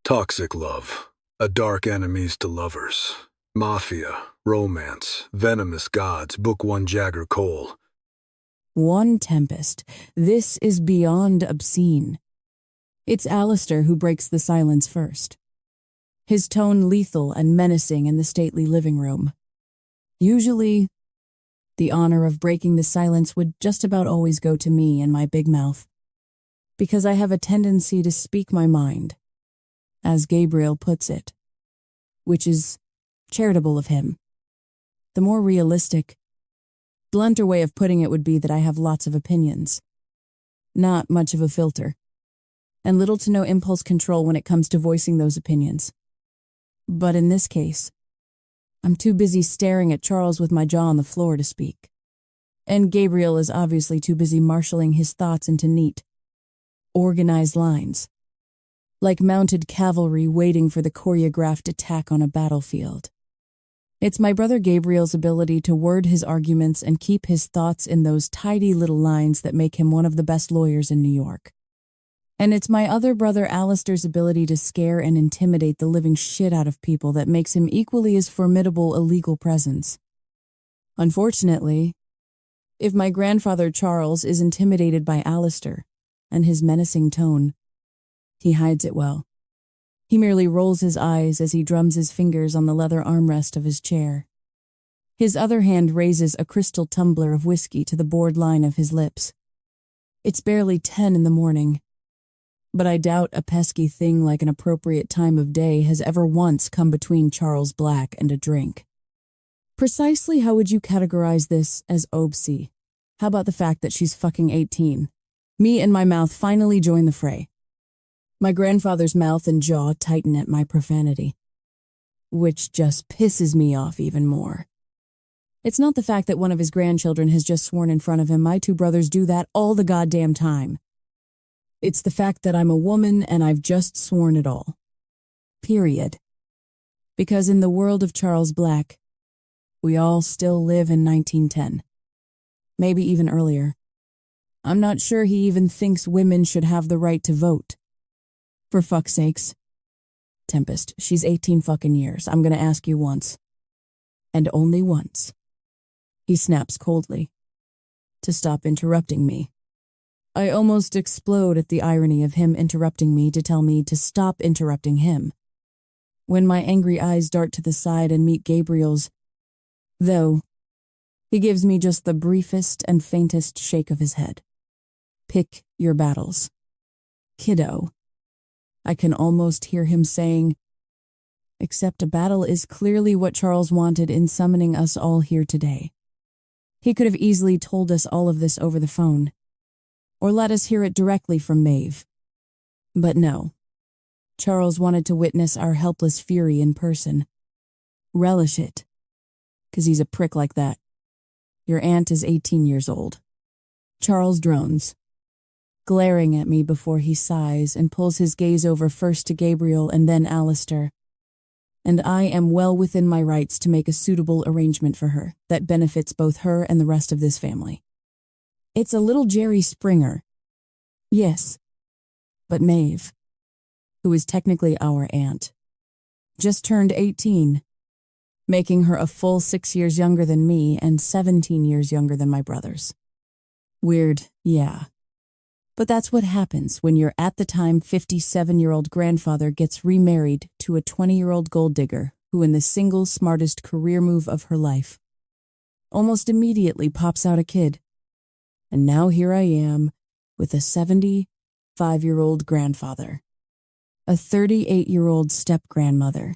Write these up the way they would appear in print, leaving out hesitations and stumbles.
Toxic love, a dark enemies to lovers. Mafia, romance, venomous gods, Book 1 Jagger Cole. One Tempest. This is beyond obscene. It's Alistair who breaks the silence first. His tone lethal and menacing in the stately living room. Usually, the honor of breaking the silence would just about always go to me and my big mouth, because I have a tendency to speak my mind, as Gabriel puts it, which is charitable of him. The more realistic, blunter way of putting it would be that I have lots of opinions, not much of a filter, and little to no impulse control when it comes to voicing those opinions. But in this case, I'm too busy staring at Charles with my jaw on the floor to speak. And Gabriel is obviously too busy marshalling his thoughts into neat, organized lines, like mounted cavalry waiting for the choreographed attack on a battlefield. It's my brother Gabriel's ability to word his arguments and keep his thoughts in those tidy little lines that make him one of the best lawyers in New York. And it's my other brother Alistair's ability to scare and intimidate the living shit out of people that makes him equally as formidable a legal presence. Unfortunately, if my grandfather Charles is intimidated by Alistair and his menacing tone, he hides it well. He merely rolls his eyes as he drums his fingers on the leather armrest of his chair. His other hand raises a crystal tumbler of whiskey to the bored line of his lips. It's barely 10 in the morning, but I doubt a pesky thing like an appropriate time of day has ever once come between Charles Black and a drink. Precisely how would you categorize this as obscene? How about the fact that she's fucking 18? Me and my mouth finally join the fray. My grandfather's mouth and jaw tighten at my profanity, which just pisses me off even more. It's not the fact that one of his grandchildren has just sworn in front of him. My two brothers do that all the goddamn time. It's the fact that I'm a woman and I've just sworn it all. Period. Because in the world of Charles Black, we all still live in 1910. Maybe even earlier. I'm not sure he even thinks women should have the right to vote. For fuck's sakes. Tempest, she's 18 fucking years. I'm gonna ask you once. And only once. He snaps coldly. To stop interrupting me. I almost explode at the irony of him interrupting me to tell me to stop interrupting him. When my angry eyes dart to the side and meet Gabriel's, though, he gives me just the briefest and faintest shake of his head. Pick your battles. Kiddo. I can almost hear him saying, except a battle is clearly what Charles wanted in summoning us all here today. He could have easily told us all of this over the phone, or let us hear it directly from Maeve. But no. Charles wanted to witness our helpless fury in person. Relish it. 'Cause he's a prick like that. Your aunt is 18 years old. Charles drones, glaring at me before he sighs and pulls his gaze over first to Gabriel and then Alistair. And I am well within my rights to make a suitable arrangement for her that benefits both her and the rest of this family. It's a little Jerry Springer. Yes, but Maeve, who is technically our aunt, just turned 18, making her a full 6 years younger than me and 17 years younger than my brothers. Weird, yeah. But that's what happens when your at-the-time 57-year-old grandfather gets remarried to a 20-year-old gold digger who, in the single smartest career move of her life, almost immediately pops out a kid. And now here I am with a 75-year-old grandfather, a 38-year-old step-grandmother,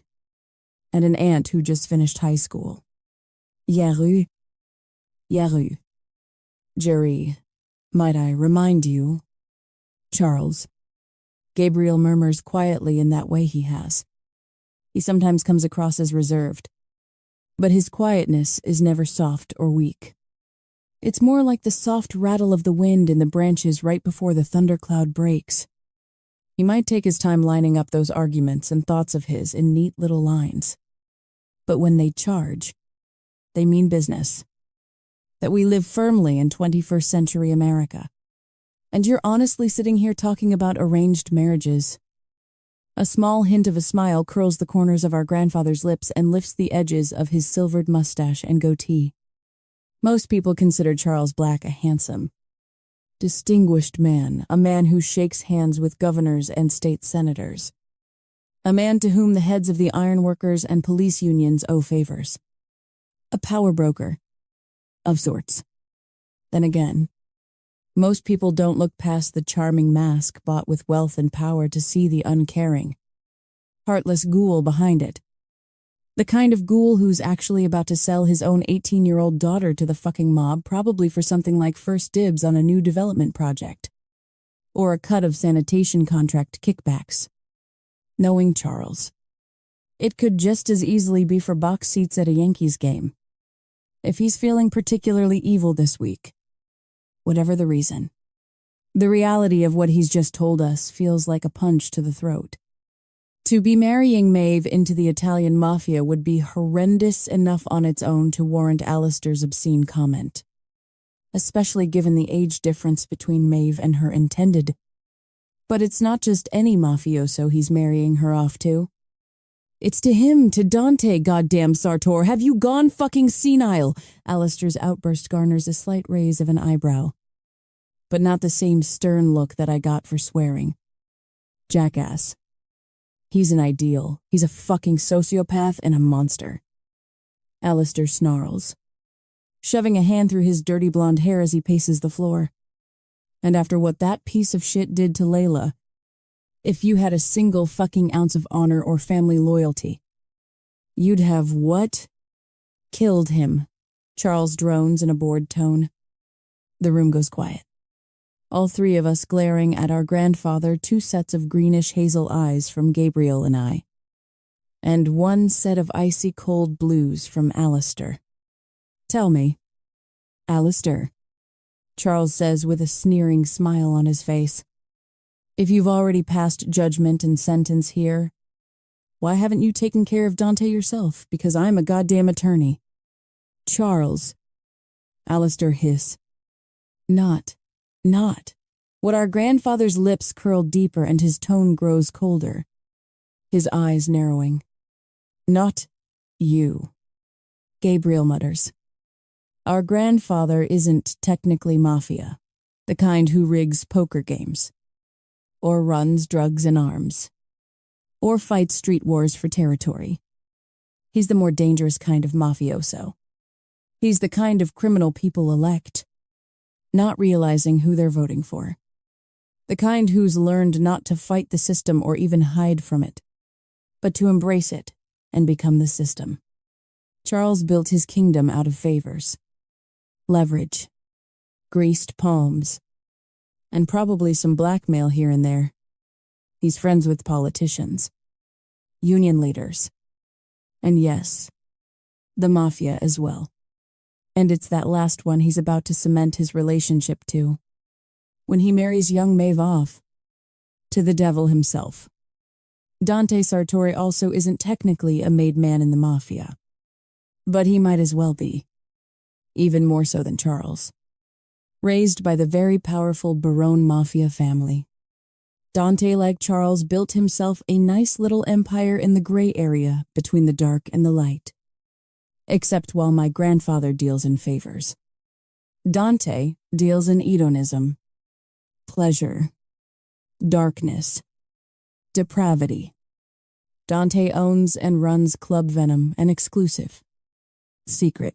and an aunt who just finished high school. Yaru. Jerry, might I remind you? Charles. Gabriel murmurs quietly in that way he has. He sometimes comes across as reserved, but his quietness is never soft or weak. It's more like the soft rattle of the wind in the branches right before the thundercloud breaks. He might take his time lining up those arguments and thoughts of his in neat little lines. But when they charge, they mean business. That we live firmly in 21st century America. And you're honestly sitting here talking about arranged marriages. A small hint of a smile curls the corners of our grandfather's lips and lifts the edges of his silvered mustache and goatee. Most people consider Charles Black a handsome, distinguished man, a man who shakes hands with governors and state senators, a man to whom the heads of the ironworkers and police unions owe favors, a power broker, of sorts. Then again, most people don't look past the charming mask bought with wealth and power to see the uncaring, heartless ghoul behind it. The kind of ghoul who's actually about to sell his own 18-year-old daughter to the fucking mob, probably for something like first dibs on a new development project. Or a cut of sanitation contract kickbacks. Knowing Charles, it could just as easily be for box seats at a Yankees game. If he's feeling particularly evil this week, whatever the reason, the reality of what he's just told us feels like a punch to the throat. To be marrying Maeve into the Italian Mafia would be horrendous enough on its own to warrant Alistair's obscene comment, especially given the age difference between Maeve and her intended. But it's not just any mafioso he's marrying her off to. It's to him, to Dante, goddamn Sartor. Have you gone fucking senile? Alistair's outburst garners a slight raise of an eyebrow, but not the same stern look that I got for swearing. Jackass. He's an ideal. He's a fucking sociopath and a monster. Alistair snarls, shoving a hand through his dirty blonde hair as he paces the floor. And after what that piece of shit did to Layla, if you had a single fucking ounce of honor or family loyalty, you'd have what? Killed him. Charles drones in a bored tone. The room goes quiet. All three of us glaring at our grandfather, two sets of greenish hazel eyes from Gabriel and I, and one set of icy cold blues from Alistair. Tell me, Alistair, Charles says with a sneering smile on his face, if you've already passed judgment and sentence here, why haven't you taken care of Dante yourself? Because I'm a goddamn attorney. Charles. Alistair hiss. Not. What our grandfather's lips curl deeper and his tone grows colder, his eyes narrowing. Not you. Gabriel mutters. Our grandfather isn't technically mafia, the kind who rigs poker games, or runs drugs and arms, or fights street wars for territory. He's the more dangerous kind of mafioso. He's the kind of criminal people elect, not realizing who they're voting for. The kind who's learned not to fight the system or even hide from it, but to embrace it and become the system. Charles built his kingdom out of favors, leverage, greased palms, and probably some blackmail here and there. He's friends with politicians, union leaders, and yes, the mafia as well. And it's that last one he's about to cement his relationship to, when he marries young Maeve off to the devil himself. Dante Sartori also isn't technically a made man in the mafia, but he might as well be, even more so than Charles. Raised by the very powerful Barone Mafia family, Dante, like Charles, built himself a nice little empire in the gray area between the dark and the light. Except while my grandfather deals in favors, Dante deals in hedonism, pleasure, darkness, depravity. Dante owns and runs Club Venom, an exclusive, secret,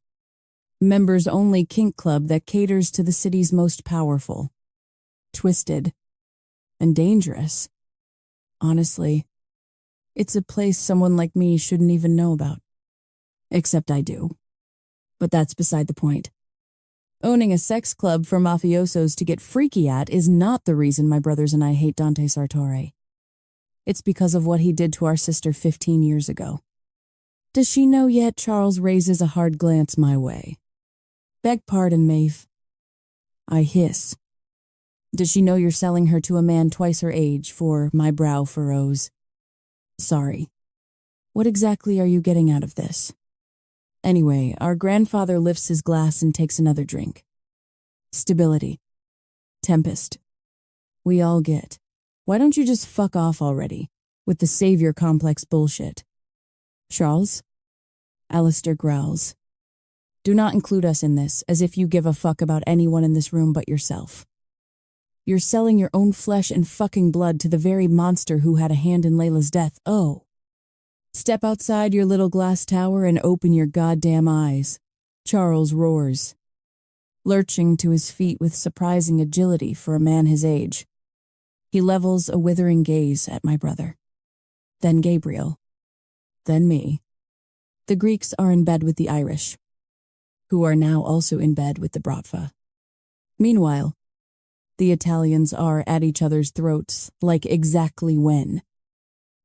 members-only kink club that caters to the city's most powerful, twisted, and dangerous. Honestly, it's a place someone like me shouldn't even know about. Except I do. But that's beside the point. Owning a sex club for mafiosos to get freaky at is not the reason my brothers and I hate Dante Sartori. It's because of what he did to our sister 15 years ago. Does she know yet? Charles raises a hard glance my way. Beg pardon, Maeve. I hiss. Does she know you're selling her to a man twice her age? For my brow furrows. Sorry. What exactly are you getting out of this? Anyway, our grandfather lifts his glass and takes another drink. Stability. Tempest. We all get. Why don't you just fuck off already? with the savior complex bullshit. Charles? Alistair growls. Do not include us in this, as if you give a fuck about anyone in this room but yourself. You're selling your own flesh and fucking blood to the very monster who had a hand in Layla's death. Oh. Step outside your little glass tower and open your goddamn eyes. Charles roars, lurching to his feet with surprising agility for a man his age. He levels a withering gaze at my brother. Then Gabriel. Then me. The Greeks are in bed with the Irish, who are now also in bed with the Bratva. Meanwhile, the Italians are at each other's throats, like exactly when.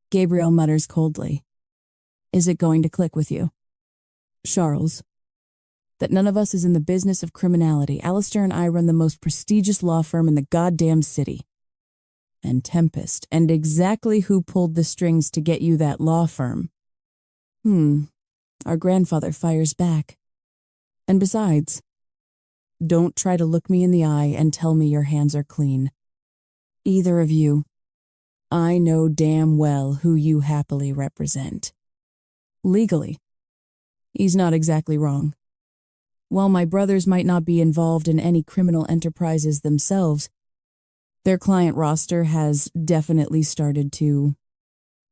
Gabriel mutters coldly. Is it going to click with you? Charles. That none of us is in the business of criminality. Alistair and I run the most prestigious law firm in the goddamn city. And Tempest, and exactly who pulled the strings to get you that law firm? Our grandfather fires back. And besides, don't try to look me in the eye and tell me your hands are clean. Either of you. I know damn well who you happily represent. Legally, he's not exactly wrong. While my brothers might not be involved in any criminal enterprises themselves, their client roster has definitely started to,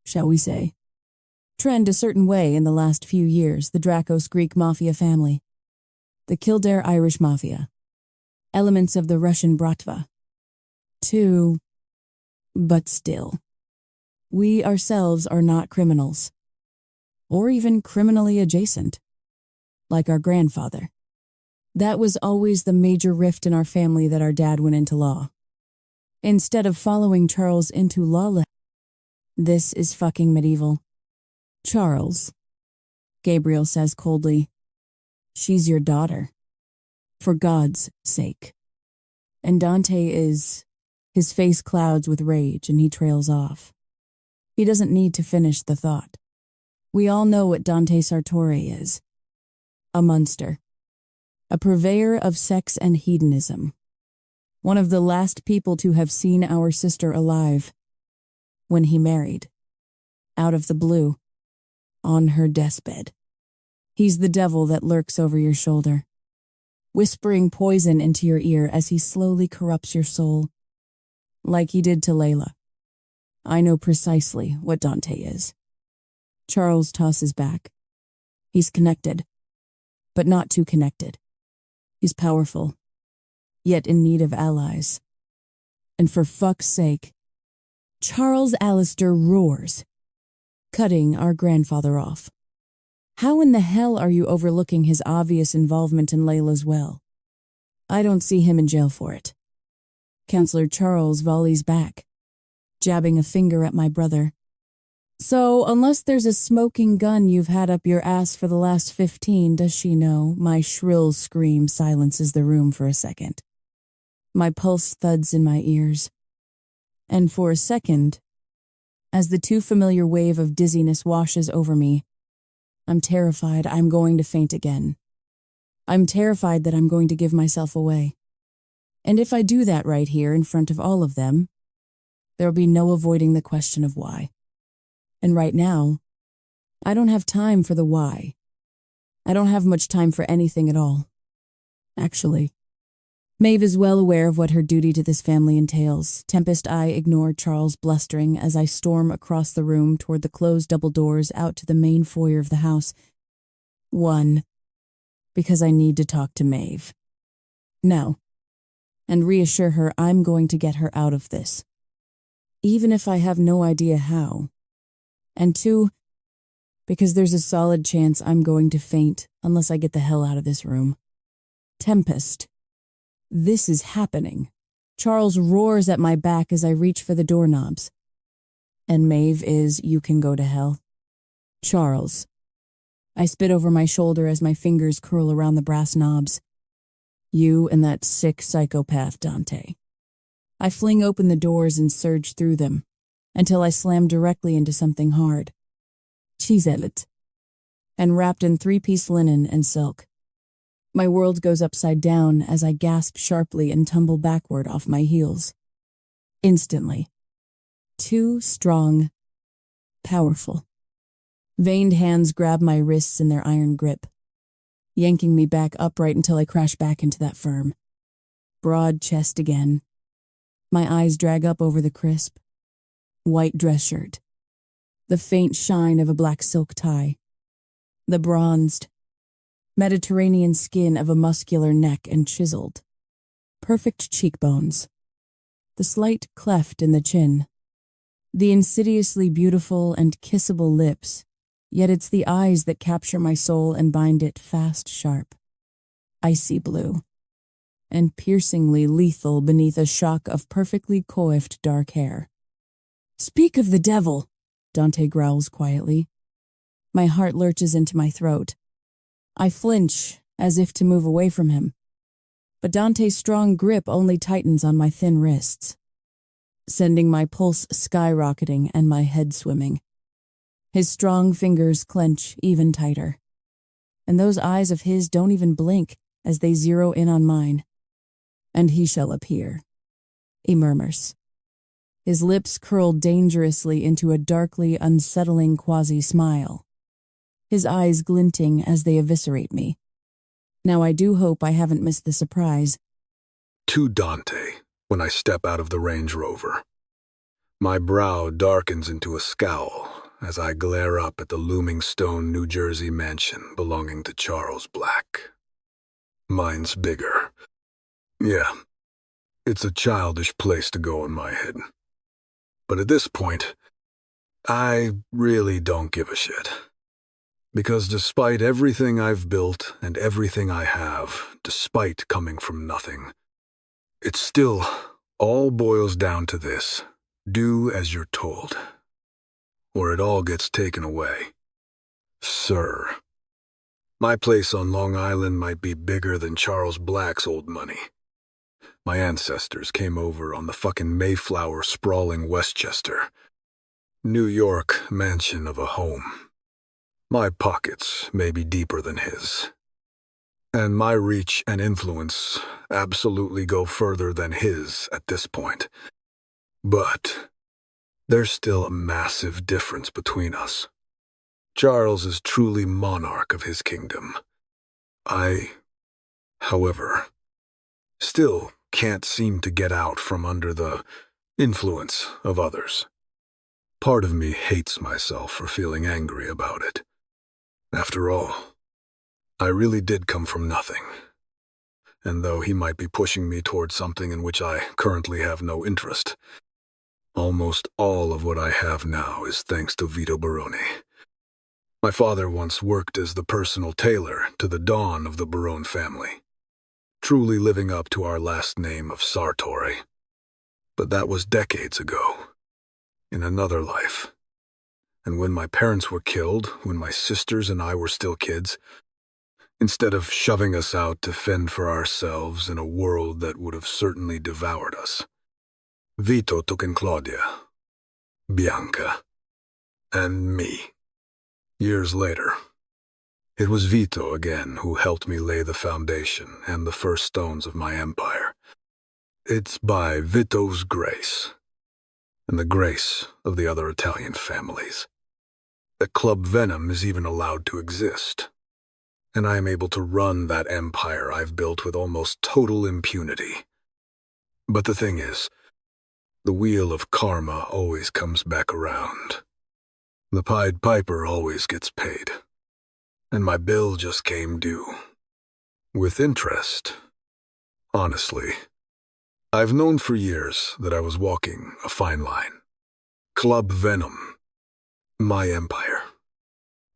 shall we say, trend a certain way in the last few years. The Dracos Greek Mafia family, the Kildare Irish Mafia, elements of the Russian Bratva. But still, we ourselves are not criminals, or even criminally adjacent, like our grandfather. That was always the major rift in our family that our dad went into law. Instead of following Charles into law, this is fucking medieval. Charles, Gabriel says coldly, she's your daughter. For God's sake. And Dante is... His face clouds with rage and he trails off. He doesn't need to finish the thought. We all know what Dante Sartori is. A monster. A purveyor of sex and hedonism. One of the last people to have seen our sister alive. When he married. Out of the blue. On her deathbed. He's the devil that lurks over your shoulder, whispering poison into your ear as he slowly corrupts your soul. Like he did to Layla. I know precisely what Dante is. Charles tosses back. He's connected, but not too connected. He's powerful, yet in need of allies. And for fuck's sake, Charles Alistair roars, cutting our grandfather off. How in the hell are you overlooking his obvious involvement in Layla's well? I don't see him in jail for it. Counselor Charles volleys back, jabbing a finger at my brother. So, unless there's a smoking gun you've had up your ass for the last 15, does she know? My shrill scream silences the room for a second. My pulse thuds in my ears. And for a second, as the too familiar wave of dizziness washes over me, I'm terrified I'm going to faint again. I'm terrified that I'm going to give myself away. And if I do that right here in front of all of them, there'll be no avoiding the question of why. And right now, I don't have time for the why. I don't have much time for anything at all. Actually, Maeve is well aware of what her duty to this family entails. Tempest, I ignore Charles blustering as I storm across the room toward the closed double doors out to the main foyer of the house. 1. Because I need to talk to Maeve. No. And reassure her I'm going to get her out of this. Even if I have no idea how. And 2, because there's a solid chance I'm going to faint unless I get the hell out of this room. Tempest. This is happening. Charles roars at my back as I reach for the doorknobs. And Maeve is, you can go to hell. Charles. I spit over my shoulder as my fingers curl around the brass knobs. You and that sick psychopath, Dante. I fling open the doors and surge through them, until I slam directly into something hard. Chiselet. And wrapped in 3-piece linen and silk. My world goes upside down as I gasp sharply and tumble backward off my heels. Instantly. 2 strong, powerful. Veined hands grab my wrists in their iron grip, yanking me back upright until I crash back into that firm. Broad chest again. My eyes drag up over the crisp, white dress shirt, the faint shine of a black silk tie, the bronzed, Mediterranean skin of a muscular neck and chiseled, perfect cheekbones, the slight cleft in the chin, the insidiously beautiful and kissable lips, yet it's the eyes that capture my soul and bind it fast sharp, icy blue, and piercingly lethal beneath a shock of perfectly coiffed dark hair. "Speak of the devil," Dante growls quietly. My heart lurches into my throat. I flinch, as if to move away from him, but Dante's strong grip only tightens on my thin wrists, sending my pulse skyrocketing and my head swimming. His strong fingers clench even tighter, and those eyes of his don't even blink as they zero in on mine. "And he shall appear," he murmurs. His lips curl dangerously into a darkly unsettling quasi-smile, his eyes glinting as they eviscerate me. Now I do hope I haven't missed the surprise. To Dante, when I step out of the Range Rover. My brow darkens into a scowl as I glare up at the looming stone New Jersey mansion belonging to Charles Black. Mine's bigger. Yeah, it's a childish place to go in my head. But at this point, I really don't give a shit. Because despite everything I've built and everything I have, despite coming from nothing, it still all boils down to this: do as you're told, or it all gets taken away. Sir, my place on Long Island might be bigger than Charles Black's old money. My ancestors came over on the fucking Mayflower sprawling Westchester, New York mansion of a home. My pockets may be deeper than his, and my reach and influence absolutely go further than his at this point. But there's still a massive difference between us. Charles is truly monarch of his kingdom. I, however, still can't seem to get out from under the influence of others. Part of me hates myself for feeling angry about it. After all, I really did come from nothing. And though he might be pushing me towards something in which I currently have no interest, almost all of what I have now is thanks to Vito Baroni. My father once worked as the personal tailor to the dawn of the Barone family, truly living up to our last name of Sartori. But that was decades ago, in another life. And when my parents were killed, when my sisters and I were still kids, instead of shoving us out to fend for ourselves in a world that would have certainly devoured us, Vito took in Claudia, Bianca, and me. Years later, it was Vito again who helped me lay the foundation and the first stones of my empire. It's by Vito's grace, and the grace of the other Italian families, that Club Venom is even allowed to exist, and I am able to run that empire I've built with almost total impunity. But the thing is, the wheel of karma always comes back around. The Pied Piper always gets paid, and my bill just came due. With interest. Honestly, I've known for years that I was walking a fine line. Club Venom, my empire,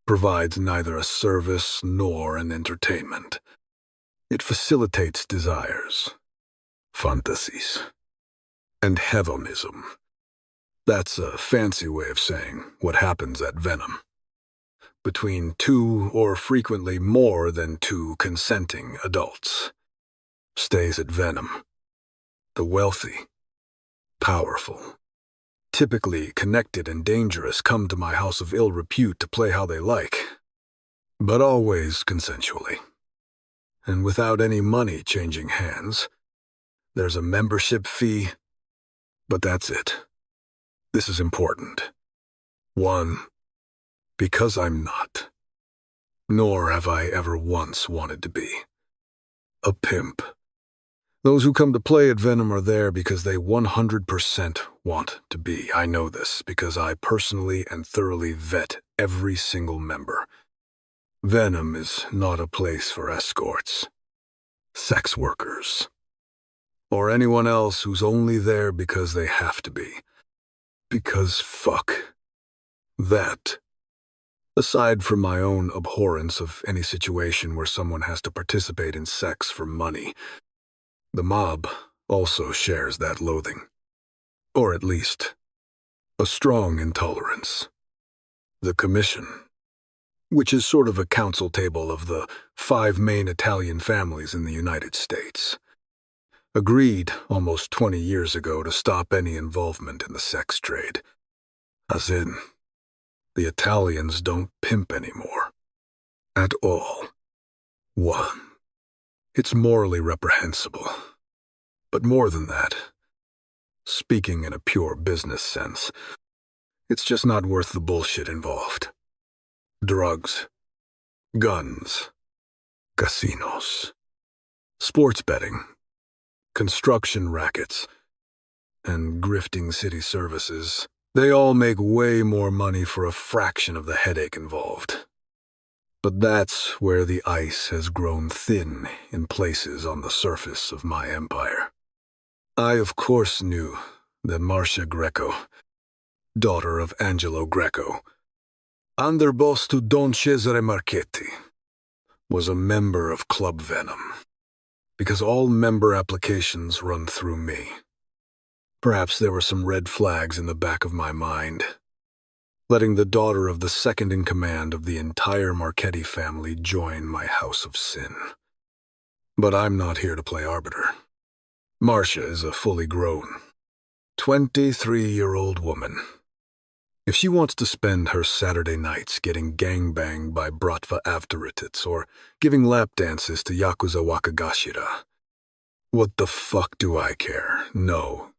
provides neither a service nor an entertainment. It facilitates desires, fantasies, and hedonism. That's a fancy way of saying what happens at Venom. Between two or frequently more than two consenting adults. Stays at Venom. The wealthy, powerful, typically connected and dangerous come to my house of ill repute to play how they like, but always consensually. And without any money changing hands. There's a membership fee, but that's it. This is important. One, because I'm not. Nor have I ever once wanted to be. A pimp. Those who come to play at Venom are there because they 100% want to be. I know this because I personally and thoroughly vet every single member. Venom is not a place for escorts, sex workers, or anyone else who's only there because they have to be. Because fuck that. Aside from my own abhorrence of any situation where someone has to participate in sex for money, the mob also shares that loathing. Or at least, a strong intolerance. The Commission, which is sort of a council table of the 5 main Italian families in the United States, agreed almost 20 years ago to stop any involvement in the sex trade. As in, the Italians don't pimp anymore. At all. One, it's morally reprehensible. But more than that, speaking in a pure business sense, it's just not worth the bullshit involved. Drugs, guns, casinos, sports betting, construction rackets, and grifting city services. They all make way more money for a fraction of the headache involved. But that's where the ice has grown thin in places on the surface of my empire. I, of course, knew that Marcia Greco, daughter of Angelo Greco, underboss to Don Cesare Marchetti, was a member of Club Venom, because all member applications run through me. Perhaps there were some red flags in the back of my mind. Letting the daughter of the second-in-command of the entire Marchetti family join my house of sin. But I'm not here to play arbiter. Marcia is a fully grown, 23-year-old woman. If she wants to spend her Saturday nights getting gangbanged by Bratva Avtorites or giving lap dances to Yakuza Wakagashira, what the fuck do I care? No.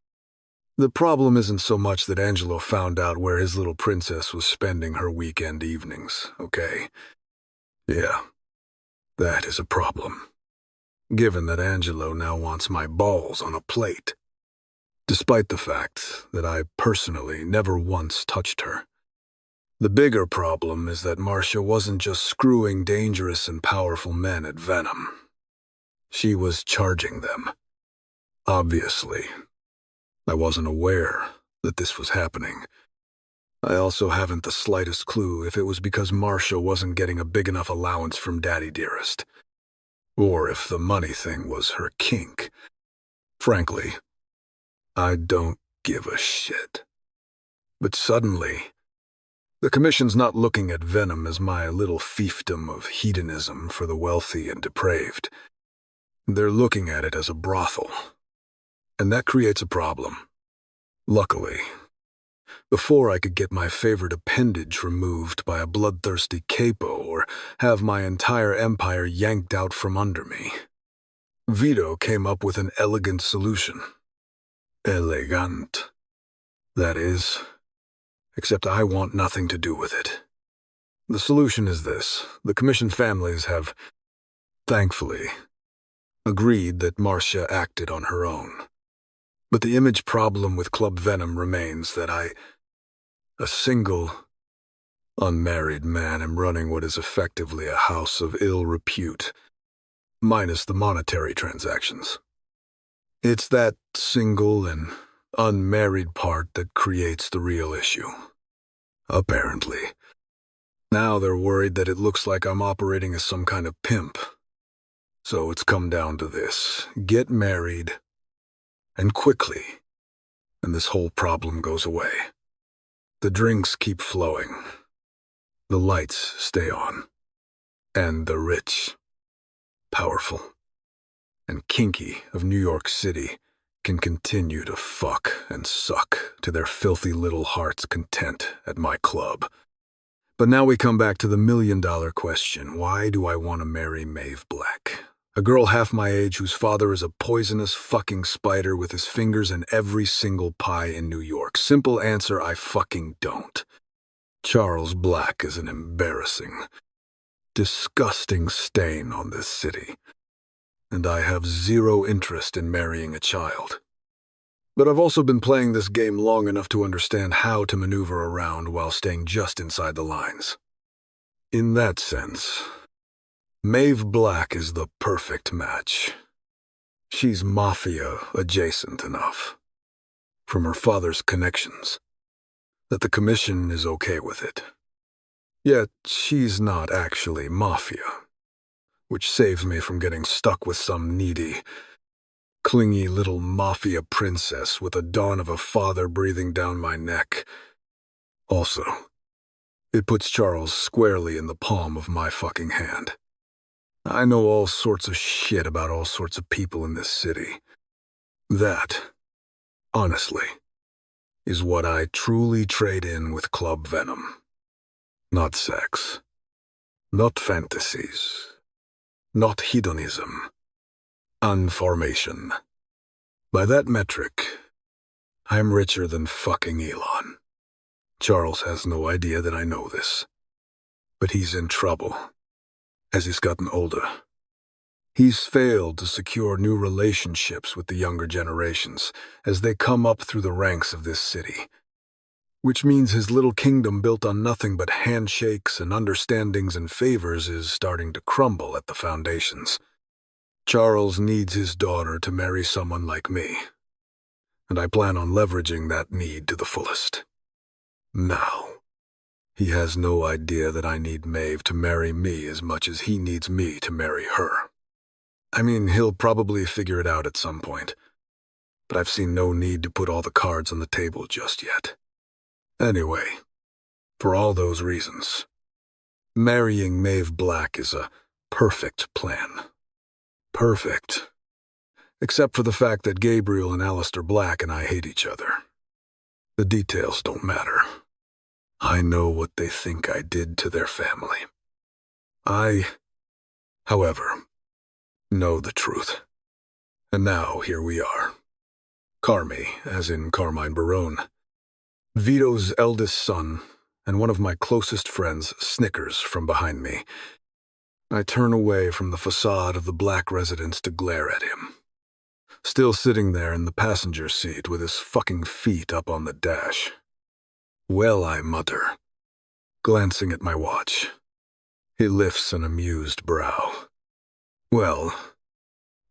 The problem isn't so much that Angelo found out where his little princess was spending her weekend evenings, okay? Yeah, that is a problem. Given that Angelo now wants my balls on a plate. Despite the fact that I personally never once touched her. The bigger problem is that Marcia wasn't just screwing dangerous and powerful men at Venom. She was charging them. Obviously, I wasn't aware that this was happening. I also haven't the slightest clue if it was because Marcia wasn't getting a big enough allowance from Daddy Dearest, or if the money thing was her kink. Frankly, I don't give a shit. But suddenly, the Commission's not looking at Venom as my little fiefdom of hedonism for the wealthy and depraved. They're looking at it as a brothel. And that creates a problem. Luckily, before I could get my favorite appendage removed by a bloodthirsty capo or have my entire empire yanked out from under me, Vito came up with an elegant solution. Elegant. That is, except I want nothing to do with it. The solution is this. The Commission families have, thankfully, agreed that Marcia acted on her own. But the image problem with Club Venom remains that a single, unmarried man, am running what is effectively a house of ill repute, minus the monetary transactions. It's that single and unmarried part that creates the real issue. Apparently. Now they're worried that it looks like I'm operating as some kind of pimp. So it's come down to this. Get married, and quickly, and this whole problem goes away. The drinks keep flowing. The lights stay on. And the rich, powerful, and kinky of New York City can continue to fuck and suck to their filthy little heart's content at my club. But now we come back to the million-dollar question. Why do I want to marry Maeve Black? A girl half my age whose father is a poisonous fucking spider with his fingers in every single pie in New York. Simple answer, I fucking don't. Charles Black is an embarrassing, disgusting stain on this city, and I have zero interest in marrying a child. But I've also been playing this game long enough to understand how to maneuver around while staying just inside the lines. In that sense, Maeve Black is the perfect match. She's Mafia adjacent enough, from her father's connections, that the Commission is okay with it. Yet she's not actually Mafia, which saves me from getting stuck with some needy, clingy little Mafia princess with the dawn of a father breathing down my neck. Also, it puts Charles squarely in the palm of my fucking hand. I know all sorts of shit about all sorts of people in this city. That, honestly, is what I truly trade in with Club Venom. Not sex. Not fantasies. Not hedonism. Unformation. By that metric, I'm richer than fucking Elon. Charles has no idea that I know this. But he's in trouble, as he's gotten older. He's failed to secure new relationships with the younger generations as they come up through the ranks of this city, which means his little kingdom built on nothing but handshakes and understandings and favors is starting to crumble at the foundations. Charles needs his daughter to marry someone like me, and I plan on leveraging that need to the fullest. Now, he has no idea that I need Maeve to marry me as much as he needs me to marry her. I mean, he'll probably figure it out at some point, but I've seen no need to put all the cards on the table just yet. Anyway, for all those reasons, marrying Maeve Black is a perfect plan. Perfect. Except for the fact that Gabriel and Alistair Black and I hate each other. The details don't matter. I know what they think I did to their family. I, however, know the truth. And now here we are. Carmi, as in Carmine Barone, Vito's eldest son, and one of my closest friends snickers from behind me. I turn away from the facade of the Black residence to glare at him. Still sitting there in the passenger seat with his fucking feet up on the dash. Well, I mutter, glancing at my watch. He lifts an amused brow. Well,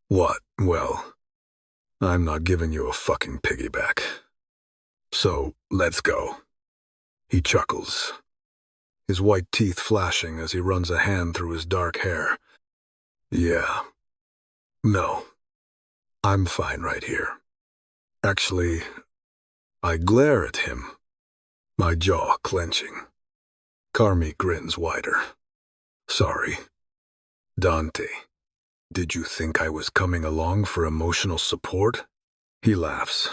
what? Well, I'm not giving you a fucking piggyback. So, let's go. He chuckles, his white teeth flashing as he runs a hand through his dark hair. Yeah. No. I'm fine right here. Actually, I glare at him, my jaw clenching. Carmi grins wider. Sorry. Dante, did you think I was coming along for emotional support? He laughs,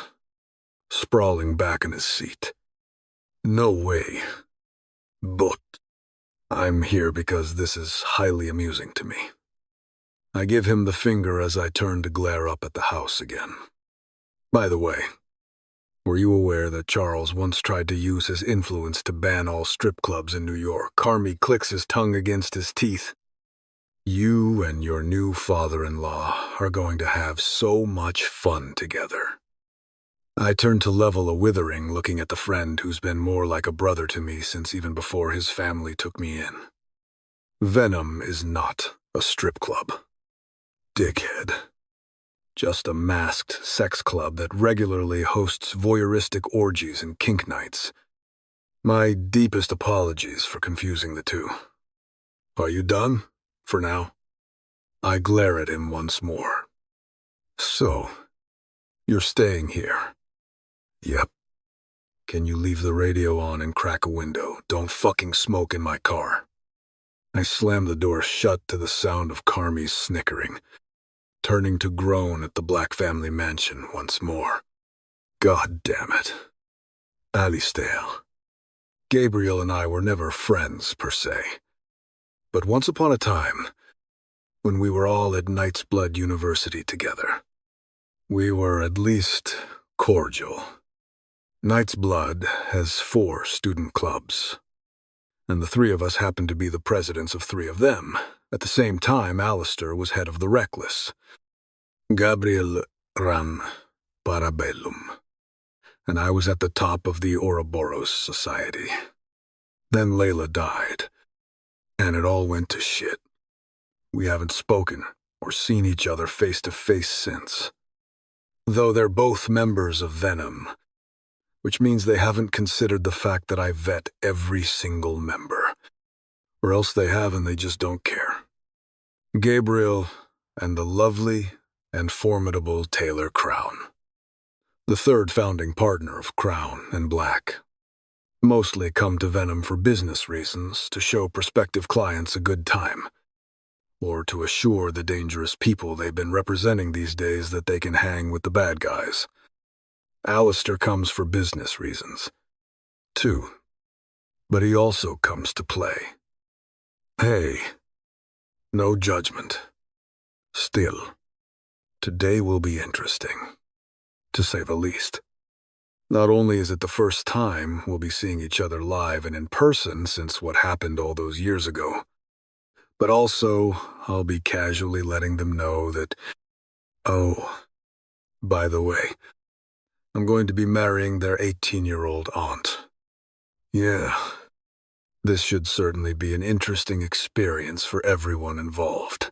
sprawling back in his seat. No way. But I'm here because this is highly amusing to me. I give him the finger as I turn to glare up at the house again. By the way, were you aware that Charles once tried to use his influence to ban all strip clubs in New York? Carmi clicks his tongue against his teeth. You and your new father-in-law are going to have so much fun together. I turn to level a withering, looking at the friend who's been more like a brother to me since even before his family took me in. Venom is not a strip club. Dickhead. Just a masked sex club that regularly hosts voyeuristic orgies and kink nights. My deepest apologies for confusing the two. Are you done? For now? I glare at him once more. So, you're staying here? Yep. Can you leave the radio on and crack a window? Don't fucking smoke in my car. I slam the door shut to the sound of Carmi's snickering, turning to groan at the Black family mansion once more. God damn it. Alistair. Gabriel and I were never friends, per se. But once upon a time, when we were all at Knight's Blood University together, we were at least cordial. Knight's Blood has 4 student clubs. and the three of us happened to be the presidents of three of them. At the same time, Alistair was head of the Reckless. Gabriel ran Parabellum, and I was at the top of the Ouroboros Society. Then Layla died, and it all went to shit. We haven't spoken or seen each other face to face since. Though they're both members of Venom, which means they haven't considered the fact that I vet every single member. Or else they have and they just don't care. Gabriel and the lovely and formidable Taylor Crown, the third founding partner of Crown and Black, mostly come to Venom for business reasons, to show prospective clients a good time, or to assure the dangerous people they've been representing these days that they can hang with the bad guys. Alistair comes for business reasons, too, but he also comes to play. Hey, no judgment. Still, today will be interesting, to say the least. Not only is it the first time we'll be seeing each other live and in person since what happened all those years ago, but also I'll be casually letting them know that, oh, by the way, I'm going to be marrying their 18-year-old aunt. Yeah, this should certainly be an interesting experience for everyone involved.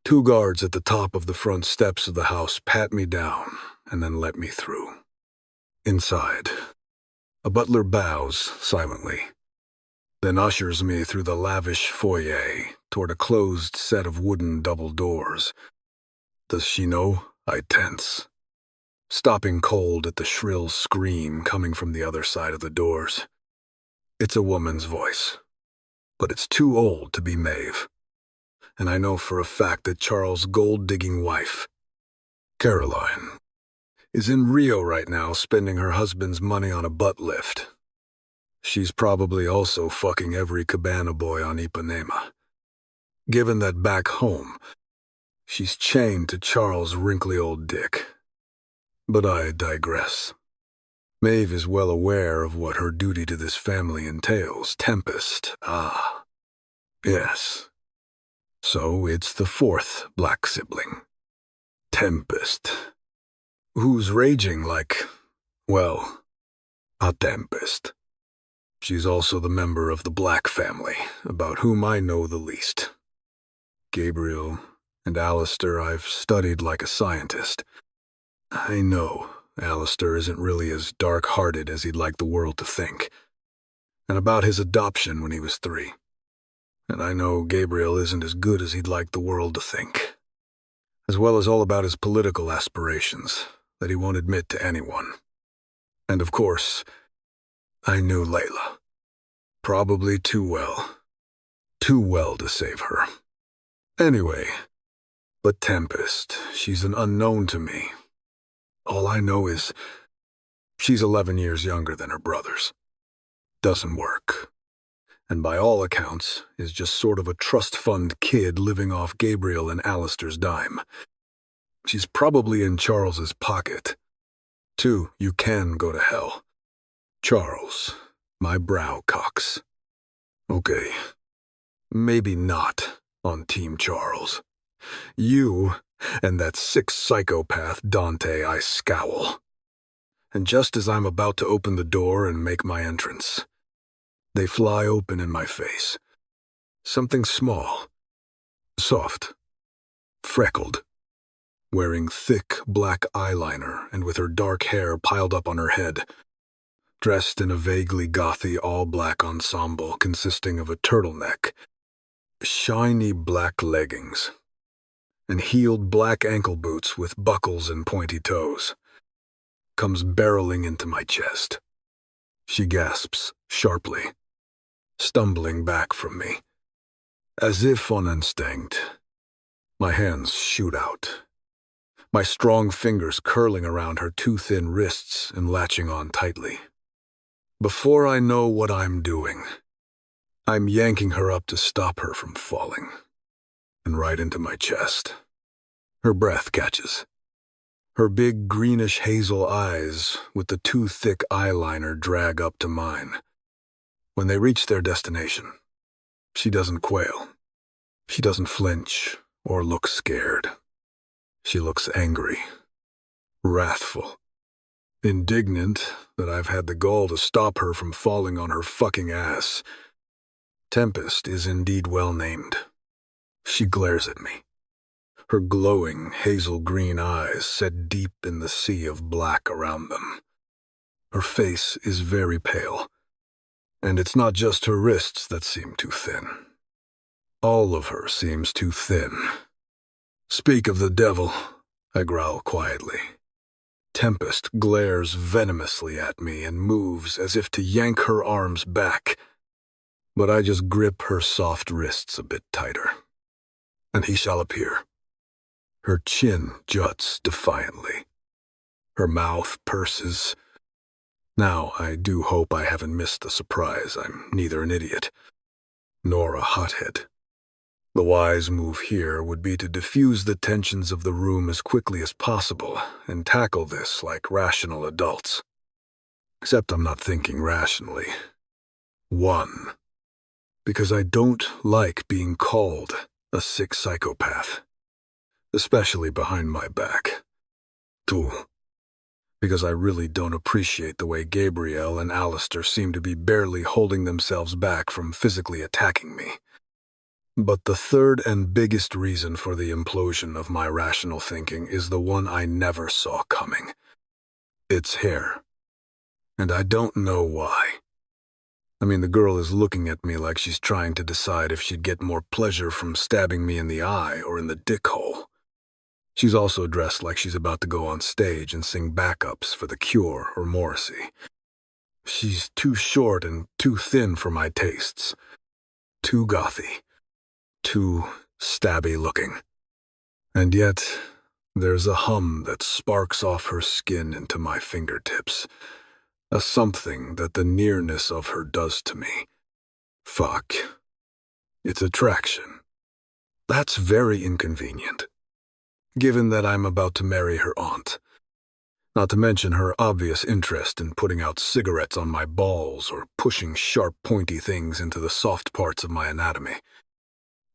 2 guards at the top of the front steps of the house pat me down and then let me through. Inside, a butler bows silently, then ushers me through the lavish foyer toward a closed set of wooden double doors. Does she know? I tense, stopping cold at the shrill scream coming from the other side of the doors. It's a woman's voice, but it's too old to be Maeve, and I know for a fact that Charles' gold-digging wife, Caroline, is in Rio right now spending her husband's money on a butt lift. She's probably also fucking every cabana boy on Ipanema. Given that back home, she's chained to Charles' wrinkly old dick. But I digress. Maeve is well aware of what her duty to this family entails. Tempest, yes. So it's the 4th black sibling, Tempest, who's raging like, well, a tempest. She's also the member of the Black family, about whom I know the least. Gabriel and Alistair I've studied like a scientist. I know Alistair isn't really as dark-hearted as he'd like the world to think, and about his adoption when he was 3. And I know Gabriel isn't as good as he'd like the world to think, as well as all about his political aspirations that he won't admit to anyone. And of course, I knew Layla. Probably too well. Too well to save her. Anyway, but Tempest, she's an unknown to me. All I know is she's 11 years younger than her brothers. Doesn't work. And by all accounts, is just sort of a trust fund kid living off Gabriel and Alistair's dime. She's probably in Charles's pocket. 2, you can go to hell. Charles, my brow cocks. Okay, maybe not on Team Charles. You and that sick psychopath Dante, I scowl. And just as I'm about to open the door and make my entrance, they fly open in my face. Something small, soft, freckled, wearing thick black eyeliner and with her dark hair piled up on her head, dressed in a vaguely gothy all-black ensemble consisting of a turtleneck, shiny black leggings, and heeled black ankle boots with buckles and pointy toes, comes barreling into my chest. She gasps sharply, stumbling back from me. As if on instinct, my hands shoot out, my strong fingers curling around her too thin wrists and latching on tightly. Before I know what I'm doing, I'm yanking her up to stop her from falling, and right into my chest. Her breath catches. Her big greenish hazel eyes with the too thick eyeliner drag up to mine. When they reach their destination, she doesn't quail. She doesn't flinch or look scared. She looks angry, wrathful, indignant that I've had the gall to stop her from falling on her fucking ass. Tempest is indeed well named. She glares at me, her glowing hazel-green eyes set deep in the sea of black around them. Her face is very pale, and it's not just her wrists that seem too thin. All of her seems too thin. Speak of the devil, I growl quietly. Tempest glares venomously at me and moves as if to yank her arms back, but I just grip her soft wrists a bit tighter. And he shall appear. Her chin juts defiantly. Her mouth purses. Now, I do hope I haven't missed the surprise. I'm neither an idiot nor a hothead. The wise move here would be to diffuse the tensions of the room as quickly as possible and tackle this like rational adults. Except I'm not thinking rationally. 1. Because I don't like being called a sick psychopath, especially behind my back. 2. Because I really don't appreciate the way Gabrielle and Alistair seem to be barely holding themselves back from physically attacking me. But the third and biggest reason for the implosion of my rational thinking is the one I never saw coming. It's hair. And I don't know why. I mean, the girl is looking at me like she's trying to decide if she'd get more pleasure from stabbing me in the eye or in the dick hole. She's also dressed like she's about to go on stage and sing backups for The Cure or Morrissey. She's too short and too thin for my tastes. Too gothy. Too stabby looking. And yet, there's a hum that sparks off her skin into my fingertips. A something that the nearness of her does to me. Fuck. It's attraction. That's very inconvenient, given that I'm about to marry her aunt. Not to mention her obvious interest in putting out cigarettes on my balls or pushing sharp, pointy things into the soft parts of my anatomy.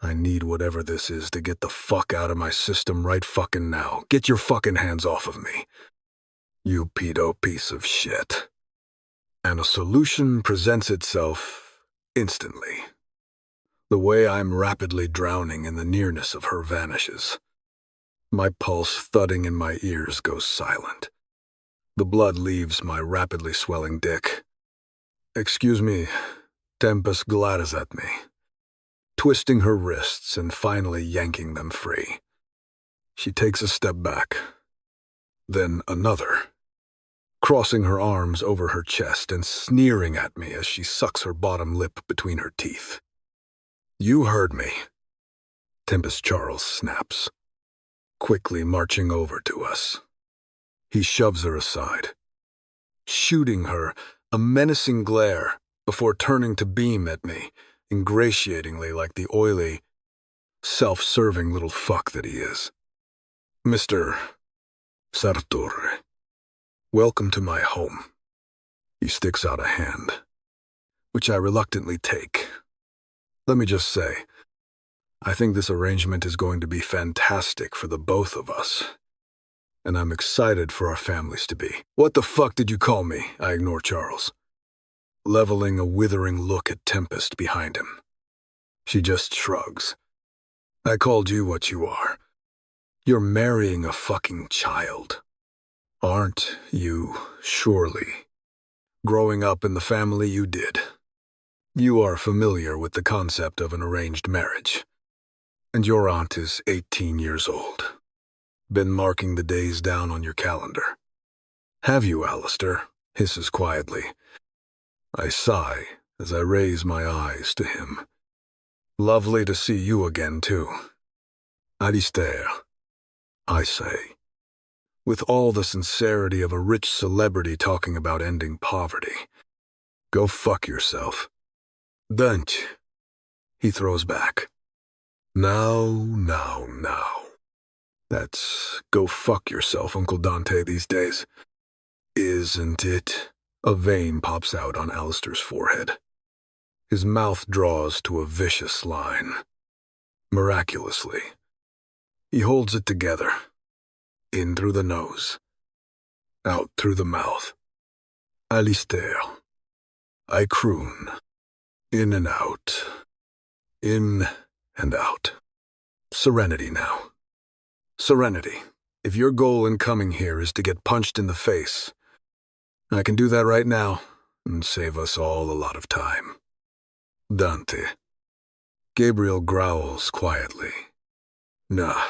I need whatever this is to get the fuck out of my system right fucking now. Get your fucking hands off of me. You pedo piece of shit. And a solution presents itself instantly. The way I'm rapidly drowning in the nearness of her vanishes. My pulse thudding in my ears goes silent. The blood leaves my rapidly swelling dick. Excuse me, Tempest glares at me, twisting her wrists and finally yanking them free. She takes a step back, then another, crossing her arms over her chest and sneering at me as she sucks her bottom lip between her teeth. You heard me, Tempest Charles snaps, quickly marching over to us. He shoves her aside, shooting her a menacing glare before turning to beam at me, ingratiatingly like the oily, self-serving little fuck that he is. Mr. Sartor, welcome to my home. He sticks out a hand, which I reluctantly take. Let me just say, I think this arrangement is going to be fantastic for the both of us. And I'm excited for our families to be. What the fuck did you call me? I ignore Charles, leveling a withering look at Tempest behind him. She just shrugs. I called you what you are. You're marrying a fucking child. Aren't you, surely? Growing up in the family you did. You are familiar with the concept of an arranged marriage. And your aunt is 18 years old. Been marking the days down on your calendar. Have you, Alistair? Hisses quietly. I sigh as I raise my eyes to him. Lovely to see you again, too. Alistair, I say, with all the sincerity of a rich celebrity talking about ending poverty. Go fuck yourself. Don't. He throws back. Now. That's go fuck yourself, Uncle Dante, these days. Isn't it? A vein pops out on Alistair's forehead. His mouth draws to a vicious line. Miraculously, he holds it together. In through the nose, out through the mouth. Alistair. I croon. In and out. In and out. Serenity now. Serenity. If your goal in coming here is to get punched in the face, I can do that right now and save us all a lot of time. Dante. Gabriel growls quietly. Nah.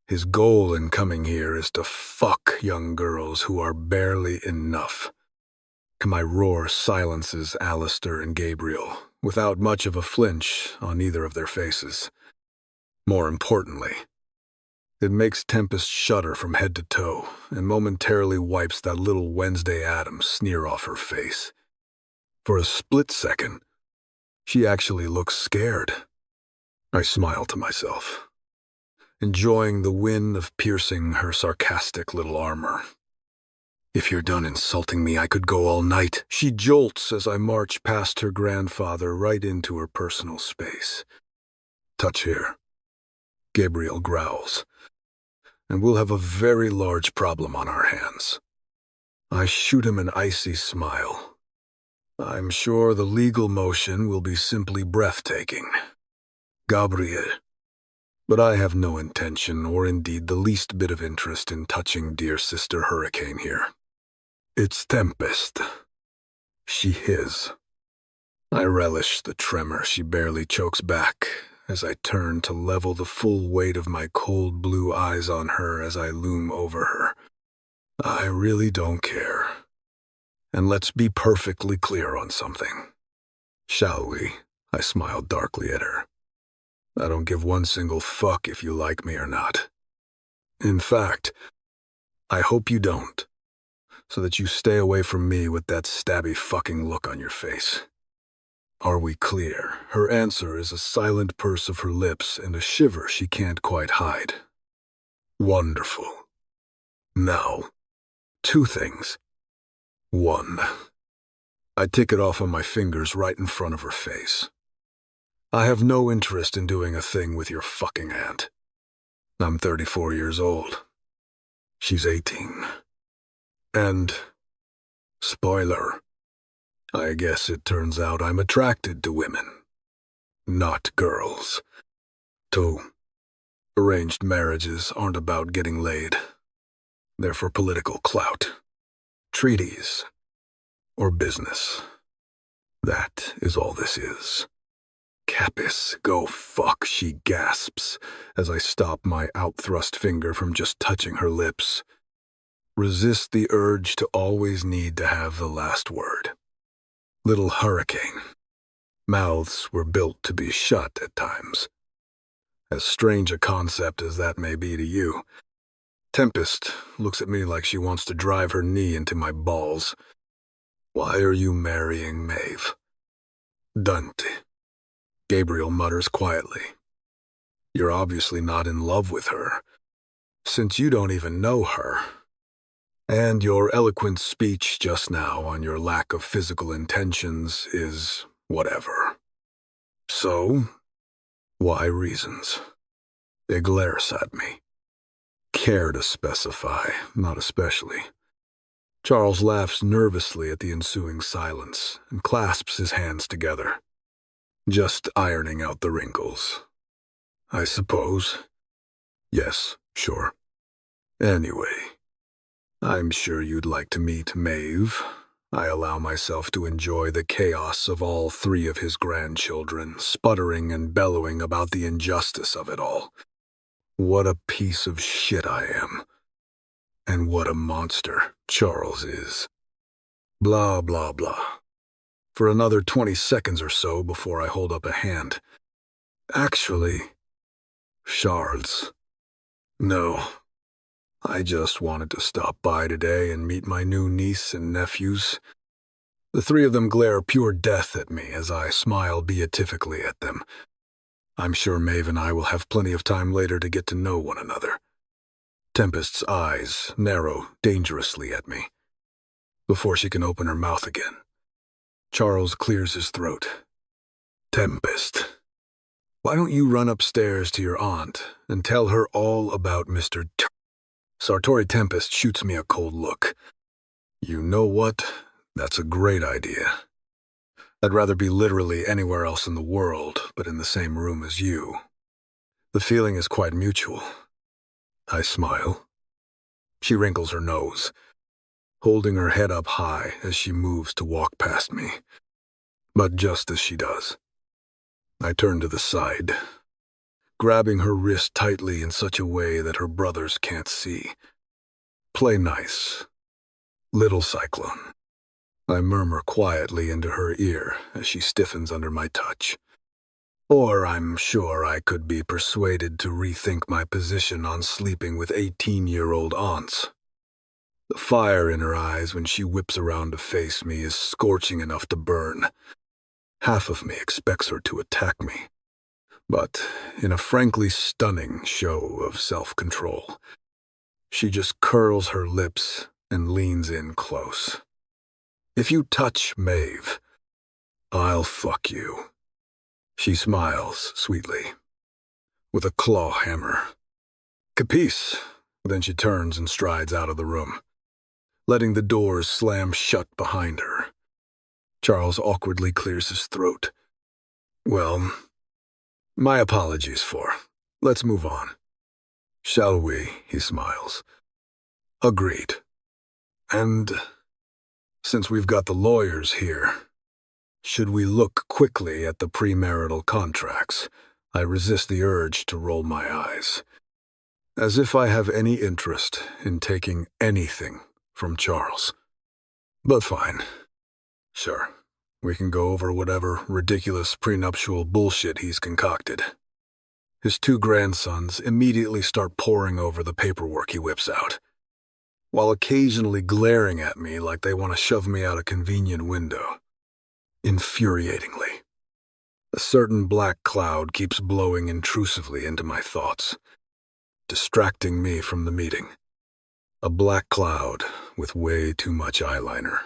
His goal in coming here is to fuck young girls who are barely enough. My roar silences Alistair and Gabriel, without much of a flinch on either of their faces. More importantly, it makes Tempest shudder from head to toe and momentarily wipes that little Wednesday Addams sneer off her face. For a split second, she actually looks scared. I smile to myself, enjoying the wind of piercing her sarcastic little armor. If you're done insulting me, I could go all night. She jolts as I march past her grandfather right into her personal space. Touch here. Gabriel growls, and we'll have a very large problem on our hands. I shoot him an icy smile. I'm sure the legal motion will be simply breathtaking. Gabriel. But I have no intention, or indeed the least bit of interest in touching dear Sister Hurricane here. It's Tempest. She his. I relish the tremor she barely chokes back as I turn to level the full weight of my cold blue eyes on her as I loom over her. I really don't care. And let's be perfectly clear on something. Shall we? I smiled darkly at her. I don't give one single fuck if you like me or not. In fact, I hope you don't, so that you stay away from me with that stabby fucking look on your face. Are we clear? Her answer is a silent purse of her lips and a shiver she can't quite hide. Wonderful. Now, two things. One, I tick it off on my fingers right in front of her face. I have no interest in doing a thing with your fucking aunt. I'm 34 years old. She's 18. And, spoiler, I guess it turns out I'm attracted to women, not girls. Two, arranged marriages aren't about getting laid. They're for political clout, treaties, or business. That is all this is. Capis, go fuck, she gasps as I stop my outthrust finger from just touching her lips. Resist the urge to always need to have the last word. Little hurricane. Mouths were built to be shut at times. As strange a concept as that may be to you, Tempest looks at me like she wants to drive her knee into my balls. Why are you marrying Maeve? Dante. Gabriel mutters quietly. You're obviously not in love with her, since you don't even know her. And your eloquent speech just now on your lack of physical intentions is whatever. So, why reasons? They glares at me. Care to specify, not especially. Charles laughs nervously at the ensuing silence and clasps his hands together. Just ironing out the wrinkles. I suppose. Yes, sure. Anyway, I'm sure you'd like to meet Maeve. I allow myself to enjoy the chaos of all three of his grandchildren, sputtering and bellowing about the injustice of it all. What a piece of shit I am. And what a monster Charles is. Blah, blah, blah. For another 20 seconds or so before I hold up a hand. Actually, Charles. No. I just wanted to stop by today and meet my new niece and nephews. The three of them glare pure death at me as I smile beatifically at them. I'm sure Maeve and I will have plenty of time later to get to know one another. Tempest's eyes narrow dangerously at me, before she can open her mouth again. Charles clears his throat. Tempest, why don't you run upstairs to your aunt and tell her all about Mr. Sartori Tempest shoots me a cold look. You know what? That's a great idea. I'd rather be literally anywhere else in the world, but in the same room as you. The feeling is quite mutual. I smile. She wrinkles her nose, holding her head up high as she moves to walk past me. But just as she does, I turn to the side, grabbing her wrist tightly in such a way that her brothers can't see. Play nice, little Cyclone. I murmur quietly into her ear as she stiffens under my touch. Or I'm sure I could be persuaded to rethink my position on sleeping with 18-year-old aunts. The fire in her eyes when she whips around to face me is scorching enough to burn. Half of me expects her to attack me, but in a frankly stunning show of self-control, she just curls her lips and leans in close. If you touch Maeve, I'll fuck you. She smiles sweetly, with a claw hammer. Capice? Then she turns and strides out of the room, letting the doors slam shut behind her. Charles awkwardly clears his throat. Well, my apologies for. Let's move on. Shall we? He smiles. Agreed. And since we've got the lawyers here, should we look quickly at the premarital contracts? I resist the urge to roll my eyes, as if I have any interest in taking anything from Charles. But fine. Sure, we can go over whatever ridiculous prenuptial bullshit he's concocted. His two grandsons immediately start poring over the paperwork he whips out, while occasionally glaring at me like they want to shove me out a convenient window. Infuriatingly. A certain black cloud keeps blowing intrusively into my thoughts, distracting me from the meeting. A black cloud with way too much eyeliner.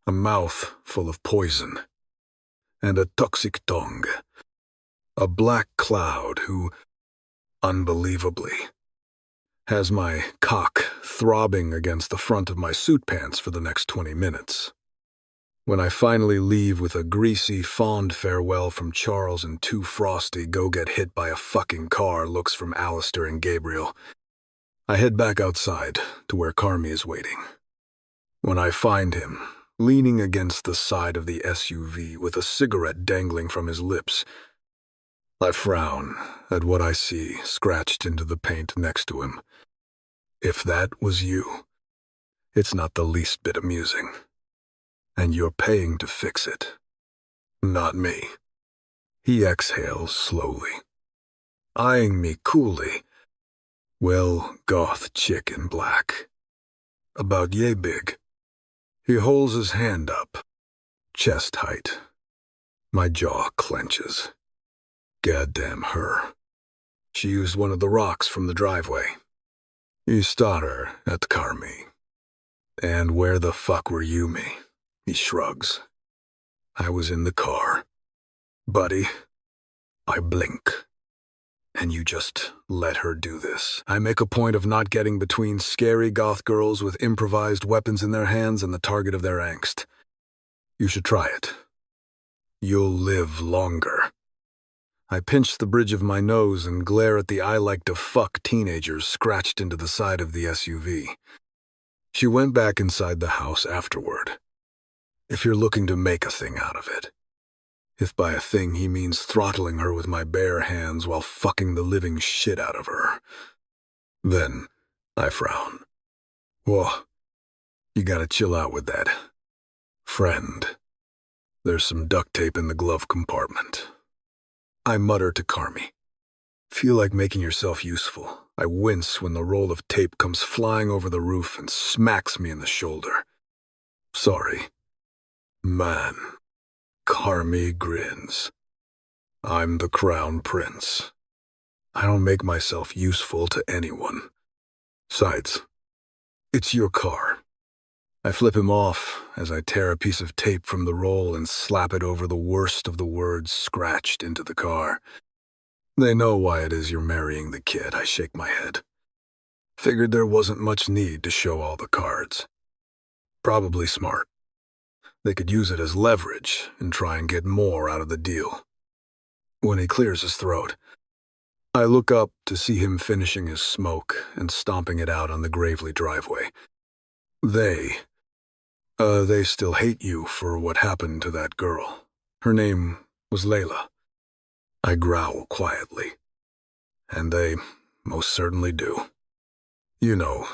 A mouth full of poison. And a toxic tongue. A black cloud who, unbelievably, has my cock throbbing against the front of my suit pants for the next 20 minutes. When I finally leave with a greasy, fond farewell from Charles and two frosty go-get-hit-by-a-fucking-car looks from Alistair and Gabriel, I head back outside to where Carmi is waiting. When I find him, leaning against the side of the SUV with a cigarette dangling from his lips, I frown at what I see scratched into the paint next to him. If that was you, it's not the least bit amusing. And you're paying to fix it. Not me. He exhales slowly, eyeing me coolly. Well, goth chick in black. About yay big. He holds his hand up, chest height. My jaw clenches. Goddamn her. She used one of the rocks from the driveway. You starter at Carmi. And where the fuck were you, me? He shrugs. I was in the car. Buddy, I blink. And you just let her do this. I make a point of not getting between scary goth girls with improvised weapons in their hands and the target of their angst. You should try it. You'll live longer. I pinch the bridge of my nose and glare at the I like to fuck teenagers scratched into the side of the SUV. She went back inside the house afterward. If you're looking to make a thing out of it. If by a thing he means throttling her with my bare hands while fucking the living shit out of her. Then I frown. Whoa, you gotta chill out with that. Friend, there's some duct tape in the glove compartment. I mutter to Carmi. Feel like making yourself useful. I wince when the roll of tape comes flying over the roof and smacks me in the shoulder. Sorry. Man. Carmi grins. I'm the crown prince. I don't make myself useful to anyone. Besides, it's your car. I flip him off as I tear a piece of tape from the roll and slap it over the worst of the words scratched into the car. They know why it is you're marrying the kid. I shake my head. Figured there wasn't much need to show all the cards. Probably smart. They could use it as leverage and try and get more out of the deal. When he clears his throat, I look up to see him finishing his smoke and stomping it out on the Gravely driveway. They still hate you for what happened to that girl. Her name was Layla. I growl quietly. And they most certainly do. You know,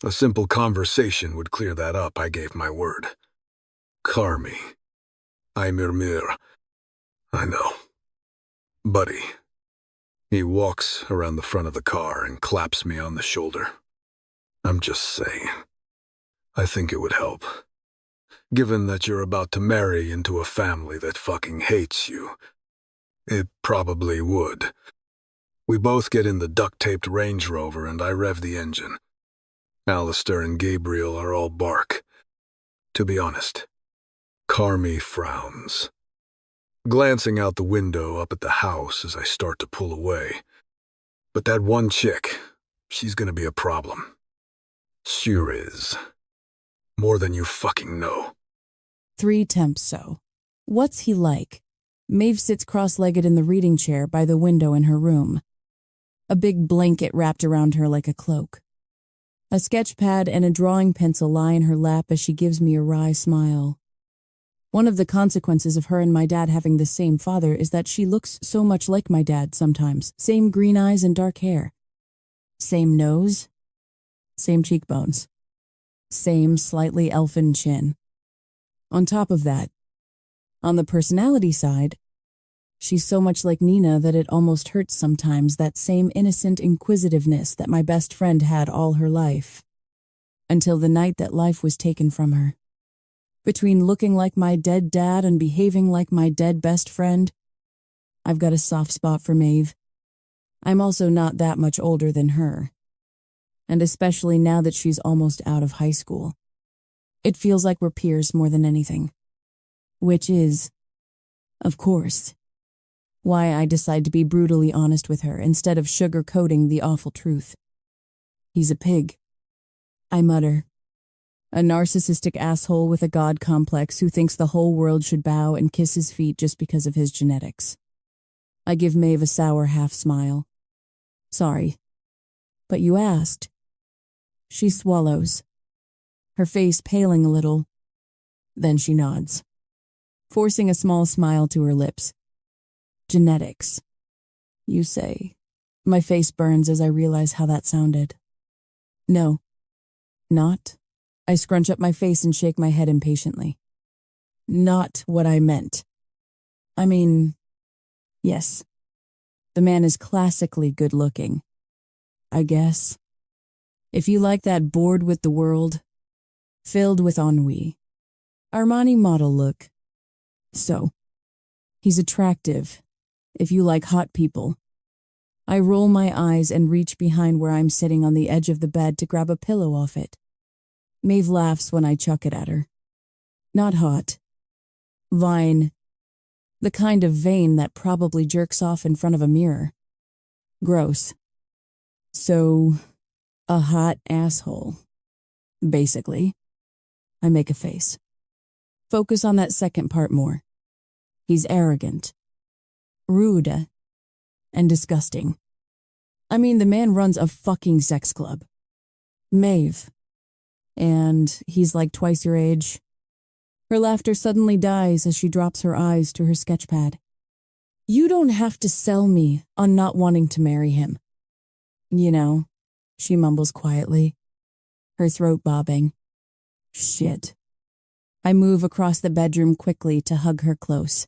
a simple conversation would clear that up, I gave my word. Carmi. I murmure. I know. Buddy. He walks around the front of the car and claps me on the shoulder. I'm just saying. I think it would help. Given that you're about to marry into a family that fucking hates you, it probably would. We both get in the duct-taped Range Rover and I rev the engine. Alistair and Gabriel are all bark. To be honest, Carmi frowns. Glancing out the window up at the house as I start to pull away. But that one chick, she's gonna be a problem. Sure is. More than you fucking know. 3 temps so. What's he like? Maeve sits cross-legged in the reading chair by the window in her room. A big blanket wrapped around her like a cloak. A sketch pad and a drawing pencil lie in her lap as she gives me a wry smile. One of the consequences of her and my dad having the same father is that she looks so much like my dad sometimes. Same green eyes and dark hair. Same nose. Same cheekbones. Same slightly elfin chin. On top of that, on the personality side, she's so much like Nina that it almost hurts sometimes, that same innocent inquisitiveness that my best friend had all her life. Until the night that life was taken from her. Between looking like my dead dad and behaving like my dead best friend, I've got a soft spot for Maeve. I'm also not that much older than her. And especially now that she's almost out of high school. It feels like we're peers more than anything. Which is, of course, why I decide to be brutally honest with her instead of sugar-coating the awful truth. He's a pig. I mutter. A narcissistic asshole with a god complex who thinks the whole world should bow and kiss his feet just because of his genetics. I give Maeve a sour half-smile. Sorry, but you asked. She swallows, her face paling a little. Then she nods, forcing a small smile to her lips. Genetics, you say. My face burns as I realize how that sounded. No, not. I scrunch up my face and shake my head impatiently. Not what I meant. I mean, yes, the man is classically good-looking. I guess. If you like that bored with the world, filled with ennui, Armani model look. So, he's attractive, if you like hot people. I roll my eyes and reach behind where I'm sitting on the edge of the bed to grab a pillow off it. Maeve laughs when I chuck it at her. Not hot. Vine. The kind of vein that probably jerks off in front of a mirror. Gross. So, a hot asshole. Basically. I make a face. Focus on that second part more. He's arrogant. Rude. And disgusting. I mean, the man runs a fucking sex club. Maeve. And he's like twice your age. Her laughter suddenly dies as she drops her eyes to her sketchpad. You don't have to sell me on not wanting to marry him. You know, she mumbles quietly, her throat bobbing. Shit. I move across the bedroom quickly to hug her close,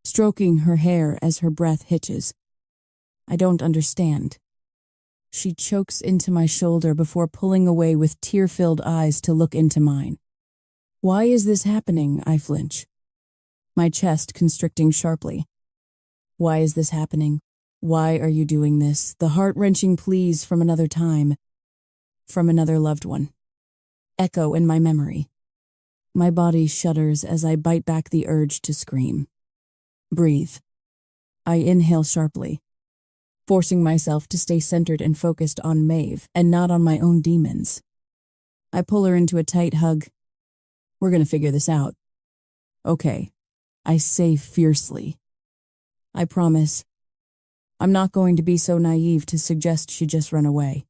stroking her hair as her breath hitches. I don't understand. She chokes into my shoulder before pulling away with tear-filled eyes to look into mine. Why is this happening? I flinch, my chest constricting sharply. Why is this happening? Why are you doing this? The heart-wrenching pleas from another time, from another loved one. echo in my memory. My body shudders as I bite back the urge to scream. Breathe. I inhale sharply, forcing myself to stay centered and focused on Maeve and not on my own demons. I pull her into a tight hug. We're gonna figure this out. Okay, I say fiercely. I promise. I'm not going to be so naive to suggest she just run away.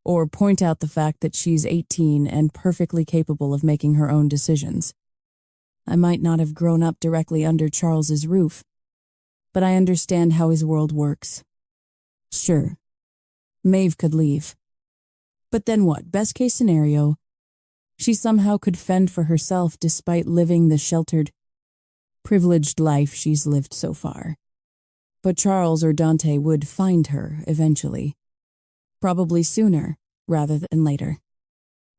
Or point out the fact that she's 18 and perfectly capable of making her own decisions. I might not have grown up directly under Charles's roof, but I understand how his world works. Sure, Maeve could leave. But then what? Best case scenario, she somehow could fend for herself despite living the sheltered, privileged life she's lived so far. But Charles or Dante would find her eventually. Probably sooner rather than later,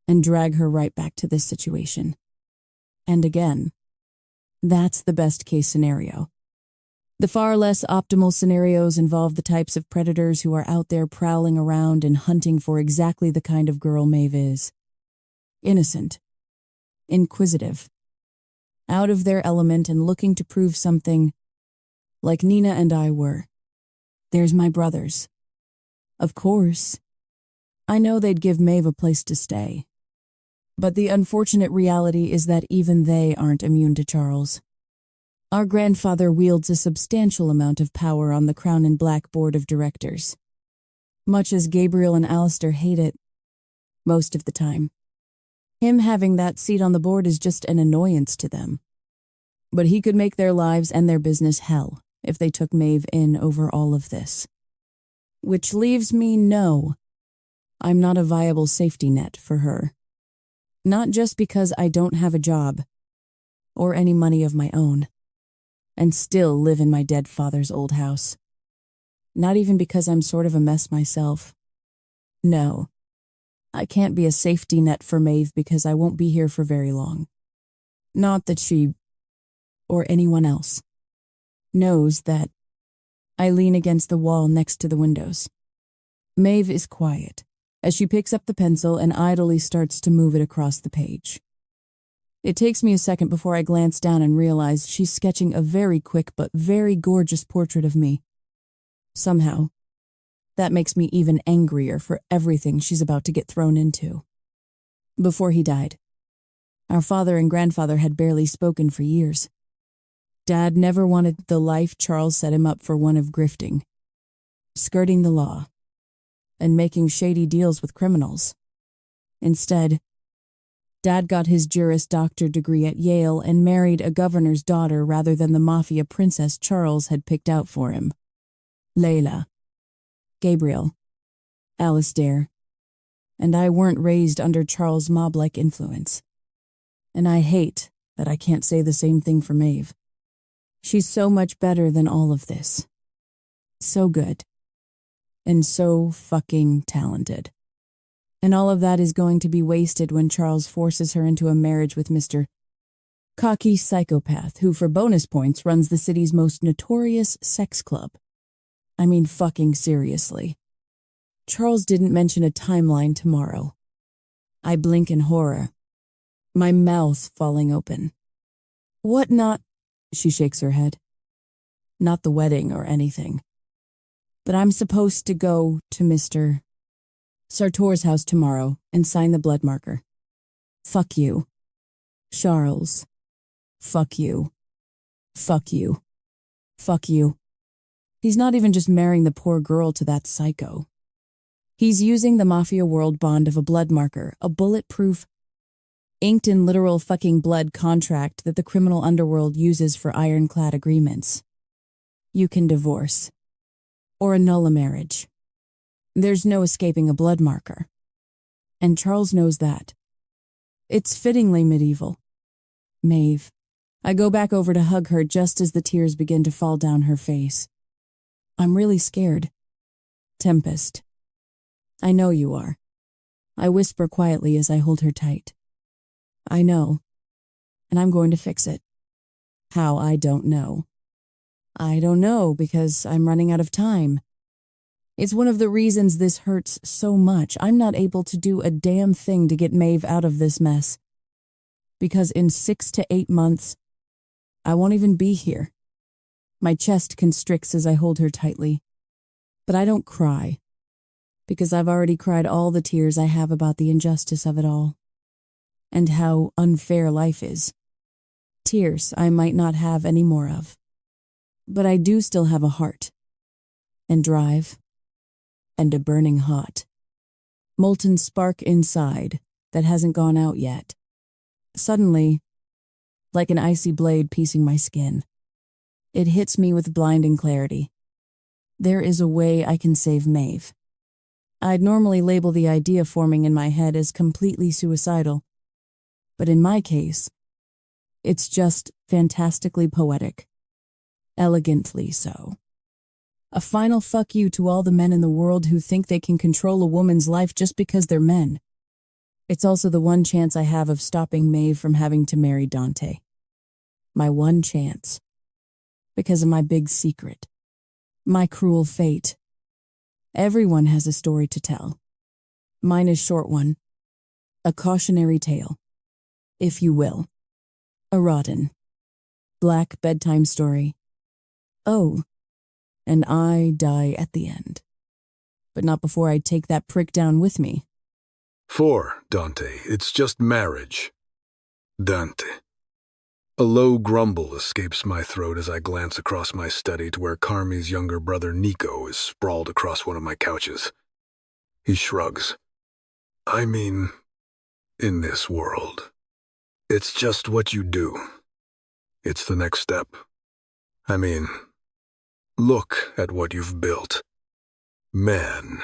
and drag her right back to this situation. And again, that's the best case scenario. The far less optimal scenarios involve the types of predators who are out there prowling around and hunting for exactly the kind of girl Maeve is. Innocent, inquisitive, out of their element and looking to prove something, like Nina and I were. There's my brothers. Of course. I know they'd give Maeve a place to stay. But the unfortunate reality is that even they aren't immune to Charles. Our grandfather wields a substantial amount of power on the Crown and Black Board of Directors. Much as Gabriel and Alistair hate it, most of the time. Him having that seat on the board is just an annoyance to them. But he could make their lives and their business hell if they took Maeve in over all of this. Which leaves me no. I'm not a viable safety net for her. Not just because I don't have a job or any money of my own and still live in my dead father's old house. Not even because I'm sort of a mess myself. No, I can't be a safety net for Maeve because I won't be here for very long. Not that she, or anyone else, knows that. I lean against the wall next to the windows. Maeve is quiet as she picks up the pencil and idly starts to move it across the page. It takes me a second before I glance down and realize she's sketching a very quick but very gorgeous portrait of me. Somehow, that makes me even angrier for everything she's about to get thrown into. Before he died, our father and grandfather had barely spoken for years. Dad never wanted the life Charles set him up for, one of grifting, skirting the law, and making shady deals with criminals. Instead, Dad got his Juris Doctor degree at Yale and married a governor's daughter rather than the Mafia princess Charles had picked out for him. Layla, Gabriel, Alistair, and I weren't raised under Charles' mob-like influence. And I hate that I can't say the same thing for Maeve. She's so much better than all of this. So good. And so fucking talented. And all of that is going to be wasted when Charles forces her into a marriage with Mr. Cocky psychopath who, for bonus points, runs the city's most notorious sex club. I mean, fucking seriously. Charles didn't mention a timeline tomorrow. I blink in horror, my mouth falling open. What not? She shakes her head. Not the wedding or anything. But I'm supposed to go to Mr. Sartor's house tomorrow and sign the blood marker. Fuck you. Charles. Fuck you. Fuck you. Fuck you. He's not even just marrying the poor girl to that psycho. He's using the Mafia world bond of a blood marker, a bulletproof, inked in literal fucking blood contract that the criminal underworld uses for ironclad agreements. You can divorce. Or annul a marriage. There's no escaping a blood marker. And Charles knows that. It's fittingly medieval. Maeve. I go back over to hug her just as the tears begin to fall down her face. I'm really scared. Tempest. I know you are. I whisper quietly as I hold her tight. I know. And I'm going to fix it. How, I don't know. I don't know because I'm running out of time. It's one of the reasons this hurts so much. I'm not able to do a damn thing to get Maeve out of this mess. Because in 6 to 8 months, I won't even be here. My chest constricts as I hold her tightly. But I don't cry, because I've already cried all the tears I have about the injustice of it all, and how unfair life is. Tears I might not have any more of. But I do still have a heart, and drive, and a burning hot, molten spark inside that hasn't gone out yet. Suddenly, like an icy blade piecing my skin, it hits me with blinding clarity. There is a way I can save Maeve. I'd normally label the idea forming in my head as completely suicidal, but in my case, it's just fantastically poetic. Elegantly so. A final fuck you to all the men in the world who think they can control a woman's life just because they're men. It's also the one chance I have of stopping Maeve from having to marry Dante. My one chance. Because of my big secret. My cruel fate. Everyone has a story to tell. Mine is a short one. A cautionary tale, if you will. A rotten, black bedtime story. Oh, and I die at the end. But not before I take that prick down with me. 4, Dante, it's just marriage. Dante. A low grumble escapes my throat as I glance across my study to where Carmi's younger brother Nico is sprawled across one of my couches. He shrugs. I mean, in this world, it's just what you do. It's the next step. I mean, look at what you've built. Man.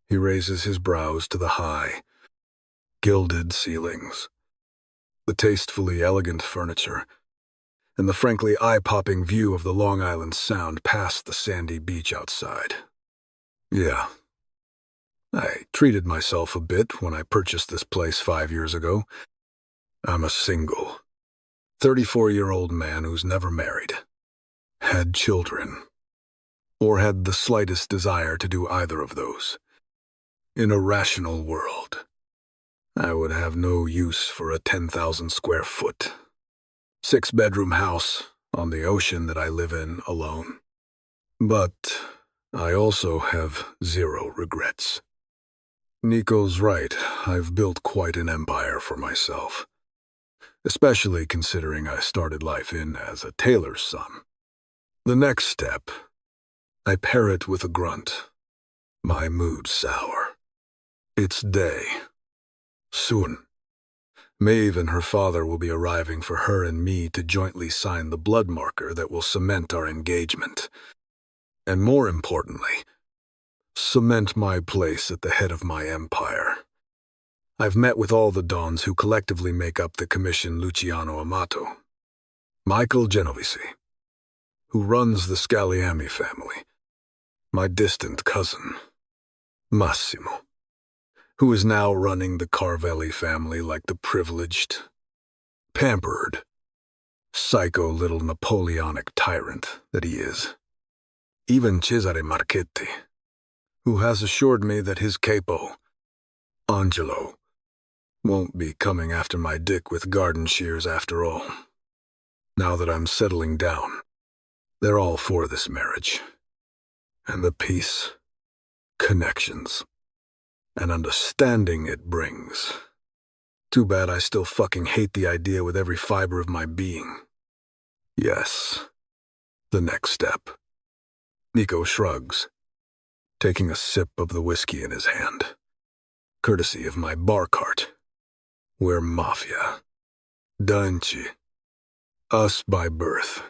He raises his brows to the high, gilded ceilings, the tastefully elegant furniture, and the frankly eye-popping view of the Long Island Sound past the sandy beach outside. Yeah. I treated myself a bit when I purchased this place 5 years ago. I'm a single, 34-year-old man who's never married, had children, or had the slightest desire to do either of those. In a rational world, I would have no use for a 10,000 square foot, 6-bedroom house on the ocean that I live in alone. But I also have 0 regrets. Nico's right, I've built quite an empire for myself, especially considering I started life in as a tailor's son. The next step, I pair it with a grunt, my mood sour. It's day. Soon. Maeve and her father will be arriving for her and me to jointly sign the blood marker that will cement our engagement. And more importantly, cement my place at the head of my empire. I've met with all the dons who collectively make up the Commission Luciano Amato. Michael Genovese, who runs the Scaliami family. My distant cousin, Massimo, who is now running the Carvelli family like the privileged, pampered, psycho little Napoleonic tyrant that he is. Even Cesare Marchetti, who has assured me that his capo, Angelo, won't be coming after my dick with garden shears after all. Now that I'm settling down, they're all for this marriage. And the peace, connections, and understanding it brings. Too bad I still fucking hate the idea with every fiber of my being. Yes, the next step. Nico shrugs, taking a sip of the whiskey in his hand. Courtesy of my bar cart. We're Mafia. Danci. Us by birth.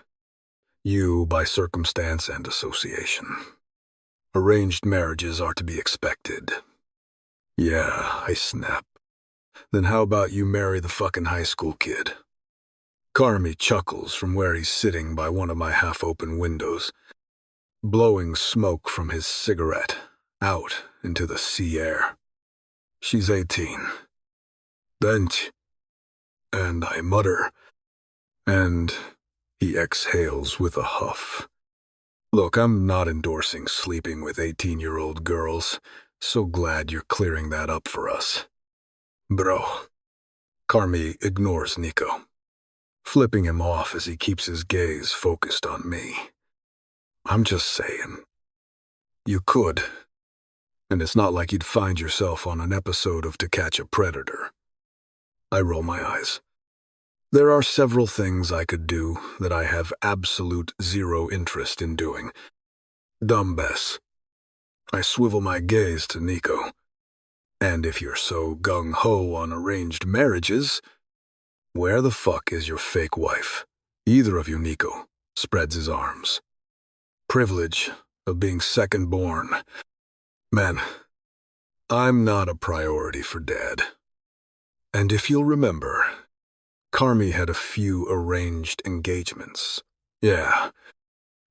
You by circumstance and association. Arranged marriages are to be expected. Yeah, I snap. Then how about you marry the fucking high school kid? Carmi chuckles from where he's sitting by one of my half-open windows, blowing smoke from his cigarette out into the sea air. She's 18. Danci. And I mutter, and he exhales with a huff. Look, I'm not endorsing sleeping with 18-year-old girls. So glad you're clearing that up for us. Bro. Carmi ignores Nico, flipping him off as he keeps his gaze focused on me. I'm just saying. You could. And it's not like you'd find yourself on an episode of To Catch a Predator. I roll my eyes. There are several things I could do that I have absolute zero interest in doing. Dumb Bess. I swivel my gaze to Nico. And if you're so gung-ho on arranged marriages, where the fuck is your fake wife? Either of you, Nico, spreads his arms. Privilege of being second born. Man, I'm not a priority for Dad. And if you'll remember, Carmi had a few arranged engagements. Yeah,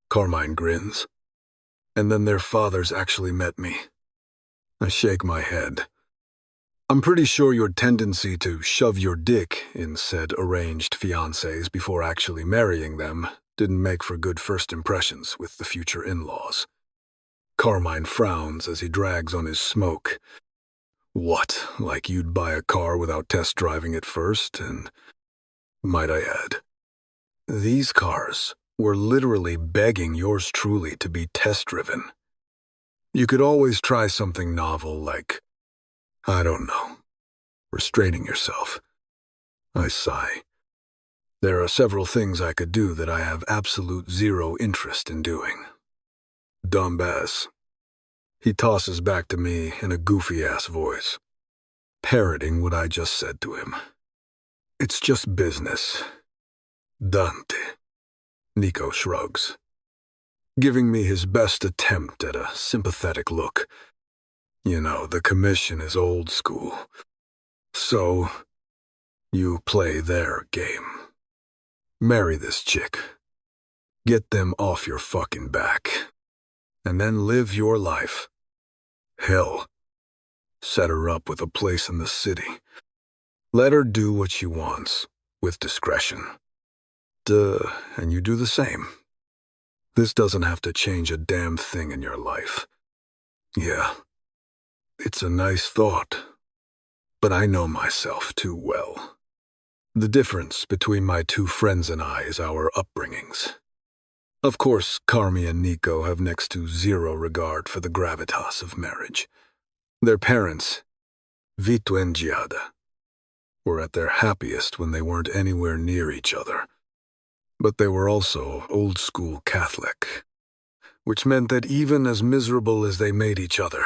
Carmine grins. And then their fathers actually met me. I shake my head. I'm pretty sure your tendency to shove your dick in said arranged fiancés before actually marrying them didn't make for good first impressions with the future in-laws. Carmine frowns as he drags on his smoke. What, like you'd buy a car without test driving it first? And, might I add, these cars were literally begging yours truly to be test-driven. You could always try something novel like, I don't know, restraining yourself. I sigh. There are several things I could do that I have absolute zero interest in doing. Dumbass. He tosses back to me in a goofy-ass voice, parroting what I just said to him. It's just business. Dante. Nico shrugs, giving me his best attempt at a sympathetic look. You know, the commission is old school. So, you play their game. Marry this chick. Get them off your fucking back. And then live your life. Hell, set her up with a place in the city. Let her do what she wants, with discretion. And you do the same. This doesn't have to change a damn thing in your life. Yeah, it's a nice thought, but I know myself too well. The difference between my two friends and I is our upbringings. Of course, Carmi and Nico have next to zero regard for the gravitas of marriage. Their parents, Vito and Giada, were at their happiest when they weren't anywhere near each other. But they were also old-school Catholic, which meant that even as miserable as they made each other,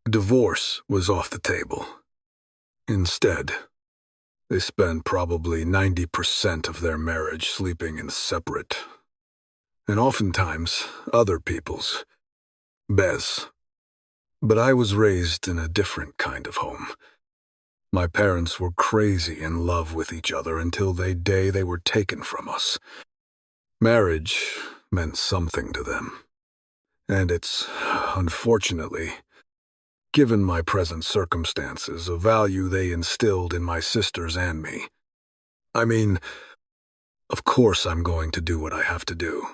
divorce was off the table. Instead, they spent probably 90% of their marriage sleeping in separate, and oftentimes other people's, beds. But I was raised in a different kind of home. My parents were crazy in love with each other until the day they were taken from us. Marriage meant something to them. And it's, unfortunately, given my present circumstances, a value they instilled in my sisters and me. I mean, of course I'm going to do what I have to do.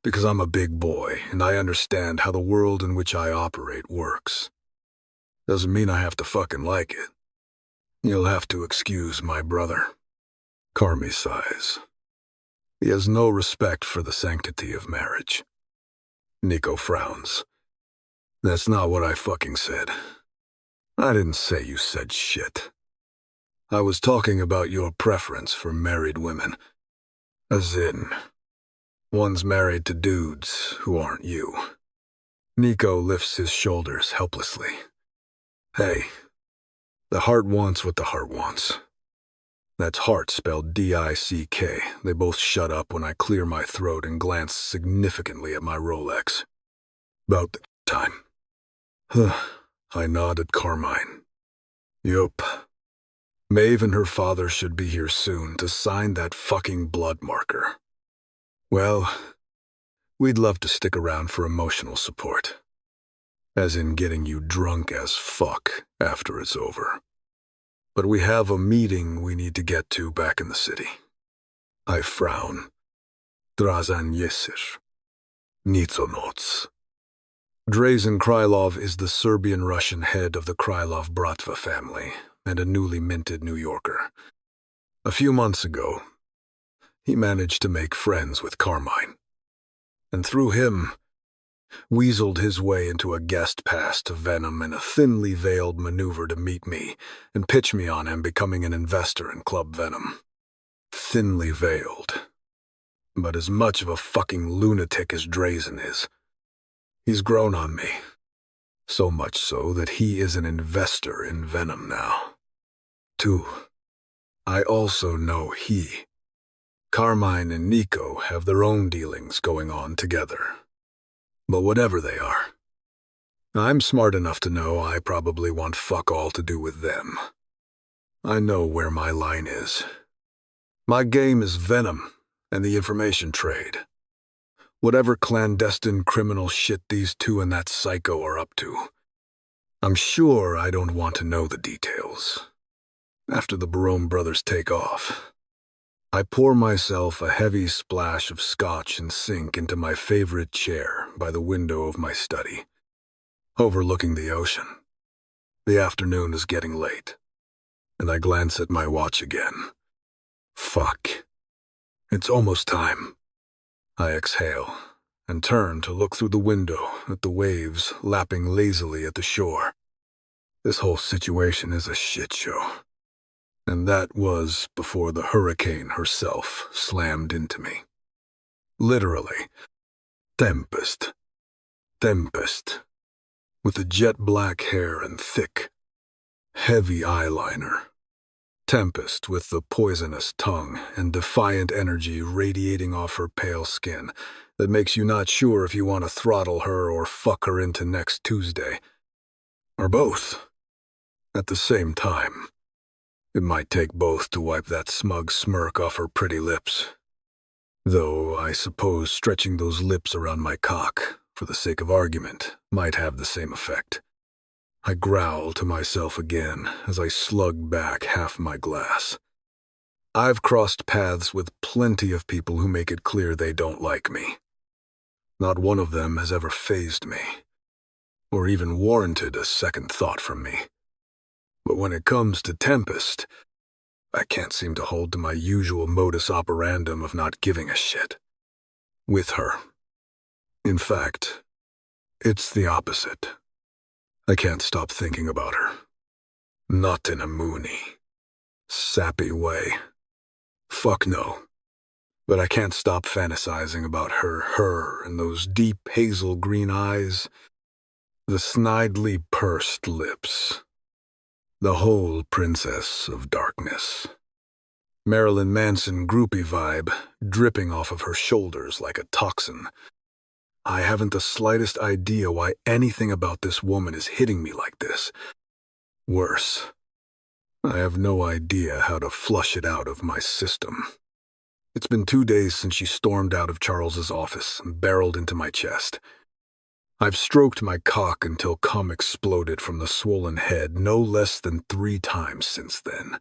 Because I'm a big boy, and I understand how the world in which I operate works. Doesn't mean I have to fucking like it. You'll have to excuse my brother. Carmi sighs. He has no respect for the sanctity of marriage. Nico frowns. That's not what I fucking said. I didn't say you said shit. I was talking about your preference for married women. As in, one's married to dudes who aren't you. Nico lifts his shoulders helplessly. Hey, the heart wants what the heart wants. That's heart spelled D-I-C-K. They both shut up when I clear my throat and glance significantly at my Rolex. About the time. I nod at Carmine. Yup. Maeve and her father should be here soon to sign that fucking blood marker. Well, we'd love to stick around for emotional support. As in getting you drunk as fuck after it's over. But we have a meeting we need to get to back in the city. I frown. Drazan Yesir. Nitsonots. Drazen Krylov is the Serbian-Russian head of the Krylov Bratva family and a newly minted New Yorker. A few months ago, he managed to make friends with Carmine, and through him, weaseled his way into a guest pass to Venom in a thinly veiled maneuver to meet me and pitch me on him becoming an investor in Club Venom. Thinly veiled, but as much of a fucking lunatic as Drazen is. He's grown on me, so much so that he is an investor in Venom now. 2. I also know Carmine and Nico have their own dealings going on together. But whatever they are, I'm smart enough to know I probably want fuck all to do with them. I know where my line is. My game is Venom and the information trade. Whatever clandestine criminal shit these two and that psycho are up to, I'm sure I don't want to know the details. After the Barone brothers take off, I pour myself a heavy splash of scotch and sink into my favorite chair by the window of my study, overlooking the ocean. The afternoon is getting late, and I glance at my watch again. Fuck. It's almost time. I exhale and turn to look through the window at the waves lapping lazily at the shore. This whole situation is a shit show. And that was before the hurricane herself slammed into me. Literally. Tempest. With the jet black hair and thick, heavy eyeliner. Tempest with the poisonous tongue and defiant energy radiating off her pale skin that makes you not sure if you want to throttle her or fuck her into next Tuesday. Or both. At the same time. It might take both to wipe that smug smirk off her pretty lips. Though I suppose stretching those lips around my cock, for the sake of argument, might have the same effect. I growl to myself again as I slug back half my glass. I've crossed paths with plenty of people who make it clear they don't like me. Not one of them has ever fazed me, or even warranted a second thought from me. But when it comes to Tempest, I can't seem to hold to my usual modus operandum of not giving a shit. With her. In fact, it's the opposite. I can't stop thinking about her. Not in a moony, sappy way. Fuck no. But I can't stop fantasizing about her and those deep hazel green eyes, the snidely pursed lips. The whole Princess of Darkness. Marilyn Manson groupie vibe, dripping off of her shoulders like a toxin. I haven't the slightest idea why anything about this woman is hitting me like this. Worse, I have no idea how to flush it out of my system. It's been 2 days since she stormed out of Charles's office and barreled into my chest. I've stroked my cock until cum exploded from the swollen head no less than 3 times since then.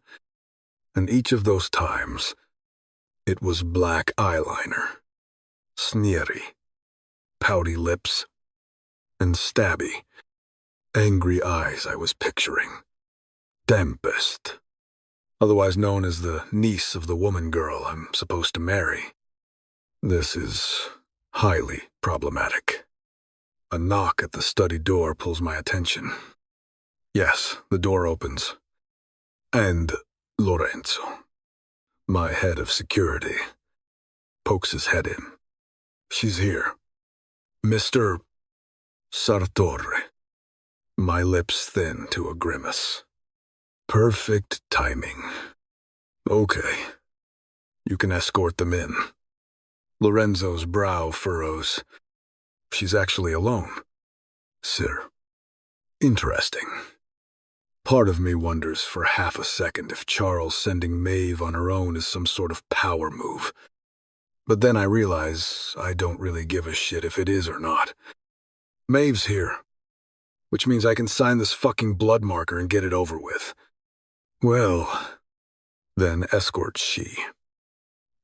And each of those times, it was black eyeliner, sneery, pouty lips, and stabby, angry eyes I was picturing. Tempest, otherwise known as the niece of the woman girl I'm supposed to marry. This is highly problematic. A knock at the study door pulls my attention. Yes, the door opens. And Lorenzo, my head of security, pokes his head in. She's here. Mr. Sartore. My lips thin to a grimace. Perfect timing. Okay. You can escort them in. Lorenzo's brow furrows. She's actually alone. Sir. Interesting. Part of me wonders for half a second if Charles sending Maeve on her own is some sort of power move. But then I realize I don't really give a shit if it is or not. Maeve's here, which means I can sign this fucking blood marker and get it over with. Well, then escorts she.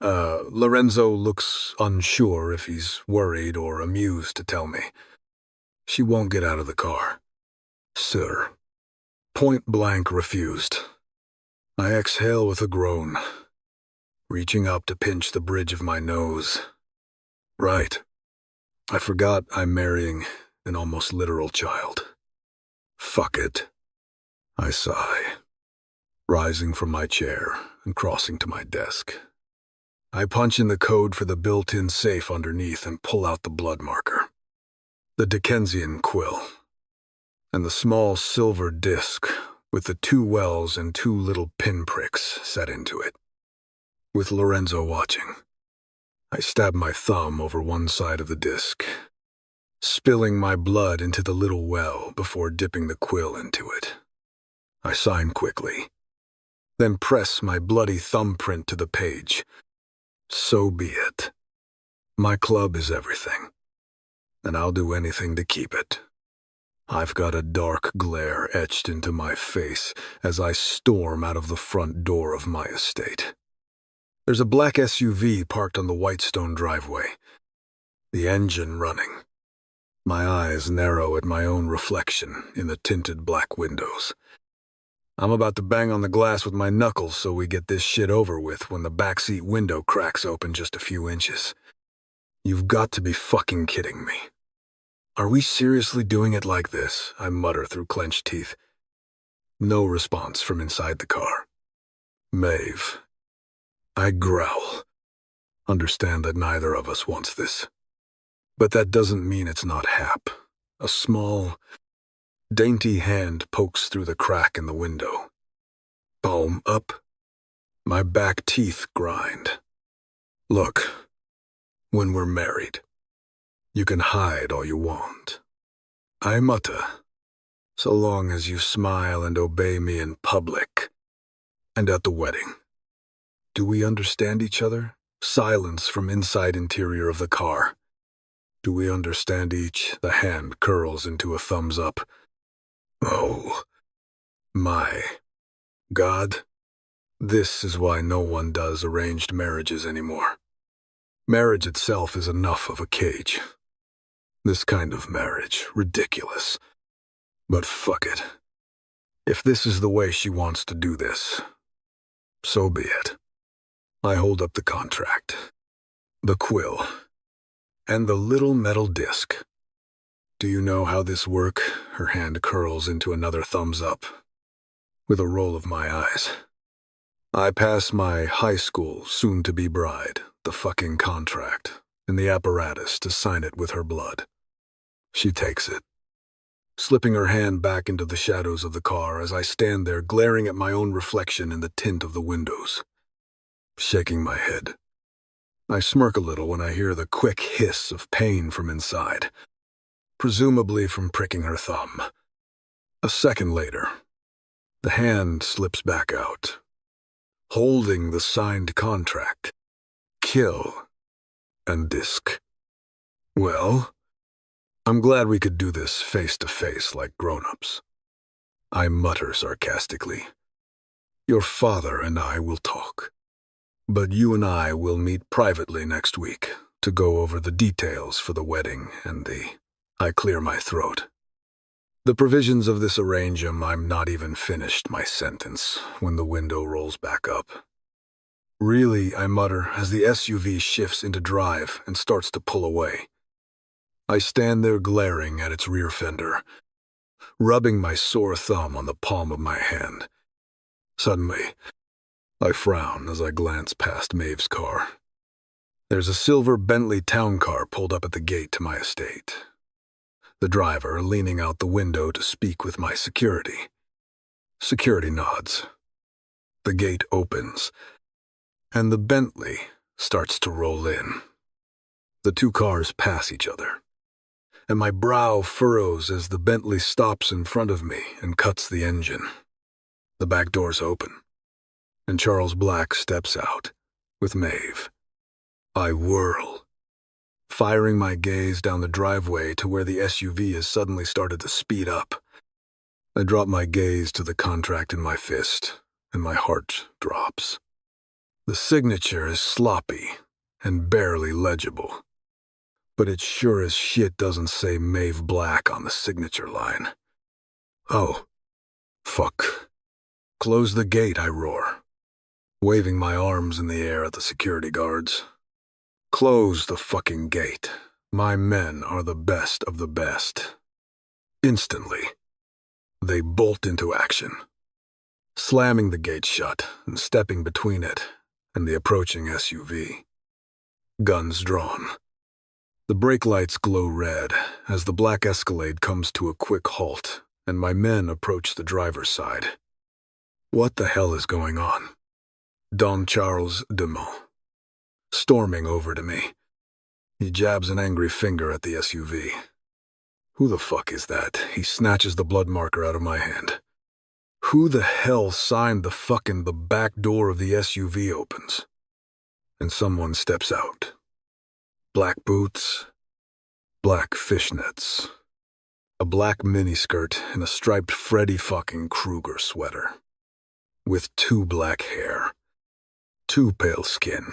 Lorenzo looks unsure if he's worried or amused to tell me. She won't get out of the car. Sir. Point blank refused. I exhale with a groan, reaching up to pinch the bridge of my nose. Right. I forgot I'm marrying an almost literal child. Fuck it. I sigh, rising from my chair and crossing to my desk. I punch in the code for the built-in safe underneath and pull out the blood marker, the Dickensian quill, and the small silver disc with the 2 wells and 2 little pinpricks set into it. With Lorenzo watching, I stab my thumb over one side of the disc, spilling my blood into the little well before dipping the quill into it. I sign quickly, then press my bloody thumbprint to the page. So be it. My club is everything, and I'll do anything to keep it. I've got a dark glare etched into my face as I storm out of the front door of my estate. There's a black SUV parked on the Whitestone driveway, the engine running. My eyes narrow at my own reflection in the tinted black windows. I'm about to bang on the glass with my knuckles so we get this shit over with when the backseat window cracks open just a few inches. You've got to be fucking kidding me. Are we seriously doing it like this? I mutter through clenched teeth. No response from inside the car. Maeve. I growl. Understand that neither of us wants this. But that doesn't mean it's not Hap. A small, dainty hand pokes through the crack in the window. Palm up. My back teeth grind. Look, when we're married, you can hide all you want. I mutter, so long as you smile and obey me in public and at the wedding. Do we understand each other? Silence from inside interior of the car. Do we understand each? The hand curls into a thumbs up. Oh, my God. This is why no one does arranged marriages anymore. Marriage itself is enough of a cage. This kind of marriage, ridiculous. But fuck it. If this is the way she wants to do this, so be it. I hold up the contract, the quill, and the little metal disc. Do you know how this works? Her hand curls into another thumbs up, with a roll of my eyes. I pass my high school soon-to-be bride, the fucking contract, in the apparatus to sign it with her blood. She takes it, slipping her hand back into the shadows of the car as I stand there glaring at my own reflection in the tint of the windows. Shaking my head. I smirk a little when I hear the quick hiss of pain from inside, presumably from pricking her thumb. A second later, the hand slips back out, holding the signed contract, kill, and disc. Well, I'm glad we could do this face to face like grown-ups. I mutter sarcastically. Your father and I will talk. But you and I will meet privately next week to go over the details for the wedding and I clear my throat. The provisions of this arrangement, I'm not even finished my sentence when the window rolls back up. Really, I mutter as the SUV shifts into drive and starts to pull away. I stand there glaring at its rear fender, rubbing my sore thumb on the palm of my hand. Suddenly, I frown as I glance past Maeve's car. There's a silver Bentley town car pulled up at the gate to my estate. The driver leaning out the window to speak with my security. Security nods. The gate opens, and the Bentley starts to roll in. The 2 cars pass each other, and my brow furrows as the Bentley stops in front of me and cuts the engine. The back doors open, and Charles Black steps out, with Maeve. I whirl, firing my gaze down the driveway to where the SUV has suddenly started to speed up. I drop my gaze to the contract in my fist, and my heart drops. The signature is sloppy and barely legible, but it sure as shit doesn't say Maeve Black on the signature line. Oh, fuck. Close the gate, I roar, waving my arms in the air at the security guards. Close the fucking gate. My men are the best of the best. Instantly, they bolt into action, slamming the gate shut and stepping between it and the approaching SUV. Guns drawn. The brake lights glow red as the black Escalade comes to a quick halt and my men approach the driver's side. What the hell is going on? Don Charles Dumont, storming over to me. He jabs an angry finger at the SUV. Who the fuck is that? He snatches the blood marker out of my hand. Who the hell signed the back door of the SUV opens? And someone steps out. Black boots, black fishnets, a black miniskirt and a striped Freddy fucking Krueger sweater. With too black hair, too pale skin,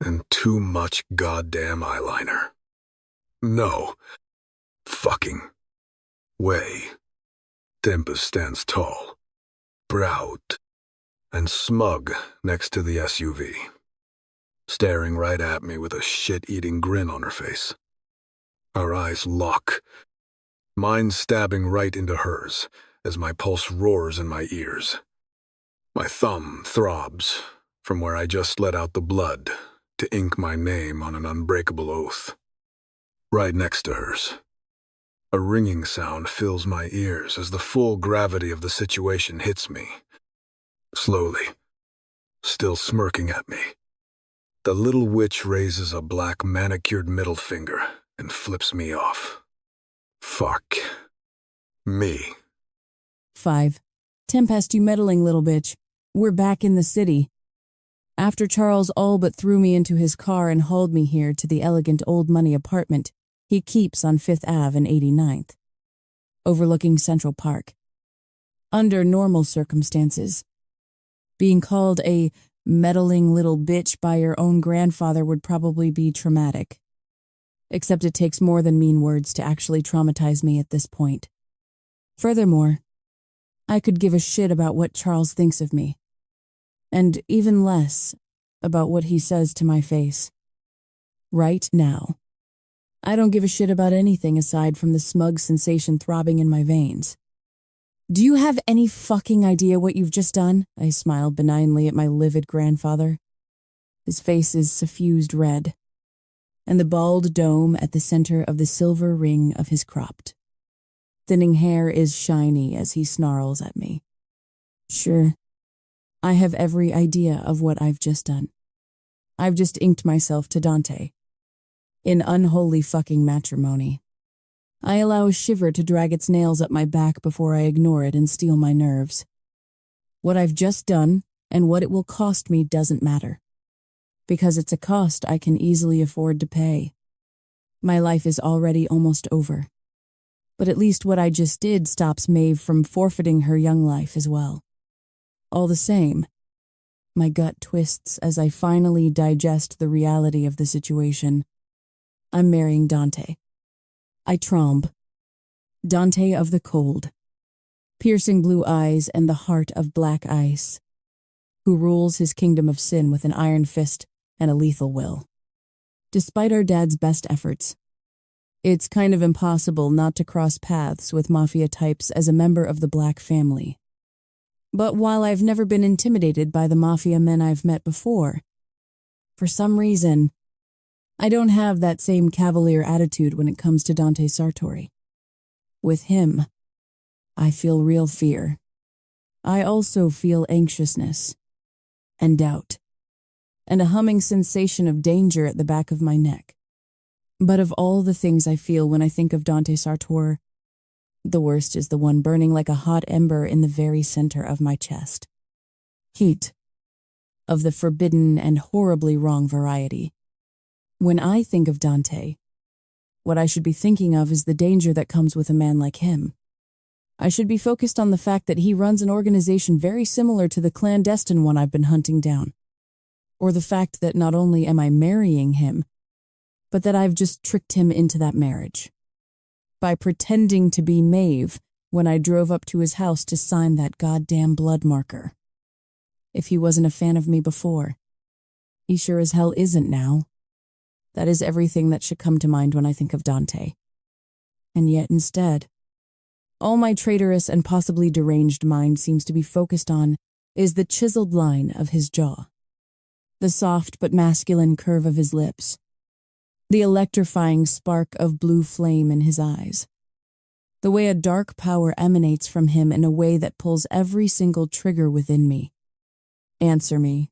and too much goddamn eyeliner. No fucking way. Tempest stands tall, proud, and smug next to the SUV, staring right at me with a shit-eating grin on her face. Our eyes lock, mine stabbing right into hers as my pulse roars in my ears. My thumb throbs from where I just let out the blood to ink my name on an unbreakable oath. Right next to hers. A ringing sound fills my ears as the full gravity of the situation hits me. Slowly, still smirking at me, the little witch raises a black manicured middle finger and flips me off. Fuck. Me. 5. Tempest, you meddling little bitch. We're back in the city. After Charles all but threw me into his car and hauled me here to the elegant old money apartment he keeps on 5th Ave and 89th, overlooking Central Park. Under normal circumstances, being called a meddling little bitch by your own grandfather would probably be traumatic. Except it takes more than mean words to actually traumatize me at this point. Furthermore, I could give a shit about what Charles thinks of me, and even less about what he says to my face. Right now, I don't give a shit about anything aside from the smug sensation throbbing in my veins. Do you have any fucking idea what you've just done? I smiled benignly at my livid grandfather. His face is suffused red, and the bald dome at the center of the silver ring of his cropped, thinning hair is shiny as he snarls at me. Sure, I have every idea of what I've just done. I've just inked myself to Dante. In unholy fucking matrimony. I allow a shiver to drag its nails up my back before I ignore it and steal my nerves. What I've just done and what it will cost me doesn't matter, because it's a cost I can easily afford to pay. My life is already almost over, but at least what I just did stops Maeve from forfeiting her young life as well. All the same, my gut twists as I finally digest the reality of the situation. I'm marrying Dante. I trombe. Dante of the cold, piercing blue eyes and the heart of black ice, who rules his kingdom of sin with an iron fist and a lethal will. Despite our dad's best efforts, it's kind of impossible not to cross paths with Mafia types as a member of the Black family. But while I've never been intimidated by the Mafia men I've met before, for some reason, I don't have that same cavalier attitude when it comes to Dante Sartori. With him, I feel real fear. I also feel anxiousness and doubt, and a humming sensation of danger at the back of my neck. But of all the things I feel when I think of Dante Sartor, the worst is the one burning like a hot ember in the very center of my chest. Heat. Of the forbidden and horribly wrong variety. When I think of Dante, what I should be thinking of is the danger that comes with a man like him. I should be focused on the fact that he runs an organization very similar to the clandestine one I've been hunting down. or the fact that not only am I marrying him, but that I've just tricked him into that marriage by pretending to be Maeve when I drove up to his house to sign that goddamn blood marker. If he wasn't a fan of me before, he sure as hell isn't now. That is everything that should come to mind when I think of Dante. And yet instead, all my traitorous and possibly deranged mind seems to be focused on is the chiseled line of his jaw, the soft but masculine curve of his lips, the electrifying spark of blue flame in his eyes, the way a dark power emanates from him in a way that pulls every single trigger within me. Answer me,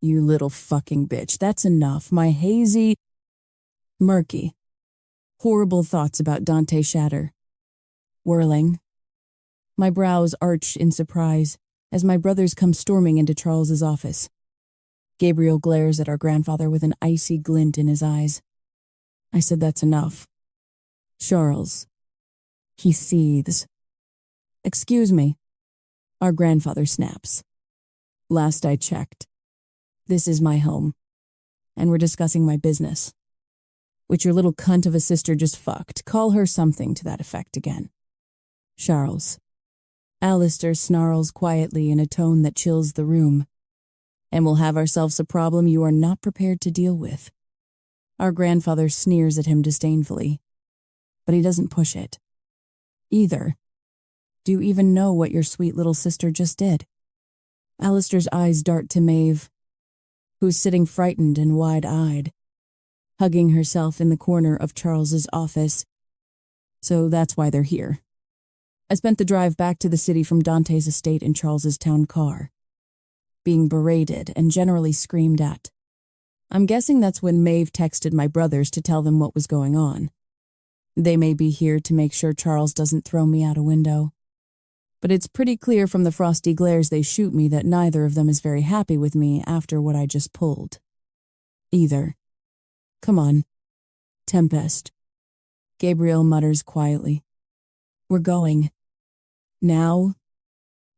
you little fucking bitch. That's enough. My hazy, murky, horrible thoughts about Dante shatter. Whirling. My brows arch in surprise as my brothers come storming into Charles's office. Gabriel glares at our grandfather with an icy glint in his eyes. I said that's enough. Charles. He seethes. Excuse me. Our grandfather snaps. Last I checked, this is my home, and we're discussing my business, which your little cunt of a sister just fucked. Call her something to that effect again. Charles. Alistair snarls quietly in a tone that chills the room. And we'll have ourselves a problem you are not prepared to deal with. Our grandfather sneers at him disdainfully, but he doesn't push it. Either. Do you even know what your sweet little sister just did? Alistair's eyes dart to Maeve, who's sitting frightened and wide-eyed, hugging herself in the corner of Charles's office. So that's why they're here. I spent the drive back to the city from Dante's estate in Charles's town car, being berated and generally screamed at. I'm guessing that's when Maeve texted my brothers to tell them what was going on. They may be here to make sure Charles doesn't throw me out a window. But it's pretty clear from the frosty glares they shoot me that neither of them is very happy with me after what I just pulled. Either. Come on. Tempest. Gabriel mutters quietly. We're going. Now?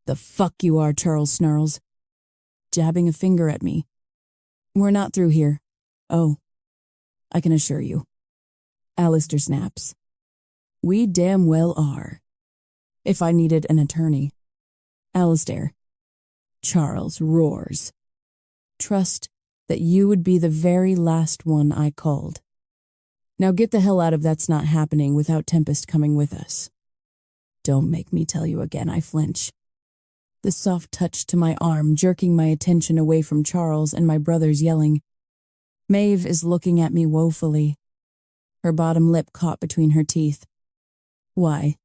The fuck you are, Charles snarls, jabbing a finger at me. We're not through here. Oh, I can assure you. Alistair snaps. We damn well are. If I needed an attorney. Alistair. Charles roars. Trust that you would be the very last one I called. Now get the hell out of that's not happening without Tempest coming with us. Don't make me tell you again, I flinch. The soft touch to my arm jerking my attention away from Charles and my brothers yelling. Maeve is looking at me woefully, her bottom lip caught between her teeth. Why?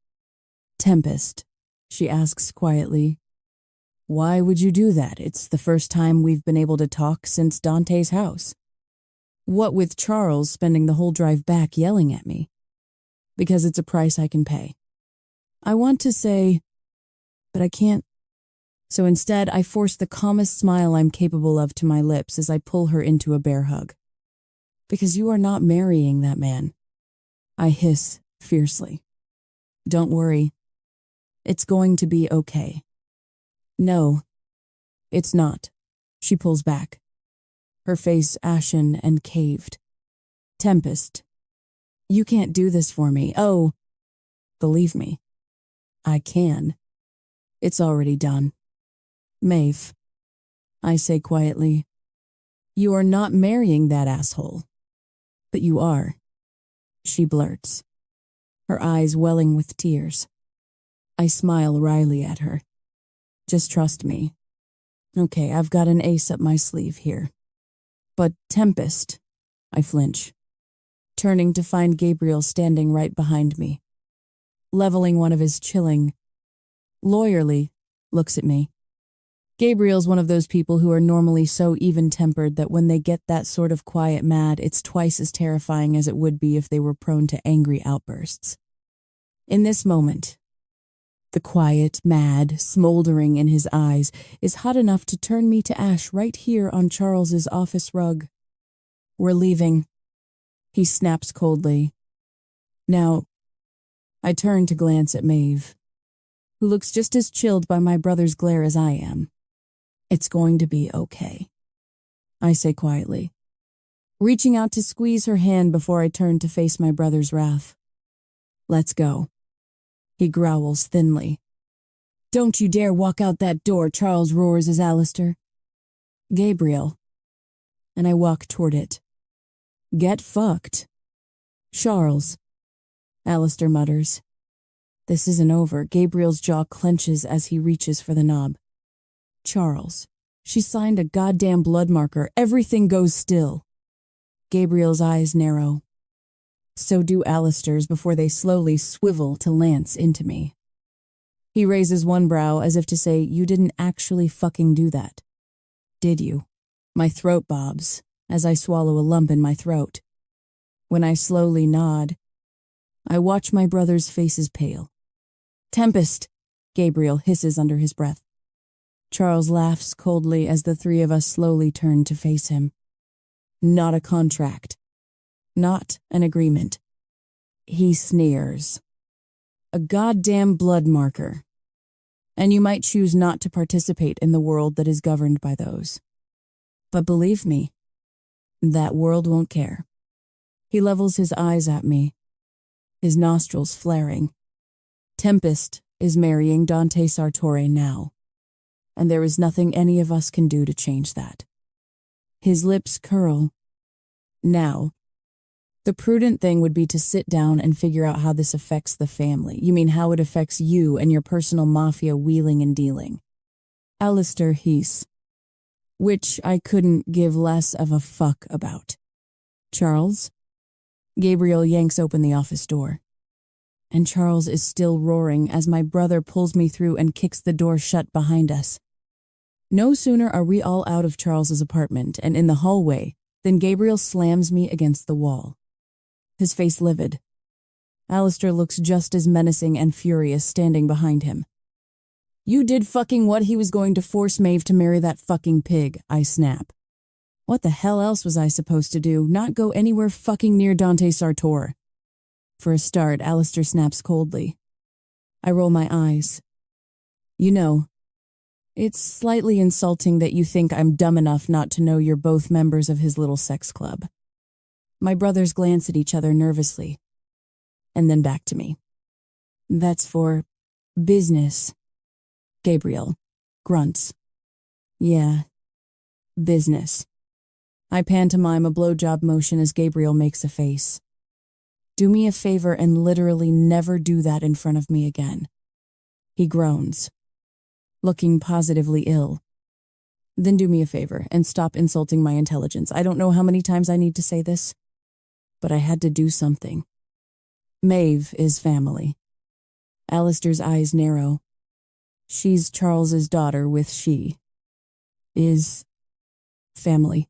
Tempest, she asks quietly. Why would you do that? It's the first time we've been able to talk since Dante's house. What with Charles spending the whole drive back yelling at me? Because it's a price I can pay. I want to say, but I can't. So instead, I force the calmest smile I'm capable of to my lips as I pull her into a bear hug. Because you are not marrying that man. I hiss fiercely. Don't worry. It's going to be okay. No, it's not. She pulls back, her face ashen and caved. Tempest, you can't do this for me. Oh, believe me, I can. It's already done. Maeve, I say quietly, you are not marrying that asshole. But you are, she blurts, her eyes welling with tears. I smile wryly at her. Just trust me. Okay, I've got an ace up my sleeve here. But Tempest, I flinch, turning to find Gabriel standing right behind me, leveling one of his chilling, lawyerly looks at me. Gabriel's one of those people who are normally so even-tempered that when they get that sort of quiet mad, it's twice as terrifying as it would be if they were prone to angry outbursts. In this moment, the quiet, mad, smoldering in his eyes is hot enough to turn me to ash right here on Charles's office rug. We're leaving, he snaps coldly. Now, I turn to glance at Maeve, who looks just as chilled by my brother's glare as I am. It's going to be okay. I say quietly, reaching out to squeeze her hand before I turn to face my brother's wrath. Let's go. He growls thinly. Don't you dare walk out that door, Charles roars as Alistair. Gabriel. And I walk toward it. Get fucked. Charles. Alistair mutters. This isn't over. Gabriel's jaw clenches as he reaches for the knob. Charles. She signed a goddamn blood marker. Everything goes still. Gabriel's eyes narrow. So do Alistair's before they slowly swivel to lance into me. He raises one brow as if to say, you didn't actually fucking do that. Did you? My throat bobs as I swallow a lump in my throat. When I slowly nod, I watch my brother's faces pale. Tempest, Gabriel hisses under his breath. Charles laughs coldly as the three of us slowly turn to face him. Not a contract. Not an agreement. He sneers. A goddamn blood marker. And you might choose not to participate in the world that is governed by those. But believe me, that world won't care. He levels his eyes at me, his nostrils flaring. Tempest is marrying Dante Sartore now, and there is nothing any of us can do to change that. His lips curl. Now, the prudent thing would be to sit down and figure out how this affects the family. You mean how it affects you and your personal mafia wheeling and dealing. Alistair hiss, which I couldn't give less of a fuck about. Charles? Gabriel yanks open the office door. And Charles is still roaring as my brother pulls me through and kicks the door shut behind us. No sooner are we all out of Charles's apartment and in the hallway than Gabriel slams me against the wall. His face livid. Alistair looks just as menacing and furious standing behind him. You did fucking what? He was going to force Maeve to marry that fucking pig, I snap. What the hell else was I supposed to do? Not go anywhere fucking near Dante Sartore. For a start, Alistair snaps coldly. I roll my eyes. You know, it's slightly insulting that you think I'm dumb enough not to know you're both members of his little sex club. My brothers glance at each other nervously, and then back to me. That's for business. Gabriel grunts. Yeah, business. I pantomime a blowjob motion as Gabriel makes a face. Do me a favor and literally never do that in front of me again. He groans, looking positively ill. Then do me a favor and stop insulting my intelligence. I don't know how many times I need to say this, but I had to do something. Maeve is family. Alistair's eyes narrow. She's Charles's daughter with she. Is family.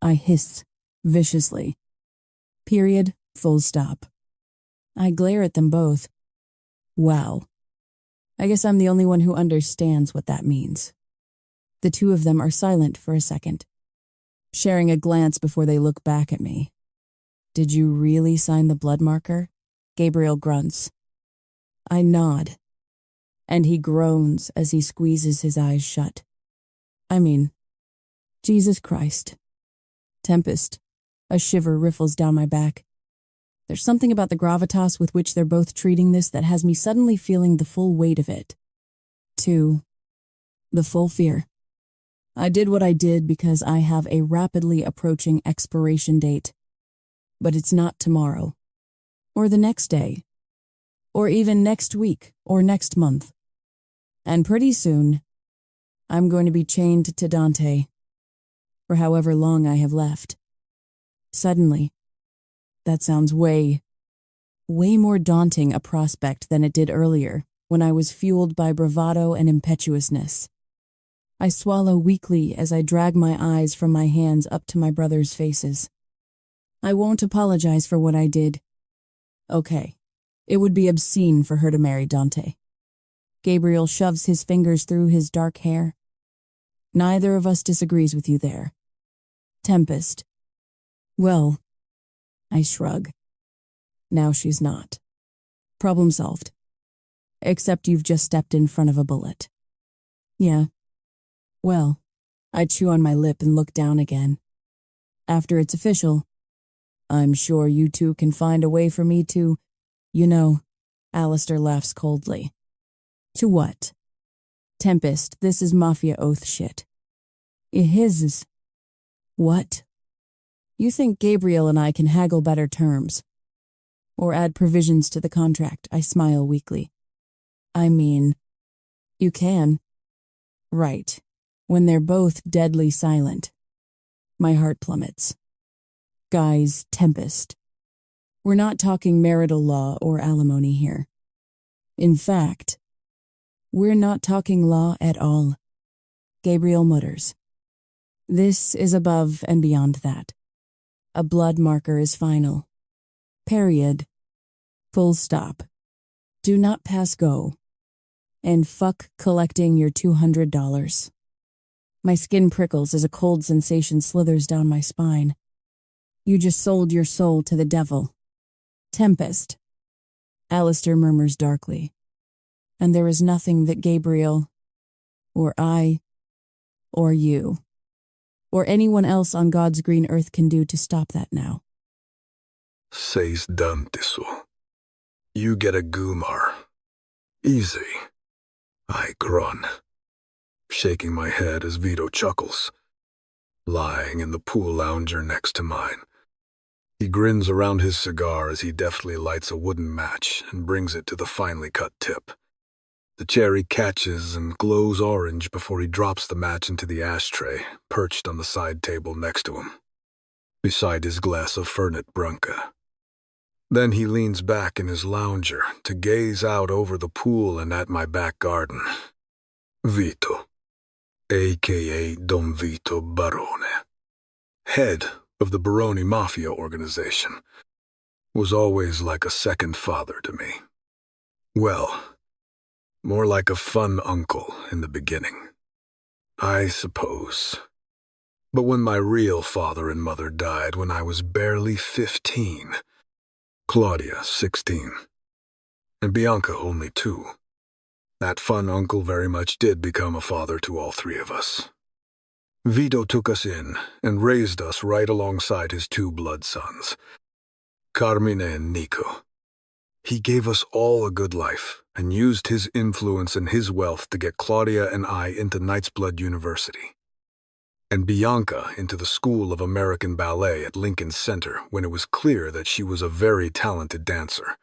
I hiss viciously. Period. Full stop. I glare at them both. Wow. I guess I'm the only one who understands what that means. The two of them are silent for a second, sharing a glance before they look back at me. Did you really sign the blood marker? Gabriel grunts. I nod, and he groans as he squeezes his eyes shut. I mean, Jesus Christ. Tempest. A shiver riffles down my back. There's something about the gravitas with which they're both treating this that has me suddenly feeling the full weight of it. 2. The full fear. I did what I did because I have a rapidly approaching expiration date. But it's not tomorrow, or the next day, or even next week, or next month. And pretty soon, I'm going to be chained to Dante, for however long I have left. Suddenly, that sounds way more daunting a prospect than it did earlier, when I was fueled by bravado and impetuousness. I swallow weakly as I drag my eyes from my hands up to my brothers' faces. I won't apologize for what I did. Okay, it would be obscene for her to marry Dante. Gabriel shoves his fingers through his dark hair. Neither of us disagrees with you there. Tempest. Well, I shrug. Now she's not. Problem solved. Except you've just stepped in front of a bullet. Yeah. Well, I chew on my lip and look down again. After it's official, I'm sure you two can find a way for me to, Alistair laughs coldly. To what? Tempest, this is Mafia oath shit. His. What? You think Gabriel and I can haggle better terms? Or add provisions to the contract? I smile weakly. I mean, you can. Right. When they're both deadly silent. My heart plummets. Guys, Tempest. We're not talking marital law or alimony here. In fact, we're not talking law at all. Gabriel mutters. This is above and beyond that. A blood marker is final. Period. Full stop. Do not pass go. And fuck collecting your $200. My skin prickles as a cold sensation slithers down my spine. You just sold your soul to the devil. Tempest. Alistair murmurs darkly. And there is nothing that Gabriel, or I, or you, or anyone else on God's green earth can do to stop that now. Says Dantisu. You get a Gumar. Easy. I groan, shaking my head as Vito chuckles, lying in the pool lounger next to mine. He grins around his cigar as he deftly lights a wooden match and brings it to the finely cut tip. The cherry catches and glows orange before he drops the match into the ashtray, perched on the side table next to him, beside his glass of Fernet Branca. Then he leans back in his lounger to gaze out over the pool and at my back garden. Vito, a.k.a. Don Vito Barone, head of the Barone Mafia organization, was always like a second father to me. Well, more like a fun uncle in the beginning, I suppose. But when my real father and mother died when I was barely 15, Claudia 16, and Bianca only 2, that fun uncle very much did become a father to all 3 of us. Vito took us in and raised us right alongside his 2 blood sons, Carmine and Nico. He gave us all a good life and used his influence and his wealth to get Claudia and I into Knight's Blood University, and Bianca into the School of American Ballet at Lincoln Center when it was clear that she was a very talented dancer.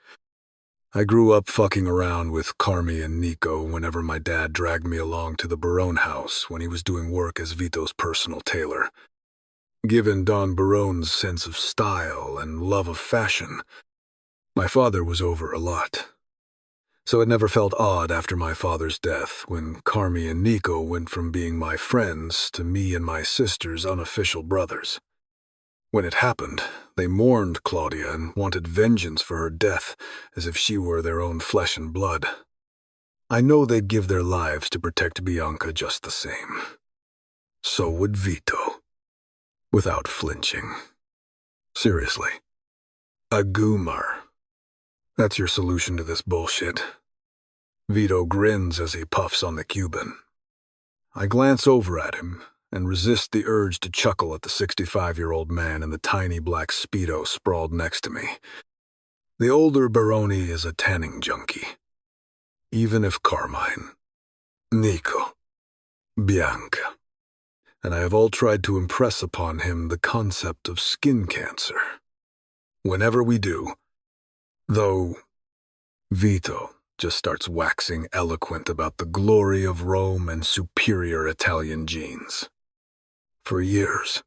I grew up fucking around with Carmi and Nico whenever my dad dragged me along to the Barone house when he was doing work as Vito's personal tailor. Given Don Barone's sense of style and love of fashion, my father was over a lot. So it never felt odd after my father's death when Carmi and Nico went from being my friends to me and my sister's unofficial brothers. When it happened, they mourned Claudia and wanted vengeance for her death as if she were their own flesh and blood. I know they'd give their lives to protect Bianca just the same. So would Vito, without flinching. Seriously. A Gumar. That's your solution to this bullshit. Vito grins as he puffs on the Cuban. I glance over at him and resist the urge to chuckle at the 65-year-old man in the tiny black Speedo sprawled next to me. The older Barone is a tanning junkie. Even if Carmine, Nico, Bianca, and I have all tried to impress upon him the concept of skin cancer. Whenever we do, though, Vito just starts waxing eloquent about the glory of Rome and superior Italian genes. For years,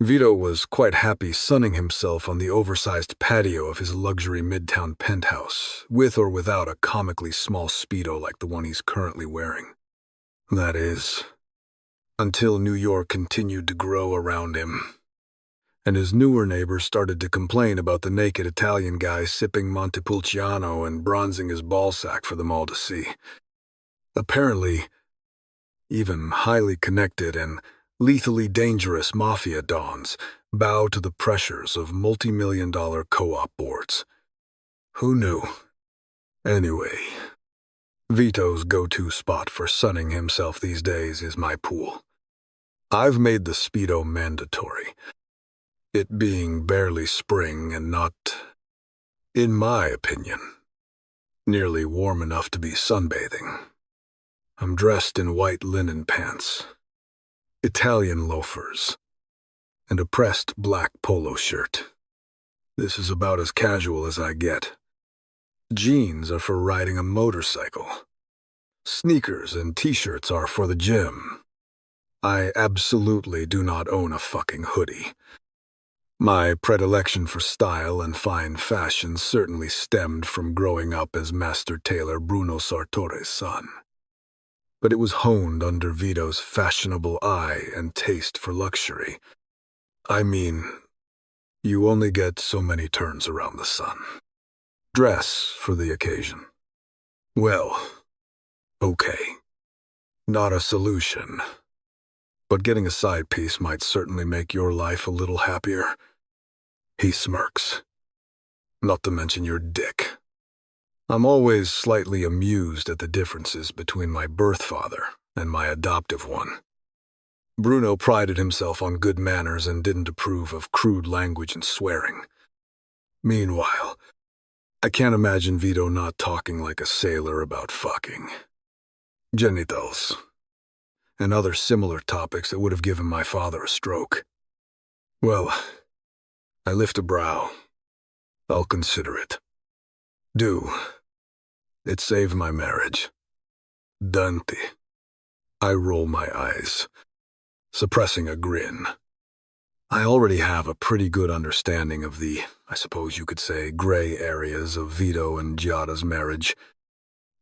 Vito was quite happy sunning himself on the oversized patio of his luxury midtown penthouse, with or without a comically small Speedo like the one he's currently wearing. That is, until New York continued to grow around him, and his newer neighbors started to complain about the naked Italian guy sipping Montepulciano and bronzing his ballsack for them all to see. Apparently, even highly connected and lethally dangerous mafia dons bow to the pressures of multi-million-dollar co-op boards. Who knew? Anyway, Vito's go-to spot for sunning himself these days is my pool. I've made the Speedo mandatory, it being barely spring and not, in my opinion, nearly warm enough to be sunbathing. I'm dressed in white linen pants, Italian loafers, and a pressed black polo shirt. This is about as casual as I get. Jeans are for riding a motorcycle. Sneakers and t-shirts are for the gym. I absolutely do not own a fucking hoodie. My predilection for style and fine fashion certainly stemmed from growing up as master tailor Bruno Sartore's son. But it was honed under Vito's fashionable eye and taste for luxury. I mean, you only get so many turns around the sun. Dress for the occasion. Well, okay. Not a solution. But getting a side piece might certainly make your life a little happier. He smirks. Not to mention your dick. I'm always slightly amused at the differences between my birth father and my adoptive one. Bruno prided himself on good manners and didn't approve of crude language and swearing. Meanwhile, I can't imagine Vito not talking like a sailor about fucking, genitals, and other similar topics that would have given my father a stroke. Well, I lift a brow. I'll consider it. Do. It saved my marriage. Dante. I roll my eyes, suppressing a grin. I already have a pretty good understanding of the, I suppose you could say, gray areas of Vito and Giada's marriage.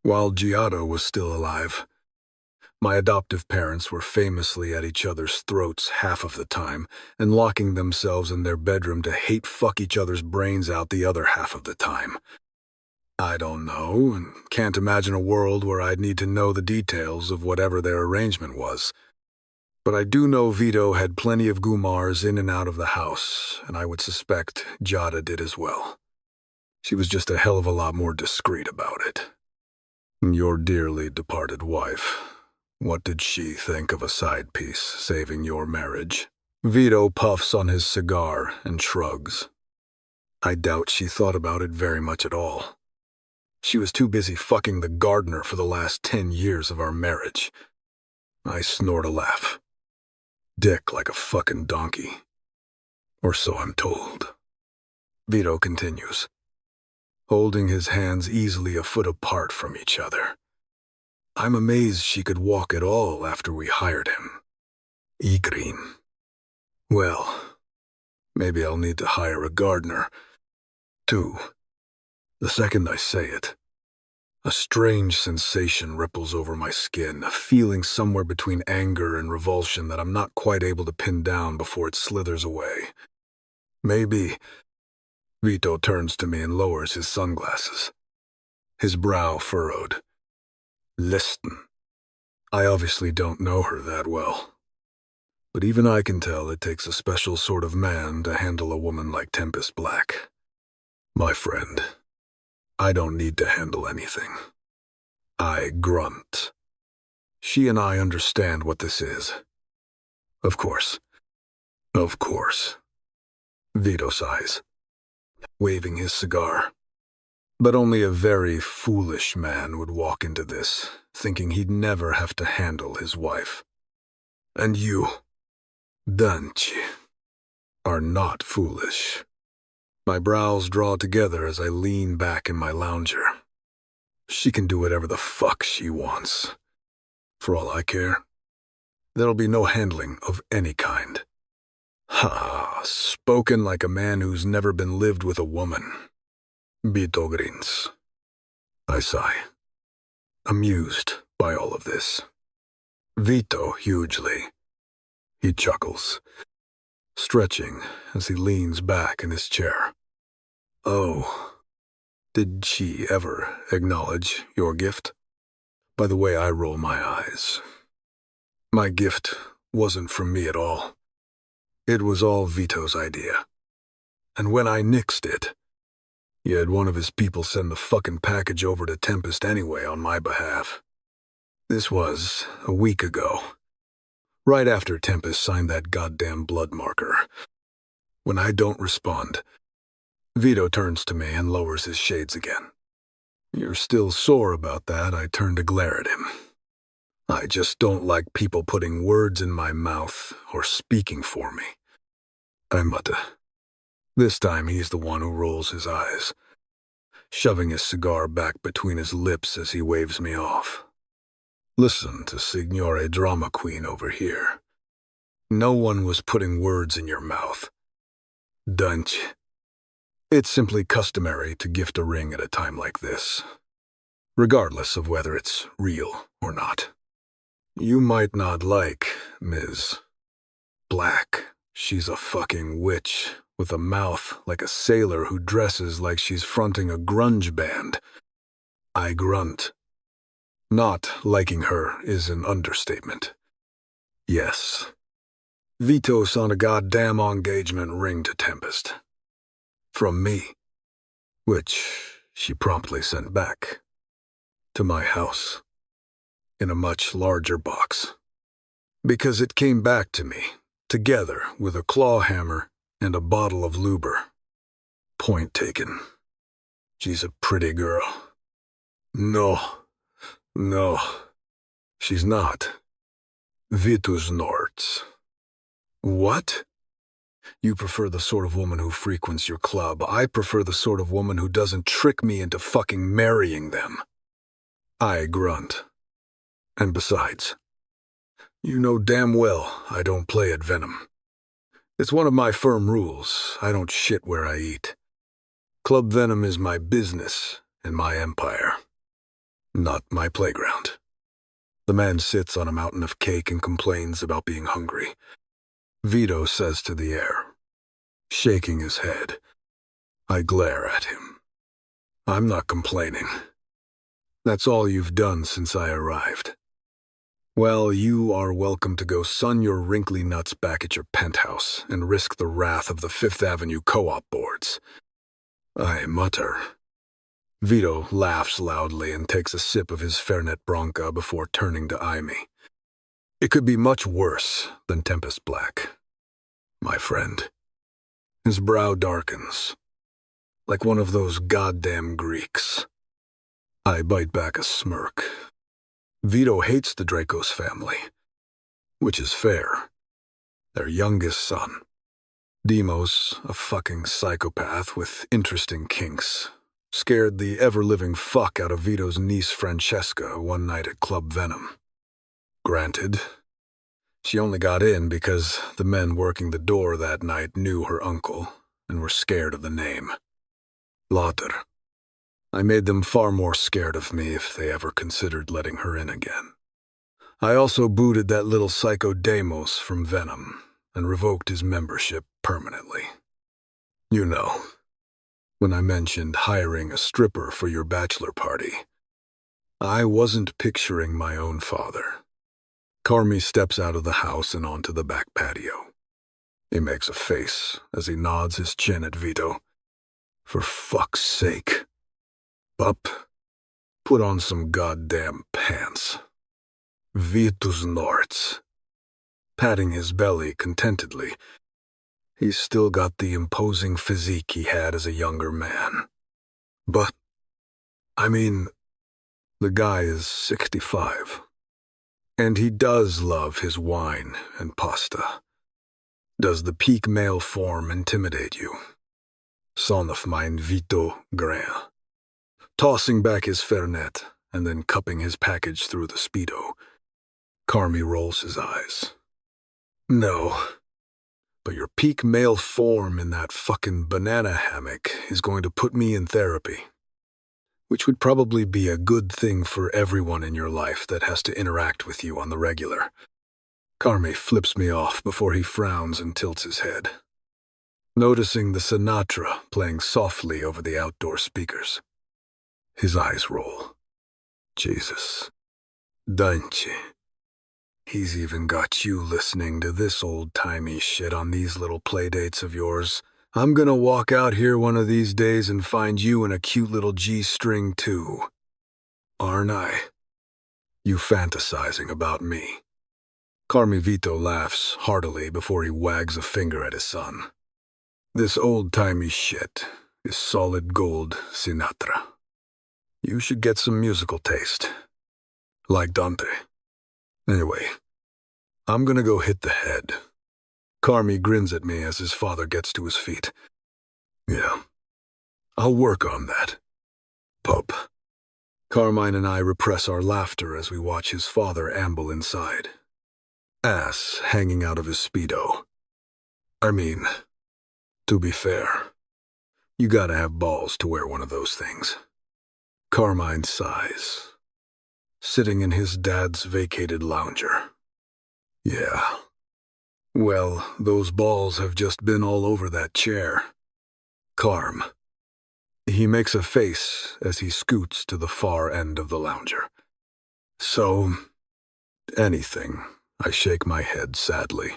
While Giada was still alive, my adoptive parents were famously at each other's throats half of the time and locking themselves in their bedroom to hate fuck each other's brains out the other half of the time. I don't know, and can't imagine a world where I'd need to know the details of whatever their arrangement was. But I do know Vito had plenty of Gumars in and out of the house, and I would suspect Giada did as well. She was just a hell of a lot more discreet about it. Your dearly departed wife, what did she think of a side piece saving your marriage? Vito puffs on his cigar and shrugs. I doubt she thought about it very much at all. She was too busy fucking the gardener for the last 10 years of our marriage. I snort a laugh. Dick like a fucking donkey. Or so I'm told. Vito continues, holding his hands easily a foot apart from each other. I'm amazed she could walk at all after we hired him. Igrin. Well, maybe I'll need to hire a gardener, too. The second I say it, a strange sensation ripples over my skin, a feeling somewhere between anger and revulsion that I'm not quite able to pin down before it slithers away. Maybe. Vito turns to me and lowers his sunglasses, his brow furrowed. Listen. I obviously don't know her that well. But even I can tell it takes a special sort of man to handle a woman like Tempest Black. My friend, I don't need to handle anything. I grunt. She and I understand what this is. Of course. Of course. Vito sighs, waving his cigar. But only a very foolish man would walk into this, thinking he'd never have to handle his wife. And you, Dante, are not foolish. My brows draw together as I lean back in my lounger. She can do whatever the fuck she wants. For all I care, there'll be no handling of any kind. Ha, spoken like a man who's never been lived with a woman. Vito grins. I sigh, amused by all of this. Vito hugely. He chuckles, stretching as he leans back in his chair. Oh, did she ever acknowledge your gift? By the way I roll my eyes. My gift wasn't from me at all. It was all Vito's idea. And when I nixed it, he had one of his people send the fucking package over to Tempest anyway on my behalf. This was a week ago. Right after Tempest signed that goddamn blood marker. When I don't respond, Vito turns to me and lowers his shades again. You're still sore about that, I turn to glare at him. I just don't like people putting words in my mouth or speaking for me. I mutter. This time he's the one who rolls his eyes, shoving his cigar back between his lips as he waves me off. Listen to Signore Drama Queen over here. No one was putting words in your mouth. Dunch. It's simply customary to gift a ring at a time like this, regardless of whether it's real or not. You might not like Ms. Black. She's a fucking witch with a mouth like a sailor who dresses like she's fronting a grunge band. I grunt. Not liking her is an understatement. Yes. Vito's on a goddamn engagement ring to Tempest. From me. Which she promptly sent back. To my house. In a much larger box. Because it came back to me, together with a claw hammer and a bottle of luber. Point taken. She's a pretty girl. No, she's not. Vitus Norts. What? You prefer the sort of woman who frequents your club. I prefer the sort of woman who doesn't trick me into fucking marrying them. I grunt. And besides, you know damn well I don't play at Venom. It's one of my firm rules. I don't shit where I eat. Club Venom is my business and my empire, not my playground. The man sits on a mountain of cake and complains about being hungry. Vito says to the air, shaking his head. I glare at him. I'm not complaining. That's all you've done since I arrived. Well, you are welcome to go sun your wrinkly nuts back at your penthouse and risk the wrath of the Fifth Avenue co-op boards. I mutter. Vito laughs loudly and takes a sip of his Fernet Branca before turning to eye me. It could be much worse than Tempest Black, my friend. His brow darkens, like one of those goddamn Greeks. I bite back a smirk. Vito hates the Dracos family, which is fair. Their youngest son, Demos, a fucking psychopath with interesting kinks, scared the ever-living fuck out of Vito's niece Francesca one night at Club Venom. Granted, she only got in because the men working the door that night knew her uncle and were scared of the name. Later. I made them far more scared of me if they ever considered letting her in again. I also booted that little psycho Demos from Venom and revoked his membership permanently. You know, when I mentioned hiring a stripper for your bachelor party, I wasn't picturing my own father. Carmi steps out of the house and onto the back patio. He makes a face as he nods his chin at Vito. For fuck's sake. Up, put on some goddamn pants. Vitus Norts. Patting his belly contentedly. He's still got the imposing physique he had as a younger man. But, I mean, the guy is 65. And he does love his wine and pasta. Does the peak male form intimidate you? Son of mine Vito Grain. Tossing back his Fernet and then cupping his package through the Speedo. Carmi rolls his eyes. No, but your peak male form in that fucking banana hammock is going to put me in therapy, which would probably be a good thing for everyone in your life that has to interact with you on the regular. Carmi flips me off before he frowns and tilts his head, noticing the Sinatra playing softly over the outdoor speakers. His eyes roll. Jesus. Dunce. He's even got you listening to this old-timey shit on these little playdates of yours. I'm gonna walk out here one of these days and find you in a cute little G-string too. Aren't I? You fantasizing about me. Carmi Vito laughs heartily before he wags a finger at his son. This old-timey shit is solid gold Sinatra. You should get some musical taste. Like Dante. Anyway, I'm gonna go hit the head. Carmi grins at me as his father gets to his feet. Yeah, I'll work on that. Pup. Carmine and I repress our laughter as we watch his father amble inside. Ass hanging out of his Speedo. I mean, to be fair, you gotta have balls to wear one of those things. Carmine sighs, sitting in his dad's vacated lounger. Yeah. Well, those balls have just been all over that chair. Carm. He makes a face as he scoots to the far end of the lounger. So, anything. I shake my head sadly.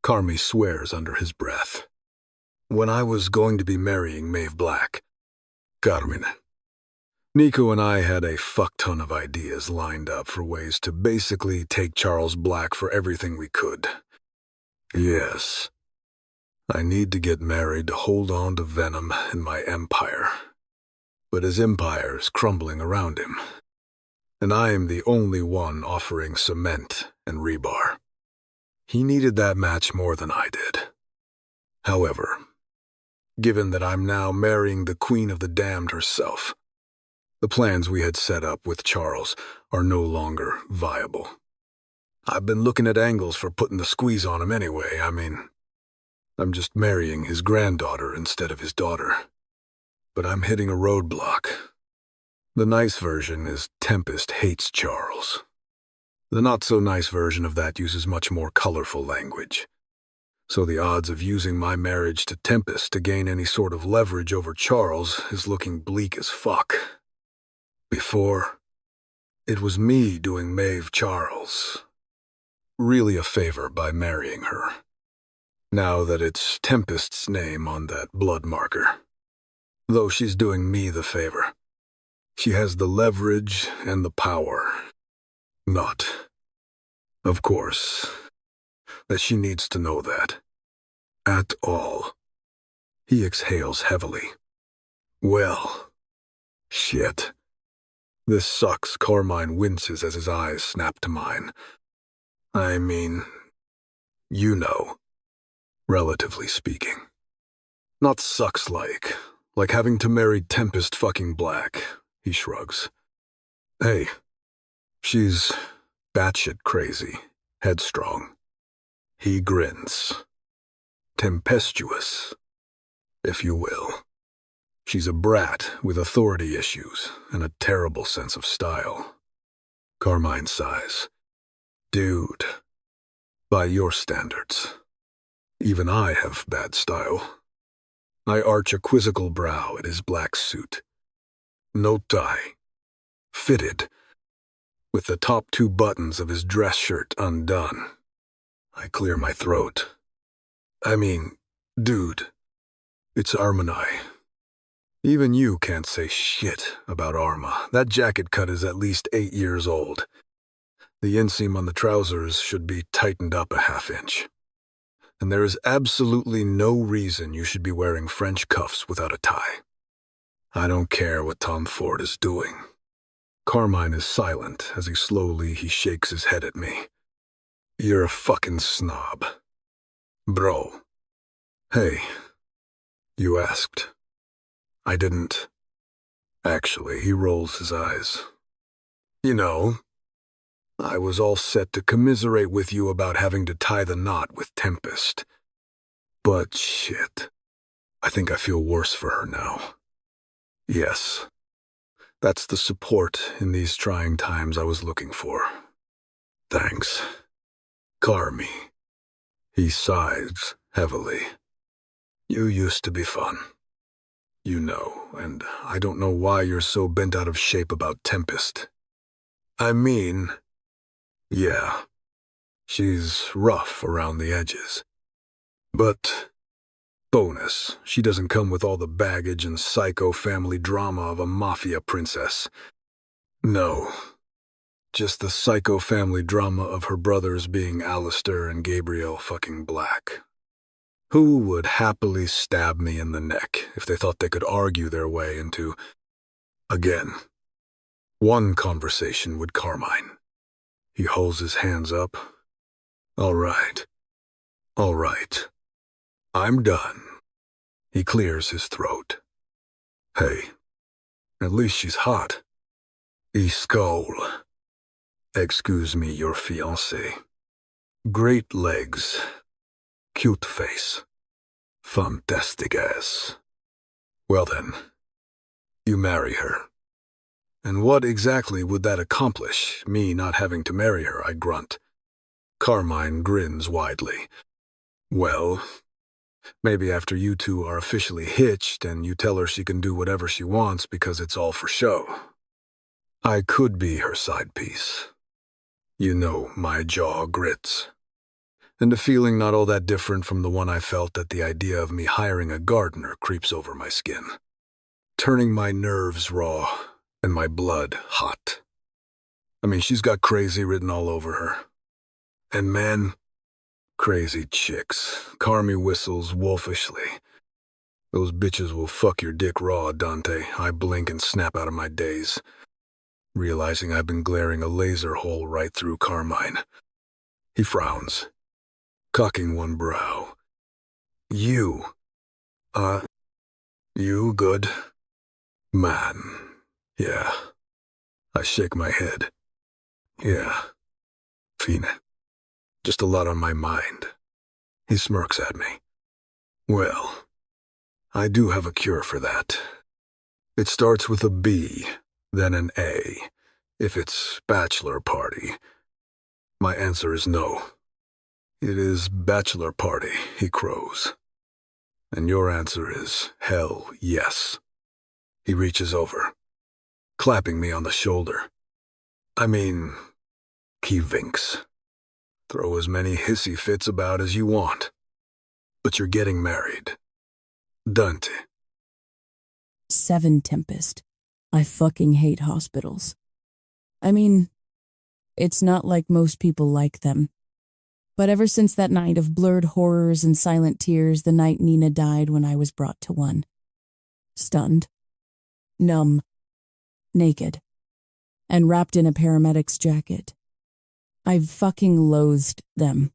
Carmi swears under his breath. When I was going to be marrying Maeve Black, Carmine, Nico and I had a fuck-ton of ideas lined up for ways to basically take Charles Black for everything we could. Yes. I need to get married to hold on to venom in my empire. But his empire is crumbling around him. And I am the only one offering cement and rebar. He needed that match more than I did. However, given that I'm now marrying the Queen of the Damned herself, the plans we had set up with Charles are no longer viable. I've been looking at angles for putting the squeeze on him anyway. I mean, I'm just marrying his granddaughter instead of his daughter. But I'm hitting a roadblock. The nice version is Tempest hates Charles. The not-so-nice version of that uses much more colorful language. So the odds of using my marriage to Tempest to gain any sort of leverage over Charles is looking bleak as fuck. Before, it was me doing Maeve Charles really a favor by marrying her. Now that it's Tempest's name on that blood marker. Though she's doing me the favor. She has the leverage and the power. Not, of course, that she needs to know that. At all. He exhales heavily. Well, shit. This sucks. Carmine winces as his eyes snap to mine. I mean, you know, relatively speaking. Not sucks like having to marry Tempest fucking Black, he shrugs. Hey, she's batshit crazy, headstrong. He grins. Tempestuous, if you will. She's a brat with authority issues and a terrible sense of style. Carmine sighs. Dude, by your standards, even I have bad style. I arch a quizzical brow at his black suit. No tie. Fitted. With the top 2 buttons of his dress shirt undone. I clear my throat. I mean, dude, it's Armanai. Even you can't say shit about Arma. That jacket cut is at least 8 years old. The inseam on the trousers should be tightened up a half-inch. And there is absolutely no reason you should be wearing French cuffs without a tie. I don't care what Tom Ford is doing. Carmine is silent as he shakes his head at me. You're a fucking snob. Bro. Hey, you asked. I didn't. Actually, he rolls his eyes. You know, I was all set to commiserate with you about having to tie the knot with Tempest. But shit, I think I feel worse for her now. Yes, that's the support in these trying times I was looking for. Thanks. Carmi. He sighs heavily. You used to be fun. You know, and I don't know why you're so bent out of shape about Tempest. I mean, yeah, she's rough around the edges. But, bonus, she doesn't come with all the baggage and psycho family drama of a Mafia princess. No, Just the psycho family drama of her brothers being Alistair and Gabriel fucking Black. Who would happily stab me in the neck if they thought they could argue their way into, again, one conversation with Carmine? He holds his hands up. All right. All right. I'm done. He clears his throat. Hey, at least she's hot. Skull. Excuse me, your fiancé. Great legs. Cute face. Fantastic ass. Well then, you marry her. And what exactly would that accomplish, me not having to marry her, I grunt. Carmine grins widely. Well, maybe after you two are officially hitched and you tell her she can do whatever she wants because it's all for show. I could be her side piece. You know, my jaw grits. And a feeling not all that different from the one I felt at the idea of me hiring a gardener creeps over my skin, turning my nerves raw and my blood hot. I mean, she's got crazy written all over her. And man, crazy chicks, Carmy whistles wolfishly. Those bitches will fuck your dick raw, Dante. I blink and snap out of my daze, realizing I've been glaring a laser hole right through Carmine. He frowns, cocking one brow. You good? Man, yeah. I shake my head. Yeah. Fine. Just a lot on my mind. He smirks at me. Well, I do have a cure for that. It starts with a B, then an A, if it's bachelor party. My answer is no. It is bachelor party, he crows. And your answer is hell yes. He reaches over, clapping me on the shoulder. I mean, he winks. Throw as many hissy fits about as you want. But you're getting married. Dante. 7 Tempest. I fucking hate hospitals. I mean, it's not like most people like them. But ever since that night of blurred horrors and silent tears, the night Nina died when I was brought to one. Stunned. Numb. Naked. And wrapped in a paramedic's jacket. I've fucking loathed them.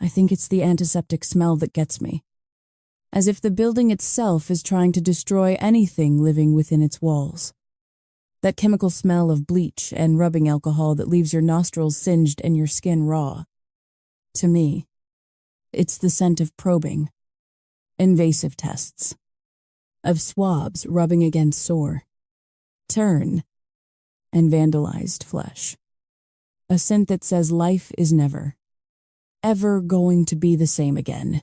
I think it's the antiseptic smell that gets me. As if the building itself is trying to destroy anything living within its walls. That chemical smell of bleach and rubbing alcohol that leaves your nostrils singed and your skin raw. To me, it's the scent of probing, invasive tests, of swabs rubbing against sore, turn, and vandalized flesh. A scent that says life is never, ever going to be the same again.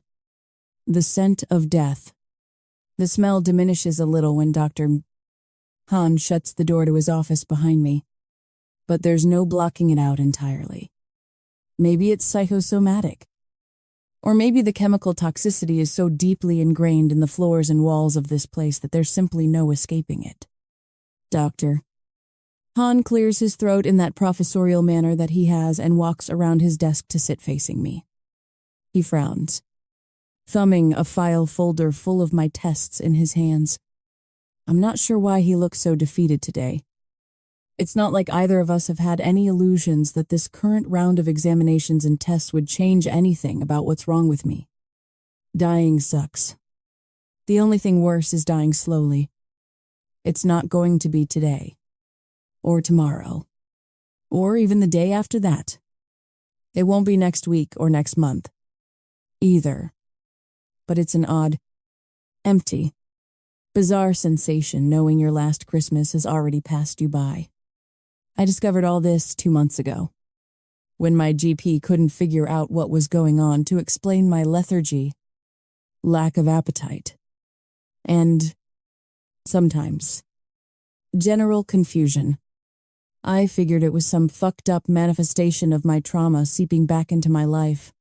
The scent of death. The smell diminishes a little when Dr. Hahn shuts the door to his office behind me, but there's no blocking it out entirely. Maybe it's psychosomatic. Or maybe the chemical toxicity is so deeply ingrained in the floors and walls of this place that there's simply no escaping it. Doctor. Hahn clears his throat in that professorial manner that he has and walks around his desk to sit facing me. He frowns, thumbing a file folder full of my tests in his hands. I'm not sure why he looks so defeated today. It's not like either of us have had any illusions that this current round of examinations and tests would change anything about what's wrong with me. Dying sucks. The only thing worse is dying slowly. It's not going to be today, or tomorrow, or even the day after that. It won't be next week or next month, either. But it's an odd, empty, bizarre sensation knowing your last Christmas has already passed you by. I discovered all this 2 months ago, when my GP couldn't figure out what was going on to explain my lethargy, lack of appetite, and, sometimes, general confusion. I figured it was some fucked up manifestation of my trauma seeping back into my life,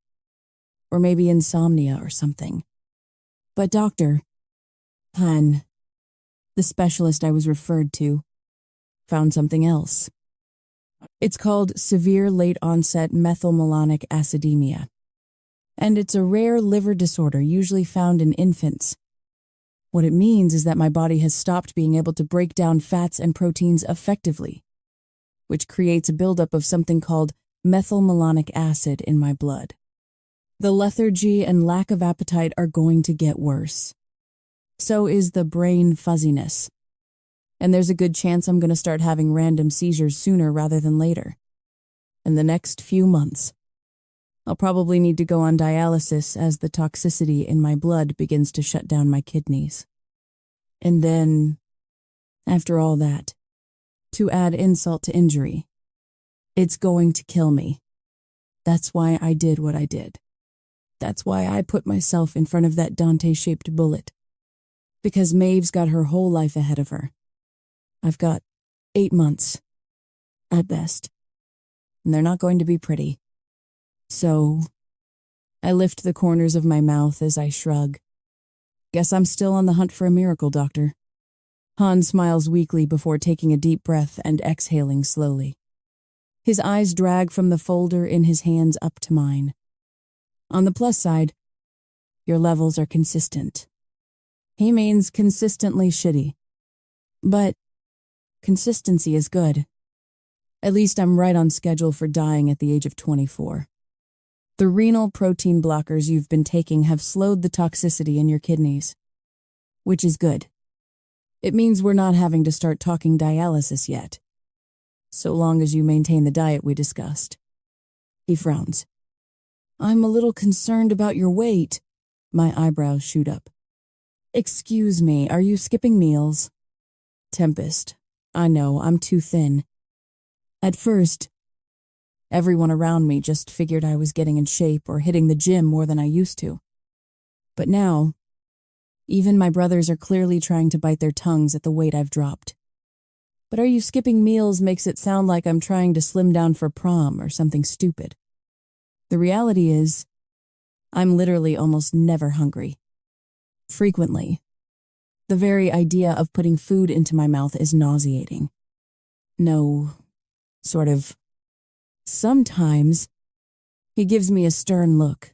or maybe insomnia or something. But Dr. Hahn, the specialist I was referred to, found something else. It's called severe late-onset methylmalonic acidemia, and it's a rare liver disorder usually found in infants. What it means is that my body has stopped being able to break down fats and proteins effectively, which creates a buildup of something called methylmalonic acid in my blood. The lethargy and lack of appetite are going to get worse. So is the brain fuzziness. And there's a good chance I'm going to start having random seizures sooner rather than later. In the next few months. I'll probably need to go on dialysis as the toxicity in my blood begins to shut down my kidneys. And then, after all that, to add insult to injury, it's going to kill me. That's why I did what I did. That's why I put myself in front of that Dante-shaped bullet. Because Maeve's got her whole life ahead of her. I've got 8 months, at best. And they're not going to be pretty. So, I lift the corners of my mouth as I shrug. Guess I'm still on the hunt for a miracle, Doctor. Han smiles weakly before taking a deep breath and exhaling slowly. His eyes drag from the folder in his hands up to mine. On the plus side, your levels are consistent. He means consistently shitty. But consistency is good. At least I'm right on schedule for dying at the age of 24. The renal protein blockers you've been taking have slowed the toxicity in your kidneys, which is good. It means we're not having to start talking dialysis yet, so long as you maintain the diet we discussed. He frowns. I'm a little concerned about your weight. My eyebrows shoot up. Excuse me, are you skipping meals? Tempest. I know, I'm too thin. At first, everyone around me just figured I was getting in shape or hitting the gym more than I used to. But now, even my brothers are clearly trying to bite their tongues at the weight I've dropped. But are you skipping meals makes it sound like I'm trying to slim down for prom or something stupid. The reality is, I'm literally almost never hungry. Frequently. The very idea of putting food into my mouth is nauseating. No, sort of. Sometimes, he gives me a stern look.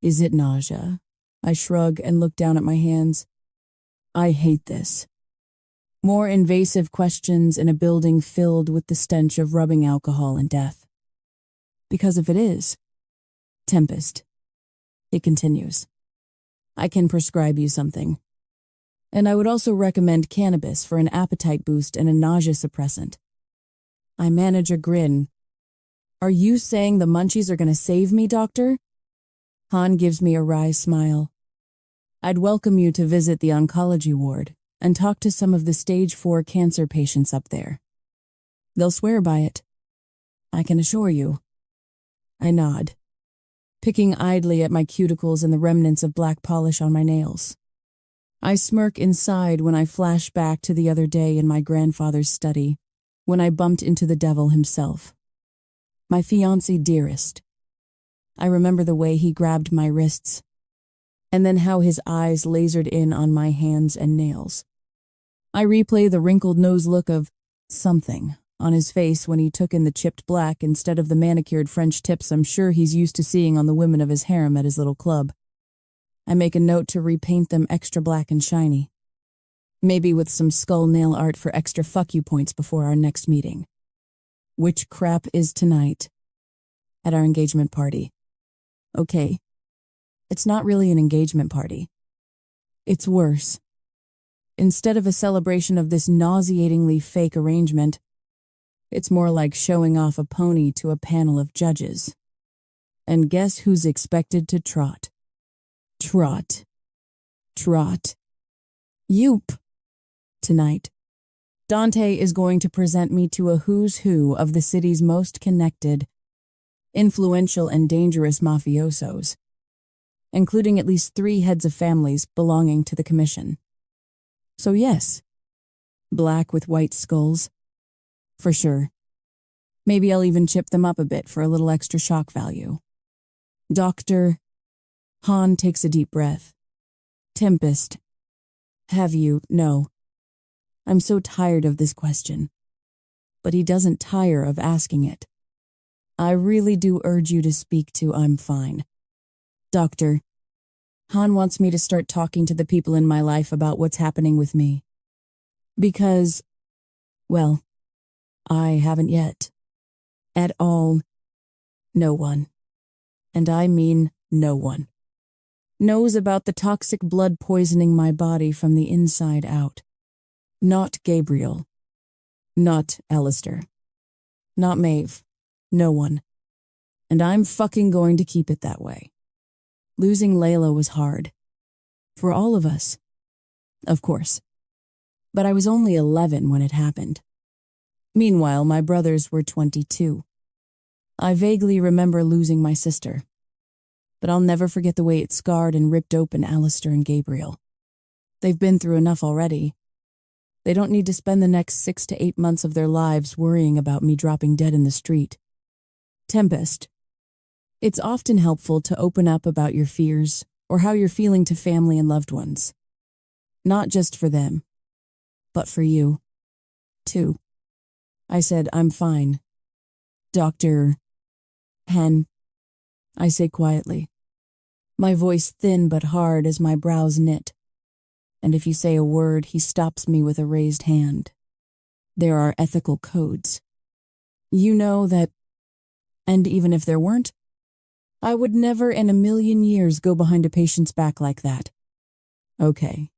Is it nausea? I shrug and look down at my hands. I hate this. More invasive questions in a building filled with the stench of rubbing alcohol and death. Because if it is, Tempest, he continues, I can prescribe you something. And I would also recommend cannabis for an appetite boost and a nausea suppressant. I manage a grin. Are you saying the munchies are going to save me, Doctor? Han gives me a wry smile. I'd welcome you to visit the oncology ward and talk to some of the stage 4 cancer patients up there. They'll swear by it. I can assure you. I nod, picking idly at my cuticles and the remnants of black polish on my nails. I smirk inside when I flash back to the other day in my grandfather's study, when I bumped into the devil himself. My fiancé dearest. I remember the way he grabbed my wrists, and then how his eyes lasered in on my hands and nails. I replay the wrinkled nose look of something on his face when he took in the chipped black instead of the manicured French tips I'm sure he's used to seeing on the women of his harem at his little club. I make a note to repaint them extra black and shiny. Maybe with some skull nail art for extra fuck you points before our next meeting. Which crap is tonight? At our engagement party. Okay. It's not really an engagement party. It's worse. Instead of a celebration of this nauseatingly fake arrangement, it's more like showing off a pony to a panel of judges. And guess who's expected to trot? Trot. Trot. Yoop. Tonight, Dante is going to present me to a who's who of the city's most connected, influential and dangerous mafiosos, including at least 3 heads of families belonging to the commission. So yes, black with white skulls. For sure. Maybe I'll even chip them up a bit for a little extra shock value. Doctor, Han takes a deep breath. Tempest, have you? No. I'm so tired of this question. but he doesn't tire of asking it. I really do urge you to speak to I'm fine. Doctor, Han wants me to start talking to the people in my life about what's happening with me. Because, well, I haven't yet. At all, no one, and I mean no one, knows about the toxic blood poisoning my body from the inside out. Not Gabriel. Not Alistair. Not Maeve. No one. And I'm fucking going to keep it that way. Losing Layla was hard. For all of us. Of course. But I was only 11 when it happened. Meanwhile, my brothers were 22. I vaguely remember losing my sister. But I'll never forget the way it scarred and ripped open Alistair and Gabriel. They've been through enough already. They don't need to spend the next 6 to 8 months of their lives worrying about me dropping dead in the street. Tempest. It's often helpful to open up about your fears or how you're feeling to family and loved ones. Not just for them, but for you, too. I said, I'm fine. Dr. Hen, I say quietly, my voice thin but hard as my brows knit. And if you say a word, he stops me with a raised hand. There are ethical codes. You know that, and even if there weren't, I would never in a million years go behind a patient's back like that. Okay,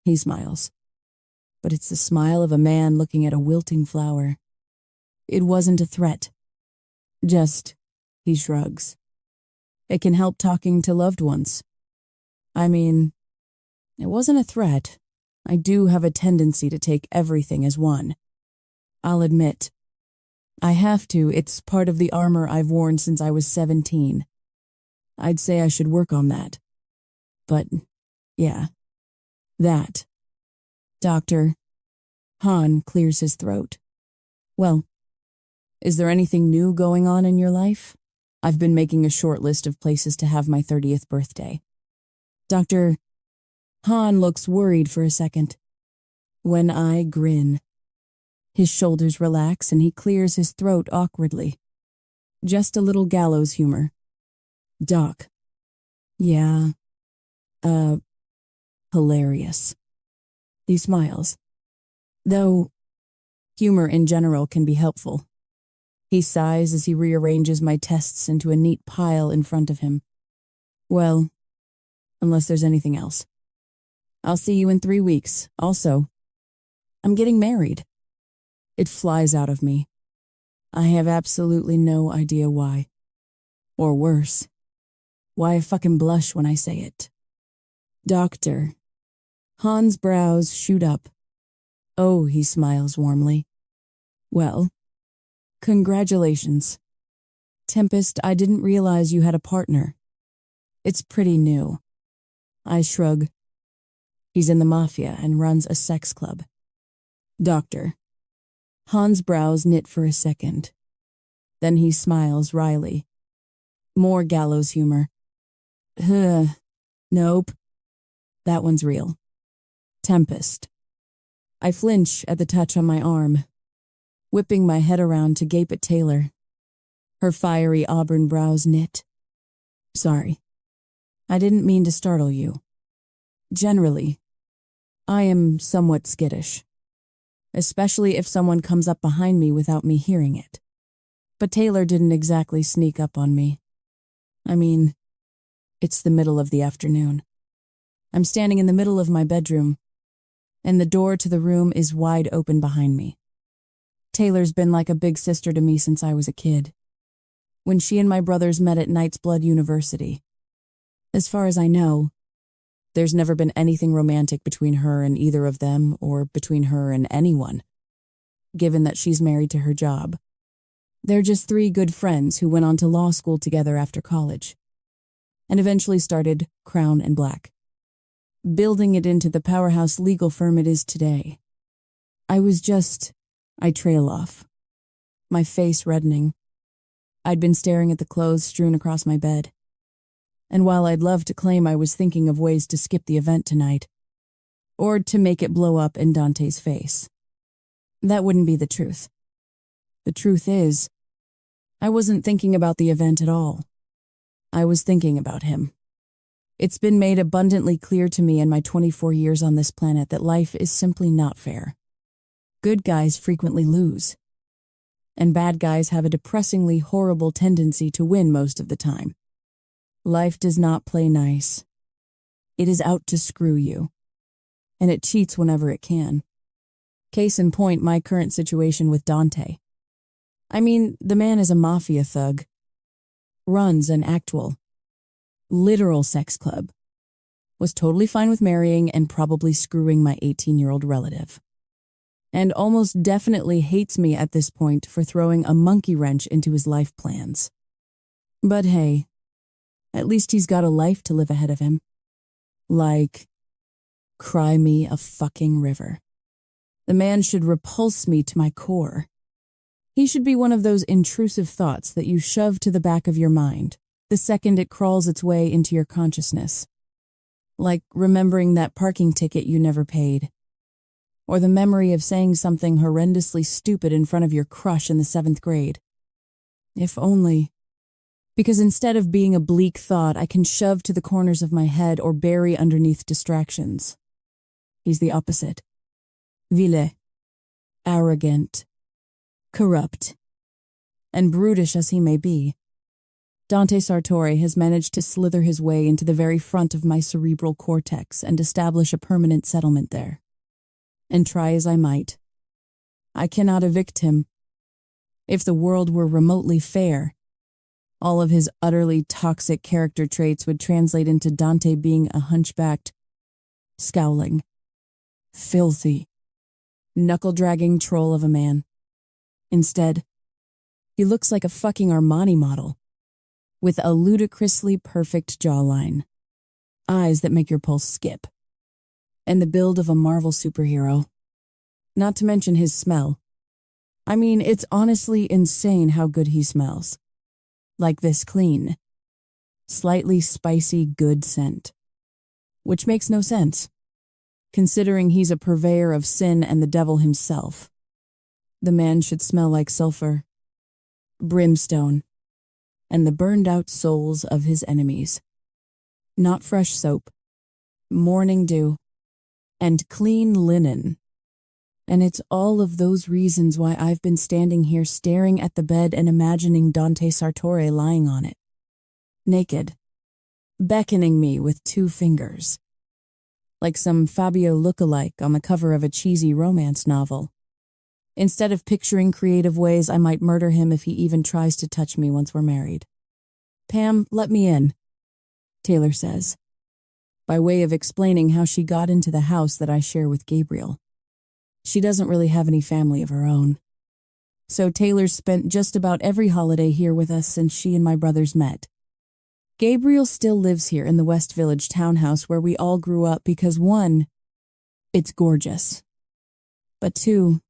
he smiles. But it's the smile of a man looking at a wilting flower. It wasn't a threat. Just, he shrugs. It can help talking to loved ones. I mean, it wasn't a threat. I do have a tendency to take everything as one. I'll admit. I have to. It's part of the armor I've worn since I was 17. I'd say I should work on that. But, yeah. That. Doctor. Han clears his throat. Well, is there anything new going on in your life? I've been making a short list of places to have my 30th birthday. Dr. Han looks worried for a second. When I grin. His shoulders relax and he clears his throat awkwardly. Just a little gallows humor. Doc. Yeah. Hilarious. He smiles. Though, humor in general can be helpful. He sighs as he rearranges my tests into a neat pile in front of him. Well, unless there's anything else. I'll see you in 3 weeks. Also, I'm getting married. It flies out of me. I have absolutely no idea why. Or worse, why I fucking blush when I say it. Doctor. Han's brows shoot up. Oh, he smiles warmly. Well, congratulations. Tempest, I didn't realize you had a partner. It's pretty new. I shrug. He's in the Mafia and runs a sex club. Doctor. Han's brows knit for a second. Then he smiles wryly. More gallows humor. Nope. That one's real. Tempest. I flinch at the touch on my arm, whipping my head around to gape at Taylor. Her fiery auburn brows knit. Sorry. I didn't mean to startle you. Generally, I am somewhat skittish, especially if someone comes up behind me without me hearing it. But Taylor didn't exactly sneak up on me. I mean, it's the middle of the afternoon. I'm standing in the middle of my bedroom, and the door to the room is wide open behind me. Taylor's been like a big sister to me since I was a kid, when she and my brothers met at Knight's Blood University. As far as I know, there's never been anything romantic between her and either of them or between her and anyone, given that she's married to her job. They're just 3 good friends who went on to law school together after college, and eventually started Crown and Black, building it into the powerhouse legal firm it is today. I trail off, my face reddening. I'd been staring at the clothes strewn across my bed. And while I'd love to claim I was thinking of ways to skip the event tonight, or to make it blow up in Dante's face, that wouldn't be the truth. The truth is, I wasn't thinking about the event at all. I was thinking about him. It's been made abundantly clear to me in my 24 years on this planet that life is simply not fair. Good guys frequently lose, and bad guys have a depressingly horrible tendency to win most of the time. Life does not play nice. It is out to screw you, and it cheats whenever it can. Case in point, my current situation with Dante. I mean, the man is a mafia thug, runs an actual, literal sex club, was totally fine with marrying and probably screwing my 18-year-old relative, and almost definitely hates me at this point for throwing a monkey wrench into his life plans. But hey, at least he's got a life to live ahead of him. Like, cry me a fucking river. The man should repulse me to my core. He should be one of those intrusive thoughts that you shove to the back of your mind the second it crawls its way into your consciousness. Like remembering that parking ticket you never paid. Or the memory of saying something horrendously stupid in front of your crush in the 7th grade. If only. Because instead of being a bleak thought, I can shove to the corners of my head or bury underneath distractions. He's the opposite. Vile, arrogant, corrupt, and brutish as he may be, Dante Sartori has managed to slither his way into the very front of my cerebral cortex and establish a permanent settlement there. And try as I might, I cannot evict him. If the world were remotely fair, all of his utterly toxic character traits would translate into Dante being a hunchbacked, scowling, filthy, knuckle-dragging troll of a man. Instead, he looks like a fucking Armani model, with a ludicrously perfect jawline, eyes that make your pulse skip, and the build of a Marvel superhero. Not to mention his smell. I mean, it's honestly insane how good he smells. Like this clean, slightly spicy good scent. Which makes no sense, considering he's a purveyor of sin and the devil himself. The man should smell like sulfur, brimstone, and the burned-out souls of his enemies. Not fresh soap, morning dew, and clean linen. And it's all of those reasons why I've been standing here staring at the bed and imagining Dante Sartori lying on it, naked, beckoning me with 2 fingers. Like some Fabio lookalike on the cover of a cheesy romance novel. Instead of picturing creative ways I might murder him if he even tries to touch me once we're married. "Pam, let me in," Taylor says, by way of explaining how she got into the house that I share with Gabriel. She doesn't really have any family of her own. So Taylor's spent just about every holiday here with us since she and my brothers met. Gabriel still lives here in the West Village townhouse where we all grew up because 1, it's gorgeous. But 2,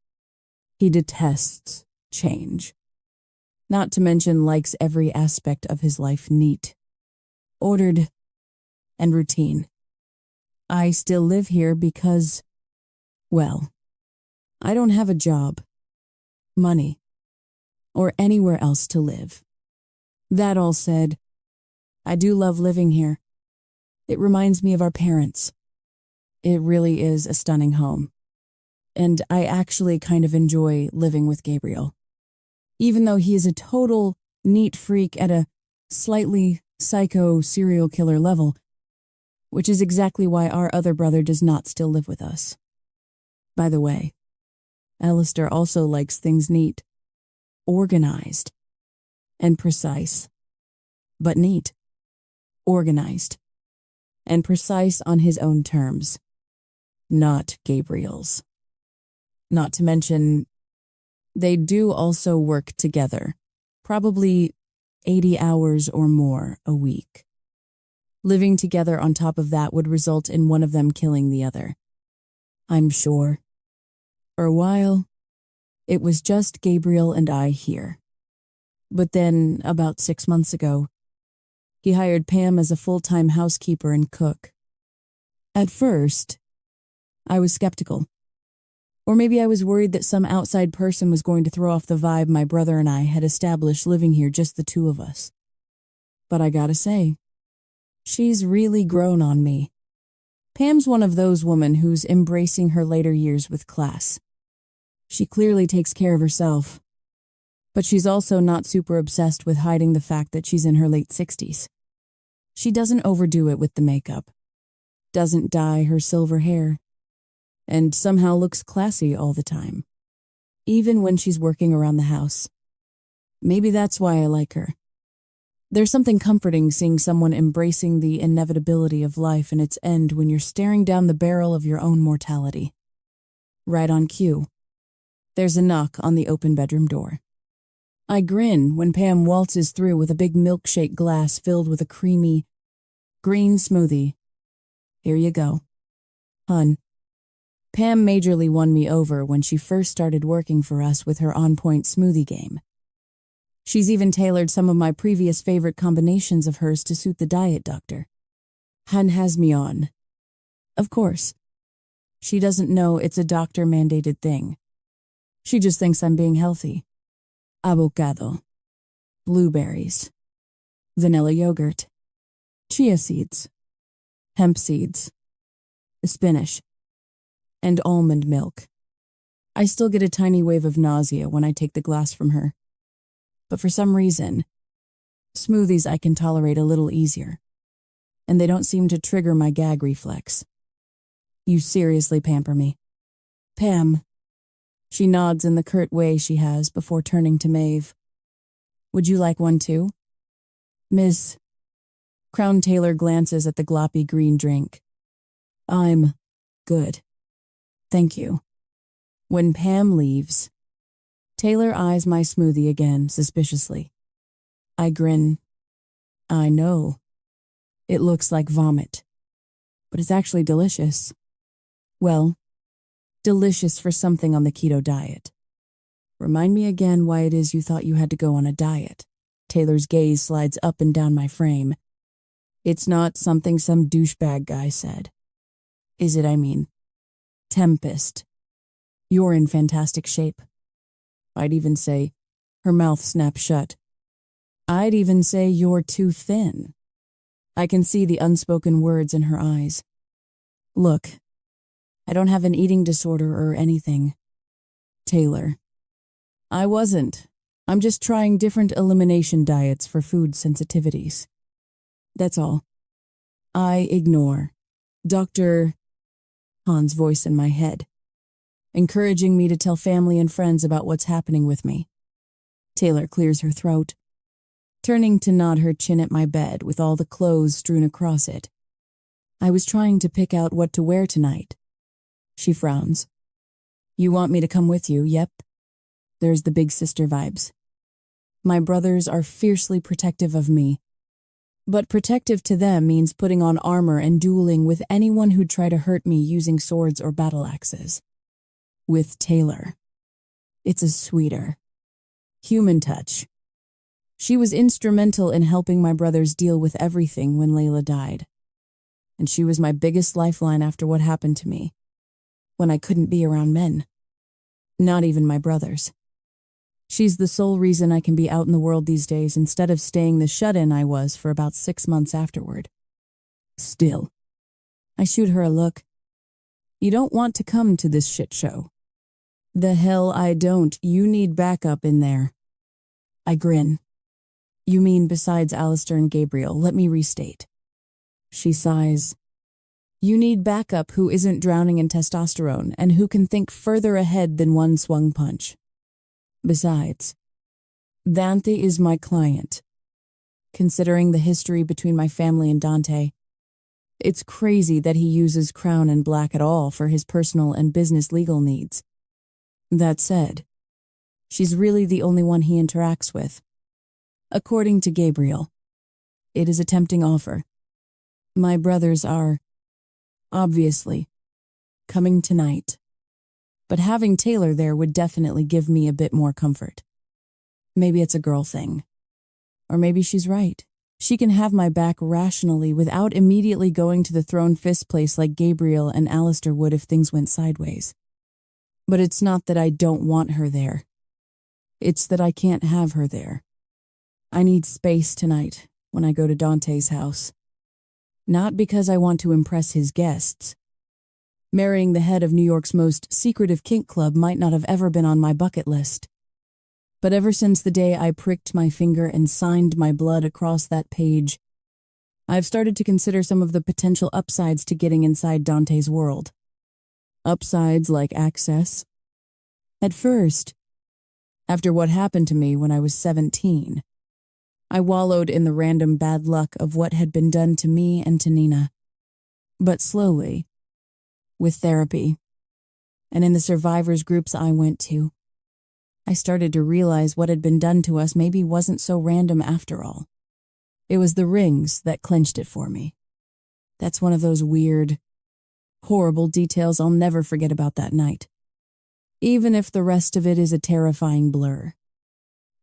he detests change. Not to mention likes every aspect of his life neat, ordered, and routine. I still live here because, well, I don't have a job, money, or anywhere else to live. That all said, I do love living here. It reminds me of our parents. It really is a stunning home. And I actually kind of enjoy living with Gabriel. Even though he is a total neat freak at a slightly psycho serial killer level, which is exactly why our other brother does not still live with us. By the way, Alistair also likes things neat, organized, and precise. But neat, organized, and precise on his own terms, not Gabriel's. Not to mention, they do also work together, probably 80 hours or more a week. Living together on top of that would result in one of them killing the other. I'm sure. For a while, it was just Gabriel and I here. But then, about 6 months ago, he hired Pam as a full-time housekeeper and cook. At first, I was skeptical. Or maybe I was worried that some outside person was going to throw off the vibe my brother and I had established living here, just the two of us. But I gotta say, she's really grown on me. Pam's one of those women who's embracing her later years with class. She clearly takes care of herself, but she's also not super obsessed with hiding the fact that she's in her late 60s. She doesn't overdo it with the makeup, doesn't dye her silver hair, and somehow looks classy all the time, even when she's working around the house. Maybe that's why I like her. There's something comforting seeing someone embracing the inevitability of life and its end when you're staring down the barrel of your own mortality. Right on cue, there's a knock on the open bedroom door. I grin when Pam waltzes through with a big milkshake glass filled with a creamy green smoothie. Here you go. Hun. Pam majorly won me over when she first started working for us with her on-point smoothie game. She's even tailored some of my previous favorite combinations of hers to suit the diet doctor. Hun has me on. Of course. She doesn't know it's a doctor-mandated thing. She just thinks I'm being healthy. Avocado, blueberries, vanilla yogurt, chia seeds, hemp seeds, spinach, and almond milk. I still get a tiny wave of nausea when I take the glass from her. But for some reason, smoothies I can tolerate a little easier, and they don't seem to trigger my gag reflex. You seriously pamper me. Pam. She nods in the curt way she has before turning to Maeve. Would you like one too? Miss. Crown Taylor glances at the gloppy green drink. I'm good. Thank you. When Pam leaves, Taylor eyes my smoothie again suspiciously. I grin. I know. It looks like vomit, but it's actually delicious. Well, delicious for something on the keto diet. Remind me again why it is you thought you had to go on a diet. Taylor's gaze slides up and down my frame. It's not something some douchebag guy said. Is it, I mean? Tempest. You're in fantastic shape. I'd even say, her mouth snapped shut. I'd even say you're too thin. I can see the unspoken words in her eyes. Look, I don't have an eating disorder or anything. Taylor. I wasn't. I'm just trying different elimination diets for food sensitivities. That's all. I ignore Dr. Han's voice in my head, encouraging me to tell family and friends about what's happening with me. Taylor clears her throat, turning to nod her chin at my bed with all the clothes strewn across it. I was trying to pick out what to wear tonight. She frowns. You want me to come with you, yep. There's the big sister vibes. My brothers are fiercely protective of me. But protective to them means putting on armor and dueling with anyone who'd try to hurt me using swords or battle axes. With Taylor, it's a sweeter, human touch. She was instrumental in helping my brothers deal with everything when Layla died. And she was my biggest lifeline after what happened to me, when I couldn't be around men. Not even my brothers. She's the sole reason I can be out in the world these days instead of staying the shut-in I was for about 6 months afterward. Still, I shoot her a look. You don't want to come to this shit show. The hell I don't. You need backup in there. I grin. You mean besides Alistair and Gabriel? Let me restate. She sighs. You need backup who isn't drowning in testosterone and who can think further ahead than one swung punch. Besides, Dante is my client. Considering the history between my family and Dante, it's crazy that he uses Crown and Black at all for his personal and business legal needs. That said, she's really the only one he interacts with. According to Gabriel, it is a tempting offer. My brothers are, obviously, coming tonight. But having Taylor there would definitely give me a bit more comfort. Maybe it's a girl thing. Or maybe she's right. She can have my back rationally without immediately going to the thrown fist place like Gabriel and Alistair would if things went sideways. But it's not that I don't want her there. It's that I can't have her there. I need space tonight when I go to Dante's house. Not because I want to impress his guests. Marrying the head of New York's most secretive kink club might not have ever been on my bucket list. But ever since the day I pricked my finger and signed my blood across that page, I've started to consider some of the potential upsides to getting inside Dante's world. Upsides like access. At first, after what happened to me when I was 17, I wallowed in the random bad luck of what had been done to me and to Nina. But slowly, with therapy, and in the survivors groups I went to, I started to realize what had been done to us maybe wasn't so random after all. It was the rings that clinched it for me. That's one of those weird, horrible details I'll never forget about that night. Even if the rest of it is a terrifying blur.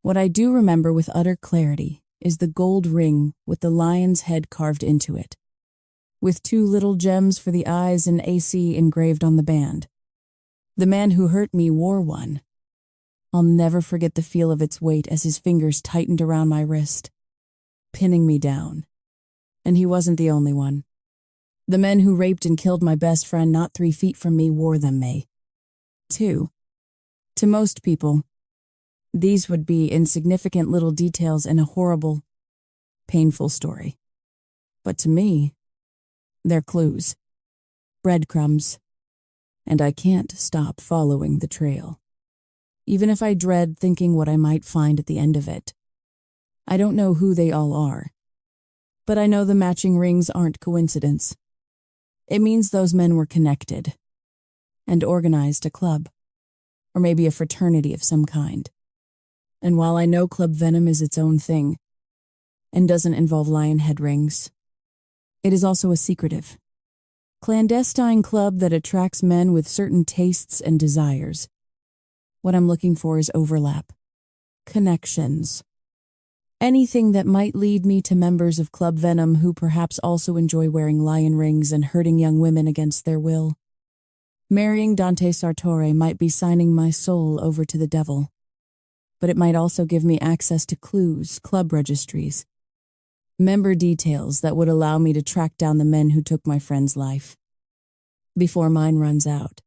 What I do remember with utter clarity is the gold ring with the lion's head carved into it, with 2 little gems for the eyes and AC engraved on the band. The man who hurt me wore one. I'll never forget the feel of its weight as his fingers tightened around my wrist, pinning me down. And he wasn't the only one. The men who raped and killed my best friend not 3 feet from me wore them, too. To most people, these would be insignificant little details in a horrible, painful story. But to me, they're clues, breadcrumbs, and I can't stop following the trail. Even if I dread thinking what I might find at the end of it. I don't know who they all are, but I know the matching rings aren't coincidence. It means those men were connected and organized a club, or maybe a fraternity of some kind. And while I know Club Venom is its own thing and doesn't involve lion head rings, it is also a secretive, clandestine club that attracts men with certain tastes and desires. What I'm looking for is overlap, connections, anything that might lead me to members of Club Venom who perhaps also enjoy wearing lion rings and hurting young women against their will. Marrying Dante Sartore might be signing my soul over to the devil, but it might also give me access to clues, club registries, member details that would allow me to track down the men who took my friend's life. Before mine runs out.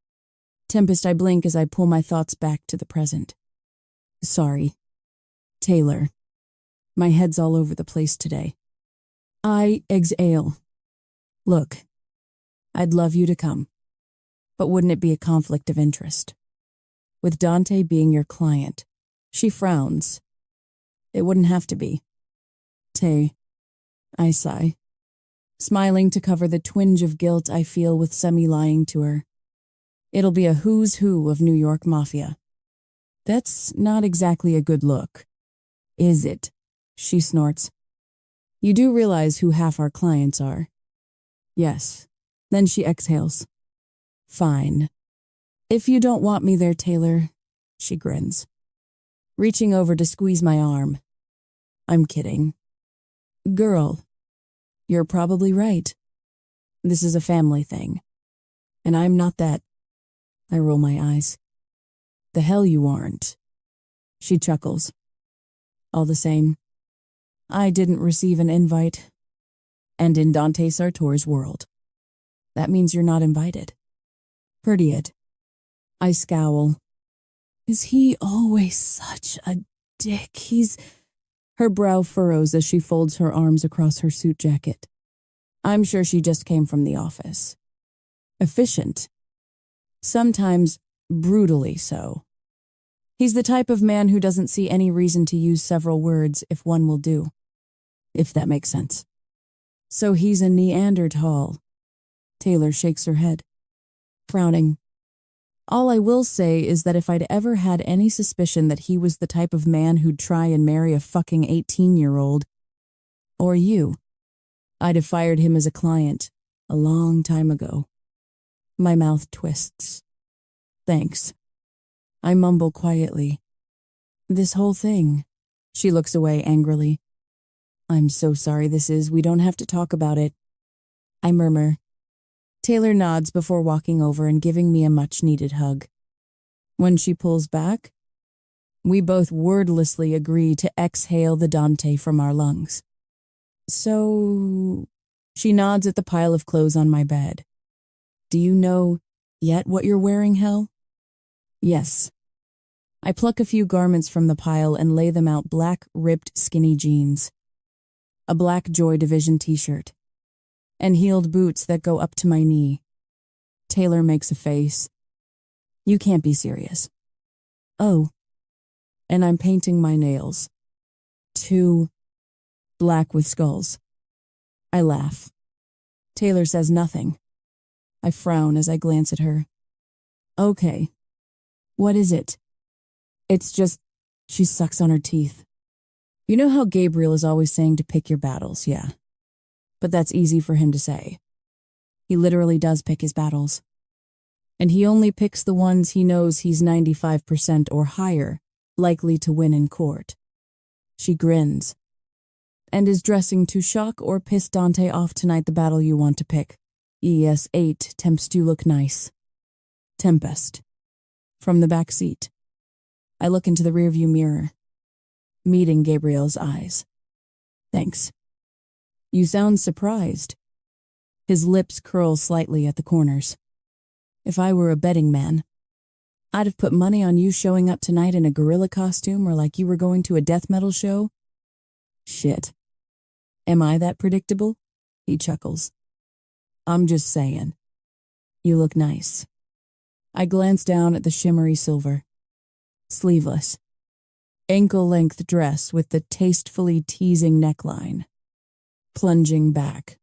Tempest, I blink as I pull my thoughts back to the present. Sorry. Taylor. My head's all over the place today. I exhale. Look, I'd love you to come, but wouldn't it be a conflict of interest? With Dante being your client, she frowns. It wouldn't have to be. Tay, I sigh, smiling to cover the twinge of guilt I feel with semi-lying to her. It'll be a who's who of New York Mafia. That's not exactly a good look, is it? She snorts. You do realize who half our clients are? Yes. Then she exhales. Fine. If you don't want me there, Taylor, she grins, reaching over to squeeze my arm. I'm kidding. Girl, you're probably right. This is a family thing. And I'm not that. I roll my eyes. The hell you aren't. She chuckles. All the same, I didn't receive an invite. And in Dante Sartor's world, that means you're not invited. Period. I scowl. Is he always such a dick? Her brow furrows as she folds her arms across her suit jacket. I'm sure she just came from the office. Efficient. Sometimes brutally so. He's the type of man who doesn't see any reason to use several words if one will do. If that makes sense. So he's a Neanderthal. Taylor shakes her head, frowning. All I will say is that if I'd ever had any suspicion that he was the type of man who'd try and marry a fucking 18-year-old, or you, I'd have fired him as a client a long time ago. My mouth twists. Thanks. I mumble quietly. This whole thing. She looks away angrily. I'm so sorry we don't have to talk about it. I murmur. Taylor nods before walking over and giving me a much-needed hug. When she pulls back, we both wordlessly agree to exhale the Dante from our lungs. So, she nods at the pile of clothes on my bed. Do you know yet what you're wearing, Hel? Yes. I pluck a few garments from the pile and lay them out: black, ripped, skinny jeans, a black Joy Division t-shirt, and heeled boots that go up to my knee. Taylor makes a face. You can't be serious. Oh. And I'm painting my nails. 2 black with skulls. I laugh. Taylor says nothing. I frown as I glance at her. Okay. What is it? It's just, she sucks on her teeth. You know how Gabriel is always saying to pick your battles, yeah. But that's easy for him to say. He literally does pick his battles. And he only picks the ones he knows he's 95% or higher likely to win in court. She grins. And is dressing to shock or piss Dante off tonight. The battle you want to pick. Yes, 8 temps do look nice. Tempest. From the back seat. I look into the rearview mirror, meeting Gabriel's eyes. Thanks. You sound surprised. His lips curl slightly at the corners. If I were a betting man, I'd have put money on you showing up tonight in a gorilla costume or like you were going to a death metal show. Shit. Am I that predictable? He chuckles. I'm just saying. You look nice. I glance down at the shimmery silver. Sleeveless. Ankle-length dress with the tastefully teasing neckline. Plunging back.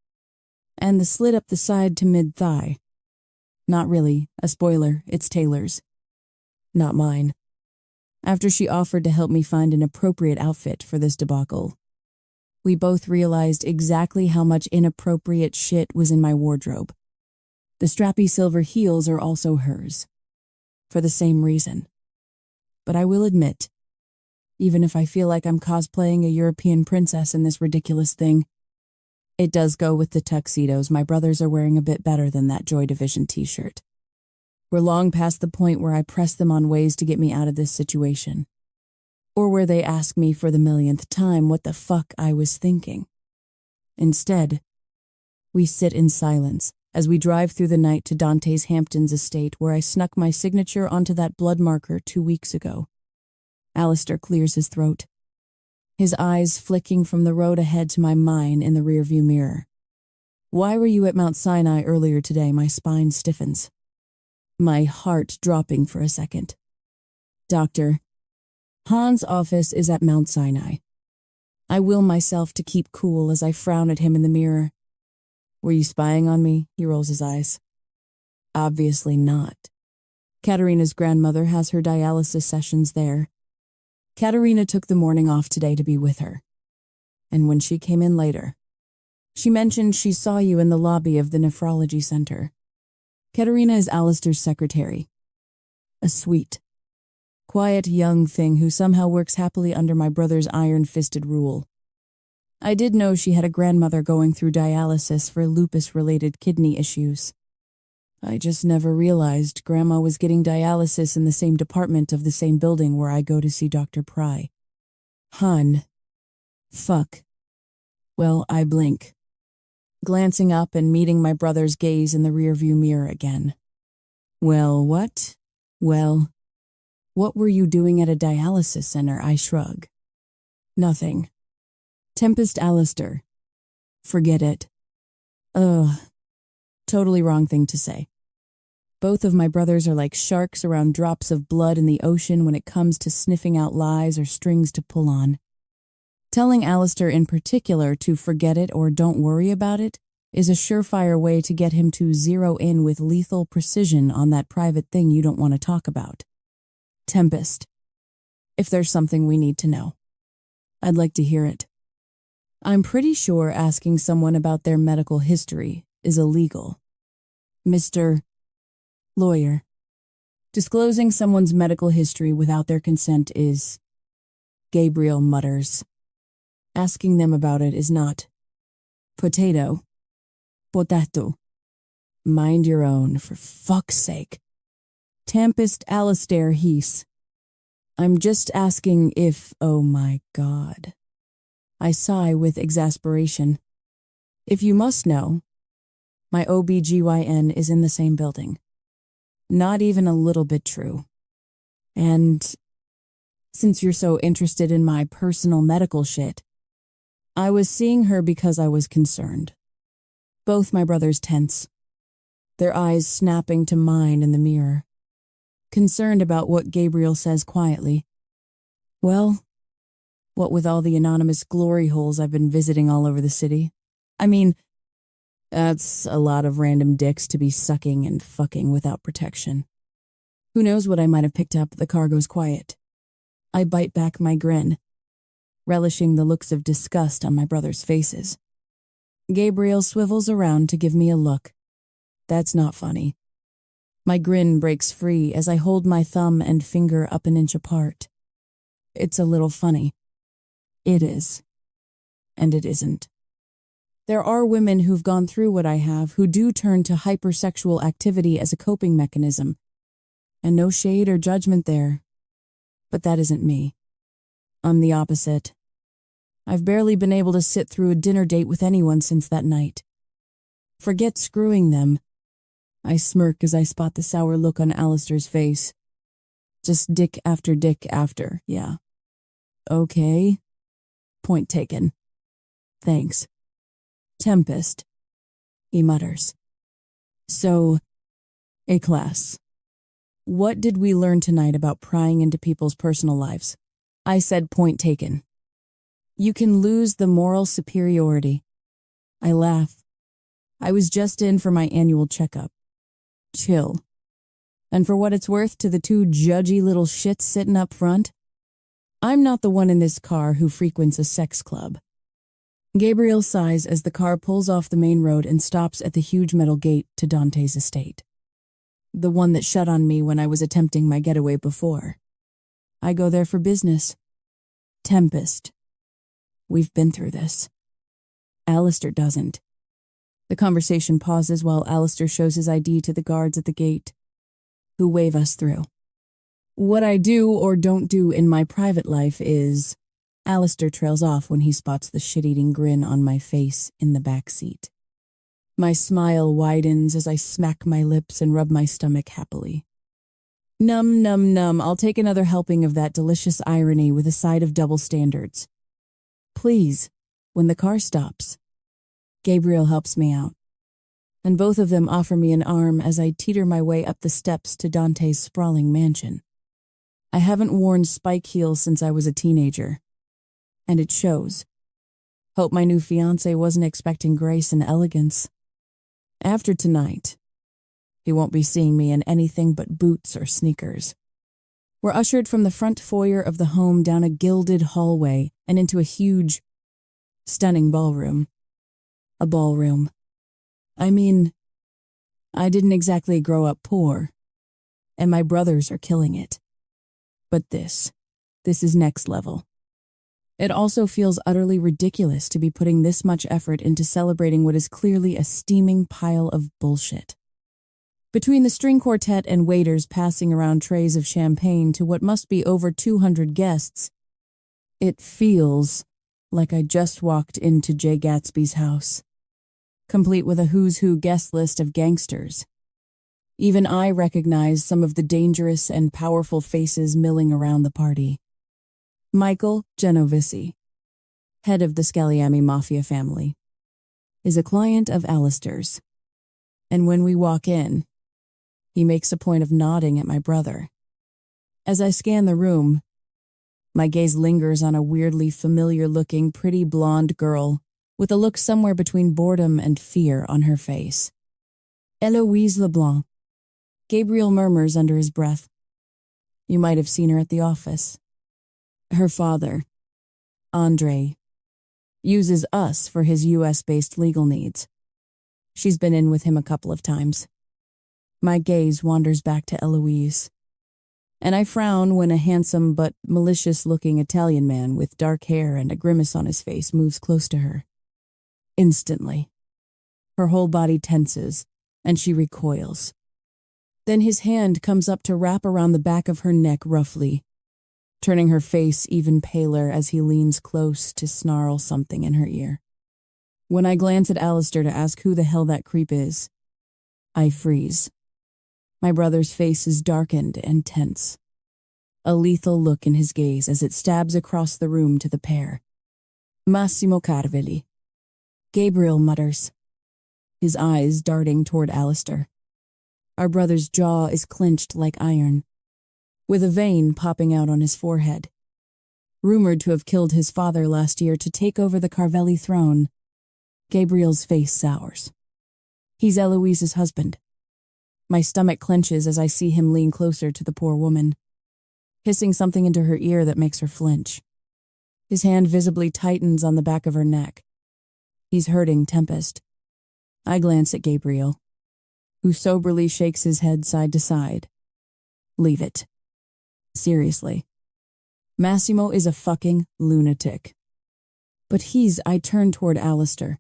And the slit up the side to mid-thigh. Not really. A spoiler. It's Taylor's. Not mine. After she offered to help me find an appropriate outfit for this debacle, we both realized exactly how much inappropriate shit was in my wardrobe. The strappy silver heels are also hers. For the same reason. But I will admit, even if I feel like I'm cosplaying a European princess in this ridiculous thing, it does go with the tuxedos my brothers are wearing a bit better than that Joy Division t-shirt. We're long past the point where I press them on ways to get me out of this situation. Or where they ask me for the millionth time what the fuck I was thinking. Instead, we sit in silence as we drive through the night to Dante's Hamptons estate, where I snuck my signature onto that blood marker 2 weeks ago. Alistair clears his throat, his eyes flicking from the road ahead to my mine in the rearview mirror. Why were you at Mount Sinai earlier today? My spine stiffens. My heart dropping for a second. Doctor, Han's office is at Mount Sinai. I will myself to keep cool as I frown at him in the mirror. Were you spying on me? He rolls his eyes. Obviously not. Katerina's grandmother has her dialysis sessions there. Katerina took the morning off today to be with her. And when she came in later, she mentioned she saw you in the lobby of the nephrology center. Katerina is Alistair's secretary. A sweet, quiet young thing who somehow works happily under my brother's iron-fisted rule. I did know she had a grandmother going through dialysis for lupus-related kidney issues. I just never realized Grandma was getting dialysis in the same department of the same building where I go to see Dr. Pry. Hun. Fuck. Well, I blink, glancing up and meeting my brother's gaze in the rearview mirror again. Well, what? Well, what were you doing at a dialysis center? I shrug. Nothing. Tempest Alistair. Forget it. Ugh. Totally wrong thing to say. Both of my brothers are like sharks around drops of blood in the ocean when it comes to sniffing out lies or strings to pull on. Telling Alistair in particular to forget it or don't worry about it is a surefire way to get him to zero in with lethal precision on that private thing you don't want to talk about. Tempest. If there's something we need to know, I'd like to hear it. I'm pretty sure asking someone about their medical history is illegal. Mr. Lawyer. Disclosing someone's medical history without their consent is... Gabriel mutters. Asking them about it is not. Potato. Potato. Mind your own, for fuck's sake. Tempest Alistair Heese. I'm just asking if, oh my God. I sigh with exasperation. If you must know, my OBGYN is in the same building. Not even a little bit true. And since you're so interested in my personal medical shit, I was seeing her because I was concerned. Both my brothers tense, their eyes snapping to mine in the mirror. Concerned about what Gabriel says quietly. Well, what with all the anonymous glory holes I've been visiting all over the city. I mean, that's a lot of random dicks to be sucking and fucking without protection. Who knows what I might have picked up? The car goes quiet. I bite back my grin, relishing the looks of disgust on my brothers' faces. Gabriel swivels around to give me a look. That's not funny. My grin breaks free as I hold my thumb and finger up an inch apart. It's a little funny. It is. And it isn't. There are women who've gone through what I have who do turn to hypersexual activity as a coping mechanism. And no shade or judgment there. But that isn't me. I'm the opposite. I've barely been able to sit through a dinner date with anyone since that night. Forget screwing them. I smirk as I spot the sour look on Alistair's face. Just dick after, yeah. Okay. Point taken. Thanks. Tempest, he mutters. So, a class. What did we learn tonight about prying into people's personal lives? I said point taken. You can lose the moral superiority. I laugh. I was just in for my annual checkup. Chill. And for what it's worth to the two judgy little shits sitting up front, I'm not the one in this car who frequents a sex club. Gabriel sighs as the car pulls off the main road and stops at the huge metal gate to Dante's estate. The one that shut on me when I was attempting my getaway before. I go there for business. Tempest. We've been through this. Alistair doesn't. The conversation pauses while Alistair shows his ID to the guards at the gate, who wave us through. What I do or don't do in my private life is... Alistair trails off when he spots the shit-eating grin on my face in the back seat. My smile widens as I smack my lips and rub my stomach happily. Num, num, num, I'll take another helping of that delicious irony with a side of double standards. Please, when the car stops. Gabriel helps me out, and both of them offer me an arm as I teeter my way up the steps to Dante's sprawling mansion. I haven't worn spike heels since I was a teenager, and it shows. Hope my new fiancé wasn't expecting grace and elegance. After tonight, he won't be seeing me in anything but boots or sneakers. We're ushered from the front foyer of the home down a gilded hallway and into a huge, stunning ballroom. A ballroom. I mean, I didn't exactly grow up poor, and my brothers are killing it. But this is next level. It also feels utterly ridiculous to be putting this much effort into celebrating what is clearly a steaming pile of bullshit. Between the string quartet and waiters passing around trays of champagne to what must be over 200 guests, it feels like I just walked into Jay Gatsby's house, complete with a who's who guest list of gangsters. Even I recognize some of the dangerous and powerful faces milling around the party. Michael Genovese, head of the Scaliami Mafia family, is a client of Alistair's, and when we walk in, he makes a point of nodding at my brother. As I scan the room, my gaze lingers on a weirdly familiar-looking, pretty blonde girl with a look somewhere between boredom and fear on her face. Eloise Leblanc. Gabriel murmurs under his breath. You might have seen her at the office. Her father, Andre, uses us for his US-based legal needs. She's been in with him a couple of times. My gaze wanders back to Eloise, and I frown when a handsome but malicious-looking Italian man with dark hair and a grimace on his face moves close to her. Instantly, her whole body tenses, and she recoils. Then his hand comes up to wrap around the back of her neck roughly, turning her face even paler as he leans close to snarl something in her ear. When I glance at Alistair to ask who the hell that creep is, I freeze. My brother's face is darkened and tense, a lethal look in his gaze as it stabs across the room to the pair. Massimo Carvelli. Gabriel mutters, his eyes darting toward Alistair. Our brother's jaw is clenched like iron, with a vein popping out on his forehead. Rumored to have killed his father last year to take over the Carvelli throne, Gabriel's face sours. He's Eloise's husband. My stomach clenches as I see him lean closer to the poor woman, hissing something into her ear that makes her flinch. His hand visibly tightens on the back of her neck. He's hurting Tempest. I glance at Gabriel, who soberly shakes his head side to side. Leave it. Seriously. Massimo is a fucking lunatic. But I turn toward Alistair,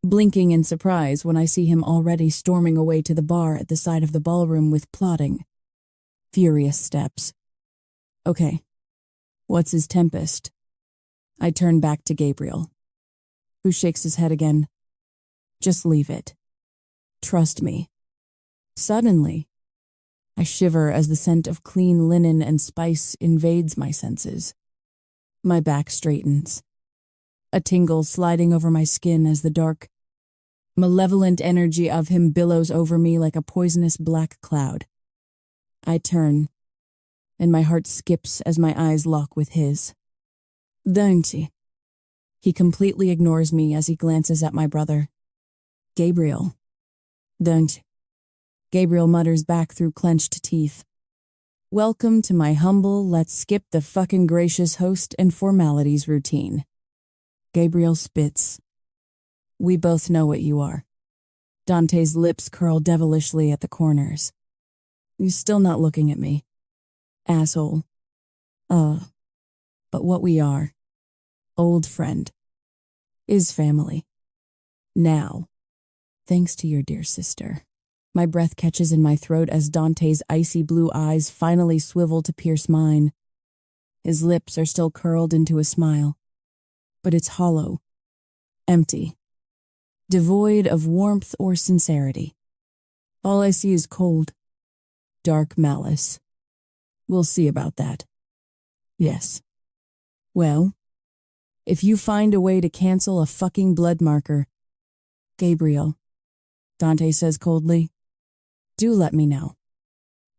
blinking in surprise when I see him already storming away to the bar at the side of the ballroom with plodding, furious steps. Okay, what's his Tempest? I turn back to Gabriel, who shakes his head again. Just leave it. Trust me. Suddenly, I shiver as the scent of clean linen and spice invades my senses. My back straightens, a tingle sliding over my skin as the dark, malevolent energy of him billows over me like a poisonous black cloud. I turn, and my heart skips as my eyes lock with his. Don't. He completely ignores me as he glances at my brother. Gabriel. Don't. Gabriel mutters back through clenched teeth. Welcome to my humble, let's skip the fucking gracious host and formalities routine. Gabriel spits. We both know what you are. Dante's lips curl devilishly at the corners. You're still not looking at me. Asshole. But what we are, old friend, is family. Now, thanks to your dear sister. My breath catches in my throat as Dante's icy blue eyes finally swivel to pierce mine. His lips are still curled into a smile, but it's hollow, empty, devoid of warmth or sincerity. All I see is cold, dark malice. We'll see about that. Yes. Well, if you find a way to cancel a fucking blood marker, Gabriel, Dante says coldly, do let me know.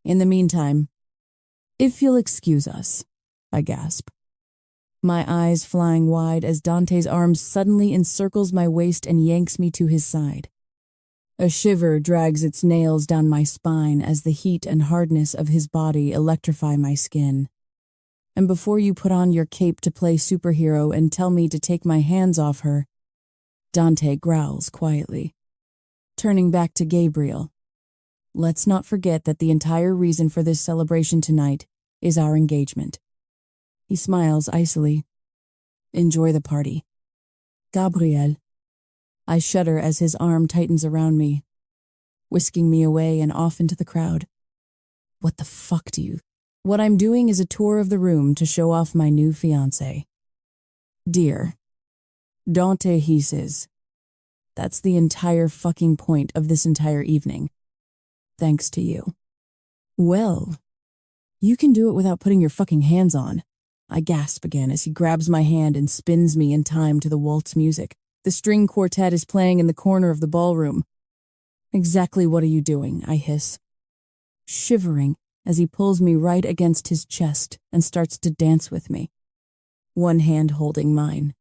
In the meantime, if you'll excuse us, I gasp. My eyes flying wide as Dante's arm suddenly encircles my waist and yanks me to his side. A shiver drags its nails down my spine as the heat and hardness of his body electrify my skin. And before you put on your cape to play superhero and tell me to take my hands off her, Dante growls quietly. Turning back to Gabriel, let's not forget that the entire reason for this celebration tonight is our engagement. He smiles icily. Enjoy the party. Gabriel. I shudder as his arm tightens around me, whisking me away and off into the crowd. What the fuck do you... What I'm doing is a tour of the room to show off my new fiancé. Dear, Dante hisses. That's the entire fucking point of this entire evening. Thanks to you. Well, you can do it without putting your fucking hands on. I gasp again as he grabs my hand and spins me in time to the waltz music. The string quartet is playing in the corner of the ballroom. Exactly what are you doing? I hiss, shivering as he pulls me right against his chest and starts to dance with me. One hand holding mine,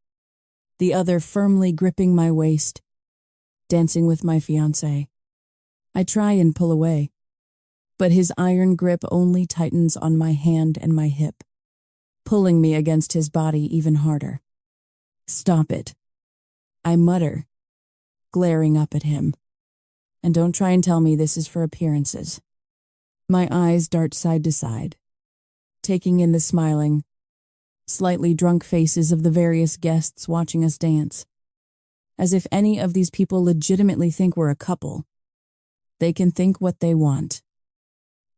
the other firmly gripping my waist, dancing with my fiancé. I try and pull away, but his iron grip only tightens on my hand and my hip, pulling me against his body even harder. Stop it, I mutter, glaring up at him. And don't try and tell me this is for appearances. My eyes dart side to side, taking in the smiling, slightly drunk faces of the various guests watching us dance. As if any of these people legitimately think we're a couple. They can think what they want.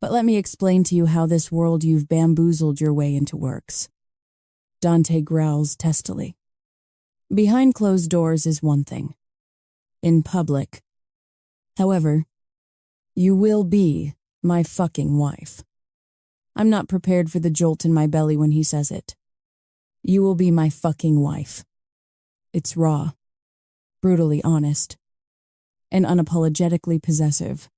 But let me explain to you how this world you've bamboozled your way into works. Dante growls testily. Behind closed doors is one thing. In public. However, you will be my fucking wife. I'm not prepared for the jolt in my belly when he says it. You will be my fucking wife. It's raw, brutally honest, and unapologetically possessive,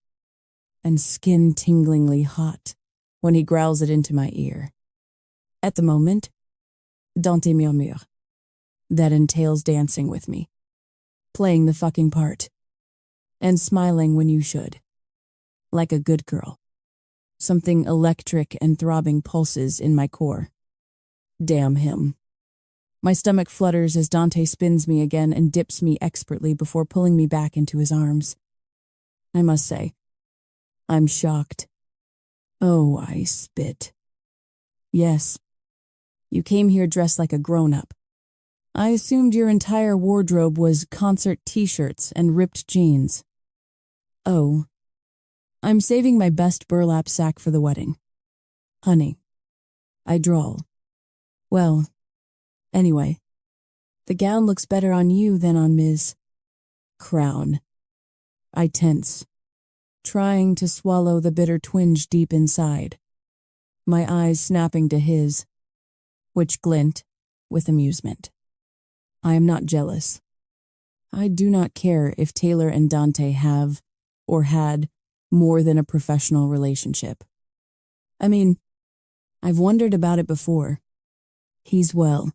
and skin-tinglingly hot when he growls it into my ear. At the moment, Dante murmure. That entails dancing with me, playing the fucking part, and smiling when you should. Like a good girl. Something electric and throbbing pulses in my core. Damn him. My stomach flutters as Dante spins me again and dips me expertly before pulling me back into his arms. I must say, I'm shocked. Oh, I spit. Yes, you came here dressed like a grown-up. I assumed your entire wardrobe was concert t-shirts and ripped jeans. Oh, I'm saving my best burlap sack for the wedding. Honey, I drawl. Well, anyway, the gown looks better on you than on Ms. Crown. I tense, trying to swallow the bitter twinge deep inside, my eyes snapping to his, which glint with amusement. I am not jealous. I do not care if Taylor and Dante have, or had, more than a professional relationship. I mean, I've wondered about it before. He's well.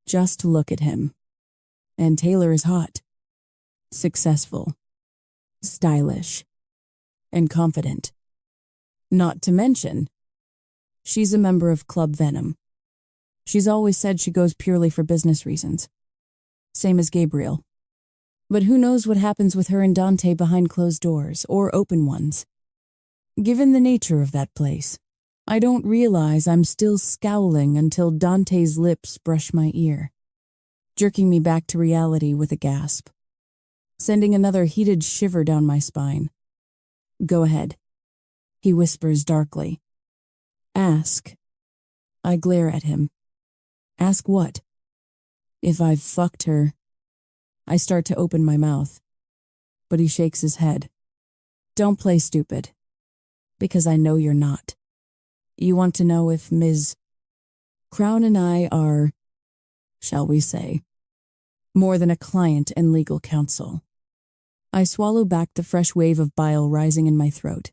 Just look at him. And Taylor is hot. Successful. Stylish. And confident. Not to mention, she's a member of Club Venom. She's always said she goes purely for business reasons. Same as Gabriel. But who knows what happens with her and Dante behind closed doors, or open ones. Given the nature of that place, I don't realize I'm still scowling until Dante's lips brush my ear, jerking me back to reality with a gasp, sending another heated shiver down my spine. Go ahead, he whispers darkly. Ask. I glare at him. Ask what? If I've fucked her. I start to open my mouth, but he shakes his head. Don't play stupid, because I know you're not. You want to know if Ms. Crown and I are, shall we say, more than a client and legal counsel. I swallow back the fresh wave of bile rising in my throat.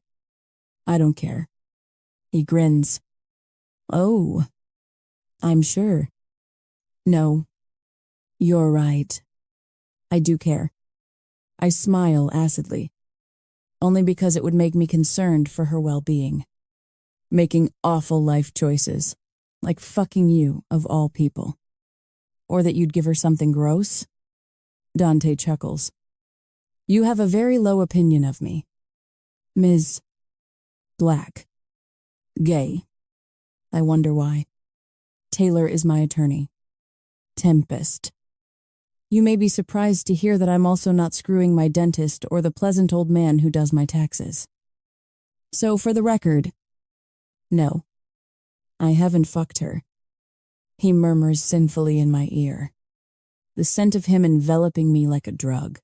I don't care. He grins. Oh, I'm sure. No, you're right. I do care. I smile acidly, only because it would make me concerned for her well-being. Making awful life choices, like fucking you, of all people. Or that you'd give her something gross? Dante chuckles. You have a very low opinion of me. Ms. Black. Gay. I wonder why. Taylor is my attorney. Tempest. You may be surprised to hear that I'm also not screwing my dentist or the pleasant old man who does my taxes. So, for the record, no, I haven't fucked her. He murmurs sinfully in my ear, the scent of him enveloping me like a drug.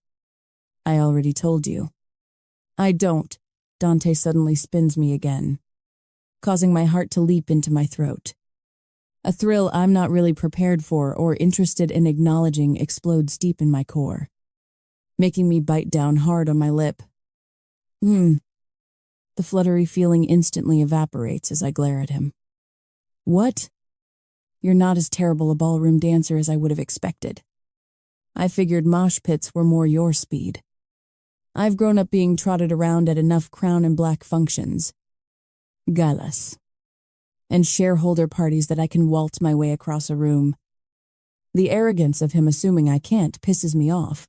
I already told you. I don't. Dante suddenly spins me again, causing my heart to leap into my throat. A thrill I'm not really prepared for or interested in acknowledging explodes deep in my core, making me bite down hard on my lip. The fluttery feeling instantly evaporates as I glare at him. What? You're not as terrible a ballroom dancer as I would have expected. I figured mosh pits were more your speed. I've grown up being trotted around at enough Crown and Black functions, galas, and shareholder parties that I can waltz my way across a room. The arrogance of him assuming I can't pisses me off.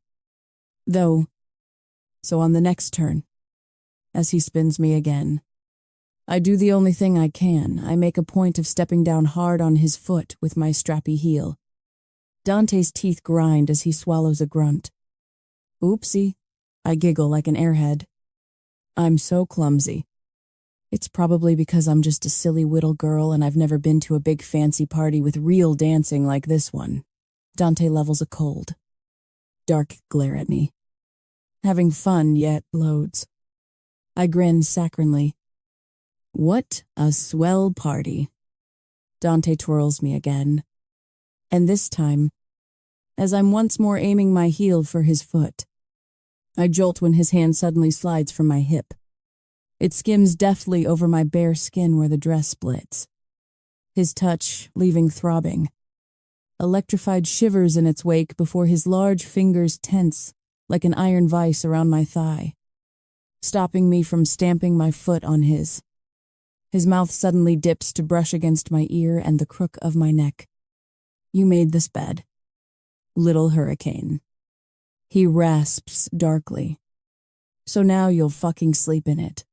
Though, so on the next turn, as he spins me again, I do the only thing I can. I make a point of stepping down hard on his foot with my strappy heel. Dante's teeth grind as he swallows a grunt. Oopsie, I giggle like an airhead. I'm so clumsy. It's probably because I'm just a silly little girl and I've never been to a big fancy party with real dancing like this one. Dante levels a cold, dark glare at me. Having fun, yet loads. I grin saccharinely. What a swell party. Dante twirls me again. And this time, as I'm once more aiming my heel for his foot, I jolt when his hand suddenly slides from my hip. It skims deftly over my bare skin where the dress splits. His touch leaving throbbing. Electrified shivers in its wake before his large fingers tense like an iron vice around my thigh, stopping me from stamping my foot on his. His mouth suddenly dips to brush against my ear and the crook of my neck. You made this bed, little hurricane. He rasps darkly. So now you'll fucking sleep in it.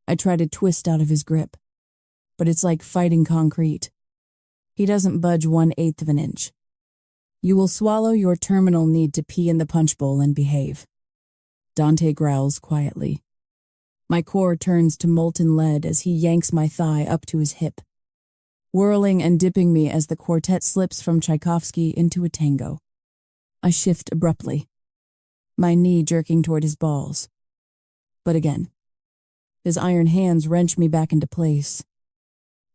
I try to twist out of his grip, but it's like fighting concrete. He doesn't budge 1/8 of an inch. You will swallow your terminal need to pee in the punch bowl and behave. Dante growls quietly. My core turns to molten lead as he yanks my thigh up to his hip, whirling and dipping me as the quartet slips from Tchaikovsky into a tango. I shift abruptly, my knee jerking toward his balls. But again, his iron hands wrench me back into place,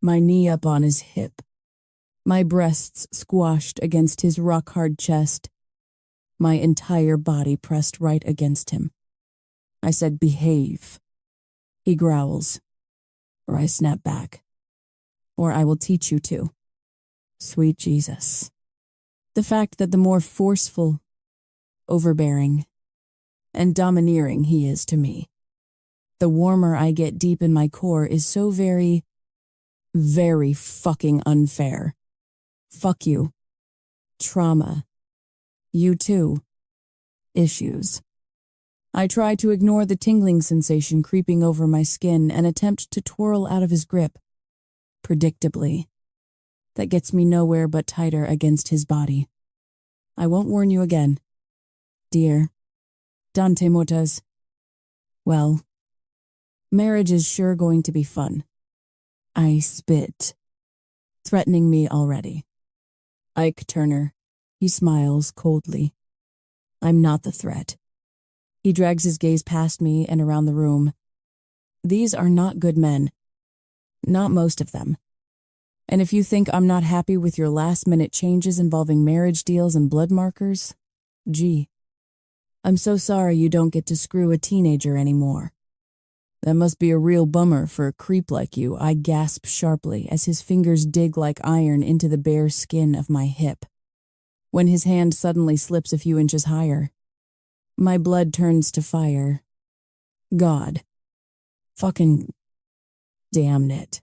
my knee up on his hip, my breasts squashed against his rock-hard chest, my entire body pressed right against him. I said, behave. He growls, or I snap back, or I will teach you to. Sweet Jesus. The fact that the more forceful, overbearing, and domineering he is to me, the warmer I get deep in my core is so very, very fucking unfair. Fuck you. Trauma. You too. Issues. I try to ignore the tingling sensation creeping over my skin and attempt to twirl out of his grip. Predictably. That gets me nowhere but tighter against his body. I won't warn you again, dear. Dante Motas. Well, marriage is sure going to be fun. I spit. Threatening me already. Ike Turner. He smiles coldly. I'm not the threat. He drags his gaze past me and around the room. These are not good men. Not most of them. And if you think I'm not happy with your last-minute changes involving marriage deals and blood markers, gee, I'm so sorry you don't get to screw a teenager anymore. That must be a real bummer for a creep like you, I gasp sharply as his fingers dig like iron into the bare skin of my hip. When his hand suddenly slips a few inches higher, my blood turns to fire. God. Fucking damn it.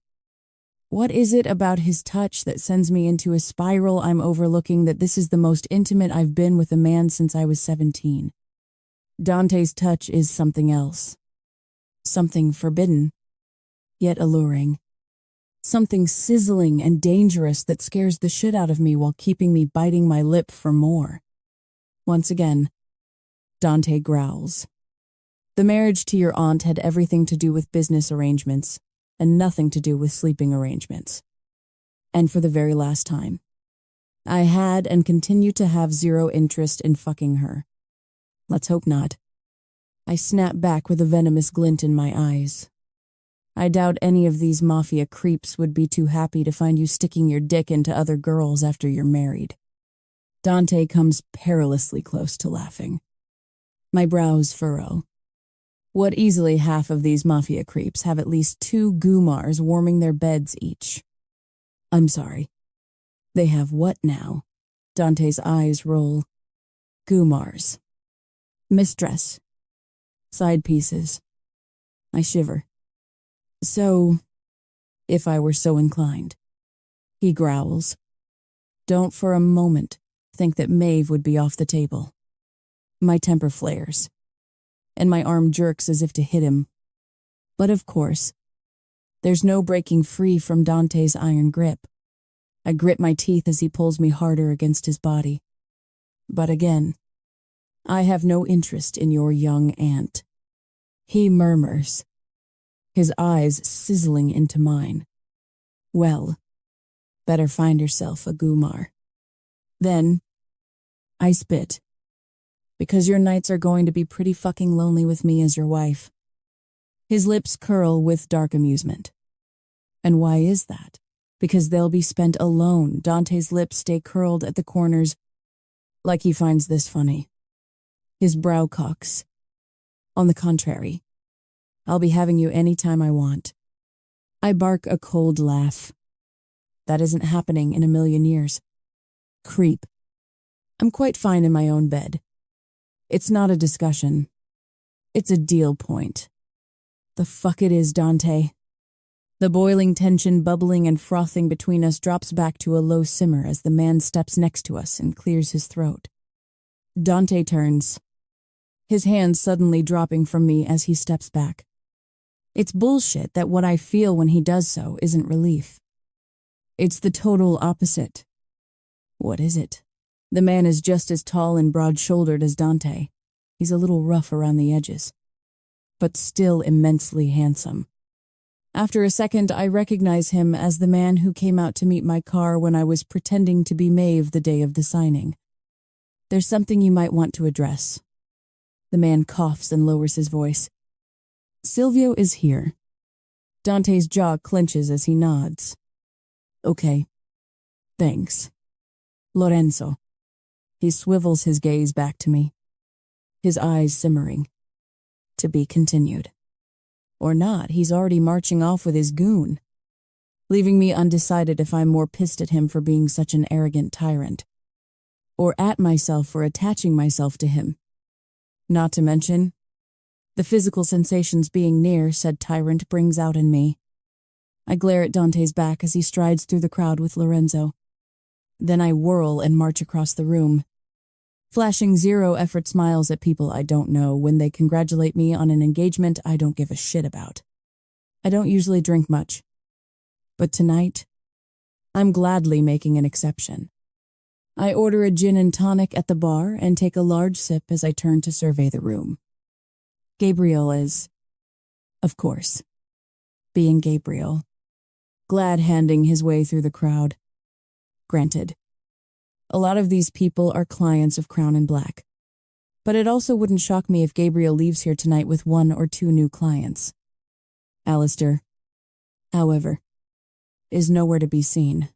What is it about his touch that sends me into a spiral I'm overlooking that this is the most intimate I've been with a man since I was 17? Dante's touch is something else. Something forbidden, yet alluring. Something sizzling and dangerous that scares the shit out of me while keeping me biting my lip for more. Once again, Dante growls. The marriage to your aunt had everything to do with business arrangements, and nothing to do with sleeping arrangements. And for the very last time, I had and continue to have zero interest in fucking her. Let's hope not. I snap back with a venomous glint in my eyes. I doubt any of these Mafia creeps would be too happy to find you sticking your dick into other girls after you're married. Dante comes perilously close to laughing. My brows furrow. What easily half of these Mafia creeps have at least 2 Gumars warming their beds each. I'm sorry. They have what now? Dante's eyes roll. Gumars. Mistress. Side pieces. I shiver. So, if I were so inclined. He growls. Don't for a moment think that Maeve would be off the table. My temper flares, and my arm jerks as if to hit him. But of course, there's no breaking free from Dante's iron grip. I grit my teeth as he pulls me harder against his body. But again, I have no interest in your young aunt. He murmurs. his eyes sizzling into mine. Well, better find yourself a Gumar. Then, I spit. Because your nights are going to be pretty fucking lonely with me as your wife. His lips curl with dark amusement. And why is that? Because they'll be spent alone. Dante's lips stay curled at the corners, like he finds this funny. His brow cocks. On the contrary, I'll be having you any time I want. I bark a cold laugh. That isn't happening in a million years. Creep. I'm quite fine in my own bed. It's not a discussion. It's a deal point. The fuck it is, Dante. The boiling tension bubbling and frothing between us drops back to a low simmer as the man steps next to us and clears his throat. Dante turns, his hand suddenly dropping from me as he steps back. It's bullshit that what I feel when he does so isn't relief. It's the total opposite. What is it? The man is just as tall and broad-shouldered as Dante. He's a little rough around the edges, but still immensely handsome. After a second, I recognize him as the man who came out to meet my car when I was pretending to be Maeve the day of the signing. There's something you might want to address. The man coughs and lowers his voice. Silvio is here. Dante's jaw clenches as he nods. Okay. Thanks. Lorenzo. He swivels his gaze back to me, his eyes simmering. To be continued. Or not, he's already marching off with his goon, leaving me undecided if I'm more pissed at him for being such an arrogant tyrant, or at myself for attaching myself to him. Not to mention, the physical sensations being near said tyrant brings out in me. I glare at Dante's back as he strides through the crowd with Lorenzo. Then I whirl and march across the room, flashing zero-effort smiles at people I don't know when they congratulate me on an engagement I don't give a shit about. I don't usually drink much, but tonight, I'm gladly making an exception. I order a gin and tonic at the bar and take a large sip as I turn to survey the room. Gabriel is, of course, being Gabriel, glad-handing his way through the crowd. Granted, a lot of these people are clients of Crown and Black, but it also wouldn't shock me if Gabriel leaves here tonight with 1 or 2 new clients. Alistair, however, is nowhere to be seen.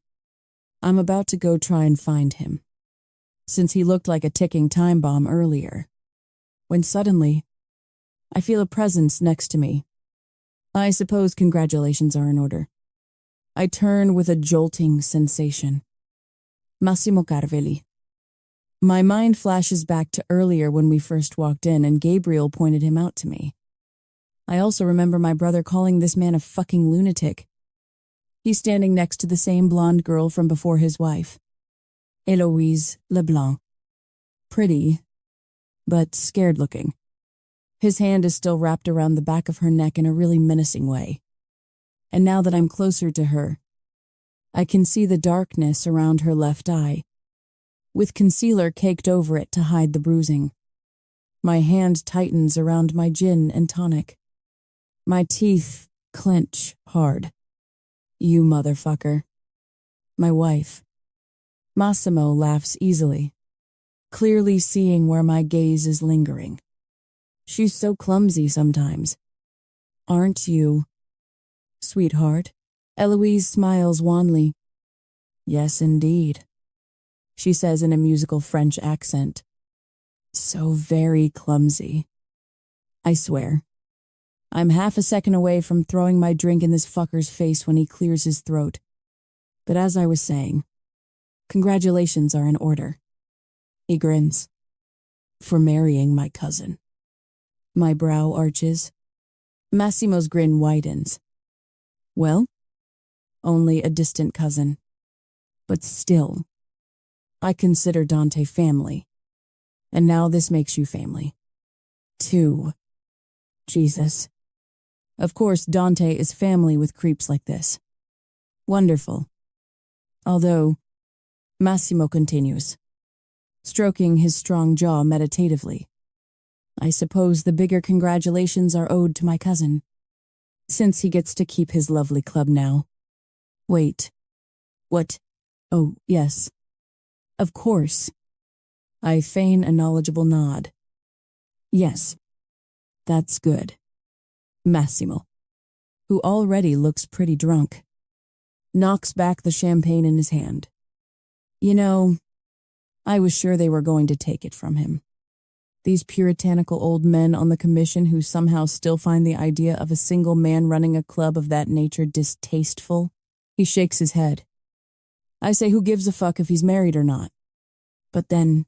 I'm about to go try and find him, since he looked like a ticking time bomb earlier, when suddenly, I feel a presence next to me. I suppose congratulations are in order. I turn with a jolting sensation. Massimo Carvelli. My mind flashes back to earlier when we first walked in and Gabriel pointed him out to me. I also remember my brother calling this man a fucking lunatic. He's standing next to the same blonde girl from before his wife, Eloise Leblanc. Pretty, but scared-looking. His hand is still wrapped around the back of her neck in a really menacing way. And now that I'm closer to her, I can see the darkness around her left eye, with concealer caked over it to hide the bruising. My hand tightens around my gin and tonic. My teeth clench hard. You motherfucker. My wife. Massimo laughs easily, clearly seeing where my gaze is lingering. She's so clumsy sometimes. Aren't you, sweetheart? Eloise smiles wanly. Yes, indeed, she says in a musical French accent. So very clumsy. I swear. I'm half a second away from throwing my drink in this fucker's face when he clears his throat. But as I was saying, congratulations are in order. He grins. For marrying my cousin. My brow arches. Massimo's grin widens. Well, only a distant cousin. But still, I consider Dante family. And now this makes you family. Too. Jesus. Of course, Dante is family with creeps like this. Wonderful. Although, Massimo continues, stroking his strong jaw meditatively. I suppose the bigger congratulations are owed to my cousin. since he gets to keep his lovely club now. Wait. What? Oh, yes. Of course. I feign a knowledgeable nod. Yes. That's good. Massimo, who already looks pretty drunk, knocks back the champagne in his hand. You know, I was sure they were going to take it from him. These puritanical old men on the commission who somehow still find the idea of a single man running a club of that nature distasteful. He shakes his head. I say, who gives a fuck if he's married or not? But then,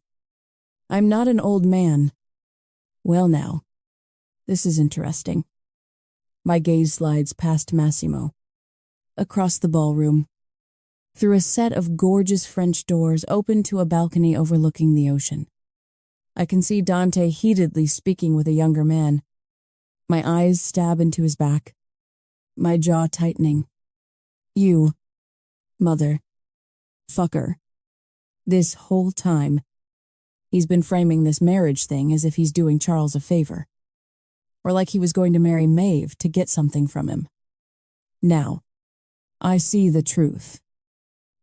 I'm not an old man. Well now, this is interesting. My gaze slides past Massimo, across the ballroom, through a set of gorgeous French doors open to a balcony overlooking the ocean. I can see Dante heatedly speaking with a younger man. My eyes stab into his back, my jaw tightening. You, mother, fucker. This whole time, he's been framing this marriage thing as if he's doing Charles a favor. Or like he was going to marry Maeve to get something from him. Now, I see the truth.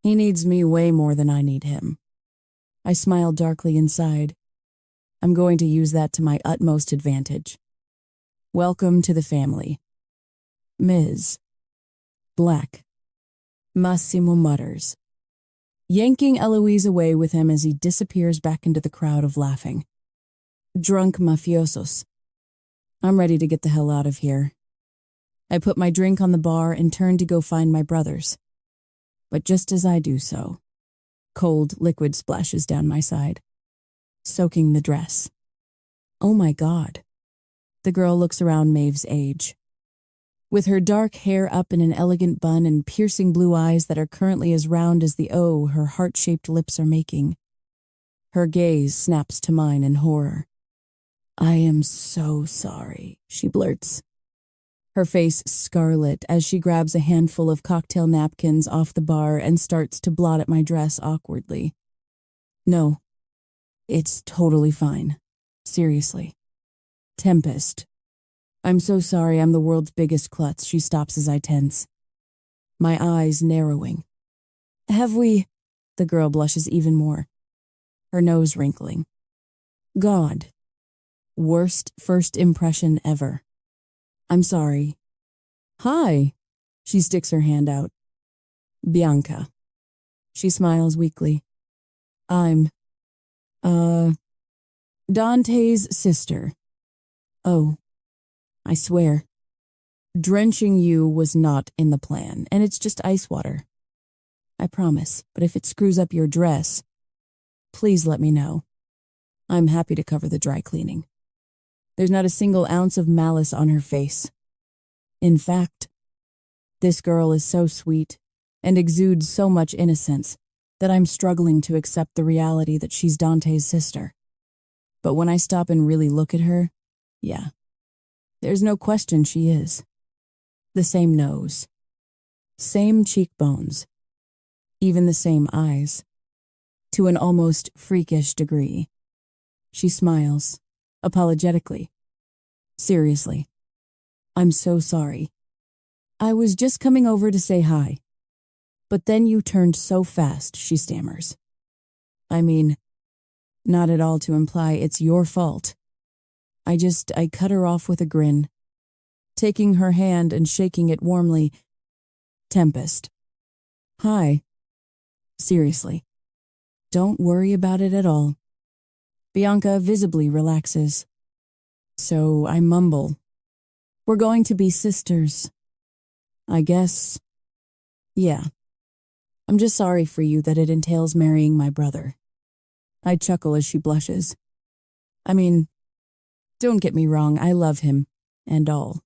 He needs me way more than I need him. I smile darkly inside. I'm going to use that to my utmost advantage. Welcome to the family. Ms. Black. Massimo mutters, yanking Eloise away with him as he disappears back into the crowd of laughing. Drunk mafiosos. I'm ready to get the hell out of here. I put my drink on the bar and turn to go find my brothers. But just as I do so, cold liquid splashes down my side, soaking the dress. Oh my God. The girl looks around Maeve's age. With her dark hair up in an elegant bun and piercing blue eyes that are currently as round as the O her heart-shaped lips are making, her gaze snaps to mine in horror. I am so sorry, she blurts, her face scarlet as she grabs a handful of cocktail napkins off the bar and starts to blot at my dress awkwardly. No, it's totally fine. Seriously. Tempest. I'm so sorry I'm the world's biggest klutz, she stops as I tense. My eyes narrowing. Have we... The girl blushes even more, her nose wrinkling. God. Worst first impression ever. I'm sorry. Hi. She sticks her hand out. Bianca. She smiles weakly. I'm, Dante's sister. Oh, I swear. Drenching you was not in the plan, and it's just ice water. I promise, but if it screws up your dress, please let me know. I'm happy to cover the dry cleaning. There's not a single ounce of malice on her face. In fact, this girl is so sweet and exudes so much innocence that I'm struggling to accept the reality that she's Dante's sister. But when I stop and really look at her, yeah, there's no question she is. The same nose, same cheekbones, even the same eyes, to an almost freakish degree. She smiles, apologetically. Seriously, I'm so sorry. I was just coming over to say hi. But then you turned so fast, she stammers. I mean, not at all to imply it's your fault. I cut her off with a grin, taking her hand and shaking it warmly. Tempest. Hi. Seriously. Don't worry about it at all. Bianca visibly relaxes. So I mumble. We're going to be sisters. I guess. Yeah. I'm just sorry for you that it entails marrying my brother. I chuckle as she blushes. I mean, don't get me wrong, I love him, and all.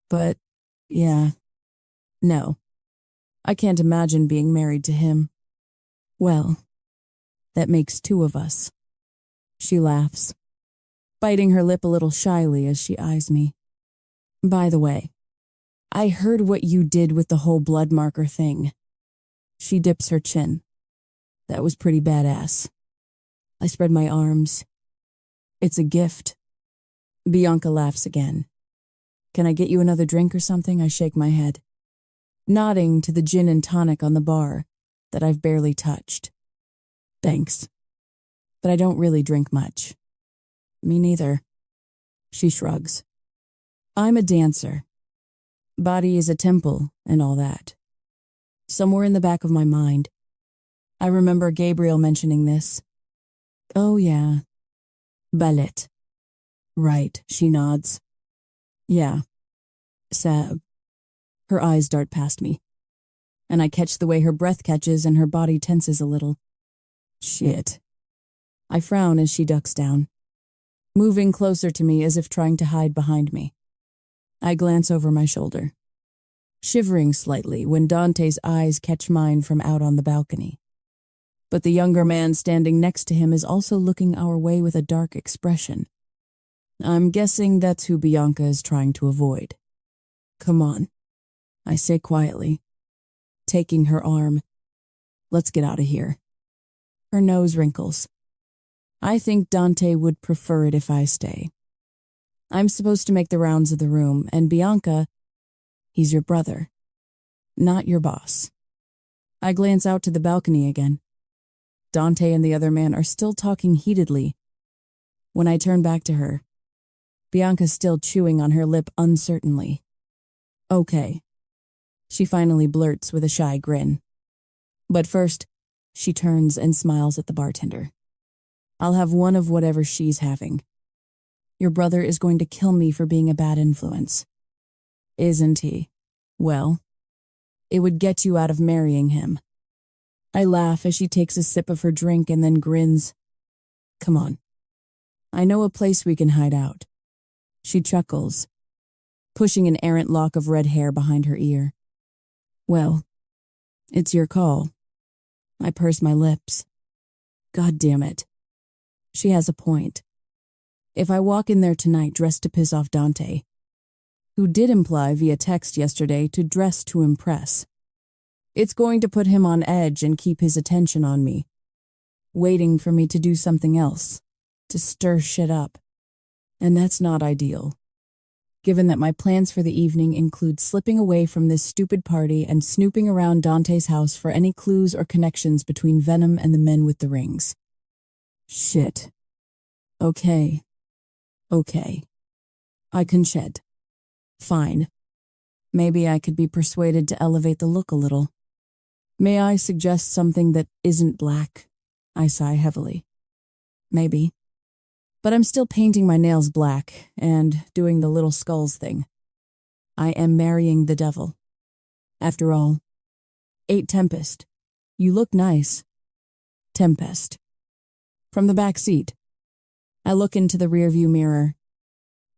But, yeah, no. I can't imagine being married to him. Well, that makes two of us. She laughs, biting her lip a little shyly as she eyes me. By the way, I heard what you did with the whole blood marker thing. She dips her chin. That was pretty badass. I spread my arms. It's a gift. Bianca laughs again. Can I get you another drink or something? I shake my head, nodding to the gin and tonic on the bar that I've barely touched. Thanks. But I don't really drink much. Me neither. She shrugs. I'm a dancer. Body is a temple and all that. Somewhere in the back of my mind, I remember Gabriel mentioning this. Oh yeah. Ballet. Right, she nods. Yeah. Sab. Her eyes dart past me, and I catch the way her breath catches and her body tenses a little. Shit. I frown as she ducks down, moving closer to me as if trying to hide behind me. I glance over my shoulder, shivering slightly when Dante's eyes catch mine from out on the balcony. But the younger man standing next to him is also looking our way with a dark expression. I'm guessing that's who Bianca is trying to avoid. Come on, I say quietly, taking her arm. Let's get out of here. Her nose wrinkles. I think Dante would prefer it if I stay. I'm supposed to make the rounds of the room, and Bianca, he's your brother, not your boss. I glance out to the balcony again. Dante and the other man are still talking heatedly. When I turn back to her, Bianca's still chewing on her lip uncertainly. Okay, she finally blurts with a shy grin. But first, she turns and smiles at the bartender. I'll have one of whatever she's having. Your brother is going to kill me for being a bad influence. Isn't he? Well, it would get you out of marrying him. I laugh as she takes a sip of her drink and then grins. Come on. I know a place we can hide out. She chuckles, pushing an errant lock of red hair behind her ear. Well, it's your call. I purse my lips. God damn it. She has a point. If I walk in there tonight dressed to piss off Dante, who did imply via text yesterday to dress to impress, it's going to put him on edge and keep his attention on me, waiting for me to do something else, to stir shit up. And that's not ideal, given that my plans for the evening include slipping away from this stupid party and snooping around Dante's house for any clues or connections between Venom and the men with the rings. Shit. Okay. I can shed. Fine. Maybe I could be persuaded to elevate the look a little. May I suggest something that isn't black? I sigh heavily. Maybe. But I'm still painting my nails black and doing the little skulls thing. I am marrying the devil. After all, 8 Tempest. You look nice. Tempest. From the back seat, I look into the rearview mirror,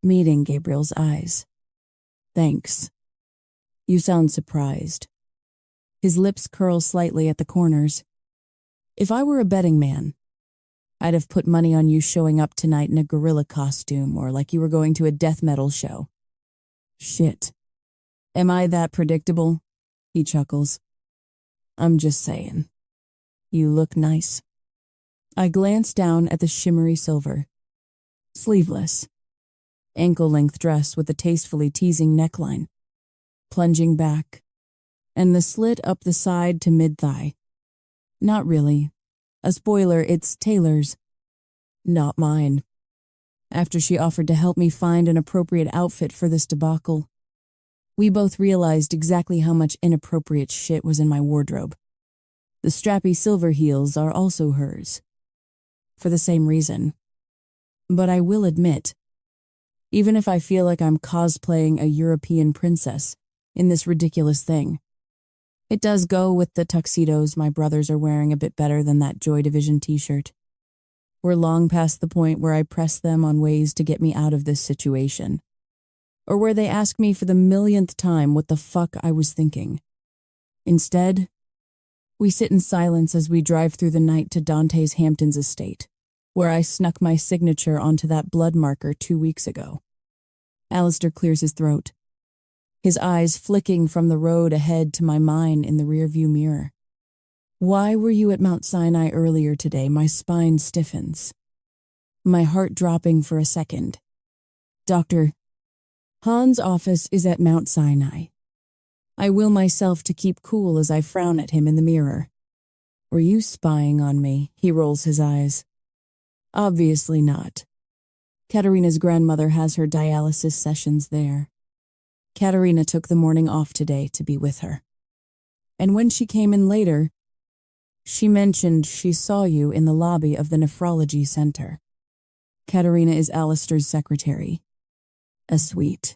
meeting Gabriel's eyes. Thanks. You sound surprised. His lips curl slightly at the corners. If I were a betting man, I'd have put money on you showing up tonight in a gorilla costume or like you were going to a death metal show. Shit. Am I that predictable? He chuckles. I'm just saying. You look nice. I glance down at the shimmery silver. Sleeveless. Ankle-length dress with a tastefully teasing neckline. Plunging back. And the slit up the side to mid-thigh. Not really. A spoiler, it's Taylor's. Not mine. After she offered to help me find an appropriate outfit for this debacle, we both realized exactly how much inappropriate shit was in my wardrobe. The strappy silver heels are also hers. For the same reason. But I will admit, even if I feel like I'm cosplaying a European princess in this ridiculous thing, it does go with the tuxedos my brothers are wearing a bit better than that Joy Division t-shirt. We're long past the point where I press them on ways to get me out of this situation, or where they ask me for the millionth time what the fuck I was thinking. Instead, we sit in silence as we drive through the night to Dante's Hamptons estate, where I snuck my signature onto that blood marker 2 weeks ago. Alistair clears his throat, his eyes flicking from the road ahead to my mine in the rearview mirror. Why were you at Mount Sinai earlier today? My spine stiffens. My heart dropping for a second. Doctor, Han's office is at Mount Sinai. I will myself to keep cool as I frown at him in the mirror. Were you spying on me? He rolls his eyes. Obviously not. Katerina's grandmother has her dialysis sessions there. Katerina took the morning off today to be with her. And when she came in later, she mentioned she saw you in the lobby of the nephrology center. Katerina is Alistair's secretary. A sweet,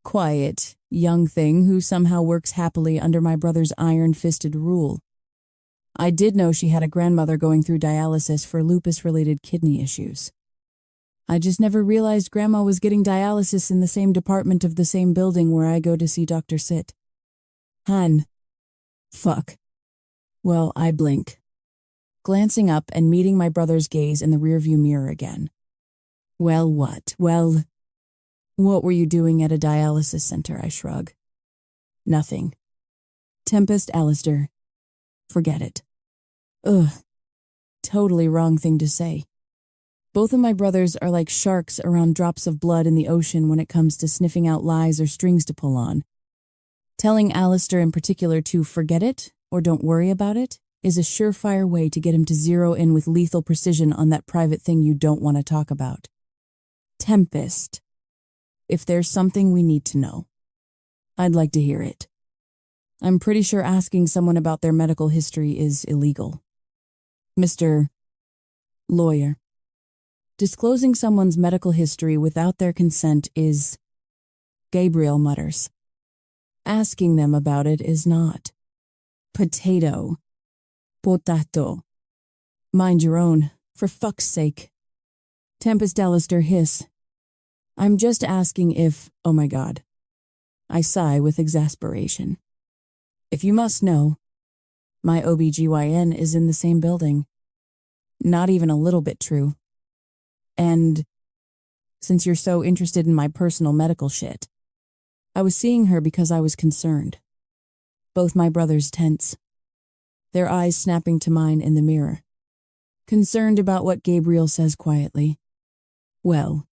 quiet, young thing who somehow works happily under my brother's iron-fisted rule. I did know she had a grandmother going through dialysis for lupus-related kidney issues. I just never realized Grandma was getting dialysis in the same department of the same building where I go to see Dr. Sit. Han. Fuck. Well, I blink, glancing up and meeting my brother's gaze in the rearview mirror again. Well, what? Well, what were you doing at a dialysis center? I shrug. Nothing. Tempest, Alistair. Forget it. Ugh. Totally wrong thing to say. Both of my brothers are like sharks around drops of blood in the ocean when it comes to sniffing out lies or strings to pull on. Telling Alistair in particular to forget it or don't worry about it is a surefire way to get him to zero in with lethal precision on that private thing you don't want to talk about. Tempest. If there's something we need to know, I'd like to hear it. I'm pretty sure asking someone about their medical history is illegal. Mr. Lawyer. Disclosing someone's medical history without their consent is, Gabriel mutters. Asking them about it is not. Potato. Potato. Mind your own, for fuck's sake. Tempest Alistair hiss. I'm just asking if, oh my God. I sigh with exasperation. If you must know, my OBGYN is in the same building. Not even a little bit true. And since you're so interested in my personal medical shit, I was seeing her because I was concerned. Both my brothers tense, their eyes snapping to mine in the mirror. Concerned about what Gabriel says quietly. Well,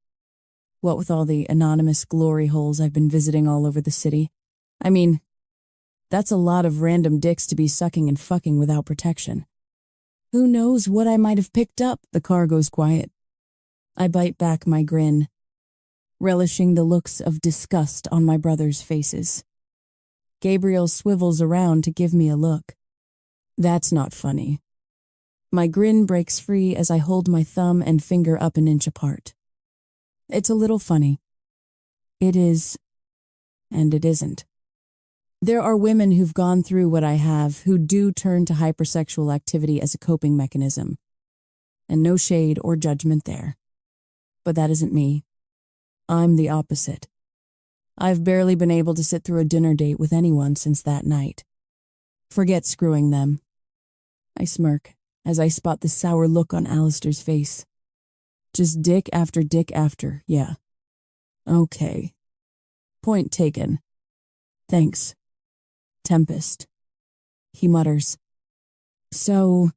what with all the anonymous glory holes I've been visiting all over the city, I mean, that's a lot of random dicks to be sucking and fucking without protection. Who knows what I might have picked up? The car goes quiet. I bite back my grin, relishing the looks of disgust on my brothers' faces. Gabriel swivels around to give me a look. That's not funny. My grin breaks free as I hold my thumb and finger up an inch apart. It's a little funny. It is, and it isn't. There are women who've gone through what I have who do turn to hypersexual activity as a coping mechanism. And no shade or judgment there. But that isn't me. I'm the opposite. I've barely been able to sit through a dinner date with anyone since that night. Forget screwing them. I smirk as I spot the sour look on Alistair's face. Just dick after dick after, yeah. Okay. Point taken. Thanks. Tempest. He mutters. So,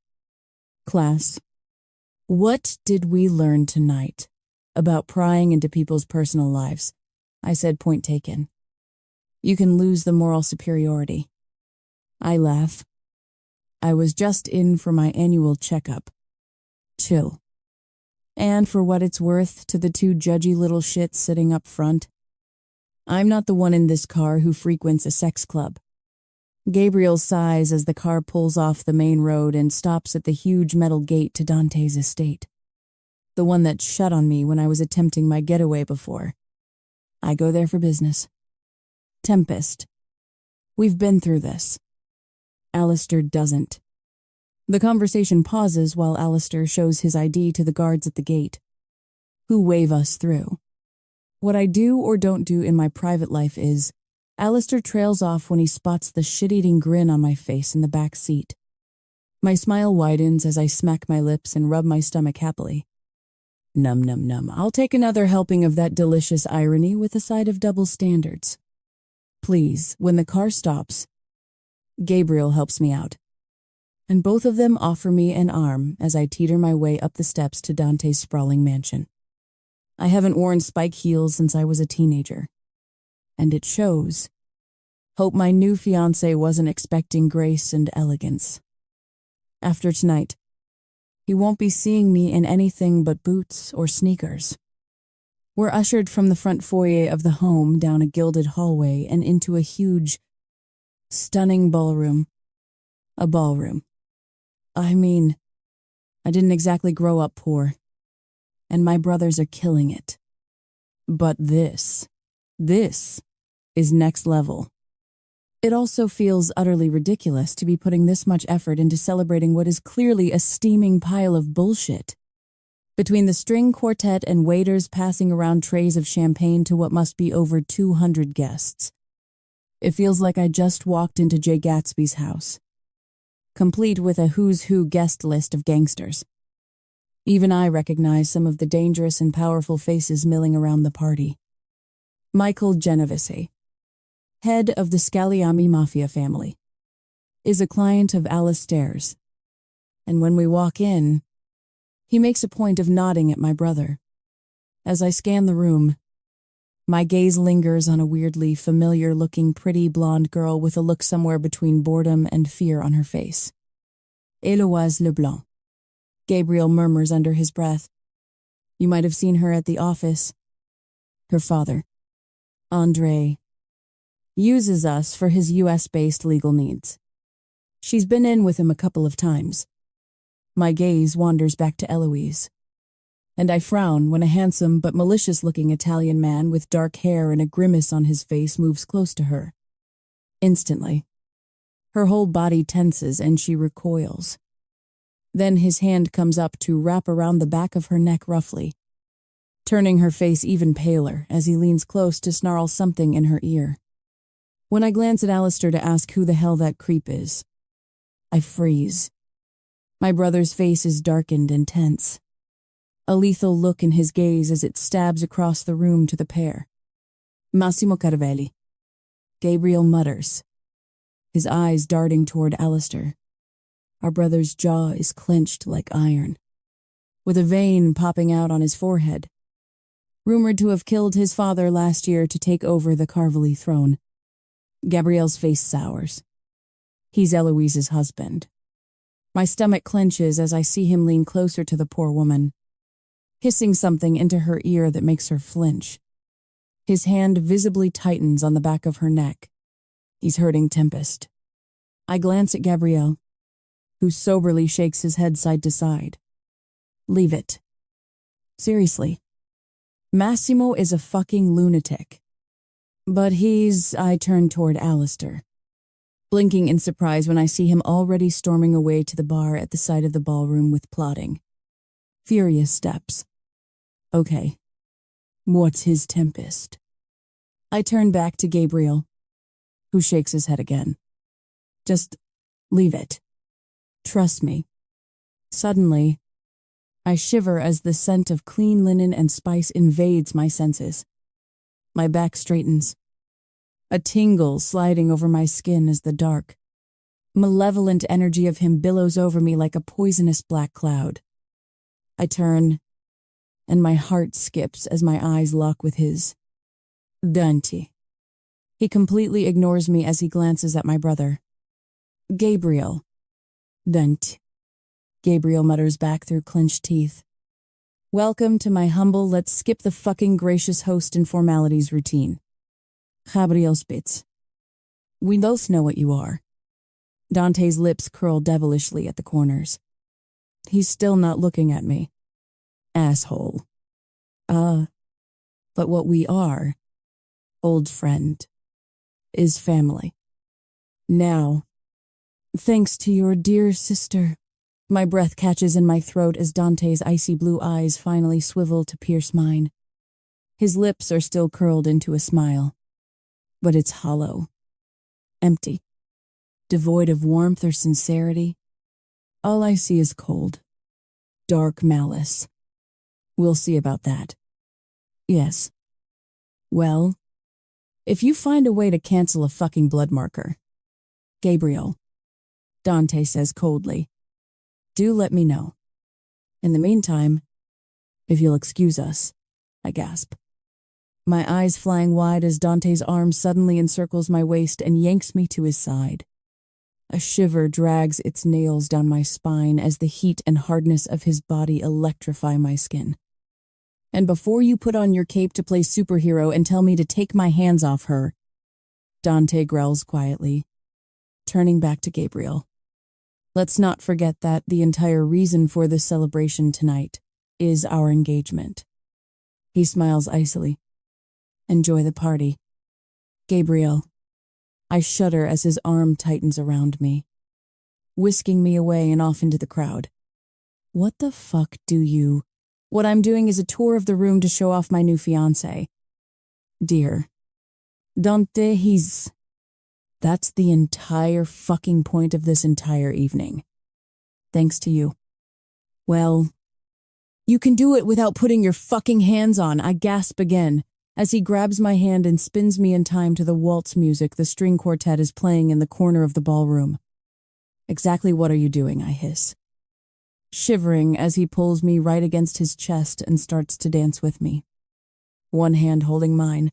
class, what did we learn tonight about prying into people's personal lives? I said, point taken. You can lose the moral superiority. I laugh. I was just in for my annual checkup. Chill. And for what it's worth to the two judgy little shits sitting up front, I'm not the one in this car who frequents a sex club. Gabriel sighs as the car pulls off the main road and stops at the huge metal gate to Dante's estate. The one that shut on me when I was attempting my getaway before. I go there for business. Tempest. We've been through this. Alistair doesn't. The conversation pauses while Alistair shows his ID to the guards at the gate, who wave us through. What I do or don't do in my private life is, Alistair trails off when he spots the shit-eating grin on my face in the back seat. My smile widens as I smack my lips and rub my stomach happily. Num num num. I'll take another helping of that delicious irony with a side of double standards. Please, when the car stops, Gabriel helps me out. And both of them offer me an arm as I teeter my way up the steps to Dante's sprawling mansion. I haven't worn spike heels since I was a teenager, and it shows. Hope my new fiancé wasn't expecting grace and elegance. After tonight, he won't be seeing me in anything but boots or sneakers. We're ushered from the front foyer of the home down a gilded hallway and into a huge, stunning ballroom. A ballroom. I mean, I didn't exactly grow up poor, and my brothers are killing it. But this is next level. It also feels utterly ridiculous to be putting this much effort into celebrating what is clearly a steaming pile of bullshit. Between the string quartet and waiters passing around trays of champagne to what must be over 200 guests, it feels like I just walked into Jay Gatsby's house, complete with a who's who guest list of gangsters. Even I recognize some of the dangerous and powerful faces milling around the party. Michael Genovese, head of the Scagliami Mafia family, is a client of Alistair's, and when we walk in, he makes a point of nodding at my brother. As I scan the room, my gaze lingers on a weirdly familiar-looking pretty blonde girl with a look somewhere between boredom and fear on her face. Héloïse Leblanc, Gabriel murmurs under his breath. You might have seen her at the office. Her father, André, uses us for his US-based legal needs. She's been in with him a couple of times. My gaze wanders back to Eloise, and I frown when a handsome but malicious-looking Italian man with dark hair and a grimace on his face moves close to her. Instantly, her whole body tenses and she recoils. Then his hand comes up to wrap around the back of her neck roughly, turning her face even paler as he leans close to snarl something in her ear. When I glance at Alistair to ask who the hell that creep is, I freeze. My brother's face is darkened and tense, a lethal look in his gaze as it stabs across the room to the pair. Massimo Carvelli, Gabriel mutters, his eyes darting toward Alistair. Our brother's jaw is clenched like iron, with a vein popping out on his forehead. Rumored to have killed his father last year to take over the Carvelli throne, Gabriel's face sours. He's Eloise's husband. My stomach clenches as I see him lean closer to the poor woman, hissing something into her ear that makes her flinch. His hand visibly tightens on the back of her neck. He's hurting Tempest. I glance at Gabriel, who soberly shakes his head side to side. Leave it. Seriously. Massimo is a fucking lunatic. But I turn toward Alistair, blinking in surprise when I see him already storming away to the bar at the side of the ballroom with plotting. Furious steps. Okay. What's his Tempest? I turn back to Gabriel, who shakes his head again. Just leave it. Trust me. Suddenly, I shiver as the scent of clean linen and spice invades my senses. My back straightens, a tingle sliding over my skin as the dark, malevolent energy of him billows over me like a poisonous black cloud. I turn, and my heart skips as my eyes lock with his. Dante. He completely ignores me as he glances at my brother. Gabriel. Dante. Gabriel mutters back through clenched teeth. Welcome to my humble let's skip the fucking gracious host and formalities routine. Gabriel spits. We both know what you are. Dante's lips curl devilishly at the corners. He's still not looking at me. Asshole. But what we are, old friend, is family. Now, thanks to your dear sister. My breath catches in my throat as Dante's icy blue eyes finally swivel to pierce mine. His lips are still curled into a smile, but it's hollow, empty, devoid of warmth or sincerity. All I see is cold, dark malice. We'll see about that. Yes. Well, if you find a way to cancel a fucking blood marker, Gabriel, Dante says coldly, do let me know. In the meantime, if you'll excuse us, I gasp. my eyes flying wide as Dante's arm suddenly encircles my waist and yanks me to his side. A shiver drags its nails down my spine as the heat and hardness of his body electrify my skin. And before you put on your cape to play superhero and tell me to take my hands off her, Dante growls quietly, turning back to Gabriel. Let's not forget that the entire reason for this celebration tonight is our engagement. He smiles icily. Enjoy the party. Gabriel. I shudder as his arm tightens around me, whisking me away and off into the crowd. What the fuck do you... What I'm doing is a tour of the room to show off my new fiancé. Dear. Dante, That's the entire fucking point of this entire evening. Thanks to you. Well, you can do it without putting your fucking hands on, I gasp again, as he grabs my hand and spins me in time to the waltz music the string quartet is playing in the corner of the ballroom. Exactly what are you doing, I hiss, shivering as he pulls me right against his chest and starts to dance with me. One hand holding mine,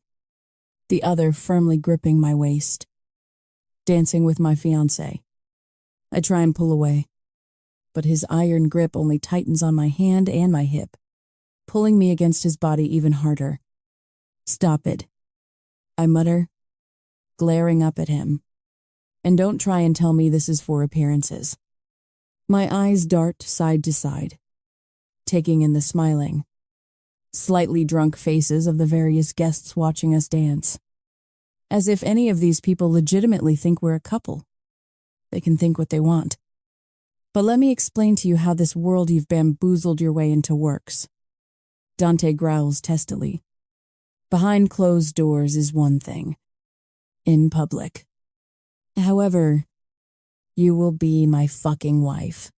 the other firmly gripping my waist. Dancing with my fiancé. I try and pull away, but his iron grip only tightens on my hand and my hip, pulling me against his body even harder. Stop it, I mutter, glaring up at him. And don't try and tell me this is for appearances. My eyes dart side to side, taking in the smiling, slightly drunk faces of the various guests watching us dance. As if any of these people legitimately think we're a couple. They can think what they want. But let me explain to you how this world you've bamboozled your way into works. Dante growls testily. Behind closed doors is one thing. In public. However, you will be my fucking wife.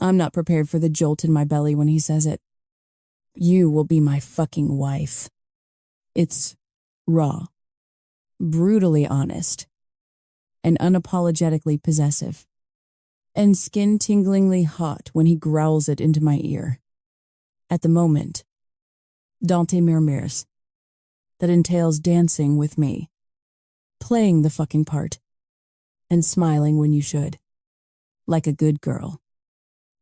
I'm not prepared for the jolt in my belly when he says it. You will be my fucking wife. It's raw, brutally honest, and unapologetically possessive, and skin-tinglingly hot when he growls it into my ear. At the moment, Dante murmurs. That entails dancing with me, playing the fucking part, and smiling when you should, like a good girl.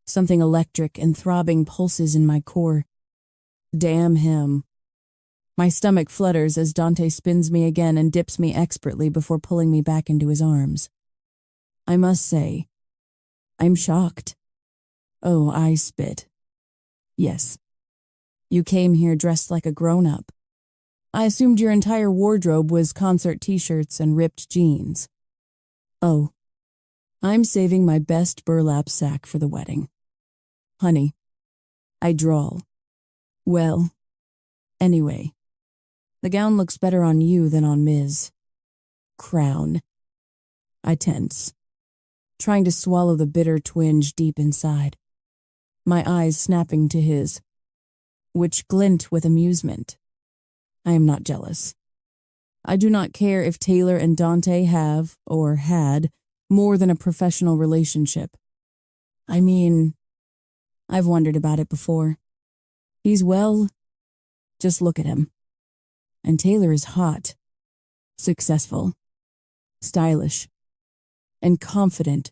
Something electric and throbbing pulses in my core. Damn him. My stomach flutters as Dante spins me again and dips me expertly before pulling me back into his arms. I must say, I'm shocked. Oh, I spit. Yes. You came here dressed like a grown-up. I assumed your entire wardrobe was concert t-shirts and ripped jeans. Oh, I'm saving my best burlap sack for the wedding. Honey, I drawl. Well, anyway, the gown looks better on you than on Ms. Crown. I tense, trying to swallow the bitter twinge deep inside, my eyes snapping to his, which glint with amusement. I am not jealous. I do not care if Taylor and Dante have, or had, more than a professional relationship. I mean, I've wondered about it before. He's well, just look at him. And Taylor is hot, successful, stylish, and confident.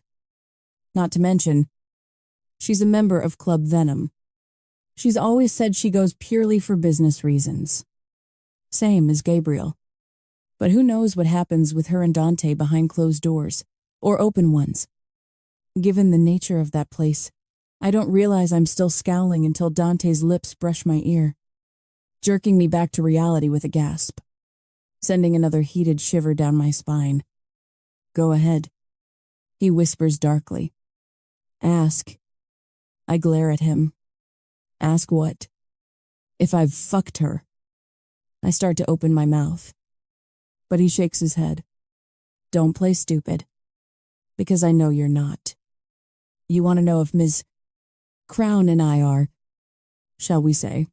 Not to mention, she's a member of Club Venom. She's always said she goes purely for business reasons. Same as Gabriel. But who knows what happens with her and Dante behind closed doors, or open ones. Given the nature of that place, I don't realize I'm still scowling until Dante's lips brush my ear, jerking me back to reality with a gasp, sending another heated shiver down my spine. Go ahead, he whispers darkly. Ask. I glare at him. Ask what? If I've fucked her. I start to open my mouth, but he shakes his head. Don't play stupid, because I know you're not. You want to know if Ms. Crown and I are, shall we say,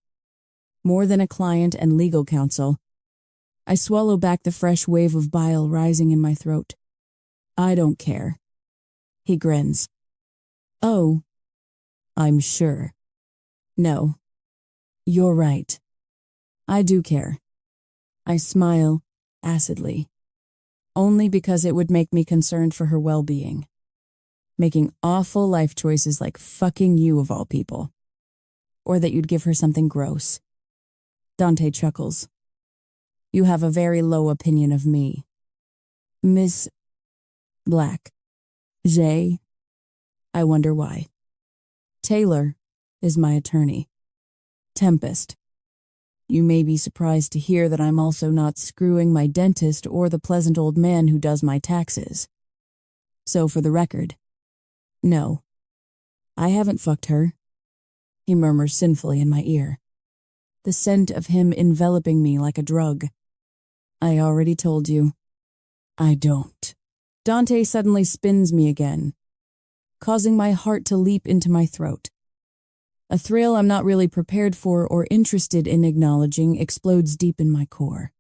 more than a client and legal counsel. I swallow back the fresh wave of bile rising in my throat. I don't care. He grins. Oh, I'm sure. No, you're right. I do care. I smile, acidly, only because it would make me concerned for her well-being. Making awful life choices like fucking you of all people. Or that you'd give her something gross. Dante chuckles. You have a very low opinion of me. Miss Black. Jay. I wonder why. Taylor is my attorney. Tempest. You may be surprised to hear that I'm also not screwing my dentist or the pleasant old man who does my taxes. So for the record, no, I haven't fucked her, he murmurs sinfully in my ear, the scent of him enveloping me like a drug. I already told you, I don't. Dante suddenly spins me again, causing my heart to leap into my throat. A thrill I'm not really prepared for or interested in acknowledging explodes deep in my core,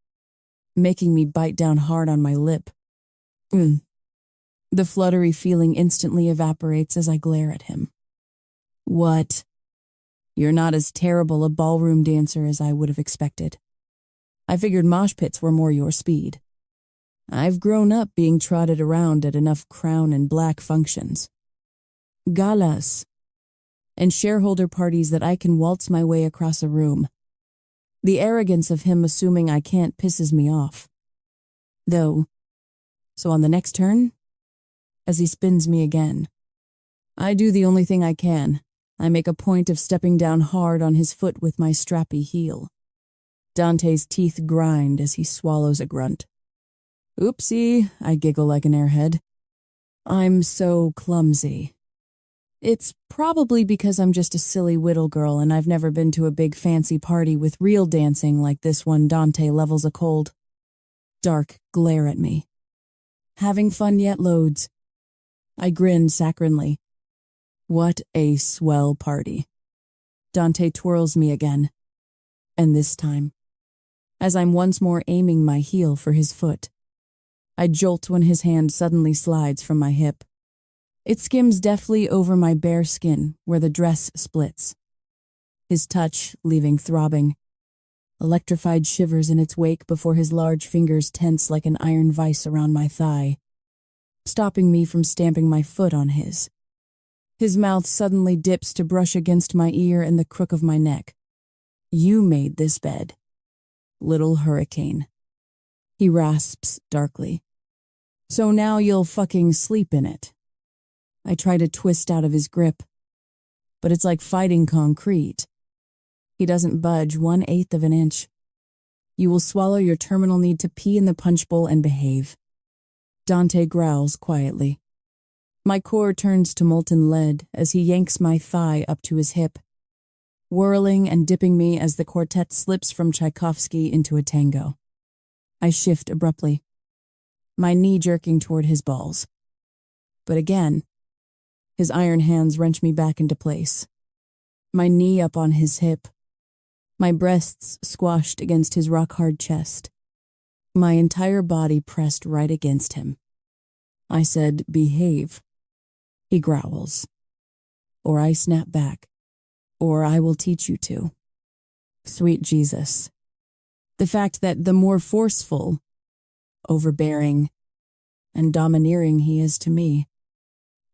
making me bite down hard on my lip. The fluttery feeling instantly evaporates as I glare at him. What? You're not as terrible a ballroom dancer as I would have expected. I figured mosh pits were more your speed. I've grown up being trotted around at enough crown and black functions. Galas. And shareholder parties that I can waltz my way across a room. The arrogance of him assuming I can't pisses me off. Though, so on the next turn, as he spins me again, I do the only thing I can. I make a point of stepping down hard on his foot with my strappy heel. Dante's teeth grind as he swallows a grunt. Oopsie, I giggle like an airhead. I'm so clumsy. It's probably because I'm just a silly whittle girl and I've never been to a big fancy party with real dancing like this one. Dante levels a cold, dark glare at me. Having fun yet, loads? I grin saccharinely. What a swell party. Dante twirls me again. And this time, as I'm once more aiming my heel for his foot, I jolt when his hand suddenly slides from my hip. It skims deftly over my bare skin where the dress splits. His touch leaving throbbing. Electrified shivers in its wake before his large fingers tense like an iron vice around my thigh, stopping me from stamping my foot on his. His mouth suddenly dips to brush against my ear and the crook of my neck. You made this bed, little hurricane. He rasps darkly. So now you'll fucking sleep in it. I try to twist out of his grip, but it's like fighting concrete. He doesn't budge 1/8 of an inch. You will swallow your terminal need to pee in the punch bowl and behave. Dante growls quietly. My core turns to molten lead as he yanks my thigh up to his hip, whirling and dipping me as the quartet slips from Tchaikovsky into a tango. I shift abruptly, my knee jerking toward his balls. But again, his iron hands wrench me back into place. My knee up on his hip, my breasts squashed against his rock-hard chest, my entire body pressed right against him. I said, behave. He growls. Or I snap back. Or I will teach you to. Sweet Jesus. The fact that the more forceful, overbearing, and domineering he is to me,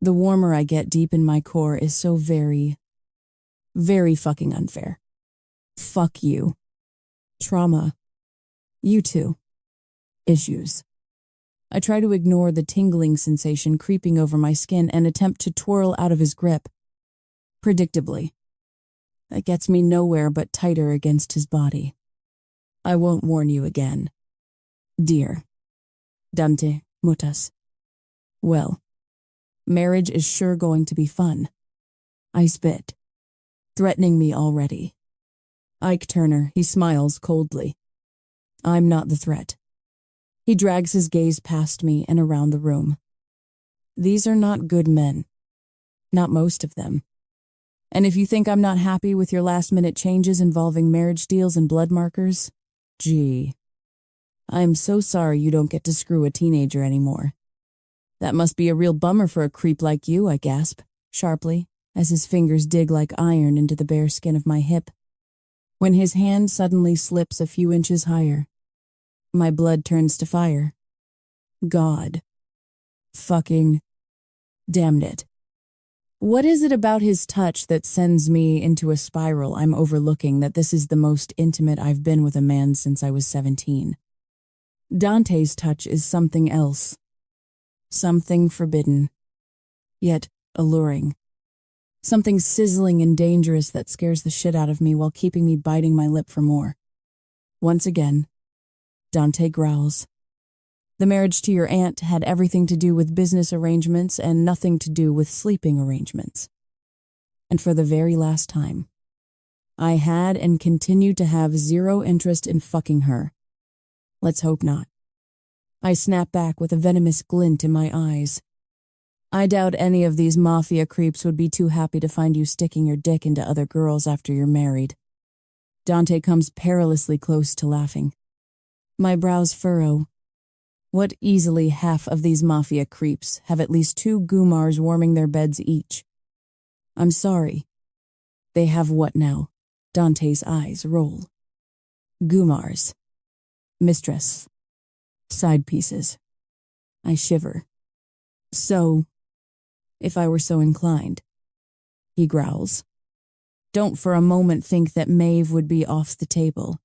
the warmer I get deep in my core is so very, very fucking unfair. Fuck you. Trauma. You too. Issues. I try to ignore the tingling sensation creeping over my skin and attempt to twirl out of his grip. Predictably. That gets me nowhere but tighter against his body. I won't warn you again. Dear. Dante, mutas. Well, marriage is sure going to be fun. I spit, threatening me already. Ike Turner, he smiles coldly. I'm not the threat. He drags his gaze past me and around the room. These are not good men. Not most of them. And if you think I'm not happy with your last-minute changes involving marriage deals and blood markers, gee. I'm so sorry you don't get to screw a teenager anymore. That must be a real bummer for a creep like you, I gasp, sharply, as his fingers dig like iron into the bare skin of my hip. When his hand suddenly slips a few inches higher, My blood turns to fire. God. Fucking damned it. What is it about his touch that sends me into a spiral I'm overlooking that this is the most intimate I've been with a man since I was 17? Dante's touch is something else. Something forbidden, yet alluring. Something sizzling and dangerous that scares the shit out of me while keeping me biting my lip for more. Once again, Dante growls. The marriage to your aunt had everything to do with business arrangements and nothing to do with sleeping arrangements. And for the very last time, I had and continue to have zero interest in fucking her. Let's hope not. I snap back with a venomous glint in my eyes. I doubt any of these Mafia creeps would be too happy to find you sticking your dick into other girls after you're married. Dante comes perilously close to laughing. My brows furrow. What easily half of these Mafia creeps have at least 2 Gumars warming their beds each? I'm sorry. They have what now? Dante's eyes roll. Gumars. Mistress. Side pieces. I shiver. So, if I were so inclined, he growls. Don't for a moment think that Maeve would be off the table.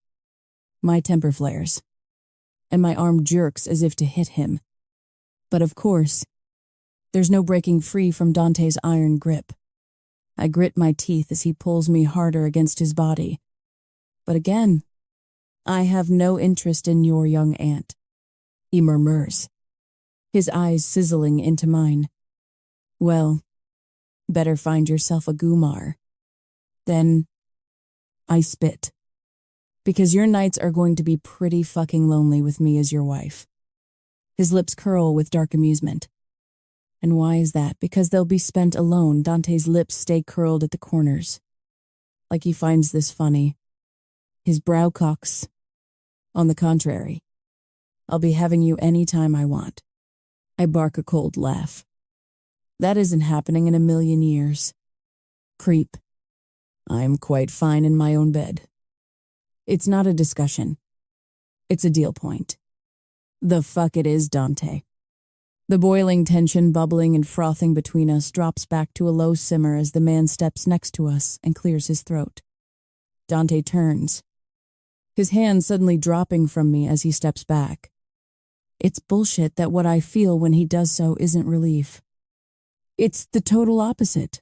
My temper flares, and my arm jerks as if to hit him. But of course, there's no breaking free from Dante's iron grip. I grit my teeth as he pulls me harder against his body. But again, I have no interest in your young aunt, he murmurs, his eyes sizzling into mine. Well, better find yourself a Gumar. Then, I spit. Because your nights are going to be pretty fucking lonely with me as your wife. His lips curl with dark amusement. And why is that? Because they'll be spent alone. Dante's lips stay curled at the corners. Like he finds this funny. His brow cocks. On the contrary, I'll be having you any time I want. I bark a cold laugh. That isn't happening in a million years. Creep. I'm quite fine in my own bed. It's not a discussion. It's a deal point. The fuck it is, Dante. The boiling tension bubbling and frothing between us drops back to a low simmer as the man steps next to us and clears his throat. Dante turns, his hand suddenly dropping from me as he steps back. It's bullshit that what I feel when he does so isn't relief. It's the total opposite.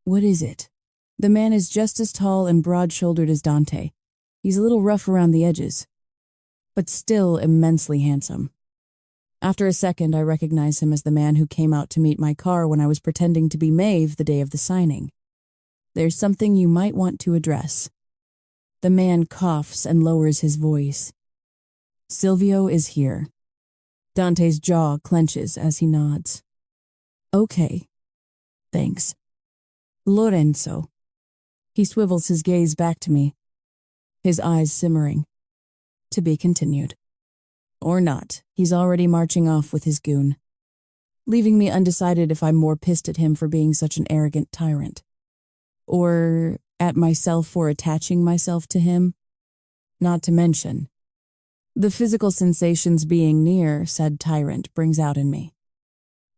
What is it? The man is just as tall and broad-shouldered as Dante. He's a little rough around the edges, but still immensely handsome. After a second, I recognize him as the man who came out to meet my car when I was pretending to be Maeve the day of the signing. There's something you might want to address. The man coughs and lowers his voice. Silvio is here. Dante's jaw clenches as he nods. Okay. Thanks. Lorenzo. He swivels his gaze back to me, his eyes simmering. To be continued. Or not, he's already marching off with his goon, leaving me undecided if I'm more pissed at him for being such an arrogant tyrant, or at myself for attaching myself to him. Not to mention, the physical sensations being near said tyrant brings out in me.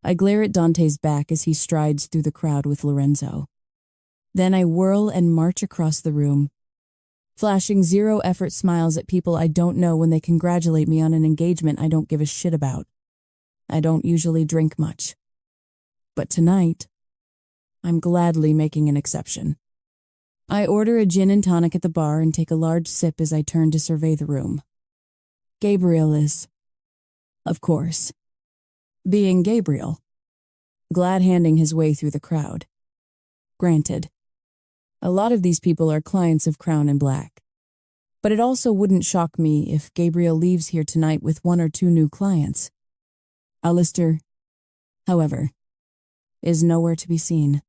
I glare at Dante's back as he strides through the crowd with Lorenzo. Then I whirl and march across the room, flashing zero-effort smiles at people I don't know when they congratulate me on an engagement I don't give a shit about. I don't usually drink much. But tonight, I'm gladly making an exception. I order a gin and tonic at the bar and take a large sip as I turn to survey the room. Gabriel is, of course, being Gabriel, glad-handing his way through the crowd. Granted, a lot of these people are clients of Crown and Black, but it also wouldn't shock me if Gabriel leaves here tonight with 1 or 2 new clients. Alistair, however, is nowhere to be seen.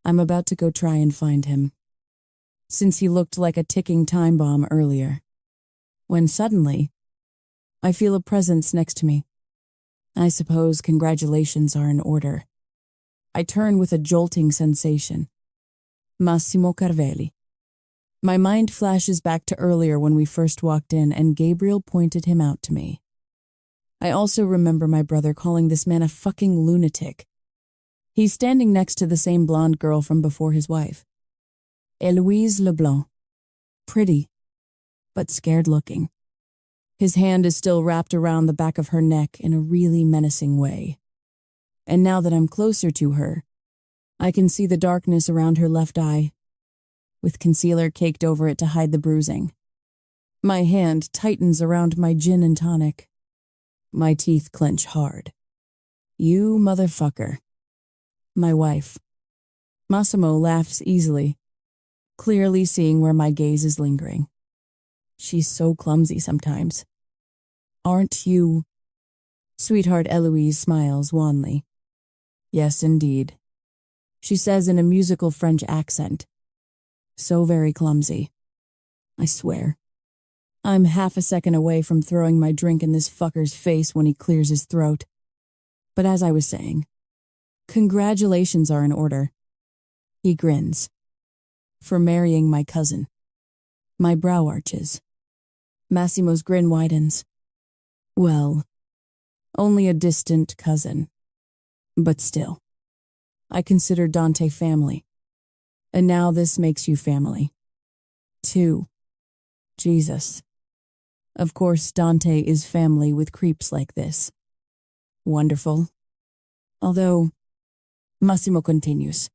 I'm about to go try and find him, since he looked like a ticking time bomb earlier, when suddenly, I feel a presence next to me. I suppose congratulations are in order. I turn with a jolting sensation. Massimo Carvelli. My mind flashes back to earlier when we first walked in and Gabriel pointed him out to me. I also remember my brother calling this man a fucking lunatic. He's standing next to the same blonde girl from before his wife. Eloise Leblanc. Pretty, but scared looking. His hand is still wrapped around the back of her neck in a really menacing way. And now that I'm closer to her, I can see the darkness around her left eye, with concealer caked over it to hide the bruising. My hand tightens around my gin and tonic. My teeth clench hard. You motherfucker. My wife. Massimo laughs easily, clearly seeing where my gaze is lingering. She's so clumsy sometimes. Aren't you? Sweetheart Eloise smiles wanly. Yes, indeed. She says in a musical French accent. So very clumsy. I swear. I'm half a second away from throwing my drink in this fucker's face when he clears his throat. But as I was saying, congratulations are in order. He grins. For marrying my cousin. My brow arches. Massimo's grin widens. Well, only a distant cousin. But still, I consider Dante family. And now this makes you family. Too. Jesus. Of course, Dante is family with creeps like this. Wonderful. Although, Massimo continues,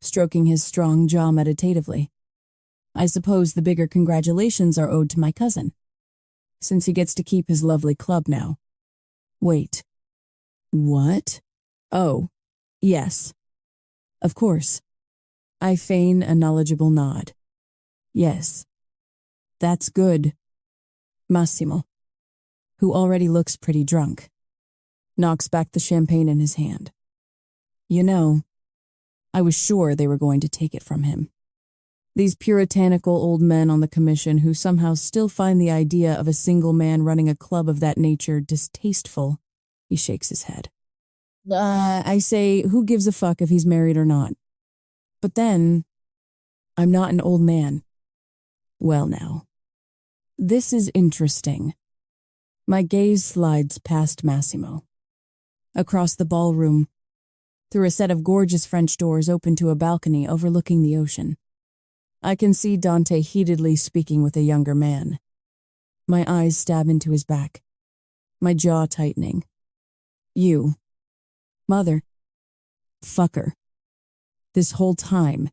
stroking his strong jaw meditatively. I suppose the bigger congratulations are owed to my cousin, since he gets to keep his lovely club now. Wait. What? Oh, yes. Of course. I feign a knowledgeable nod. Yes. That's good. Massimo, who already looks pretty drunk, knocks back the champagne in his hand. You know, I was sure they were going to take it from him. These puritanical old men on the commission who somehow still find the idea of a single man running a club of that nature distasteful. He shakes his head. I say, who gives a fuck if he's married or not? But then, I'm not an old man. Well now, this is interesting. My gaze slides past Massimo. Across the ballroom, through a set of gorgeous French doors open to a balcony overlooking the ocean. I can see Dante heatedly speaking with a younger man. My eyes stab into his back, my jaw tightening. You. Mother. Fucker. This whole time,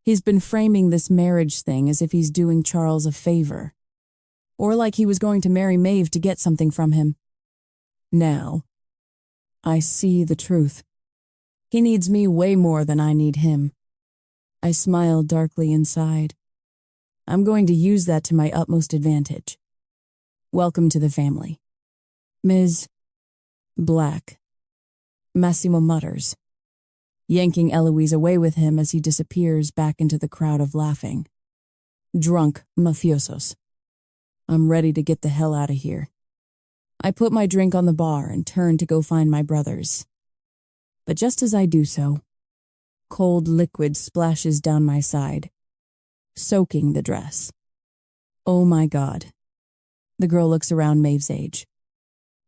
he's been framing this marriage thing as if he's doing Charles a favor. Or like he was going to marry Maeve to get something from him. Now, I see the truth. He needs me way more than I need him. I smile darkly inside. I'm going to use that to my utmost advantage. Welcome to the family. Ms. Black. Massimo mutters, yanking Eloise away with him as he disappears back into the crowd of laughing. Drunk mafiosos. I'm ready to get the hell out of here. I put my drink on the bar and turn to go find my brothers. But just as I do so, cold liquid splashes down my side, soaking the dress. Oh my God. The girl looks around Maeve's age,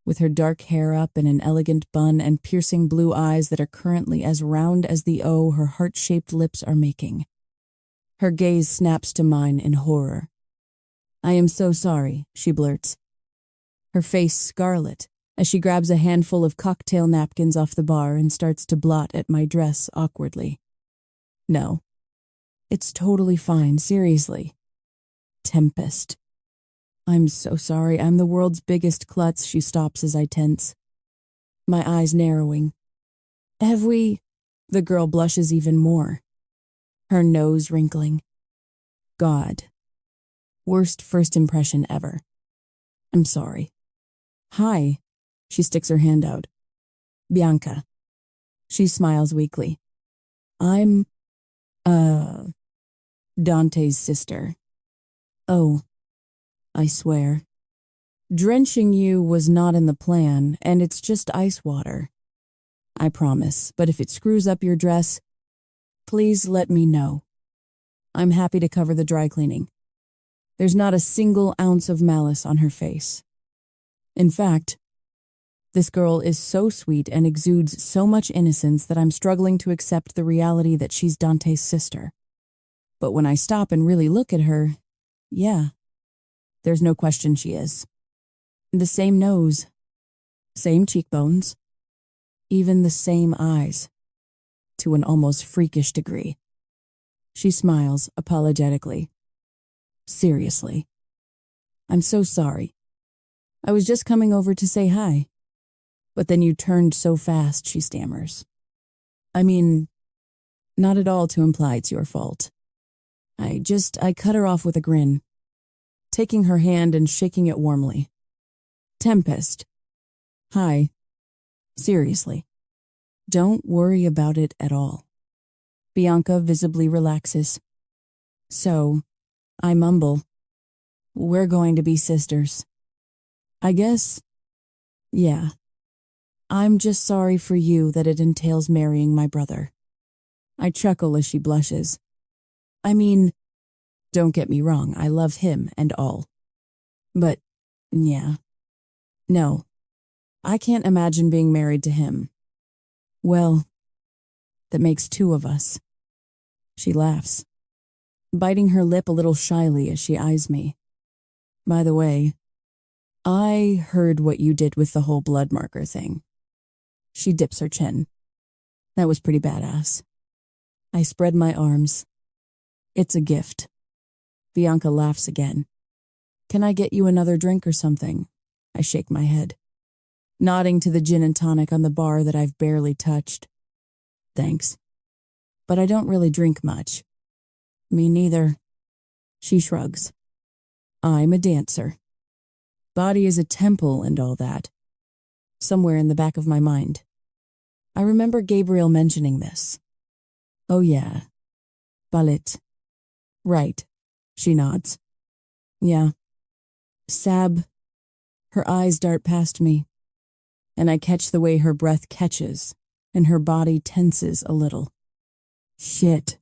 with her dark hair up in an elegant bun and piercing blue eyes that are currently as round as the O her heart-shaped lips are making. Her gaze snaps to mine in horror. I am so sorry, she blurts, her face scarlet as she grabs a handful of cocktail napkins off the bar and starts to blot at my dress awkwardly. No. It's totally fine, seriously. Tempest. I'm so sorry, I'm the world's biggest klutz, she stops as I tense. My eyes narrowing. Have we? The girl blushes even more, her nose wrinkling. God. Worst first impression ever. I'm sorry. Hi. She sticks her hand out. Bianca. She smiles weakly. I'm, Dante's sister. Oh, I swear. Drenching you was not in the plan, and it's just ice water. I promise, but if it screws up your dress, please let me know. I'm happy to cover the dry cleaning. There's not a single ounce of malice on her face. In fact, this girl is so sweet and exudes so much innocence that I'm struggling to accept the reality that she's Dante's sister. But when I stop and really look at her, yeah, there's no question she is. The same nose, same cheekbones, even the same eyes, to an almost freakish degree. She smiles apologetically. Seriously. I'm so sorry. I was just coming over to say hi. But then you turned so fast, she stammers. I mean, not at all to imply it's your fault. I cut her off with a grin, taking her hand and shaking it warmly. Tempest. Hi. Seriously. Don't worry about it at all. Bianca visibly relaxes. So, I mumble. We're going to be sisters. I guess, yeah. I'm just sorry for you that it entails marrying my brother. I chuckle as she blushes. I mean, don't get me wrong, I love him and all. But, yeah. No, I can't imagine being married to him. Well, that makes two of us. She laughs, biting her lip a little shyly as she eyes me. By the way, I heard what you did with the whole blood marker thing. She dips her chin. That was pretty badass. I spread my arms. It's a gift. Bianca laughs again. Can I get you another drink or something? I shake my head, nodding to the gin and tonic on the bar that I've barely touched. Thanks. But I don't really drink much. Me neither. She shrugs. I'm a dancer. Body is a temple and all that. Somewhere in the back of my mind. I remember Gabriel mentioning this. Oh yeah. Ballet. Right. She nods. Yeah. Sab. Her eyes dart past me, and I catch the way her breath catches, and her body tenses a little. Shit.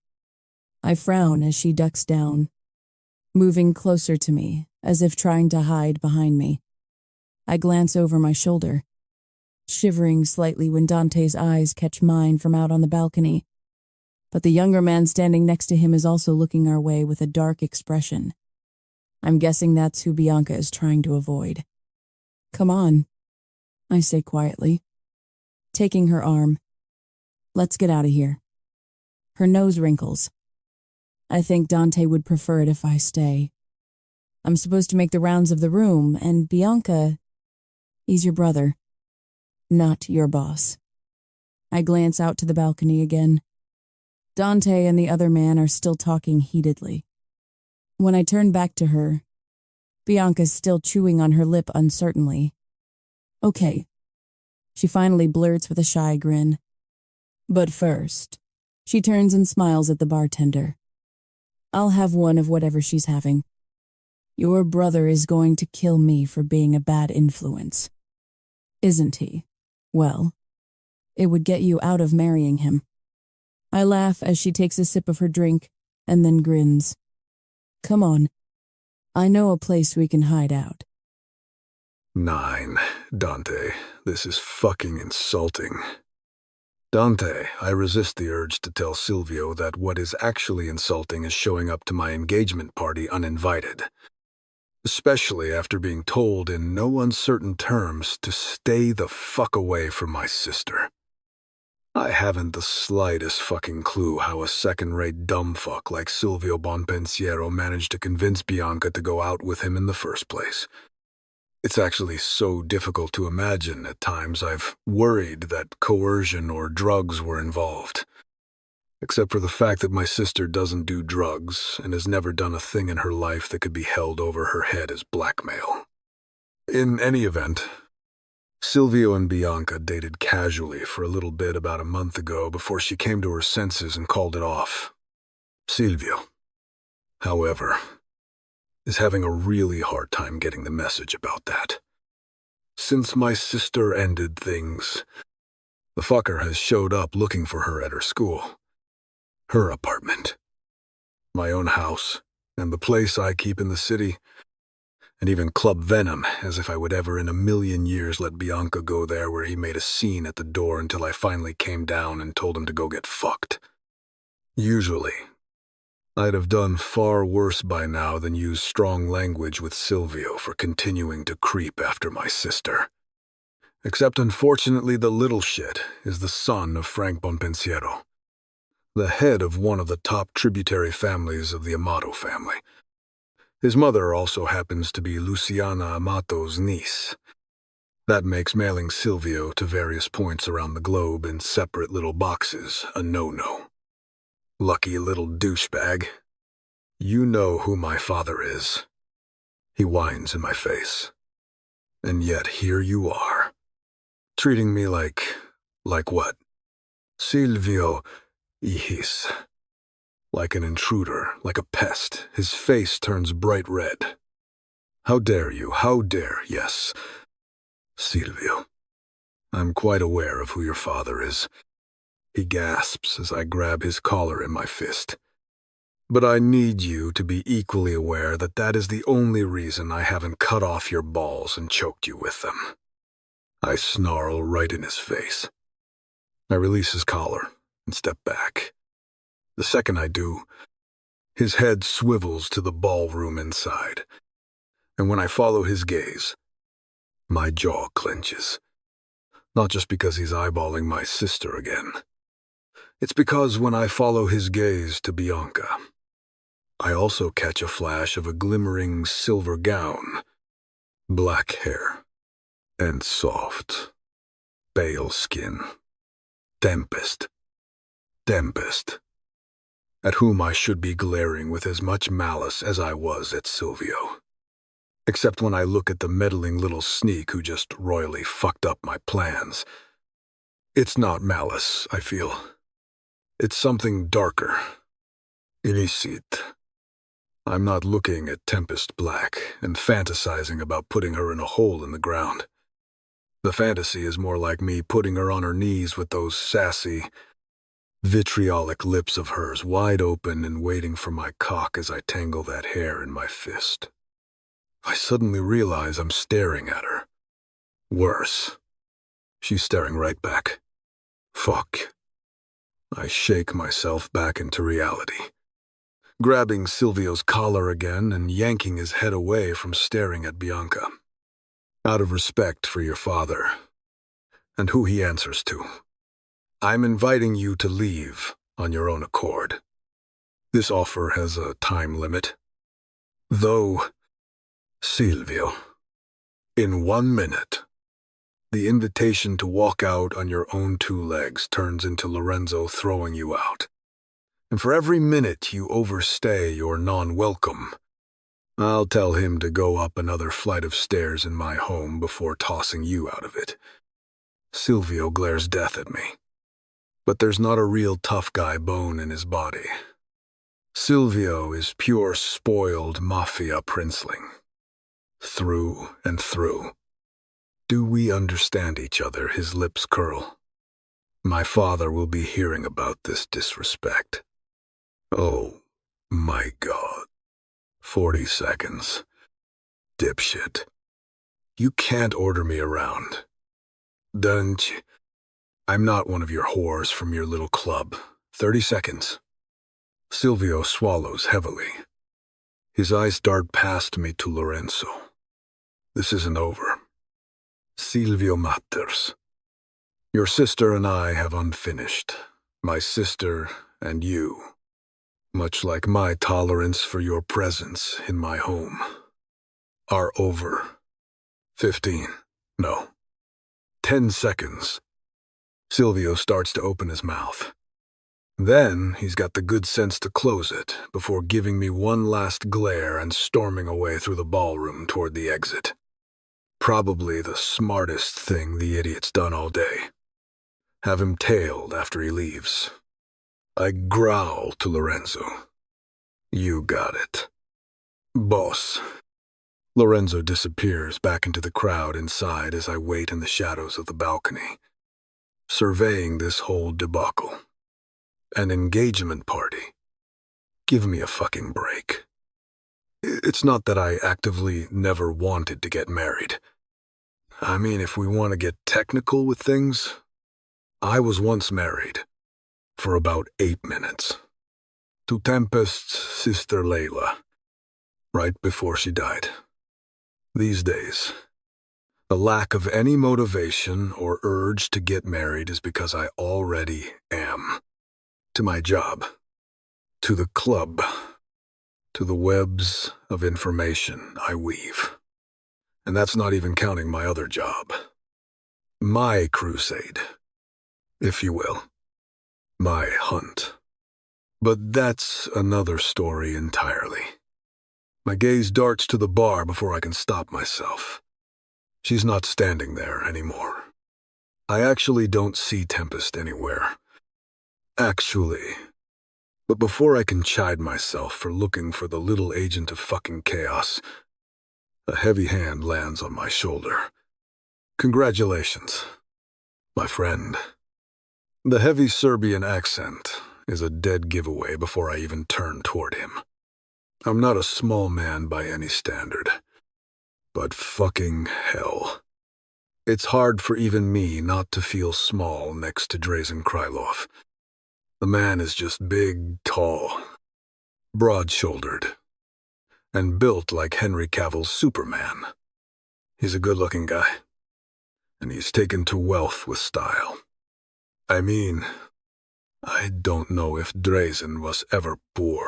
I frown as she ducks down, moving closer to me, as if trying to hide behind me. I glance over my shoulder, shivering slightly when Dante's eyes catch mine from out on the balcony. But the younger man standing next to him is also looking our way with a dark expression. I'm guessing that's who Bianca is trying to avoid. Come on, I say quietly, taking her arm. Let's get out of here. Her nose wrinkles. I think Dante would prefer it if I stay. I'm supposed to make the rounds of the room, and Bianca, he's your brother, not your boss. I glance out to the balcony again. Dante and the other man are still talking heatedly. When I turn back to her, Bianca's still chewing on her lip uncertainly. Okay, she finally blurts with a shy grin. But first, she turns and smiles at the bartender. I'll have one of whatever she's having. Your brother is going to kill me for being a bad influence. Isn't he? Well, it would get you out of marrying him. I laugh as she takes a sip of her drink and then grins. Come on. I know a place we can hide out. 9. Dante, this is fucking insulting. Dante, I resist the urge to tell Silvio that what is actually insulting is showing up to my engagement party uninvited. Especially after being told in no uncertain terms to stay the fuck away from my sister. I haven't the slightest fucking clue how a second-rate dumbfuck like Silvio Bonpensiero managed to convince Bianca to go out with him in the first place. It's actually so difficult to imagine at times I've worried that coercion or drugs were involved. Except for the fact that my sister doesn't do drugs and has never done a thing in her life that could be held over her head as blackmail. In any event, Silvio and Bianca dated casually for a little bit about a month ago before she came to her senses and called it off. Silvio, however, is having a really hard time getting the message about that. Since my sister ended things, the fucker has showed up looking for her at her school, her apartment. my own house, and the place I keep in the city, and even Club Venom, as if I would ever in a million years let Bianca go there where he made a scene at the door until I finally came down and told him to go get fucked. Usually, I'd have done far worse by now than use strong language with Silvio for continuing to creep after my sister. Except unfortunately the little shit is the son of Frank Bonpensiero, the head of one of the top tributary families of the Amato family. His mother also happens to be Luciana Amato's niece. That makes mailing Silvio to various points around the globe in separate little boxes a no-no. Lucky little douchebag. You know who my father is. He whines in my face. And yet here you are, treating me like what? Silvio Ihis. Like an intruder, like a pest. His face turns bright red. How dare you, yes. Silvio. I'm quite aware of who your father is. He gasps as I grab his collar in my fist. But I need you to be equally aware that that is the only reason I haven't cut off your balls and choked you with them. I snarl right in his face. I release his collar and step back. The second I do, his head swivels to the ballroom inside. And when I follow his gaze, my jaw clenches. Not just because he's eyeballing my sister again. It's because when I follow his gaze to Bianca, I also catch a flash of a glimmering silver gown, black hair, and soft, pale skin. Tempest. At whom I should be glaring with as much malice as I was at Silvio. Except when I look at the meddling little sneak who just royally fucked up my plans. It's not malice, I feel. It's something darker. Illicit. I'm not looking at Tempest Black and fantasizing about putting her in a hole in the ground. The fantasy is more like me putting her on her knees with those sassy, vitriolic lips of hers wide open and waiting for my cock as I tangle that hair in my fist. I suddenly realize I'm staring at her. Worse. She's staring right back. Fuck. I shake myself back into reality, grabbing Silvio's collar again and yanking his head away from staring at Bianca. Out of respect for your father, and who he answers to, I'm inviting you to leave on your own accord. This offer has a time limit. Though, Silvio, in 1 minute, the invitation to walk out on your own 2 legs turns into Lorenzo throwing you out. And for every minute you overstay your non-welcome, I'll tell him to go up another flight of stairs in my home before tossing you out of it. Silvio glares death at me. But there's not a real tough guy bone in his body. Silvio is pure spoiled Mafia princeling. Through and through. Do we understand each other? His lips curl. My father will be hearing about this disrespect. Oh, my God. 40 seconds. Dipshit. You can't order me around. Don't you? I'm not one of your whores from your little club. 30 seconds. Silvio swallows heavily. His eyes dart past me to Lorenzo. This isn't over. Silvio matters. Your sister and I have unfinished. My sister and you. Much like my tolerance for your presence in my home. Are over. 15. No. 10 seconds. Silvio starts to open his mouth. Then he's got the good sense to close it before giving me one last glare and storming away through the ballroom toward the exit. Probably the smartest thing the idiot's done all day. Have him tailed after he leaves. I growl to Lorenzo. You got it. Boss. Lorenzo disappears back into the crowd inside as I wait in the shadows of the balcony, surveying this whole debacle. An engagement party. Give me a fucking break. It's not that I actively never wanted to get married. I mean, if we want to get technical with things, I was once married. For about 8 minutes. To Tempest's sister Layla. Right before she died. These days, the lack of any motivation or urge to get married is because I already am. To my job. To the club. To the webs of information I weave. And that's not even counting my other job. My crusade, if you will. My hunt. But that's another story entirely. My gaze darts to the bar before I can stop myself. She's not standing there anymore. I actually don't see Tempest anywhere. Actually. But before I can chide myself for looking for the little agent of fucking chaos, a heavy hand lands on my shoulder. Congratulations, my friend. The heavy Serbian accent is a dead giveaway before I even turn toward him. I'm not a small man by any standard. But fucking hell. It's hard for even me not to feel small next to Drazen Krylov. The man is just big, tall, broad-shouldered, and built like Henry Cavill's Superman. He's a good-looking guy, and he's taken to wealth with style. I mean, I don't know if Drazen was ever poor,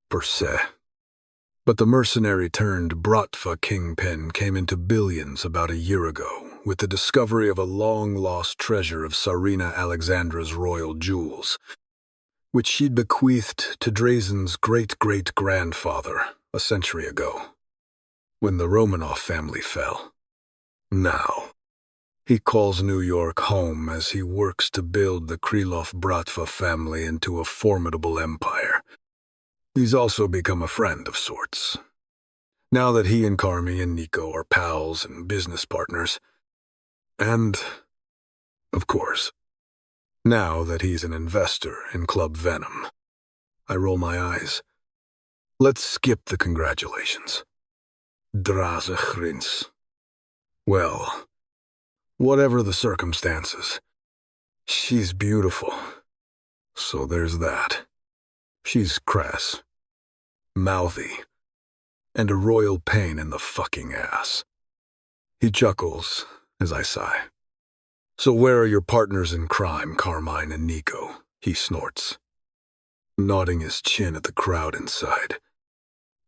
per se. But the mercenary-turned-Bratva kingpin came into billions about a year ago with the discovery of a long-lost treasure of Tsarina Alexandra's royal jewels, which she'd bequeathed to Drazen's great-great-grandfather a century ago, when the Romanov family fell. Now, he calls New York home as he works to build the Krylov-Bratva family into a formidable empire. He's also become a friend of sorts. Now that he and Carmi and Nico are pals and business partners. And, of course, now that he's an investor in Club Venom. I roll my eyes. Let's skip the congratulations. Draze grins. Well, whatever the circumstances, she's beautiful. So there's that. She's crass, mouthy, and a royal pain in the fucking ass. He chuckles as I sigh. So where are your partners in crime, Carmine and Nico? He snorts, nodding his chin at the crowd inside,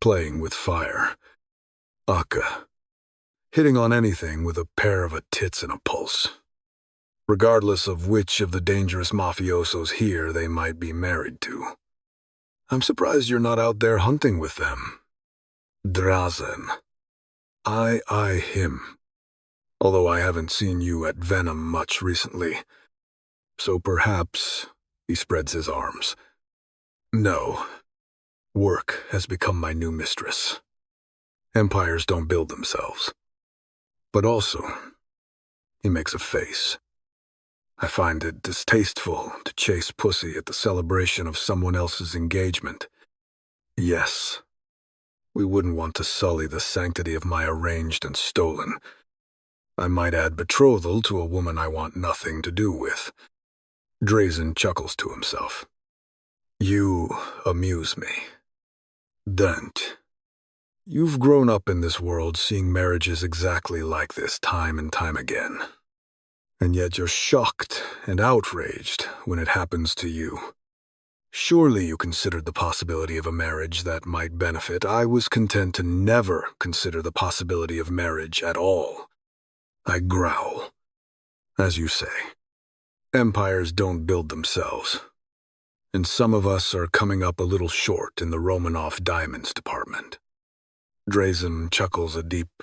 playing with fire. Akka, hitting on anything with a pair of tits and a pulse. Regardless of which of the dangerous mafiosos here they might be married to. I'm surprised you're not out there hunting with them. Drazen. I eye him. Although I haven't seen you at Venom much recently. So perhaps he spreads his arms. No. Work has become my new mistress. Empires don't build themselves. But also, he makes a face. I find it distasteful to chase pussy at the celebration of someone else's engagement. Yes, we wouldn't want to sully the sanctity of my arranged and stolen. I might add betrothal to a woman I want nothing to do with. Drazen chuckles to himself. You amuse me. Don't. You've grown up in this world seeing marriages exactly like this time and time again. And yet you're shocked and outraged when it happens to you. Surely you considered the possibility of a marriage that might benefit. I was content to never consider the possibility of marriage at all. I growl. As you say, empires don't build themselves. And some of us are coming up a little short in the Romanov diamonds department. Drazen chuckles a deep,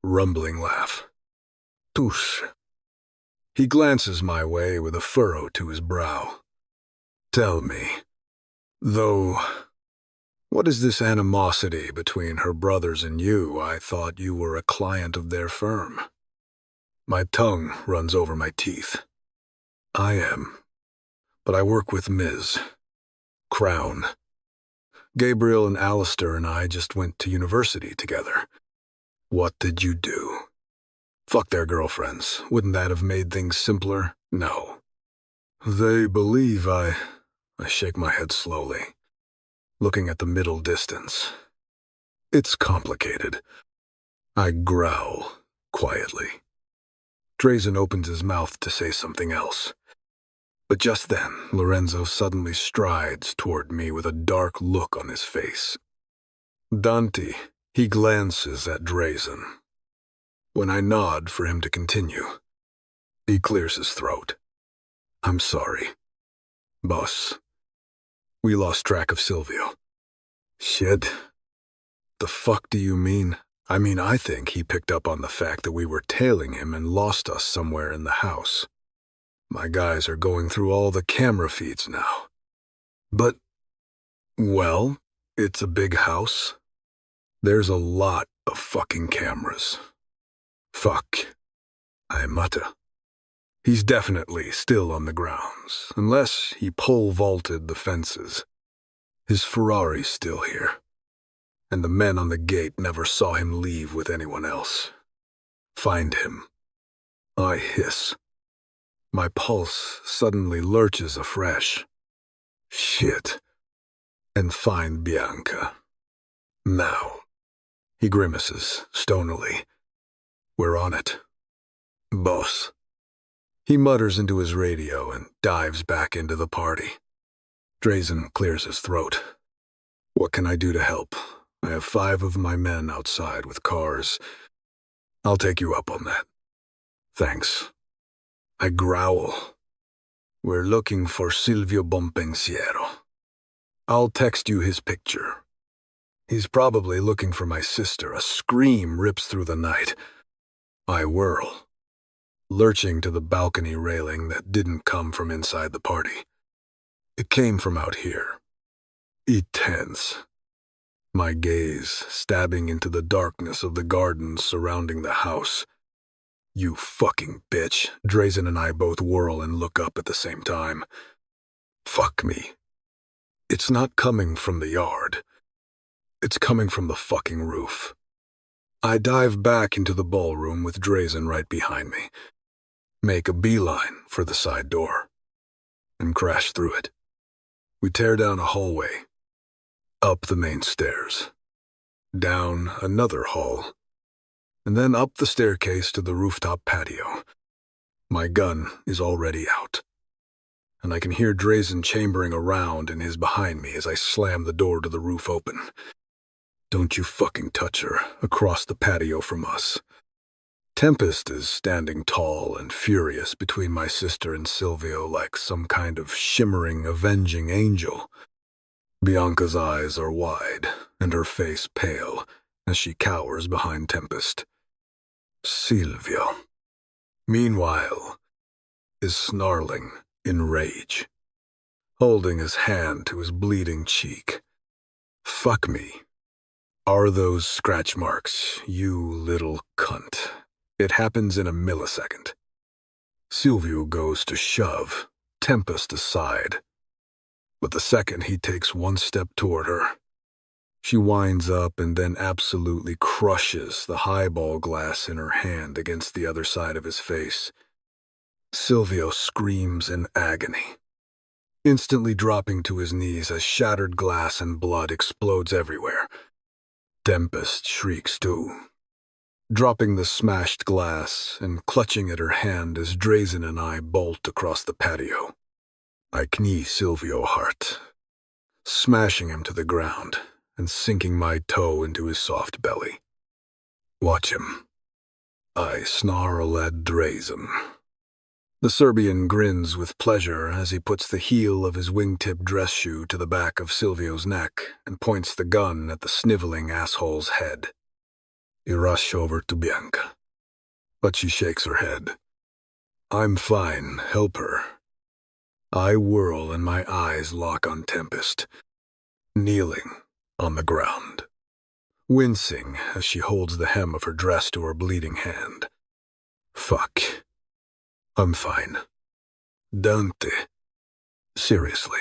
rumbling laugh. Tush. He glances my way with a furrow to his brow. Tell me, though, what is this animosity between her brothers and you? I thought you were a client of their firm. My tongue runs over my teeth. I am, but I work with Ms. Crown, Gabriel and Alistair and I just went to university together. What did you do? Fuck their girlfriends. Wouldn't that have made things simpler? No. They believe I shake my head slowly, looking at the middle distance. It's complicated. I growl, quietly. Drazen opens his mouth to say something else. But just then, Lorenzo suddenly strides toward me with a dark look on his face. Dante, he glances at Drazen. When I nod for him to continue, he clears his throat. I'm sorry. Boss. We lost track of Silvio. Shit. The fuck do you mean? I think he picked up on the fact that we were tailing him and lost us somewhere in the house. My guys are going through all the camera feeds now. But, well, it's a big house. There's a lot of fucking cameras. Fuck. I mutter. He's definitely still on the grounds, unless he pole-vaulted the fences. His Ferrari's still here, and the men on the gate never saw him leave with anyone else. Find him. I hiss. My pulse suddenly lurches afresh. Shit. And find Bianca. Now. He grimaces, stonily. We're on it. Boss. He mutters into his radio and dives back into the party. Drazen clears his throat. What can I do to help? I have 5 of my men outside with cars. I'll take you up on that. Thanks. I growl. We're looking for Silvio Bonpensiero. I'll text you his picture. He's probably looking for my sister. A scream rips through the night. I whirl, lurching to the balcony railing that didn't come from inside the party. It came from out here. It tense. My gaze stabbing into the darkness of the gardens surrounding the house. You fucking bitch. Drazen and I both whirl and look up at the same time. Fuck me. It's not coming from the yard. It's coming from the fucking roof. I dive back into the ballroom with Drazen right behind me. Make a beeline for the side door. And crash through it. We tear down a hallway. Up the main stairs. Down another hall. And then up the staircase to the rooftop patio. My gun is already out. And I can hear Drazen chambering around in his behind me as I slam the door to the roof open. Don't you fucking touch her, across the patio from us. Tempest is standing tall and furious between my sister and Silvio like some kind of shimmering, avenging angel. Bianca's eyes are wide, and her face pale, as she cowers behind Tempest. Silvio, meanwhile, is snarling in rage, holding his hand to his bleeding cheek. Fuck me. Are those scratch marks, you little cunt? It happens in a millisecond. Silvio goes to shove Tempest aside. But the second he takes one step toward her, she winds up and then absolutely crushes the highball glass in her hand against the other side of his face. Silvio screams in agony, instantly dropping to his knees as shattered glass and blood explodes everywhere. Tempest shrieks too, dropping the smashed glass and clutching at her hand as Drazen and I bolt across the patio. I knee Silvio hard, smashing him to the ground and sinking my toe into his soft belly. Watch him. I snarl at Drazen. The Serbian grins with pleasure as he puts the heel of his wingtip dress shoe to the back of Silvio's neck and points the gun at the sniveling asshole's head. You rush over to Bianca, but she shakes her head. I'm fine, help her. I whirl and my eyes lock on Tempest, kneeling on the ground, wincing as she holds the hem of her dress to her bleeding hand. Fuck. I'm fine. Dante. Seriously.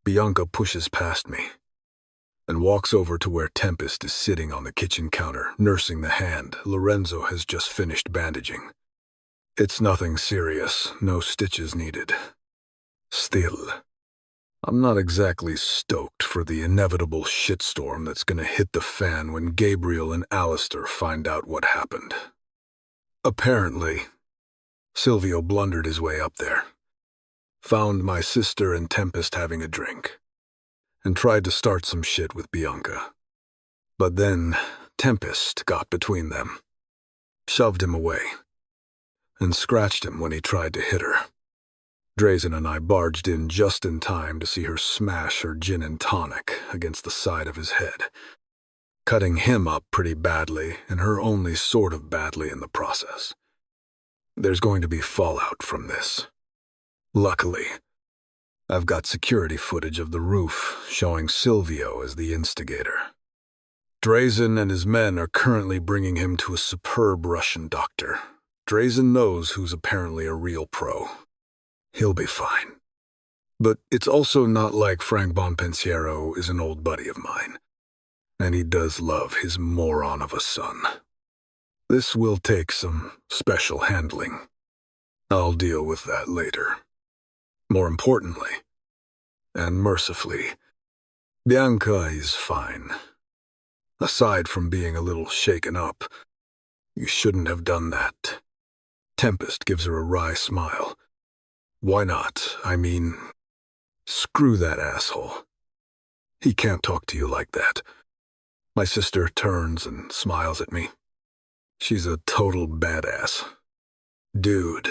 Bianca pushes past me, and walks over to where Tempest is sitting on the kitchen counter, nursing the hand Lorenzo has just finished bandaging. It's nothing serious, no stitches needed. Still, I'm not exactly stoked for the inevitable shitstorm that's gonna hit the fan when Gabriel and Alistair find out what happened. Apparently, Silvio blundered his way up there, found my sister and Tempest having a drink, and tried to start some shit with Bianca. But then Tempest got between them, shoved him away, and scratched him when he tried to hit her. Drazen and I barged in just in time to see her smash her gin and tonic against the side of his head, cutting him up pretty badly and her only sort of badly in the process. There's going to be fallout from this. Luckily, I've got security footage of the roof showing Silvio as the instigator. Drazen and his men are currently bringing him to a superb Russian doctor. Drazen knows who's apparently a real pro. He'll be fine. But it's also not like Frank Bonpensiero is an old buddy of mine, and he does love his moron of a son. This will take some special handling. I'll deal with that later. More importantly, and mercifully, Bianca is fine. Aside from being a little shaken up, you shouldn't have done that. Tempest gives her a wry smile. Why not? I mean, screw that asshole. He can't talk to you like that. My sister turns and smiles at me. She's a total badass. Dude,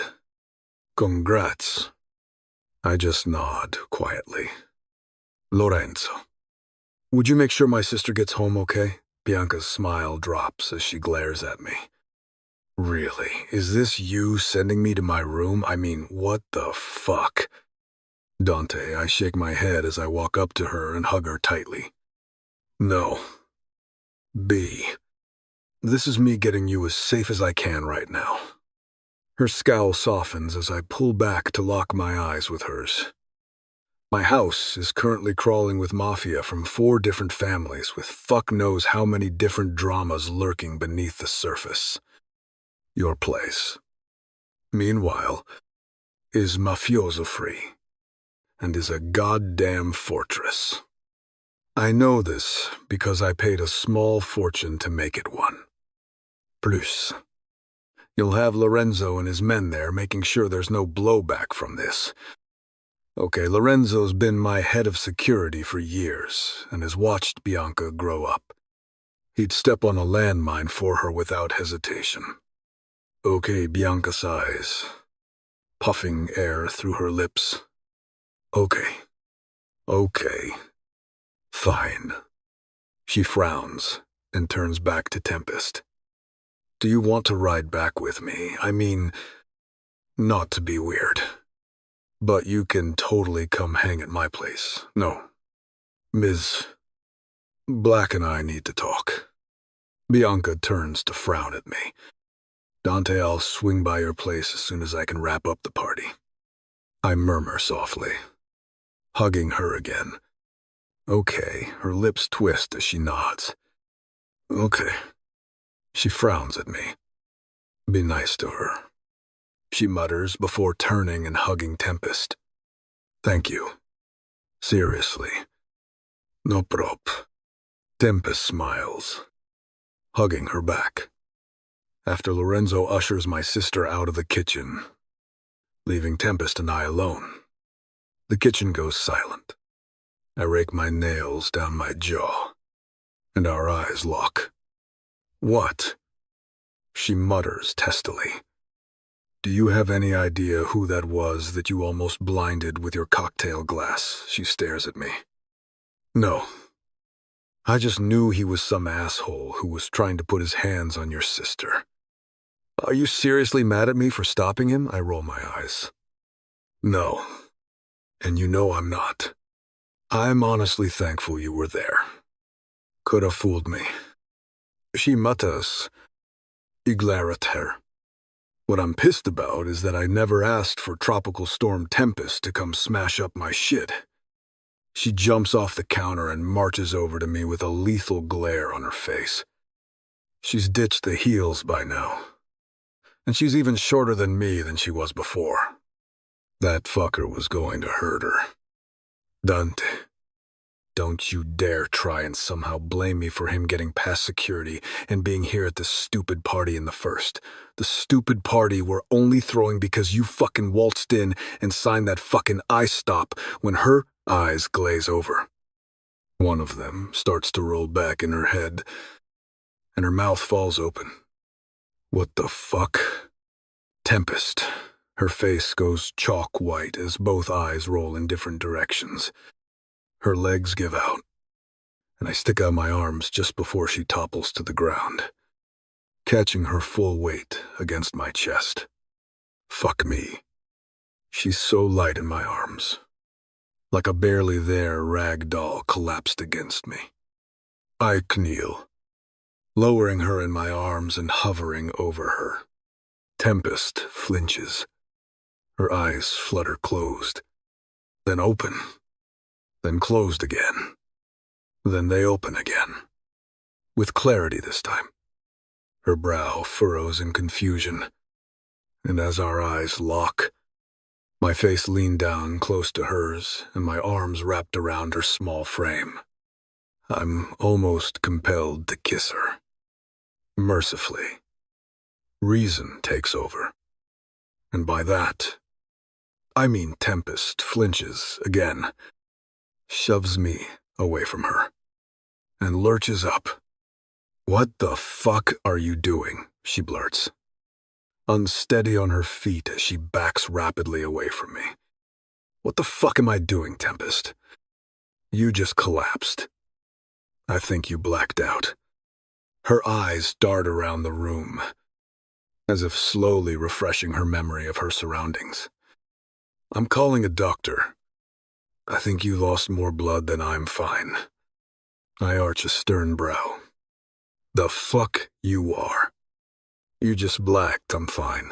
congrats. I just nod quietly. Lorenzo, would you make sure my sister gets home okay? Bianca's smile drops as she glares at me. Really? Is this you sending me to my room? I mean, what the fuck? Dante, I shake my head as I walk up to her and hug her tightly. No. B. This is me getting you as safe as I can right now. Her scowl softens as I pull back to lock my eyes with hers. My house is currently crawling with Mafia from 4 different families with fuck knows how many different dramas lurking beneath the surface. Your place, meanwhile, is mafioso-free and is a goddamn fortress. I know this because I paid a small fortune to make it one. Plus, you'll have Lorenzo and his men there making sure there's no blowback from this. Okay, Lorenzo's been my head of security for years and has watched Bianca grow up. He'd step on a landmine for her without hesitation. Okay, Bianca sighs, puffing air through her lips. Okay. Fine. She frowns and turns back to Tempest. Do you want to ride back with me? I mean, not to be weird, but you can totally come hang at my place. No. Ms. Black and I need to talk. Bianca turns to frown at me. Dante, I'll swing by your place as soon as I can wrap up the party. I murmur softly, hugging her again. Okay, her lips twist as she nods. Okay. She frowns at me. Be nice to her, she mutters before turning and hugging Tempest. Thank you. Seriously. No prop. Tempest smiles, hugging her back. After Lorenzo ushers my sister out of the kitchen, leaving Tempest and I alone, the kitchen goes silent. I rake my nails down my jaw, and our eyes lock. What? She mutters testily. Do you have any idea who that was that you almost blinded with your cocktail glass? She stares at me. No. I just knew he was some asshole who was trying to put his hands on your sister. Are you seriously mad at me for stopping him? I roll my eyes. No. And you know I'm not. I'm honestly thankful you were there. Could have fooled me. She mutters. I glare at her. What I'm pissed about is that I never asked for Tropical Storm Tempest to come smash up my shit. She jumps off the counter and marches over to me with a lethal glare on her face. She's ditched the heels by now, and she's even shorter than she was before. That fucker was going to hurt her. Dante, don't you dare try and somehow blame me for him getting past security and being here at this stupid party in the first. The stupid party we're only throwing because you fucking waltzed in and signed that fucking I stop when her eyes glaze over. One of them starts to roll back in her head, and her mouth falls open. What the fuck? Tempest. Her face goes chalk white as both eyes roll in different directions. Her legs give out, and I stick out my arms just before she topples to the ground, catching her full weight against my chest. Fuck me. She's so light in my arms, like a barely there rag doll collapsed against me. I kneel, lowering her in my arms and hovering over her. Tempest flinches. Her eyes flutter closed, then open, then closed again. Then they open again, with clarity this time. Her brow furrows in confusion, and as our eyes lock, my face leaned down close to hers and my arms wrapped around her small frame. I'm almost compelled to kiss her. Mercifully, reason takes over. And by that, I mean Tempest flinches again, shoves me away from her, and lurches up. "What the fuck are you doing?" she blurts, unsteady on her feet as she backs rapidly away from me. "What the fuck am I doing, Tempest? You just collapsed. I think you blacked out." Her eyes dart around the room, as if slowly refreshing her memory of her surroundings. "I'm calling a doctor. I think you lost more blood than I'm fine." I arch a stern brow. "The fuck you are. You just blacked, I'm fine."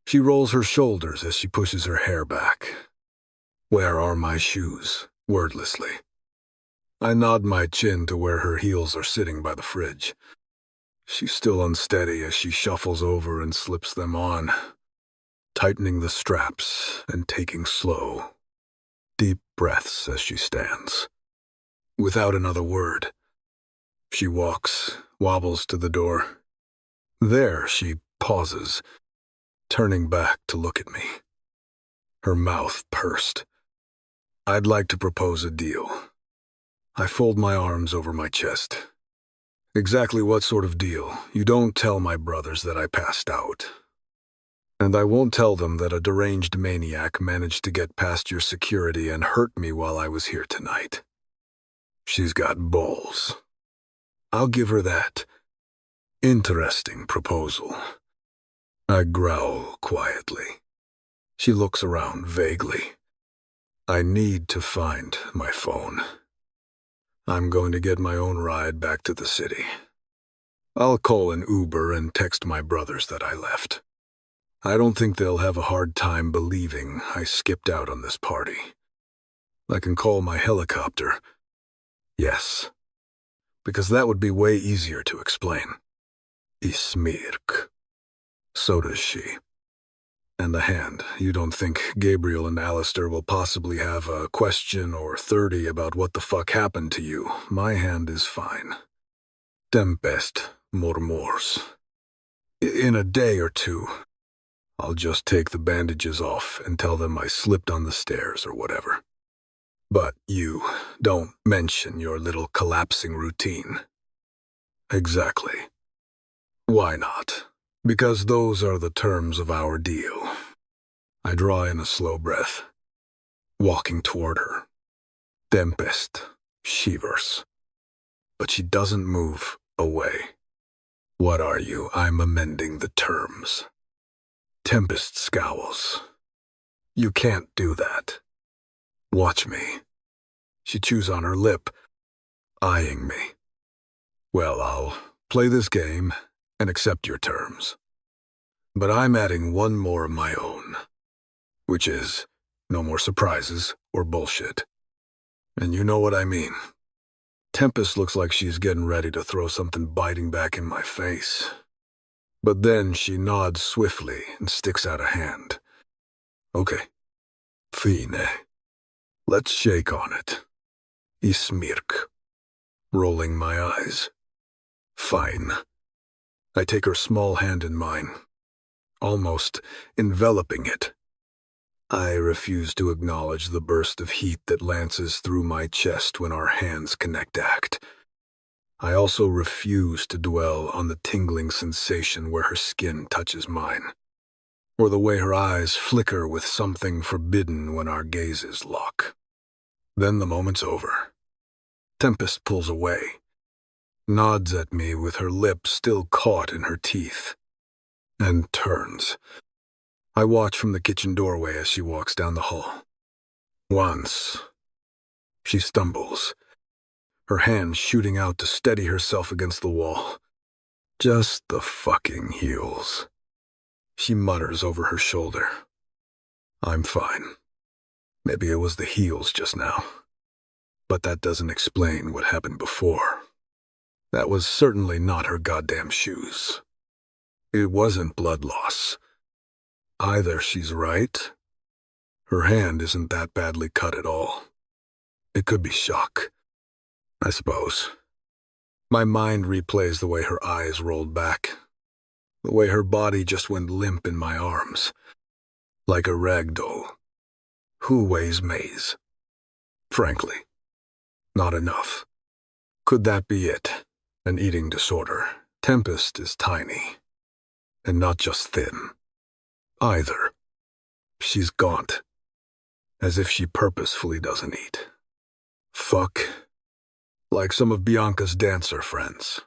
She rolls her shoulders as she pushes her hair back. "Where are my shoes?" wordlessly. I nod my chin to where her heels are sitting by the fridge. She's still unsteady as she shuffles over and slips them on, tightening the straps and taking slow, deep breaths as she stands. Without another word, she walks, wobbles to the door. There she pauses, turning back to look at me, her mouth pursed. "I'd like to propose a deal." I fold my arms over my chest. "Exactly what sort of deal? You don't tell my brothers that I passed out. And I won't tell them that a deranged maniac managed to get past your security and hurt me while I was here tonight." She's got balls. I'll give her that. Interesting proposal. I growl quietly. She looks around vaguely. I need to find my phone. I'm going to get my own ride back to the city. I'll call an Uber and text my brothers that I left. I don't think they'll have a hard time believing I skipped out on this party. I can call my helicopter. Yes, because that would be way easier to explain. Ismirk. So does she. And the hand. You don't think Gabriel and Alistair will possibly have a question or 30 about what the fuck happened to you? My hand is fine. Tempest murmurs. In a day or two, I'll just take the bandages off and tell them I slipped on the stairs or whatever. But you don't mention your little collapsing routine. Exactly. Why not? Because those are the terms of our deal. I draw in a slow breath, walking toward her. Tempest shivers, but she doesn't move away. "What are you? I'm amending the terms." Tempest scowls. "You can't do that. Watch me." She chews on her lip, eyeing me. "Well, I'll play this game and accept your terms. But I'm adding one more of my own, which is no more surprises or bullshit. And you know what I mean. Tempest looks like she's getting ready to throw something biting back in my face. But then she nods swiftly and sticks out a hand. Okay. Fine. Let's shake on it. I smirk, rolling my eyes. Fine. I take her small hand in mine, almost enveloping it. I refuse to acknowledge the burst of heat that lances through my chest when our hands connect act. I also refuse to dwell on the tingling sensation where her skin touches mine, or the way her eyes flicker with something forbidden when our gazes lock. Then the moment's over. Tempest pulls away, nods at me with her lips still caught in her teeth, and turns. I watch from the kitchen doorway as she walks down the hall. Once, she stumbles, her hand shooting out to steady herself against the wall. Just the fucking heels. She mutters over her shoulder. I'm fine. Maybe it was the heels just now. But that doesn't explain what happened before. That was certainly not her goddamn shoes. It wasn't blood loss. Either she's right. Her hand isn't that badly cut at all. It could be shock, I suppose. My mind replays the way her eyes rolled back, the way her body just went limp in my arms, like a rag doll. Who weighs maize? Frankly, not enough. Could that be it? An eating disorder. Tempest is tiny, and not just thin. Either. She's gaunt, as if she purposefully doesn't eat. Fuck. Like some of Bianca's dancer friends.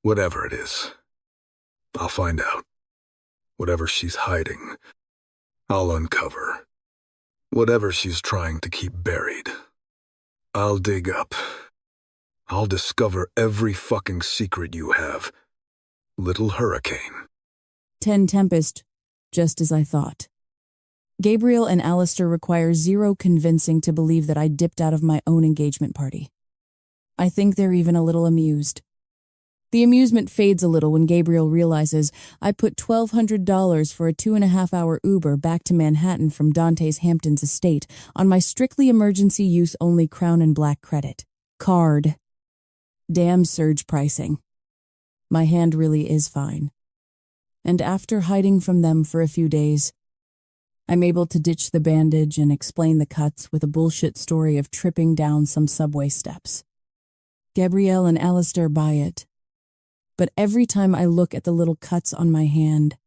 Whatever it is, I'll find out. Whatever she's hiding, I'll uncover. Whatever she's trying to keep buried, I'll dig up. I'll discover every fucking secret you have. Little Hurricane. 10 Tempest, just as I thought. Gabriel and Alistair require zero convincing to believe that I dipped out of my own engagement party. I think they're even a little amused. The amusement fades a little when Gabriel realizes I put $1,200 for a 2.5-hour Uber back to Manhattan from Dante's Hamptons estate on my strictly emergency use only Crown and Black credit card. Damn surge pricing. My hand really is fine. And after hiding from them for a few days, I'm able to ditch the bandage and explain the cuts with a bullshit story of tripping down some subway steps. Gabrielle and Alistair buy it. But every time I look at the little cuts on my hand,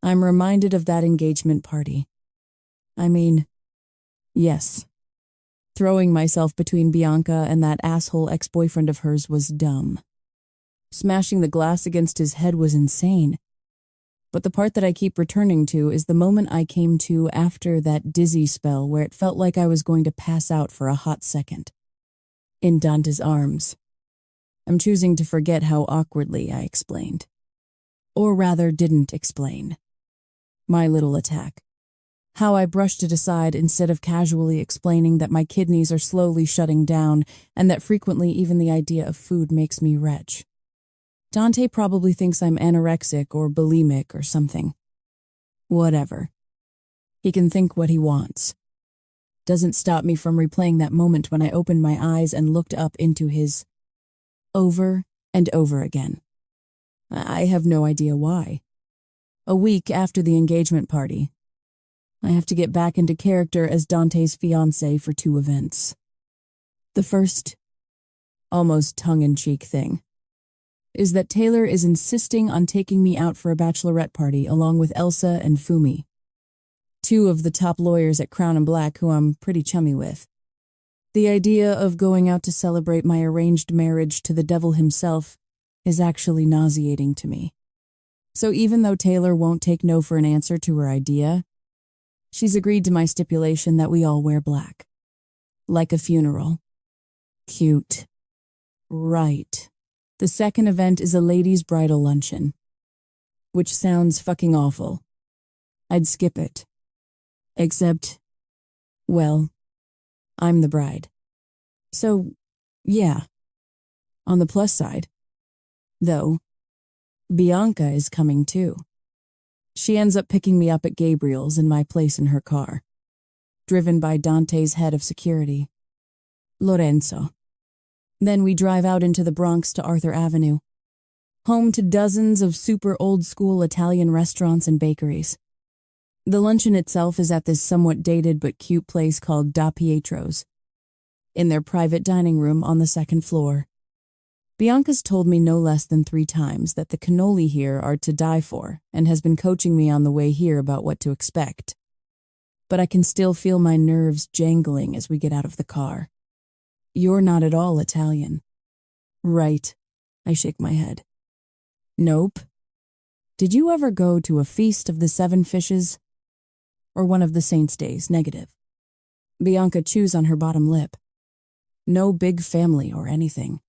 I'm reminded of that engagement party. I mean, yes. Throwing myself between Bianca and that asshole ex-boyfriend of hers was dumb. Smashing the glass against his head was insane. But the part that I keep returning to is the moment I came to after that dizzy spell where it felt like I was going to pass out for a hot second. In Dante's arms. I'm choosing to forget how awkwardly I explained. Or rather, didn't explain. My little attack. How I brushed it aside instead of casually explaining that my kidneys are slowly shutting down and that frequently even the idea of food makes me retch. Dante probably thinks I'm anorexic or bulimic or something. Whatever. He can think what he wants. Doesn't stop me from replaying that moment when I opened my eyes and looked up into his over and over again. I have no idea why. A week after the engagement party, I have to get back into character as Dante's fiancé for 2 events. The first, almost tongue-in-cheek thing, is that Taylor is insisting on taking me out for a bachelorette party along with Elsa and Fumi, 2 of the top lawyers at Crown and Black who I'm pretty chummy with. The idea of going out to celebrate my arranged marriage to the devil himself is actually nauseating to me. So even though Taylor won't take no for an answer to her idea, she's agreed to my stipulation that we all wear black. Like a funeral. Cute. Right. The second event is a ladies' bridal luncheon. Which sounds fucking awful. I'd skip it. Except, well, I'm the bride. So, yeah, on the plus side, though, Bianca is coming too. She ends up picking me up at Gabriel's in my place in her car, driven by Dante's head of security, Lorenzo. Then we drive out into the Bronx to Arthur Avenue, home to dozens of super old-school Italian restaurants and bakeries. The luncheon itself is at this somewhat dated but cute place called Da Pietro's, in their private dining room on the second floor. Bianca's told me no less than 3 times that the cannoli here are to die for and has been coaching me on the way here about what to expect. But I can still feel my nerves jangling as we get out of the car. You're not at all Italian. Right. I shake my head. Nope. Did you ever go to a feast of the 7 fishes? Or one of the saints' days? Negative. Bianca chews on her bottom lip. No big family or anything.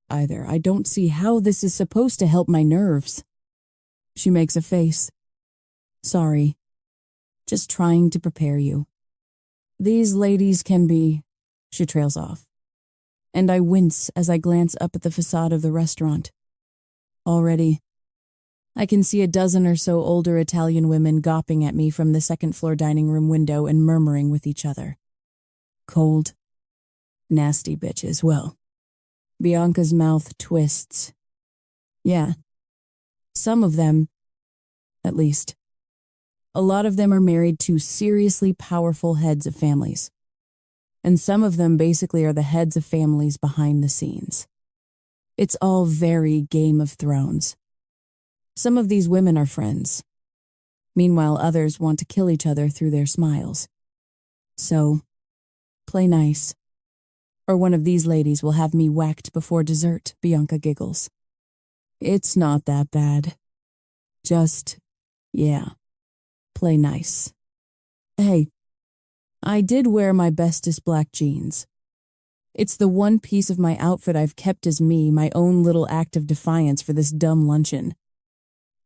Either. I don't see how this is supposed to help my nerves. She makes a face. Sorry. Just trying to prepare you. These ladies can be... She trails off. And I wince as I glance up at the facade of the restaurant. Already, I can see a dozen or so older Italian women gawping at me from the second-floor dining room window and murmuring with each other. Cold, nasty bitches. Well, Bianca's mouth twists. Yeah, some of them, at least. A lot of them are married to seriously powerful heads of families. And some of them basically are the heads of families behind the scenes. It's all very Game of Thrones. Some of these women are friends. Meanwhile, others want to kill each other through their smiles. So, play nice. Or one of these ladies will have me whacked before dessert, Bianca giggles. It's not that bad. Just, yeah, play nice. Hey, I did wear my bestest black jeans. It's the one piece of my outfit I've kept as me, my own little act of defiance for this dumb luncheon.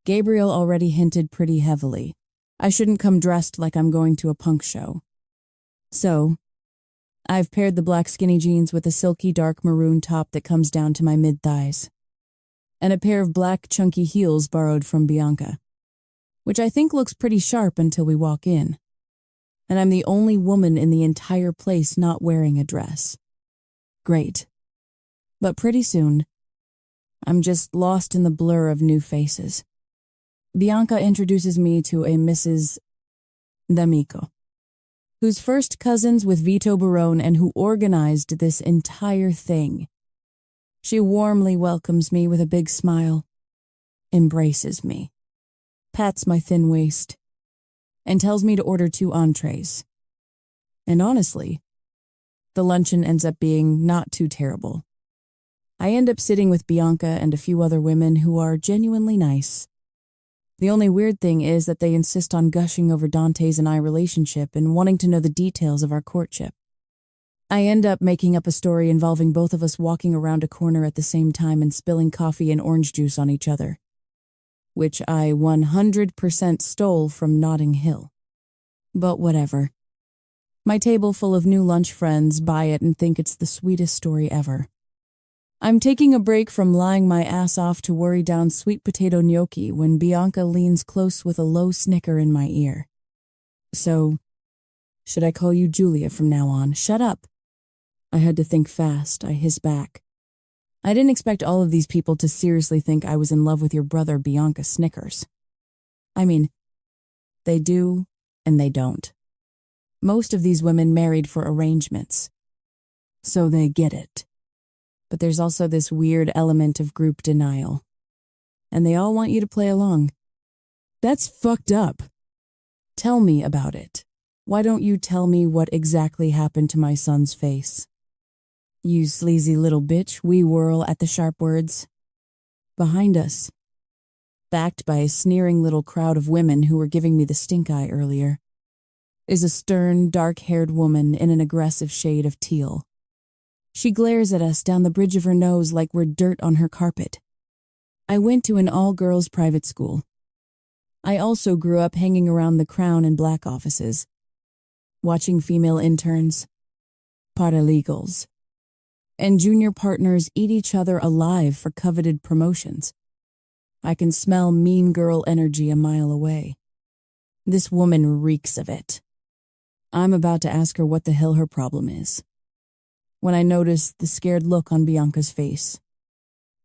Gabriel already hinted pretty heavily. I shouldn't come dressed like I'm going to a punk show. So, I've paired the black skinny jeans with a silky dark maroon top that comes down to my mid-thighs, and a pair of black chunky heels borrowed from Bianca, which I think looks pretty sharp until we walk in. And I'm the only woman in the entire place not wearing a dress. Great. But pretty soon, I'm just lost in the blur of new faces. Bianca introduces me to a Mrs. D'Amico, who's first cousins with Vito Barone and who organized this entire thing. She warmly welcomes me with a big smile, embraces me, pats my thin waist, and tells me to order 2 entrees. And honestly, the luncheon ends up being not too terrible. I end up sitting with Bianca and a few other women who are genuinely nice. The only weird thing is that they insist on gushing over Dante's and I relationship and wanting to know the details of our courtship. I end up making up a story involving both of us walking around a corner at the same time and spilling coffee and orange juice on each other, which I 100% stole from Notting Hill. But whatever. My table full of new lunch friends buy it and think it's the sweetest story ever. I'm taking a break from lying my ass off to worry down sweet potato gnocchi when Bianca leans close with a low snicker in my ear. So, should I call you Julia from now on? Shut up. I had to think fast. I hiss back. I didn't expect all of these people to seriously think I was in love with your brother Bianca Snickers. I mean, they do and they don't. Most of these women married for arrangements, so they get it. But there's also this weird element of group denial. And they all want you to play along. That's fucked up. Tell me about it. Why don't you tell me what exactly happened to my son's face? You sleazy little bitch, we whirl at the sharp words. Behind us, backed by a sneering little crowd of women who were giving me the stink eye earlier, is a stern, dark-haired woman in an aggressive shade of teal. She glares at us down the bridge of her nose like we're dirt on her carpet. I went to an all-girls private school. I also grew up hanging around the Crown and Black offices, watching female interns, paralegals, and junior partners eat each other alive for coveted promotions. I can smell mean girl energy a mile away. This woman reeks of it. I'm about to ask her what the hell her problem is, when I notice the scared look on Bianca's face.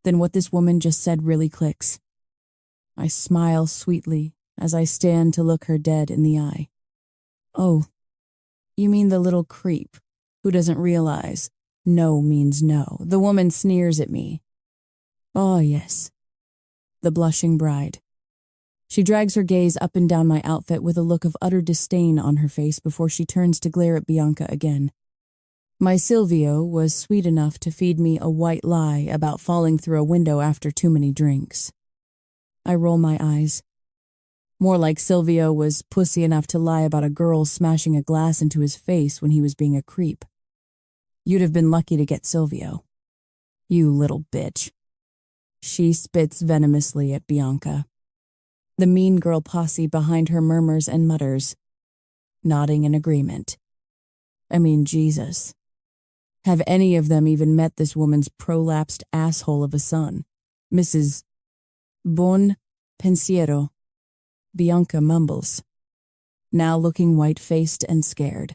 Then what this woman just said really clicks. I smile sweetly as I stand to look her dead in the eye. Oh, you mean the little creep who doesn't realize no means no? The woman sneers at me. Oh, yes. The blushing bride. She drags her gaze up and down my outfit with a look of utter disdain on her face before she turns to glare at Bianca again. My Silvio was sweet enough to feed me a white lie about falling through a window after too many drinks. I roll my eyes. More like Silvio was pussy enough to lie about a girl smashing a glass into his face when he was being a creep. You'd have been lucky to get Silvio. You little bitch. She spits venomously at Bianca. The mean girl posse behind her murmurs and mutters, nodding in agreement. I mean, Jesus. Have any of them even met this woman's prolapsed asshole of a son, Mrs. Bon Pensiero? Bianca mumbles, now looking white-faced and scared.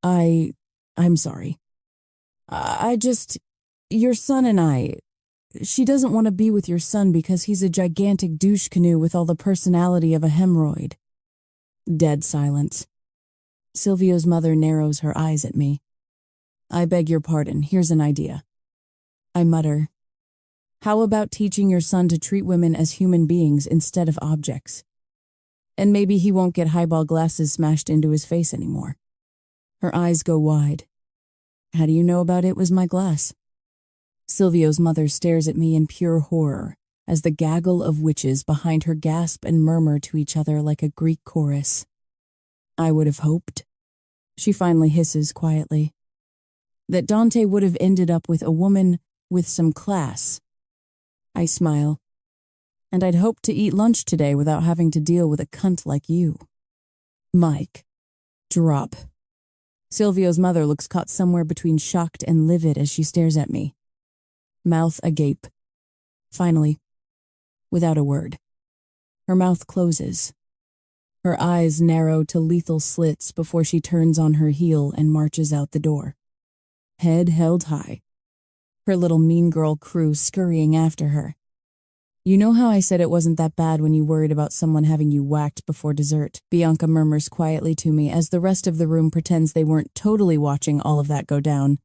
I'm sorry. Your son and she doesn't want to be with your son because he's a gigantic douche canoe with all the personality of a hemorrhoid. Dead silence. Silvio's mother narrows her eyes at me. I beg your pardon, here's an idea. I mutter. How about teaching your son to treat women as human beings instead of objects? And maybe he won't get highball glasses smashed into his face anymore. Her eyes go wide. How do you know about it was my glass? Silvio's mother stares at me in pure horror as the gaggle of witches behind her gasp and murmur to each other like a Greek chorus. I would have hoped, she finally hisses quietly, that Dante would have ended up with a woman with some class. I smile. And I'd hoped to eat lunch today without having to deal with a cunt like you. Mike. Drop. Silvio's mother looks caught somewhere between shocked and livid as she stares at me. Mouth agape. Finally, without a word, her mouth closes. Her eyes narrow to lethal slits before she turns on her heel and marches out the door. Head held high. Her little mean girl crew scurrying after her. You know how I said it wasn't that bad when you worried about someone having you whacked before dessert? Bianca murmurs quietly to me as the rest of the room pretends they weren't totally watching all of that go down.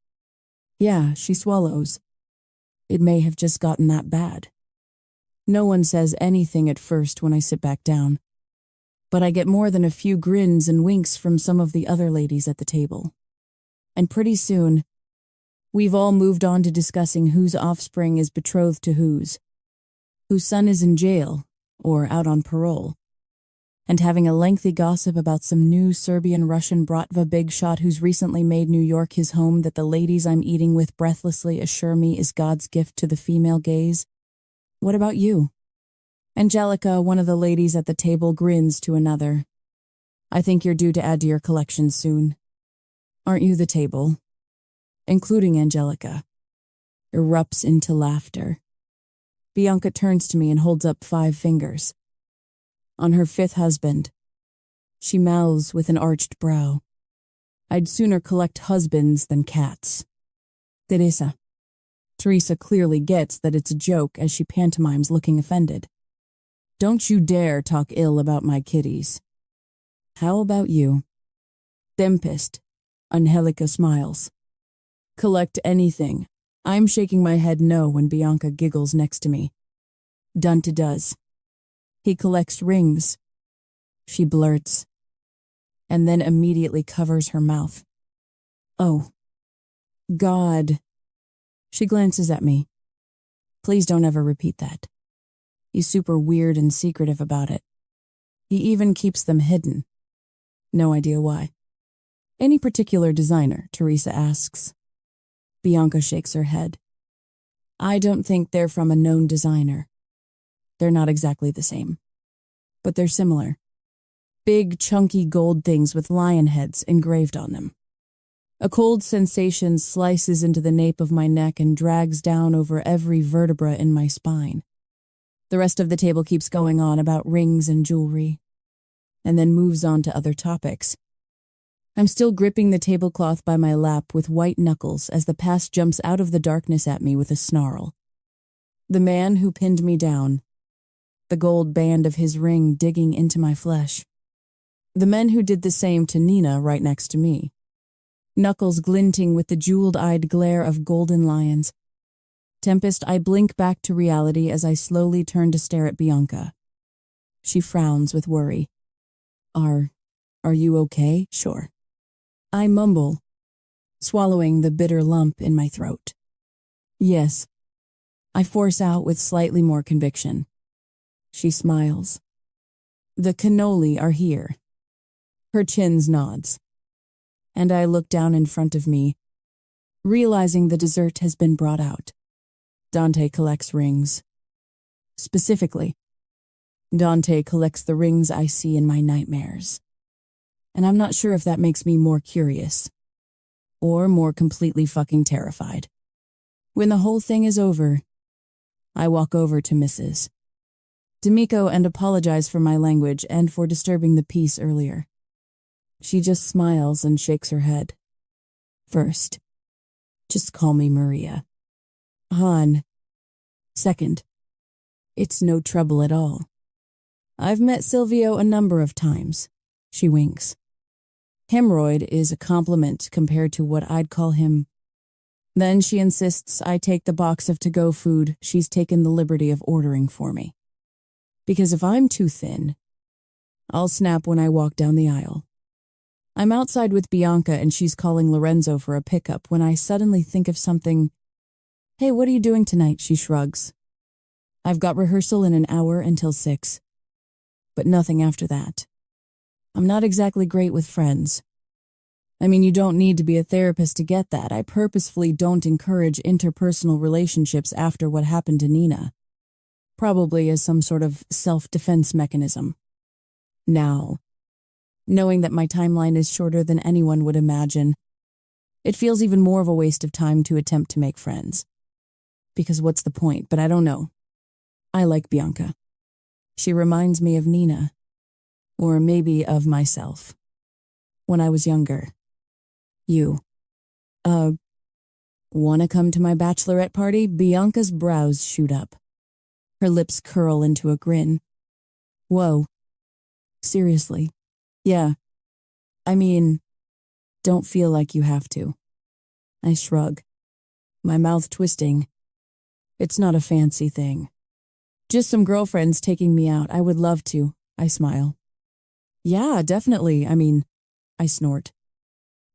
Yeah, she swallows. It may have just gotten that bad. No one says anything at first when I sit back down, but I get more than a few grins and winks from some of the other ladies at the table. And pretty soon, we've all moved on to discussing whose offspring is betrothed to whose son is in jail or out on parole, and having a lengthy gossip about some new Serbian-Russian Bratva big shot who's recently made New York his home that the ladies I'm eating with breathlessly assure me is God's gift to the female gaze. What about you? Angelica, one of the ladies at the table, grins to another. I think you're due to add to your collection soon. Aren't you? The table, including Angelica, erupts into laughter. Bianca turns to me and holds up 5 fingers. On her 5th husband. She mouths with an arched brow. I'd sooner collect husbands than cats. Teresa. Teresa clearly gets that it's a joke as she pantomimes looking offended. Don't you dare talk ill about my kitties. How about you? Tempest. Angelica smiles. Collect anything. I'm shaking my head no when Bianca giggles next to me. Dante does. He collects rings. She blurts, and then immediately covers her mouth. Oh, God. She glances at me. Please don't ever repeat that. He's super weird and secretive about it. He even keeps them hidden. No idea why. Any particular designer? Teresa asks. Bianca shakes her head. I don't think they're from a known designer. They're not exactly the same, but they're similar. Big, chunky gold things with lion heads engraved on them. A cold sensation slices into the nape of my neck and drags down over every vertebra in my spine. The rest of the table keeps going on about rings and jewelry, and then moves on to other topics. I'm still gripping the tablecloth by my lap with white knuckles as the past jumps out of the darkness at me with a snarl. The man who pinned me down, the gold band of his ring digging into my flesh. The men who did the same to Nina right next to me. Knuckles glinting with the jeweled-eyed glare of golden lions. Tempest, I blink back to reality as I slowly turn to stare at Bianca. She frowns with worry. Are you okay? Sure. I mumble, swallowing the bitter lump in my throat. Yes. I force out with slightly more conviction. She smiles. The cannoli are here. Her chin nods. And I look down in front of me, realizing the dessert has been brought out. Dante collects rings. Specifically, Dante collects the rings I see in my nightmares. And I'm not sure if that makes me more curious or more completely fucking terrified. When the whole thing is over, I walk over to Mrs. D'Amico and apologize for my language and for disturbing the peace earlier. She just smiles and shakes her head. First, just call me Maria. Han. Second, it's no trouble at all. I've met Silvio a number of times. She winks. Hemorrhoid is a compliment compared to what I'd call him. Then she insists I take the box of to-go food she's taken the liberty of ordering for me. Because if I'm too thin, I'll snap when I walk down the aisle. I'm outside with Bianca and she's calling Lorenzo for a pickup when I suddenly think of something. Hey, what are you doing tonight? She shrugs. I've got rehearsal in an hour until 6. But nothing after that. I'm not exactly great with friends. I mean, you don't need to be a therapist to get that. I purposefully don't encourage interpersonal relationships after what happened to Nina. Probably as some sort of self-defense mechanism. Now, knowing that my timeline is shorter than anyone would imagine, it feels even more of a waste of time to attempt to make friends. Because what's the point? But I don't know. I like Bianca. She reminds me of Nina. Or maybe of myself. When I was younger. You. Wanna come to my bachelorette party? Bianca's brows shoot up. Her lips curl into a grin. Whoa. Seriously. Yeah. I mean, don't feel like you have to. I shrug. My mouth twisting. It's not a fancy thing. Just some girlfriends taking me out. I would love to. I smile. Yeah, definitely. I snort.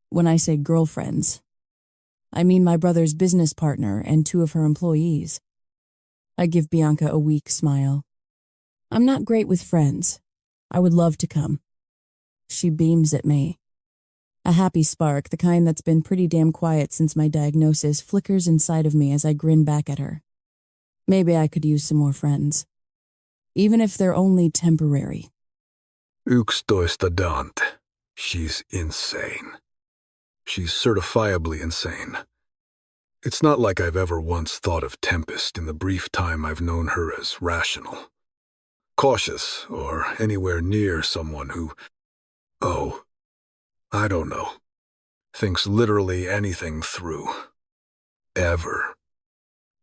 When I say girlfriends, I mean my brother's business partner and 2 of her employees. I give Bianca a weak smile. I'm not great with friends. I would love to come. She beams at me. A happy spark, the kind that's been pretty damn quiet since my diagnosis, flickers inside of me as I grin back at her. Maybe I could use some more friends. Even if they're only temporary. 11 Dante. She's insane. She's certifiably insane. It's not like I've ever once thought of Tempest in the brief time I've known her as rational, cautious, or anywhere near someone who, I don't know, thinks literally anything through. Ever.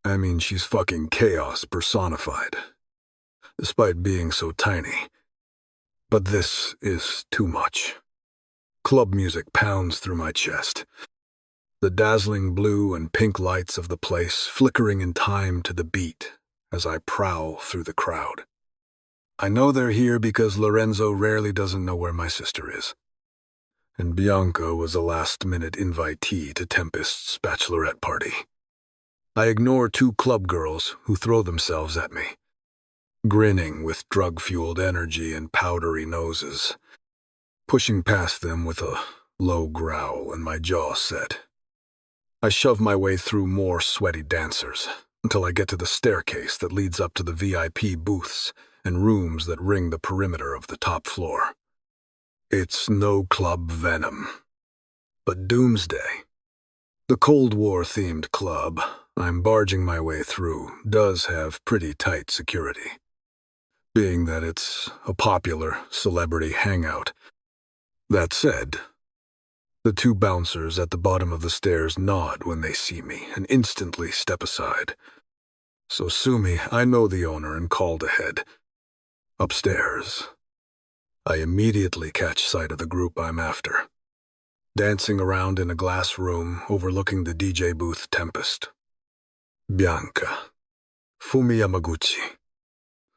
I mean, she's fucking chaos personified, despite being so tiny. But this is too much. Club music pounds through my chest. The dazzling blue and pink lights of the place flickering in time to the beat as I prowl through the crowd. I know they're here because Lorenzo rarely doesn't know where my sister is. And Bianca was a last-minute invitee to Tempest's bachelorette party. I ignore 2 club girls who throw themselves at me, grinning with drug-fueled energy and powdery noses, pushing past them with a low growl and my jaw set. I shove my way through more sweaty dancers until I get to the staircase that leads up to the VIP booths and rooms that ring the perimeter of the top floor. It's no club venom. but Doomsday, the Cold War-themed club I'm barging my way through, does have pretty tight security. Being that it's a popular celebrity hangout. That said, the two bouncers at the bottom of the stairs nod when they see me and instantly step aside. So sue me, I know the owner and called ahead. Upstairs, I immediately catch sight of the group I'm after, dancing around in a glass room overlooking the DJ booth Tempest. Bianca, Fumi Yamaguchi,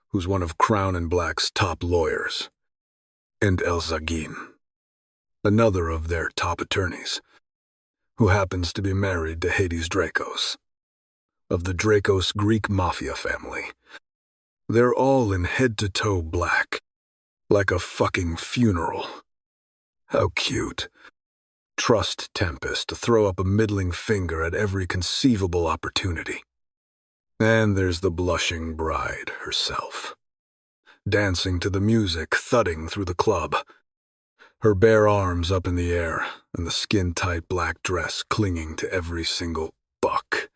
who's one of Crown and Black's top lawyers, and El Zagin, another of their top attorneys, who happens to be married to Hades Dracos, of the Dracos Greek Mafia family. They're all in head-to-toe black, like a fucking funeral. How cute. Trust Tempest to throw up a middling finger at every conceivable opportunity. And there's the blushing bride herself, dancing to the music thudding through the club, her bare arms up in the air and the skin-tight black dress clinging to every single buck.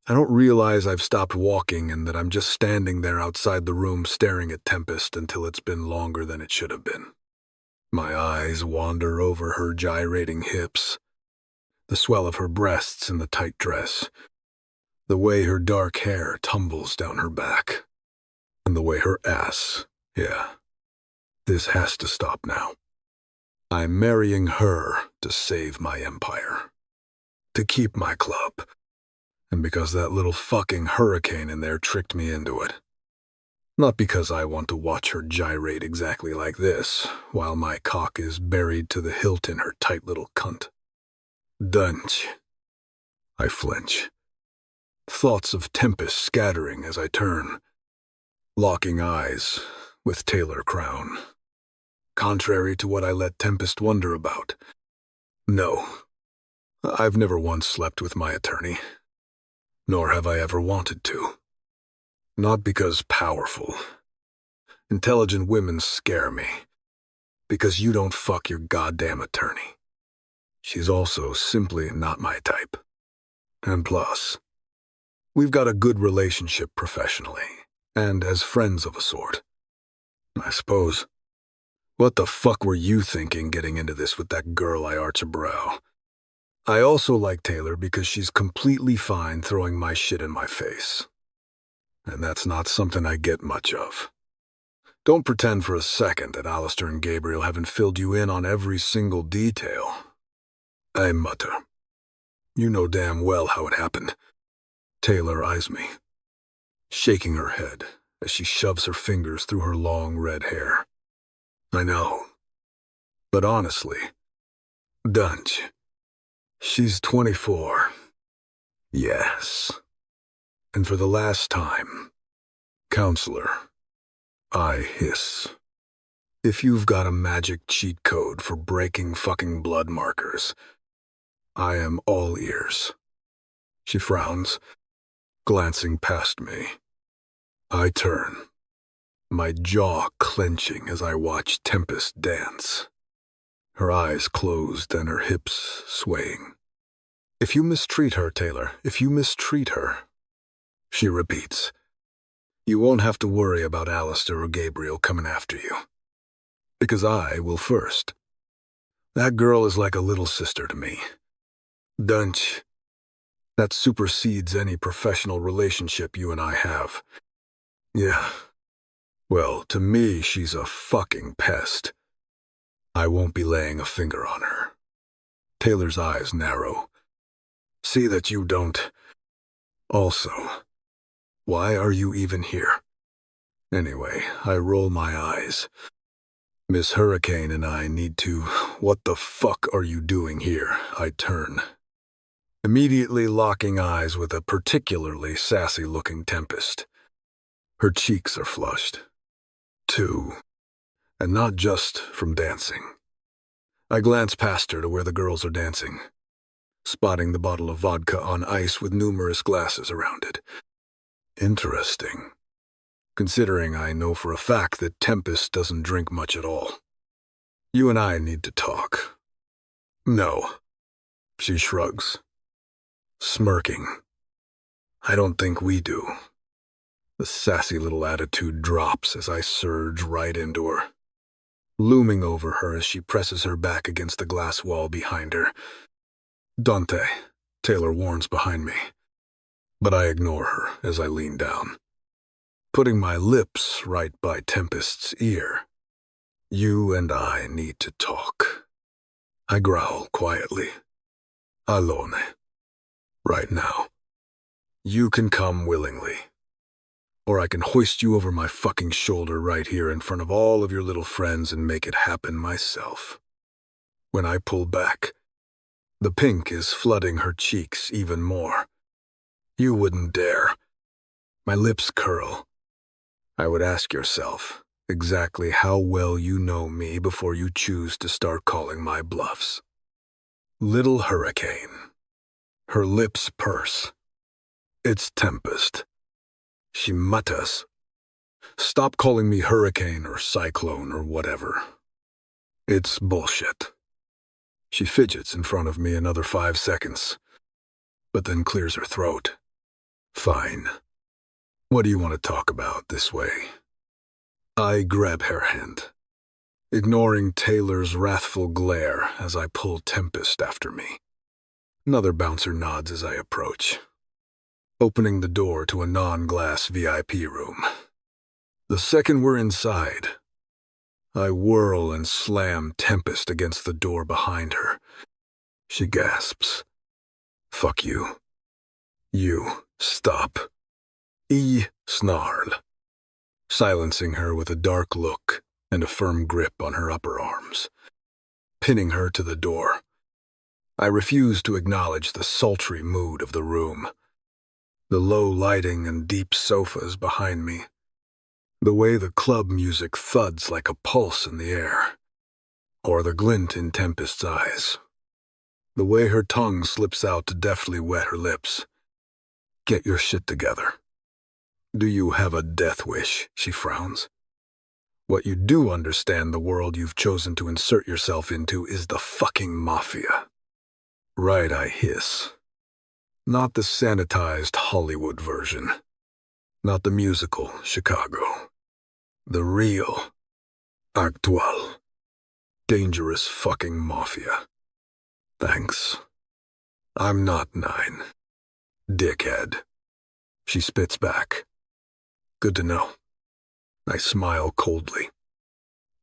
I don't realize I've stopped walking and that I'm just standing there outside the room staring at Tempest until it's been longer than it should have been. My eyes wander over her gyrating hips, the swell of her breasts in the tight dress, the way her dark hair tumbles down her back, and the way her ass, yeah, this has to stop now. I'm marrying her to save my empire, to keep my club, and because that little fucking hurricane in there tricked me into it. Not because I want to watch her gyrate exactly like this, while my cock is buried to the hilt in her tight little cunt. Dunch. I flinch. Thoughts of Tempest scattering as I turn, locking eyes with Taylor Crown. Contrary to what I let Tempest wonder about. No, I've never once slept with my attorney, nor have I ever wanted to. Not because powerful, intelligent women scare me, because you don't fuck your goddamn attorney. She's also simply not my type. And plus, we've got a good relationship professionally, and as friends of a sort. I suppose. What the fuck were you thinking getting into this with that girl? I arch a brow. I also like Taylor because she's completely fine throwing my shit in my face. And that's not something I get much of. Don't pretend for a second that Alistair and Gabriel haven't filled you in on every single detail. I mutter. You know damn well how it happened. Taylor eyes me, shaking her head as she shoves her fingers through her long red hair. I know. But honestly, Dunch, she's 24. Yes. And for the last time, counselor, I hiss. If you've got a magic cheat code for breaking fucking blood markers, I am all ears. She frowns, glancing past me. I turn, my jaw clenching as I watch Tempest dance, her eyes closed and her hips swaying. If you mistreat her, Taylor, if you mistreat her, she repeats, you won't have to worry about Alistair or Gabriel coming after you. Because I will first. That girl is like a little sister to me. Dunch. That supersedes any professional relationship you and I have. Yeah. Well, to me, she's a fucking pest. I won't be laying a finger on her. Taylor's eyes narrow. See that you don't. Also, why are you even here? Anyway, I roll my eyes. Miss Hurricane and I need to. What the fuck are you doing here? I turn, immediately locking eyes with a particularly sassy-looking Tempest. Her cheeks are flushed, too, and not just from dancing. I glance past her to where the girls are dancing, spotting the bottle of vodka on ice with numerous glasses around it. Interesting, considering I know for a fact that Tempest doesn't drink much at all. You and I need to talk. No, She shrugs, smirking. I don't think we do. The sassy little attitude drops as I surge right into her, looming over her as she presses her back against the glass wall behind her. Dante, Taylor warns behind me, but I ignore her as I lean down, putting my lips right by Tempest's ear. You and I need to talk. I growl quietly. Alone. Right now. You can come willingly. Or I can hoist you over my fucking shoulder right here in front of all of your little friends and make it happen myself. When I pull back, the pink is flooding her cheeks even more. You wouldn't dare. My lips curl. I would ask yourself exactly how well you know me before you choose to start calling my bluffs. Little Hurricane. Her lips purse. It's Tempest. She mutters. Stop calling me Hurricane or Cyclone or whatever. It's bullshit. She fidgets in front of me another 5 seconds, but then clears her throat. Fine. What do you want to talk about this way? I grab her hand, ignoring Taylor's wrathful glare as I pull Tempest after me. Another bouncer nods as I approach, opening the door to a non-glass VIP room. The second we're inside, I whirl and slam Tempest against the door behind her. She gasps. Fuck you. You, stop. Snarl, silencing her with a dark look and a firm grip on her upper arms, pinning her to the door. I refuse to acknowledge the sultry mood of the room, the low lighting and deep sofas behind me, the way the club music thuds like a pulse in the air, or the glint in Tempest's eyes, the way her tongue slips out to deftly wet her lips. Get your shit together. Do you have a death wish? She frowns. What you do understand the world you've chosen to insert yourself into is the fucking Mafia. Right, I hiss. Not the sanitized Hollywood version. Not the musical Chicago. The real, actual, dangerous fucking Mafia. Thanks. I'm not 9. Dickhead. She spits back. Good to know. I smile coldly.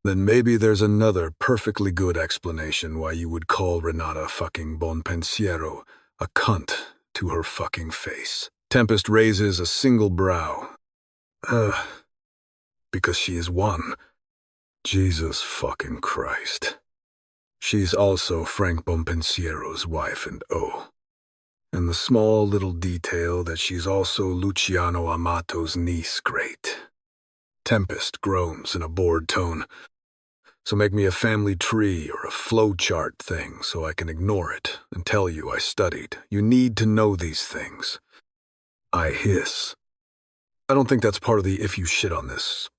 Then maybe there's another perfectly good explanation why you would call Renata fucking Bon Pensiero a cunt to her fucking face. Tempest raises a single brow. Because she is one. Jesus fucking Christ. She's also Frank Bonpensiero's wife and the small little detail that she's also Luciano Amato's niece great. Tempest groans in a bored tone. So make me a family tree or a flowchart thing so I can ignore it and tell you I studied. You need to know these things. I hiss. I don't think that's part of the if you shit on this.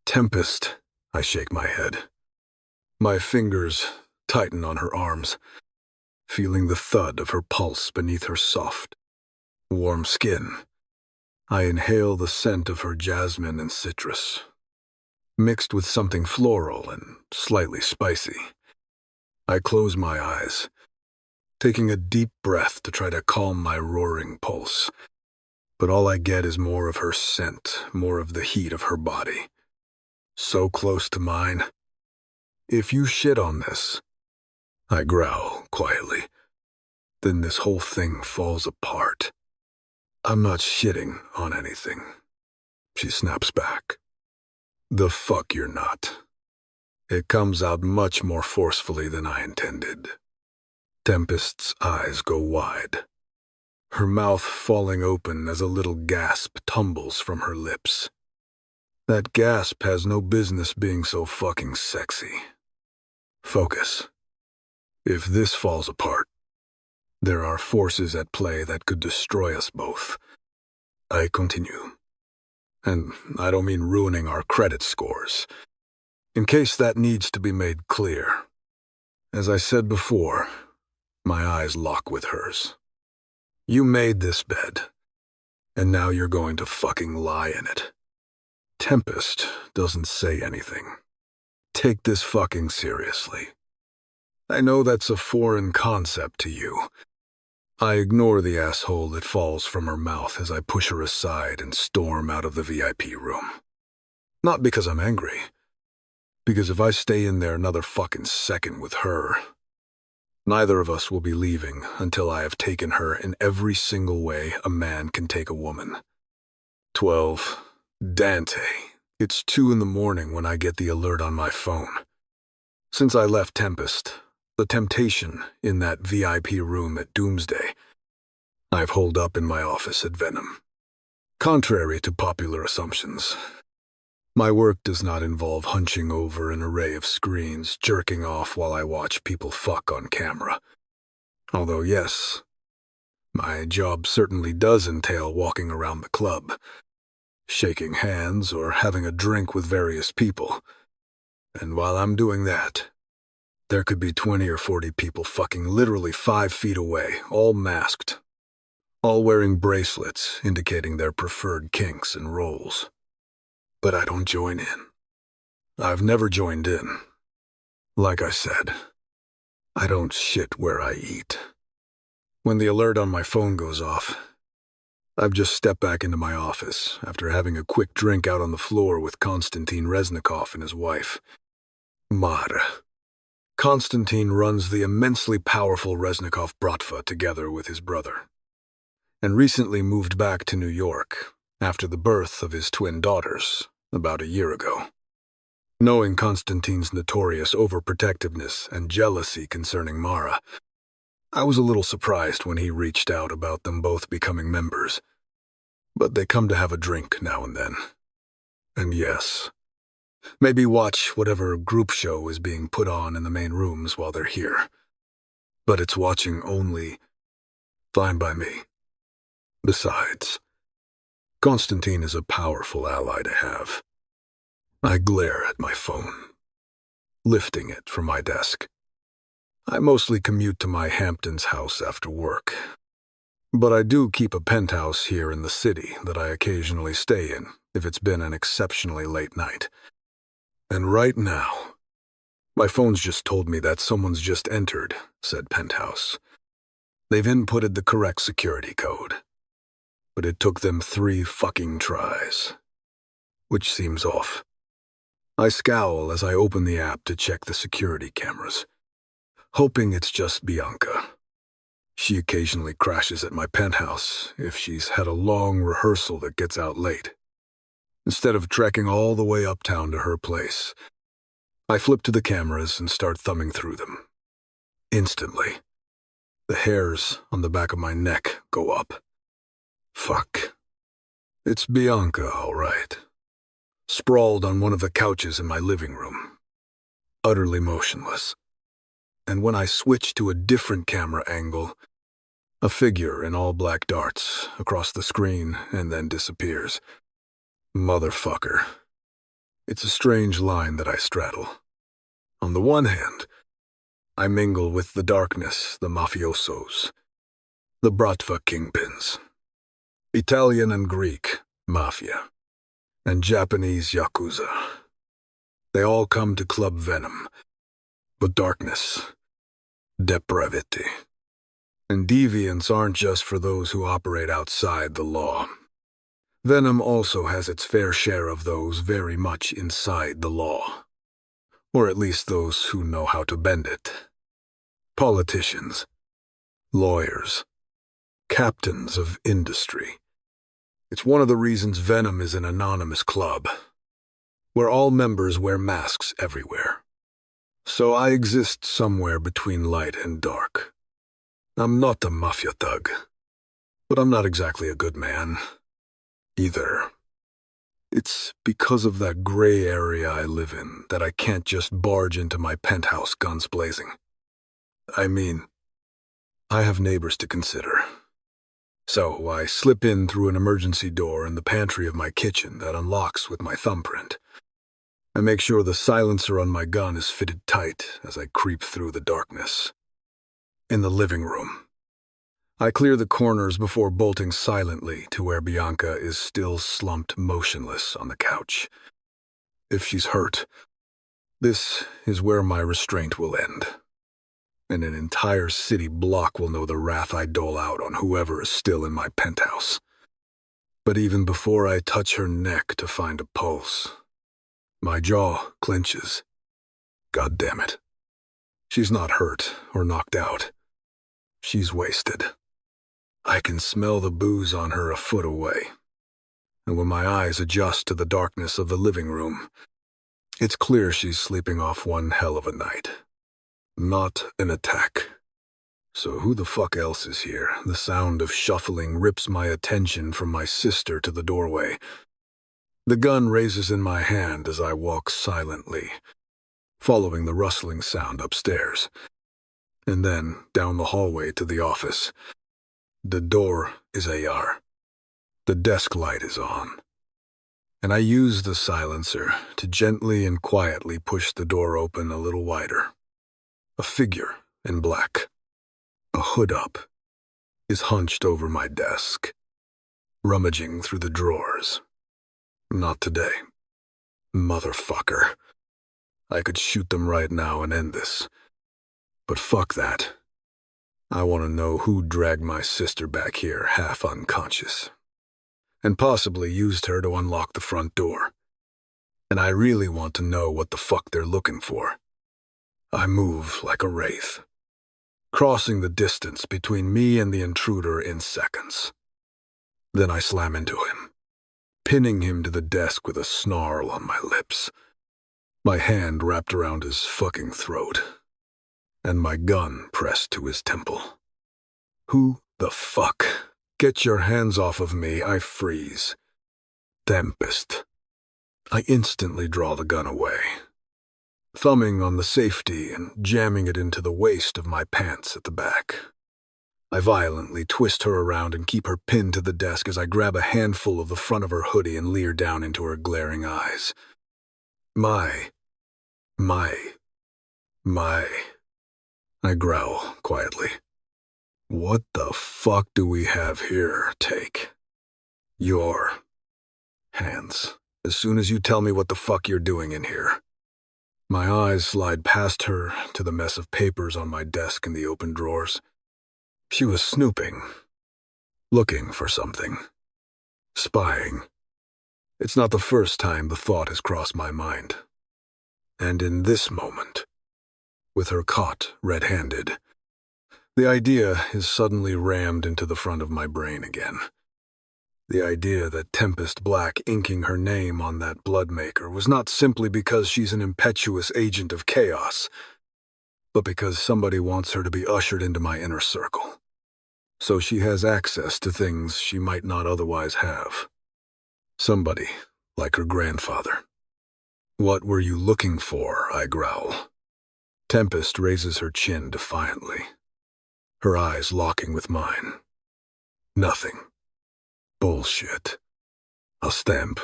Tempest, I shake my head. My fingers tighten on her arms, feeling the thud of her pulse beneath her soft, warm skin. I inhale the scent of her jasmine and citrus, mixed with something floral and slightly spicy. I close my eyes, taking a deep breath to try to calm my roaring pulse. But all I get is more of her scent, more of the heat of her body. So close to mine. If you shit on this, I growl quietly, then this whole thing falls apart. I'm not shitting on anything. She snaps back. The fuck you're not. It comes out much more forcefully than I intended. Tempest's eyes go wide, her mouth falling open as a little gasp tumbles from her lips. That gasp has no business being so fucking sexy. Focus. If this falls apart, there are forces at play that could destroy us both. I continue. And I don't mean ruining our credit scores. In case that needs to be made clear. As I said before, My eyes lock with hers. You made this bed, and now you're going to fucking lie in it. Tempest doesn't say anything. Take this fucking seriously. I know that's a foreign concept to you. I ignore the asshole that falls from her mouth as I push her aside and storm out of the VIP room. Not because I'm angry. Because if I stay in there another fucking second with her, neither of us will be leaving until I have taken her in every single way a man can take a woman. 12. Dante. It's 2 in the morning when I get the alert on my phone. Since I left Tempest, the temptation in that VIP room at Doomsday, I've holed up in my office at Venom. Contrary to popular assumptions, my work does not involve hunching over an array of screens, jerking off while I watch people fuck on camera. Although yes, my job certainly does entail walking around the club, shaking hands or having a drink with various people. And while I'm doing that, there could be 20 or 40 people fucking literally 5 feet away, all masked, all wearing bracelets indicating their preferred kinks and roles. But I don't join in. I've never joined in. Like I said, I don't shit where I eat. When the alert on my phone goes off, I've just stepped back into my office after having a quick drink out on the floor with Konstantin Reznikov and his wife, Mara. Konstantin runs the immensely powerful Reznikov Bratva together with his brother, and recently moved back to New York after the birth of his twin daughters about a year ago. Knowing Konstantin's notorious overprotectiveness and jealousy concerning Mara, I was a little surprised when he reached out about them both becoming members. But they come to have a drink now and then. And yes, maybe watch whatever group show is being put on in the main rooms while they're here. But it's watching only fine by me. Besides, Konstantin is a powerful ally to have. I glare at my phone, lifting it from my desk. I mostly commute to my Hamptons house after work, but I do keep a penthouse here in the city that I occasionally stay in if it's been an exceptionally late night. And right now, my phone's just told me that someone's just entered said penthouse. They've inputted the correct security code, but it took them 3 fucking tries, which seems off. I scowl as I open the app to check the security cameras, hoping it's just Bianca. She occasionally crashes at my penthouse if she's had a long rehearsal that gets out late. Instead of trekking all the way uptown to her place, I flip to the cameras and start thumbing through them. Instantly, the hairs on the back of my neck go up. Fuck. It's Bianca, all right. Sprawled on one of the couches in my living room, utterly motionless. And when I switch to a different camera angle, a figure in all black darts across the screen and then disappears. Motherfucker. It's a strange line that I straddle. On the one hand, I mingle with the darkness, the mafiosos, the Bratva kingpins, Italian and Greek, Mafia, and Japanese Yakuza. They all come to Club Venom, but darkness, depravity, and deviance aren't just for those who operate outside the law. Venom also has its fair share of those very much inside the law, or at least those who know how to bend it. Politicians, lawyers, captains of industry. It's one of the reasons Venom is an anonymous club, where all members wear masks everywhere. So I exist somewhere between light and dark. I'm not a mafia thug, but I'm not exactly a good man, either. It's because of that gray area I live in that I can't just barge into my penthouse guns blazing. I mean, I have neighbors to consider. So I slip in through an emergency door in the pantry of my kitchen that unlocks with my thumbprint. I make sure the silencer on my gun is fitted tight as I creep through the darkness. in the living room. I clear the corners before bolting silently to where Bianca is still slumped motionless on the couch. If she's hurt, this is where my restraint will end, and an entire city block will know the wrath I dole out on whoever is still in my penthouse. But even before I touch her neck to find a pulse, my jaw clenches. God damn it. She's not hurt or knocked out. She's wasted. I can smell the booze on her a foot away, and when my eyes adjust to the darkness of the living room, it's clear she's sleeping off one hell of a night. Not an attack. So who the fuck else is here? The sound of shuffling rips my attention from my sister to the doorway. The gun raises in my hand as I walk silently, following the rustling sound upstairs, and then down the hallway to the office. The door is ajar. The desk light is on, and I use the silencer to gently and quietly push the door open a little wider. A figure in black, a hood up, is hunched over my desk, rummaging through the drawers. Not today. Motherfucker. I could shoot them right now and end this. But fuck that. I want to know who dragged my sister back here half unconscious, and possibly used her to unlock the front door. And I really want to know what the fuck they're looking for. I move like a wraith, crossing the distance between me and the intruder in seconds. Then I slam into him, pinning him to the desk with a snarl on my lips, my hand wrapped around his fucking throat, and my gun pressed to his temple. Who the fuck? Get your hands off of me, I freeze. Tempest. I instantly draw the gun away, thumbing on the safety and jamming it into the waist of my pants at the back. I violently twist her around and keep her pinned to the desk as I grab a handful of the front of her hoodie and leer down into her glaring eyes. My. I growl quietly. What the fuck do we have here? Take your hands as soon as you tell me what the fuck you're doing in here. My eyes slide past her to the mess of papers on my desk and the open drawers. She was snooping, looking for something, spying. It's not the first time the thought has crossed my mind. And in this moment, with her caught red-handed, the idea is suddenly rammed into the front of my brain again. The idea that Tempest Black inking her name on that bloodmaker was not simply because she's an impetuous agent of chaos, but because somebody wants her to be ushered into my inner circle, so she has access to things she might not otherwise have. Somebody like her grandfather. What were you looking for? I growl. Tempest raises her chin defiantly, her eyes locking with mine. Nothing. Bullshit. A stamp.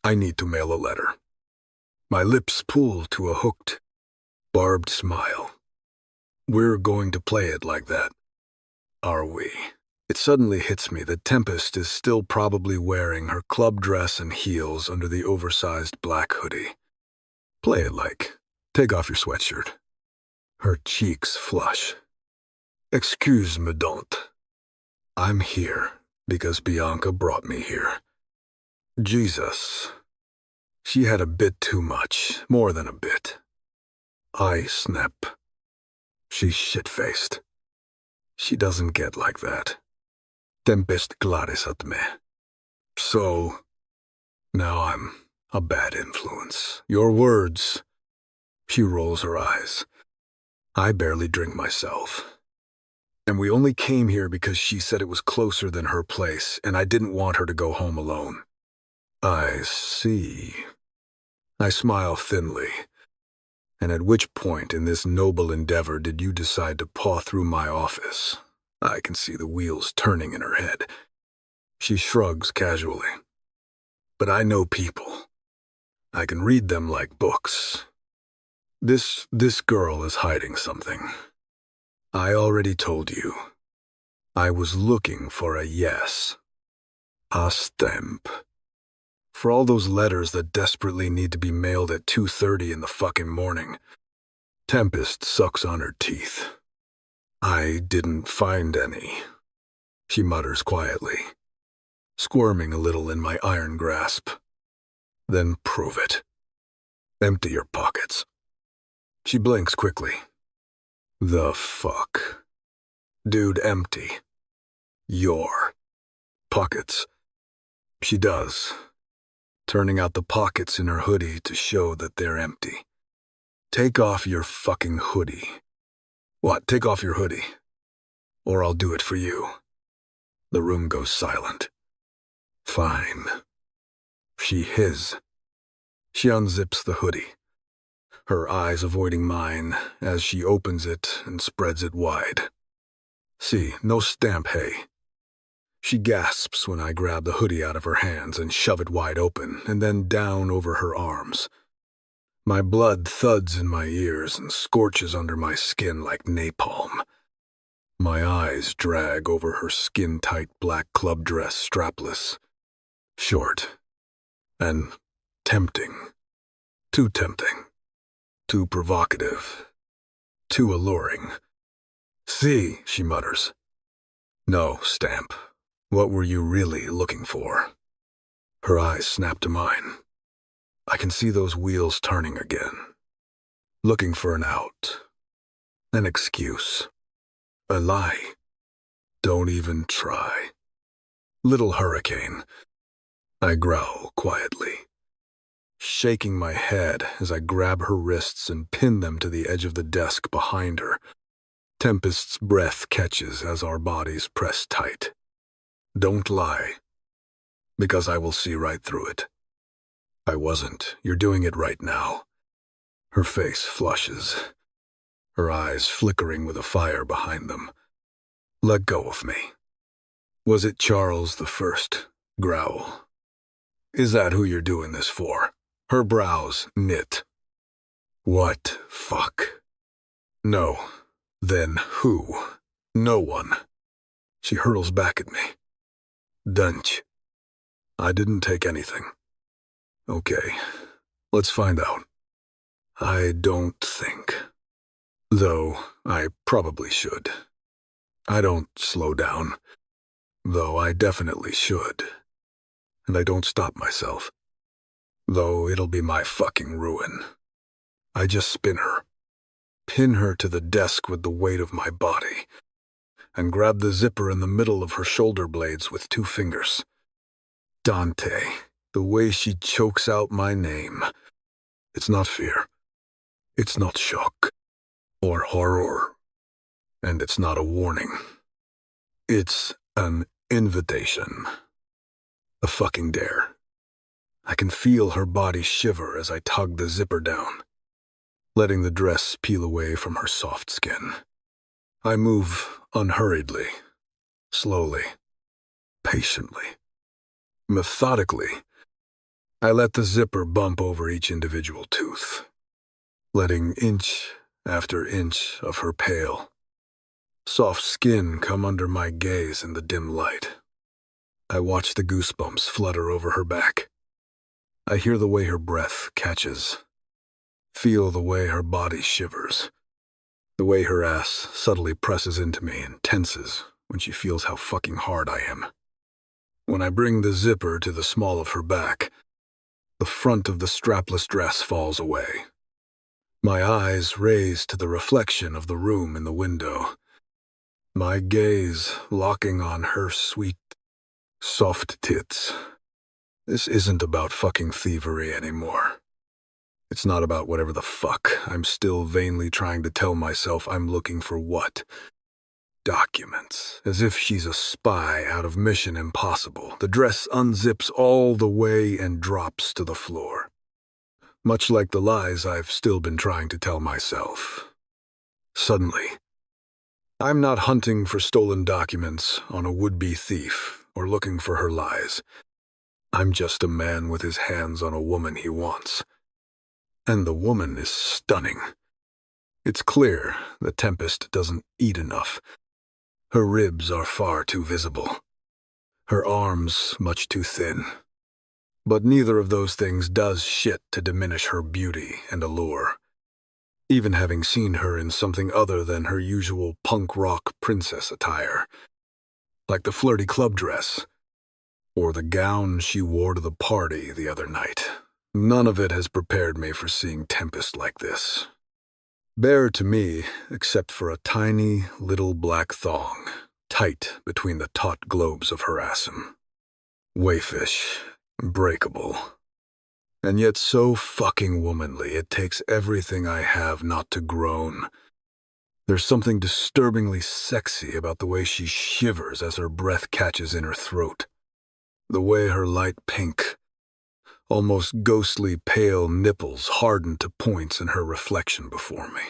I need to mail a letter. My lips pull to a hooked, barbed smile. We're going to play it like that, are we? It suddenly hits me that Tempest is still probably wearing her club dress and heels under the oversized black hoodie. Play it like, take off your sweatshirt. Her cheeks flush. Excuse me, don't. I'm here because Bianca brought me here. Jesus. She had a bit too much, more than a bit. I snap. She's shit-faced. She doesn't get like that. Tempest glares at me. So, now I'm a bad influence. Your words. She rolls her eyes. I barely drink myself. And we only came here because she said it was closer than her place, and I didn't want her to go home alone. I see. I smile thinly. And at which point in this noble endeavor did you decide to paw through my office? I can see the wheels turning in her head. She shrugs casually. But I know people. I can read them like books. This girl is hiding something. I already told you. I was looking for a yes. A stamp. For all those letters that desperately need to be mailed at 2:30 in the fucking morning. Tempest sucks on her teeth. I didn't find any, she mutters quietly, squirming a little in my iron grasp. Then prove it. Empty your pockets. She blinks quickly. The fuck? Dude, empty. Your pockets. She does, turning out the pockets in her hoodie to show that they're empty. Take off your fucking hoodie. What, take off your hoodie? Or I'll do it for you. The room goes silent. Fine. She unzips the hoodie, her eyes avoiding mine as she opens it and spreads it wide. See, no stamp, hey. She gasps when I grab the hoodie out of her hands and shove it wide open, and then down over her arms. My blood thuds in my ears and scorches under my skin like napalm. My eyes drag over her skin-tight black club dress strapless. Short. And tempting. Too tempting. Too provocative. Too alluring. See, she mutters. No, Stamp. What were you really looking for? Her eyes snap to mine. I can see those wheels turning again. Looking for an out. An excuse. A lie. Don't even try. Little hurricane. I growl quietly, shaking my head as I grab her wrists and pin them to the edge of the desk behind her. Tempest's breath catches as our bodies press tight. Don't lie, because I will see right through it. I wasn't. You're doing it right now. Her face flushes, her eyes flickering with a fire behind them. Let go of me. Was it Charles the First? Growl. Is that who you're doing this for? Her brows knit. What fuck? No. Then who? No one. She hurls back at me. Dunch. I didn't take anything. Okay, let's find out. I don't think. Though I probably should. I don't slow down. Though I definitely should. And I don't stop myself. Though it'll be my fucking ruin. I just spin her. Pin her to the desk with the weight of my body. And grab the zipper in the middle of her shoulder blades with 2 fingers. Dante. The way she chokes out my name. It's not fear. It's not shock. Or horror. And it's not a warning. It's an invitation. A fucking dare. I can feel her body shiver as I tug the zipper down, letting the dress peel away from her soft skin. I move unhurriedly, slowly, patiently, methodically. I let the zipper bump over each individual tooth, letting inch after inch of her pale, soft skin come under my gaze in the dim light. I watch the goosebumps flutter over her back. I hear the way her breath catches, feel the way her body shivers, the way her ass subtly presses into me and tenses when she feels how fucking hard I am. When I bring the zipper to the small of her back, the front of the strapless dress falls away. My eyes raise to the reflection of the room in the window, my gaze locking on her sweet, soft tits. This isn't about fucking thievery anymore. It's not about whatever the fuck. I'm still vainly trying to tell myself I'm looking for what? Documents. As if she's a spy out of Mission Impossible. The dress unzips all the way and drops to the floor. Much like the lies I've still been trying to tell myself. Suddenly, I'm not hunting for stolen documents on a would-be thief or looking for her lies. I'm just a man with his hands on a woman he wants. And the woman is stunning. It's clear the Tempest doesn't eat enough. Her ribs are far too visible. Her arms much too thin. But neither of those things does shit to diminish her beauty and allure. Even having seen her in something other than her usual punk rock princess attire, like the flirty club dress, or the gown she wore to the party the other night, none of it has prepared me for seeing Tempest like this. Bare to me, except for a tiny little black thong, tight between the taut globes of her assum. Wayfish, breakable, and yet so fucking womanly it takes everything I have not to groan. There's something disturbingly sexy about the way she shivers as her breath catches in her throat. The way her light pink, almost ghostly pale nipples harden to points in her reflection before me.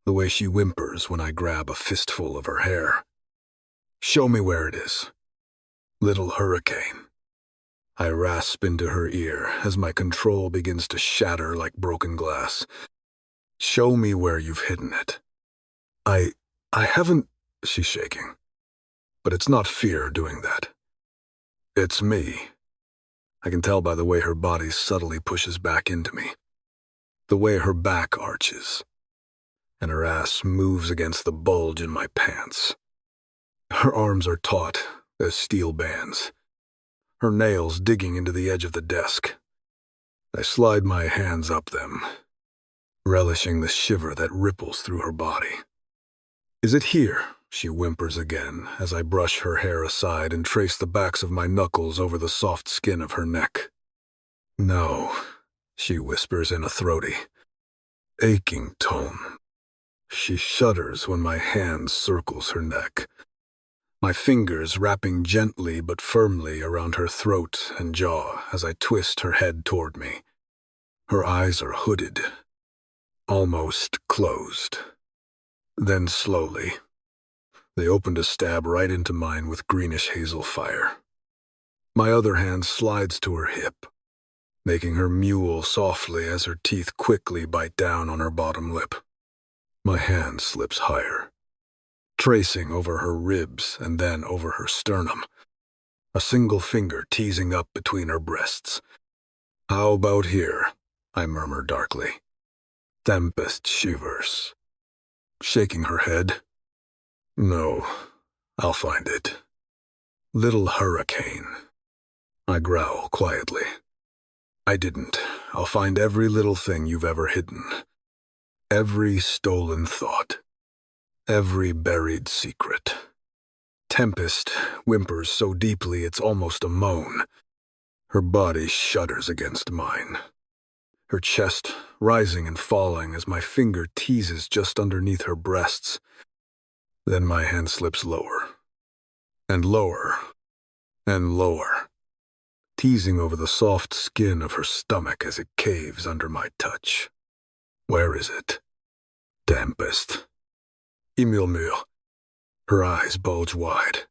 The way she whimpers when I grab a fistful of her hair. Show me where it is. Little hurricane. I rasp into her ear as my control begins to shatter like broken glass. Show me where you've hidden it. I haven't, she's shaking. But it's not fear doing that. It's me. I can tell by the way her body subtly pushes back into me. The way her back arches. And her ass moves against the bulge in my pants. Her arms are taut as steel bands. Her nails digging into the edge of the desk. I slide my hands up them, relishing the shiver that ripples through her body. Is it here? She whimpers again as I brush her hair aside and trace the backs of my knuckles over the soft skin of her neck. No, she whispers in a throaty, aching tone. She shudders when my hand circles her neck, my fingers wrapping gently but firmly around her throat and jaw as I twist her head toward me. Her eyes are hooded, almost closed. Then slowly, they open to stab right into mine with greenish hazel fire. My other hand slides to her hip, making her mewl softly as her teeth quickly bite down on her bottom lip. My hand slips higher, tracing over her ribs and then over her sternum, a single finger teasing up between her breasts. How about here? I murmur darkly. Tempest shivers, shaking her head. No, I'll find it. Little hurricane. I growl quietly. I didn't. I'll find every little thing you've ever hidden. Every stolen thought. Every buried secret. Tempest whimpers so deeply it's almost a moan. Her body shudders against mine. Her chest rising and falling as my finger teases just underneath her breasts. Then my hand slips lower, and lower, and lower, teasing over the soft skin of her stomach as it caves under my touch. Where is it? Tempest. Murmure. Her eyes bulge wide,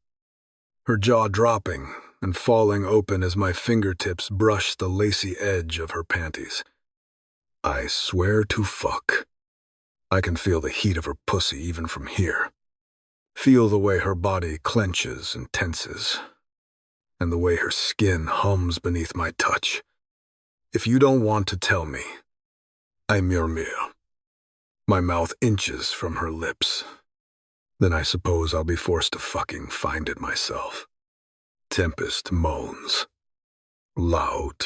her jaw dropping and falling open as my fingertips brush the lacy edge of her panties. I swear to fuck. I can feel the heat of her pussy even from here. Feel the way her body clenches and tenses, and the way her skin hums beneath my touch. If you don't want to tell me, I murmure. My mouth inches from her lips. Then I suppose I'll be forced to fucking find it myself. Tempest moans. Loud.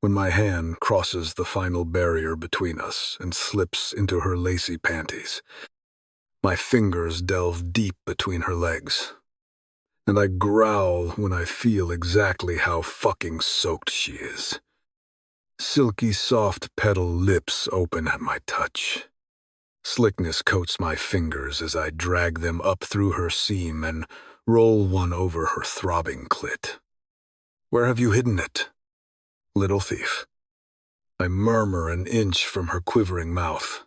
When my hand crosses the final barrier between us and slips into her lacy panties, my fingers delve deep between her legs, and I growl when I feel exactly how fucking soaked she is. Silky soft petal lips open at my touch. Slickness coats my fingers as I drag them up through her seam and roll one over her throbbing clit. Where have you hidden it, little thief? I murmur an inch from her quivering mouth.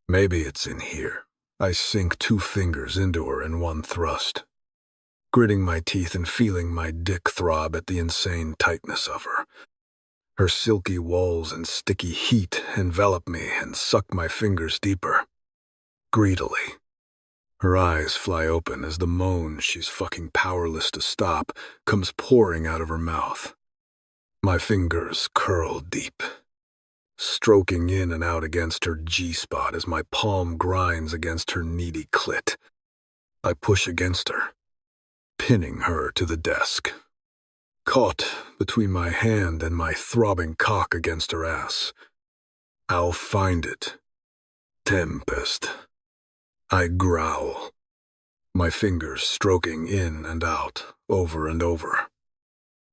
Maybe it's in here. I sink 2 fingers into her in one thrust, gritting my teeth and feeling my dick throb at the insane tightness of her. Her silky walls and sticky heat envelop me and suck my fingers deeper. Greedily. Her eyes fly open as the moan she's fucking powerless to stop comes pouring out of her mouth. My fingers curl deep, stroking in and out against her G-spot as my palm grinds against her needy clit. I push against her, pinning her to the desk. Caught between my hand and my throbbing cock against her ass. I'll find it. Tempest. I growl, my fingers stroking in and out, over and over.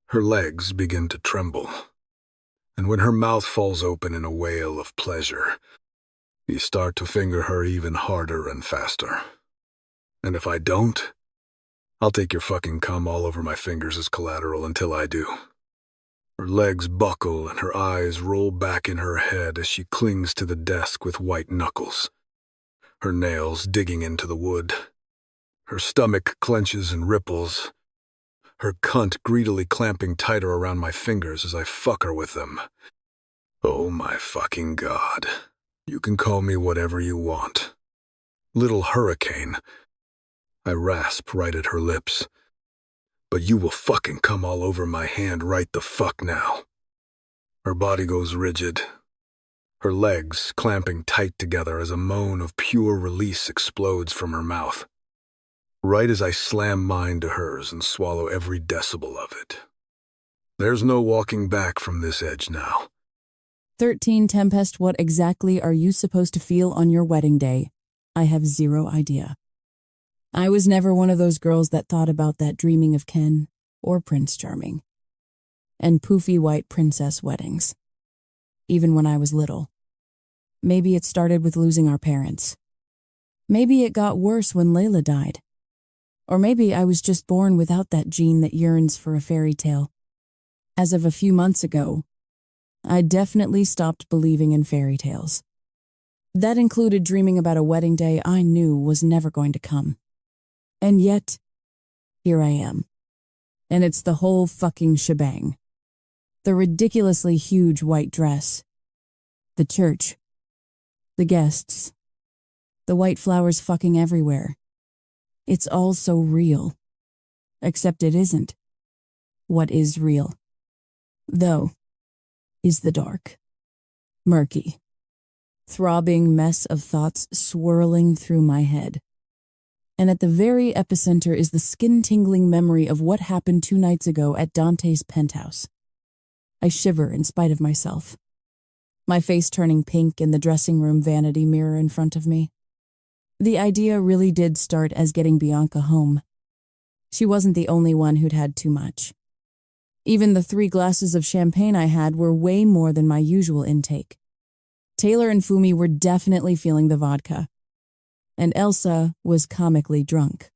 Her legs begin to tremble, and when her mouth falls open in a wail of pleasure, you start to finger her even harder and faster. And if I don't, I'll take your fucking cum all over my fingers as collateral until I do. Her legs buckle and her eyes roll back in her head as she clings to the desk with white knuckles, her nails digging into the wood. Her stomach clenches and ripples, her cunt greedily clamping tighter around my fingers as I fuck her with them. Oh my fucking God. You can call me whatever you want. Little Hurricane. I rasp right at her lips. But you will fucking come all over my hand right the fuck now. Her body goes rigid, her legs clamping tight together as a moan of pure release explodes from her mouth. Right as I slam mine to hers and swallow every decibel of it. There's no walking back from this edge now. 13 Tempest, what exactly are you supposed to feel on your wedding day? I have zero idea. I was never one of those girls that thought about that dreaming of Ken or Prince Charming and poofy white princess weddings. Even when I was little. Maybe it started with losing our parents. Maybe it got worse when Layla died. Or maybe I was just born without that gene that yearns for a fairy tale. As of a few months ago, I definitely stopped believing in fairy tales. That included dreaming about a wedding day I knew was never going to come. And yet, here I am. And it's the whole fucking shebang. The ridiculously huge white dress. The church. The guests. The white flowers fucking everywhere. It's all so real. Except it isn't. What is real, though, is the dark. Murky. Throbbing mess of thoughts swirling through my head. And at the very epicenter is the skin-tingling memory of what happened 2 nights ago at Dante's penthouse. I shiver in spite of myself, my face turning pink in the dressing room vanity mirror in front of me. The idea really did start as getting Bianca home. She wasn't the only one who'd had too much. Even the 3 glasses of champagne I had were way more than my usual intake. Taylor and Fumi were definitely feeling the vodka, and Elsa was comically drunk,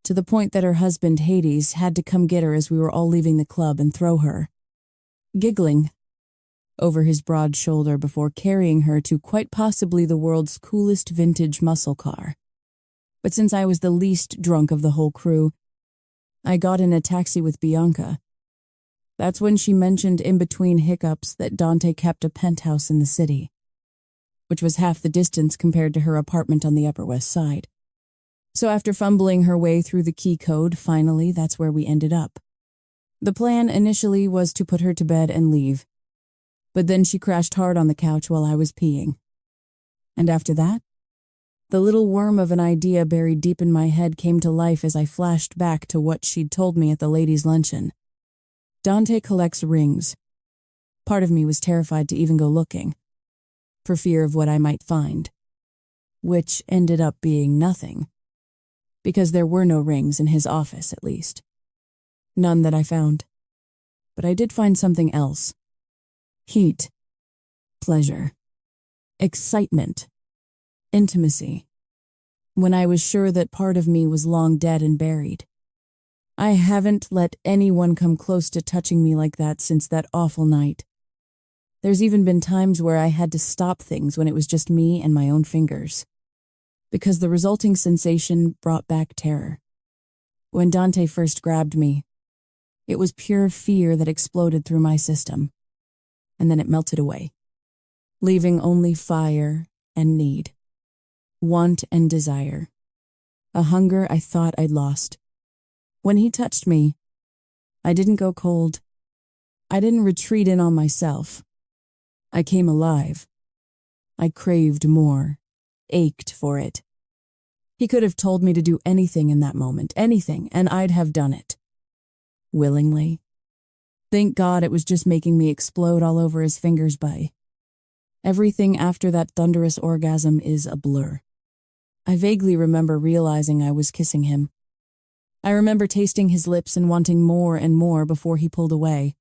to the point that her husband Hades had to come get her as we were all leaving the club and throw her, giggling, over his broad shoulder before carrying her to quite possibly the world's coolest vintage muscle car. But since I was the least drunk of the whole crew, I got in a taxi with Bianca. That's when she mentioned in between hiccups that Dante kept a penthouse in the city, which was half the distance compared to her apartment on the Upper West Side. So after fumbling her way through the key code, finally that's where we ended up. The plan initially was to put her to bed and leave, but then she crashed hard on the couch while I was peeing. And after that, the little worm of an idea buried deep in my head came to life as I flashed back to what she'd told me at the ladies' luncheon. Dante collects rings. Part of me was terrified to even go looking, for fear of what I might find, which ended up being nothing, because there were no rings in his office, at least. None that I found. But I did find something else. Heat. Pleasure. Excitement. Intimacy. When I was sure that part of me was long dead and buried. I haven't let anyone come close to touching me like that since that awful night. There's even been times where I had to stop things when it was just me and my own fingers, because the resulting sensation brought back terror. When Dante first grabbed me, it was pure fear that exploded through my system. and then it melted away, leaving only fire and need, want and desire, a hunger I thought I'd lost. When he touched me, I didn't go cold. I didn't retreat in on myself. I came alive. I craved more, ached for it. He could have told me to do anything in that moment, anything, and I'd have done it. Willingly. Thank God it was just making me explode all over his fingers by. Everything after that thunderous orgasm is a blur. I vaguely remember realizing I was kissing him. I remember tasting his lips and wanting more and more before he pulled away.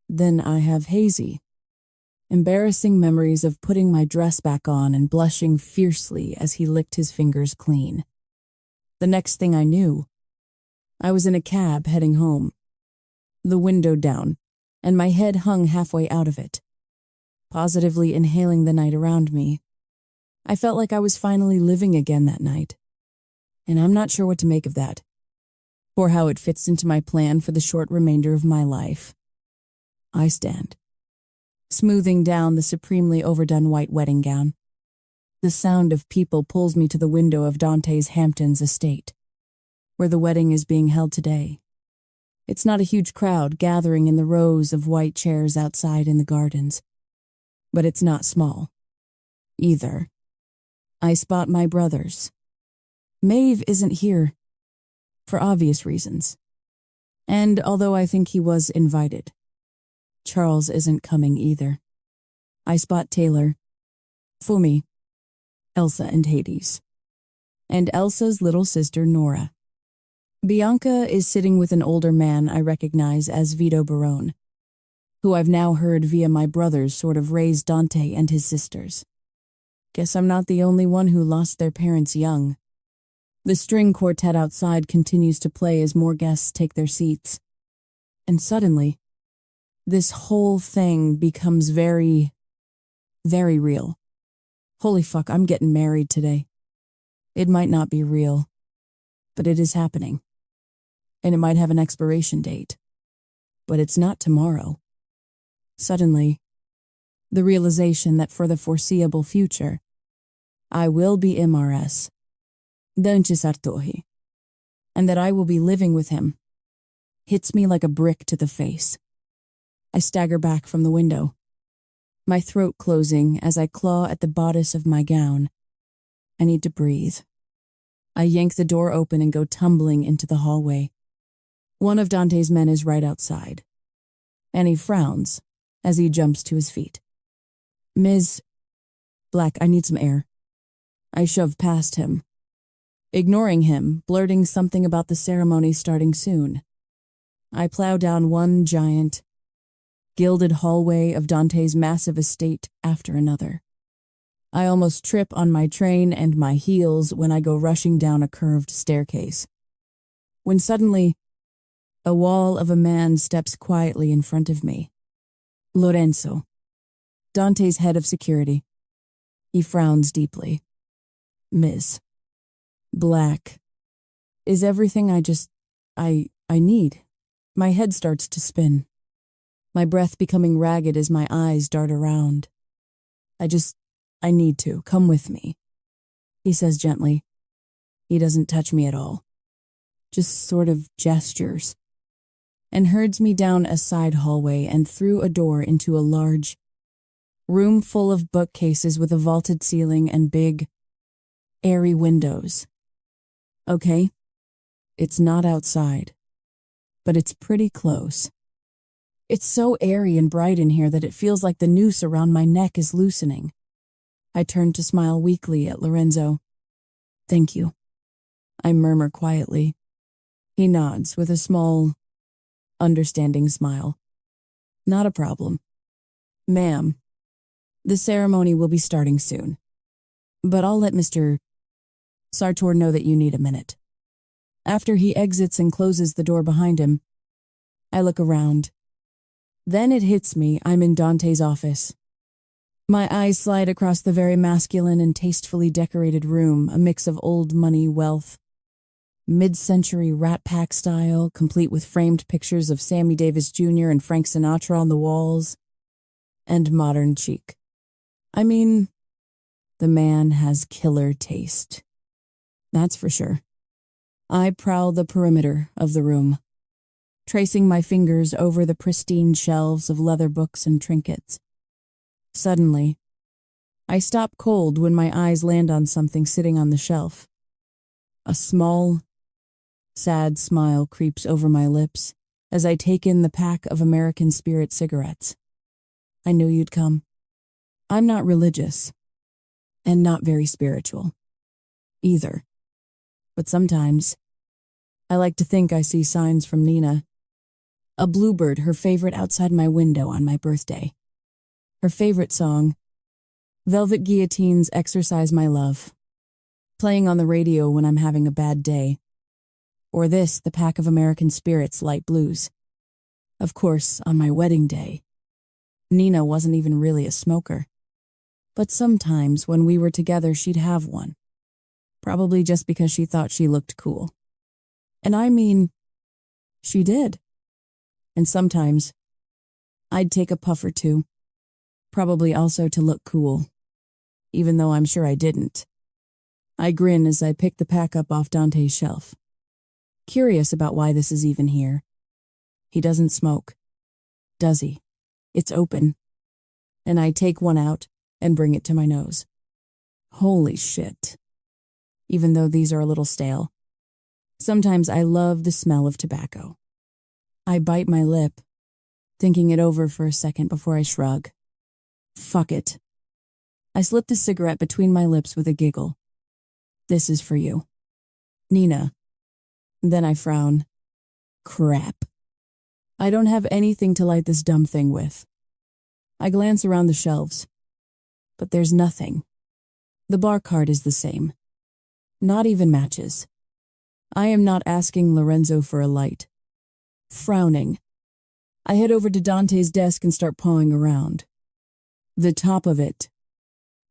Then I have hazy, embarrassing memories of putting my dress back on and blushing fiercely as he licked his fingers clean. The next thing I knew, I was in a cab heading home, the window down, and my head hung halfway out of it, positively inhaling the night around me. I felt like I was finally living again that night, and I'm not sure what to make of that, or how it fits into my plan for the short remainder of my life. I stand, smoothing down the supremely overdone white wedding gown. The sound of people pulls me to the window of Dante's Hamptons estate, where the wedding is being held today. It's not a huge crowd gathering in the rows of white chairs outside in the gardens, but it's not small, either. I spot my brothers. Maeve isn't here, for obvious reasons. And although I think he was invited, Charles isn't coming either. I spot Taylor, Fumi, Elsa and Hades, and Elsa's little sister Nora. Bianca is sitting with an older man I recognize as Vito Barone, who I've now heard via my brothers sort of raise Dante and his sisters. Guess I'm not the only one who lost their parents young. The string quartet outside continues to play as more guests take their seats. And suddenly, this whole thing becomes very, very real. Holy fuck, I'm getting married today. It might not be real, but it is happening. And it might have an expiration date, but it's not tomorrow. Suddenly, the realization that for the foreseeable future, I will be MRS, Sartohi, and that I will be living with him, hits me like a brick to the face. I stagger back from the window, my throat closing as I claw at the bodice of my gown. I need to breathe. I yank the door open and go tumbling into the hallway. One of Dante's men is right outside, and he frowns as he jumps to his feet. Ms. Black, I need some air. I shove past him, ignoring him, blurting something about the ceremony starting soon. I plow down one giant, gilded hallway of Dante's massive estate after another. I almost trip on my train and my heels when I go rushing down a curved staircase. When suddenly, a wall of a man steps quietly in front of me. Lorenzo, Dante's head of security. He frowns deeply. Ms. Black. Is everything I need. My head starts to spin, my breath becoming ragged as my eyes dart around. I need to. Come with me, he says gently. He doesn't touch me at all, just sort of gestures, and herds me down a side hallway and through a door into a large room full of bookcases with a vaulted ceiling and big, airy windows. Okay, it's not outside, but it's pretty close. It's so airy and bright in here that it feels like the noose around my neck is loosening. I turn to smile weakly at Lorenzo. Thank you, I murmur quietly. He nods with a small, understanding smile. Not a problem. Ma'am, the ceremony will be starting soon, but I'll let Mr. Sartor know that you need a minute. After he exits and closes the door behind him, I look around. Then it hits me I'm in Dante's office. My eyes slide across the very masculine and tastefully decorated room, a mix of old money wealth, mid-century Rat Pack style, complete with framed pictures of Sammy Davis Jr. and Frank Sinatra on the walls. and modern chic. I mean, the man has killer taste. That's for sure. I prowl the perimeter of the room, tracing my fingers over the pristine shelves of leather books and trinkets. Suddenly, I stop cold when my eyes land on something sitting on the shelf. A small, sad smile creeps over my lips as I take in the pack of American Spirit cigarettes. I knew you'd come. I'm not religious, and not very spiritual, either. But sometimes, I like to think I see signs from Nina. A bluebird, her favorite, outside my window on my birthday. Her favorite song, Velvet Guillotine's Exercise My Love, playing on the radio when I'm having a bad day. Or this, the pack of American Spirit's light blues. Of course, on my wedding day, Nina wasn't even really a smoker. But sometimes when we were together, she'd have one. Probably just because she thought she looked cool. And I mean, she did. And sometimes, I'd take a puff or two, probably also to look cool, even though I'm sure I didn't. I grin as I pick the pack up off Dante's shelf, curious about why this is even here. He doesn't smoke, does he? It's open. And I take one out and bring it to my nose. Holy shit. Even though these are a little stale, sometimes I love the smell of tobacco. I bite my lip, thinking it over for a second before I shrug. Fuck it. I slip the cigarette between my lips with a giggle. This is for you, Nina. Then I frown. Crap. I don't have anything to light this dumb thing with. I glance around the shelves, but there's nothing. The bar card is the same. Not even matches. I am not asking Lorenzo for a light. Frowning, I head over to Dante's desk and start pawing around. The top of it,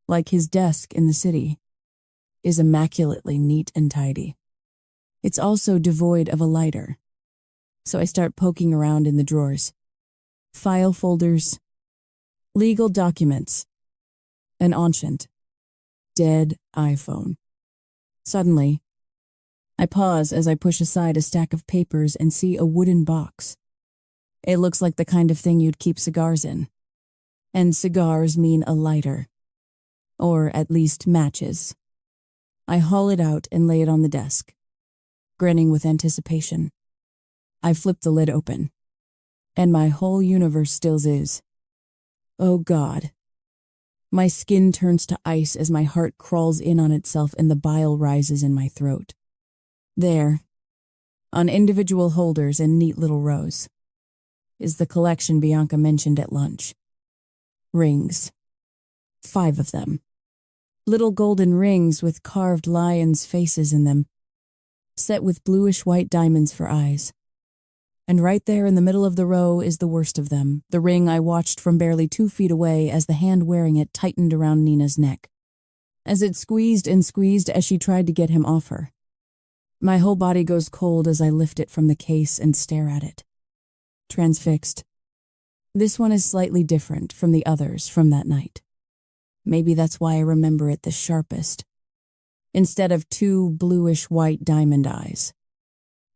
like his desk in the city, is immaculately neat and tidy. It's also devoid of a lighter, so I start poking around in the drawers. File folders, legal documents, an ancient, dead iPhone. Suddenly, I pause as I push aside a stack of papers and see a wooden box. It looks like the kind of thing you'd keep cigars in. And cigars mean a lighter. Or at least matches. I haul it out and lay it on the desk, grinning with anticipation. I flip the lid open, and my whole universe stills is. Oh God. My skin turns to ice as my heart crawls in on itself and the bile rises in my throat. There, on individual holders in neat little rows, is the collection Bianca mentioned at lunch. Rings. 5 of them. Little golden rings with carved lions' faces in them, set with bluish-white diamonds for eyes. And right there in the middle of the row is the worst of them, the ring I watched from barely 2 feet away as the hand wearing it tightened around Nina's neck, as it squeezed and squeezed as she tried to get him off her. My whole body goes cold as I lift it from the case and stare at it. Transfixed. This one is slightly different from the others from that night. Maybe that's why I remember it the sharpest. Instead of 2 bluish-white diamond eyes.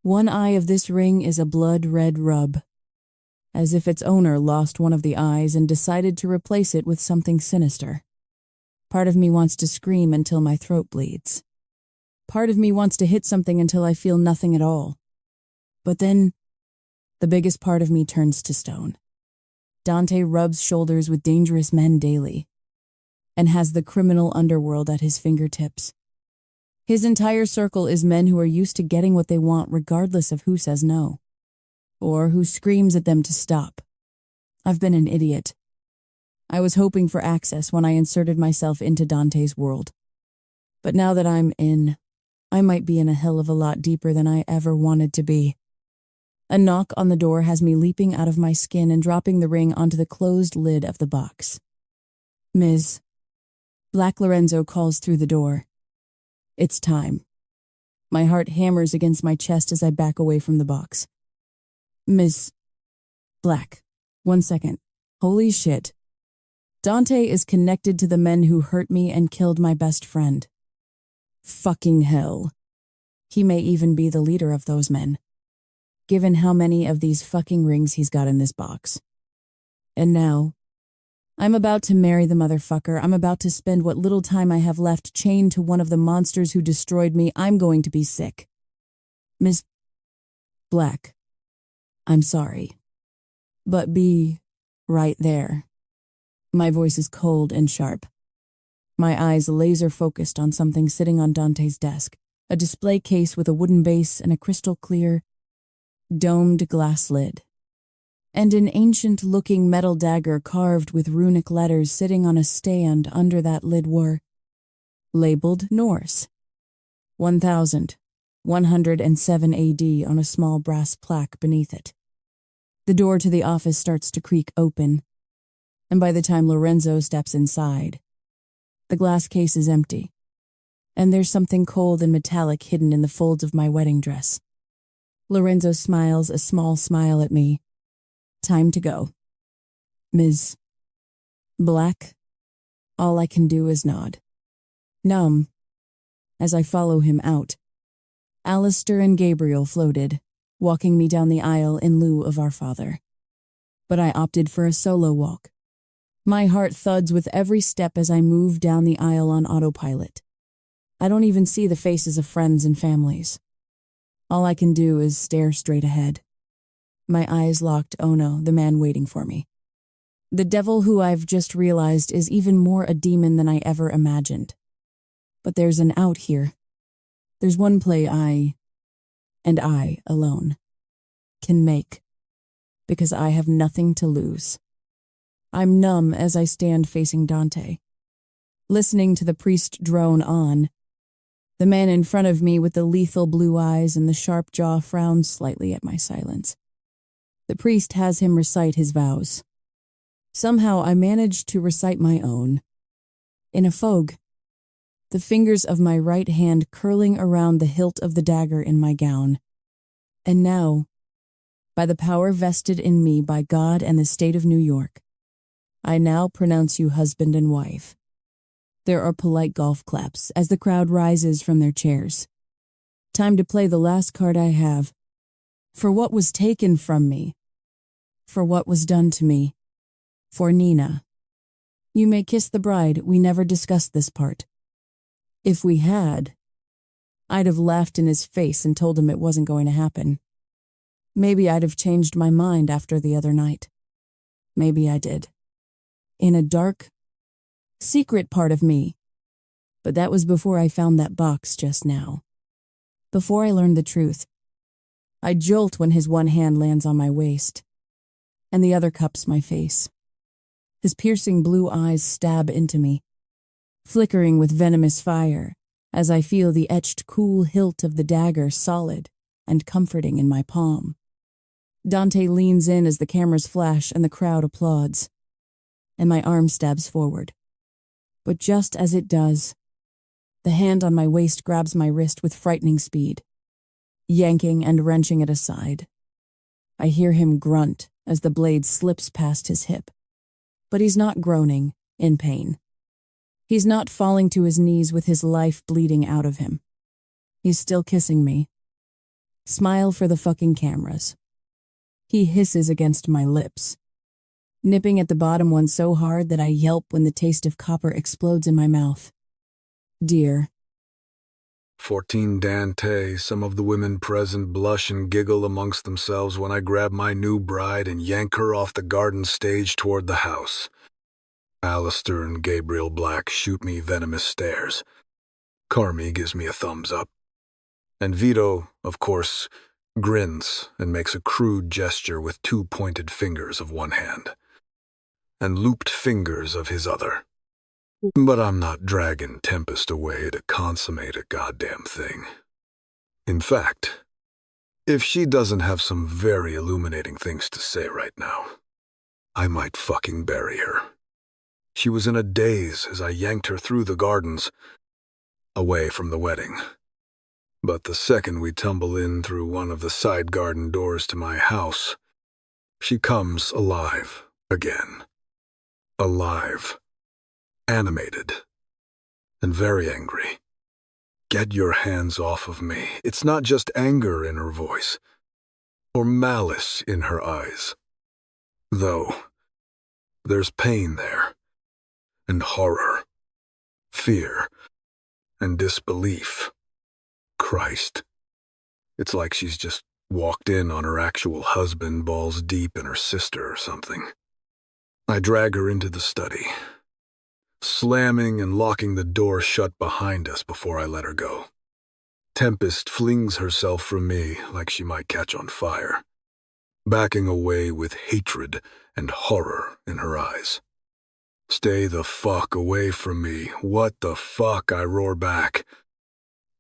One eye of this ring is a blood-red rub, as if its owner lost one of the eyes and decided to replace it with something sinister. Part of me wants to scream until my throat bleeds. Part of me wants to hit something until I feel nothing at all. But then, the biggest part of me turns to stone. Dante rubs shoulders with dangerous men daily, and has the criminal underworld at his fingertips. His entire circle is men who are used to getting what they want regardless of who says no, or who screams at them to stop. I've been an idiot. I was hoping for access when I inserted myself into Dante's world. But now that I'm in, I might be in a hell of a lot deeper than I ever wanted to be. A knock on the door has me leaping out of my skin and dropping the ring onto the closed lid of the box. Ms. Black Lorenzo calls through the door. It's time. My heart hammers against my chest as I back away from the box. Ms. Black. 1 second. Holy shit. Dante is connected to the men who hurt me and killed my best friend. Fucking hell. He may even be the leader of those men, given how many of these fucking rings he's got in this box. And now, I'm about to marry the motherfucker. I'm about to spend what little time I have left chained to one of the monsters who destroyed me. I'm going to be sick. Miss Black, I'm sorry. But be right there. My voice is cold and sharp. My eyes laser-focused on something sitting on Dante's desk, a display case with a wooden base and a crystal-clear, domed glass lid, and an ancient-looking metal dagger carved with runic letters sitting on a stand under that lid were labeled Norse. 1107 AD on a small brass plaque beneath it. The door to the office starts to creak open, and by the time Lorenzo steps inside, the glass case is empty, and there's something cold and metallic hidden in the folds of my wedding dress. Lorenzo smiles a small smile at me. Time to go. Ms. Black, all I can do is nod. Numb, as I follow him out. Alistair and Gabriel floated, walking me down the aisle in lieu of our father. But I opted for a solo walk. My heart thuds with every step as I move down the aisle on autopilot. I don't even see the faces of friends and families. All I can do is stare straight ahead. My eyes locked Ono, the man waiting for me. The devil who I've just realized is even more a demon than I ever imagined. But there's an out here. There's one play I alone, can make, because I have nothing to lose. I'm numb as I stand facing Dante, listening to the priest drone on. The man in front of me with the lethal blue eyes and the sharp jaw frowns slightly at my silence. The priest has him recite his vows. Somehow I managed to recite my own. In a fogue, the fingers of my right hand curling around the hilt of the dagger in my gown. And now, by the power vested in me by God and the state of New York, I now pronounce you husband and wife. There are polite golf claps as the crowd rises from their chairs. Time to play the last card I have. For what was taken from me. For what was done to me. For Nina. You may kiss the bride, we never discussed this part. If we had, I'd have laughed in his face and told him it wasn't going to happen. Maybe I'd have changed my mind after the other night. Maybe I did. In a dark, secret part of me. But that was before I found that box just now. Before I learned the truth. I jolt when his one hand lands on my waist, and the other cups my face. His piercing blue eyes stab into me, flickering with venomous fire as I feel the etched cool hilt of the dagger solid and comforting in my palm. Dante leans in as the cameras flash and the crowd applauds, and my arm stabs forward. But just as it does, the hand on my waist grabs my wrist with frightening speed, yanking and wrenching it aside. I hear him grunt as the blade slips past his hip, but he's not groaning in pain. He's not falling to his knees with his life bleeding out of him. He's still kissing me. Smile for the fucking cameras. He hisses against my lips, nipping at the bottom one so hard that I yelp when the taste of copper explodes in my mouth. Dear. 14 Dante, some of the women present blush and giggle amongst themselves when I grab my new bride and yank her off the garden stage toward the house. Alistair and Gabriel Black shoot me venomous stares. Carmi gives me a thumbs up. And Vito, of course, grins and makes a crude gesture with two pointed fingers of one hand, and looped fingers of his other. But I'm not dragging Tempest away to consummate a goddamn thing. In fact, if she doesn't have some very illuminating things to say right now, I might fucking bury her. She was in a daze as I yanked her through the gardens, away from the wedding. But the second we tumble in through one of the side garden doors to my house, she comes alive again. alive, animated, and very angry. Get your hands off of me. It's not just anger in her voice, or malice in her eyes. Though, there's pain there, and horror, fear, and disbelief. Christ. It's like she's just walked in on her actual husband balls deep in her sister or something. I drag her into the study, slamming and locking the door shut behind us before I let her go. Tempest flings herself from me like she might catch on fire, backing away with hatred and horror in her eyes. Stay the fuck away from me. What the fuck? I roar back.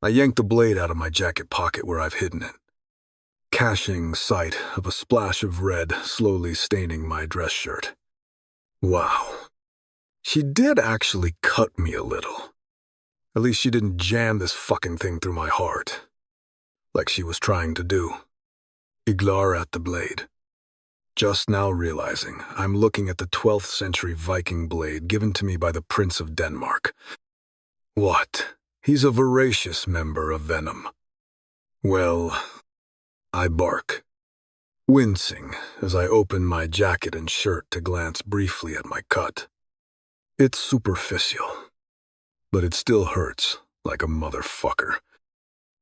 I yank the blade out of my jacket pocket where I've hidden it, catching sight of a splash of red slowly staining my dress shirt. Wow. She did actually cut me a little. At least she didn't jam this fucking thing through my heart, like she was trying to do. Iglar at the blade. Just now realizing I'm looking at the 12th century Viking blade given to me by the Prince of Denmark. What? He's a voracious member of Venom. Well, I bark, wincing as I open my jacket and shirt to glance briefly at my cut. It's superficial, but it still hurts like a motherfucker.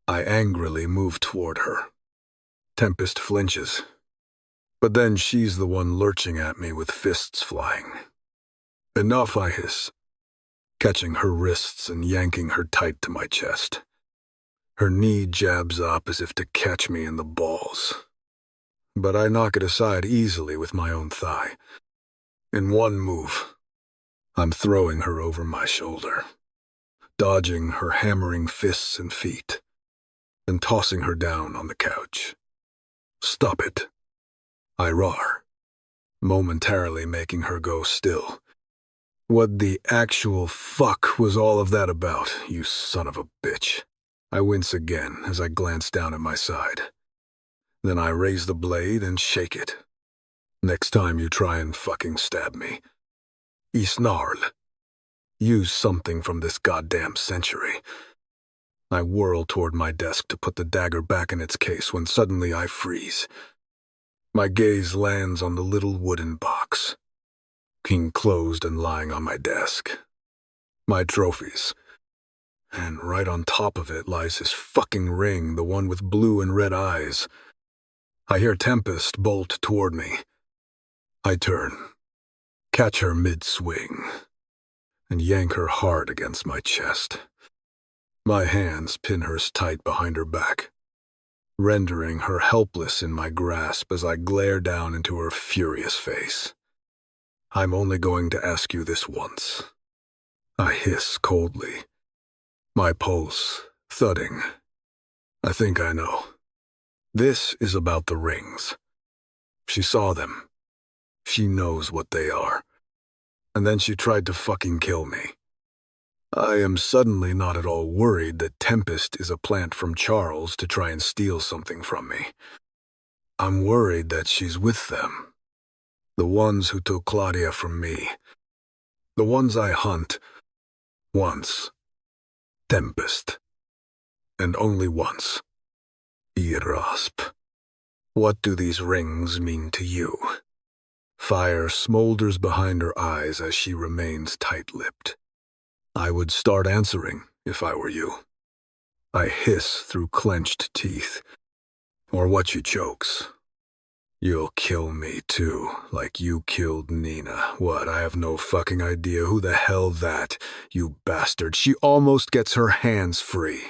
I angrily move toward her. Tempest flinches, but then she's the one lurching at me with fists flying. Enough, I hiss, catching her wrists and yanking her tight to my chest. Her knee jabs up as if to catch me in the balls, but I knock it aside easily with my own thigh. In one move, I'm throwing her over my shoulder, dodging her hammering fists and feet, and tossing her down on the couch. Stop it, I roar, momentarily making her go still. What the actual fuck was all of that about, you son of a bitch? I wince again as I glance down at my side. Then I raise the blade and shake it. Next time you try and fucking stab me, Isnarl. Use something from this goddamn century. I whirl toward my desk to put the dagger back in its case when suddenly I freeze. My gaze lands on the little wooden box, king closed and lying on my desk. My trophies. And right on top of it lies his fucking ring, the one with blue and red eyes. I hear Tempest bolt toward me. I turn, catch her mid-swing, and yank her hard against my chest. My hands pin hers tight behind her back, rendering her helpless in my grasp as I glare down into her furious face. I'm only going to ask you this once. I hiss coldly, my pulse thudding. I think I know. This is about the rings. She saw them. She knows what they are. And then she tried to fucking kill me. I am suddenly not at all worried that Tempest is a plant from Charles to try and steal something from me. I'm worried that she's with them. The ones who took Claudia from me. The ones I hunt. Once. Tempest. And only once. Irasp. What do these rings mean to you? Fire smolders behind her eyes as she remains tight-lipped. I would start answering if I were you. I hiss through clenched teeth. Or what she chokes. You'll kill me too, like you killed Nina. What, I have no fucking idea who the hell that, you bastard. She almost gets her hands free.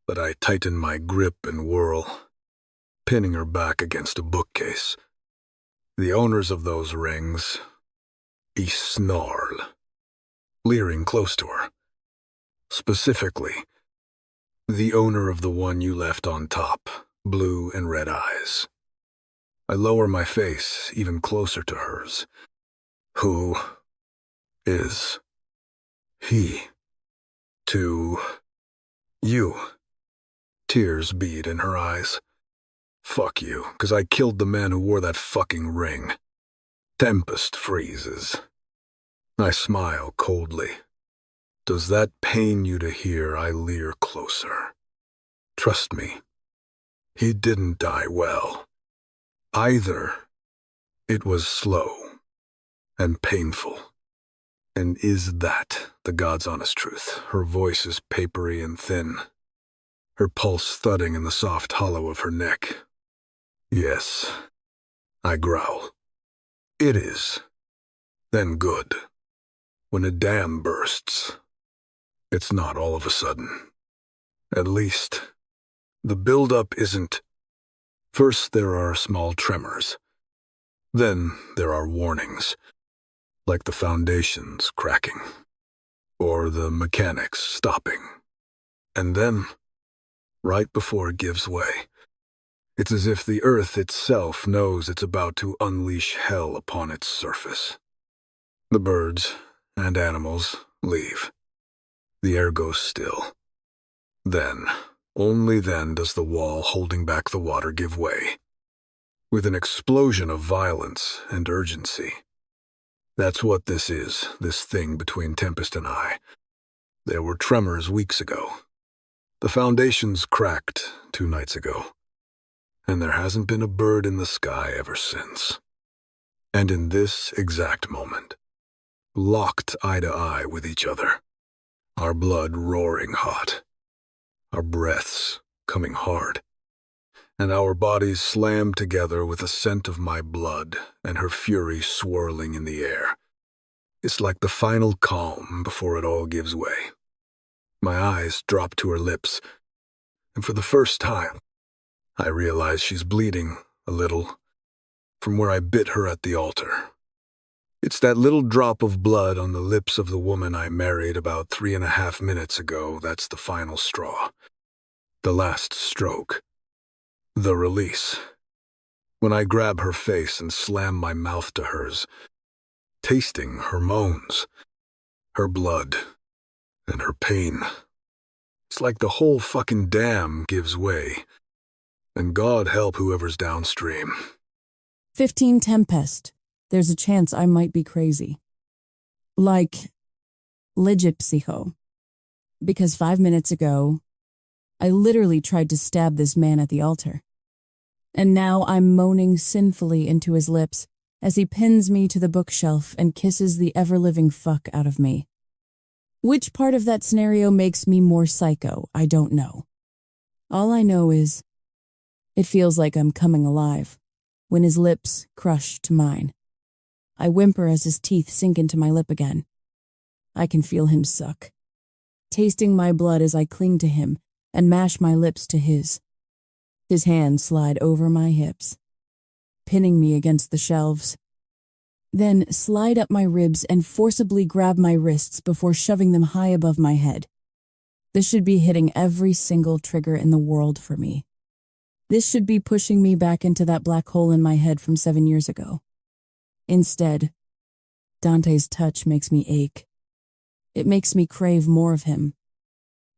But I tighten my grip and whirl, pinning her back against a bookcase. The owners of those rings, Isnarl, leering close to her. Specifically, the owner of the one you left on top, blue and red eyes. I lower my face even closer to hers. Who is he to you? Tears bead in her eyes. Fuck you, 'cause I killed the man who wore that fucking ring. Tempest freezes, I smile coldly. Does that pain you to hear I leer closer? Trust me, he didn't die well. Either it was slow and painful. And is that the God's honest truth? Her voice is papery and thin, her pulse thudding in the soft hollow of her neck. Yes, I growl. It is. Then good. When a dam bursts, it's not all of a sudden. At least, the build-up isn't. First there are small tremors. Then there are warnings, like the foundations cracking, or the mechanics stopping. And then, right before it gives way, it's as if the earth itself knows it's about to unleash hell upon its surface. The birds and animals leave. The air goes still. Then, only then does the wall holding back the water give way, with an explosion of violence and urgency. That's what this is, this thing between Tempest and I. There were tremors weeks ago. The foundations cracked 2 nights ago. And there hasn't been a bird in the sky ever since. And in this exact moment, locked eye to eye with each other, our blood roaring hot, our breaths coming hard, and our bodies slammed together with the scent of my blood and her fury swirling in the air. It's like the final calm before it all gives way. My eyes drop to her lips, and for the first time, I realize she's bleeding a little from where I bit her at the altar. It's that little drop of blood on the lips of the woman I married about 3.5 minutes ago that's the final straw. The last stroke. The release. When I grab her face and slam my mouth to hers, tasting her moans, her blood, and her pain. It's like the whole fucking dam gives way. And God help whoever's downstream. 15 Tempest. There's a chance I might be crazy. Like, legit psycho. Because 5 minutes ago, I literally tried to stab this man at the altar. And now I'm moaning sinfully into his lips as he pins me to the bookshelf and kisses the ever-living fuck out of me. Which part of that scenario makes me more psycho, I don't know. All I know is, it feels like I'm coming alive, when his lips crush to mine. I whimper as his teeth sink into my lip again. I can feel him suck, tasting my blood as I cling to him and mash my lips to his. His hands slide over my hips, pinning me against the shelves. Then slide up my ribs and forcibly grab my wrists before shoving them high above my head. This should be hitting every single trigger in the world for me. This should be pushing me back into that black hole in my head from 7 years ago. Instead, Dante's touch makes me ache. It makes me crave more of him.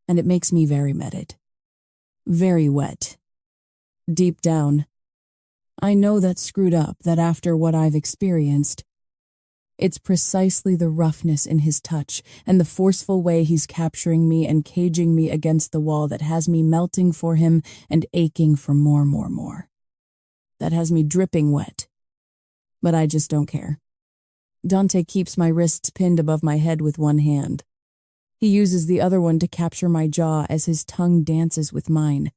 And it makes me very metted. Very wet. Deep down, I know that's screwed up, that after what I've experienced, it's precisely the roughness in his touch and the forceful way he's capturing me and caging me against the wall that has me melting for him and aching for more. That has me dripping wet. But I just don't care. Dante keeps my wrists pinned above my head with one hand. He uses the other one to capture my jaw as his tongue dances with mine.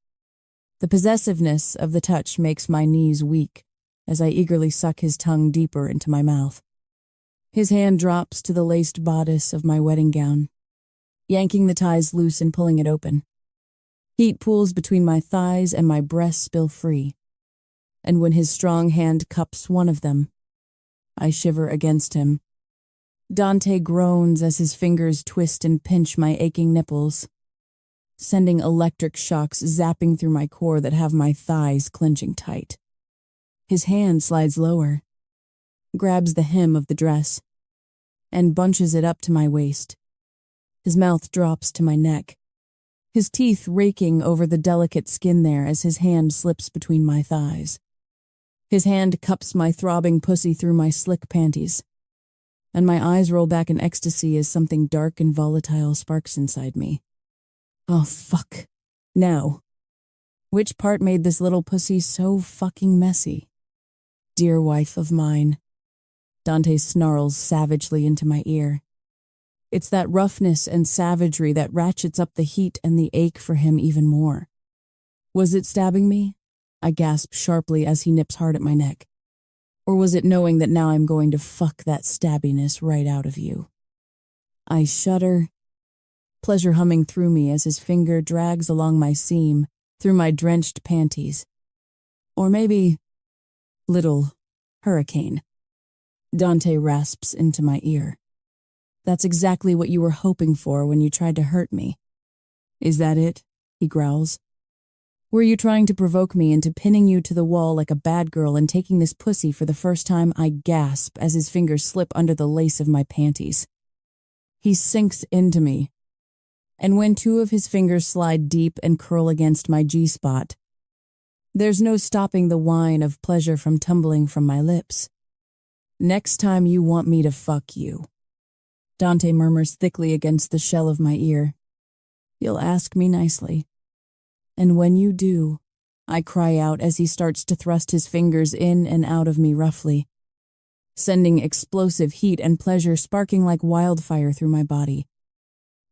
The possessiveness of the touch makes my knees weak as I eagerly suck his tongue deeper into my mouth. His hand drops to the laced bodice of my wedding gown, yanking the ties loose and pulling it open. Heat pools between my thighs and my breasts spill free. And when his strong hand cups one of them, I shiver against him. Dante groans as his fingers twist and pinch my aching nipples, sending electric shocks zapping through my core that have my thighs clenching tight. His hand slides lower, grabs the hem of the dress, and bunches it up to my waist. His mouth drops to my neck, his teeth raking over the delicate skin there as his hand slips between my thighs. His hand cups my throbbing pussy through my slick panties, and my eyes roll back in ecstasy as something dark and volatile sparks inside me. Oh, fuck. Now. Which part made this little pussy so fucking messy? Dear wife of mine. Dante snarls savagely into my ear. It's that roughness and savagery that ratchets up the heat and the ache for him even more. Was it stabbing me? I gasp sharply as he nips hard at my neck. Or was it knowing that now I'm going to fuck that stabbiness right out of you? I shudder, pleasure humming through me as his finger drags along my seam, through my drenched panties. Or maybe, little hurricane. Dante rasps into my ear. That's exactly what you were hoping for when you tried to hurt me. Is that it? He growls. Were you trying to provoke me into pinning you to the wall like a bad girl and taking this pussy for the first time? I gasp as his fingers slip under the lace of my panties. He sinks into me, and when two of his fingers slide deep and curl against my G-spot, there's no stopping the whine of pleasure from tumbling from my lips. Next time you want me to fuck you, Dante murmurs thickly against the shell of my ear, you'll ask me nicely. And when you do, I cry out as he starts to thrust his fingers in and out of me roughly, sending explosive heat and pleasure sparking like wildfire through my body.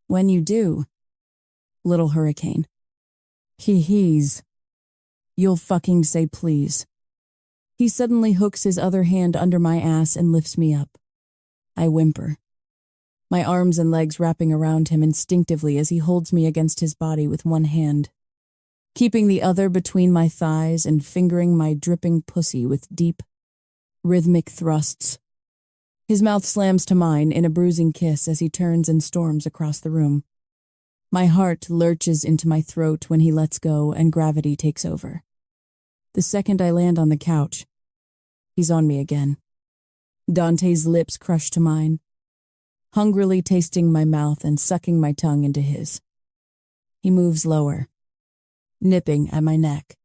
When you do, little hurricane. He's. You'll fucking say please. He suddenly hooks his other hand under my ass and lifts me up. I whimper, my arms and legs wrapping around him instinctively as he holds me against his body with one hand, keeping the other between my thighs and fingering my dripping pussy with deep, rhythmic thrusts. His mouth slams to mine in a bruising kiss as he turns and storms across the room. My heart lurches into my throat when he lets go and gravity takes over. The second I land on the couch, he's on me again. Dante's lips crush to mine, hungrily tasting my mouth and sucking my tongue into his. He moves lower, nipping at my neck,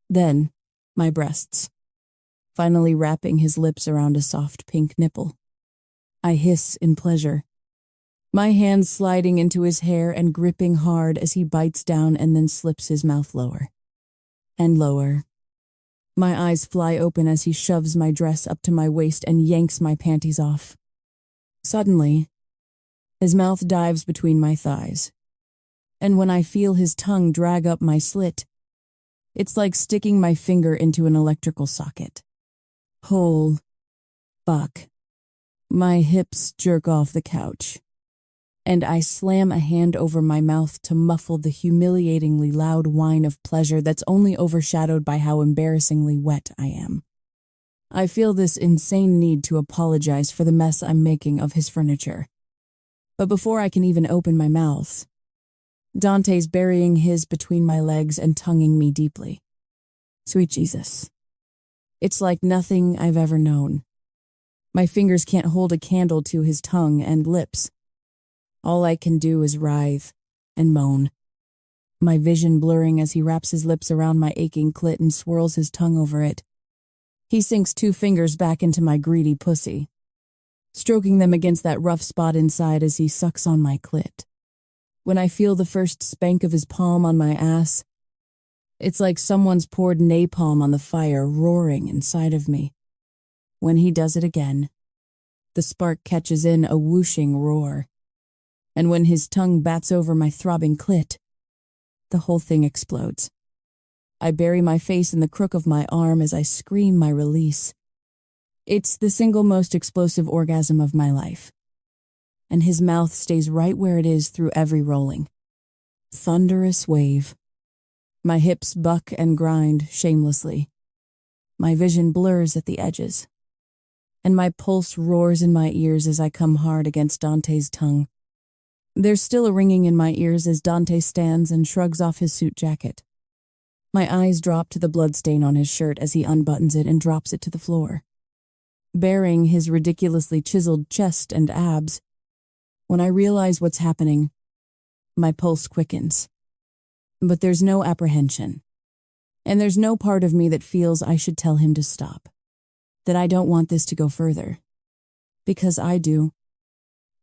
then my breasts, finally wrapping his lips around a soft pink nipple. I hiss in pleasure, my hands sliding into his hair and gripping hard as he bites down and then slips his mouth lower and lower. My eyes fly open as he shoves my dress up to my waist and yanks my panties off. Suddenly, his mouth dives between my thighs, and when I feel his tongue drag up my slit, it's like sticking my finger into an electrical socket. Whole fuck. My hips jerk off the couch, and I slam a hand over my mouth to muffle the humiliatingly loud whine of pleasure that's only overshadowed by how embarrassingly wet I am. I feel this insane need to apologize for the mess I'm making of his furniture. But before I can even open my mouth, Dante's burying his between my legs and tonguing me deeply. Sweet Jesus. It's like nothing I've ever known. My fingers can't hold a candle to his tongue and lips. All I can do is writhe and moan, my vision blurring as he wraps his lips around my aching clit and swirls his tongue over it. He sinks 2 fingers back into my greedy pussy, stroking them against that rough spot inside as he sucks on my clit. When I feel the first spank of his palm on my ass, it's like someone's poured napalm on the fire roaring inside of me. When he does it again, the spark catches in a whooshing roar. And when his tongue bats over my throbbing clit, the whole thing explodes. I bury my face in the crook of my arm as I scream my release. It's the single most explosive orgasm of my life. And his mouth stays right where it is through every rolling. Thunderous wave. My hips buck and grind shamelessly. My vision blurs at the edges. And my pulse roars in my ears as I come hard against Dante's tongue. There's still a ringing in my ears as Dante stands and shrugs off his suit jacket. My eyes drop to the bloodstain on his shirt as he unbuttons it and drops it to the floor, baring his ridiculously chiseled chest and abs. When I realize what's happening, my pulse quickens. But there's no apprehension, and there's no part of me that feels I should tell him to stop, that I don't want this to go further. Because I do.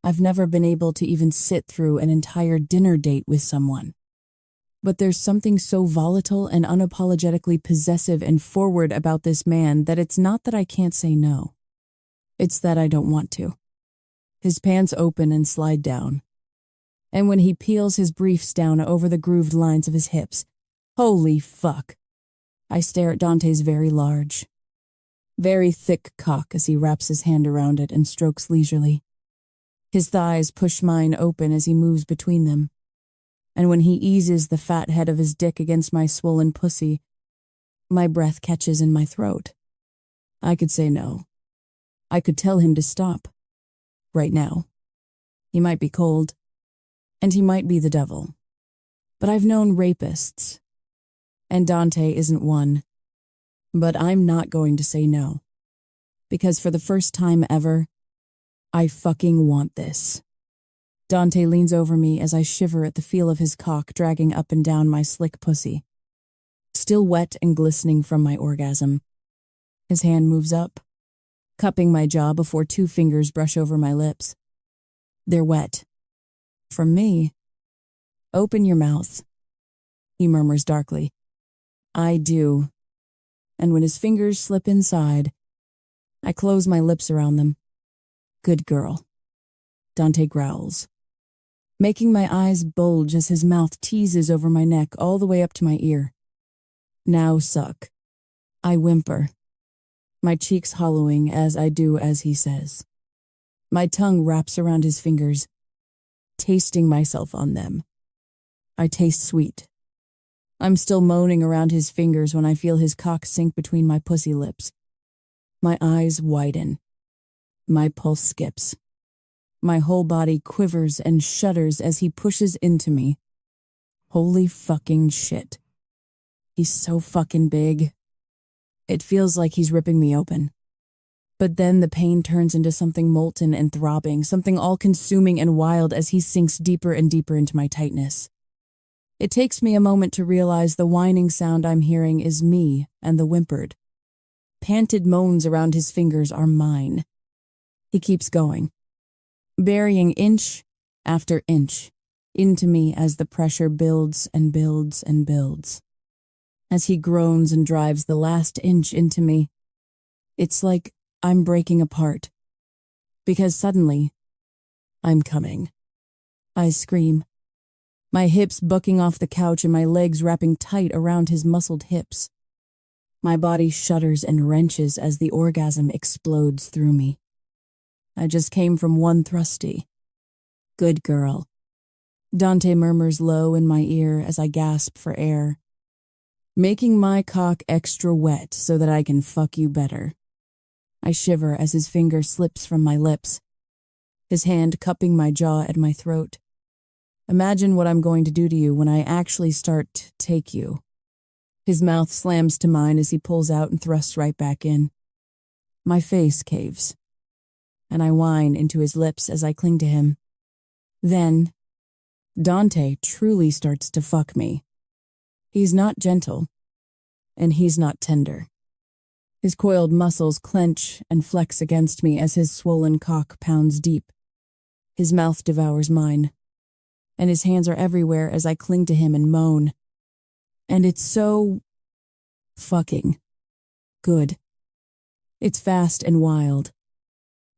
I've never been able to even sit through an entire dinner date with someone. But there's something so volatile and unapologetically possessive and forward about this man that it's not that I can't say no. It's that I don't want to. His pants open and slide down. And when he peels his briefs down over the grooved lines of his hips, holy fuck. I stare at Dante's very large, very thick cock as he wraps his hand around it and strokes leisurely. His thighs push mine open as he moves between them. And when he eases the fat head of his dick against my swollen pussy, my breath catches in my throat. I could say no. I could tell him to stop. Right now. He might be cold. And he might be the devil. But I've known rapists. And Dante isn't one. But I'm not going to say no. Because for the first time ever, I fucking want this. Dante leans over me as I shiver at the feel of his cock dragging up and down my slick pussy. Still wet and glistening from my orgasm. His hand moves up, cupping my jaw before 2 fingers brush over my lips. They're wet. From me. Open your mouth, he murmurs darkly. I do. And when his fingers slip inside, I close my lips around them. Good girl. Dante growls, making my eyes bulge as his mouth teases over my neck all the way up to my ear. Now suck. I whimper, my cheeks hollowing as I do as he says. My tongue wraps around his fingers, tasting myself on them. I taste sweet. I'm still moaning around his fingers when I feel his cock sink between my pussy lips. My eyes widen. My pulse skips. My whole body quivers and shudders as he pushes into me. Holy fucking shit. He's so fucking big. It feels like he's ripping me open. But then the pain turns into something molten and throbbing, something all-consuming and wild as he sinks deeper and deeper into my tightness. It takes me a moment to realize the whining sound I'm hearing is me and the whimpered. Panted moans around his fingers are mine. He keeps going, burying inch after inch into me as the pressure builds and builds and builds. As he groans and drives the last inch into me, it's like I'm breaking apart. Because suddenly, I'm coming. I scream, my hips bucking off the couch and my legs wrapping tight around his muscled hips. My body shudders and wrenches as the orgasm explodes through me. I just came from one thrusty. Good girl. Dante murmurs low in my ear as I gasp for air, making my cock extra wet so that I can fuck you better. I shiver as his finger slips from my lips, his hand cupping my jaw at my throat. Imagine what I'm going to do to you when I actually start to take you. His mouth slams to mine as he pulls out and thrusts right back in. My face caves, and I whine into his lips as I cling to him. Then, Dante truly starts to fuck me. He's not gentle, and he's not tender. His coiled muscles clench and flex against me as his swollen cock pounds deep. His mouth devours mine, and his hands are everywhere as I cling to him and moan. And it's so fucking good. It's fast and wild.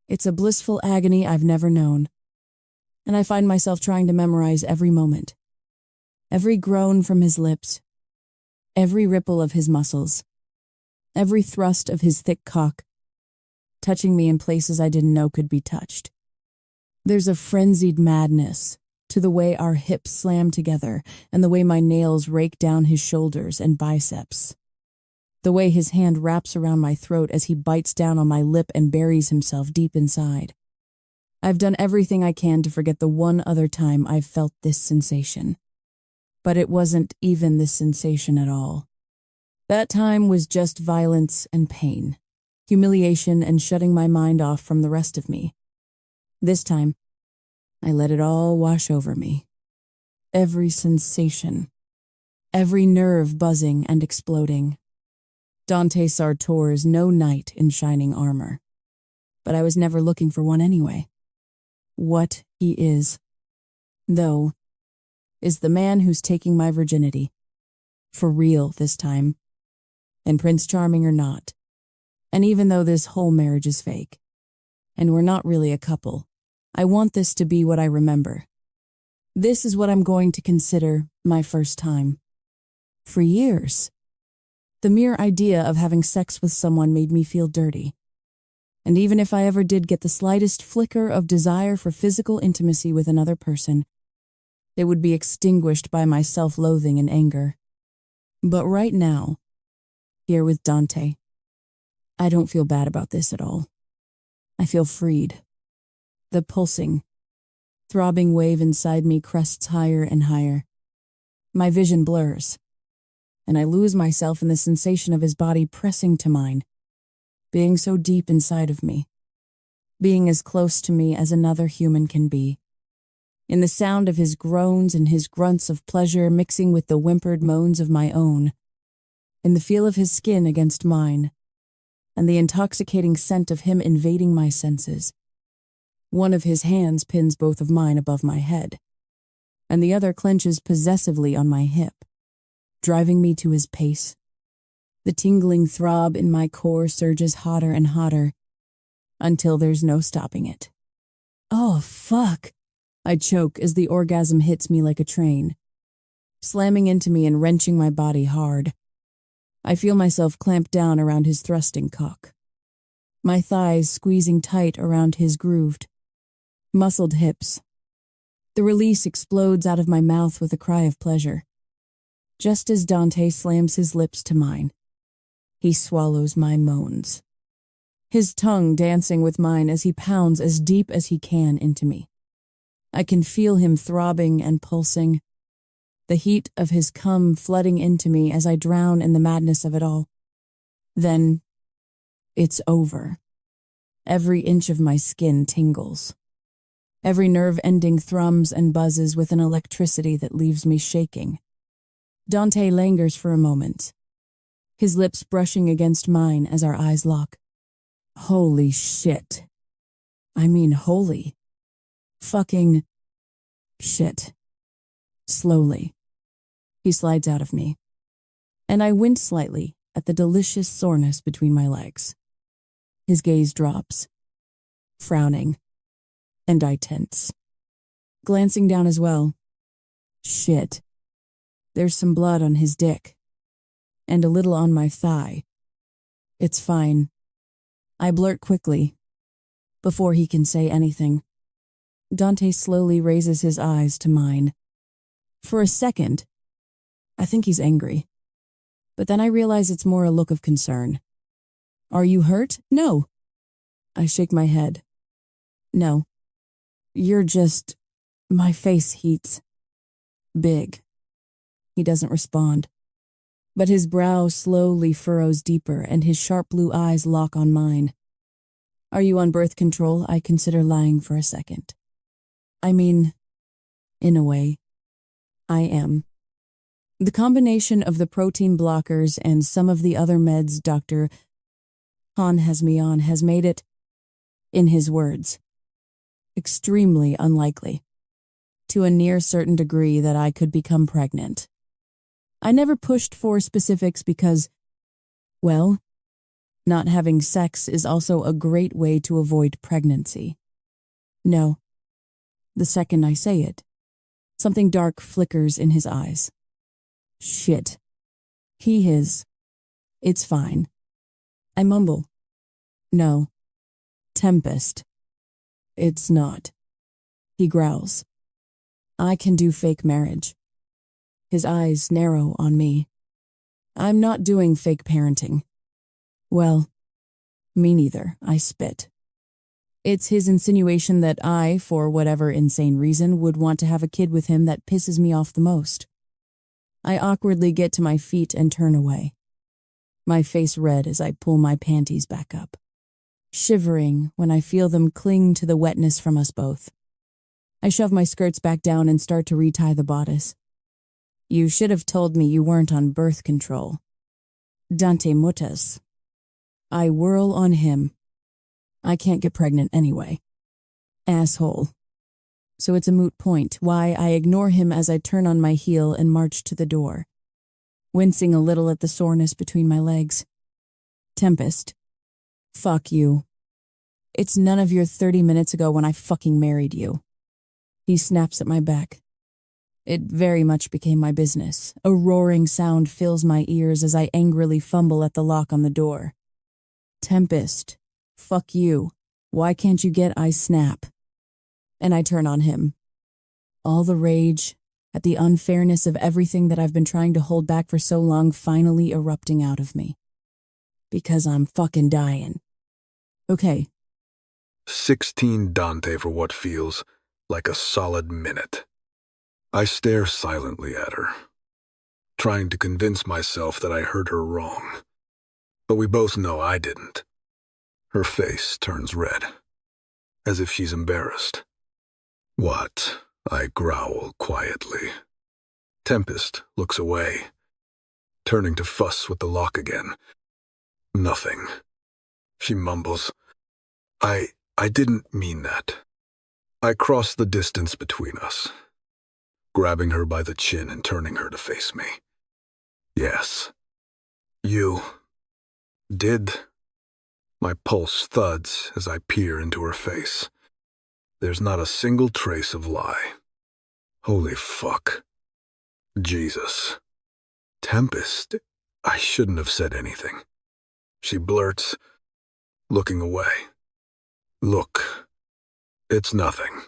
It's a blissful agony I've never known. And I find myself trying to memorize every moment. Every groan from his lips. Every ripple of his muscles. Every thrust of his thick cock, touching me in places I didn't know could be touched. There's a frenzied madness to the way our hips slam together and the way my nails rake down his shoulders and biceps. The way his hand wraps around my throat as he bites down on my lip and buries himself deep inside. I've done everything I can to forget the one other time I've felt this sensation. But it wasn't even this sensation at all. That time was just violence and pain, humiliation and shutting my mind off from the rest of me. This time, I let it all wash over me. Every sensation, every nerve buzzing and exploding. Dante Sartor's no knight in shining armor. but I was never looking for one anyway. What he is, though, is the man who's taking my virginity. For real this time. And Prince Charming or not. And even though this whole marriage is fake, and we're not really a couple, I want this to be what I remember. This is what I'm going to consider my first time. For years, the mere idea of having sex with someone made me feel dirty. And even if I ever did get the slightest flicker of desire for physical intimacy with another person, it would be extinguished by my self-loathing and anger. But right now, here with Dante, I don't feel bad about this at all. I feel freed. The pulsing, throbbing wave inside me crests higher and higher. My vision blurs, and I lose myself in the sensation of his body pressing to mine, being so deep inside of me, being as close to me as another human can be. In the sound of his groans and his grunts of pleasure mixing with the whimpered moans of my own, in the feel of his skin against mine, and the intoxicating scent of him invading my senses. One of his hands pins both of mine above my head, and the other clenches possessively on my hip, driving me to his pace. The tingling throb in my core surges hotter and hotter, until there's no stopping it. Oh, fuck! I choke as the orgasm hits me like a train, slamming into me and wrenching my body hard. I feel myself clamp down around his thrusting cock, my thighs squeezing tight around his grooved, muscled hips. The release explodes out of my mouth with a cry of pleasure. Just as Dante slams his lips to mine, he swallows my moans, his tongue dancing with mine as he pounds as deep as he can into me. I can feel him throbbing and pulsing, the heat of his cum flooding into me as I drown in the madness of it all. Then, it's over. Every inch of my skin tingles. Every nerve ending thrums and buzzes with an electricity that leaves me shaking. Dante lingers for a moment, his lips brushing against mine as our eyes lock. Holy shit. I mean holy. Fucking shit. Slowly, he slides out of me, and I wince slightly at the delicious soreness between my legs. His gaze drops, frowning, and I tense. Glancing down as well. Shit. There's some blood on his dick, and a little on my thigh. It's fine. I blurt quickly, before he can say anything. Dante slowly raises his eyes to mine. For a second, I think he's angry. But then I realize it's more a look of concern. Are you hurt? No. I shake my head. No. You're just... My face heats. Big. He doesn't respond. But his brow slowly furrows deeper and his sharp blue eyes lock on mine. Are you on birth control? I consider lying for a second. I mean, in a way, I am. The combination of the protein blockers and some of the other meds Dr. Han has me on has made it, in his words, extremely unlikely, to a near certain degree that I could become pregnant. I never pushed for specifics because, well, not having sex is also a great way to avoid pregnancy. No. The second I say it, something dark flickers in his eyes. Shit. He is. It's fine. I mumble. No. Tempest. It's not. He growls. I can do fake marriage. His eyes narrow on me. I'm not doing fake parenting. Well, me neither. I spit. It's his insinuation that I, for whatever insane reason, would want to have a kid with him that pisses me off the most. I awkwardly get to my feet and turn away, my face red as I pull my panties back up, shivering when I feel them cling to the wetness from us both. I shove my skirts back down and start to retie the bodice. You should have told me you weren't on birth control. Dante mutas. I whirl on him. I can't get pregnant anyway. Asshole. So it's a moot point why I ignore him as I turn on my heel and march to the door, wincing a little at the soreness between my legs. Tempest. Fuck you. It's none of your 30 minutes ago when I fucking married you. He snaps at my back. It very much became my business. A roaring sound fills my ears as I angrily fumble at the lock on the door. Tempest. Fuck you. Why can't you get I snap? And I turn on him. All the rage at the unfairness of everything that I've been trying to hold back for so long finally erupting out of me. Because I'm fucking dying. Okay. 16 Dante for what feels like a solid minute. I stare silently at her, trying to convince myself that I heard her wrong. But we both know I didn't. Her face turns red, as if she's embarrassed. What? I growl quietly. Tempest looks away, turning to fuss with the lock again. Nothing. She mumbles. I didn't mean that. I cross the distance between us, grabbing her by the chin and turning her to face me. Yes. You did. My pulse thuds as I peer into her face. There's not a single trace of lie. Holy fuck. Jesus. Tempest. I shouldn't have said anything. She blurts, looking away. Look. It's nothing.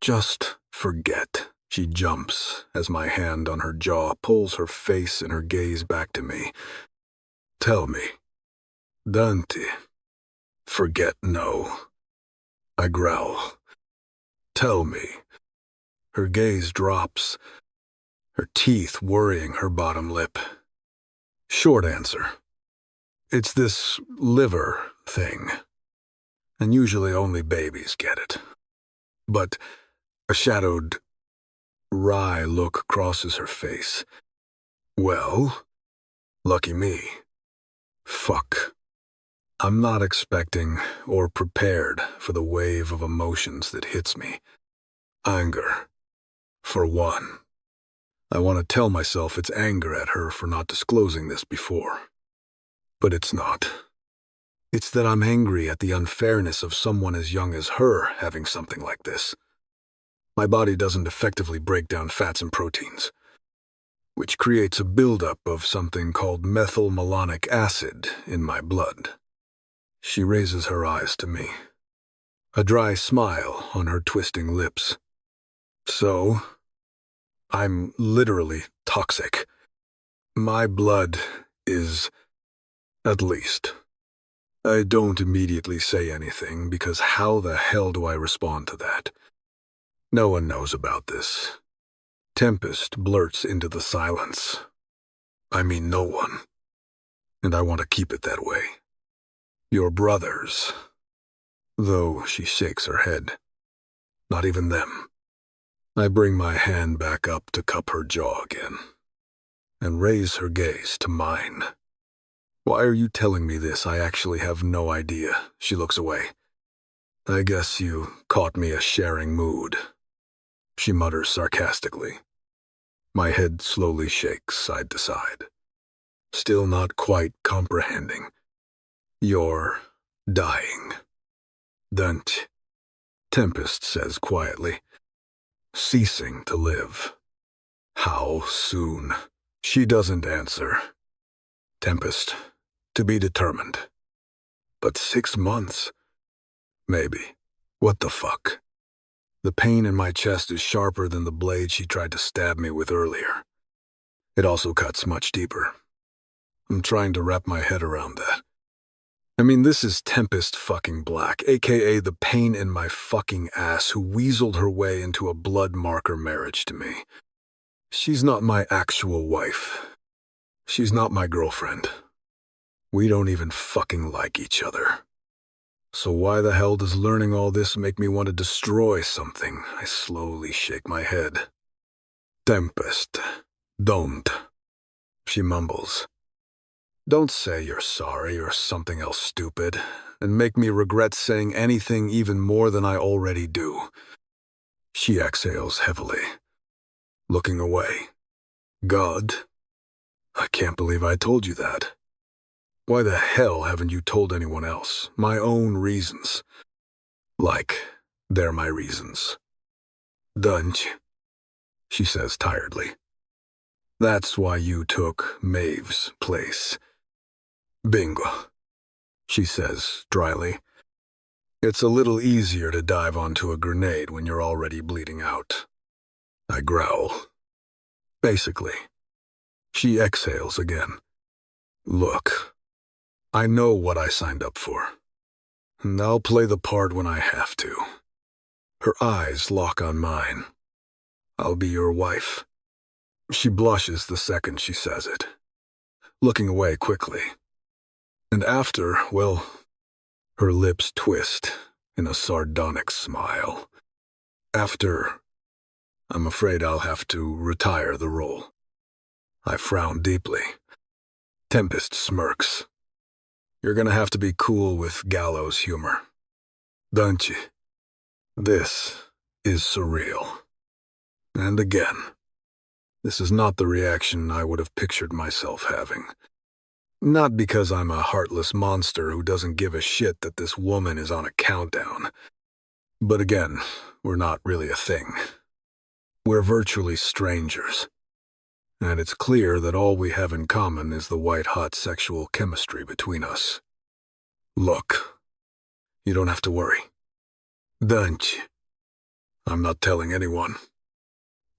Just forget. She jumps as my hand on her jaw pulls her face and her gaze back to me. Tell me. Dante. Forget no. I growl. Tell me. Her gaze drops, her teeth worrying her bottom lip. Short answer. It's this liver thing. And usually only babies get it. But a shadowed, wry look crosses her face. Well, lucky me. Fuck. I'm not expecting or prepared for the wave of emotions that hits me. Anger. For one. I want to tell myself it's anger at her for not disclosing this before. But it's not. It's that I'm angry at the unfairness of someone as young as her having something like this. My body doesn't effectively break down fats and proteins, which creates a buildup of something called methylmalonic acid in my blood. She raises her eyes to me, a dry smile on her twisting lips. So, I'm literally toxic. My blood is, at least. I don't immediately say anything because how the hell do I respond to that? No one knows about this. Tempest blurts into the silence. I mean no one. And I want to keep it that way. Your brothers. Though she shakes her head. Not even them. I bring my hand back up to cup her jaw again, and raise her gaze to mine. Why are you telling me this? I actually have no idea. She looks away. I guess you caught me a sharing mood. She mutters sarcastically. My head slowly shakes side to side. Still not quite comprehending. You're dying. Don't. Tempest says quietly. Ceasing to live. How soon? She doesn't answer. Tempest. To be determined. But 6 months? Maybe. What the fuck? The pain in my chest is sharper than the blade she tried to stab me with earlier. It also cuts much deeper. I'm trying to wrap my head around that. I mean, this is Tempest fucking Black, aka the pain in my fucking ass who weaseled her way into a blood marker marriage to me. She's not my actual wife. She's not my girlfriend. We don't even fucking like each other. So why the hell does learning all this make me want to destroy something? I slowly shake my head. Tempest. Don't. She mumbles. Don't say you're sorry or something else stupid, and make me regret saying anything even more than I already do. She exhales heavily, looking away. God, I can't believe I told you that. Why the hell haven't you told anyone else? My own reasons. Like, they're my reasons. Dunch, she says tiredly. That's why you took Maeve's place. Bingo, she says dryly. It's a little easier to dive onto a grenade when you're already bleeding out. I growl. Basically. She exhales again. Look, I know what I signed up for, and I'll play the part when I have to. Her eyes lock on mine. I'll be your wife. She blushes the second she says it, looking away quickly. And after, well, her lips twist in a sardonic smile. After, I'm afraid I'll have to retire the role. I frown deeply. Tempest smirks. You're gonna have to be cool with gallows humor. Don't you? This is surreal. And again, this is not the reaction I would have pictured myself having. Not because I'm a heartless monster who doesn't give a shit that this woman is on a countdown. But again, we're not really a thing. We're virtually strangers. And it's clear that all we have in common is the white-hot sexual chemistry between us. Look, you don't have to worry. Don't you? I'm not telling anyone.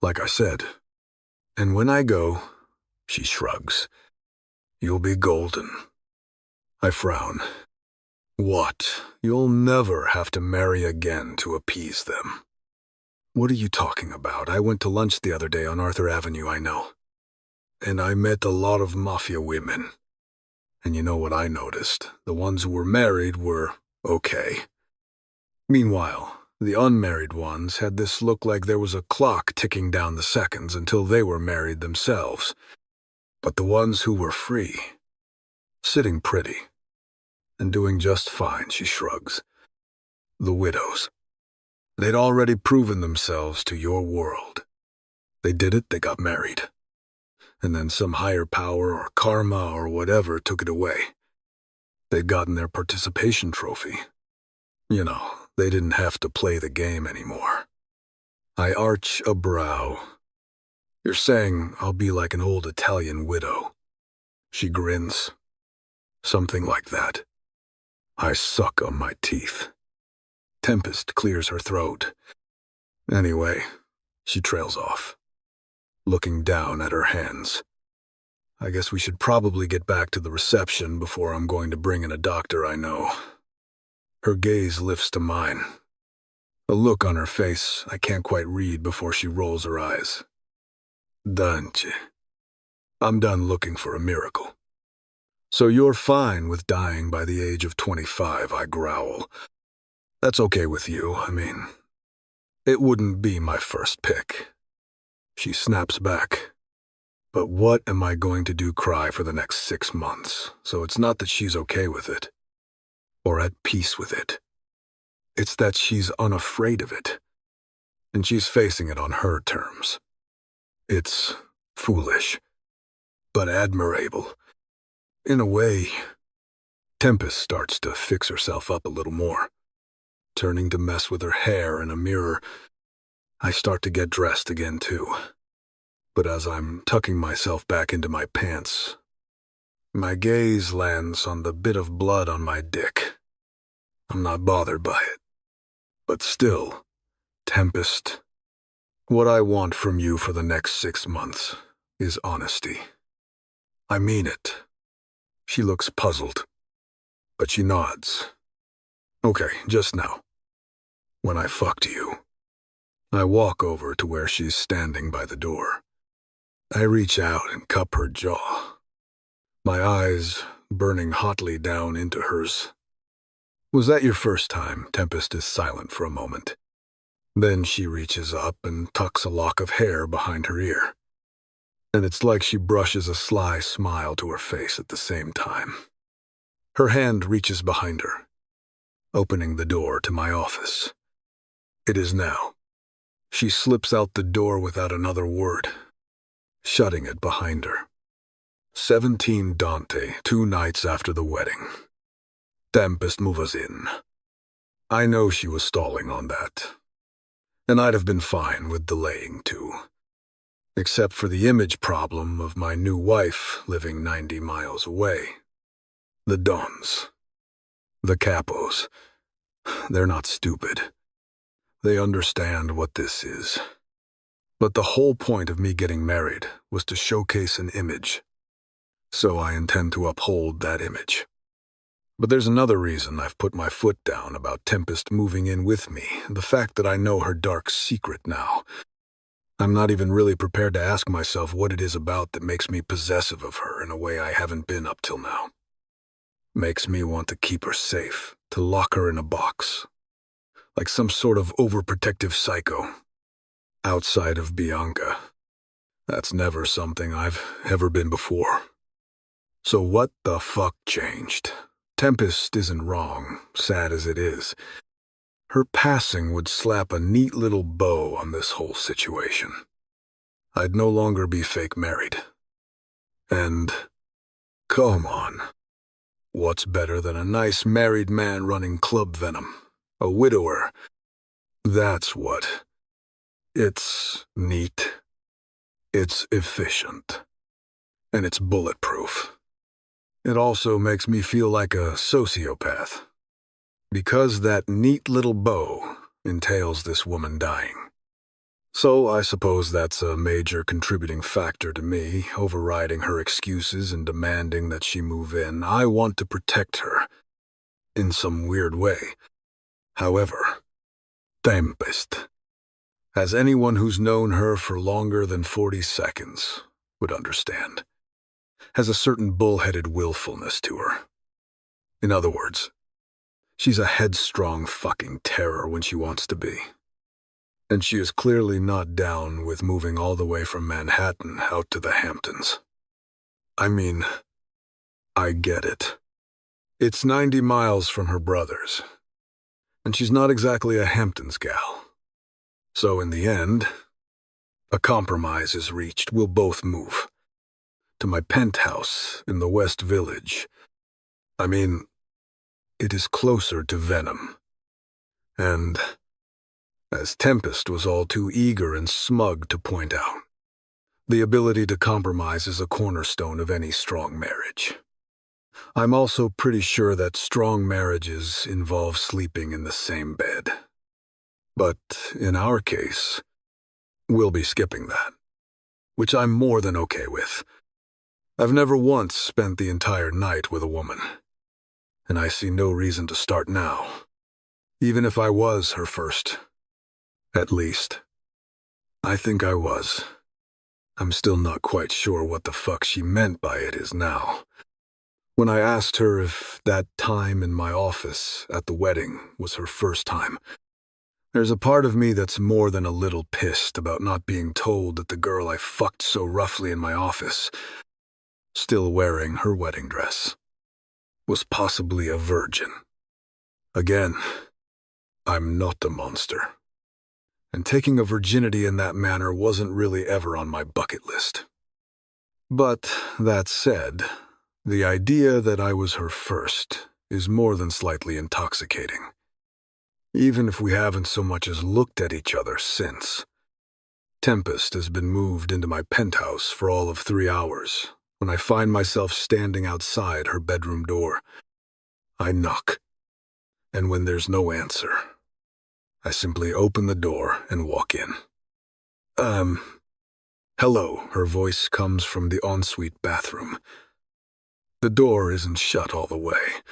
Like I said. And when I go, she shrugs, you'll be golden. I frown. What? You'll never have to marry again to appease them. What are you talking about? I went to lunch the other day on Arthur Avenue, I know. And I met a lot of Mafia women. And you know what I noticed? The ones who were married were okay. Meanwhile, the unmarried ones had this look like there was a clock ticking down the seconds until they were married themselves. But the ones who were free, sitting pretty, and doing just fine, she shrugs. The widows. They'd already proven themselves to your world. They did it, they got married. And then some higher power or karma or whatever took it away. They'd gotten their participation trophy. You know, they didn't have to play the game anymore. I arch a brow. You're saying I'll be like an old Italian widow. She grins. Something like that. I suck on my teeth. Tempest clears her throat. Anyway, she trails off, looking down at her hands. I guess we should probably get back to the reception before I'm going to bring in a doctor I know. Her gaze lifts to mine. A look on her face I can't quite read before she rolls her eyes. Don't you? I'm done looking for a miracle. So you're fine with dying by the age of 25, I growl. That's okay with you, I mean. It wouldn't be my first pick. She snaps back. But what am I going to do cry for the next 6 months? So it's not that she's okay with it, or at peace with it. It's that she's unafraid of it, and she's facing it on her terms. It's foolish, but admirable. In a way, Tempest starts to fix herself up a little more. Turning to mess with her hair in a mirror, I start to get dressed again too. But as I'm tucking myself back into my pants, my gaze lands on the bit of blood on my dick. I'm not bothered by it. But still, Tempest, what I want from you for the next 6 months is honesty. I mean it. She looks puzzled, but she nods. Okay, just now. When I fucked you. I walk over to where she's standing by the door. I reach out and cup her jaw, my eyes burning hotly down into hers. Was that your first time? Tempest is silent for a moment. Then she reaches up and tucks a lock of hair behind her ear. and it's like she brushes a sly smile to her face at the same time. Her hand reaches behind her, opening the door to my office. It is now. She slips out the door without another word, shutting it behind her. 17 Dante, 2 nights after the wedding. Tempest movers in. I know she was stalling on that, and I'd have been fine with delaying too, except for the image problem of my new wife living 90 miles away. The Dons. The Capos. They're not stupid. They understand what this is. But the whole point of me getting married was to showcase an image. So I intend to uphold that image. But there's another reason I've put my foot down about Tempest moving in with me, the fact that I know her dark secret now. I'm not even really prepared to ask myself what it is about that makes me possessive of her in a way I haven't been up till now. Makes me want to keep her safe, to lock her in a box. Like some sort of overprotective psycho. Outside of Bianca. That's never something I've ever been before. So what the fuck changed? Tempest isn't wrong, sad as it is. Her passing would slap a neat little bow on this whole situation. I'd no longer be fake married. And, come on. What's better than a nice married man running Club Venom? A widower. That's what. It's neat. It's efficient. And it's bulletproof. It also makes me feel like a sociopath. Because that neat little bow entails this woman dying. So I suppose that's a major contributing factor to me, overriding her excuses and demanding that she move in. I want to protect her. In some weird way. However, Tempest, as anyone who's known her for longer than 40 seconds would understand, has a certain bullheaded willfulness to her. In other words, she's a headstrong fucking terror when she wants to be. And she is clearly not down with moving all the way from Manhattan out to the Hamptons. I mean, I get it. It's 90 miles from her brother's, and she's not exactly a Hamptons gal. So in the end, a compromise is reached. We'll both move. To my penthouse in the West Village. I mean, it is closer to Venom. And, as Tempest was all too eager and smug to point out, the ability to compromise is a cornerstone of any strong marriage. I'm also pretty sure that strong marriages involve sleeping in the same bed. But in our case, we'll be skipping that, which I'm more than okay with. I've never once spent the entire night with a woman, and I see no reason to start now, even if I was her first. At least, I think I was. I'm still not quite sure what the fuck she meant by it is now. When I asked her if that time in my office at the wedding was her first time, there's a part of me that's more than a little pissed about not being told that the girl I fucked so roughly in my office, still wearing her wedding dress, was possibly a virgin. Again, I'm not a monster. And taking a virginity in that manner wasn't really ever on my bucket list. But that said, the idea that I was her first is more than slightly intoxicating. Even if we haven't so much as looked at each other since. Tempest has been moved into my penthouse for all of 3 hours, when I find myself standing outside her bedroom door. I knock, and when there's no answer, I simply open the door and walk in. Hello, her voice comes from the ensuite bathroom. The door isn't shut all the way,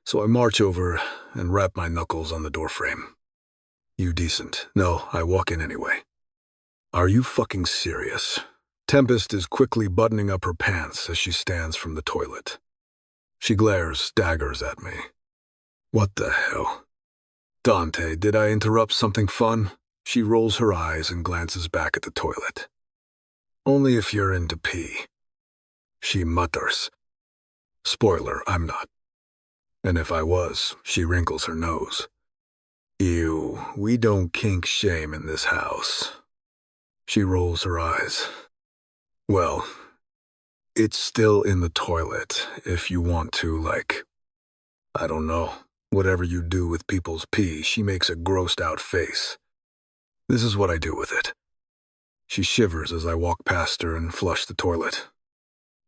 so I march over and rap my knuckles on the doorframe. You decent? No, I walk in anyway. Are you fucking serious? Tempest is quickly buttoning up her pants as she stands from the toilet. She glares daggers at me. What the hell? Dante, did I interrupt something fun? She rolls her eyes and glances back at the toilet. Only if you're into pee. She mutters. Spoiler, I'm not. And if I was, she wrinkles her nose. Ew, we don't kink shame in this house. She rolls her eyes. Well, it's still in the toilet if you want to, like, I don't know, whatever you do with people's pee. She makes a grossed out face. This is what I do with it. She shivers as I walk past her and flush the toilet.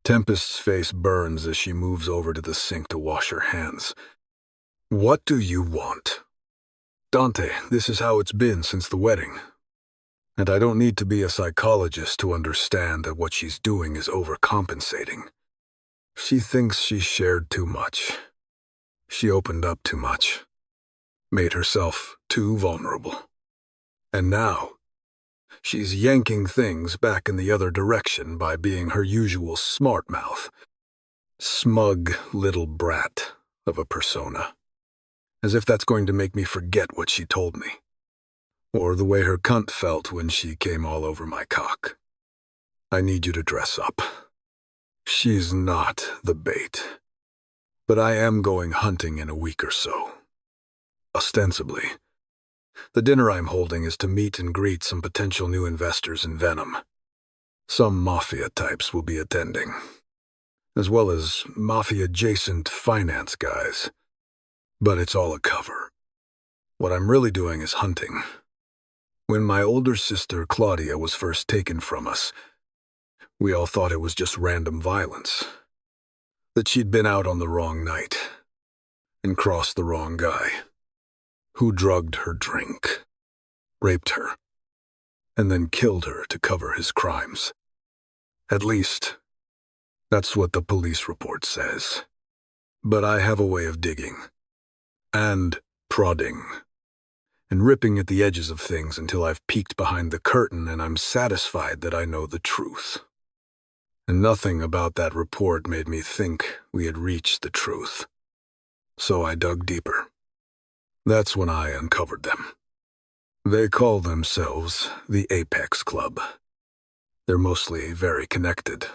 Tempest's face burns as she moves over to the sink to wash her hands. What do you want? Dante, this is how it's been since the wedding. And I don't need to be a psychologist to understand that what she's doing is overcompensating. She thinks she shared too much. She opened up too much. Made herself too vulnerable. And now, she's yanking things back in the other direction by being her usual smart mouth. Smug little brat of a persona. As if that's going to make me forget what she told me. Or the way her cunt felt when she came all over my cock. I need you to dress up. She's not the bait. But I am going hunting in a week or so. Ostensibly. The dinner I'm holding is to meet and greet some potential new investors in Venom. Some Mafia types will be attending. As well as Mafia-adjacent finance guys. But it's all a cover. What I'm really doing is hunting. When my older sister, Claudia, was first taken from us, we all thought it was just random violence. That she'd been out on the wrong night and crossed the wrong guy, who drugged her drink, raped her, and then killed her to cover his crimes. At least, that's what the police report says. But I have a way of digging and prodding and ripping at the edges of things until I've peeked behind the curtain and I'm satisfied that I know the truth. And nothing about that report made me think we had reached the truth. So I dug deeper. That's when I uncovered them. They call themselves the Apex Club. They're mostly very connected,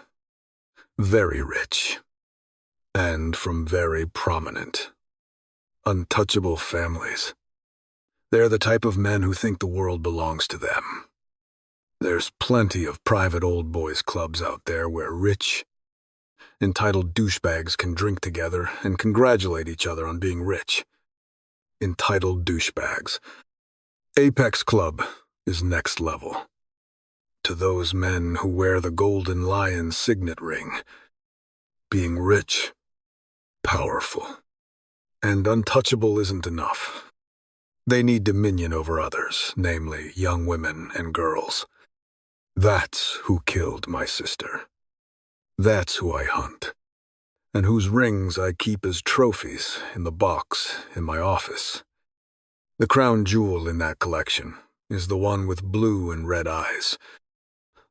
very rich, and from very prominent, untouchable families. They're the type of men who think the world belongs to them. There's plenty of private old boys clubs out there where rich, entitled douchebags can drink together and congratulate each other on being rich. Entitled douchebags. Apex Club is next level. To those men who wear the Golden Lion signet ring, being rich, powerful, and untouchable isn't enough. They need dominion over others, namely young women and girls. That's who killed my sister. That's who I hunt, and whose rings I keep as trophies in the box in my office. The crown jewel in that collection is the one with blue and red eyes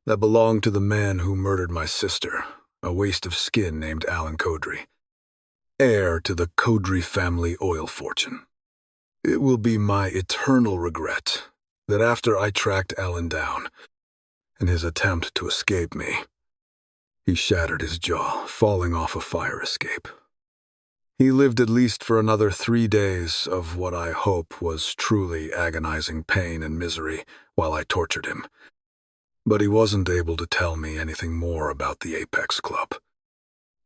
that belonged to the man who murdered my sister, a waste of skin named Alan Codry, heir to the Codry family oil fortune. It will be my eternal regret that after I tracked Alan down, in his attempt to escape me, he shattered his jaw, falling off a fire escape. He lived at least for another 3 days of what I hope was truly agonizing pain and misery while I tortured him. But he wasn't able to tell me anything more about the Apex Club.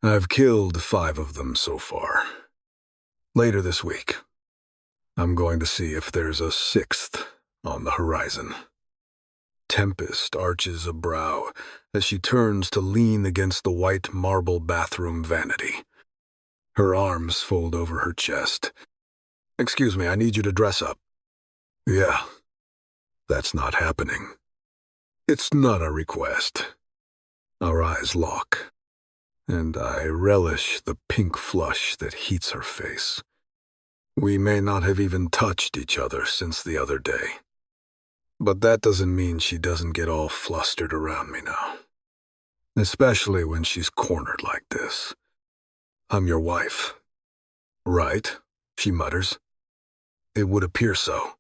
I've killed 5 of them so far. Later this week, I'm going to see if there's a 6th on the horizon. Tempest arches a brow as she turns to lean against the white marble bathroom vanity. Her arms fold over her chest. Excuse me, I need you to dress up. Yeah, that's not happening. It's not a request. Our eyes lock, and I relish the pink flush that heats her face. We may not have even touched each other since the other day. But that doesn't mean she doesn't get all flustered around me now. Especially when she's cornered like this. I'm your wife. Right, she mutters. It would appear so.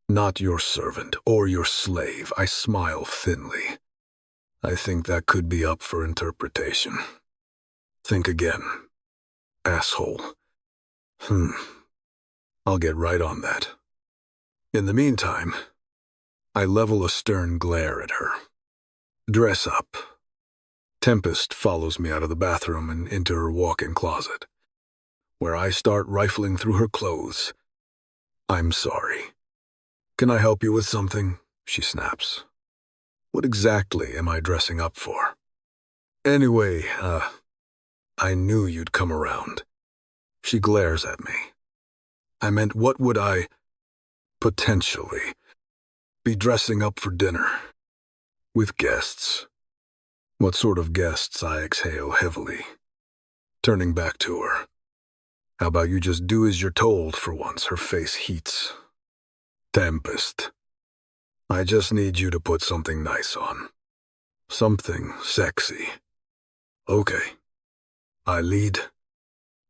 Not your servant or your slave, I smile thinly. I think that could be up for interpretation. Think again. Asshole. I'll get right on that. In the meantime, I level a stern glare at her. Dress up. Tempest follows me out of the bathroom and into her walk-in closet, where I start rifling through her clothes. I'm sorry. Can I help you with something? She snaps. What exactly am I dressing up for? Anyway, I knew you'd come around. She glares at me. I meant, what would I, potentially, be dressing up for dinner? With guests. What sort of guests? I exhale heavily, turning back to her. How about you just do as you're told for once? Her face heats. Tempest. I just need you to put something nice on. Something sexy. Okay. I lead.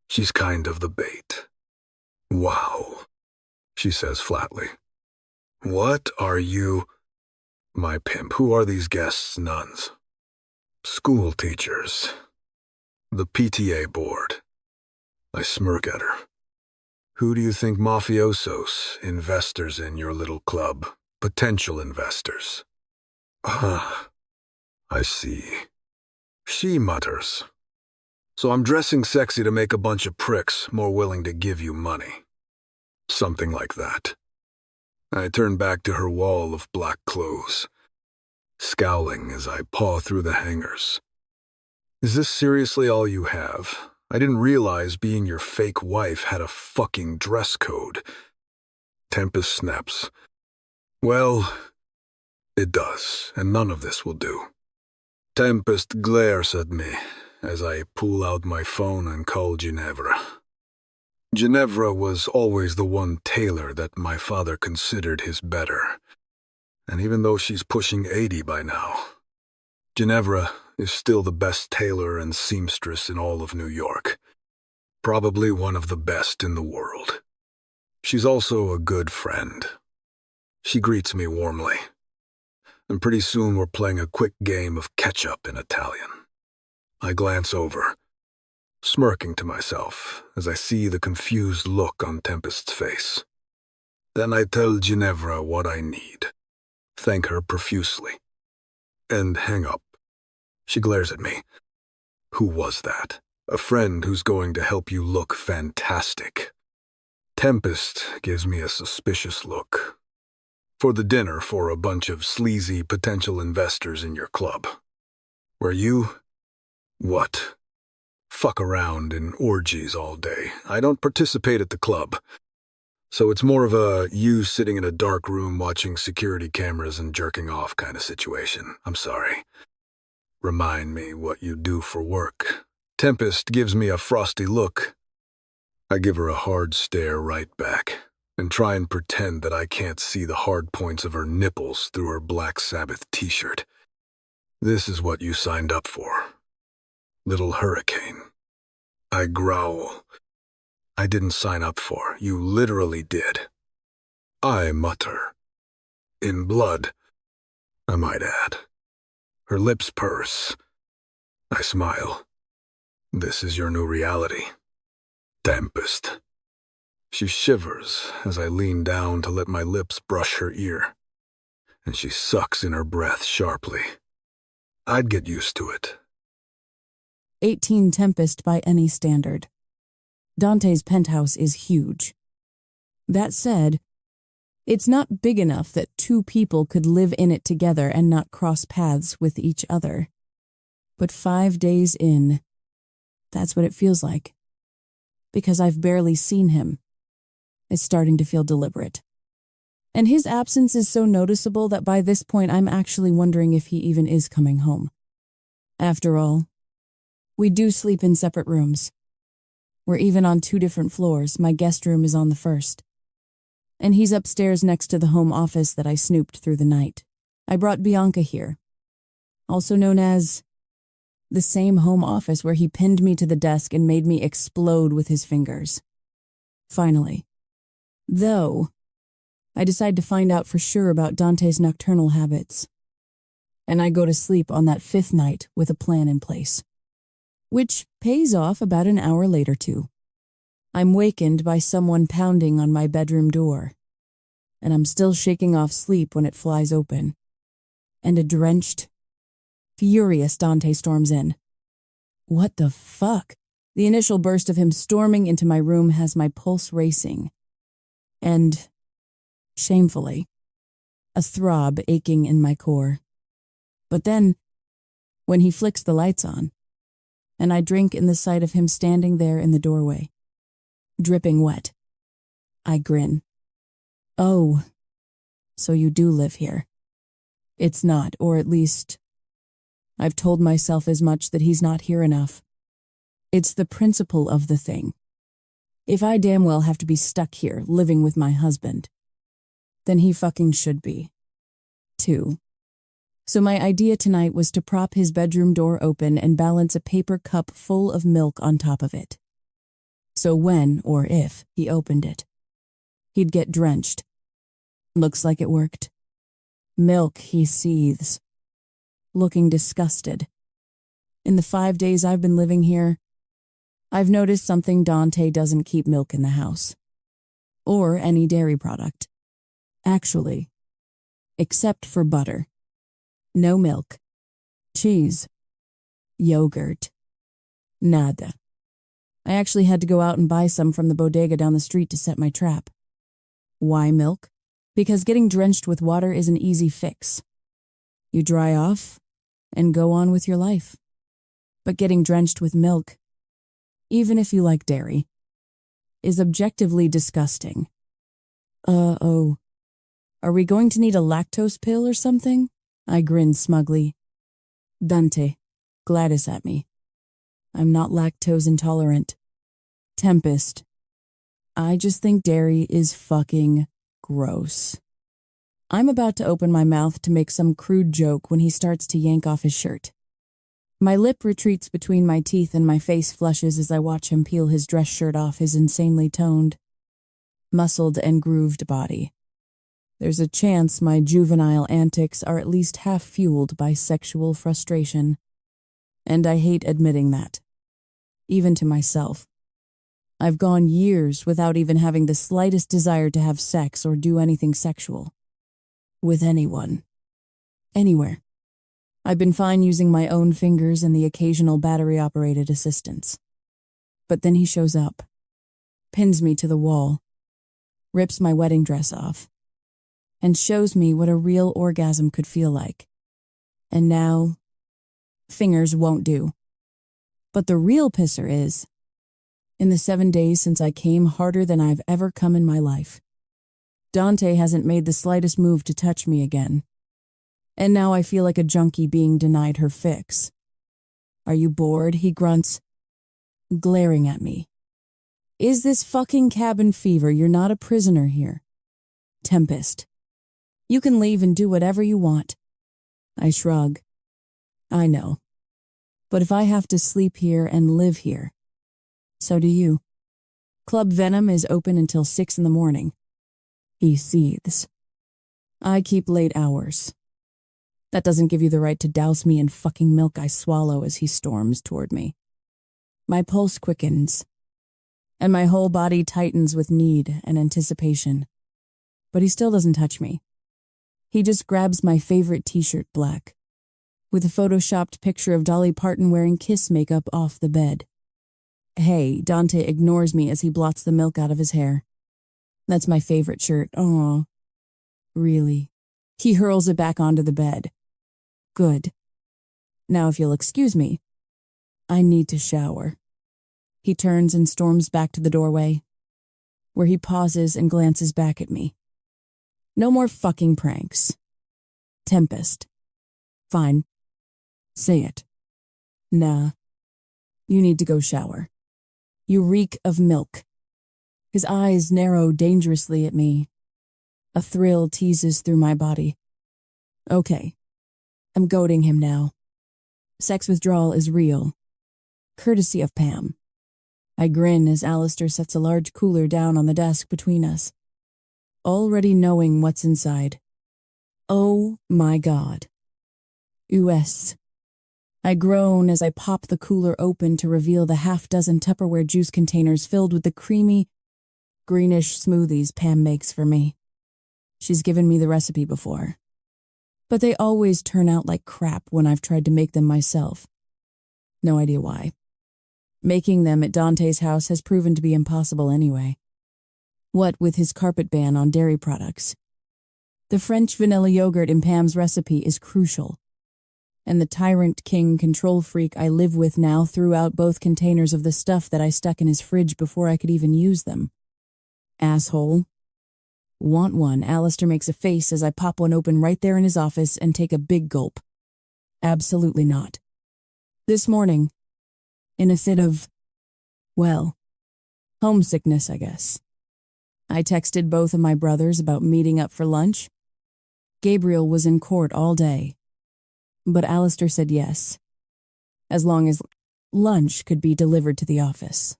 She's kind of the bait. Wow, she says flatly. What are you? My pimp, who are these guests, nuns? School teachers. The PTA board. I smirk at her. Who do you think mafiosos, investors in your little club, potential investors? Ah, I see. She mutters. So I'm dressing sexy to make a bunch of pricks more willing to give you money. Something like that. I turn back to her wall of black clothes, scowling as I paw through the hangers. Is this seriously all you have? I didn't realize being your fake wife had a fucking dress code. Tempest snaps. Well, it does, and none of this will do. Tempest glares at me as I pull out my phone and call Ginevra. Ginevra was always the one tailor that my father considered his better. And even though she's pushing 80 by now, Ginevra is still the best tailor and seamstress in all of New York. Probably one of the best in the world. She's also a good friend. She greets me warmly. And pretty soon we're playing a quick game of catch-up in Italian. I glance over, smirking to myself as I see the confused look on Tempest's face. Then I tell Ginevra what I need, thank her profusely, and hang up. She glares at me. Who was that? A friend who's going to help you look fantastic. Tempest gives me a suspicious look. For the dinner for a bunch of sleazy potential investors in your club. Where you? What? Fuck around in orgies all day. I don't participate at the club. So it's more of a you sitting in a dark room watching security cameras and jerking off kind of situation. I'm sorry. Remind me what you do for work. Tempest gives me a frosty look. I give her a hard stare right back and try and pretend that I can't see the hard points of her nipples through her Black Sabbath t-shirt. This is what you signed up for. Little hurricane. I growl. I didn't sign up for. You literally did. I mutter. In blood, I might add. Her lips purse. I smile. This is your new reality. Tempest. She shivers as I lean down to let my lips brush her ear, and she sucks in her breath sharply. I'd get used to it. 18 Tempest by any standard. Dante's penthouse is huge. That said, it's not big enough that two people could live in it together and not cross paths with each other. But 5 days in, that's what it feels like. Because I've barely seen him. It's starting to feel deliberate. And his absence is so noticeable that by this point I'm actually wondering if he even is coming home. After all, we do sleep in separate rooms. We're even on 2 different floors. My guest room is on the first. And he's upstairs next to the home office that I snooped through the night. I brought Bianca here, also known as the same home office where he pinned me to the desk and made me explode with his fingers. Finally. Though, I decide to find out for sure about Dante's nocturnal habits. and I go to sleep on that fifth night with a plan in place, which pays off about an hour later too. I'm wakened by someone pounding on my bedroom door, and I'm still shaking off sleep when it flies open, and a drenched, furious Dante storms in. What the fuck? The initial burst of him storming into my room has my pulse racing, and, shamefully, a throb aching in my core. But then, when he flicks the lights on, and I drink in the sight of him standing there in the doorway, dripping wet, I grin. Oh, so you do live here. It's not, or at least, I've told myself as much that he's not here enough. It's the principle of the thing. If I damn well have to be stuck here, living with my husband, then he fucking should be, too. So my idea tonight was to prop his bedroom door open and balance a paper cup full of milk on top of it. So when, or if, he opened it, he'd get drenched. Looks like it worked. Milk, he seethes, looking disgusted. In the 5 days I've been living here, I've noticed something. Dante doesn't keep milk in the house. Or any dairy product. Actually. Except for butter. No milk. Cheese. Yogurt. Nada. I actually had to go out and buy some from the bodega down the street to set my trap. Why milk? Because getting drenched with water is an easy fix. You dry off and go on with your life. But getting drenched with milk, even if you like dairy, is objectively disgusting. Oh. Are we going to need a lactose pill or something? I grin smugly. Dante, Gladys at me. I'm not lactose intolerant. Tempest. I just think dairy is fucking gross. I'm about to open my mouth to make some crude joke when he starts to yank off his shirt. My lip retreats between my teeth and my face flushes as I watch him peel his dress shirt off his insanely toned, muscled and grooved body. There's a chance my juvenile antics are at least half fueled by sexual frustration, and I hate admitting that, even to myself. I've gone years without even having the slightest desire to have sex or do anything sexual. With anyone. Anywhere. I've been fine using my own fingers and the occasional battery-operated assistance. But then he shows up, pins me to the wall, rips my wedding dress off, and shows me what a real orgasm could feel like. And now, fingers won't do. But the real pisser is, in the 7 days since I came harder than I've ever come in my life, Dante hasn't made the slightest move to touch me again. And now I feel like a junkie being denied her fix. Are you bored? He grunts, glaring at me. Is this fucking cabin fever? You're not a prisoner here. Tempest. You can leave and do whatever you want. I shrug. I know. But if I have to sleep here and live here, so do you. Club Venom is open until 6 in the morning. He seethes. I keep late hours. That doesn't give you the right to douse me in fucking milk. I swallow as he storms toward me. My pulse quickens, and my whole body tightens with need and anticipation. But he still doesn't touch me. He just grabs my favorite t-shirt, black, with a photoshopped picture of Dolly Parton wearing Kiss makeup off the bed. Hey, Dante ignores me as he blots the milk out of his hair. That's my favorite shirt. Aw. Really? He hurls it back onto the bed. Good. Now if you'll excuse me, I need to shower. He turns and storms back to the doorway, where he pauses and glances back at me. No more fucking pranks. Tempest. Fine. Say it. Nah. You need to go shower. You reek of milk. His eyes narrow dangerously at me. A thrill teases through my body. Okay. I'm goading him now. Sex withdrawal is real. Courtesy of Pam. I grin as Alistair sets a large cooler down on the desk between us, already knowing what's inside. Oh my God. US. I groan as I pop the cooler open to reveal the half-dozen Tupperware juice containers filled with the creamy, greenish smoothies Pam makes for me. She's given me the recipe before, but they always turn out like crap when I've tried to make them myself. No idea why. Making them at Dante's house has proven to be impossible anyway. What with his carpet ban on dairy products. The French vanilla yogurt in Pam's recipe is crucial, and the tyrant king control freak I live with now threw out both containers of the stuff that I stuck in his fridge before I could even use them. Asshole. Want one? Alistair makes a face as I pop one open right there in his office and take a big gulp. Absolutely not. This morning, in a fit of, well, homesickness, I guess, I texted both of my brothers about meeting up for lunch. Gabriel was in court all day, but Alistair said yes, as long as lunch could be delivered to the office.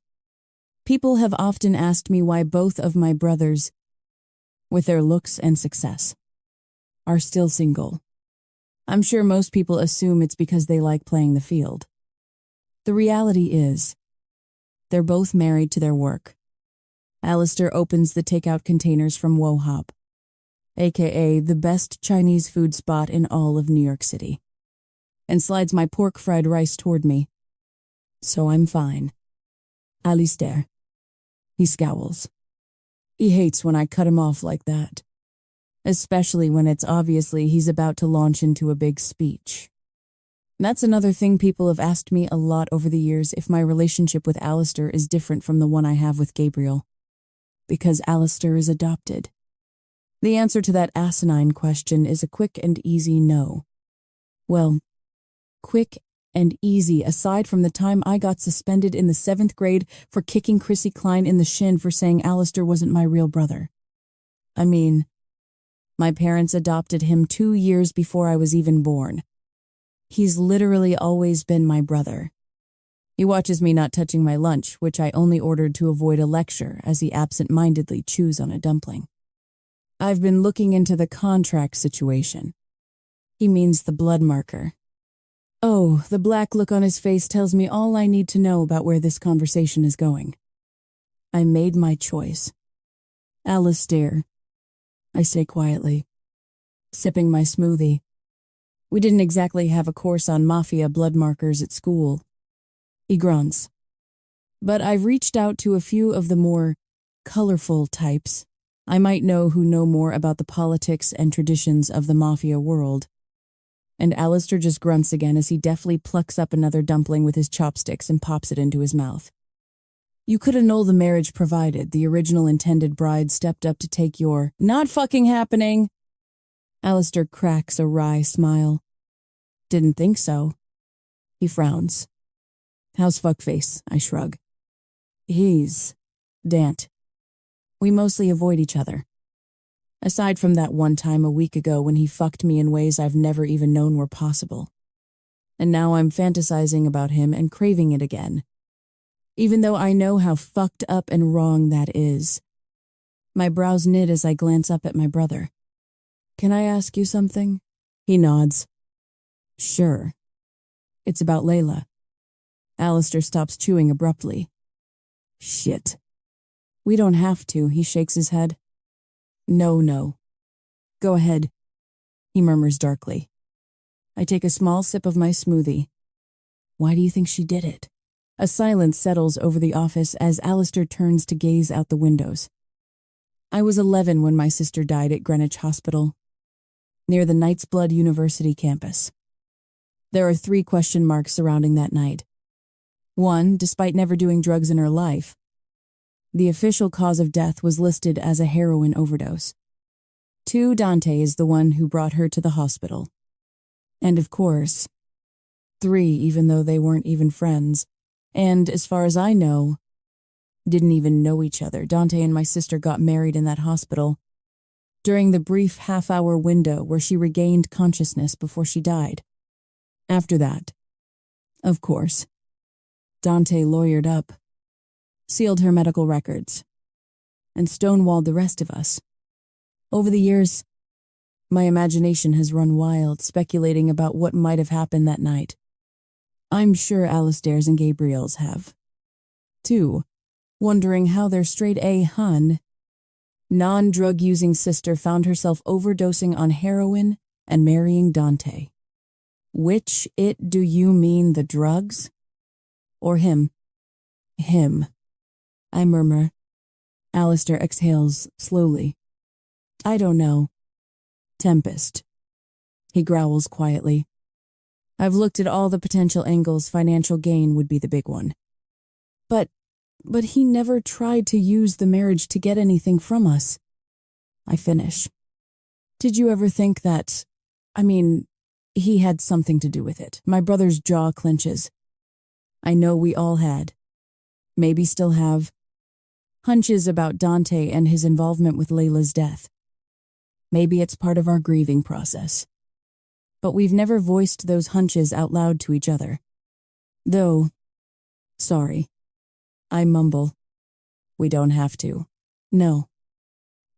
People have often asked me why both of my brothers, with their looks and success, are still single. I'm sure most people assume it's because they like playing the field. The reality is, they're both married to their work. Alistair opens the takeout containers from Wohop, aka the best Chinese food spot in all of New York City, and slides my pork fried rice toward me. So I'm fine. Alistair. He scowls. He hates when I cut him off like that, especially when it's obviously he's about to launch into a big speech. That's another thing people have asked me a lot over the years, if my relationship with Alistair is different from the one I have with Gabriel. Because Alistair is adopted. The answer to that asinine question is a quick and easy no. Well, quick and easy aside from the time I got suspended in the 7th grade for kicking Chrissy Klein in the shin for saying Alistair wasn't my real brother. I mean, my parents adopted him 2 years before I was even born. He's literally always been my brother. He watches me not touching my lunch, which I only ordered to avoid a lecture, as he absent-mindedly chews on a dumpling. I've been looking into the contract situation. He means the blood marker. Oh, the black look on his face tells me all I need to know about where this conversation is going. I made my choice. Alistair, I say quietly, sipping my smoothie. We didn't exactly have a course on Mafia blood markers at school. He grunts. But I've reached out to a few of the more colorful types I might know who know more about the politics and traditions of the Mafia world. And Alistair just grunts again as he deftly plucks up another dumpling with his chopsticks and pops it into his mouth. You could annul the marriage provided the original intended bride stepped up to take your not fucking happening. Alistair cracks a wry smile. Didn't think so. He frowns. How's fuckface? I shrug. He's Dant. We mostly avoid each other. Aside from that one time a week ago when he fucked me in ways I've never even known were possible. And now I'm fantasizing about him and craving it again. Even though I know how fucked up and wrong that is. My brows knit as I glance up at my brother. Can I ask you something? He nods. Sure. It's about Layla. Alistair stops chewing abruptly. Shit. We don't have to, he shakes his head. No. Go ahead, he murmurs darkly. I take a small sip of my smoothie. Why do you think she did it? A silence settles over the office as Alistair turns to gaze out the windows. I was 11 when my sister died at Greenwich Hospital, near the Knight's Blood University campus. There are 3 question marks surrounding that night. 1, despite never doing drugs in her life, the official cause of death was listed as a heroin overdose. 2, Dante is the one who brought her to the hospital. And of course, 3, even though they weren't even friends, and as far as I know, didn't even know each other. Dante and my sister got married in that hospital during the brief half-hour window where she regained consciousness before she died. After that, of course, Dante lawyered up, sealed her medical records, and stonewalled the rest of us. Over the years, My imagination has run wild, speculating about what might have happened that night. I'm sure Alistair's and Gabriel's have. Too, wondering how their straight-A hun, non-drug-using sister found herself overdosing on heroin and marrying Dante. Which it do you mean, the drugs? Or him? Him. I murmur. Alistair exhales slowly. I don't know. Tempest. He growls quietly. I've looked at all the potential angles. Financial gain would be the big one. But he never tried to use the marriage to get anything from us. I finish. Did you ever think that, he had something to do with it? My brother's jaw clenches. I know we all had. Maybe still have. Hunches about Dante and his involvement with Layla's death. Maybe it's part of our grieving process. But we've never voiced those hunches out loud to each other. Though, sorry. I mumble. We don't have to. No.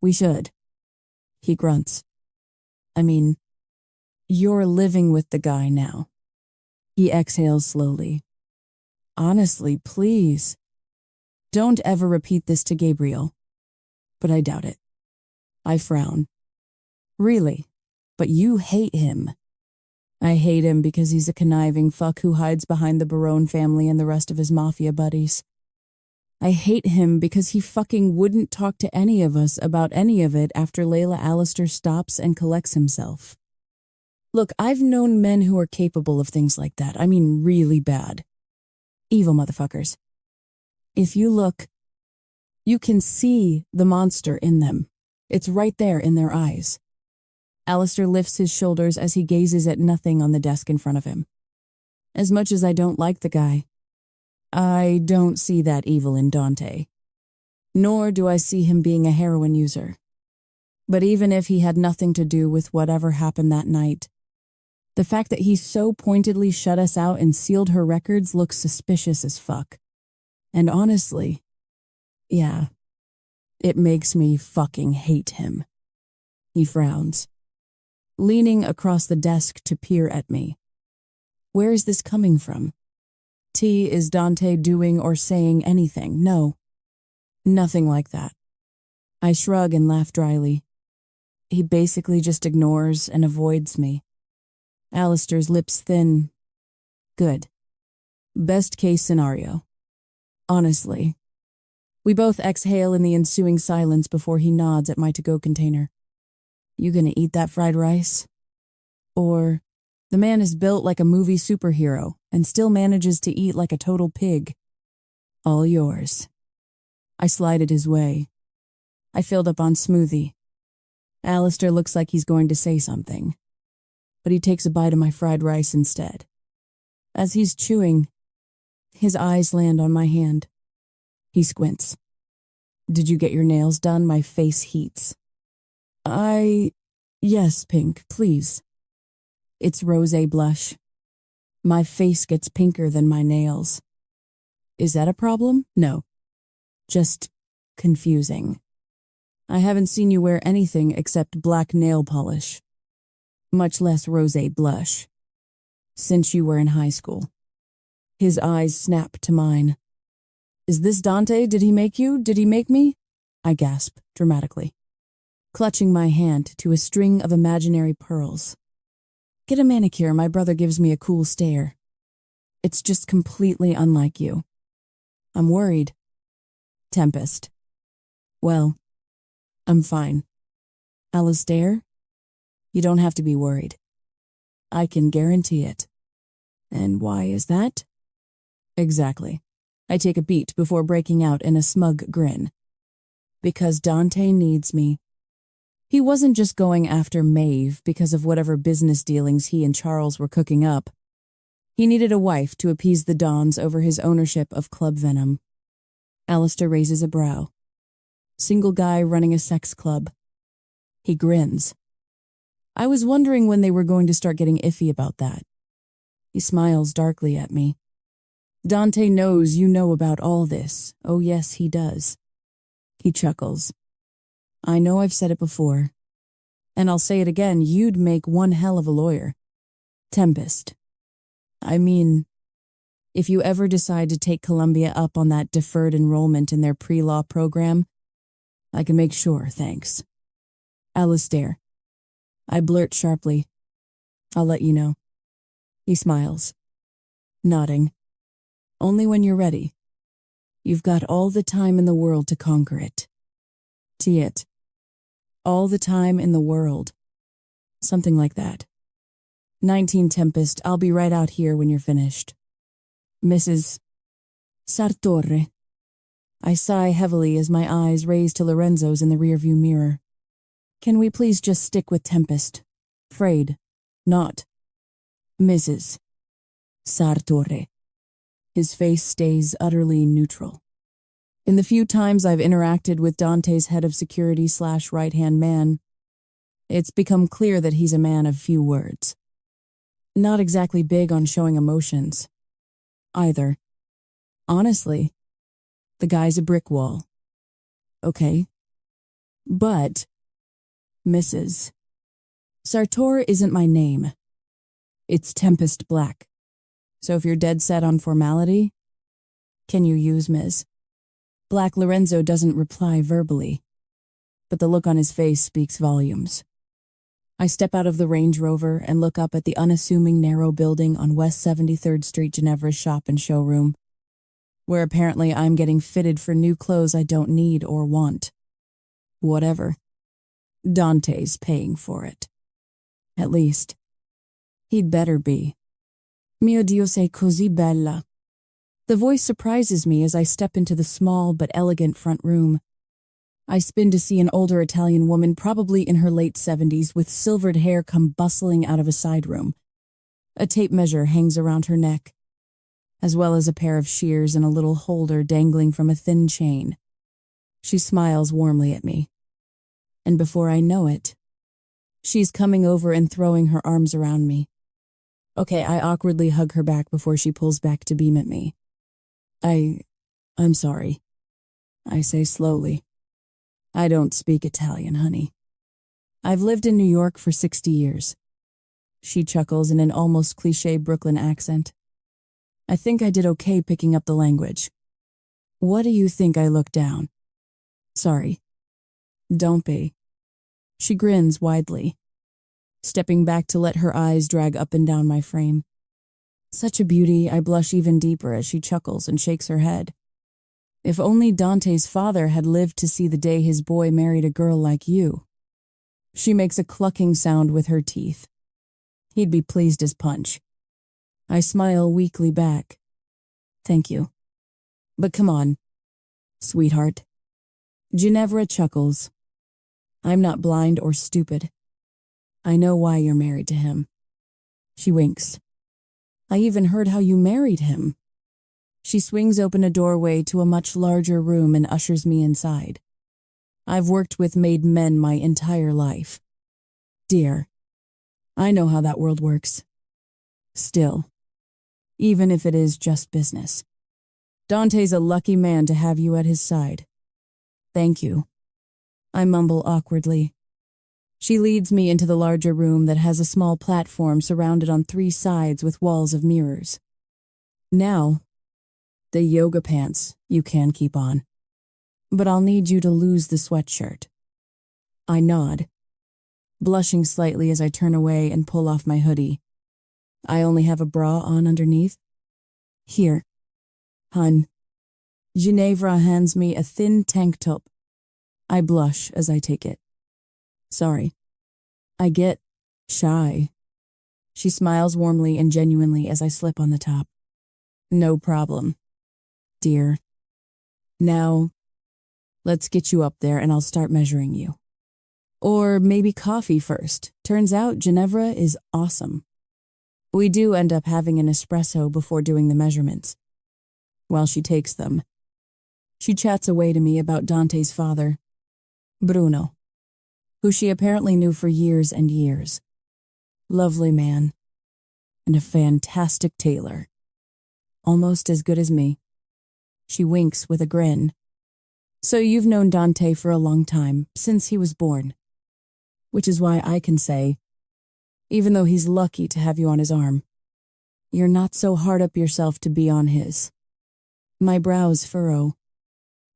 We should. He grunts. You're living with the guy now. He exhales slowly. Honestly, please. Don't ever repeat this to Gabriel. But I doubt it. I frown. Really? But you hate him. I hate him because he's a conniving fuck who hides behind the Barone family and the rest of his Mafia buddies. I hate him because he fucking wouldn't talk to any of us about any of it after Layla Alistair stops and collects himself. Look, I've known men who are capable of things like that. Really bad. Evil motherfuckers. If you look, you can see the monster in them. It's right there in their eyes. Alistair lifts his shoulders as he gazes at nothing on the desk in front of him. As much as I don't like the guy, I don't see that evil in Dante. Nor do I see him being a heroin user. But even if he had nothing to do with whatever happened that night, the fact that he so pointedly shut us out and sealed her records looks suspicious as fuck. And honestly, yeah, it makes me fucking hate him. He frowns, leaning across the desk to peer at me. Where is this coming from? Is Dante doing or saying anything? No, nothing like that. I shrug and laugh dryly. He basically just ignores and avoids me. Alistair's lips thin. Good. Best case scenario. Honestly. We both exhale in the ensuing silence before he nods at my to-go container. You gonna eat that fried rice? Or, the man is built like a movie superhero and still manages to eat like a total pig. All yours. I slide it his way. I filled up on smoothie. Alistair looks like he's going to say something, but he takes a bite of my fried rice instead. As he's chewing, his eyes land on my hand. He squints. Did you get your nails done? My face heats. Yes, Pink, please. It's rosé blush. My face gets pinker than my nails. Is that a problem? No. Just confusing. I haven't seen you wear anything except black nail polish, much less rosé blush, since you were in high school. His eyes snap to mine. Is this Dante? Did he make you? Did he make me? I gasp dramatically, clutching my hand to a string of imaginary pearls. Get a manicure. My brother gives me a cool stare. It's just completely unlike you. I'm worried. Tempest. Well, I'm fine. Alistair, you don't have to be worried. I can guarantee it. And why is that? Exactly. I take a beat before breaking out in a smug grin. Because Dante needs me. He wasn't just going after Maeve because of whatever business dealings he and Charles were cooking up. He needed a wife to appease the Dons over his ownership of Club Venom. Alistair raises a brow. Single guy running a sex club. He grins. I was wondering when they were going to start getting iffy about that. He smiles darkly at me. Dante knows you know about all this. Oh yes, he does. He chuckles. I know I've said it before, And I'll say it again, you'd make one hell of a lawyer. Tempest. I mean, if you ever decide to take Columbia up on that deferred enrollment in their pre-law program, I can make sure, thanks. Alistair. I blurt sharply. I'll let you know. He smiles, nodding. Only when you're ready. You've got all the time in the world to conquer it. Tiet. All the time in the world. Something like that. 19 Tempest, I'll be right out here when you're finished. Mrs. Sartore. I sigh heavily as my eyes raise to Lorenzo's in the rearview mirror. Can we please just stick with Tempest? Frayed. Not. Mrs. Sartore. His face stays utterly neutral. In the few times I've interacted with Dante's head of security / right-hand man, it's become clear that he's a man of few words. Not exactly big on showing emotions, either. Honestly, the guy's a brick wall. Okay. But, Mrs. Sartor isn't my name. It's Tempest Black. So if you're dead set on formality, can you use Ms.? Black Lorenzo doesn't reply verbally, but the look on his face speaks volumes. I step out of the Range Rover and look up at the unassuming narrow building on West 73rd Street, Ginevra's shop and showroom, where apparently I'm getting fitted for new clothes I don't need or want. Whatever. Dante's paying for it. At least, he'd better be. Mio Dio, sei così bella. The voice surprises me as I step into the small but elegant front room. I spin to see an older Italian woman, probably in her late 70s, with silvered hair come bustling out of a side room. A tape measure hangs around her neck, as well as a pair of shears and a little holder dangling from a thin chain. She smiles warmly at me. And before I know it, she's coming over and throwing her arms around me. Okay, I awkwardly hug her back before she pulls back to beam at me. I'm sorry. I say slowly. I don't speak Italian, honey. I've lived in New York for 60 years. She chuckles in an almost cliché Brooklyn accent. I think I did okay picking up the language. What do you think I look down? Sorry. Don't be. She grins widely, stepping back to let her eyes drag up and down my frame. Such a beauty, I blush even deeper as she chuckles and shakes her head. If only Dante's father had lived to see the day his boy married a girl like you. She makes a clucking sound with her teeth. He'd be pleased as punch. I smile weakly back. Thank you. But come on, sweetheart. Ginevra chuckles. I'm not blind or stupid. I know why you're married to him. She winks. I even heard how you married him. She swings open a doorway to a much larger room and ushers me inside. I've worked with made men my entire life. Dear, I know how that world works. Still, even if it is just business, Dante's a lucky man to have you at his side. Thank you. I mumble awkwardly. She leads me into the larger room that has a small platform surrounded on 3 sides with walls of mirrors. Now, the yoga pants you can keep on, but I'll need you to lose the sweatshirt. I nod, blushing slightly as I turn away and pull off my hoodie. I only have a bra on underneath. Here, hun. Ginevra hands me a thin tank top. I blush as I take it. Sorry. I get shy. She smiles warmly and genuinely as I slip on the top. No problem, dear. Now, let's get you up there and I'll start measuring you. Or maybe coffee first. Turns out Ginevra is awesome. We do end up having an espresso before doing the measurements. While she takes them, she chats away to me about Dante's father, Bruno, who she apparently knew for years and years. Lovely man, and a fantastic tailor. Almost as good as me. She winks with a grin. So you've known Dante for a long time, since he was born. Which is why I can say, even though he's lucky to have you on his arm, you're not so hard up yourself to be on his. My brows furrow,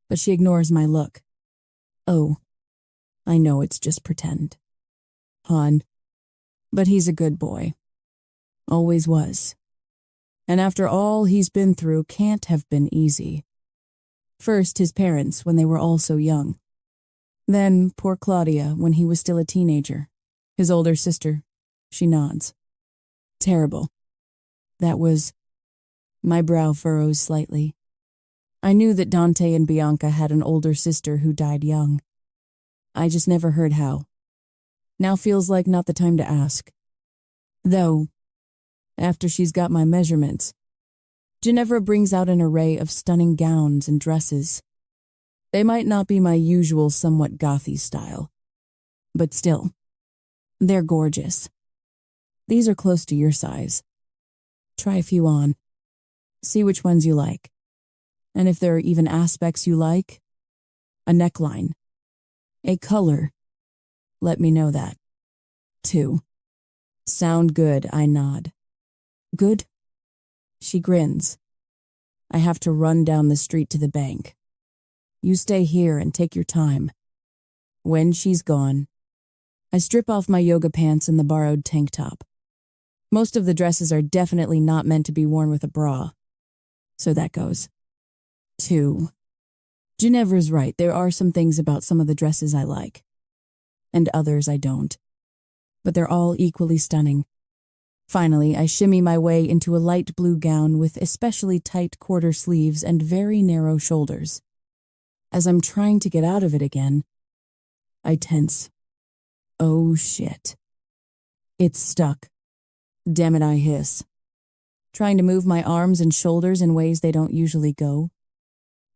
but she ignores my look. Oh, I know it's just pretend. Hon, but he's a good boy. Always was. And after all he's been through, can't have been easy. First, his parents, when they were all so young. Then, poor Claudia, when he was still a teenager. His older sister. She nods. Terrible. That was... My brow furrows slightly. I knew that Dante and Bianca had an older sister who died young. I just never heard how. Now feels like not the time to ask. Though, after she's got my measurements, Ginevra brings out an array of stunning gowns and dresses. They might not be my usual somewhat gothy style, but still, they're gorgeous. These are close to your size. Try a few on. See which ones you like. And if there are even aspects you like, a neckline, a color, let me know that. 2. Sound good, I nod. Good? She grins. I have to run down the street to the bank. You stay here and take your time. When she's gone, I strip off my yoga pants and the borrowed tank top. Most of the dresses are definitely not meant to be worn with a bra. So that goes. 2. Ginevra's right, there are some things about some of the dresses I like. And others I don't. But they're all equally stunning. Finally, I shimmy my way into a light blue gown with especially tight quarter sleeves and very narrow shoulders. As I'm trying to get out of it again, I tense. Oh shit. It's stuck. Damn it, I hiss. Trying to move my arms and shoulders in ways they don't usually go.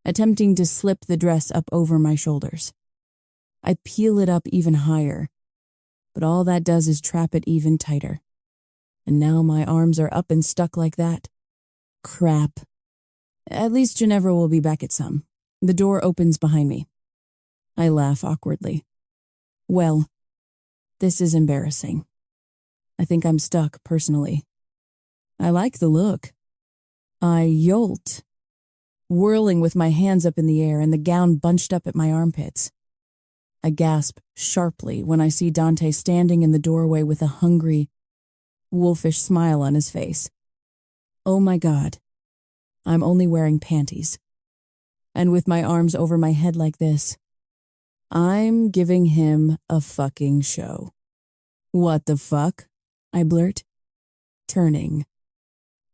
Attempting to slip the dress up over my shoulders. I peel it up even higher, but all that does is trap it even tighter. And now my arms are up and stuck like that. Crap. At least Ginevra will be back at some. The door opens behind me. I laugh awkwardly. Well, this is embarrassing. I think I'm stuck, personally. I like the look. I yolt, whirling with my hands up in the air and the gown bunched up at my armpits. I gasp sharply when I see Dante standing in the doorway with a hungry, wolfish smile on his face. Oh my God, I'm only wearing panties. And with my arms over my head like this, I'm giving him a fucking show. What the fuck? I blurt, turning.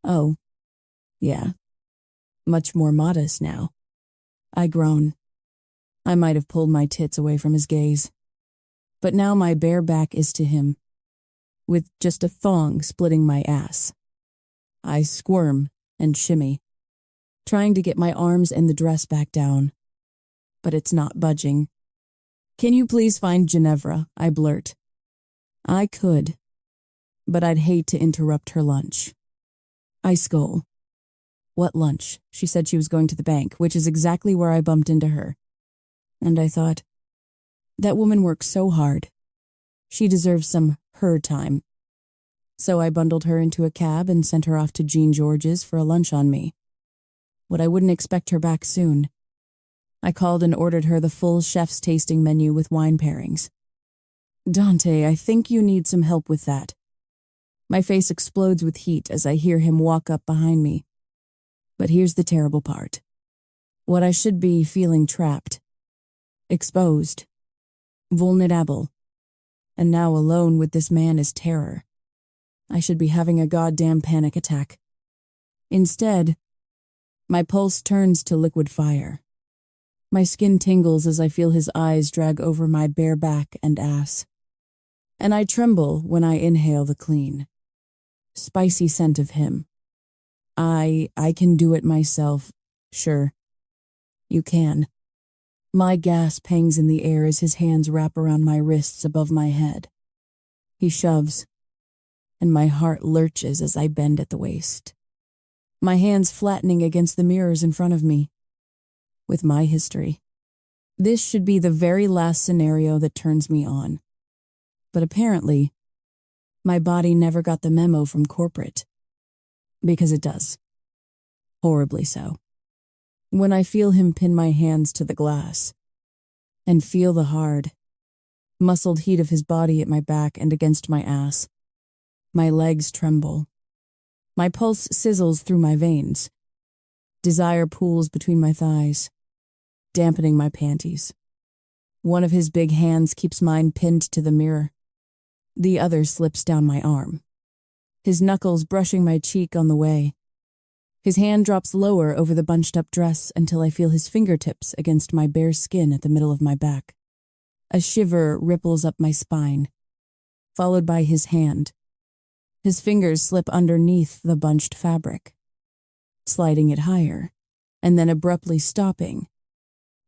Oh, yeah. Much more modest now. I groan. I might have pulled my tits away from his gaze. But now my bare back is to him, with just a thong splitting my ass. I squirm and shimmy, trying to get my arms and the dress back down. But it's not budging. Can you please find Ginevra? I blurt. I could, but I'd hate to interrupt her lunch. I scowl. What lunch? She said she was going to the bank, which is exactly where I bumped into her. And I thought, that woman works so hard. She deserves some her time. So I bundled her into a cab and sent her off to Jean George's for a lunch on me. What I wouldn't expect her back soon. I called and ordered her the full chef's tasting menu with wine pairings. Dante, I think you need some help with that. My face explodes with heat as I hear him walk up behind me. But here's the terrible part. What I should be feeling trapped, exposed, vulnerable, and now alone with this man is terror. I should be having a goddamn panic attack. Instead, my pulse turns to liquid fire. My skin tingles as I feel his eyes drag over my bare back and ass. And I tremble when I inhale the clean, spicy scent of him. I can do it myself. Sure. You can. My gasp hangs in the air as his hands wrap around my wrists above my head. He shoves, and my heart lurches as I bend at the waist. My hands flattening against the mirrors in front of me. With my history, this should be the very last scenario that turns me on. but apparently, my body never got the memo from corporate. Because it does. Horribly so. When I feel him pin my hands to the glass, and feel the hard, muscled heat of his body at my back and against my ass, my legs tremble. My pulse sizzles through my veins. Desire pools between my thighs, dampening my panties. One of his big hands keeps mine pinned to the mirror. The other slips down my arm, his knuckles brushing my cheek on the way. His hand drops lower over the bunched-up dress until I feel his fingertips against my bare skin at the middle of my back. A shiver ripples up my spine, followed by his hand. His fingers slip underneath the bunched fabric, sliding it higher, and then abruptly stopping,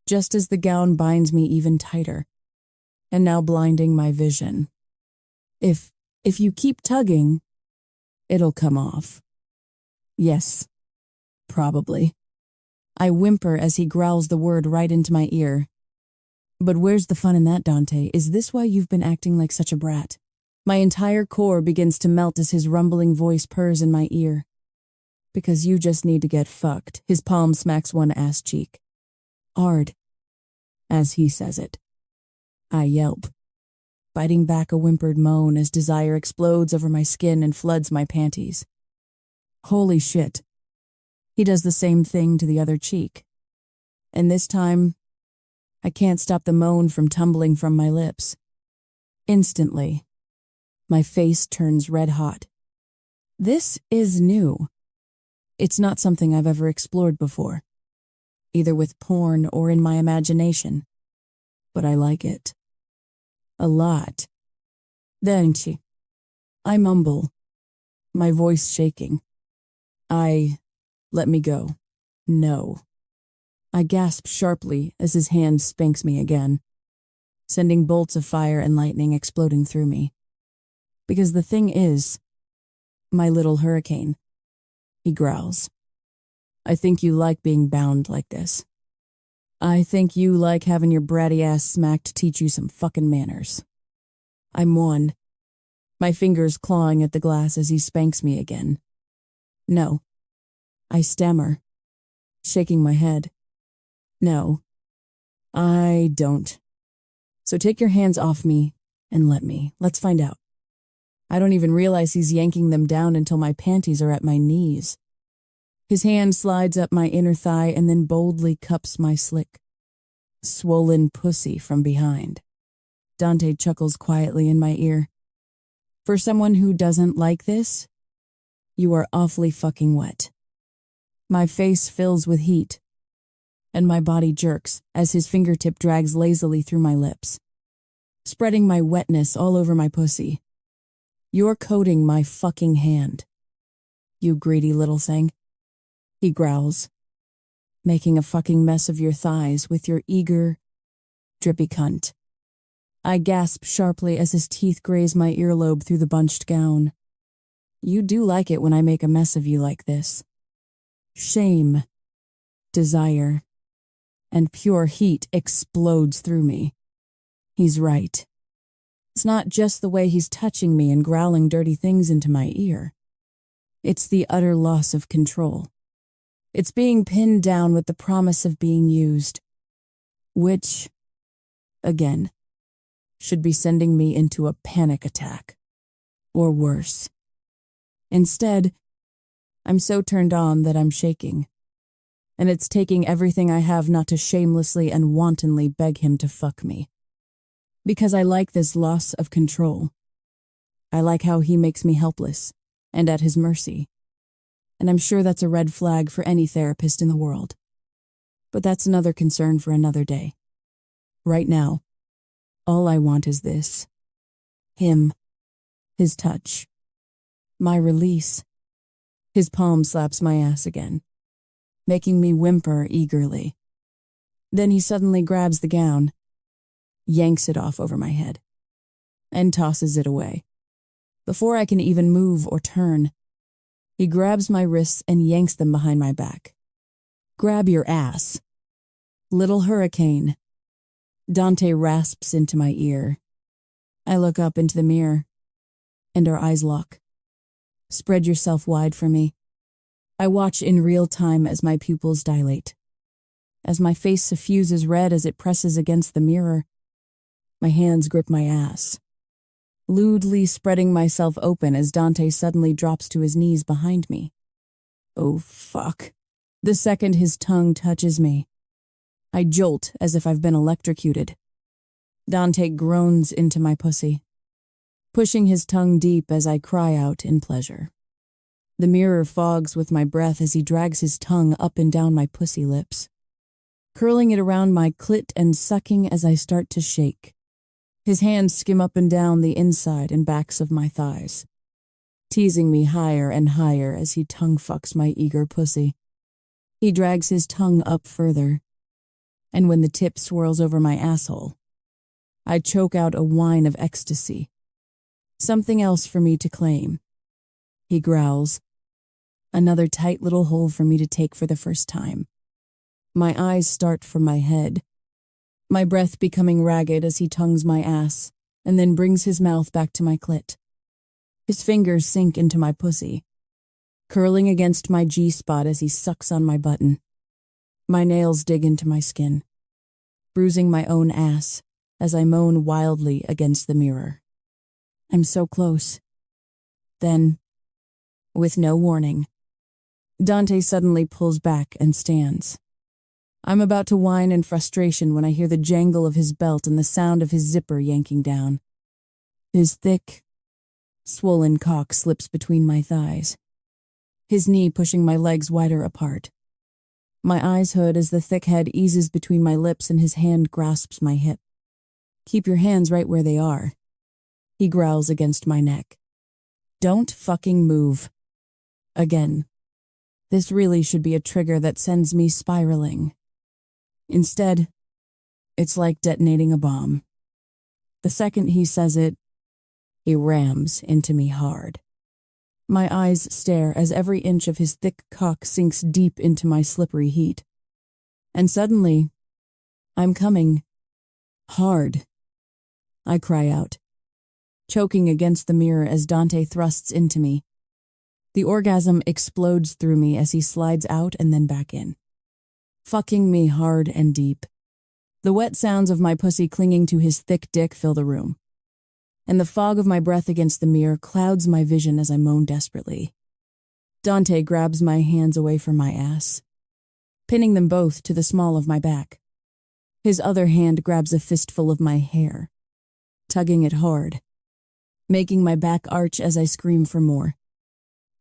just as the gown binds me even tighter, and now blinding my vision. If you keep tugging, it'll come off. Yes, probably. I whimper as he growls the word right into my ear. But where's the fun in that, Dante? Is this why you've been acting like such a brat? My entire core begins to melt as his rumbling voice purrs in my ear. Because you just need to get fucked. His palm smacks one ass cheek. Hard. As he says it. I yelp, biting back a whimpered moan as desire explodes over my skin and floods my panties. Holy shit. He does the same thing to the other cheek. And this time, I can't stop the moan from tumbling from my lips. Instantly, my face turns red hot. This is new. It's not something I've ever explored before, either with porn or in my imagination. But I like it. A lot. Then I mumble, my voice shaking. Let me go. No. I gasp sharply as his hand spanks me again, sending bolts of fire and lightning exploding through me. Because the thing is, my little hurricane, he growls. I think you like being bound like this. I think you like having your bratty ass smacked to teach you some fucking manners. I moan, my fingers clawing at the glass as he spanks me again. No. I stammer, shaking my head. No, I don't. So take your hands off me and let's find out. I don't even realize he's yanking them down until my panties are at my knees. His hand slides up my inner thigh and then boldly cups my slick, swollen pussy from behind. Dante chuckles quietly in my ear. For someone who doesn't like this, you are awfully fucking wet. My face fills with heat, and my body jerks as his fingertip drags lazily through my lips, spreading my wetness all over my pussy. You're coating my fucking hand, you greedy little thing, he growls, making a fucking mess of your thighs with your eager, drippy cunt. I gasp sharply as his teeth graze my earlobe through the bunched gown. You do like it when I make a mess of you like this. Shame, desire, and pure heat explodes through me. He's right. It's not just the way he's touching me and growling dirty things into my ear. It's the utter loss of control. It's being pinned down with the promise of being used, which, again, should be sending me into a panic attack, or worse. Instead, I'm so turned on that I'm shaking, and it's taking everything I have not to shamelessly and wantonly beg him to fuck me. Because I like this loss of control. I like how he makes me helpless and at his mercy. And I'm sure that's a red flag for any therapist in the world. But that's another concern for another day. Right now, all I want is this. Him. His touch. My release. His palm slaps my ass again, making me whimper eagerly. Then he suddenly grabs the gown, yanks it off over my head, and tosses it away. Before I can even move or turn, he grabs my wrists and yanks them behind my back. Grab your ass. Little hurricane. Dante rasps into my ear. I look up into the mirror, and our eyes lock. Spread yourself wide for me. I watch in real time as my pupils dilate. As my face suffuses red as it presses against the mirror, my hands grip my ass, lewdly spreading myself open as Dante suddenly drops to his knees behind me. Oh, fuck. The second his tongue touches me, I jolt as if I've been electrocuted. Dante groans into my pussy, pushing his tongue deep as I cry out in pleasure. The mirror fogs with my breath as he drags his tongue up and down my pussy lips, curling it around my clit and sucking as I start to shake. His hands skim up and down the inside and backs of my thighs, teasing me higher and higher as he tongue fucks my eager pussy. He drags his tongue up further, and when the tip swirls over my asshole, I choke out a whine of ecstasy. Something else for me to claim. He growls. Another tight little hole for me to take for the first time. My eyes start from my head, my breath becoming ragged as he tongues my ass and then brings his mouth back to my clit. His fingers sink into my pussy, curling against my G-spot as he sucks on my button. My nails dig into my skin, bruising my own ass as I moan wildly against the mirror. I'm so close. Then, with no warning, Dante suddenly pulls back and stands. I'm about to whine in frustration when I hear the jangle of his belt and the sound of his zipper yanking down. His thick, swollen cock slips between my thighs, his knee pushing my legs wider apart. My eyes hood as the thick head eases between my lips and his hand grasps my hip. Keep your hands right where they are. He growls against my neck. Don't fucking move. Again. This really should be a trigger that sends me spiraling. Instead, it's like detonating a bomb. The second he says it, he rams into me hard. My eyes stare as every inch of his thick cock sinks deep into my slippery heat. And suddenly, I'm coming. Hard. I cry out, choking against the mirror as Dante thrusts into me. The orgasm explodes through me as he slides out and then back in, fucking me hard and deep. The wet sounds of my pussy clinging to his thick dick fill the room, and the fog of my breath against the mirror clouds my vision as I moan desperately. Dante grabs my hands away from my ass, pinning them both to the small of my back. His other hand grabs a fistful of my hair, tugging it hard, making my back arch as I scream for more.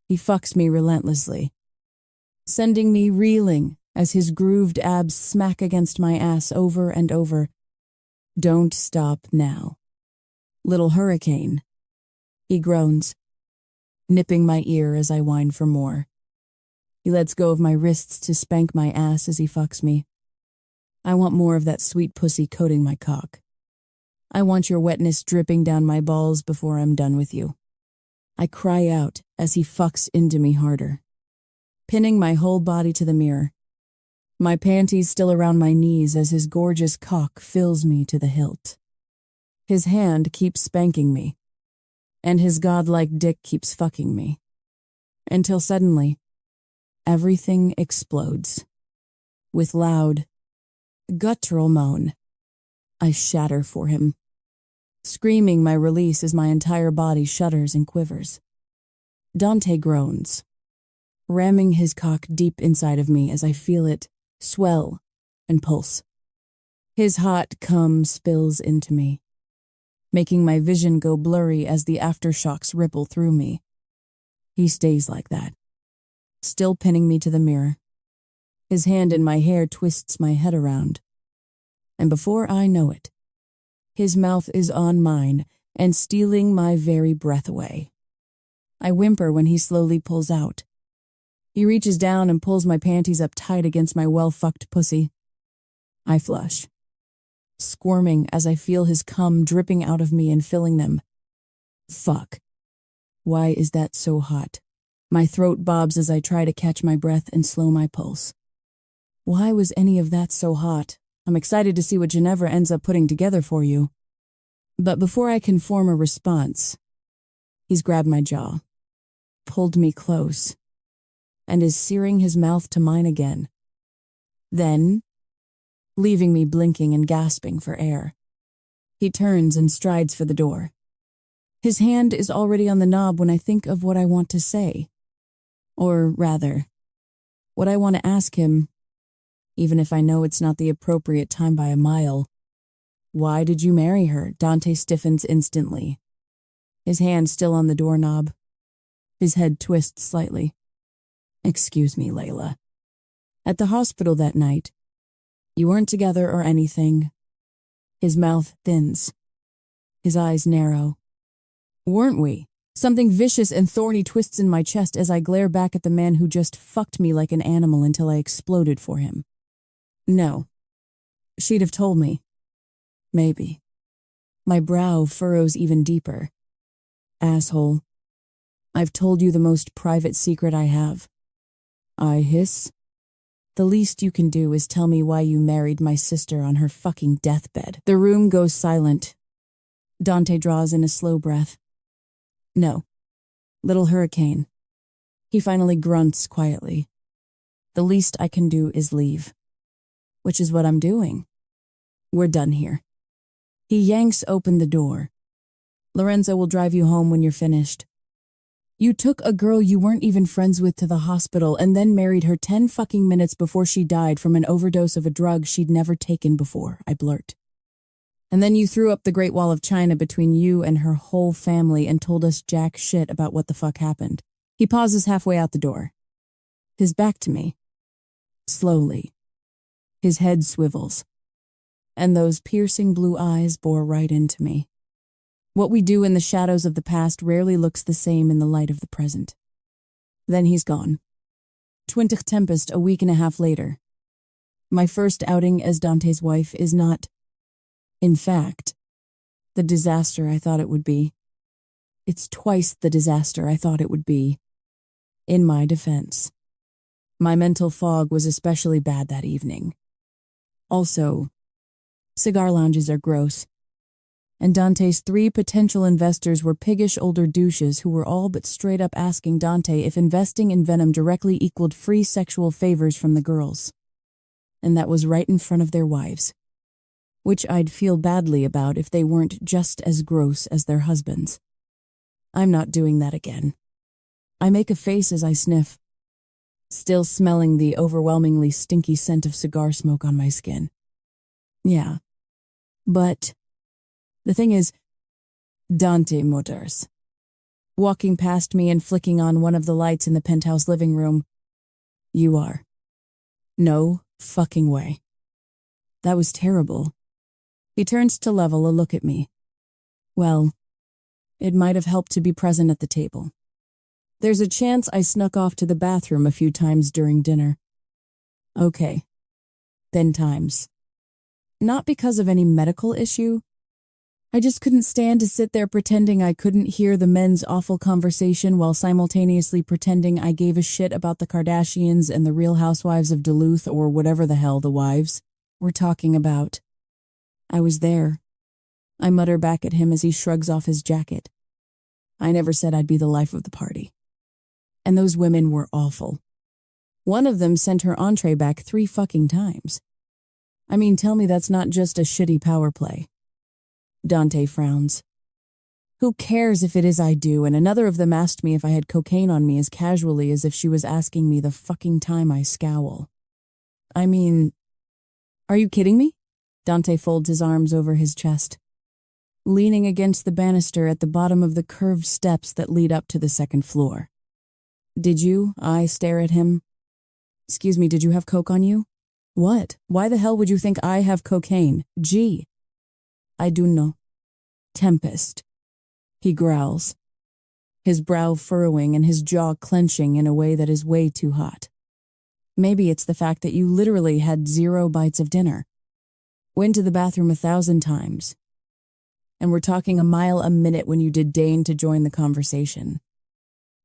He fucks me relentlessly, sending me reeling as his grooved abs smack against my ass over and over. Don't stop now. Little hurricane. He groans, nipping my ear as I whine for more. He lets go of my wrists to spank my ass as he fucks me. I want more of that sweet pussy coating my cock. I want your wetness dripping down my balls before I'm done with you. I cry out as he fucks into me harder, pinning my whole body to the mirror, my panties still around my knees as his gorgeous cock fills me to the hilt. His hand keeps spanking me, and his godlike dick keeps fucking me, until suddenly, everything explodes. With loud, guttural moan, I shatter for him, screaming my release as my entire body shudders and quivers. Dante groans, ramming his cock deep inside of me as I feel it swell and pulse. His hot cum spills into me, making my vision go blurry as the aftershocks ripple through me. He stays like that, still pinning me to the mirror. His hand in my hair twists my head around, and before I know it, his mouth is on mine and stealing my very breath away. I whimper when he slowly pulls out. He reaches down and pulls my panties up tight against my well-fucked pussy. I flush, squirming as I feel his cum dripping out of me and filling them. Fuck. Why is that so hot? My throat bobs as I try to catch my breath and slow my pulse. Why was any of that so hot? I'm excited to see what Ginevra ends up putting together for you. But before I can form a response, he's grabbed my jaw, pulled me close, and is searing his mouth to mine again. Then, leaving me blinking and gasping for air, he turns and strides for the door. His hand is already on the knob when I think of what I want to say. Or rather, what I want to ask him, even if I know it's not the appropriate time by a mile. Why did you marry her? Dante stiffens instantly, his hand still on the doorknob. His head twists slightly. Excuse me, Layla. At the hospital that night, you weren't together or anything. His mouth thins. His eyes narrow. Weren't we? Something vicious and thorny twists in my chest as I glare back at the man who just fucked me like an animal until I exploded for him. No. She'd have told me. Maybe. My brow furrows even deeper. Asshole. I've told you the most private secret I have. I hiss. The least you can do is tell me why you married my sister on her fucking deathbed. The room goes silent. Dante draws in a slow breath. No. Little hurricane. He finally grunts quietly. The least I can do is leave. Which is what I'm doing. We're done here. He yanks open the door. Lorenzo will drive you home when you're finished. You took a girl you weren't even friends with to the hospital and then married her 10 fucking minutes before she died from an overdose of a drug she'd never taken before, I blurt. And then you threw up the Great Wall of China between you and her whole family and told us jack shit about what the fuck happened. He pauses halfway out the door. His back to me. Slowly. His head swivels. And those piercing blue eyes bore right into me. What we do in the shadows of the past rarely looks the same in the light of the present. Then he's gone. 20th Tempest a week and a half later. My first outing as Dante's wife is not, in fact, the disaster I thought it would be. It's twice the disaster I thought it would be. In my defense. My mental fog was especially bad that evening. Also, cigar lounges are gross. And Dante's 3 potential investors were piggish older douches who were all but straight up asking Dante if investing in Venom directly equaled free sexual favors from the girls. And that was right in front of their wives. Which I'd feel badly about if they weren't just as gross as their husbands. I'm not doing that again. I make a face as I sniff, still smelling the overwhelmingly stinky scent of cigar smoke on my skin. Yeah, but the thing is, Dante mutters, walking past me and flicking on one of the lights in the penthouse living room. You are. No fucking way. That was terrible. He turns to level a look at me. Well, it might have helped to be present at the table. There's a chance I snuck off to the bathroom a few times during dinner. Okay. 10 times. Not because of any medical issue. I just couldn't stand to sit there pretending I couldn't hear the men's awful conversation while simultaneously pretending I gave a shit about the Kardashians and the Real Housewives of Duluth or whatever the hell the wives were talking about. I was there. I mutter back at him as he shrugs off his jacket. I never said I'd be the life of the party. And those women were awful. One of them sent her entree back 3 fucking times. I mean, tell me that's not just a shitty power play. Dante frowns. Who cares if it is I do? And another of them asked me if I had cocaine on me as casually as if she was asking me the fucking time I scowl. I mean, are you kidding me? Dante folds his arms over his chest, leaning against the banister at the bottom of the curved steps that lead up to the 2nd floor. Did you? I stare at him. Excuse me, did you have coke on you? What? Why the hell would you think I have cocaine? Gee. I do know. Tempest. He growls, his brow furrowing and his jaw clenching in a way that is way too hot. Maybe it's the fact that you literally had 0 bites of dinner. Went to the bathroom 1,000 times. And we're talking a mile a minute when you did deign to join the conversation.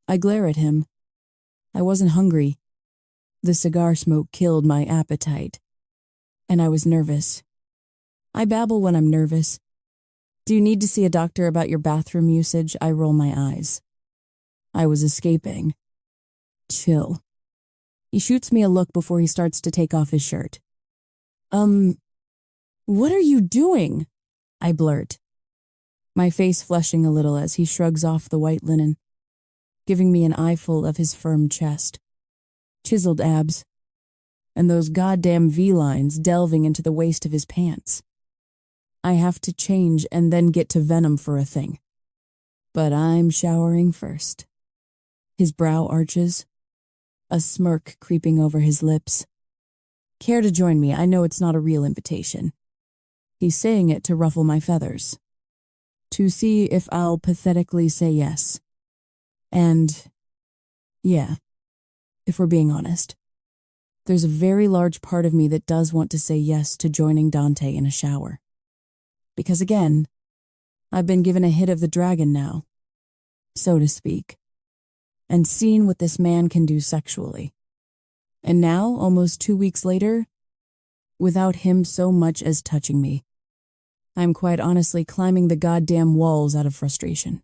I glare at him. I wasn't hungry. The cigar smoke killed my appetite. And I was nervous. I babble when I'm nervous. Do you need to see a doctor about your bathroom usage? I roll my eyes. I was escaping. Chill. He shoots me a look before he starts to take off his shirt. What are you doing? I blurt, my face flushing a little as he shrugs off the white linen, giving me an eyeful of his firm chest, chiseled abs, and those goddamn V-lines delving into the waist of his pants. I have to change and then get to Venom for a thing. But I'm showering first. His brow arches, a smirk creeping over his lips. Care to join me? I know it's not a real invitation. He's saying it to ruffle my feathers. To see if I'll pathetically say yes. And, yeah, if we're being honest, there's a very large part of me that does want to say yes to joining Dante in a shower. Because again, I've been given a hit of the dragon now, so to speak, and seen what this man can do sexually. And now, almost 2 weeks later, without him so much as touching me, I'm quite honestly climbing the goddamn walls out of frustration.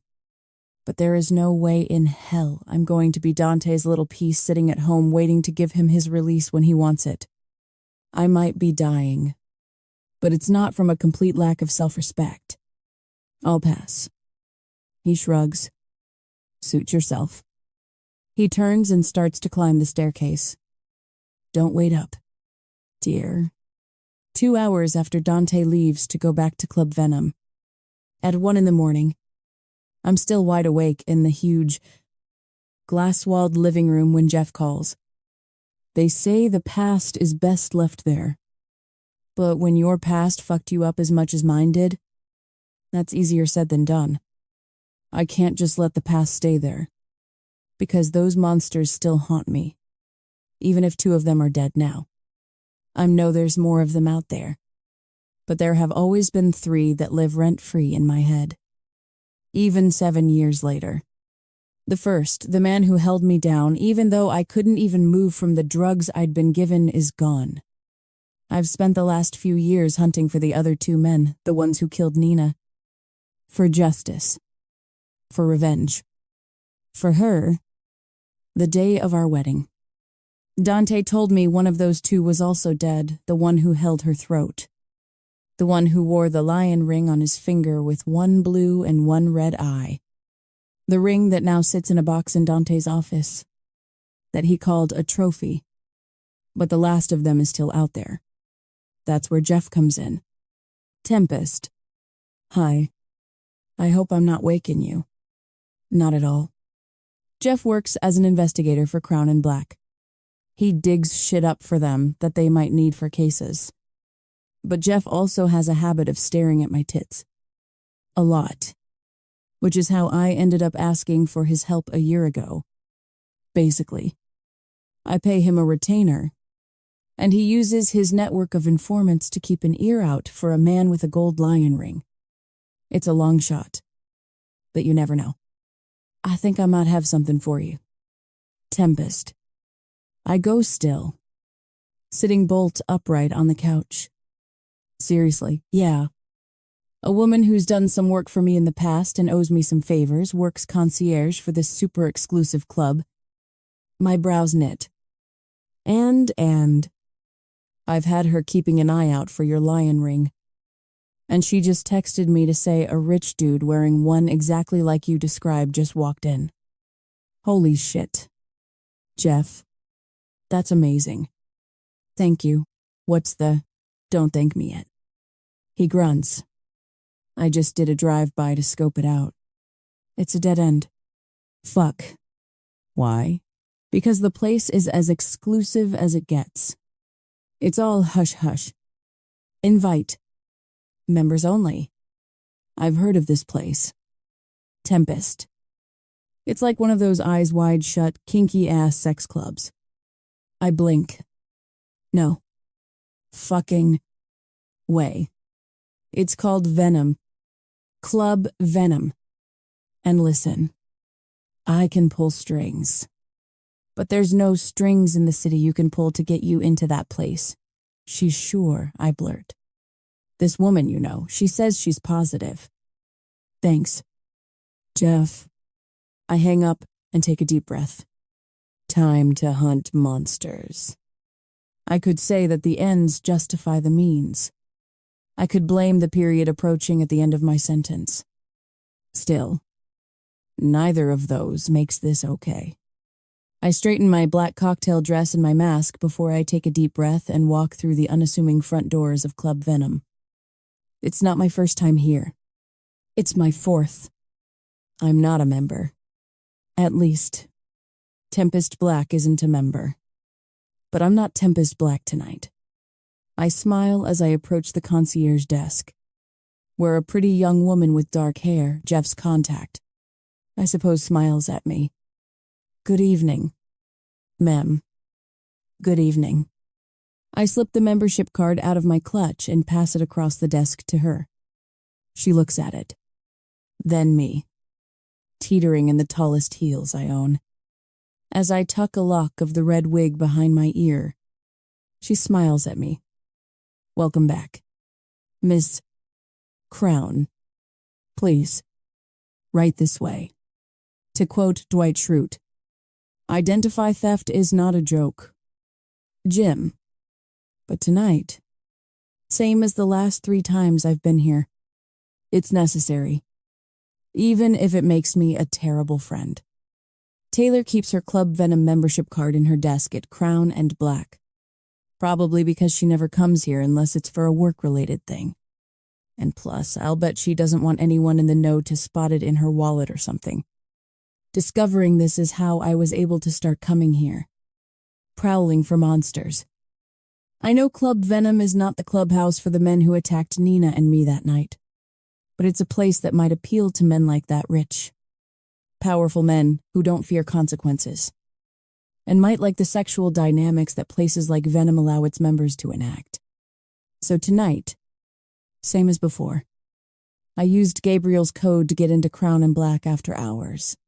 But there is no way in hell I'm going to be Dante's little piece sitting at home waiting to give him his release when he wants it. I might be dying, but it's not from a complete lack of self-respect. I'll pass. He shrugs. Suit yourself. He turns and starts to climb the staircase. Don't wait up, dear. 2 hours after Dante leaves to go back to Club Venom. At 1 a.m, I'm still wide awake in the huge, glass-walled living room when Jeff calls. They say the past is best left there. But when your past fucked you up as much as mine did, that's easier said than done. I can't just let the past stay there, because those monsters still haunt me, even if 2 of them are dead now. I know there's more of them out there, but there have always been 3 that live rent-free in my head. Even 7 years later. The first, the man who held me down, even though I couldn't even move from the drugs I'd been given, is gone. I've spent the last few years hunting for the other 2 men, the ones who killed Nina. For justice. For revenge. For her, the day of our wedding. Dante told me one of those 2 was also dead, the one who held her throat. The one who wore the lion ring on his finger with 1 blue and 1 red eye. The ring that now sits in a box in Dante's office. That he called a trophy. But the last of them is still out there. That's where Jeff comes in. Tempest. Hi. I hope I'm not waking you. Not at all. Jeff works as an investigator for Crown and Black. He digs shit up for them that they might need for cases. But Jeff also has a habit of staring at my tits. A lot. Which is how I ended up asking for his help a year ago. Basically. I pay him a retainer, and he uses his network of informants to keep an ear out for a man with a gold lion ring. It's a long shot, but you never know. I think I might have something for you. Tempest. I go still, sitting bolt upright on the couch. Seriously, yeah. A woman who's done some work for me in the past and owes me some favors works concierge for this super exclusive club. My brows knit. And I've had her keeping an eye out for your lion ring. And she just texted me to say a rich dude wearing one exactly like you described just walked in. Holy shit. Jeff. That's amazing. Thank you. What's the, don't thank me yet. He grunts. I just did a drive-by to scope it out. It's a dead end. Fuck. Why? Because the place is as exclusive as it gets. It's all hush-hush. Invite. Members only. I've heard of this place. Tempest. It's like one of those eyes wide shut, kinky-ass sex clubs. I blink. No. Fucking way. It's called Venom. Club Venom. And listen, I can pull strings. But there's no strings in the city you can pull to get you into that place. She's sure, I blurt. This woman, you know, she says she's positive. Thanks, Jeff. I hang up and take a deep breath. Time to hunt monsters. I could say that the ends justify the means. I could blame the period approaching at the end of my sentence. Still, neither of those makes this okay. I straighten my black cocktail dress and my mask before I take a deep breath and walk through the unassuming front doors of Club Venom. It's not my first time here. It's my fourth. I'm not a member. At least, Tempest Black isn't a member. But I'm not Tempest Black tonight. I smile as I approach the concierge desk, where a pretty young woman with dark hair, Jeff's contact, I suppose smiles at me. Good evening, ma'am. Good evening. I slip the membership card out of my clutch and pass it across the desk to her. She looks at it. Then me, teetering in the tallest heels I own. As I tuck a lock of the red wig behind my ear, she smiles at me. Welcome back, Miss Crown. Please, right this way. To quote Dwight Schrute, identify theft is not a joke. Jim. But tonight, same as the last 3 times I've been here, it's necessary. Even if it makes me a terrible friend. Taylor keeps her Club Venom membership card in her desk at Crown and Black. Probably because she never comes here unless it's for a work-related thing. And plus, I'll bet she doesn't want anyone in the know to spot it in her wallet or something. Discovering this is how I was able to start coming here. Prowling for monsters. I know Club Venom is not the clubhouse for the men who attacked Nina and me that night. But it's a place that might appeal to men like that rich, powerful men who don't fear consequences, and might like the sexual dynamics that places like Venom allow its members to enact. So tonight, same as before, I used Gabriel's code to get into Crown and Black after hours,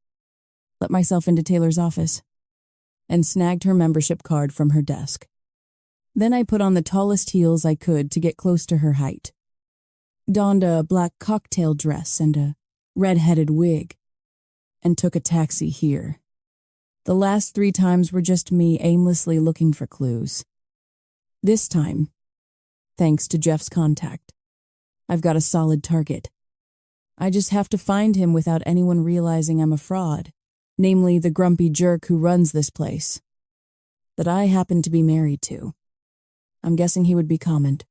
let myself into Taylor's office, and snagged her membership card from her desk. Then I put on the tallest heels I could to get close to her height, donned a black cocktail dress and a red-headed wig, and took a taxi here. The last 3 times were just me aimlessly looking for clues. This time, thanks to Jeff's contact, I've got a solid target. I just have to find him without anyone realizing I'm a fraud, namely the grumpy jerk who runs this place, that I happen to be married to. I'm guessing he would be comment,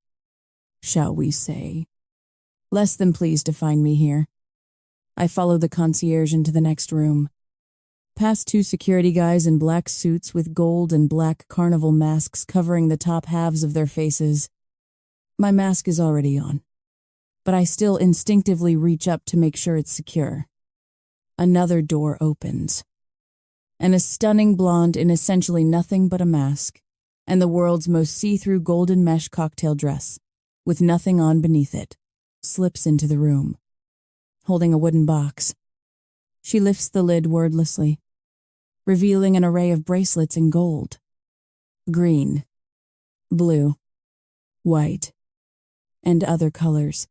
shall we say, less than pleased to find me here. I follow the concierge into the next room. Past 2 security guys in black suits with gold and black carnival masks covering the top halves of their faces. My mask is already on, but I still instinctively reach up to make sure it's secure. Another door opens, and a stunning blonde in essentially nothing but a mask and the world's most see-through golden mesh cocktail dress, with nothing on beneath it, slips into the room, holding a wooden box. She lifts the lid wordlessly, revealing an array of bracelets in gold, green, blue, white, and other colors,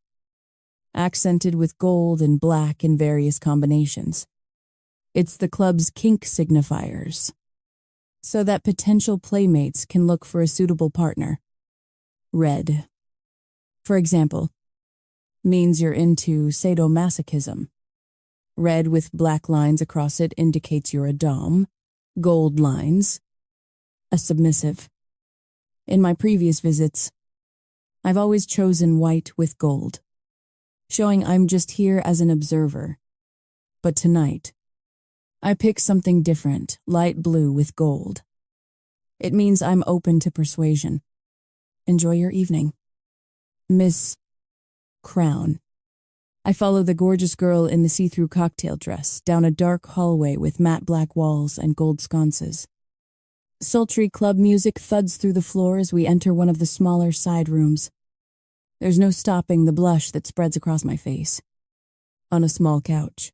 accented with gold and black in various combinations. It's the club's kink signifiers, so that potential playmates can look for a suitable partner. Red, for example, means you're into sadomasochism. Red with black lines across it indicates you're a dom. Gold lines, a submissive. In my previous visits, I've always chosen white with gold, showing I'm just here as an observer. But tonight, I pick something different, light blue with gold. It means I'm open to persuasion. Enjoy your evening, Miss Crown. I follow the gorgeous girl in the see-through cocktail dress down a dark hallway with matte black walls and gold sconces. Sultry club music thuds through the floor as we enter one of the smaller side rooms. There's no stopping the blush that spreads across my face. On a small couch,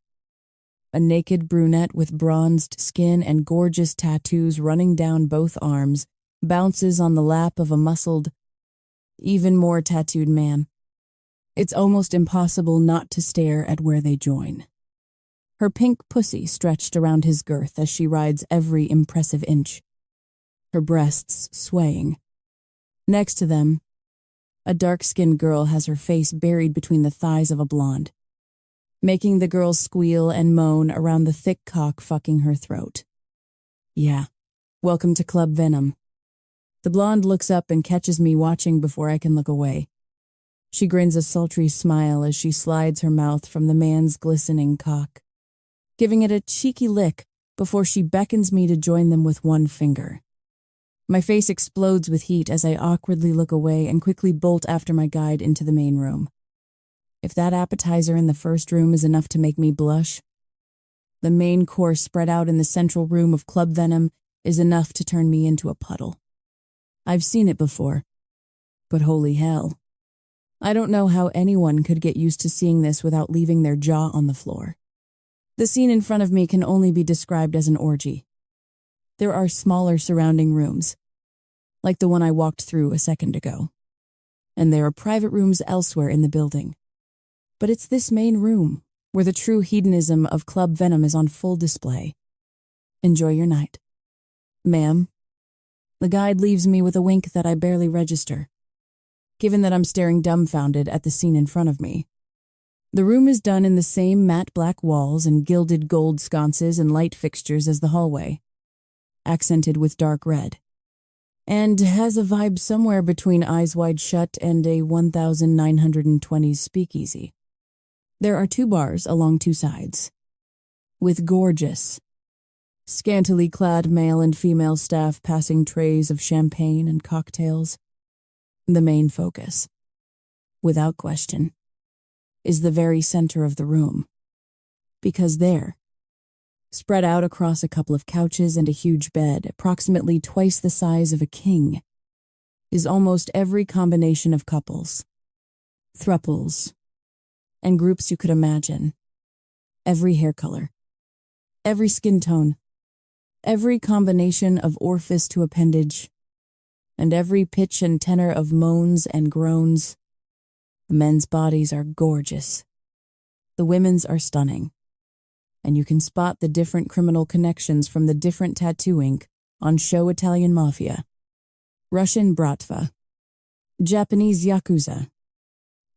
a naked brunette with bronzed skin and gorgeous tattoos running down both arms bounces on the lap of a muscled, even more tattooed man. It's almost impossible not to stare at where they join. Her pink pussy stretched around his girth as she rides every impressive inch, her breasts swaying. Next to them, a dark-skinned girl has her face buried between the thighs of a blonde, making the girl squeal and moan around the thick cock fucking her throat. Yeah, welcome to Club Venom. The blonde looks up and catches me watching before I can look away. She grins a sultry smile as she slides her mouth from the man's glistening cock, giving it a cheeky lick before she beckons me to join them with one finger. My face explodes with heat as I awkwardly look away and quickly bolt after my guide into the main room. If that appetizer in the first room is enough to make me blush, the main course spread out in the central room of Club Venom is enough to turn me into a puddle. I've seen it before, but holy hell. I don't know how anyone could get used to seeing this without leaving their jaw on the floor. The scene in front of me can only be described as an orgy. There are smaller surrounding rooms, like the one I walked through a second ago, and there are private rooms elsewhere in the building. But it's this main room where the true hedonism of Club Venom is on full display. Enjoy your night. Ma'am. The guide leaves me with a wink that I barely register, given that I'm staring dumbfounded at the scene in front of me. The room is done in the same matte black walls and gilded gold sconces and light fixtures as the hallway, accented with dark red, and has a vibe somewhere between Eyes Wide Shut and a 1920s speakeasy. There are 2 bars along 2 sides, with gorgeous, scantily clad male and female staff passing trays of champagne and cocktails. The main focus, without question, is the very center of the room, because there, spread out across a couple of couches and a huge bed, approximately twice the size of a king, is almost every combination of couples, thruples, and groups you could imagine. Every hair color, every skin tone, every combination of orifice to appendage, and every pitch and tenor of moans and groans. The men's bodies are gorgeous. The women's are stunning. And you can spot the different criminal connections from the different tattoo ink on Show Italian Mafia, Russian Bratva, Japanese Yakuza,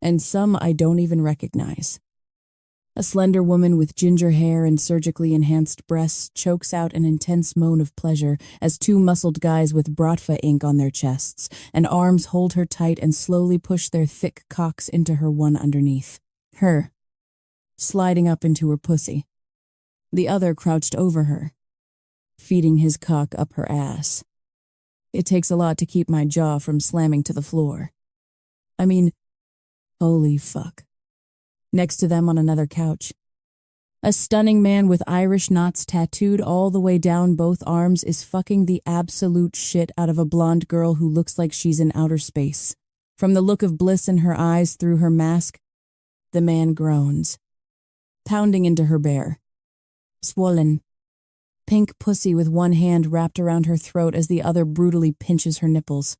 and some I don't even recognize. A slender woman with ginger hair and surgically enhanced breasts chokes out an intense moan of pleasure as 2 muscled guys with Bratva ink on their chests and arms hold her tight and slowly push their thick cocks into her one underneath. Her, sliding up into her pussy. The other crouched over her, feeding his cock up her ass. It takes a lot to keep my jaw from slamming to the floor. I mean, holy fuck. Next to them on another couch, a stunning man with Irish knots tattooed all the way down both arms is fucking the absolute shit out of a blonde girl who looks like she's in outer space. From the look of bliss in her eyes through her mask, the man groans, pounding into her bare, swollen, pink pussy with one hand wrapped around her throat as the other brutally pinches her nipples.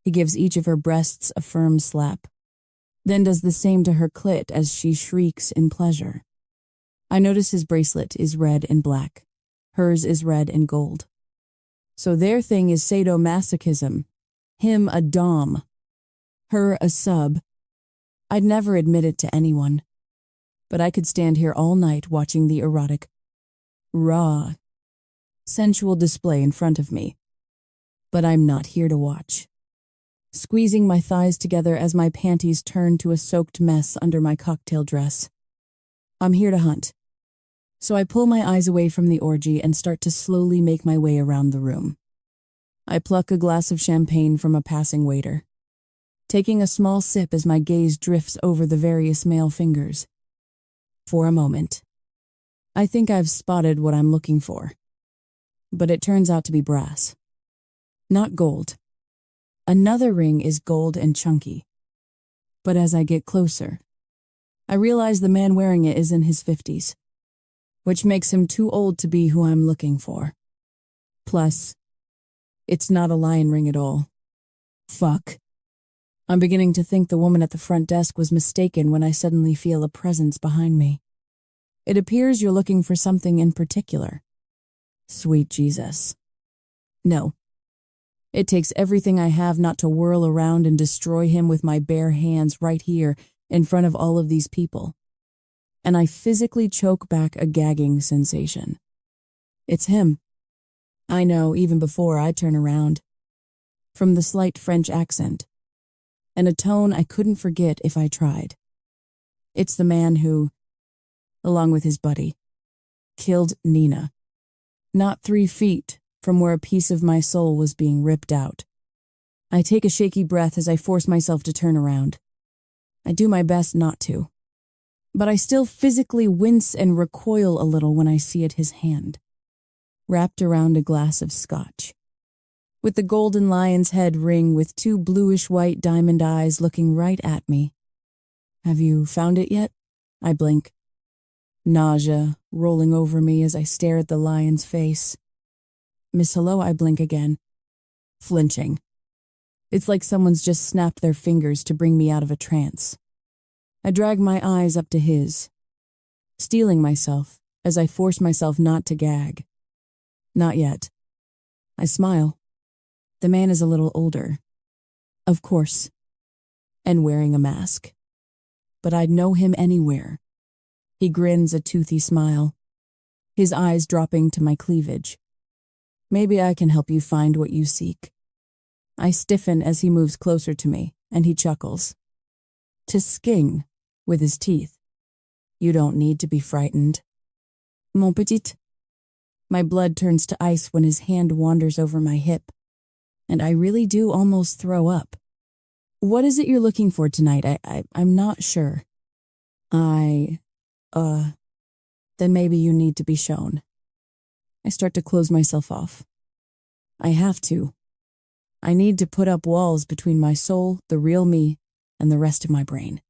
He gives each of her breasts a firm slap, then does the same to her clit as she shrieks in pleasure. I notice his bracelet is red and black. Hers is red and gold. So their thing is sadomasochism. Him a dom. Her a sub. I'd never admit it to anyone, but I could stand here all night watching the erotic, raw, sensual display in front of me. But I'm not here to watch. Squeezing my thighs together as my panties turn to a soaked mess under my cocktail dress. I'm here to hunt. So I pull my eyes away from the orgy and start to slowly make my way around the room. I pluck a glass of champagne from a passing waiter, taking a small sip as my gaze drifts over the various male fingers. For a moment, I think I've spotted what I'm looking for. But it turns out to be brass. Not gold. Another ring is gold and chunky. But as I get closer, I realize the man wearing it is in his 50s, which makes him too old to be who I'm looking for. Plus, it's not a lion ring at all. Fuck. I'm beginning to think the woman at the front desk was mistaken when I suddenly feel a presence behind me. It appears you're looking for something in particular. Sweet Jesus. No. It takes everything I have not to whirl around and destroy him with my bare hands right here in front of all of these people. And I physically choke back a gagging sensation. It's him. I know even before I turn around. From the slight French accent, and a tone I couldn't forget if I tried. It's the man who, along with his buddy, killed Nina. Not 3 feet from where a piece of my soul was being ripped out. I take a shaky breath as I force myself to turn around. I do my best not to, but I still physically wince and recoil a little when I see it his hand, wrapped around a glass of scotch, with the golden lion's head ring with 2 bluish-white diamond eyes looking right at me. Have you found it yet? I blink. Nausea rolling over me as I stare at the lion's face. Miss Hello, I blink again, flinching. It's like someone's just snapped their fingers to bring me out of a trance. I drag my eyes up to his, steeling myself as I force myself not to gag. Not yet. I smile. The man is a little older, of course, and wearing a mask. But I'd know him anywhere. He grins a toothy smile, his eyes dropping to my cleavage. Maybe I can help you find what you seek. I stiffen as he moves closer to me, and he chuckles. To sking, with his teeth. You don't need to be frightened. Mon petit. My blood turns to ice when his hand wanders over my hip, and I really do almost throw up. What is it you're looking for tonight? I'm not sure. Then maybe you need to be shown. I start to close myself off. I have to. I need to put up walls between my soul, the real me, and the rest of my brain.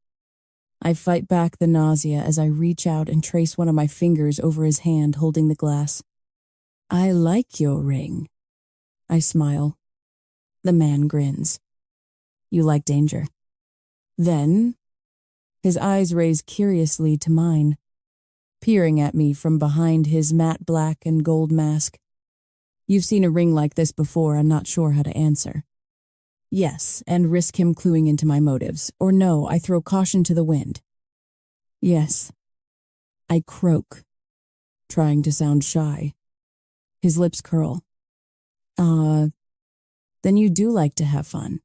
I fight back the nausea as I reach out and trace one of my fingers over his hand holding the glass. I like your ring. I smile. The man grins. You like danger. Then, his eyes raise curiously to mine, peering at me from behind his matte black and gold mask. You've seen a ring like this before, I'm not sure how to answer. Yes, and risk him cluing into my motives, or no, I throw caution to the wind. Yes. I croak, trying to sound shy. His lips curl. Then you do like to have fun.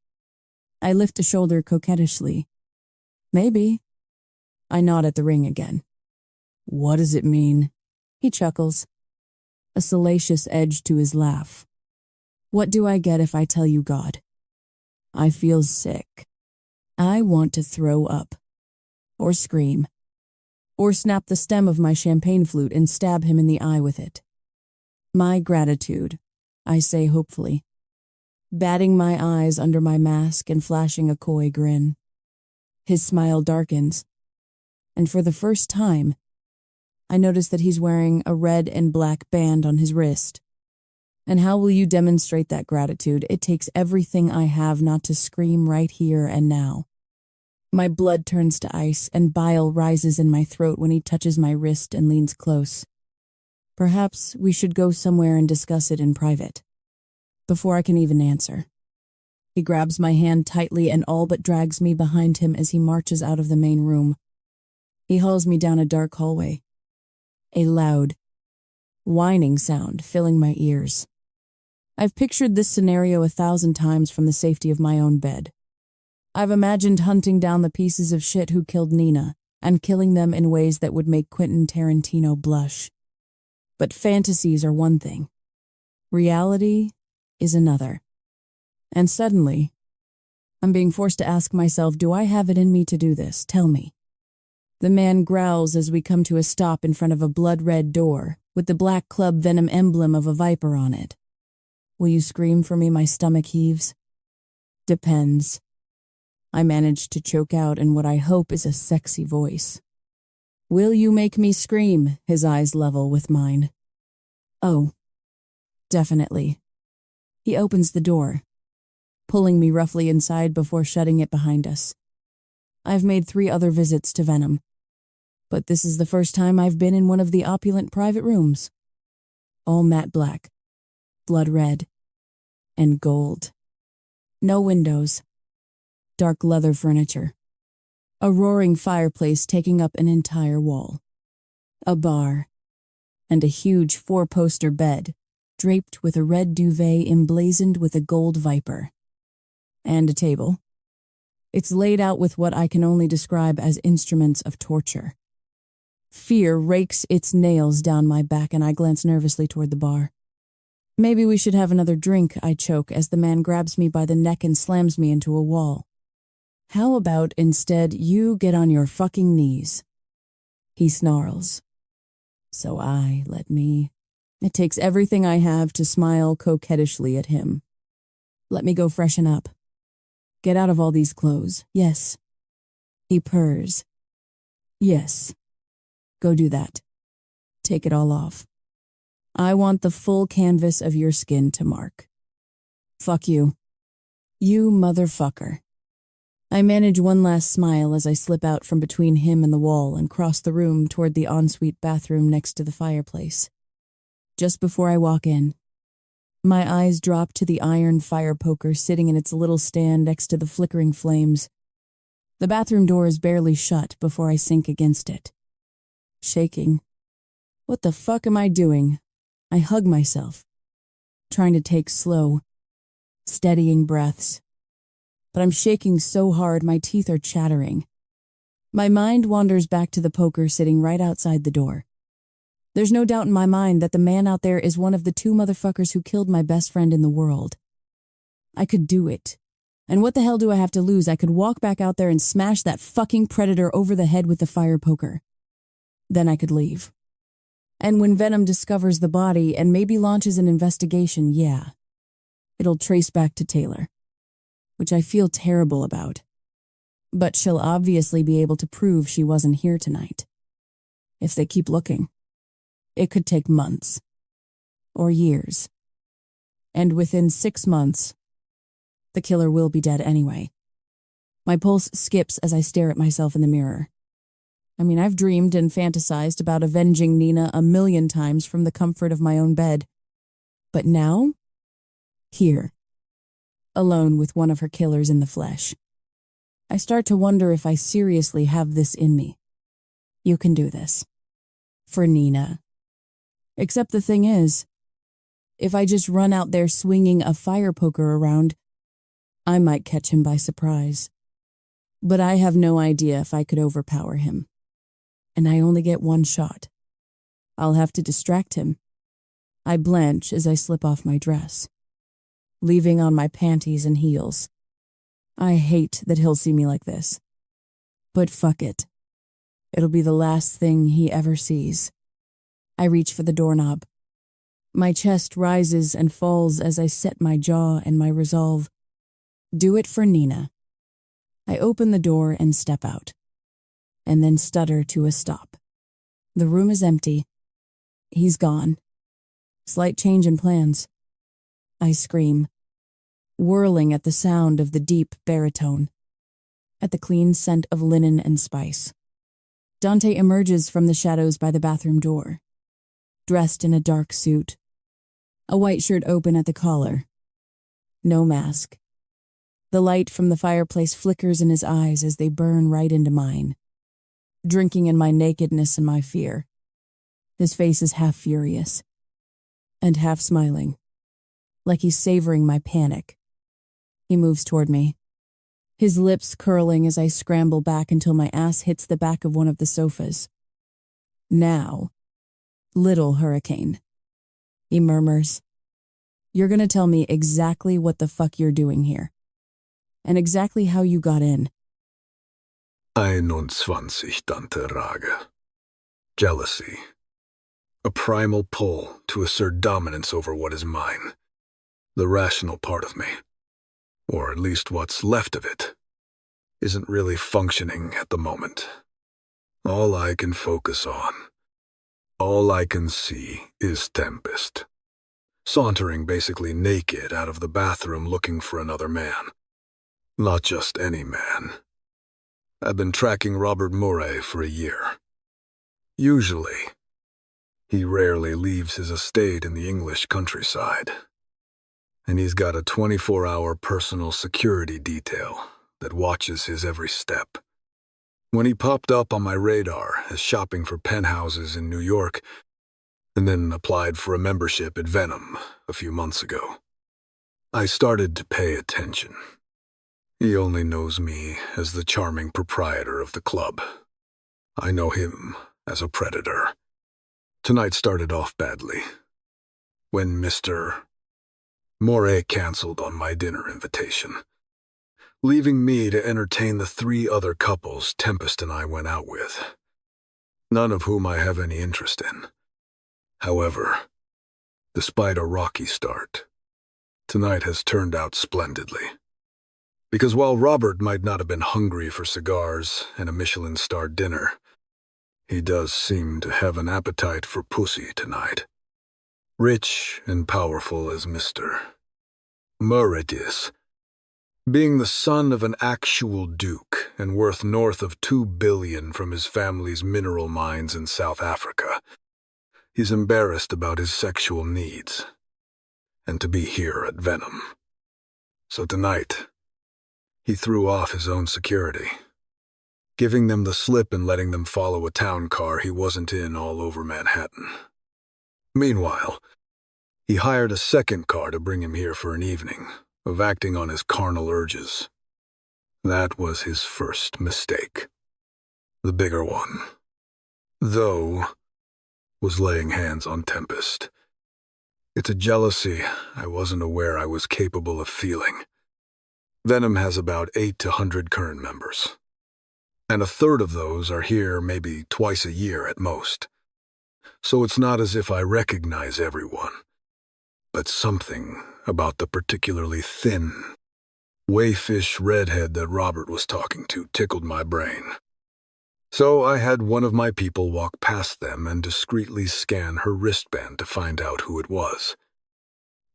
I lift a shoulder coquettishly. Maybe. I nod at the ring again. What does it mean? He chuckles, a salacious edge to his laugh. What do I get if I tell you God? I feel sick. I want to throw up, or scream, or snap the stem of my champagne flute and stab him in the eye with it. My gratitude, I say hopefully, batting my eyes under my mask and flashing a coy grin. His smile darkens, and for the first time, I notice that he's wearing a red and black band on his wrist. And how will you demonstrate that gratitude? It takes everything I have not to scream right here and now. My blood turns to ice and bile rises in my throat when he touches my wrist and leans close. Perhaps we should go somewhere and discuss it in private. Before I can even answer, he grabs my hand tightly and all but drags me behind him as he marches out of the main room. He hauls me down a dark hallway. A loud, whining sound filling my ears. I've pictured this scenario 1,000 times from the safety of my own bed. I've imagined hunting down the pieces of shit who killed Nina and killing them in ways that would make Quentin Tarantino blush. But fantasies are one thing. Reality is another. And suddenly, I'm being forced to ask myself, do I have it in me to do this? Tell me. The man growls as we come to a stop in front of a blood-red door with the black club venom emblem of a viper on it. Will you scream for me? My stomach heaves. Depends. I manage to choke out in what I hope is a sexy voice. Will you make me scream? His eyes level with mine. Oh, definitely. He opens the door, pulling me roughly inside before shutting it behind us. I've made 3 other visits to Venom, but this is the first time I've been in one of the opulent private rooms. All matte black, blood red, and gold. No windows. Dark leather furniture. A roaring fireplace taking up an entire wall. A bar. And a huge 4-poster bed, draped with a red duvet emblazoned with a gold viper. And a table. It's laid out with what I can only describe as instruments of torture. Fear rakes its nails down my back and I glance nervously toward the bar. Maybe we should have another drink, I choke as the man grabs me by the neck and slams me into a wall. How about instead you get on your fucking knees? He snarls. So I let me. It takes everything I have to smile coquettishly at him. Let me go freshen up. Get out of all these clothes. Yes. He purrs. Yes. Go do that. Take it all off. I want the full canvas of your skin to mark. Fuck you. You motherfucker. I manage one last smile as I slip out from between him and the wall and cross the room toward the ensuite bathroom next to the fireplace. Just before I walk in, my eyes drop to the iron fire poker sitting in its little stand next to the flickering flames. The bathroom door is barely shut before I sink against it. Shaking. What the fuck am I doing? I hug myself, trying to take slow, steadying breaths. But I'm shaking so hard my teeth are chattering. My mind wanders back to the poker sitting right outside the door. There's no doubt in my mind that the man out there is one of the 2 motherfuckers who killed my best friend in the world. I could do it. And what the hell do I have to lose? I could walk back out there and smash that fucking predator over the head with the fire poker. Then I could leave. And when Venom discovers the body and maybe launches an investigation, yeah, it'll trace back to Taylor, which I feel terrible about. But she'll obviously be able to prove she wasn't here tonight. If they keep looking. It could take months. Or years. And within 6 months, the killer will be dead anyway. My pulse skips as I stare at myself in the mirror. I mean, I've dreamed and fantasized about avenging Nina 1,000,000 times from the comfort of my own bed. But now, here, alone with one of her killers in the flesh, I start to wonder if I seriously have this in me. You can do this. For Nina. Except the thing is, if I just run out there swinging a fire poker around, I might catch him by surprise. But I have no idea if I could overpower him. And I only get 1 shot. I'll have to distract him. I blanch as I slip off my dress, leaving on my panties and heels. I hate that he'll see me like this. But fuck it. It'll be the last thing he ever sees. I reach for the doorknob. My chest rises and falls as I set my jaw and my resolve. Do it for Nina. I open the door and step out, and then stutter to a stop. The room is empty. He's gone. Slight change in plans. I scream, whirling at the sound of the deep baritone, at the clean scent of linen and spice. Dante emerges from the shadows by the bathroom door, dressed in a dark suit, a white shirt open at the collar. No mask. The light from the fireplace flickers in his eyes as they burn right into mine, drinking in my nakedness and my fear. His face is half furious and half smiling, like he's savoring my panic. He moves toward me, his lips curling as I scramble back until my ass hits the back of one of the sofas. Now, little hurricane, he murmurs. You're gonna tell me exactly what the fuck you're doing here, and exactly how you got in. 21, Dante Rage. Jealousy. A primal pull to assert dominance over what is mine. The rational part of me, or at least what's left of it, isn't really functioning at the moment. All I can focus on, all I can see is Tempest. sauntering basically naked out of the bathroom looking for another man. Not just any man. I've been tracking Robert Murray for a year. Usually, he rarely leaves his estate in the English countryside. And he's got a 24-hour personal security detail that watches his every step. When he popped up on my radar as shopping for penthouses in New York, and then applied for a membership at Venom a few months ago, I started to pay attention. He only knows me as the charming proprietor of the club. I know him as a predator. Tonight started off badly, when Mr. Moray canceled on my dinner invitation, leaving me to entertain the 3 other couples Tempest and I went out with, none of whom I have any interest in. However, despite a rocky start, tonight has turned out splendidly. Because while Robert might not have been hungry for cigars and a Michelin-starred dinner, he does seem to have an appetite for pussy tonight. Rich and powerful as Mr. Murray is, being the son of an actual duke and worth north of $2 billion from his family's mineral mines in South Africa, he's embarrassed about his sexual needs, and to be here at Venom. So tonight, he threw off his own security, giving them the slip and letting them follow a town car he wasn't in all over Manhattan. Meanwhile, he hired a second car to bring him here for an evening of acting on his carnal urges. That was his first mistake. The bigger one, though, was laying hands on Tempest. It's a jealousy I wasn't aware I was capable of feeling. Venom has about 8 to 100 current members, and a third of those are here maybe twice a year at most. So it's not as if I recognize everyone, but something about the particularly thin, wayfish redhead that Robert was talking to tickled my brain. So I had one of my people walk past them and discreetly scan her wristband to find out who it was.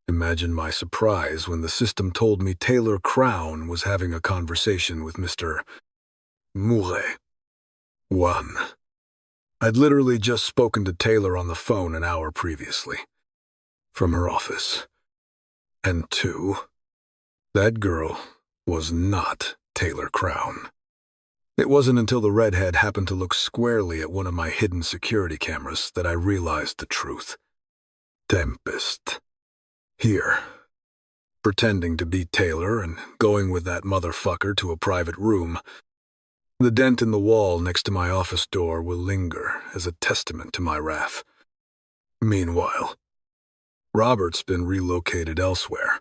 Imagine my surprise when the system told me Taylor Crown was having a conversation with Mr. Mouret. 1. I'd literally just spoken to Taylor on the phone an hour previously, from her office. And 2, that girl was not Taylor Crown. It wasn't until the redhead happened to look squarely at one of my hidden security cameras that I realized the truth. Tempest. Here, pretending to be Taylor and going with that motherfucker to a private room. The dent in the wall next to my office door will linger as a testament to my wrath. Meanwhile, Robert's been relocated elsewhere,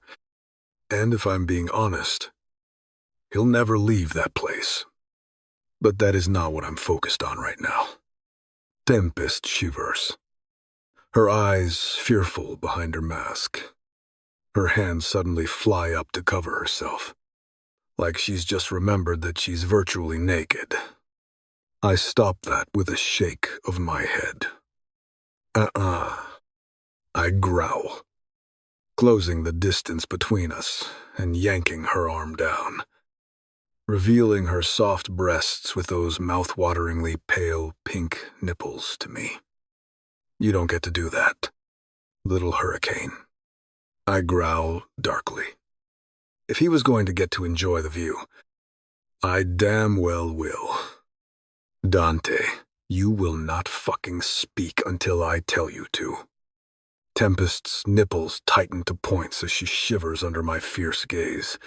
and if I'm being honest, he'll never leave that place. But that is not what I'm focused on right now. Tempest shivers, her eyes fearful behind her mask. Her hands suddenly fly up to cover herself, like she's just remembered that she's virtually naked. I stop that with a shake of my head. I growl, closing the distance between us and yanking her arm down, revealing her soft breasts with those mouth-wateringly pale pink nipples to me. You don't get to do that, little hurricane. I growl darkly. If he was going to get to enjoy the view, I damn well will. Dante, you will not fucking speak until I tell you to. Tempest's nipples tighten to points as she shivers under my fierce gaze.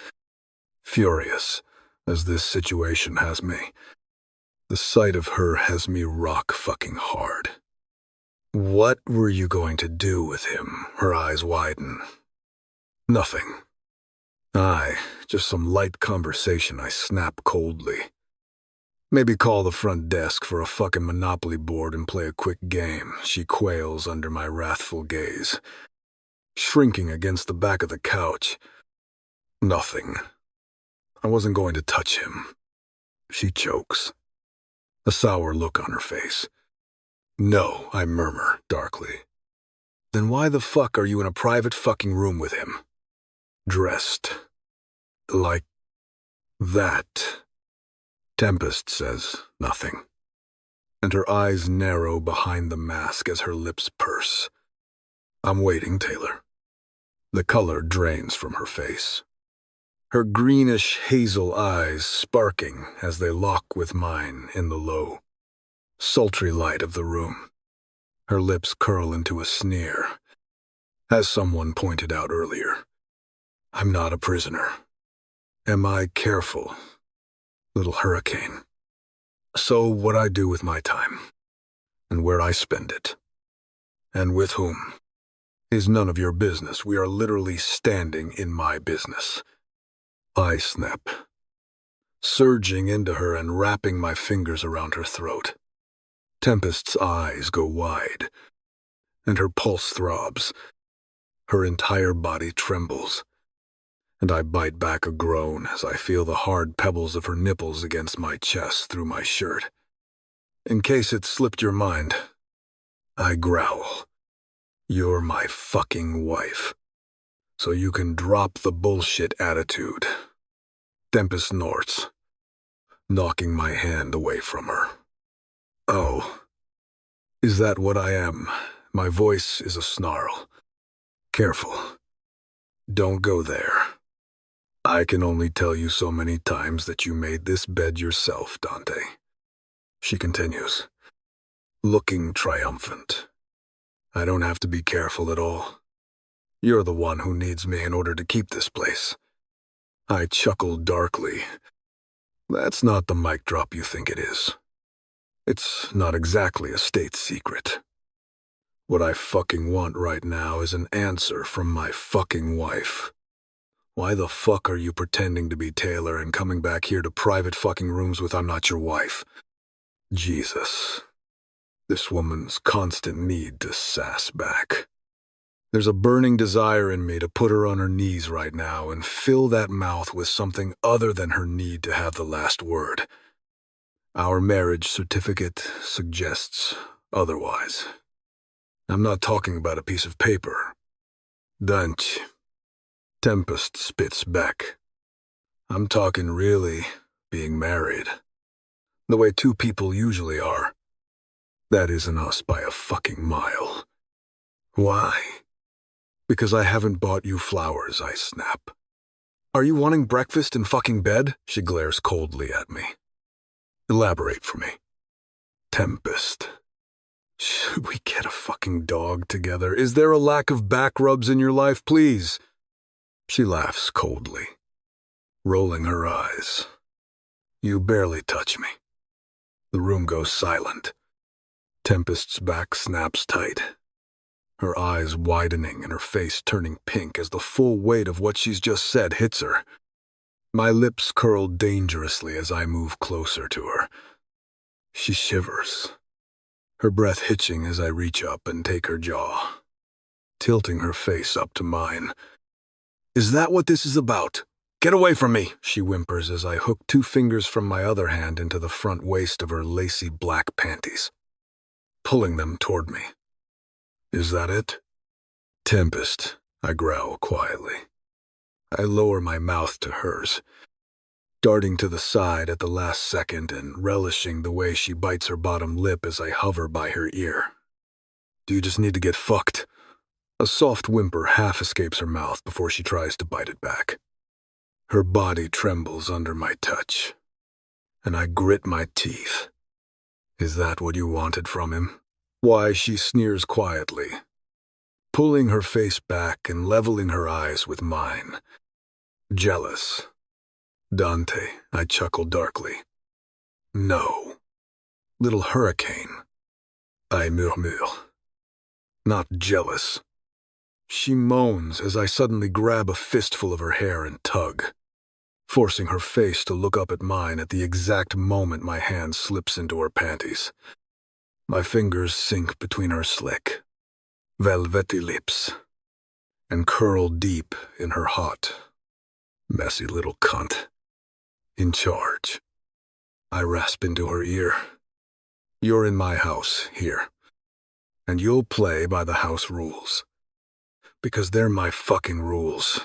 Furious, as this situation has me, the sight of her has me rock fucking hard. What were you going to do with him? Her eyes widen. Nothing. Aye, just some light conversation, I snap coldly. Maybe call the front desk for a fucking Monopoly board and play a quick game, she quails under my wrathful gaze. Shrinking against the back of the couch. Nothing. I wasn't going to touch him. She chokes, a sour look on her face. No, I murmur darkly. Then why the fuck are you in a private fucking room with him? Dressed. Like that. Tempest says nothing, and her eyes narrow behind the mask as her lips purse. I'm waiting, Taylor. The color drains from her face. Her greenish hazel eyes sparking as they lock with mine in the low, sultry light of the room. Her lips curl into a sneer. As someone pointed out earlier, I'm not a prisoner. Am I careful, little hurricane? So what I do with my time, and where I spend it, and with whom, is none of your business. We are literally standing in my business. I snap, surging into her and wrapping my fingers around her throat. Tempest's eyes go wide, and her pulse throbs. Her entire body trembles, and I bite back a groan as I feel the hard pebbles of her nipples against my chest through my shirt. In case it slipped your mind, I growl. You're my fucking wife, so you can drop the bullshit attitude. Tempest snorts, knocking my hand away from her. Oh, is that what I am? My voice is a snarl. Careful. Don't go there. I can only tell you so many times that you made this bed yourself, Dante. She continues, looking triumphant. I don't have to be careful at all. You're the one who needs me in order to keep this place. I chuckle darkly. That's not the mic drop you think it is. It's not exactly a state secret. What I fucking want right now is an answer from my fucking wife. Why the fuck are you pretending to be Taylor and coming back here to private fucking rooms with I'm not your wife? Jesus. This woman's constant need to sass back. There's a burning desire in me to put her on her knees right now and fill that mouth with something other than her need to have the last word. Our marriage certificate suggests otherwise. I'm not talking about a piece of paper. Dunch. Tempest spits back. I'm talking really being married. The way two people usually are. That isn't us by a fucking mile. Why? Because I haven't bought you flowers, I snap. Are you wanting breakfast in fucking bed? She glares coldly at me. Elaborate for me. Tempest. Should we get a fucking dog together? Is there a lack of back rubs in your life, please? She laughs coldly, rolling her eyes. You barely touch me. The room goes silent. Tempest's back snaps tight, her eyes widening and her face turning pink as the full weight of what she's just said hits her. My lips curl dangerously as I move closer to her. She shivers, her breath hitching as I reach up and take her jaw, tilting her face up to mine. Is that what this is about? Get away from me, she whimpers as I hook 2 fingers from my other hand into the front waist of her lacy black panties, pulling them toward me. Is that it? Tempest, I growl quietly. I lower my mouth to hers, darting to the side at the last second and relishing the way she bites her bottom lip as I hover by her ear. Do you just need to get fucked? A soft whimper half escapes her mouth before she tries to bite it back. Her body trembles under my touch, and I grit my teeth. Is that what you wanted from him? Why, she sneers quietly, pulling her face back and leveling her eyes with mine. Jealous. Dante, I chuckle darkly. No. Little hurricane. I murmure. Not jealous. She moans as I suddenly grab a fistful of her hair and tug, forcing her face to look up at mine at the exact moment my hand slips into her panties. My fingers sink between her slick, velvety lips and curl deep in her hot, messy little cunt. In charge. I rasp into her ear. You're in my house, here. and you'll play by the house rules. Because they're my fucking rules.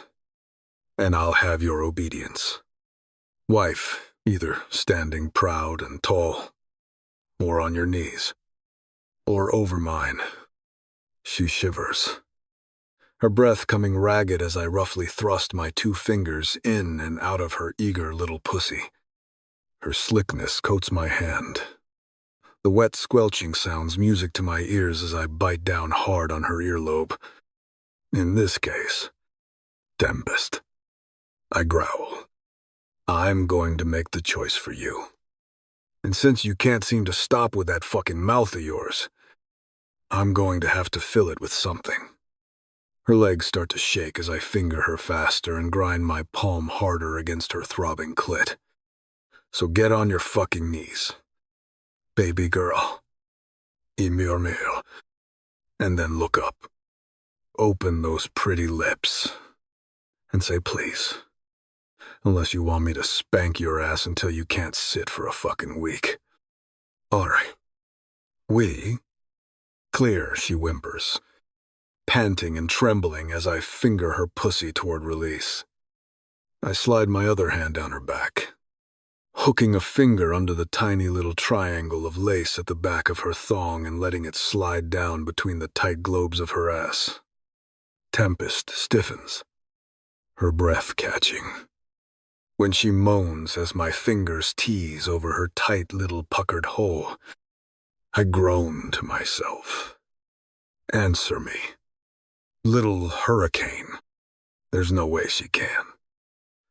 And I'll have your obedience. Wife, either standing proud and tall, or on your knees, or over mine. She shivers, her breath coming ragged as I roughly thrust my 2 fingers in and out of her eager little pussy. Her slickness coats my hand. The wet squelching sounds music to my ears as I bite down hard on her earlobe. In this case, Tempest. I growl. I'm going to make the choice for you. And since you can't seem to stop with that fucking mouth of yours, I'm going to have to fill it with something. Her legs start to shake as I finger her faster and grind my palm harder against her throbbing clit. So get on your fucking knees. Baby girl. Y murmure. And then look up. Open those pretty lips. And say please. Unless you want me to spank your ass until you can't sit for a fucking week. All right. We? Clear, she whimpers, panting and trembling as I finger her pussy toward release. I slide my other hand down her back, hooking a finger under the tiny little triangle of lace at the back of her thong and letting it slide down between the tight globes of her ass. Tempest stiffens, her breath catching. When she moans as my fingers tease over her tight little puckered hole, I groan to myself. Answer me. Little hurricane. There's no way she can.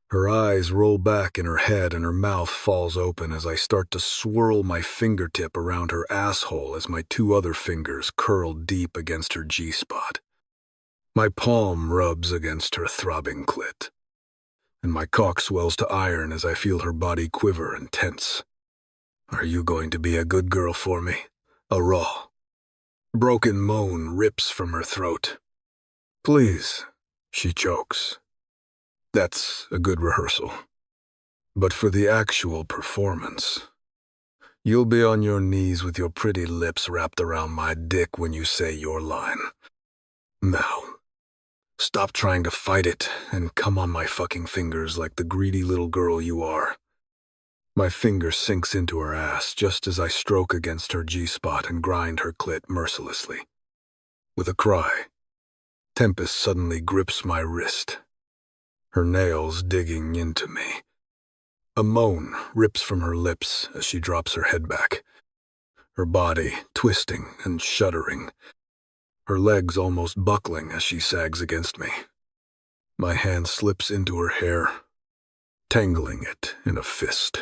Her eyes roll back in her head and her mouth falls open as I start to swirl my fingertip around her asshole as my 2 other fingers curl deep against her G-spot. My palm rubs against her throbbing clit, and my cock swells to iron as I feel her body quiver and tense. Are you going to be a good girl for me? A raw, broken moan rips from her throat. Please, she chokes. That's a good rehearsal. But for the actual performance, you'll be on your knees with your pretty lips wrapped around my dick when you say your line. Now, stop trying to fight it and come on my fucking fingers like the greedy little girl you are. My finger sinks into her ass just as I stroke against her G-spot and grind her clit mercilessly. With a cry, Tempest suddenly grips my wrist, her nails digging into me. A moan rips from her lips as she drops her head back, her body twisting and shuddering, her legs almost buckling as she sags against me. My hand slips into her hair, tangling it in a fist.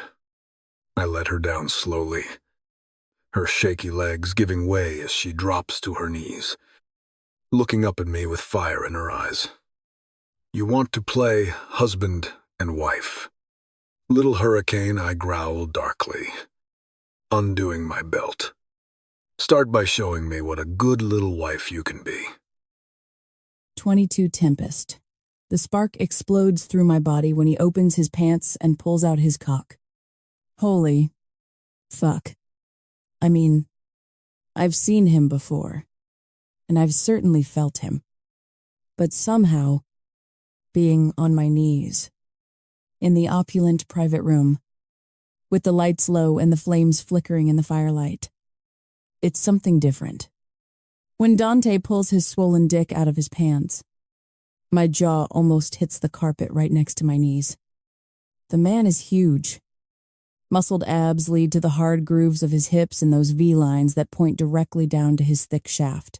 I let her down slowly, her shaky legs giving way as she drops to her knees, looking up at me with fire in her eyes. You want to play husband and wife. Little hurricane, I growl darkly, undoing my belt. Start by showing me what a good little wife you can be. 22 Tempest. The spark explodes through my body when he opens his pants and pulls out his cock. Holy fuck. I mean, I've seen him before, and I've certainly felt him. But somehow, being on my knees, in the opulent private room, with the lights low and the flames flickering in the firelight, it's something different. When Dante pulls his swollen dick out of his pants, my jaw almost hits the carpet right next to my knees. The man is huge. Muscled abs lead to the hard grooves of his hips and those V-lines that point directly down to his thick shaft.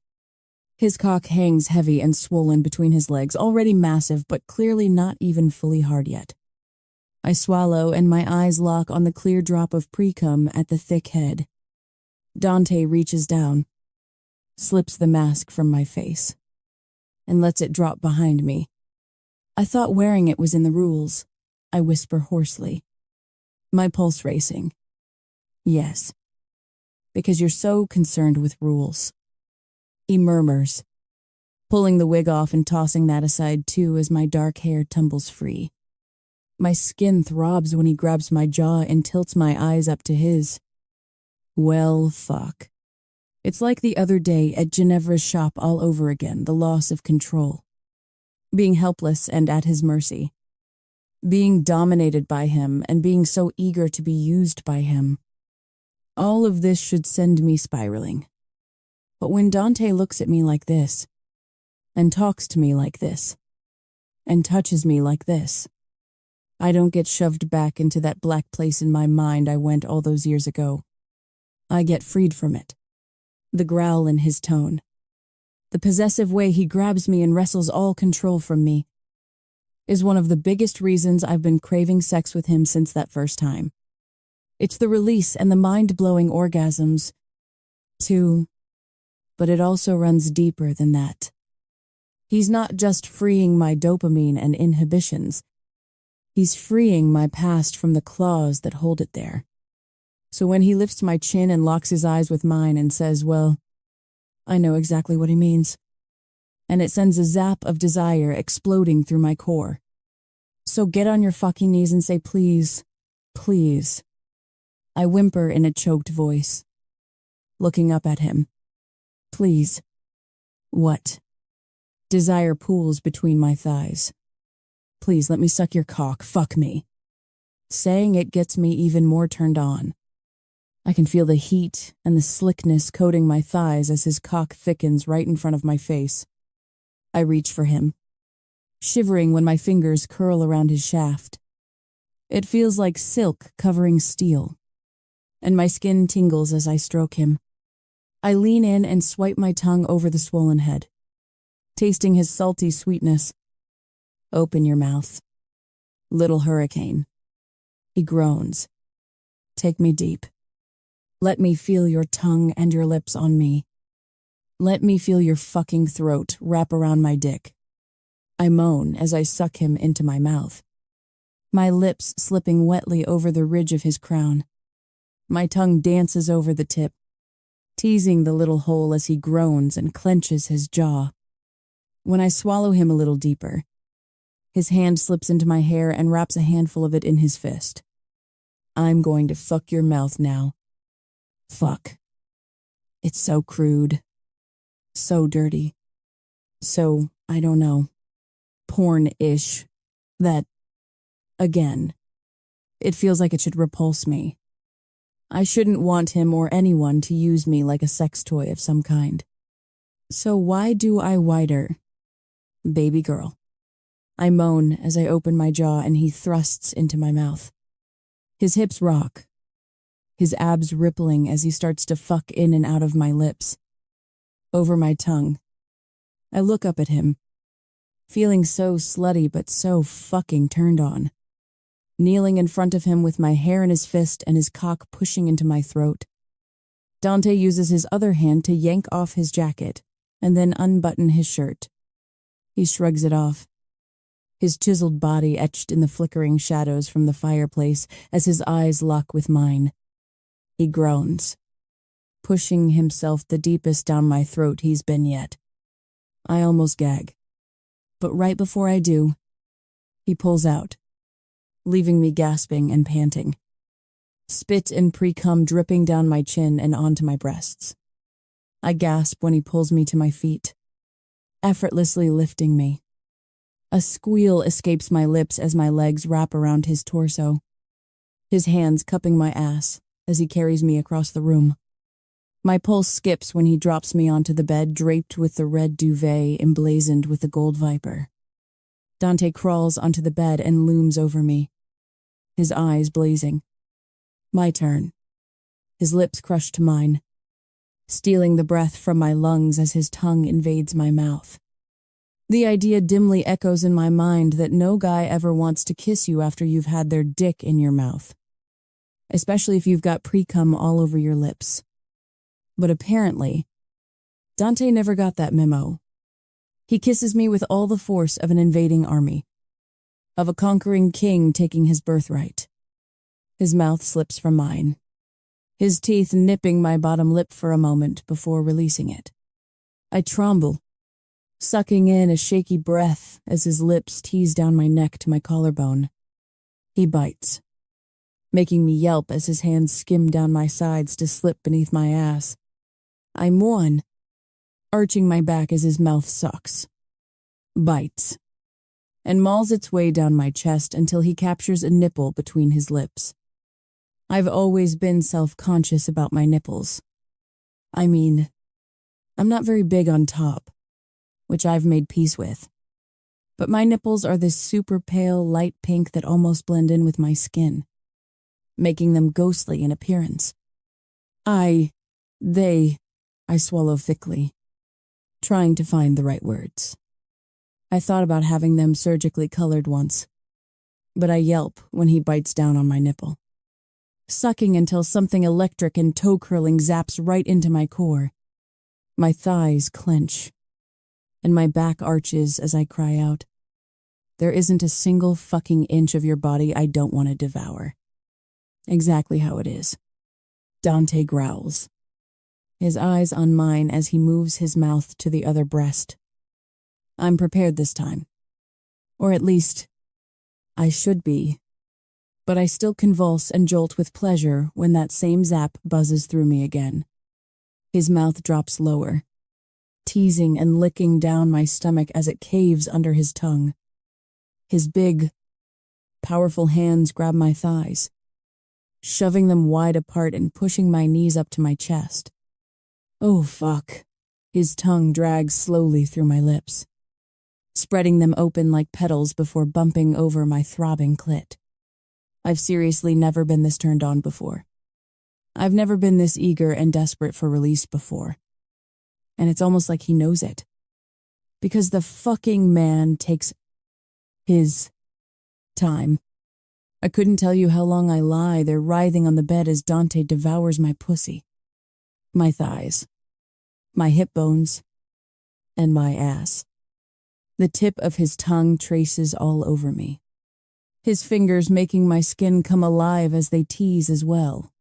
His cock hangs heavy and swollen between his legs, already massive but clearly not even fully hard yet. I swallow and my eyes lock on the clear drop of pre-cum at the thick head. Dante reaches down, slips the mask from my face, and lets it drop behind me. I thought wearing it was in the rules, I whisper hoarsely, my pulse racing. Yes, because you're so concerned with rules. He murmurs, pulling the wig off and tossing that aside too as my dark hair tumbles free. My skin throbs when he grabs my jaw and tilts my eyes up to his. Well, fuck. It's like the other day at Ginevra's shop all over again, the loss of control. Being helpless and at his mercy. Being dominated by him and being so eager to be used by him. All of this should send me spiraling. But when Dante looks at me like this, and talks to me like this, and touches me like this, I don't get shoved back into that black place in my mind I went all those years ago. I get freed from it. The growl in his tone. The possessive way he grabs me and wrestles all control from me is one of the biggest reasons I've been craving sex with him since that first time. It's the release and the mind-blowing orgasms, too, but it also runs deeper than that. He's not just freeing my dopamine and inhibitions. He's freeing my past from the claws that hold it there. So when he lifts my chin and locks his eyes with mine and says, well, I know exactly what he means. And it sends a zap of desire exploding through my core. So get on your fucking knees and say, please, please. I whimper in a choked voice, looking up at him. Please. What? Desire pools between my thighs. Please let me suck your cock, fuck me. Saying it gets me even more turned on. I can feel the heat and the slickness coating my thighs as his cock thickens right in front of my face. I reach for him, shivering when my fingers curl around his shaft. It feels like silk covering steel, and my skin tingles as I stroke him. I lean in and swipe my tongue over the swollen head, tasting his salty sweetness. Open your mouth. Little hurricane. He groans. Take me deep. Let me feel your tongue and your lips on me. Let me feel your fucking throat wrap around my dick. I moan as I suck him into my mouth, my lips slipping wetly over the ridge of his crown. My tongue dances over the tip, teasing the little hole as he groans and clenches his jaw. When I swallow him a little deeper, his hand slips into my hair and wraps a handful of it in his fist. I'm going to fuck your mouth now. Fuck. It's so crude. So dirty. So, I don't know, porn-ish. That, again, it feels like it should repulse me. I shouldn't want him or anyone to use me like a sex toy of some kind. So why do I whiter? Baby girl. I moan as I open my jaw and he thrusts into my mouth. His hips rock, his abs rippling as he starts to fuck in and out of my lips, over my tongue. I look up at him, feeling so slutty but so fucking turned on. Kneeling in front of him with my hair in his fist and his cock pushing into my throat. Dante uses his other hand to yank off his jacket and then unbutton his shirt. He shrugs it off, his chiseled body etched in the flickering shadows from the fireplace as his eyes lock with mine. He groans, pushing himself the deepest down my throat he's been yet. I almost gag, but right before I do, he pulls out, leaving me gasping and panting. Spit and pre-cum dripping down my chin and onto my breasts. I gasp when he pulls me to my feet, effortlessly lifting me. A squeal escapes my lips as my legs wrap around his torso, his hands cupping my ass as he carries me across the room. My pulse skips when he drops me onto the bed draped with the red duvet emblazoned with the gold viper. Dante crawls onto the bed and looms over me, his eyes blazing. My turn. His lips crushed to mine, stealing the breath from my lungs as his tongue invades my mouth. The idea dimly echoes in my mind that no guy ever wants to kiss you after you've had their dick in your mouth, especially if you've got pre-cum all over your lips. But apparently, Dante never got that memo. He kisses me with all the force of an invading army, of a conquering king taking his birthright. His mouth slips from mine, his teeth nipping my bottom lip for a moment before releasing it. I tremble, sucking in a shaky breath as his lips tease down my neck to my collarbone. He bites, making me yelp as his hands skim down my sides to slip beneath my ass. I moan, arching my back as his mouth sucks, bites, and mauls its way down my chest until he captures a nipple between his lips. I've always been self-conscious about my nipples. I mean, I'm not very big on top, which I've made peace with. But my nipples are this super pale light pink that almost blend in with my skin, making them ghostly in appearance. I swallow thickly, trying to find the right words. I thought about having them surgically colored once, but I yelp when he bites down on my nipple, sucking until something electric and toe-curling zaps right into my core. My thighs clench, and my back arches as I cry out, "There isn't a single fucking inch of your body I don't want to devour." Exactly how it is. Dante growls, his eyes on mine as he moves his mouth to the other breast. I'm prepared this time. Or at least, I should be. But I still convulse and jolt with pleasure when that same zap buzzes through me again. His mouth drops lower, teasing and licking down my stomach as it caves under his tongue. His big, powerful hands grab my thighs, shoving them wide apart and pushing my knees up to my chest. Oh, fuck. His tongue drags slowly through my lips, spreading them open like petals before bumping over my throbbing clit. I've seriously never been this turned on before. I've never been this eager and desperate for release before. And it's almost like he knows it. Because the fucking man takes his time. I couldn't tell you how long I lie there writhing on the bed as Dante devours my pussy, my thighs, my hip bones, and my ass. The tip of his tongue traces all over me, his fingers making my skin come alive as they tease as well.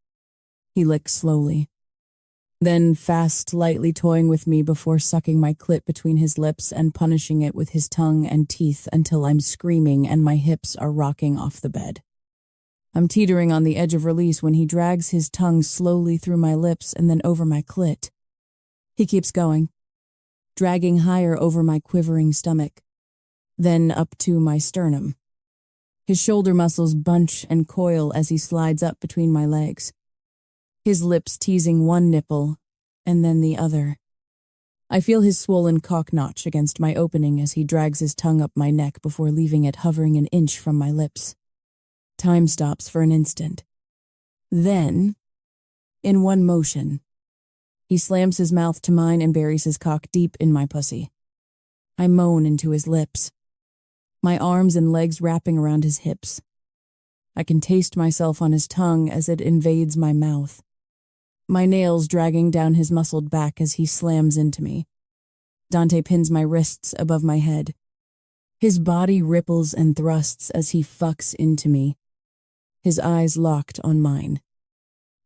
He licks slowly, then fast, lightly toying with me before sucking my clit between his lips and punishing it with his tongue and teeth until I'm screaming and my hips are rocking off the bed. I'm teetering on the edge of release when he drags his tongue slowly through my lips and then over my clit. He keeps going, dragging higher over my quivering stomach, then up to my sternum. His shoulder muscles bunch and coil as he slides up between my legs, his lips teasing one nipple and then the other. I feel his swollen cock notch against my opening as he drags his tongue up my neck before leaving it hovering an inch from my lips. Time stops for an instant. Then, in one motion, he slams his mouth to mine and buries his cock deep in my pussy. I moan into his lips, my arms and legs wrapping around his hips. I can taste myself on his tongue as it invades my mouth, my nails dragging down his muscled back as he slams into me. Dante pins my wrists above my head. His body ripples and thrusts as he fucks into me, his eyes locked on mine.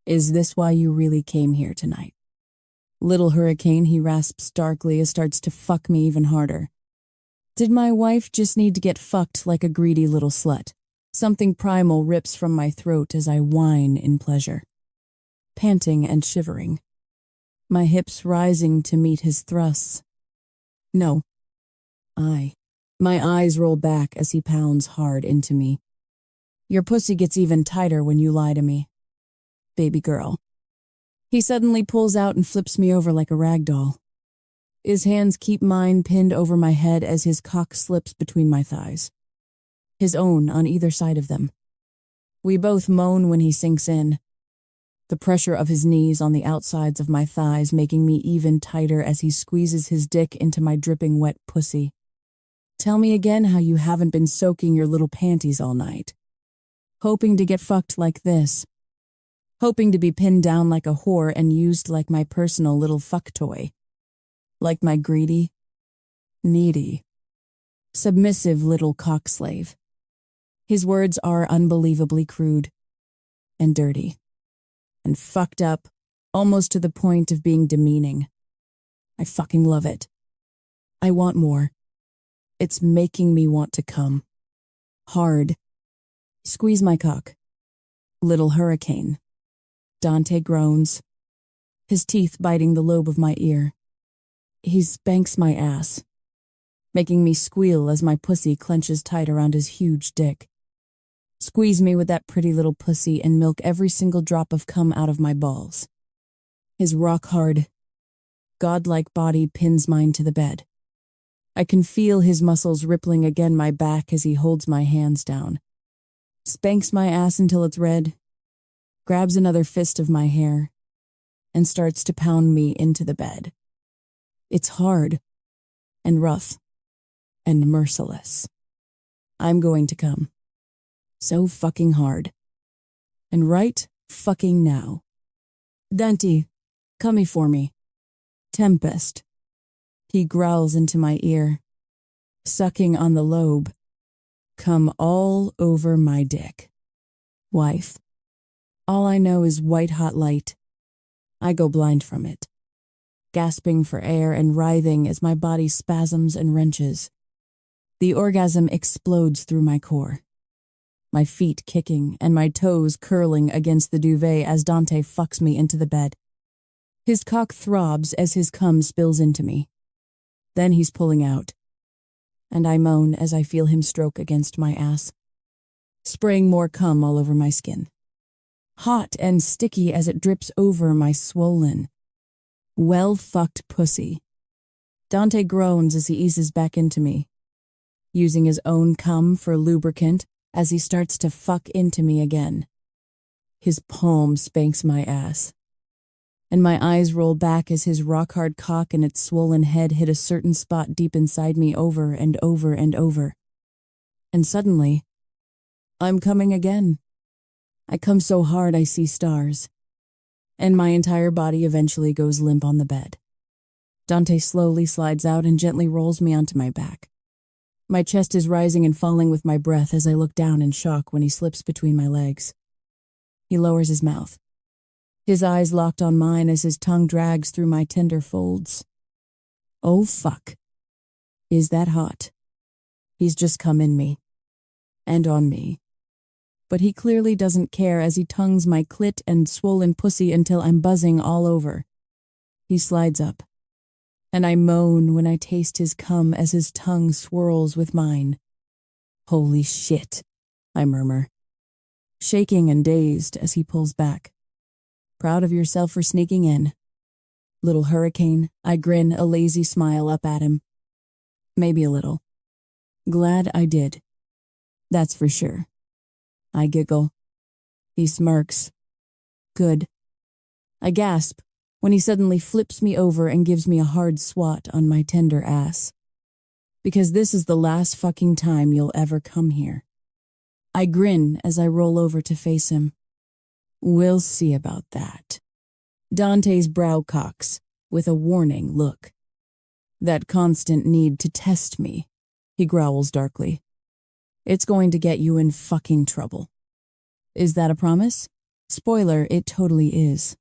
"Is this why you really came here tonight?" "Little hurricane," he rasps darkly as starts to fuck me even harder. Did my wife just need to get fucked like a greedy little slut? Something primal rips from my throat as I whine in pleasure, panting and shivering, my hips rising to meet his thrusts. No. My eyes roll back as he pounds hard into me. "Your pussy gets even tighter when you lie to me, baby girl." He suddenly pulls out and flips me over like a rag doll. His hands keep mine pinned over my head as his cock slips between my thighs, his own on either side of them. We both moan when he sinks in, the pressure of his knees on the outsides of my thighs making me even tighter as he squeezes his dick into my dripping wet pussy. "Tell me again how you haven't been soaking your little panties all night. Hoping to get fucked like this. Hoping to be pinned down like a whore and used like my personal little fuck toy. Like my greedy, needy, submissive little cock slave." His words are unbelievably crude and dirty and fucked up, almost to the point of being demeaning. I fucking love it. I want more. It's making me want to come. Hard. Squeeze my cock. "Little hurricane." Dante groans, his teeth biting the lobe of my ear. He spanks my ass, making me squeal as my pussy clenches tight around his huge dick. Squeeze me with that pretty little pussy and milk every single drop of cum out of my balls. His rock-hard, godlike body pins mine to the bed. I can feel his muscles rippling against my back as he holds my hands down, spanks my ass until it's red, grabs another fist of my hair, and starts to pound me into the bed. It's hard and rough and merciless. I'm going to come. So fucking hard. And right fucking now. Dante, come for me. Tempest. He growls into my ear, sucking on the lobe. Come all over my dick. Wife. All I know is white-hot light. I go blind from it, gasping for air and writhing as my body spasms and wrenches. The orgasm explodes through my core, my feet kicking and my toes curling against the duvet as Dante fucks me into the bed. His cock throbs as his cum spills into me. Then he's pulling out, and I moan as I feel him stroke against my ass, spraying more cum all over my skin. Hot and sticky as it drips over my swollen, well-fucked pussy. Dante groans as he eases back into me, using his own cum for lubricant as he starts to fuck into me again. His palm spanks my ass, and my eyes roll back as his rock-hard cock and its swollen head hit a certain spot deep inside me over and over and over. And suddenly, I'm coming again. I come so hard I see stars, and my entire body eventually goes limp on the bed. Dante slowly slides out and gently rolls me onto my back. My chest is rising and falling with my breath as I look down in shock when he slips between my legs. He lowers his mouth, his eyes locked on mine as his tongue drags through my tender folds. Oh fuck. Is that hot? He's just come in me. And on me. But he clearly doesn't care as he tongues my clit and swollen pussy until I'm buzzing all over. He slides up, and I moan when I taste his cum as his tongue swirls with mine. Holy shit, I murmur, shaking and dazed as he pulls back. Proud of yourself for sneaking in. Little hurricane, I grin a lazy smile up at him. Maybe a little. Glad I did. That's for sure. I giggle. He smirks. Good. I gasp when he suddenly flips me over and gives me a hard swat on my tender ass. Because this is the last fucking time you'll ever come here. I grin as I roll over to face him. We'll see about that. Dante's brow cocks with a warning look. That constant need to test me, he growls darkly. It's going to get you in fucking trouble. Is that a promise? Spoiler, it totally is.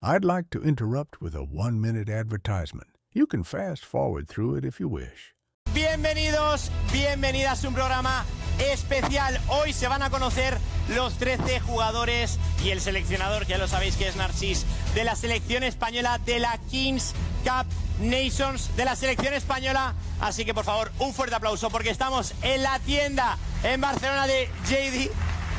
I'd like to interrupt with a 1-minute advertisement. You can fast forward through it if you wish. Bienvenidos, bienvenidas a un programa especial. Hoy se van a conocer los 13 jugadores y el seleccionador, que ya lo sabéis que es Narcís, de la selección española de la Kings Cup Nations de la selección española. Así que por favor, un fuerte aplauso porque estamos en la tienda en Barcelona de JD.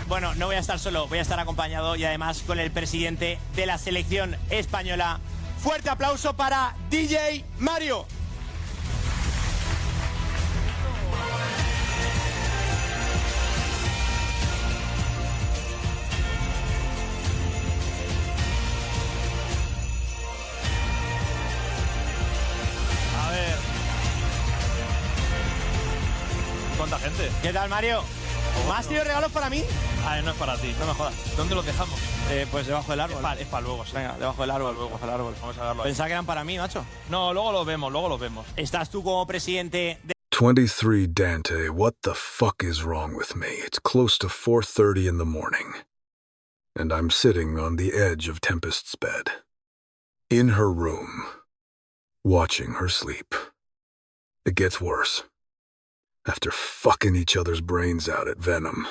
Bueno, no voy a estar solo, voy a estar acompañado y además con el presidente de la selección española. Fuerte aplauso para DJ Mario. ¿Cuánta gente? ¿Qué tal, Mario? ¿Me has tenido regalos para mí? No es para ti. No me jodas. ¿Dónde los dejamos? Pues debajo del árbol. Es para luego, sí. Venga, debajo del árbol, luego. debajo del árbol. Vamos a darlo ahí. Pensaba que eran para mí, macho. No, luego los vemos. ¿Estás tú como presidente de... 23 Dante, what the fuck is wrong with me? It's close to 4:30 in the morning, and I'm sitting on the edge of Tempest's bed, in her room, watching her sleep. It gets worse. After fucking each other's brains out at Venom,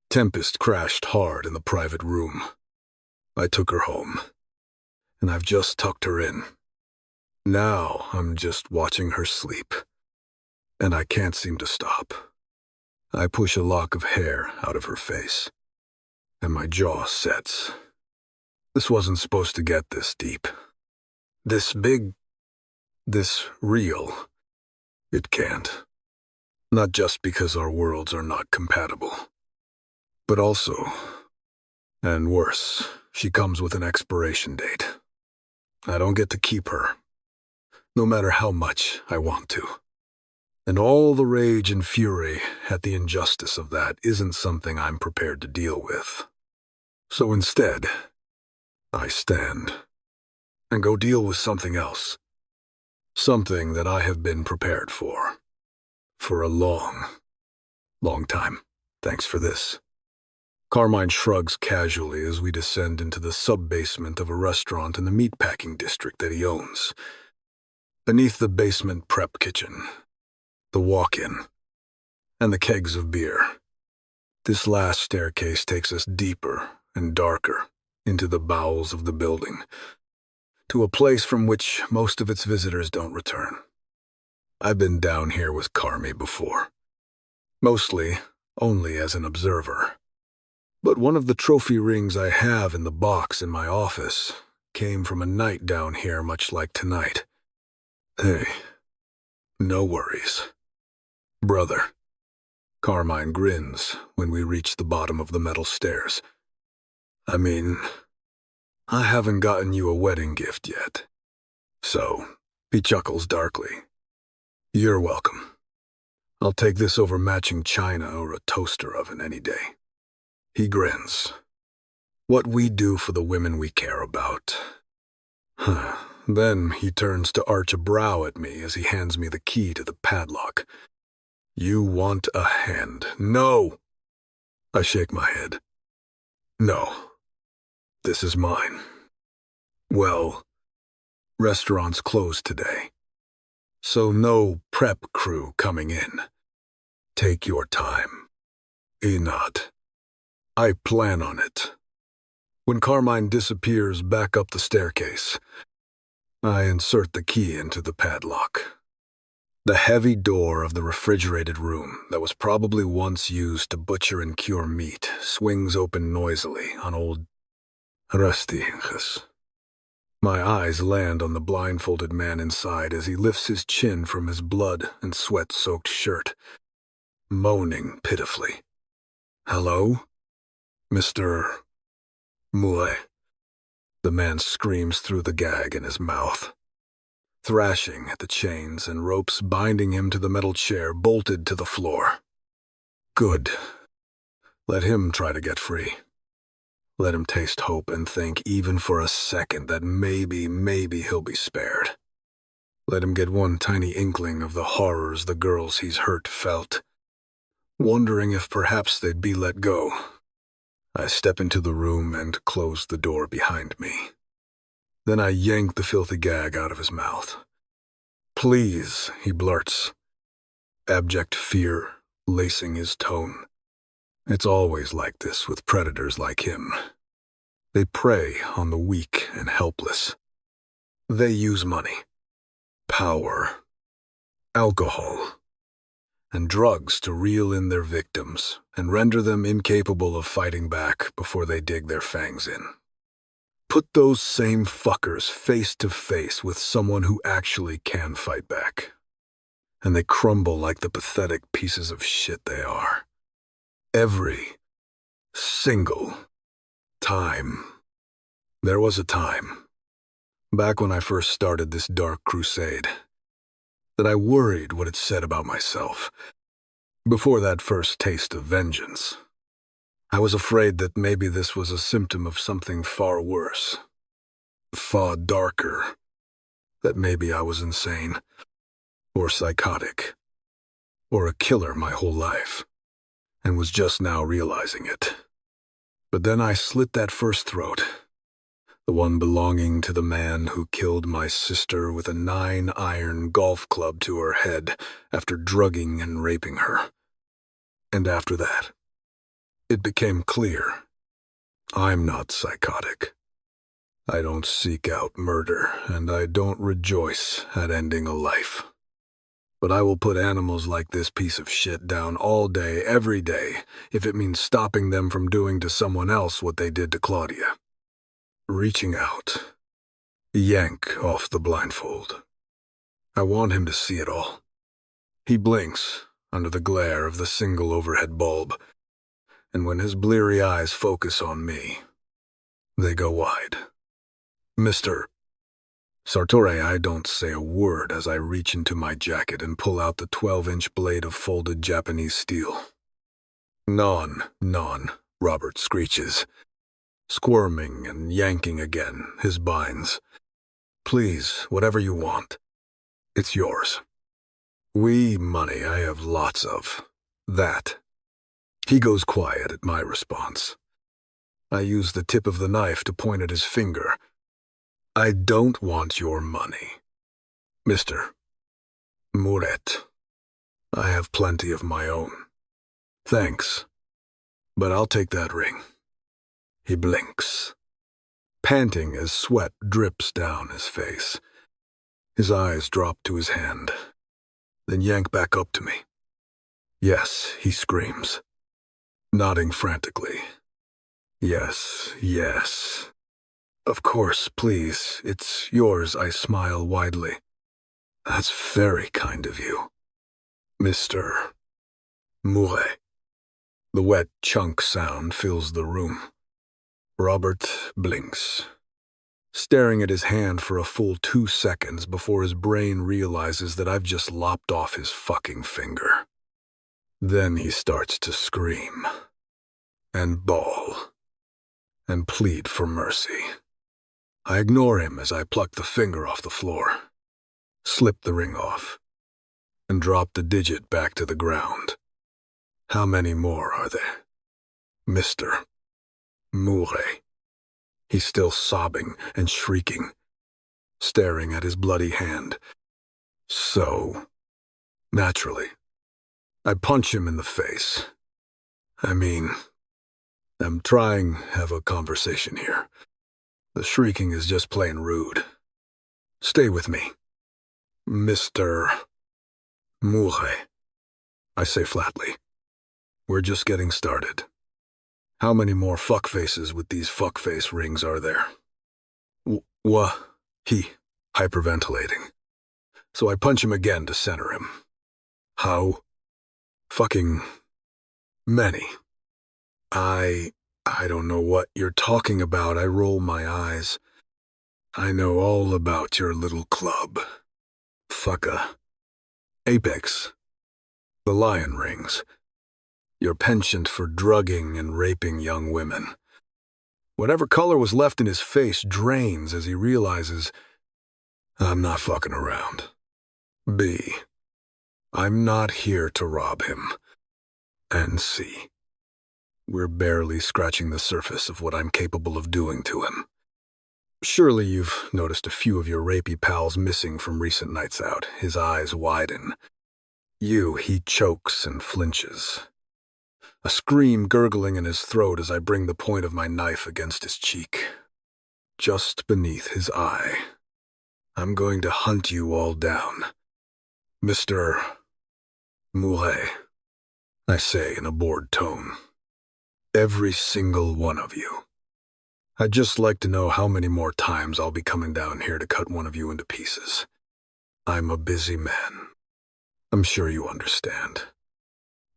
Tempest crashed hard in the private room. I took her home, and I've just tucked her in. Now I'm just watching her sleep, and I can't seem to stop. I push a lock of hair out of her face, and my jaw sets. This wasn't supposed to get this deep. This big, this real. It can't. Not just because our worlds are not compatible, but also, and worse, she comes with an expiration date. I don't get to keep her, no matter how much I want to. And all the rage and fury at the injustice of that isn't something I'm prepared to deal with. So instead, I stand and go deal with something else. Something that I have been prepared for a long time. Thanks for this. Carmine shrugs casually as we descend into the sub-basement of a restaurant in the meatpacking district that he owns. Beneath the basement prep kitchen, the walk-in, and the kegs of beer. This last staircase takes us deeper and darker into the bowels of the building, to a place from which most of its visitors don't return. I've been down here with Carmi before, mostly only as an observer. But one of the trophy rings I have in the box in my office came from a night down here much like tonight. Hey, no worries. Brother. Carmine grins when we reach the bottom of the metal stairs. I mean, I haven't gotten you a wedding gift yet. So, he chuckles darkly. You're welcome. I'll take this over matching china or a toaster oven any day. He grins. What we do for the women we care about. Then he turns to arch a brow at me as he hands me the key to the padlock. You want a hand? No! I shake my head. No. This is mine. Well, restaurant's closed today. So no prep crew coming in. Take your time. Not. I plan on it. When Carmine disappears back up the staircase, I insert the key into the padlock. The heavy door of the refrigerated room that was probably once used to butcher and cure meat swings open noisily on old Rusty Hinges. My eyes land on the blindfolded man inside as he lifts his chin from his blood and sweat-soaked shirt, moaning pitifully. Hello? Mr. Moulet. The man screams through the gag in his mouth, thrashing at the chains and ropes binding him to the metal chair bolted to the floor. Good. Let him try to get free. Let him taste hope and think even for a second that maybe he'll be spared. Let him get one tiny inkling of the horrors the girls he's hurt felt, wondering if perhaps they'd be let go. I step into the room and close the door behind me. Then I yank the filthy gag out of his mouth. Please, he blurts, abject fear lacing his tone. It's always like this with predators like him. They prey on the weak and helpless. They use money, power, alcohol, and drugs to reel in their victims and render them incapable of fighting back before they dig their fangs in. Put those same fuckers face to face with someone who actually can fight back, and they crumble like the pathetic pieces of shit they are. Every single time. There was a time, back when I first started this dark crusade, that I worried what it said about myself. Before that first taste of vengeance, I was afraid that maybe this was a symptom of something far worse, far darker, that maybe I was insane, or psychotic, or a killer my whole life, and was just now realizing it. But then I slit that first throat, the one belonging to the man who killed my sister with a 9-iron golf club to her head after drugging and raping her. And after that, it became clear, I'm not psychotic. I don't seek out murder, and I don't rejoice at ending a life. But I will put animals like this piece of shit down all day, every day, if it means stopping them from doing to someone else what they did to Claudia. Reaching out. Yank off the blindfold. I want him to see it all. He blinks under the glare of the single overhead bulb, and when his bleary eyes focus on me, they go wide. Mr. Sartore, I don't say a word as I reach into my jacket and pull out the 12-inch blade of folded Japanese steel. Non, Robert screeches, squirming and yanking again, his binds. Please, whatever you want. It's yours. Money I have lots of. That. He goes quiet at my response. I use the tip of the knife to point at his finger. I don't want your money. Mr. Muret. I have plenty of my own. Thanks. But I'll take that ring. He blinks, panting as sweat drips down his face. His eyes drop to his hand, then yank back up to me. Yes, he screams, nodding frantically. Yes, yes. Of course, please, it's yours, I smile widely. That's very kind of you. Mr. Mouret. The wet chunk sound fills the room. Robert blinks, staring at his hand for a full 2 seconds before his brain realizes that I've just lopped off his fucking finger. Then he starts to scream, and bawl, and plead for mercy. I ignore him as I pluck the finger off the floor, slip the ring off, and drop the digit back to the ground. How many more are there? Mr. Mouret. He's still sobbing and shrieking, staring at his bloody hand. So, naturally, I punch him in the face. I'm trying to have a conversation here. The shrieking is just plain rude. Stay with me. Mr. Mouret, I say flatly. We're just getting started. How many more fuckfaces with these fuckface rings are there? He, hyperventilating. So I punch him again to center him. How? Fucking many. I don't know what you're talking about. I roll my eyes. I know all about your little club. Fucka. Apex. The lion rings. Your penchant for drugging and raping young women. Whatever color was left in his face drains as he realizes I'm not fucking around. B. I'm not here to rob him. And C. We're barely scratching the surface of what I'm capable of doing to him. Surely you've noticed a few of your rapey pals missing from recent nights out. His eyes widen. He chokes and flinches. A scream gurgling in his throat as I bring the point of my knife against his cheek. Just beneath his eye. I'm going to hunt you all down. Mr. Mouret, I say in a bored tone. Every single one of you. I'd just like to know how many more times I'll be coming down here to cut one of you into pieces. I'm a busy man. I'm sure you understand.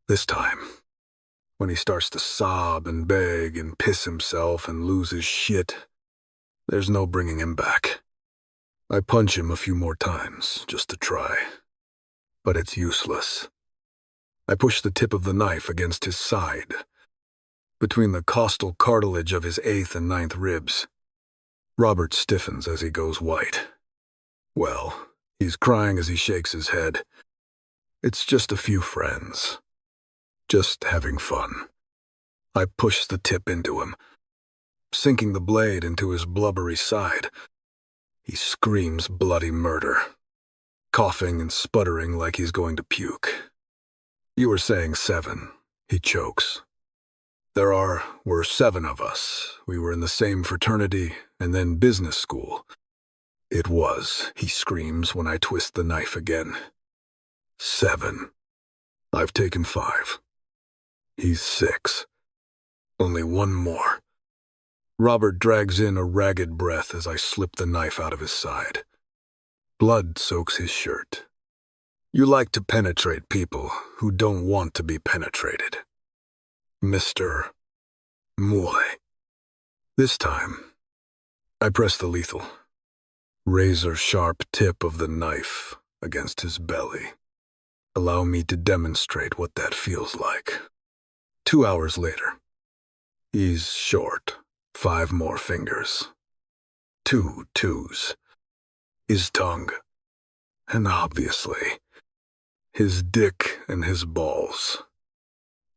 This time, when he starts to sob and beg and piss himself and lose his shit, there's no bringing him back. I punch him a few more times, just to try. But it's useless. I push the tip of the knife against his side, between the costal cartilage of his 8th and 9th ribs. Robert stiffens as he goes white. Well, he's crying as he shakes his head. It's just a few friends. Just having fun. I push the tip into him, sinking the blade into his blubbery side. He screams bloody murder, coughing and sputtering like he's going to puke. You were saying 7, he chokes. Were 7 of us. We were in the same fraternity and then business school. It was, he screams when I twist the knife again. 7. I've taken 5. He's 6. Only one more. Robert drags in a ragged breath as I slip the knife out of his side. Blood soaks his shirt. You like to penetrate people who don't want to be penetrated. Mr. Moulet. This time, I press the lethal, razor-sharp tip of the knife against his belly. Allow me to demonstrate what that feels like. 2 hours later, he's short, 5 more fingers. 2 twos. His tongue, and obviously, his dick and his balls.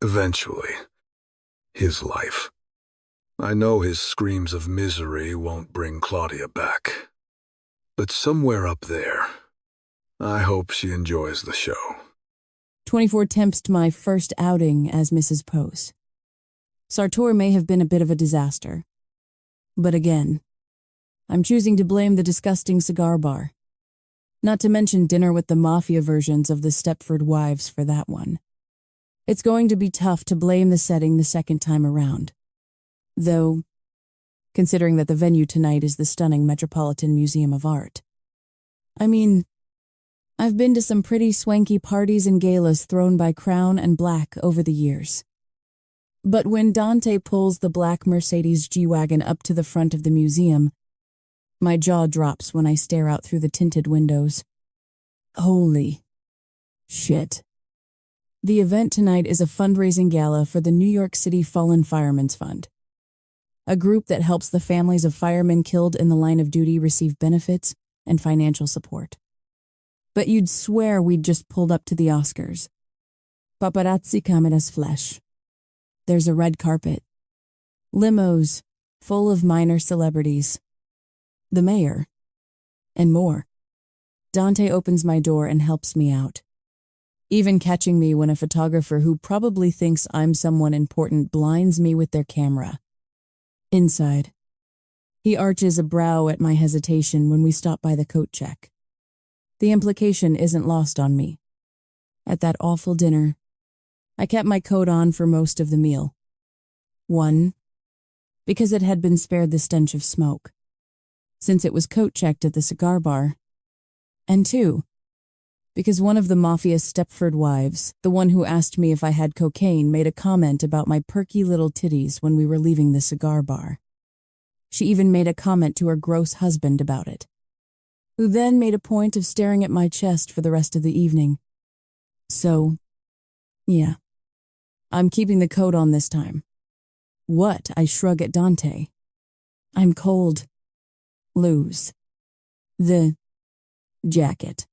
Eventually, his life. I know his screams of misery won't bring Claudia back. But somewhere up there, I hope she enjoys the show. 24 tempts my first outing as Mrs. Pose. Sartor may have been a bit of a disaster. But again, I'm choosing to blame the disgusting cigar bar. Not to mention dinner with the Mafia versions of the Stepford Wives for that one. It's going to be tough to blame the setting the second time around. Though, considering that the venue tonight is the stunning Metropolitan Museum of Art. I mean, I've been to some pretty swanky parties and galas thrown by Crown and Black over the years. But when Dante pulls the black Mercedes G-Wagon up to the front of the museum, my jaw drops when I stare out through the tinted windows. Holy shit. The event tonight is a fundraising gala for the New York City Fallen Firemen's Fund, a group that helps the families of firemen killed in the line of duty receive benefits and financial support. But you'd swear we'd just pulled up to the Oscars. Paparazzi cameras flash. There's a red carpet. Limos full of minor celebrities. The mayor. And more. Dante opens my door and helps me out, even catching me when a photographer who probably thinks I'm someone important blinds me with their camera. Inside, he arches a brow at my hesitation when we stop by the coat check. The implication isn't lost on me. At that awful dinner, I kept my coat on for most of the meal. 1, because it had been spared the stench of smoke, since it was coat checked at the cigar bar. And 2, because one of the Mafia Stepford Wives, the one who asked me if I had cocaine, made a comment about my perky little titties when we were leaving the cigar bar. She even made a comment to her gross husband about it, who then made a point of staring at my chest for the rest of the evening. So, yeah, I'm keeping the coat on this time. What? I shrug at Dante. I'm cold. Lose. The jacket.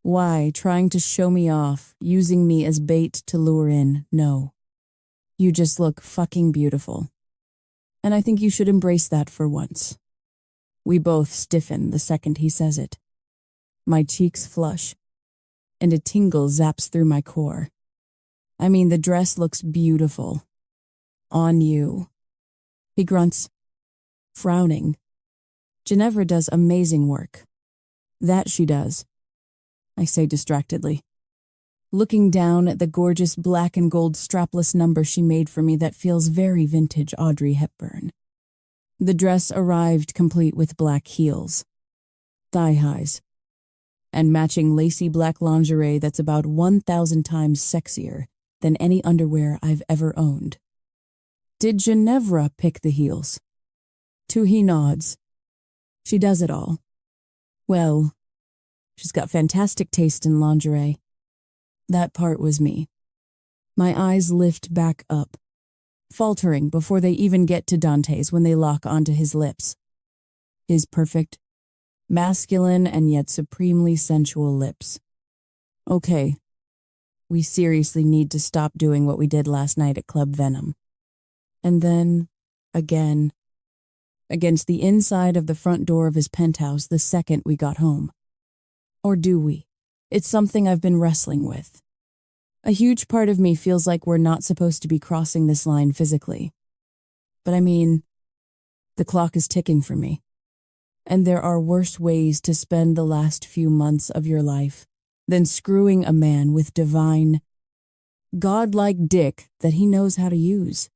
Why, trying to show me off, using me as bait to lure in? No. You just look fucking beautiful. And I think you should embrace that for once. We both stiffen the second he says it. My cheeks flush, and a tingle zaps through my core. I mean, the dress looks beautiful. On you. He grunts, frowning. Ginevra does amazing work. That she does, I say distractedly, looking down at the gorgeous black and gold strapless number she made for me that feels very vintage Audrey Hepburn. The dress arrived complete with black heels, thigh highs, and matching lacy black lingerie that's about 1,000 times sexier than any underwear I've ever owned. Did Ginevra pick the heels? To he nods. She does it all. Well, she's got fantastic taste in lingerie. That part was me. My eyes lift back up, faltering before they even get to Dante's when they lock onto his lips. His perfect, masculine and yet supremely sensual lips. Okay, we seriously need to stop doing what we did last night at Club Venom. And then, again, against the inside of the front door of his penthouse the second we got home. Or do we? It's something I've been wrestling with. A huge part of me feels like we're not supposed to be crossing this line physically. But I mean, the clock is ticking for me. And there are worse ways to spend the last few months of your life than screwing a man with divine, godlike dick that he knows how to use.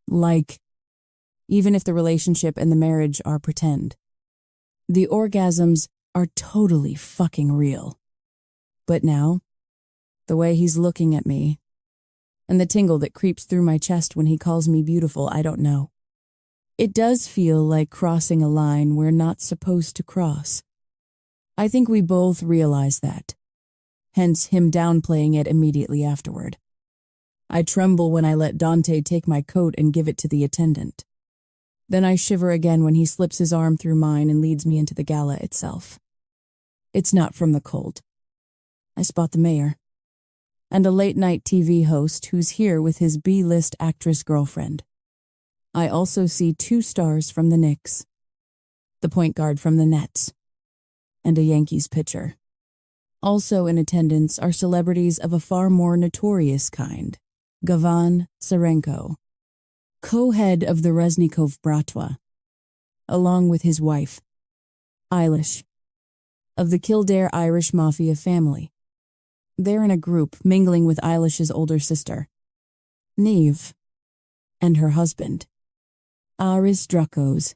Like, even if the relationship and the marriage are pretend, the orgasms are totally fucking real. But now, the way he's looking at me, and the tingle that creeps through my chest when he calls me beautiful, I don't know. It does feel like crossing a line we're not supposed to cross. I think we both realize that, hence him downplaying it immediately afterward. I tremble when I let Dante take my coat and give it to the attendant. Then I shiver again when he slips his arm through mine and leads me into the gala itself. It's not from the cold. I spot the mayor, and a late-night TV host who's here with his B-list actress girlfriend. I also see 2 stars from the Knicks, the point guard from the Nets, and a Yankees pitcher. Also in attendance are celebrities of a far more notorious kind. Gavan Sarenko, co-head of the Reznikov Bratva, along with his wife, Eilish, of the Kildare Irish Mafia family. They're in a group mingling with Eilish's older sister, Neve, and her husband, Aris Drakos,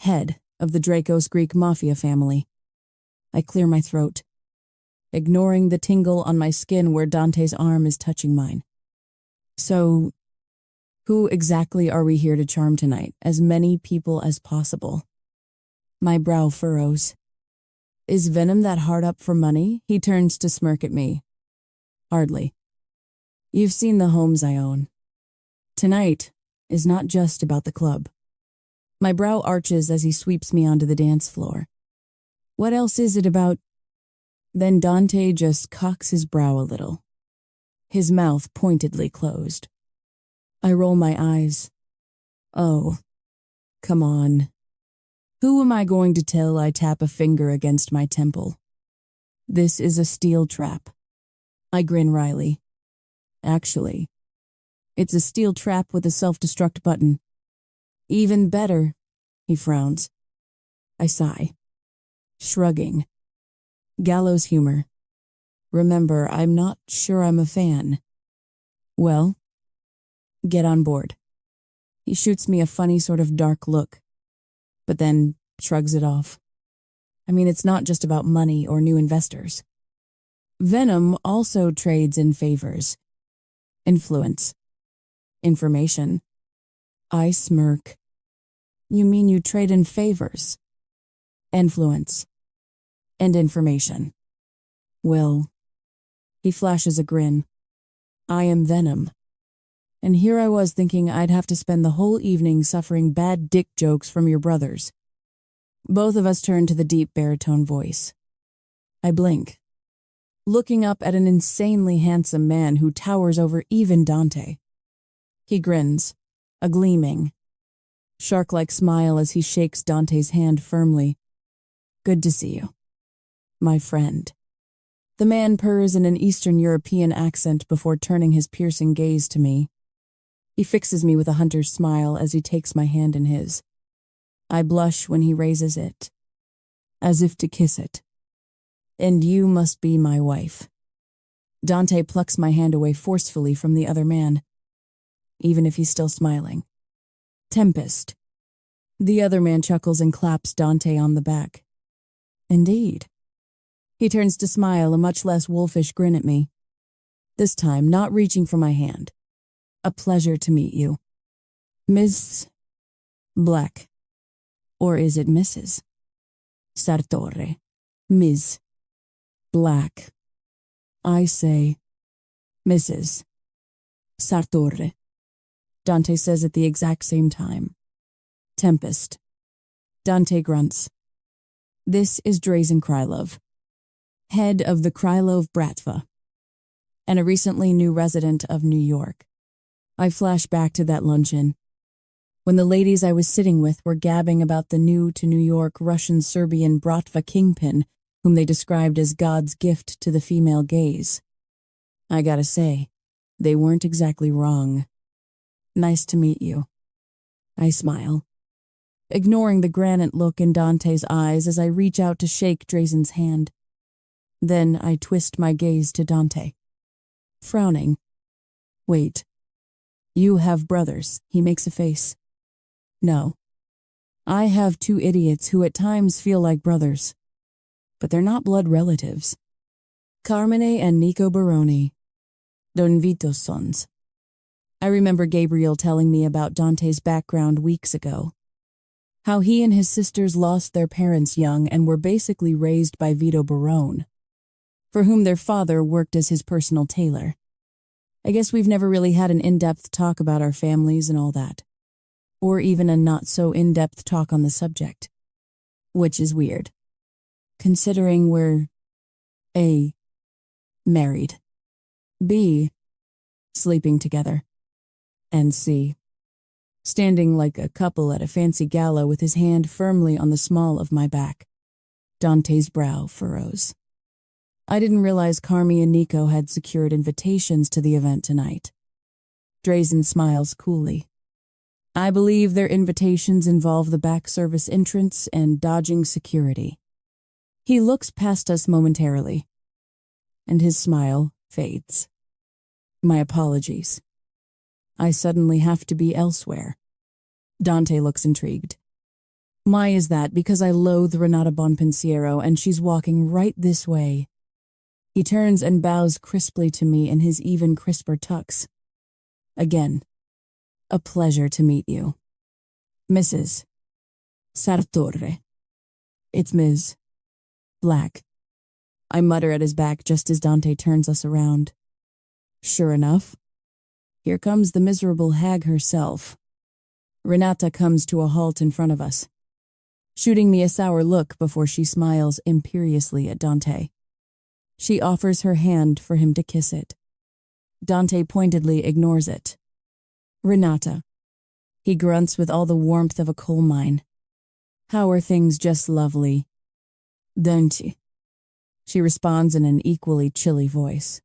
head of the Dracos Greek Mafia family. I clear my throat, ignoring the tingle on my skin where Dante's arm is touching mine. So, who exactly are we here to charm tonight? As many people as possible. My brow furrows. Is Venom that hard up for money? He turns to smirk at me. Hardly. You've seen the homes I own. Tonight is not just about the club. My brow arches as he sweeps me onto the dance floor. What else is it about? Then Dante just cocks his brow a little, his mouth pointedly closed. I roll my eyes. Oh, come on. Who am I going to tell? I tap a finger against my temple. This is a steel trap. I grin wryly. Actually, it's a steel trap with a self-destruct button. Even better, he frowns. I sigh, shrugging. Gallows humor. Remember, I'm not sure I'm a fan. Well, get on board. He shoots me a funny sort of dark look, but then shrugs it off. I mean, it's not just about money or new investors. Venom also trades in favors. Influence. Information. I smirk. You mean you trade in favors? Influence. And information. Well, he flashes a grin. I am Venom. And here I was thinking I'd have to spend the whole evening suffering bad dick jokes from your brothers. Both of us turn to the deep baritone voice. I blink, looking up at an insanely handsome man who towers over even Dante. He grins, a gleaming, shark-like smile as he shakes Dante's hand firmly. Good to see you, my friend. The man purrs in an Eastern European accent before turning his piercing gaze to me. He fixes me with a hunter's smile as he takes my hand in his. I blush when he raises it, as if to kiss it. And you must be my wife. Dante plucks my hand away forcefully from the other man, even if he's still smiling. Tempest. The other man chuckles and claps Dante on the back. Indeed. He turns to smile a much less wolfish grin at me, this time not reaching for my hand. A pleasure to meet you. Miss Black. Or is it Mrs. Sartore? Ms. Black. I say Mrs. Sartore. Dante says at the exact same time. Tempest. Dante grunts. This is Drazen Krylov, head of the Krylov Bratva, and a recently new resident of New York. I flash back to that luncheon, when the ladies I was sitting with were gabbing about the new to New York Russian-Serbian Bratva kingpin, whom they described as God's gift to the female gaze. I gotta say, they weren't exactly wrong. Nice to meet you. I smile, ignoring the granite look in Dante's eyes as I reach out to shake Drazen's hand. Then I twist my gaze to Dante, frowning. Wait. You have brothers, he makes a face. No. I have two idiots who at times feel like brothers, but they're not blood relatives. Carmine and Nico Baroni, Don Vito's sons. I remember Gabriel telling me about Dante's background weeks ago. How he and his sisters lost their parents young and were basically raised by Vito Barone, for whom their father worked as his personal tailor. I guess we've never really had an in-depth talk about our families and all that. Or even a not-so-in-depth talk on the subject. Which is weird, considering we're A. married, B. sleeping together, and C. standing like a couple at a fancy gala with his hand firmly on the small of my back. Dante's brow furrows. I didn't realize Carmi and Nico had secured invitations to the event tonight. Drazen smiles coolly. I believe their invitations involve the back service entrance and dodging security. He looks past us momentarily, and his smile fades. My apologies. I suddenly have to be elsewhere. Dante looks intrigued. Why is that? Because I loathe Renata Bonpensiero and she's walking right this way. He turns and bows crisply to me in his even crisper tux. Again, a pleasure to meet you. Mrs. Sartori. It's Ms. Black. I mutter at his back just as Dante turns us around. Sure enough, here comes the miserable hag herself. Renata comes to a halt in front of us, shooting me a sour look before she smiles imperiously at Dante. She offers her hand for him to kiss it. Dante pointedly ignores it. Renata. He grunts with all the warmth of a coal mine. How are things? Just lovely. Don't you? She responds in an equally chilly voice.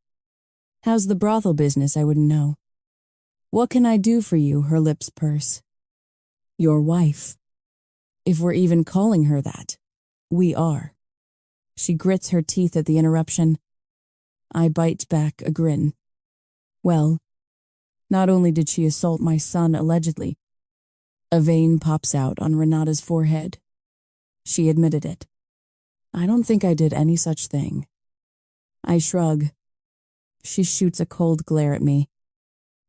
How's the brothel business? I wouldn't know. What can I do for you? Her lips purse. Your wife. If we're even calling her that. We are. She grits her teeth at the interruption. I bite back a grin. Well, not only did she assault my son allegedly, a vein pops out on Renata's forehead. She admitted it. I don't think I did any such thing. I shrug. She shoots a cold glare at me.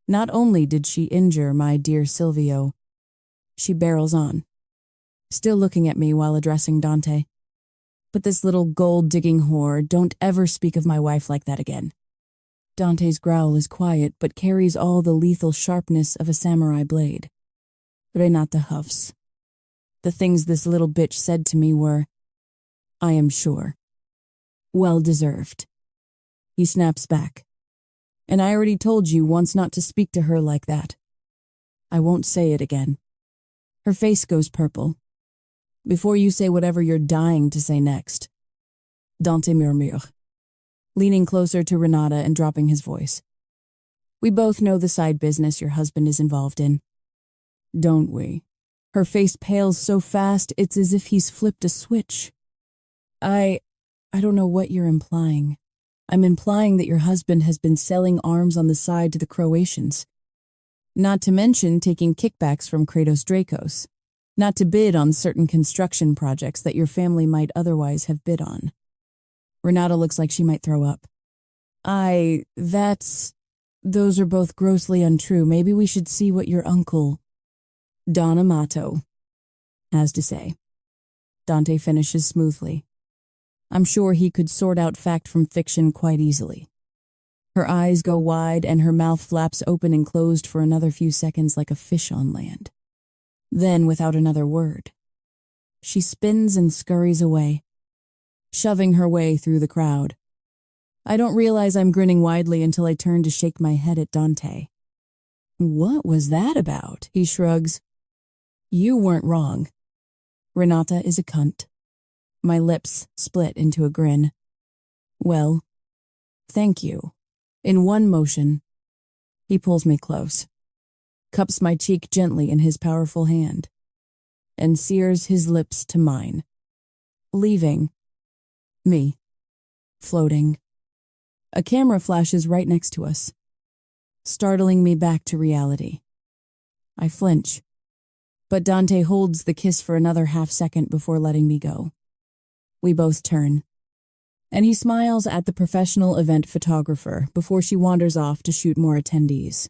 Not only did she injure my dear Silvio, she barrels on, still looking at me while addressing Dante. But this little gold-digging whore, don't ever speak of my wife like that again. Dante's growl is quiet, but carries all the lethal sharpness of a samurai blade. Renata huffs. The things this little bitch said to me were, I am sure, well-deserved. He snaps back. And I already told you once not to speak to her like that. I won't say it again. Her face goes purple. Before you say whatever you're dying to say next. Dante murmure, leaning closer to Renata and dropping his voice. We both know the side business your husband is involved in. Don't we? Her face pales so fast it's as if he's flipped a switch. I don't know what you're implying. I'm implying that your husband has been selling arms on the side to the Croatians. Not to mention taking kickbacks from Kratos Dracos. Not to bid on certain construction projects that your family might otherwise have bid on. Renata looks like she might throw up. Those are both grossly untrue. Maybe we should see what your uncle, Don Amato, has to say. Dante finishes smoothly. I'm sure he could sort out fact from fiction quite easily. Her eyes go wide and her mouth flaps open and closed for another few seconds like a fish on land. Then, without another word, she spins and scurries away, shoving her way through the crowd. I don't realize I'm grinning widely until I turn to shake my head at Dante. What was that about? He shrugs. You weren't wrong. Renata is a cunt. My lips split into a grin. Well, thank you. In one motion, he pulls me close, cups my cheek gently in his powerful hand, and sears his lips to mine, leaving me floating. A camera flashes right next to us, startling me back to reality. I flinch, but Dante holds the kiss for another half-second before letting me go. We both turn, and he smiles at the professional event photographer before she wanders off to shoot more attendees.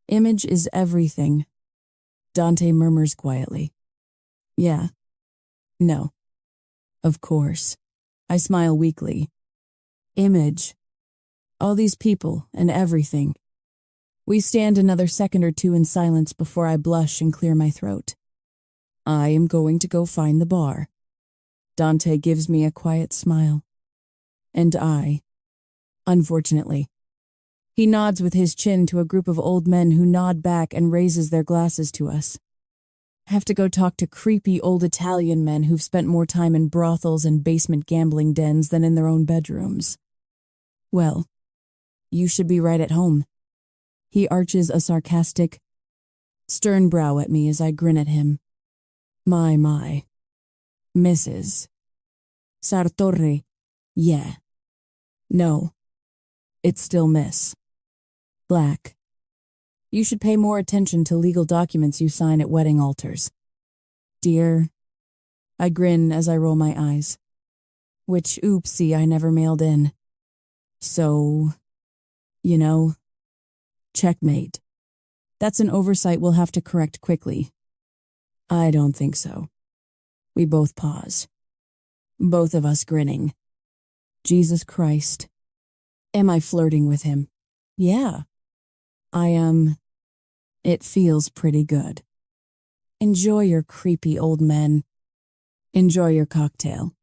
Image is everything, Dante murmurs quietly. Yeah. No. Of course. I smile weakly. Image. All these people and everything. We stand another second or two in silence before I blush and clear my throat. I am going to go find the bar. Dante gives me a quiet smile. And unfortunately, he nods with his chin to a group of old men who nod back and raises their glasses to us. Have to go talk to creepy old Italian men who've spent more time in brothels and basement gambling dens than in their own bedrooms. Well, you should be right at home. He arches a sarcastic, stern brow at me as I grin at him. My. Mrs. Sartori, yeah. No, it's still Miss. Black. You should pay more attention to legal documents you sign at wedding altars. Dear. I grin as I roll my eyes. Which, oopsie, I never mailed in. So, checkmate. That's an oversight we'll have to correct quickly. I don't think so. We both pause. Both of us grinning. Jesus Christ. Am I flirting with him? Yeah. I am. It feels pretty good. Enjoy your creepy old men. Enjoy your cocktail.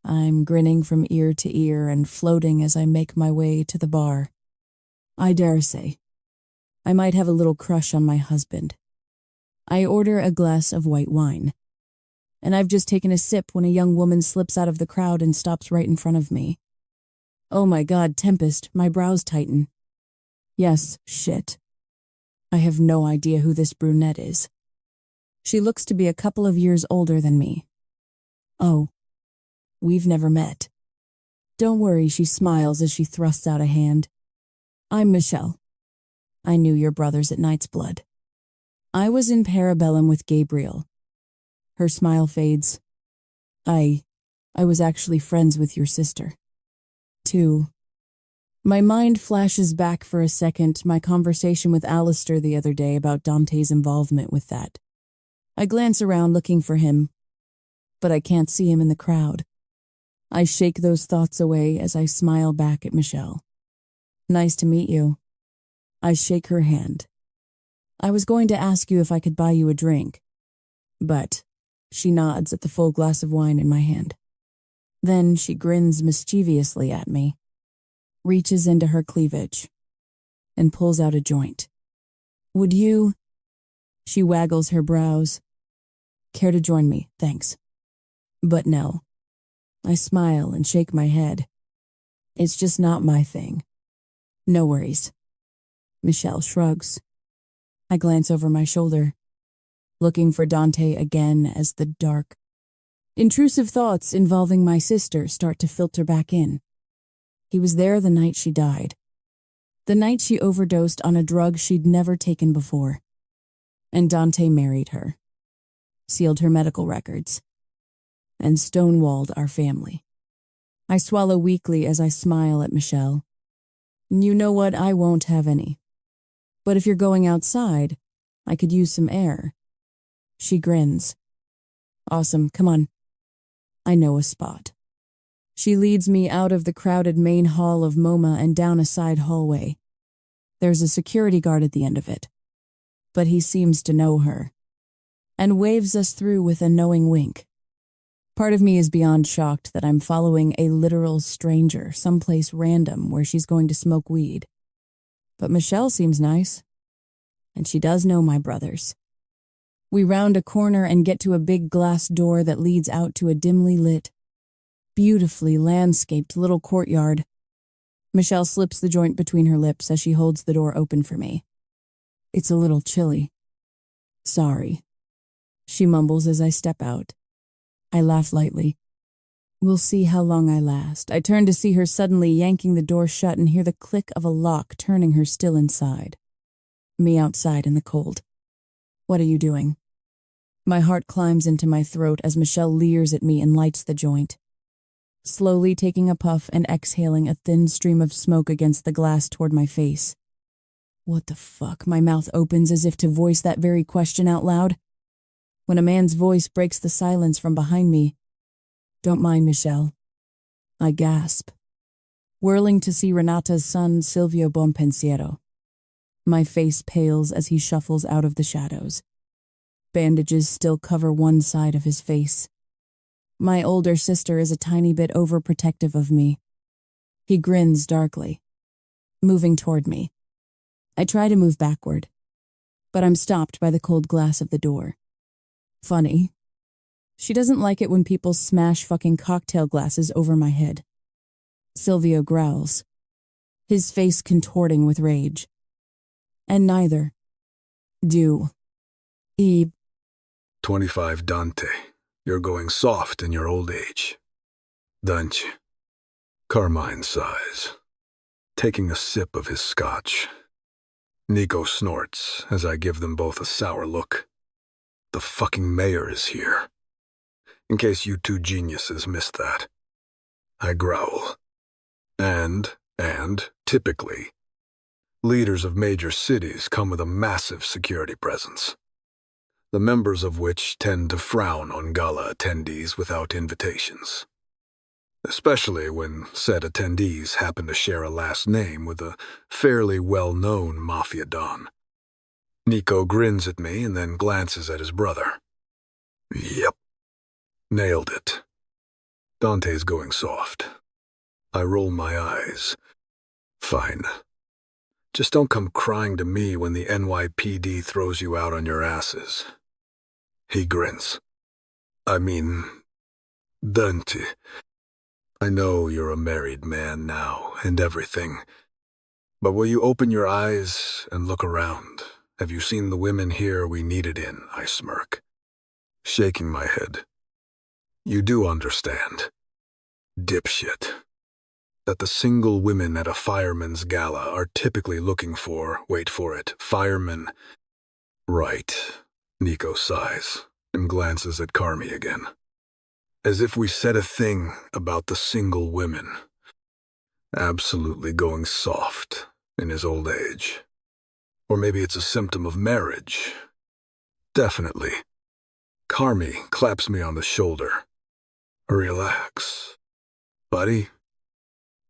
I'm grinning from ear to ear and floating as I make my way to the bar. I dare say, I might have a little crush on my husband. I order a glass of white wine, and I've just taken a sip when a young woman slips out of the crowd and stops right in front of me. Oh my God, Tempest, my brows tighten. Yes, shit. I have no idea who this brunette is. She looks to be a couple of years older than me. Oh, we've never met. Don't worry, she smiles as she thrusts out a hand. I'm Michelle. I knew your brothers at Knight's Blood. I was in Parabellum with Gabriel. Her smile fades. I was actually friends with your sister. Too. My mind flashes back for a second to my conversation with Alistair the other day about Dante's involvement with that. I glance around looking for him, but I can't see him in the crowd. I shake those thoughts away as I smile back at Michelle. Nice to meet you. I shake her hand. I was going to ask you if I could buy you a drink, but she nods at the full glass of wine in my hand. Then she grins mischievously at me, reaches into her cleavage, and pulls out a joint. Would you? She waggles her brows. Care to join me, thanks. But no. I smile and shake my head. It's just not my thing. No worries. Michelle shrugs. I glance over my shoulder, looking for Dante again as the dark, intrusive thoughts involving my sister start to filter back in. He was there the night she died. The night she overdosed on a drug she'd never taken before. And Dante married her, sealed her medical records, and stonewalled our family. I swallow weakly as I smile at Michelle. You know what? I won't have any. But if you're going outside, I could use some air. She grins. Awesome, come on. I know a spot. She leads me out of the crowded main hall of MoMA and down a side hallway. There's a security guard at the end of it, but he seems to know her, and waves us through with a knowing wink. Part of me is beyond shocked that I'm following a literal stranger someplace random where she's going to smoke weed. But Michelle seems nice, and she does know my brothers. We round a corner and get to a big glass door that leads out to a dimly lit, beautifully landscaped little courtyard. Michelle slips the joint between her lips as she holds the door open for me. It's a little chilly. Sorry, she mumbles as I step out. I laugh lightly. We'll see how long I last. I turn to see her suddenly yanking the door shut and hear the click of a lock turning her still inside. Me outside in the cold. What are you doing? My heart climbs into my throat as Michelle leers at me and lights the joint. Slowly taking a puff and exhaling a thin stream of smoke against the glass toward my face. What the fuck? My mouth opens as if to voice that very question out loud. When a man's voice breaks the silence from behind me. Don't mind, Michelle. I gasp, whirling to see Renata's son, Silvio Bonpensiero. My face pales as he shuffles out of the shadows. Bandages still cover one side of his face. My older sister is a tiny bit overprotective of me. He grins darkly, moving toward me. I try to move backward, but I'm stopped by the cold glass of the door. Funny. She doesn't like it when people smash fucking cocktail glasses over my head. Silvio growls, his face contorting with rage. And neither do E. 25 Dante, you're going soft in your old age. Don't you? Carmine sighs, taking a sip of his scotch. Nico snorts as I give them both a sour look. The fucking mayor is here. In case you two geniuses missed that. I growl. And, typically, leaders of major cities come with a massive security presence, the members of which tend to frown on gala attendees without invitations, especially when said attendees happen to share a last name with a fairly well-known Mafia don. Nico grins at me and then glances at his brother. Yep. Nailed it. Dante's going soft. I roll my eyes. Fine. Just don't come crying to me when the NYPD throws you out on your asses. He grins. I mean, Dante, I know you're a married man now and everything, but will you open your eyes and look around? Have you seen the women here we needed in? I smirk, shaking my head. You do understand, dipshit, that the single women at a fireman's gala are typically looking for, wait for it, firemen. Right, Nico sighs and glances at Carmi again. As if we said a thing about the single women. Absolutely going soft in his old age. Or maybe it's a symptom of marriage. Definitely. Carmi claps me on the shoulder. Relax, buddy.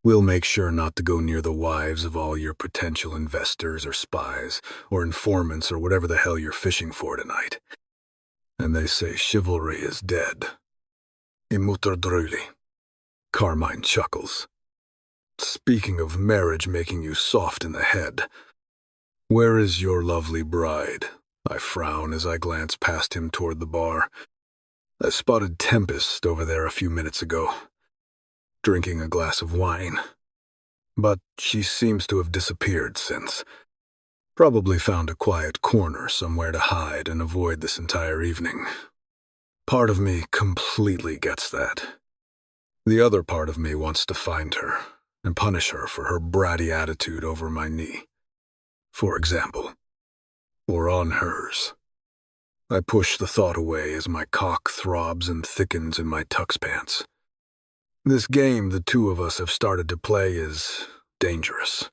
We'll make sure not to go near the wives of all your potential investors or spies or informants or whatever the hell you're fishing for tonight. And they say chivalry is dead. Imuter druli. Carmine chuckles. Speaking of marriage making you soft in the head, where is your lovely bride? I frown as I glance past him toward the bar. I spotted Tempest over there a few minutes ago, drinking a glass of wine. But she seems to have disappeared since. Probably found a quiet corner somewhere to hide and avoid this entire evening. Part of me completely gets that. The other part of me wants to find her and punish her for her bratty attitude over my knee, for example, or on hers. I push the thought away as my cock throbs and thickens in my tux pants. This game the two of us have started to play is dangerous.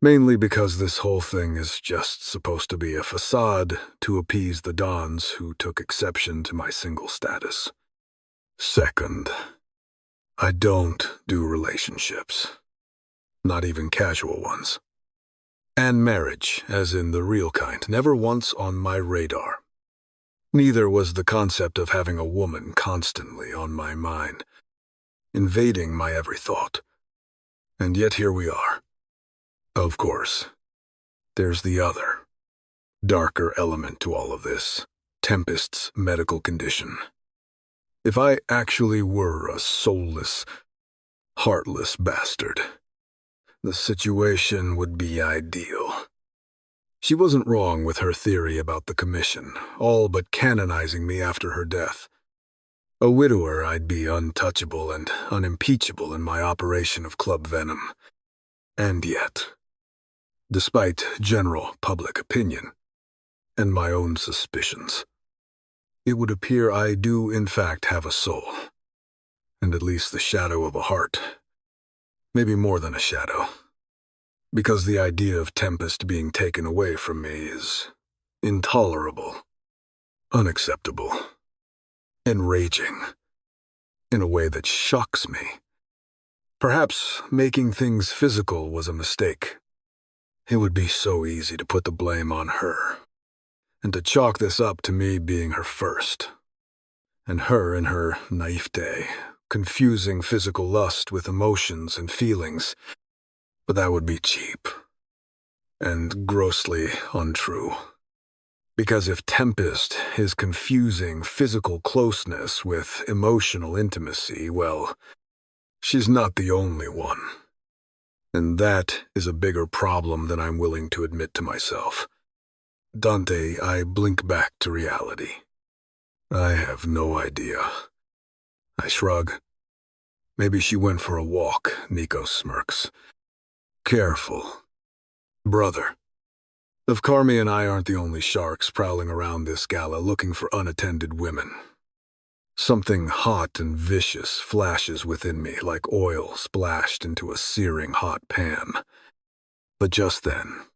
Mainly because this whole thing is just supposed to be a facade to appease the dons who took exception to my single status. Second, I don't do relationships. Not even casual ones. And marriage, as in the real kind, never once on my radar. Neither was the concept of having a woman constantly on my mind, invading my every thought. And yet here we are. Of course, there's the other, darker element to all of this, Tempest's medical condition. If I actually were a soulless, heartless bastard, the situation would be ideal. She wasn't wrong with her theory about the commission, all but canonizing me after her death. A widower, I'd be untouchable and unimpeachable in my operation of Club Venom. And yet, despite general public opinion and my own suspicions, it would appear I do in fact have a soul, and at least the shadow of a heart. Maybe more than a shadow, because the idea of Tempest being taken away from me is intolerable, unacceptable, enraging, in a way that shocks me. Perhaps making things physical was a mistake. It would be so easy to put the blame on her, and to chalk this up to me being her first, and her in her naivete, confusing physical lust with emotions and feelings. But that would be cheap, and grossly untrue. Because if Tempest is confusing physical closeness with emotional intimacy, well, she's not the only one. And that is a bigger problem than I'm willing to admit to myself. Dante, I blink back to reality. I have no idea. I shrug. Maybe she went for a walk, Nico smirks. Careful. Brother. If Carmi and I aren't the only sharks prowling around this gala looking for unattended women. Something hot and vicious flashes within me like oil splashed into a searing hot pan. But just then,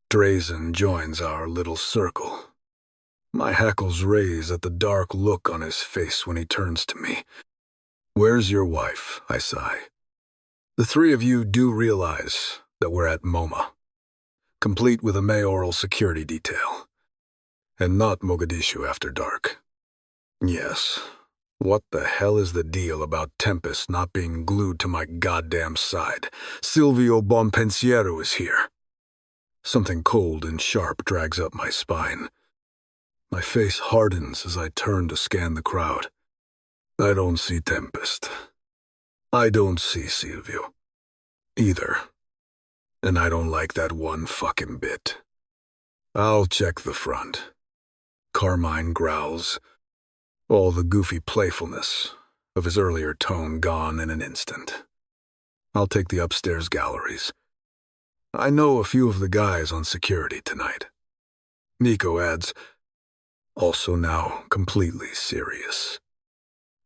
Drazen joins our little circle. My hackles raise at the dark look on his face when he turns to me. "Where's your wife?" I sigh. "The three of you do realize that we're at MoMA, complete with a mayoral security detail, and not Mogadishu after dark. Yes, what the hell is the deal about Tempest not being glued to my goddamn side? Silvio Bonpensiero is here." Something cold and sharp drags up my spine. My face hardens as I turn to scan the crowd. I don't see Tempest. I don't see Silvio. Either. And I don't like that one fucking bit. "I'll check the front." Carmine growls, all the goofy playfulness of his earlier tone gone in an instant. "I'll take the upstairs galleries. I know a few of the guys on security tonight." Nico adds, also now completely serious.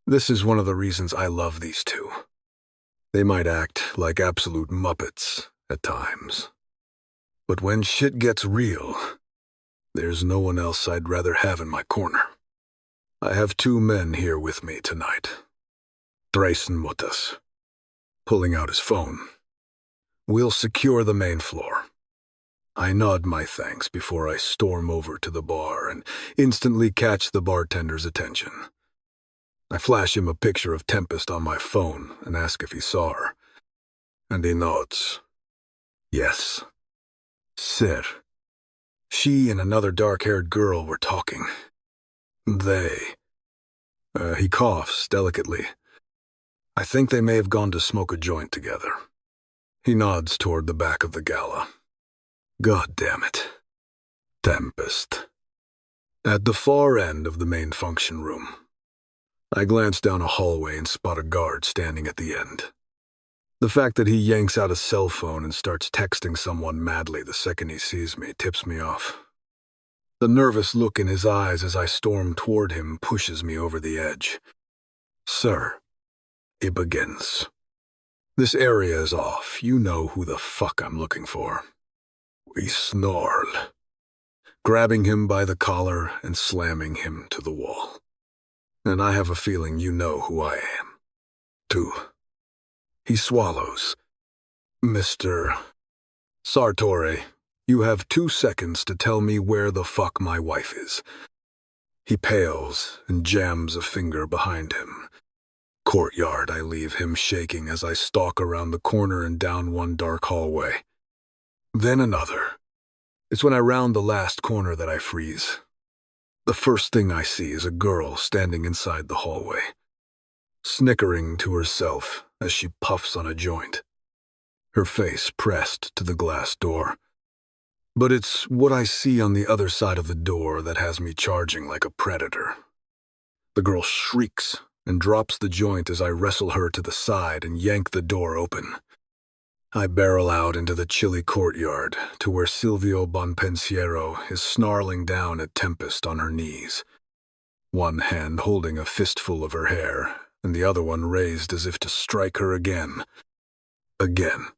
This is one of the reasons I love these two. They might act like absolute muppets at times. But when shit gets real, there's no one else I'd rather have in my corner. I have two men here with me tonight. Drazen Mutas, pulling out his phone. "We'll secure the main floor." I nod my thanks before I storm over to the bar and instantly catch the bartender's attention. I flash him a picture of Tempest on my phone and ask if he saw her. And he nods. Yes. Sir. She and another dark-haired girl were talking. He coughs delicately. I think they may have gone to smoke a joint together. He nods toward the back of the gala. God damn it. Tempest. At the far end of the main function room, I glance down a hallway and spot a guard standing at the end. The fact that he yanks out a cell phone and starts texting someone madly the second he sees me tips me off. The nervous look in his eyes as I storm toward him pushes me over the edge. "Sir," he begins. "This area is off. You know who the fuck I'm looking for." We snarl, grabbing him by the collar and slamming him to the wall. And I have a feeling you know who I am, too. He swallows. "Mr. Sartore, you have 2 seconds to tell me where the fuck my wife is." He pales and jams a finger behind him. Courtyard, I leave him shaking as I stalk around the corner and down one dark hallway. Then another. It's when I round the last corner that I freeze. The first thing I see is a girl standing inside the hallway, snickering to herself as she puffs on a joint. her face pressed to the glass door. But it's what I see on the other side of the door that has me charging like a predator. The girl shrieks and drops the joint as I wrestle her to the side and yank the door open. I barrel out into the chilly courtyard to where Silvio Bonpensiero is snarling down at Tempest on her knees, one hand holding a fistful of her hair and the other one raised as if to strike her again. Again.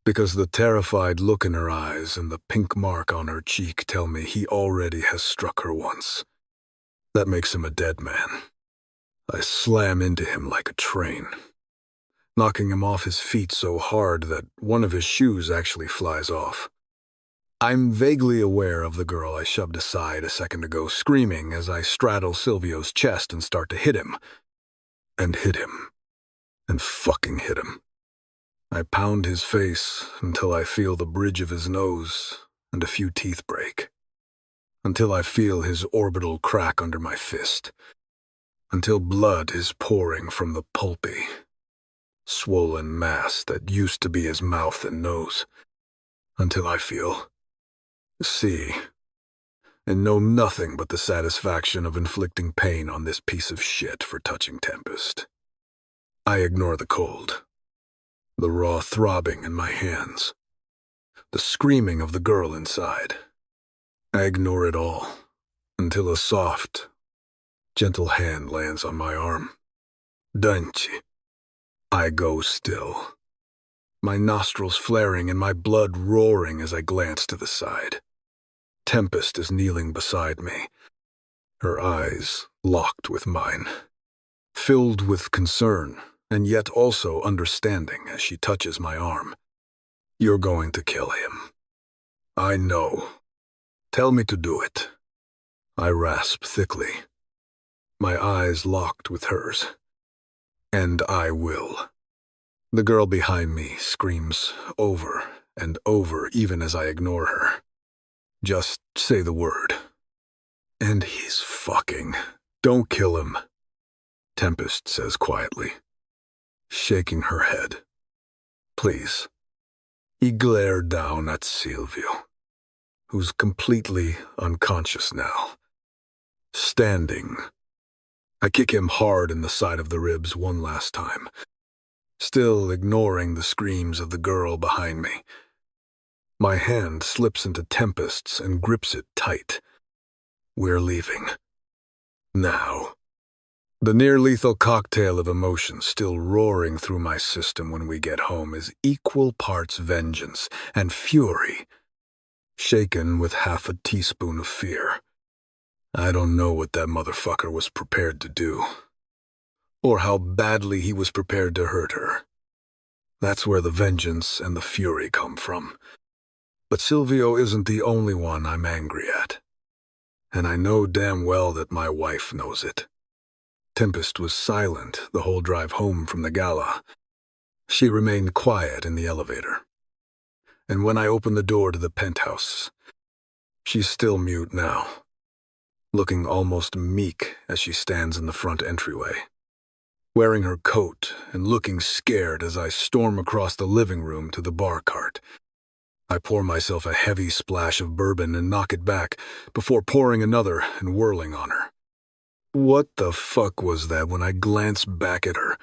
Because the terrified look in her eyes and the pink mark on her cheek tell me he already has struck her once. That makes him a dead man. I slam into him like a train, knocking him off his feet so hard that one of his shoes actually flies off. I'm vaguely aware of the girl I shoved aside a second ago, screaming as I straddle Silvio's chest and start to hit him. And hit him. And fucking hit him. I pound his face until I feel the bridge of his nose and a few teeth break. Until I feel his orbital crack under my fist. Until blood is pouring from the pulpy, swollen mass that used to be his mouth and nose. Until I feel, see, and know nothing but the satisfaction of inflicting pain on this piece of shit for touching Tempest. I ignore the cold. The raw throbbing in my hands, the screaming of the girl inside. I ignore it all, until a soft, gentle hand lands on my arm. Danci. I go still, my nostrils flaring and my blood roaring as I glance to the side. Tempest is kneeling beside me, her eyes locked with mine, filled with concern and yet also understanding as she touches my arm. You're going to kill him. I know. Tell me to do it. I rasp thickly, my eyes locked with hers. And I will. The girl behind me screams over and over even as I ignore her. Just say the word. And he's fucking. Don't kill him, Tempest says quietly, shaking her head. Please. He glared down at Silvio, who's completely unconscious now. Standing. I kick him hard in the side of the ribs one last time, still ignoring the screams of the girl behind me. My hand slips into Tempest's and grips it tight. We're leaving. Now. The near-lethal cocktail of emotions still roaring through my system when we get home is equal parts vengeance and fury, shaken with half a teaspoon of fear. I don't know what that motherfucker was prepared to do, or how badly he was prepared to hurt her. That's where the vengeance and the fury come from. But Silvio isn't the only one I'm angry at. And I know damn well that my wife knows it. Tempest was silent the whole drive home from the gala. She remained quiet in the elevator. And when I opened the door to the penthouse, she's still mute now, looking almost meek as she stands in the front entryway, wearing her coat and looking scared as I storm across the living room to the bar cart. I pour myself a heavy splash of bourbon and knock it back before pouring another and whirling on her. What the fuck was that when I glance back at her?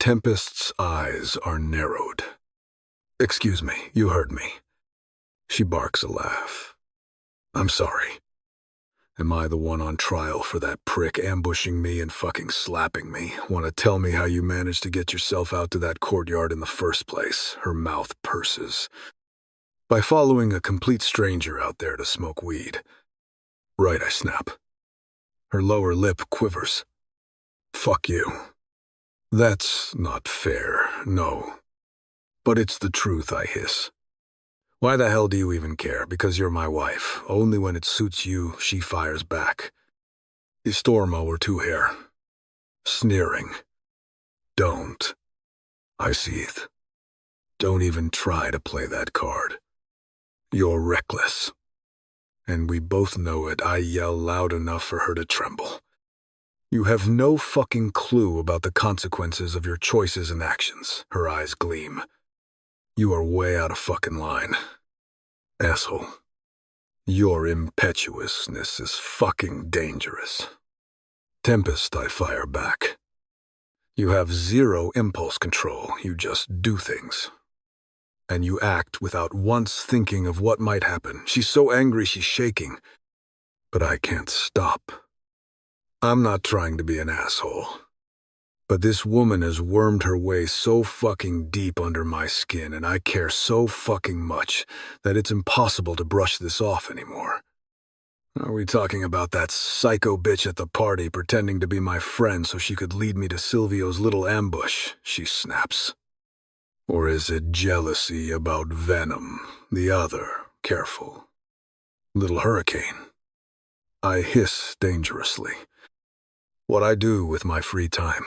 Tempest's eyes are narrowed. Excuse me, you heard me. She barks a laugh. I'm sorry. Am I the one on trial for that prick ambushing me and fucking slapping me? Want to tell me how you managed to get yourself out to that courtyard in the first place? Her mouth purses. By following a complete stranger out there to smoke weed. Right, I snap. Her lower lip quivers. Fuck you. That's not fair, no. But it's the truth, I hiss. Why the hell do you even care? Because you're my wife. Only when it suits you, she fires back. Istormo or two hair. Sneering. Don't. I seethe. Don't even try to play that card. You're reckless. And we both know it. I yell loud enough for her to tremble. You have no fucking clue about the consequences of your choices and actions. Her eyes gleam. You are way out of fucking line. Asshole. Your impetuousness is fucking dangerous. Tempest, I fire back. You have zero impulse control. You just do things. And you act without once thinking of what might happen. She's so angry she's shaking. But I can't stop. I'm not trying to be an asshole. But this woman has wormed her way so fucking deep under my skin, and I care so fucking much that it's impossible to brush this off anymore. Are we talking about that psycho bitch at the party pretending to be my friend so she could lead me to Silvio's little ambush? She snaps. Or is it jealousy about Venom, the other, careful, little hurricane? I hiss dangerously. What I do with my free time,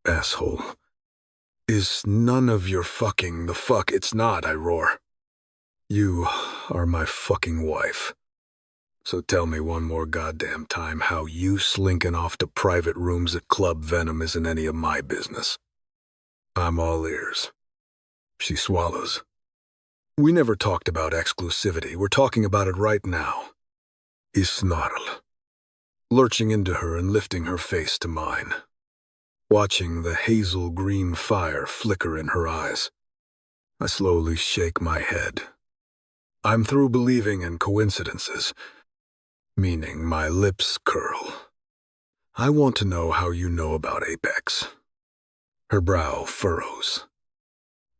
asshole, is none of your fucking the fuck it's not, I roar. You are my fucking wife. So tell me one more goddamn time how you slinking off to private rooms at Club Venom isn't any of my business. I'm all ears. She swallows. We never talked about exclusivity. We're talking about it right now. I snarl, lurching into her and lifting her face to mine, watching the hazel-green fire flicker in her eyes. I slowly shake my head. I'm through believing in coincidences, meaning my lips curl. I want to know how you know about Apex. Her brow furrows.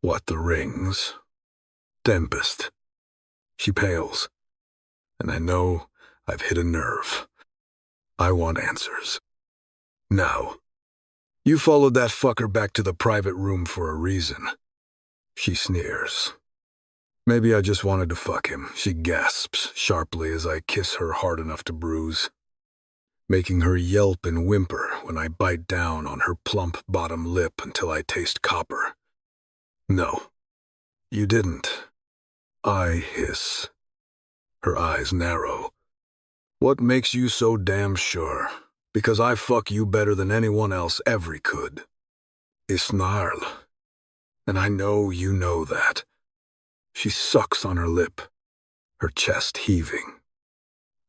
What, the rings? Tempest. She pales, and I know I've hit a nerve. I want answers. Now. You followed that fucker back to the private room for a reason. She sneers. Maybe I just wanted to fuck him, she gasps sharply as I kiss her hard enough to bruise, making her yelp and whimper when I bite down on her plump bottom lip until I taste copper. No, you didn't. I hiss. Her eyes narrow. What makes you so damn sure? Because I fuck you better than anyone else ever could. I snarl. And I know you know that. She sucks on her lip, her chest heaving.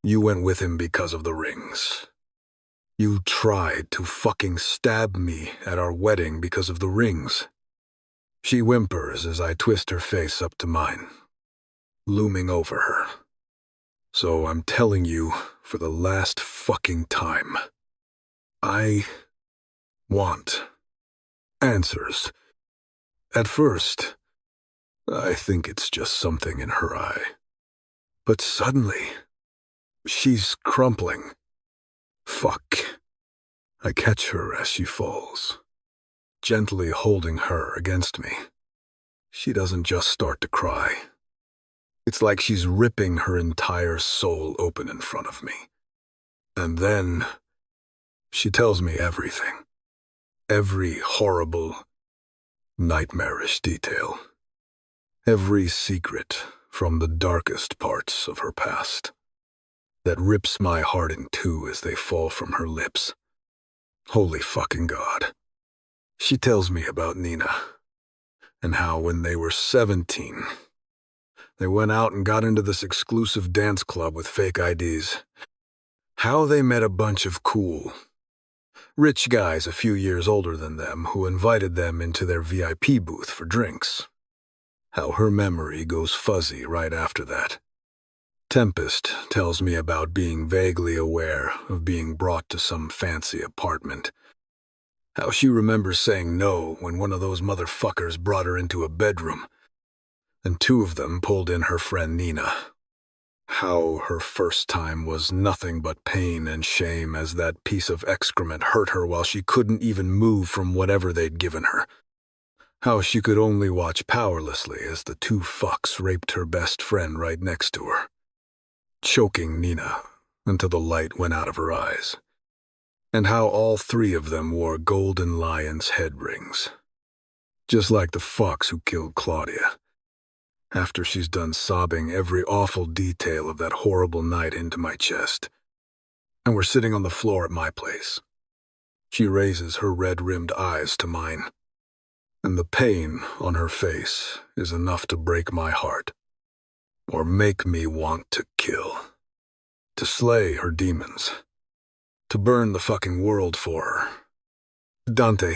You went with him because of the rings. You tried to fucking stab me at our wedding because of the rings. She whimpers as I twist her face up to mine, looming over her. So I'm telling you for the last fucking time. I want answers. At first, I think it's just something in her eye. But suddenly, she's crumpling. Fuck. I catch her as she falls, gently holding her against me. She doesn't just start to cry. It's like she's ripping her entire soul open in front of me. And then she tells me everything. Every horrible, nightmarish detail. Every secret from the darkest parts of her past that rips my heart in two as they fall from her lips. Holy fucking God. She tells me about Nina, and how when they were 17, they went out and got into this exclusive dance club with fake IDs. How they met a bunch of cool, rich guys a few years older than them who invited them into their VIP booth for drinks. How her memory goes fuzzy right after that. Tempest tells me about being vaguely aware of being brought to some fancy apartment. How she remembers saying no when one of those motherfuckers brought her into a bedroom, and two of them pulled in her friend Nina. How her first time was nothing but pain and shame as that piece of excrement hurt her while she couldn't even move from whatever they'd given her. How she could only watch powerlessly as the two fucks raped her best friend right next to her, choking Nina until the light went out of her eyes. And how all three of them wore golden lion's head rings, just like the fucks who killed Claudia. After she's done sobbing every awful detail of that horrible night into my chest, and we're sitting on the floor at my place, she raises her red-rimmed eyes to mine. and the pain on her face is enough to break my heart, or make me want to kill, to slay her demons, to burn the fucking world for her. Dante,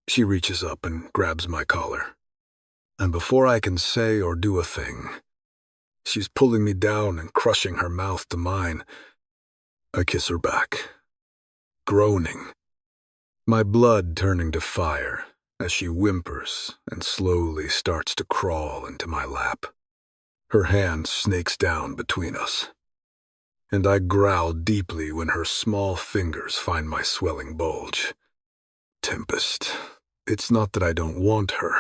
she reaches up and grabs my collar, and before I can say or do a thing, she's pulling me down and crushing her mouth to mine. I kiss her back, groaning, my blood turning to fire as she whimpers and slowly starts to crawl into my lap. Her hand snakes down between us, and I growl deeply when her small fingers find my swelling bulge. Tempest, it's not that I don't want her,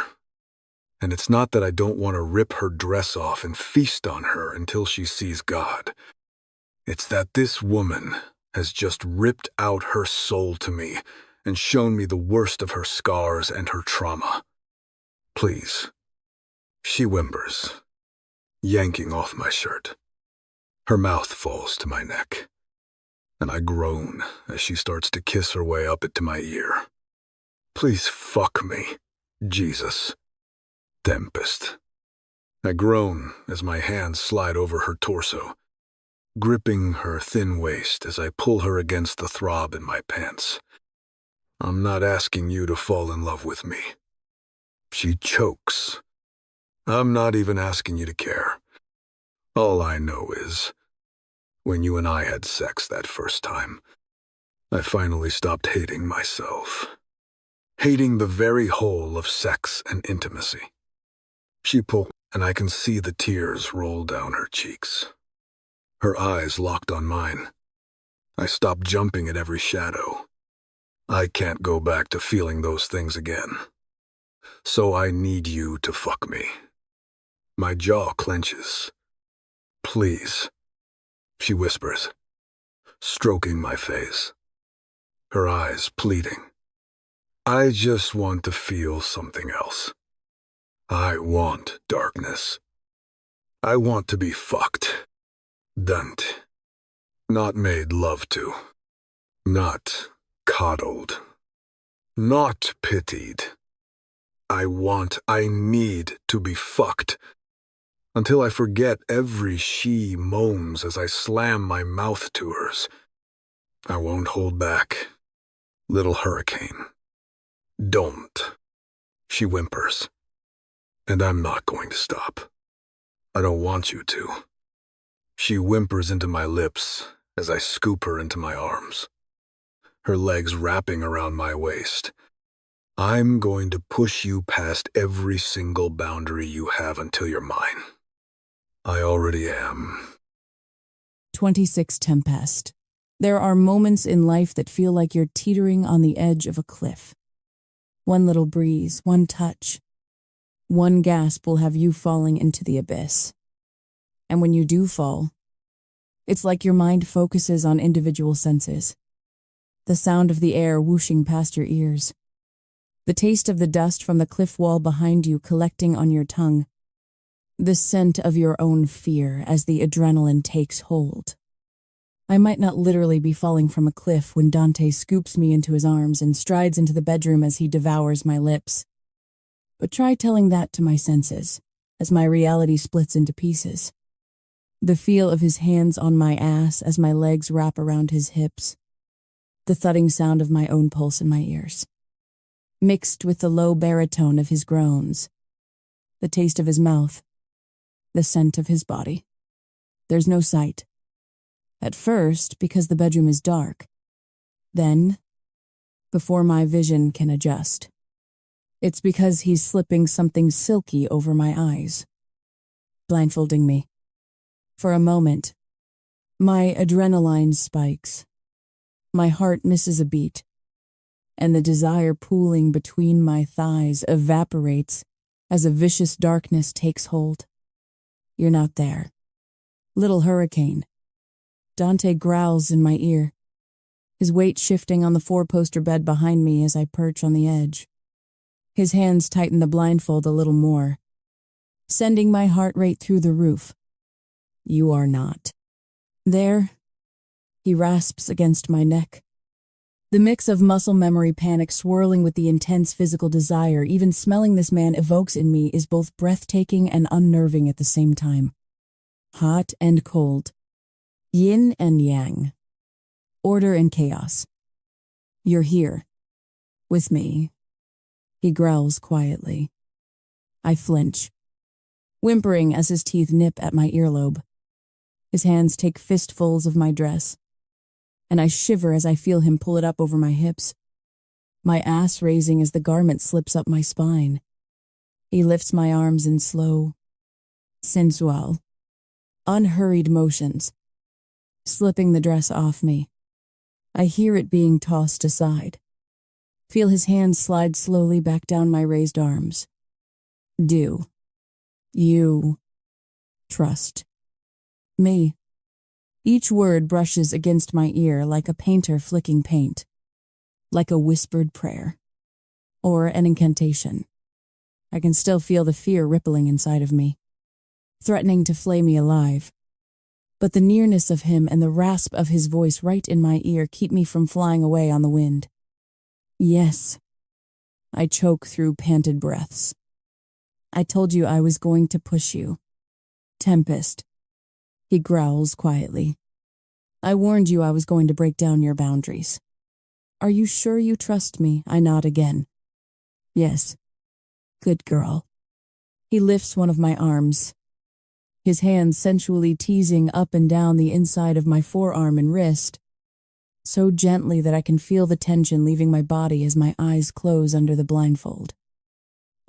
and it's not that I don't want to rip her dress off and feast on her until she sees God. It's that this woman has just ripped out her soul to me and shown me the worst of her scars and her trauma. Please. She whimpers, yanking off my shirt. Her mouth falls to my neck, and I groan as she starts to kiss her way up it to my ear. Please fuck me, Jesus. Tempest. I groan as my hands slide over her torso, gripping her thin waist as I pull her against the throb in my pants. I'm not asking you to fall in love with me. She chokes. I'm not even asking you to care. All I know is, when you and I had sex that first time, I finally stopped hating myself. Hating the very whole of sex and intimacy. She pulls, and I can see the tears roll down her cheeks. Her eyes locked on mine. I stop jumping at every shadow. I can't go back to feeling those things again. So I need you to fuck me. My jaw clenches. Please, she whispers, stroking my face, her eyes pleading. I just want to feel something else. I want darkness. I want to be fucked. Dunt. Not made love to. Not coddled. Not pitied. I need to be fucked. Until I forget every she moans as I slam my mouth to hers. I won't hold back. Little hurricane. Don't. She whimpers. And I'm not going to stop. I don't want you to. She whimpers into my lips as I scoop her into my arms, her legs wrapping around my waist. I'm going to push you past every single boundary you have until you're mine. I already am. 26 Tempest. There are moments in life that feel like you're teetering on the edge of a cliff. One little breeze, one touch, one gasp will have you falling into the abyss. And when you do fall, it's like your mind focuses on individual senses. The sound of the air whooshing past your ears. The taste of the dust from the cliff wall behind you collecting on your tongue. The scent of your own fear as the adrenaline takes hold. I might not literally be falling from a cliff when Dante scoops me into his arms and strides into the bedroom as he devours my lips. But try telling that to my senses, as my reality splits into pieces. The feel of his hands on my ass as my legs wrap around his hips. The thudding sound of my own pulse in my ears. Mixed with the low baritone of his groans. The taste of his mouth. The scent of his body. There's no sight. At first, because the bedroom is dark. Then, before my vision can adjust. It's because he's slipping something silky over my eyes. Blindfolding me. For a moment, my adrenaline spikes. My heart misses a beat, and the desire pooling between my thighs evaporates as a vicious darkness takes hold. You're not there. Little hurricane. Dante growls in my ear, his weight shifting on the four-poster bed behind me as I perch on the edge. His hands tighten the blindfold a little more, sending my heart rate through the roof. You are not. There, he rasps against my neck, The mix of muscle memory panic swirling with the intense physical desire even smelling this man evokes in me is both breathtaking and unnerving at the same time. Hot and cold. Yin and yang. Order and chaos. You're here. With me. He growls quietly. I flinch, whimpering as his teeth nip at my earlobe. His hands take fistfuls of my dress, and I shiver as I feel him pull it up over my hips, my ass raising as the garment slips up my spine. He lifts my arms in slow, sensual, unhurried motions, slipping the dress off me. I hear it being tossed aside. Feel his hands slide slowly back down my raised arms. Do you trust me? Each word brushes against my ear like a painter flicking paint, like a whispered prayer, or an incantation. I can still feel the fear rippling inside of me, threatening to flay me alive. But the nearness of him and the rasp of his voice right in my ear keep me from flying away on the wind. Yes. I choke through panted breaths. I told you I was going to push you. Tempest. He growls quietly. I warned you I was going to break down your boundaries. Are you sure you trust me? I nod again. Yes. Good girl. He lifts one of my arms, his hand sensually teasing up and down the inside of my forearm and wrist, so gently that I can feel the tension leaving my body as my eyes close under the blindfold.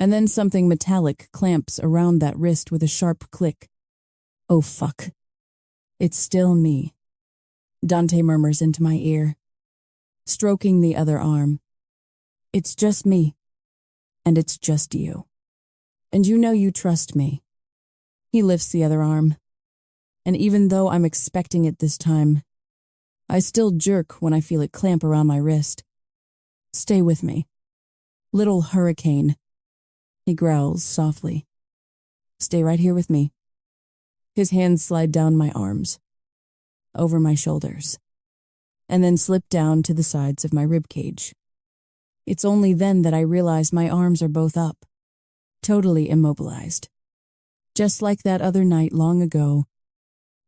And then something metallic clamps around that wrist with a sharp click. Oh fuck. It's still me. Dante murmurs into my ear, stroking the other arm. It's just me. And it's just you. And you know you trust me. He lifts the other arm. And even though I'm expecting it this time, I still jerk when I feel it clamp around my wrist. Stay with me. Little hurricane. He growls softly. Stay right here with me. His hands slide down my arms, over my shoulders, and then slip down to the sides of my ribcage. It's only then that I realize my arms are both up, totally immobilized. Just like that other night long ago,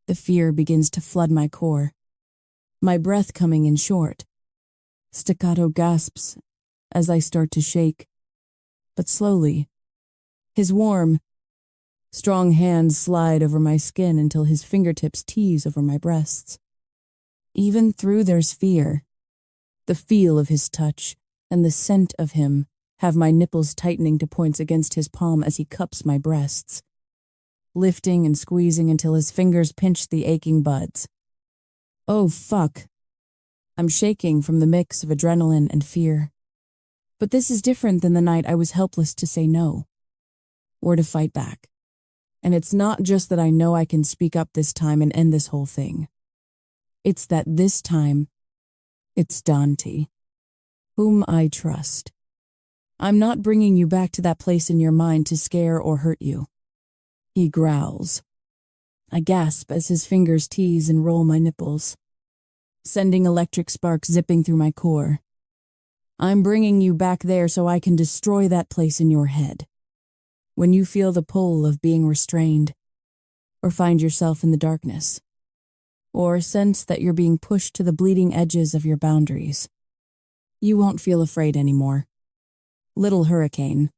the fear begins to flood my core, my breath coming in short, staccato gasps as I start to shake. But slowly, his warm, strong hands slide over my skin until his fingertips tease over my breasts. Even through there's fear, the feel of his touch and the scent of him have my nipples tightening to points against his palm as he cups my breasts, lifting and squeezing until his fingers pinch the aching buds. Oh, fuck. I'm shaking from the mix of adrenaline and fear. But this is different than the night I was helpless to say no, or to fight back. And it's not just that I know I can speak up this time and end this whole thing. It's that this time, it's Dante, whom I trust. I'm not bringing you back to that place in your mind to scare or hurt you. He growls. I gasp as his fingers tease and roll my nipples, sending electric sparks zipping through my core. I'm bringing you back there so I can destroy that place in your head. When you feel the pull of being restrained, or find yourself in the darkness, or sense that you're being pushed to the bleeding edges of your boundaries, you won't feel afraid anymore. Little hurricane.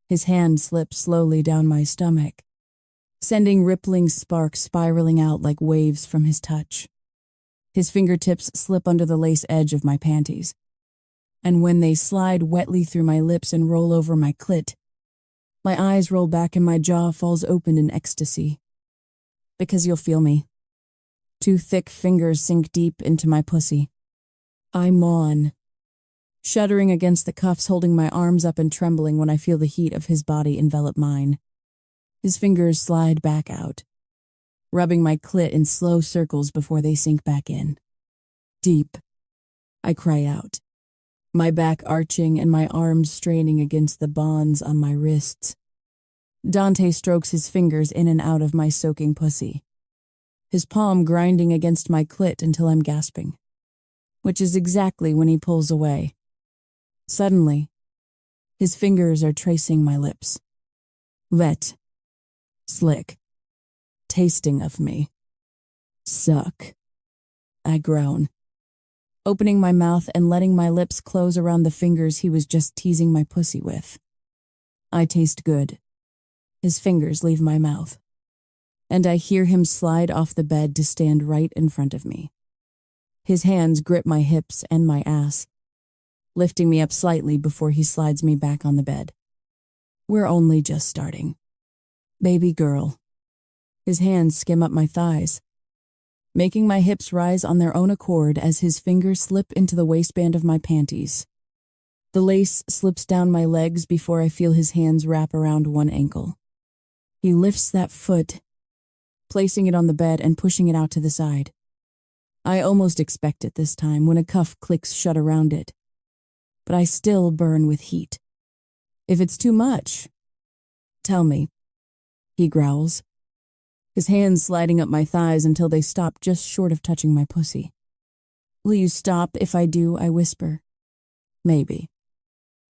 His hand slips slowly down my stomach, sending rippling sparks spiraling out like waves from his touch. His fingertips slip under the lace edge of my panties, and when they slide wetly through my lips and roll over my clit, my eyes roll back and my jaw falls open in ecstasy. Because you'll feel me. Two thick fingers sink deep into my pussy. I moan, shuddering against the cuffs holding my arms up and trembling when I feel the heat of his body envelop mine. His fingers slide back out, rubbing my clit in slow circles before they sink back in. Deep. I cry out, my back arching and my arms straining against the bonds on my wrists. Dante strokes his fingers in and out of my soaking pussy, his palm grinding against my clit until I'm gasping. which is exactly when he pulls away. Suddenly, his fingers are tracing my lips. Wet, slick, tasting of me. Suck. I groan, opening my mouth and letting my lips close around the fingers he was just teasing my pussy with. I taste good. His fingers leave my mouth, and I hear him slide off the bed to stand right in front of me. His hands grip my hips and my ass, lifting me up slightly before he slides me back on the bed. We're only just starting. Baby girl. His hands skim up my thighs, making my hips rise on their own accord as his fingers slip into the waistband of my panties. The lace slips down my legs before I feel his hands wrap around one ankle. He lifts that foot, placing it on the bed and pushing it out to the side. I almost expect it this time when a cuff clicks shut around it, but I still burn with heat. If it's too much, tell me, he growls, his hands sliding up my thighs until they stop just short of touching my pussy. Will you stop if I do? I whisper. Maybe.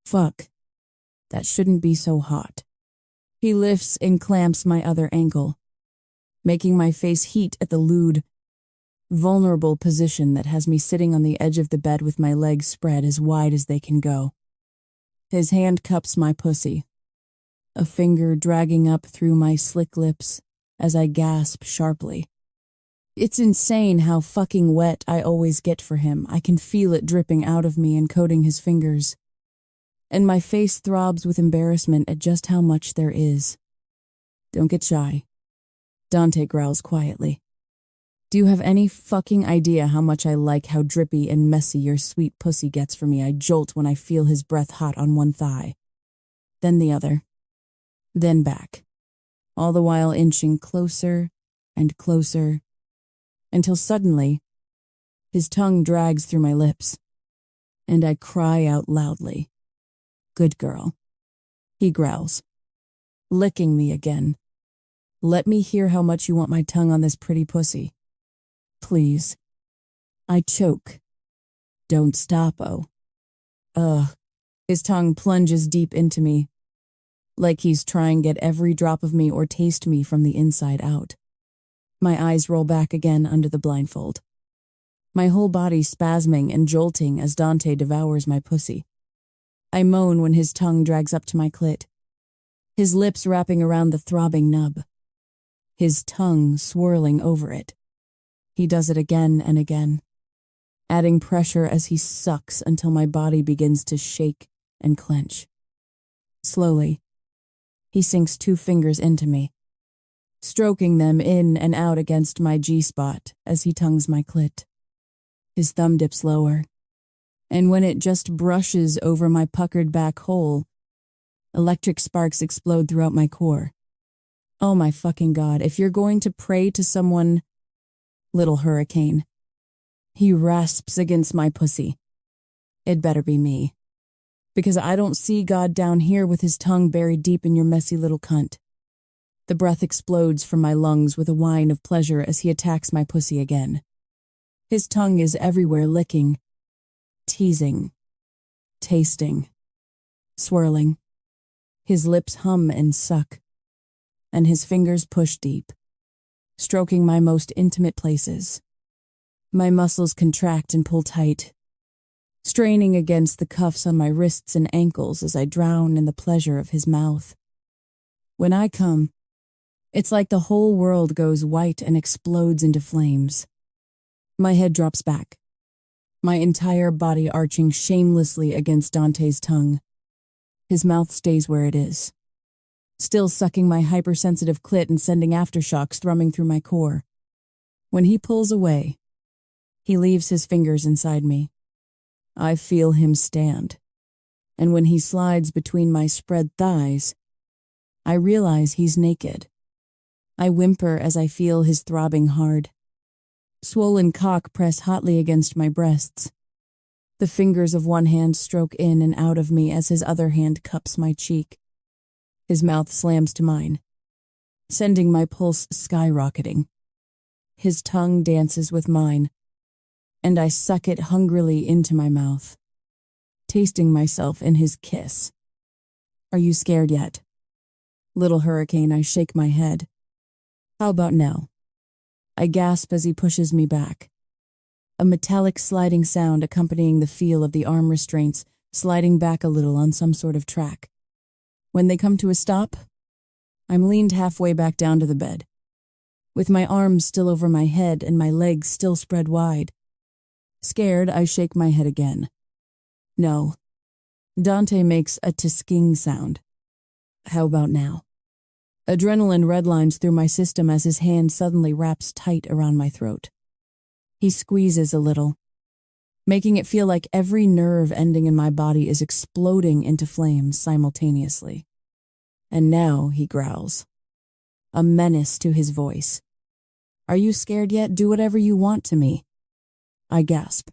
Fuck. That shouldn't be so hot. He lifts and clamps my other ankle, making my face heat at the lewd, vulnerable position that has me sitting on the edge of the bed with my legs spread as wide as they can go. His hand cups my pussy, a finger dragging up through my slick lips as I gasp sharply. It's insane how fucking wet I always get for him. I can feel it dripping out of me and coating his fingers, and my face throbs with embarrassment at just how much there is. Don't get shy, Dante growls quietly. Do you have any fucking idea how much I like how drippy and messy your sweet pussy gets for me? I jolt when I feel his breath hot on one thigh, then the other, then back, all the while inching closer and closer, until suddenly, his tongue drags through my lips, and I cry out loudly. Good girl, he growls, licking me again. Let me hear how much you want my tongue on this pretty pussy. Please. I choke. Don't stop, oh. His tongue plunges deep into me, like he's trying to get every drop of me or taste me from the inside out. My eyes roll back again under the blindfold, my whole body spasming and jolting as Dante devours my pussy. I moan when his tongue drags up to my clit, his lips wrapping around the throbbing nub, his tongue swirling over it. He does it again and again, adding pressure as he sucks until my body begins to shake and clench. Slowly, he sinks 2 fingers into me, stroking them in and out against my G-spot as he tongues my clit. His thumb dips lower, and when it just brushes over my puckered back hole, electric sparks explode throughout my core. Oh my fucking God, if you're going to pray to someone, little hurricane, he rasps against my pussy. It better be me, because I don't see God down here with his tongue buried deep in your messy little cunt. The breath explodes from my lungs with a whine of pleasure as he attacks my pussy again. His tongue is everywhere, licking, teasing, tasting, swirling. His lips hum and suck, and his fingers push deep, stroking my most intimate places. My muscles contract and pull tight, straining against the cuffs on my wrists and ankles as I drown in the pleasure of his mouth. When I come, it's like the whole world goes white and explodes into flames. My head drops back, my entire body arching shamelessly against Dante's tongue. His mouth stays where it is, still sucking my hypersensitive clit and sending aftershocks thrumming through my core. When he pulls away, he leaves his fingers inside me. I feel him stand, and when he slides between my spread thighs, I realize he's naked. I whimper as I feel his throbbing hard, swollen cock press hotly against my breasts. The fingers of one hand stroke in and out of me as his other hand cups my cheek. His mouth slams to mine, sending my pulse skyrocketing. His tongue dances with mine, and I suck it hungrily into my mouth, tasting myself in his kiss. Are you scared yet? Little hurricane, I shake my head. How about now? I gasp as he pushes me back. A metallic sliding sound accompanying the feel of the arm restraints sliding back a little on some sort of track. When they come to a stop, I'm leaned halfway back down to the bed, with my arms still over my head and my legs still spread wide. Scared, I shake my head again. No. Dante makes a tisking sound. How about now? Adrenaline redlines through my system as his hand suddenly wraps tight around my throat. He squeezes a little, making it feel like every nerve ending in my body is exploding into flames simultaneously. And now he growls, a menace to his voice. Are you scared yet? Do whatever you want to me. I gasp,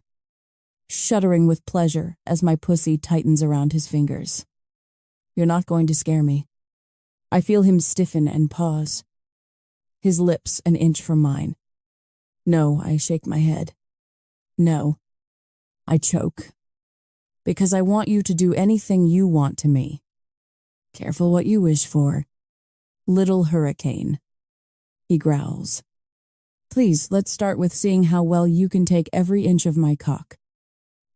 shuddering with pleasure as my pussy tightens around his fingers. You're not going to scare me. I feel him stiffen and pause, his lips an inch from mine. No, I shake my head. No. I choke. Because I want you to do anything you want to me. Careful what you wish for. Little hurricane. He growls. Please, let's start with seeing how well you can take every inch of my cock.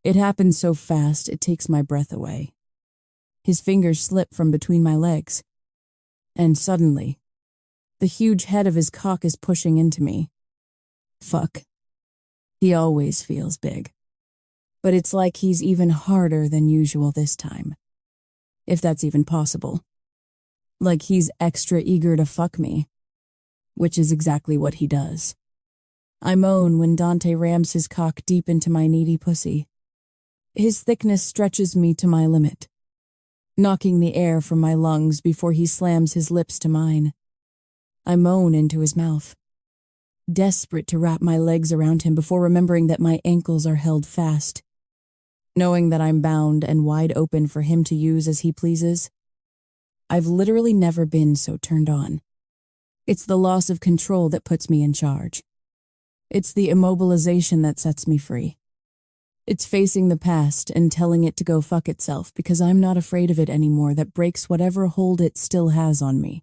It happens so fast, it takes my breath away. His fingers slip from between my legs. And suddenly, the huge head of his cock is pushing into me. Fuck. He always feels big. But it's like he's even harder than usual this time. If that's even possible. Like he's extra eager to fuck me. Which is exactly what he does. I moan when Dante rams his cock deep into my needy pussy. His thickness stretches me to my limit, knocking the air from my lungs before he slams his lips to mine. I moan into his mouth, desperate to wrap my legs around him before remembering that my ankles are held fast. Knowing that I'm bound and wide open for him to use as he pleases, I've literally never been so turned on. It's the loss of control that puts me in charge. It's the immobilization that sets me free. It's facing the past and telling it to go fuck itself because I'm not afraid of it anymore that breaks whatever hold it still has on me.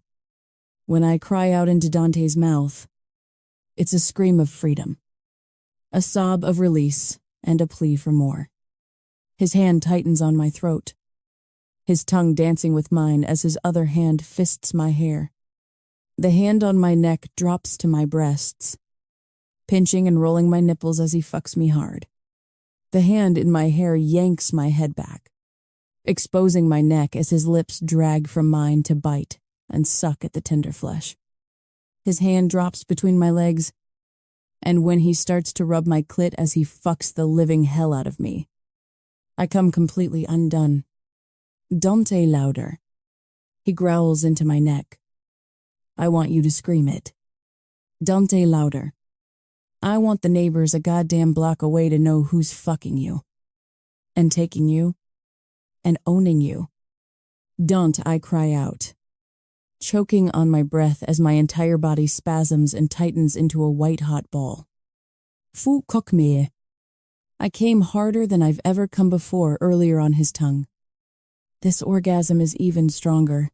When I cry out into Dante's mouth, it's a scream of freedom, a sob of release, and a plea for more. His hand tightens on my throat, his tongue dancing with mine as his other hand fists my hair. The hand on my neck drops to my breasts, pinching and rolling my nipples as he fucks me hard. The hand in my hair yanks my head back, exposing my neck as his lips drag from mine to bite and suck at the tender flesh. His hand drops between my legs, and when he starts to rub my clit as he fucks the living hell out of me, I come completely undone. Dante louder. He growls into my neck. I want you to scream it. Dante louder. I want the neighbors a goddamn block away to know who's fucking you. And taking you. And owning you. Don't, I cry out, choking on my breath as my entire body spasms and tightens into a white-hot ball. Fu cook me. I came harder than I've ever come before earlier on his tongue. This orgasm is even stronger.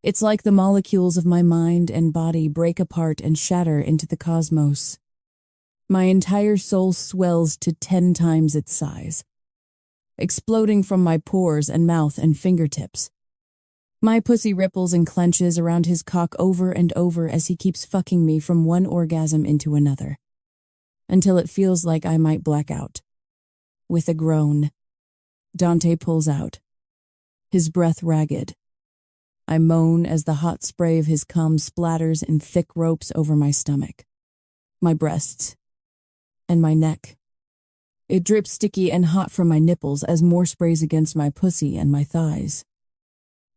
It's like the molecules of my mind and body break apart and shatter into the cosmos. My entire soul swells to 10 times its size, exploding from my pores and mouth and fingertips. My pussy ripples and clenches around his cock over and over as he keeps fucking me from one orgasm into another, until it feels like I might black out. With a groan, Dante pulls out, his breath ragged. I moan as the hot spray of his cum splatters in thick ropes over my stomach, my breasts, and my neck. It drips sticky and hot from my nipples as more sprays against my pussy and my thighs,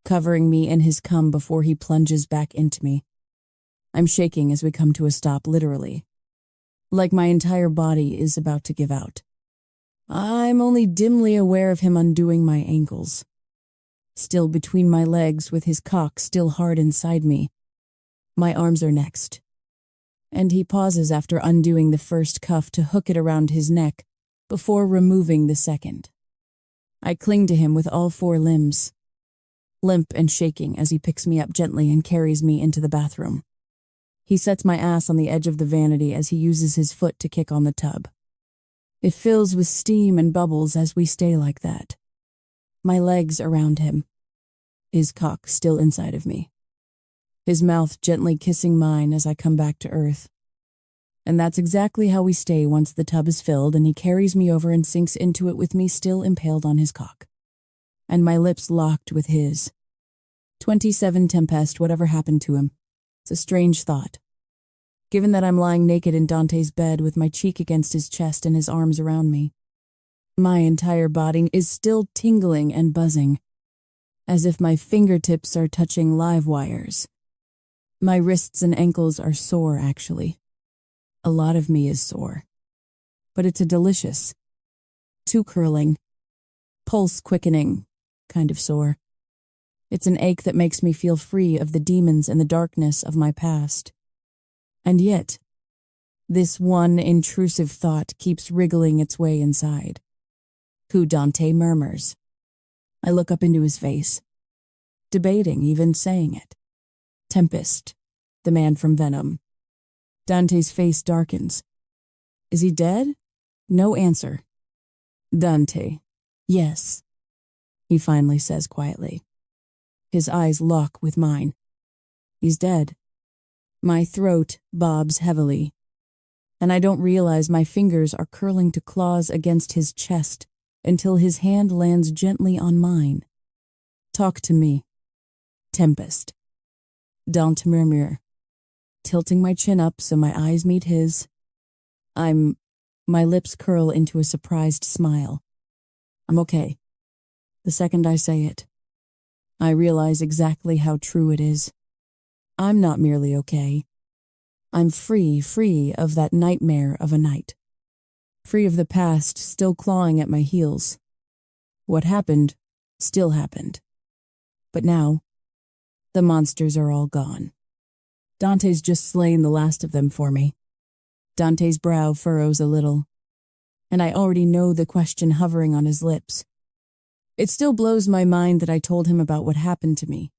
covering me in his cum before he plunges back into me. I'm shaking as we come to a stop, literally, like my entire body is about to give out. I'm only dimly aware of him undoing my ankles, still between my legs with his cock still hard inside me. My arms are next. and he pauses after undoing the first cuff to hook it around his neck before removing the second. I cling to him with all 4 limbs, limp and shaking as he picks me up gently and carries me into the bathroom. He sets my ass on the edge of the vanity as he uses his foot to kick on the tub. It fills with steam and bubbles as we stay like that. My legs around him, his cock still inside of me, his mouth gently kissing mine as I come back to earth. And that's exactly how we stay once the tub is filled and he carries me over and sinks into it with me still impaled on his cock, and my lips locked with his. 27 Tempest, whatever happened to him. It's a strange thought. Given that I'm lying naked in Dante's bed with my cheek against his chest and his arms around me, my entire body is still tingling and buzzing, as if my fingertips are touching live wires. My wrists and ankles are sore, actually. A lot of me is sore. But it's a delicious, too curling, pulse-quickening kind of sore. It's an ache that makes me feel free of the demons and the darkness of my past. And yet, this one intrusive thought keeps wriggling its way inside. Who Dante murmurs. I look up into his face, debating even saying it. Tempest, the man from Venom. Dante's face darkens. Is he dead? No answer. Dante. Yes, he finally says quietly. His eyes lock with mine. He's dead. My throat bobs heavily, and I don't realize my fingers are curling to claws against his chest until his hand lands gently on mine. Talk to me. Tempest. Don't murmur. Tilting my chin up so my eyes meet his. My lips curl into a surprised smile. I'm okay. The second I say it, I realize exactly how true it is. I'm not merely okay. I'm free of that nightmare of a night. Free of the past still clawing at my heels. What happened still happened. But now, the monsters are all gone. Dante's just slain the last of them for me. Dante's brow furrows a little, and I already know the question hovering on his lips. It still blows my mind that I told him about what happened to me.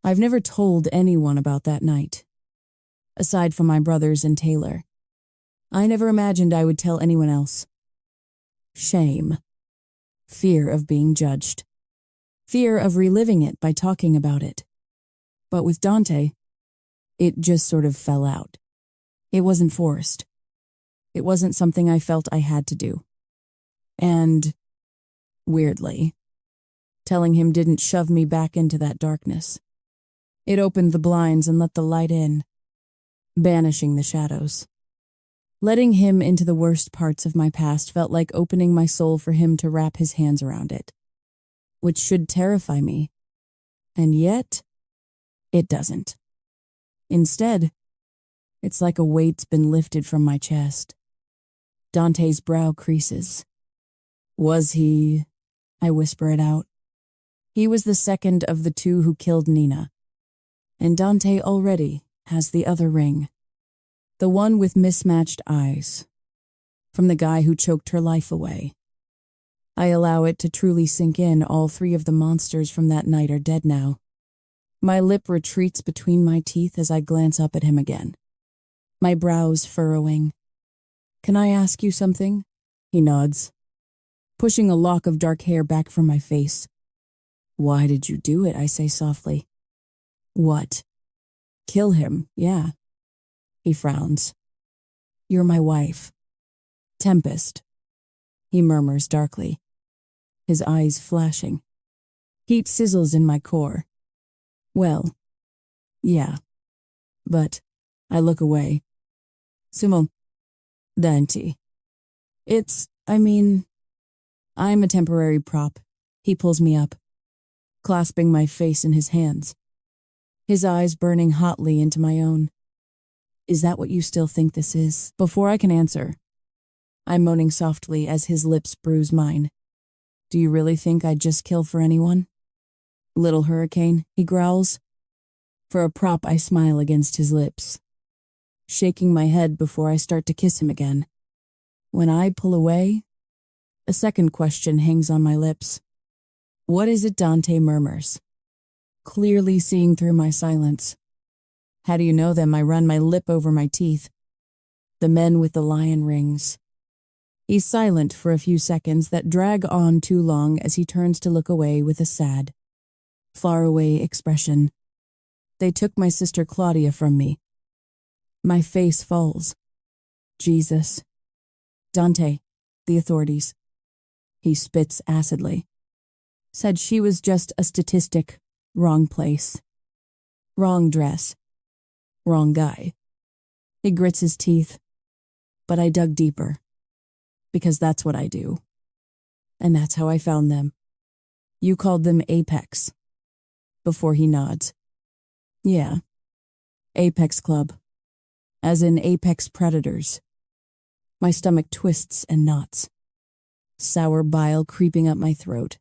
I've never told anyone about that night. Aside from my brothers and Taylor. I never imagined I would tell anyone else. Shame. Fear of being judged. Fear of reliving it by talking about it. But with Dante, it just sort of fell out. It wasn't forced. It wasn't something I felt I had to do. And weirdly, telling him didn't shove me back into that darkness. It opened the blinds and let the light in, banishing the shadows. Letting him into the worst parts of my past felt like opening my soul for him to wrap his hands around it, which should terrify me. And yet, it doesn't. Instead, it's like a weight's been lifted from my chest. Dante's brow creases. Was he? I whisper it out. He was the second of the 2 who killed Nina. And Dante already has the other ring. The one with mismatched eyes. From the guy who choked her life away. I allow it to truly sink in. All 3 of the monsters from that night are dead now. My lip retreats between my teeth as I glance up at him again. My brows furrowing. Can I ask you something? He nods, pushing a lock of dark hair back from my face. Why did you do it? I say softly. What? Kill him, yeah. He frowns. You're my wife. Tempest. He murmurs darkly, his eyes flashing. Heat sizzles in my core. Well, yeah. But I look away. Sumo. Dante. I'm a temporary prop. He pulls me up, clasping my face in his hands, his eyes burning hotly into my own. Is that what you still think this is? Before I can answer, I'm moaning softly as his lips bruise mine. Do you really think I'd just kill for anyone? Little hurricane, he growls. For a prop, I smile against his lips. shaking my head before I start to kiss him again. When I pull away, a second question hangs on my lips. What is it Dante murmurs, clearly seeing through my silence? How do you know them? I run my lip over my teeth. The men with the lion rings. He's silent for a few seconds that drag on too long as he turns to look away with a sad, faraway expression. They took my sister Claudia from me. My face falls. Jesus. Dante, the authorities. He spits acidly. Said she was just a statistic. Wrong place. Wrong dress. Wrong guy. He grits his teeth. But I dug deeper. Because that's what I do. And that's how I found them. You called them Apex. Before he nods. Yeah. Apex Club. As in Apex Predators. My stomach twists and knots. Sour bile creeping up my throat.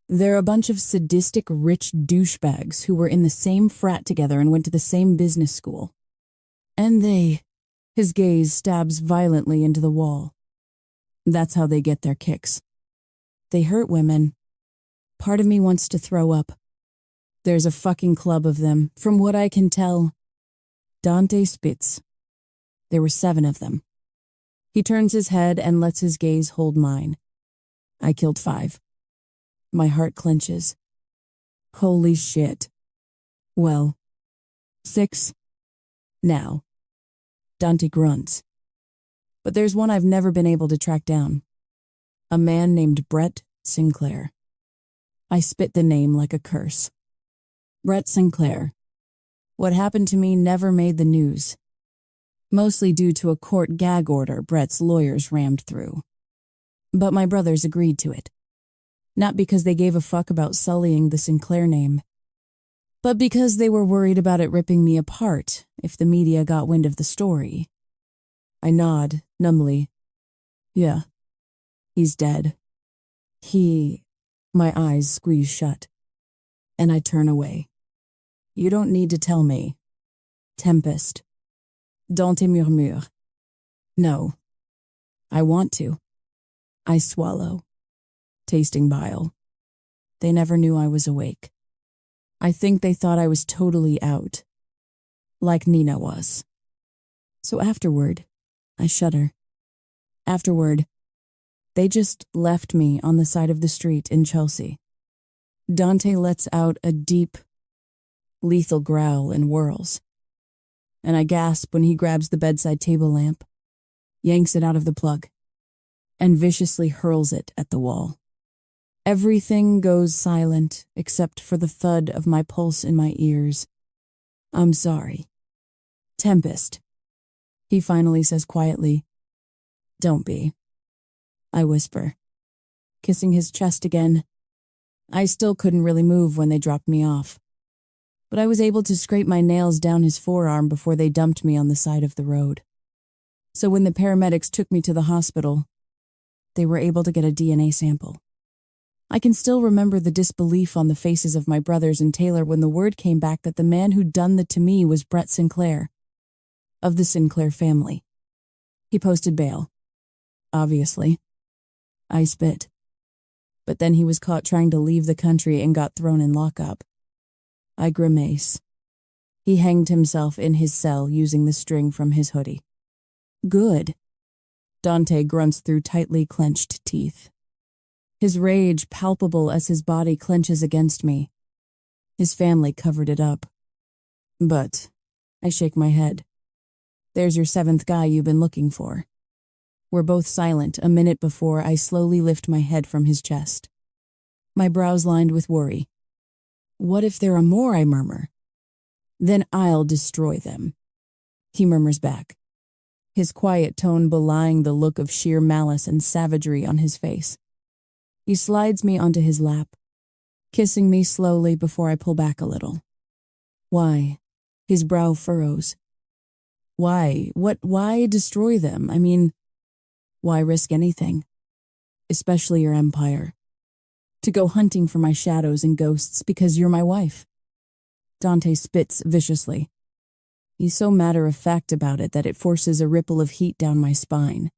They're a bunch of sadistic, rich douchebags who were in the same frat together and went to the same business school. And they... His gaze stabs violently into the wall. That's how they get their kicks. They hurt women. Part of me wants to throw up. There's a fucking club of them, from what I can tell. Dante spits. There were 7 of them. He turns his head and lets his gaze hold mine. I killed 5. My heart clenches. Holy shit. Well, 6. Now. Dante grunts. But there's one I've never been able to track down. A man named Brett Sinclair. I spit the name like a curse. Brett Sinclair. What happened to me never made the news. Mostly due to a court gag order Brett's lawyers rammed through. But my brothers agreed to it. Not because they gave a fuck about sullying the Sinclair name, but because they were worried about it ripping me apart if the media got wind of the story. I nod, numbly. Yeah, he's dead. My eyes squeeze shut, and I turn away. You don't need to tell me. Tempest. Dante murmure. No. I want to. I swallow, tasting bile. They never knew I was awake. I think they thought I was totally out, like Nina was. So afterward, I shudder. Afterward, they just left me on the side of the street in Chelsea. Dante lets out a deep, lethal growl and whirls. And I gasp when he grabs the bedside table lamp, yanks it out of the plug, and viciously hurls it at the wall. Everything goes silent except for the thud of my pulse in my ears. I'm sorry. Tempest. He finally says quietly, Don't be. I whisper, kissing his chest again. I still couldn't really move when they dropped me off, but I was able to scrape my nails down his forearm before they dumped me on the side of the road. So when the paramedics took me to the hospital, they were able to get a DNA sample. I can still remember the disbelief on the faces of my brothers and Taylor when the word came back that the man who'd done that to me was Brett Sinclair, of the Sinclair family. He posted bail. Obviously. I spit. But then he was caught trying to leave the country and got thrown in lockup. I grimace. He hanged himself in his cell using the string from his hoodie. Good. Dante grunts through tightly clenched teeth. His rage palpable as his body clenches against me. His family covered it up. But I shake my head. There's your 7th guy you've been looking for. We're both silent a minute before I slowly lift my head from his chest. My brows lined with worry. What if there are more, I murmur. Then I'll destroy them. He murmurs back, his quiet tone belying the look of sheer malice and savagery on his face. He slides me onto his lap, kissing me slowly before I pull back a little. Why? His brow furrows. Why? Why destroy them? I mean, why risk anything? Especially your empire. To go hunting for my shadows and ghosts because you're my wife. Dante spits viciously. He's so matter-of-fact about it that it forces a ripple of heat down my spine.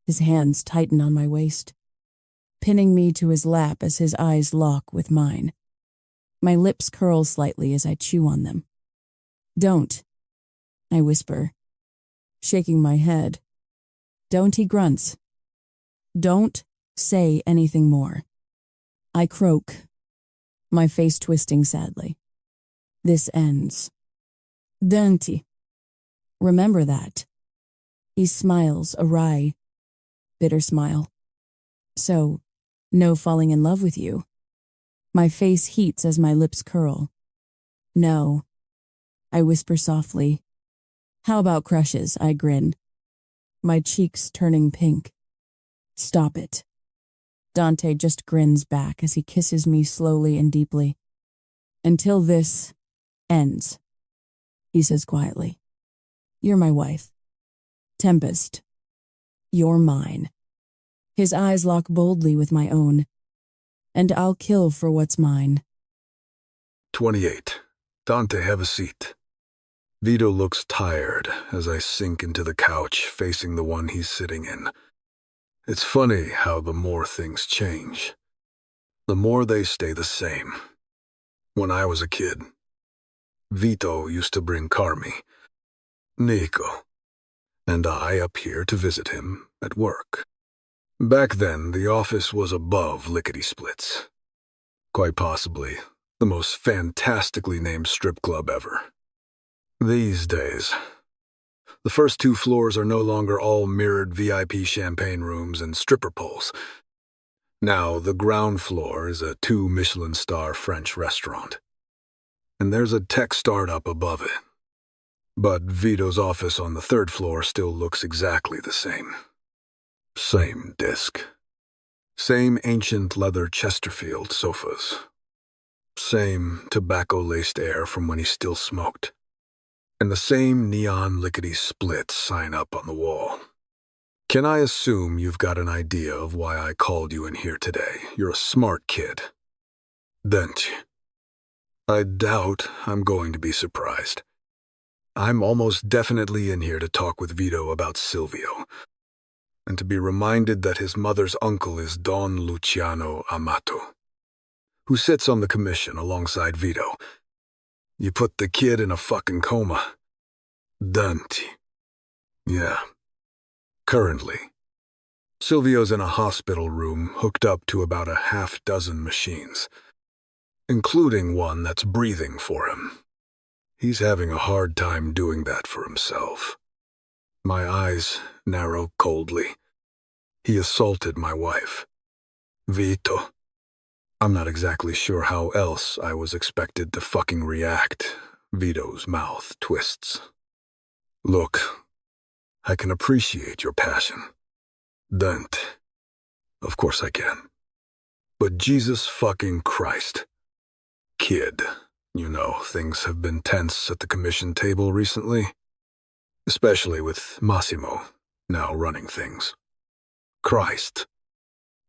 His hands tighten on my waist, pinning me to his lap as his eyes lock with mine. My lips curl slightly as I chew on them. "Don't," I whisper, shaking my head. "Don't," he grunts. "Don't say anything more." I croak, my face twisting sadly. "This ends. Don't. Remember that." He smiles, a wry, bitter smile. "So, no falling in love with you?" My face heats as my lips curl. "No," I whisper softly. "How about crushes?" I grin, my cheeks turning pink. "Stop it." Dante just grins back as he kisses me slowly and deeply. "Until this ends," he says quietly. "You're my wife. Tempest, you're mine." His eyes lock boldly with my own, and I'll kill for what's mine. 28. Dante, have a seat. Vito looks tired as I sink into the couch facing the one he's sitting in. It's funny how the more things change, the more they stay the same. When I was a kid, Vito used to bring Carmi, Nico, and I up here to visit him at work. Back then, the office was above lickety-splits. Quite possibly the most fantastically named strip club ever. These days, the first 2 floors are no longer all mirrored VIP champagne rooms and stripper poles. Now, the ground floor is a 2 Michelin-star French restaurant. And there's a tech startup above it. But Vito's office on the 3rd floor still looks exactly the same. Same desk. Same ancient leather Chesterfield sofas. Same tobacco-laced air from when he still smoked. And the same neon lickety-split sign up on the wall. Can I assume you've got an idea of why I called you in here today? You're a smart kid. Don't you? I doubt I'm going to be surprised. I'm almost definitely in here to talk with Vito about Silvio, and to be reminded that his mother's uncle is Don Luciano Amato, who sits on the commission alongside Vito. You put the kid in a fucking coma. Don't you? Yeah. Currently, Silvio's in a hospital room hooked up to about a half-dozen machines, including one that's breathing for him. He's having a hard time doing that for himself. My eyes narrow coldly. He assaulted my wife. Vito. I'm not exactly sure how else I was expected to fucking react. Vito's mouth twists. Look, I can appreciate your passion. Don't. Of course I can. But Jesus fucking Christ. Kid, you know, things have been tense at the commission table recently. Especially with Massimo now running things. Christ.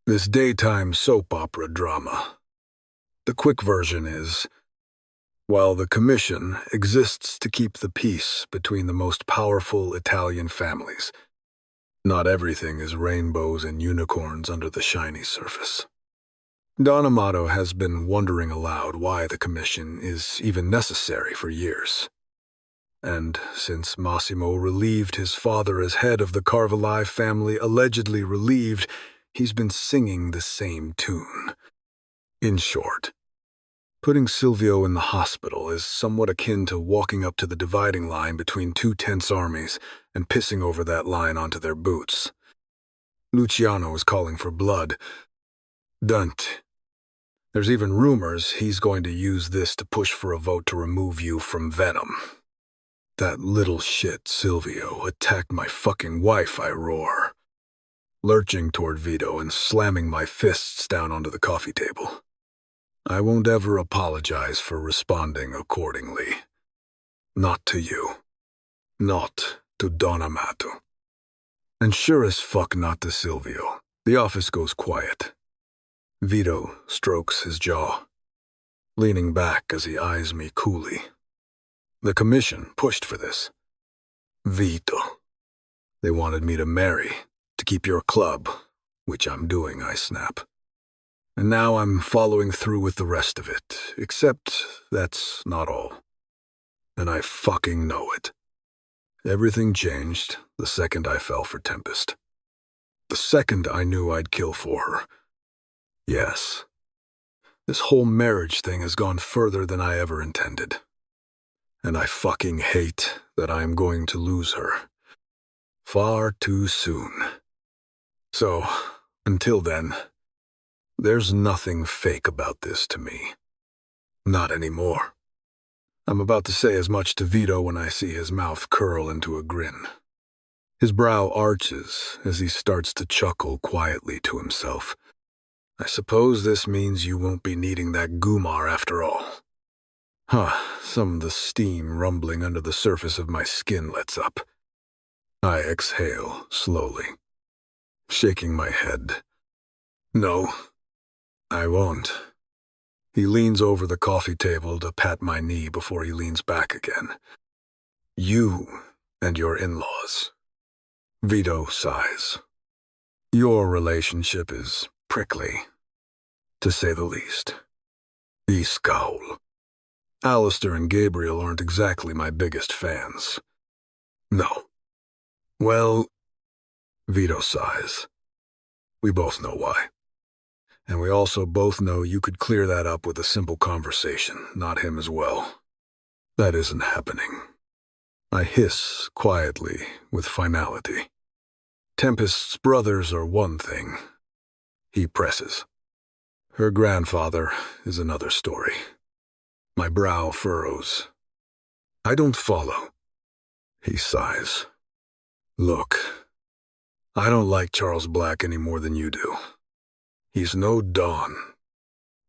This daytime soap opera drama. The quick version is, while the commission exists to keep the peace between the most powerful Italian families, not everything is rainbows and unicorns under the shiny surface. Don Amato has been wondering aloud why the commission is even necessary for years. And since Massimo relieved his father as head of the Carvalli family, allegedly relieved, he's been singing the same tune. In short, putting Silvio in the hospital is somewhat akin to walking up to the dividing line between 2 tense armies and pissing over that line onto their boots. Luciano is calling for blood. Don't. There's even rumors he's going to use this to push for a vote to remove you from Venom. That little shit Silvio attacked my fucking wife, I roar, lurching toward Vito and slamming my fists down onto the coffee table. I won't ever apologize for responding accordingly. Not to you. Not to Don Amato. And sure as fuck not to Silvio. The office goes quiet. Vito strokes his jaw, leaning back as he eyes me coolly. The commission pushed for this. Vito. They wanted me to marry, to keep your club, which I'm doing, I snap. And now I'm following through with the rest of it, except that's not all. And I fucking know it. Everything changed the second I fell for Tempest. The second I knew I'd kill for her. Yes. This whole marriage thing has gone further than I ever intended. And I fucking hate that I am going to lose her. Far too soon. So, until then, there's nothing fake about this to me. Not anymore. I'm about to say as much to Vito when I see his mouth curl into a grin. His brow arches as he starts to chuckle quietly to himself. I suppose this means you won't be needing that Gumar after all. Some of the steam rumbling under the surface of my skin lets up. I exhale slowly, shaking my head. No, I won't. He leans over the coffee table to pat my knee before he leans back again. You and your in-laws. Vito sighs. Your relationship is prickly, to say the least. He scowl. Alistair and Gabriel aren't exactly my biggest fans. No. Well, Vito sighs. We both know why. And we also both know you could clear that up with a simple conversation, not him as well. That isn't happening. I hiss quietly with finality. Tempest's brothers are one thing. He presses. Her grandfather is another story. My brow furrows. I don't follow. He sighs. Look, I don't like Charles Black any more than you do. He's no Don,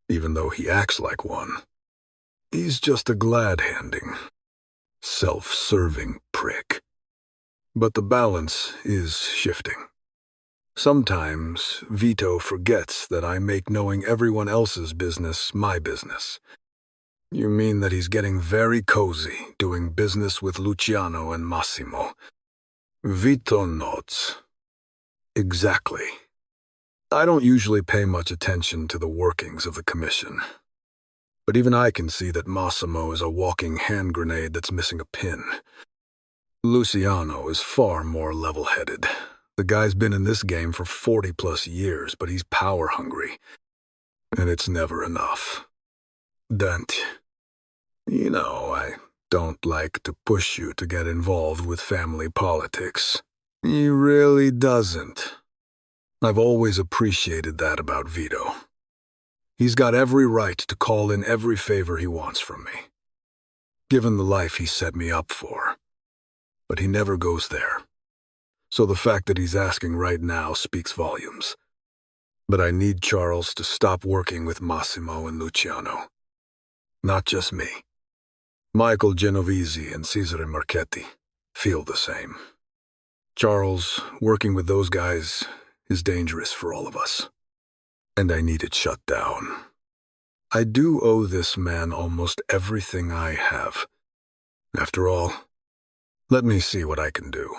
even though he acts like one. He's just a glad-handing, self-serving prick. But the balance is shifting. Sometimes Vito forgets that I make knowing everyone else's business my business. You mean that he's getting very cozy doing business with Luciano and Massimo. Vito nods. Exactly. I don't usually pay much attention to the workings of the commission. But even I can see that Massimo is a walking hand grenade that's missing a pin. Luciano is far more level-headed. The guy's been in this game for 40-plus years, but he's power-hungry. And it's never enough. Dante. You know, I don't like to push you to get involved with family politics. He really doesn't. I've always appreciated that about Vito. He's got every right to call in every favor he wants from me, given the life he set me up for. But he never goes there. So the fact that he's asking right now speaks volumes. But I need Charles to stop working with Massimo and Luciano. Not just me. Michael Genovese and Cesare Marchetti feel the same. Charles, working with those guys, is dangerous for all of us. And I need it shut down. I do owe this man almost everything I have. After all, let me see what I can do.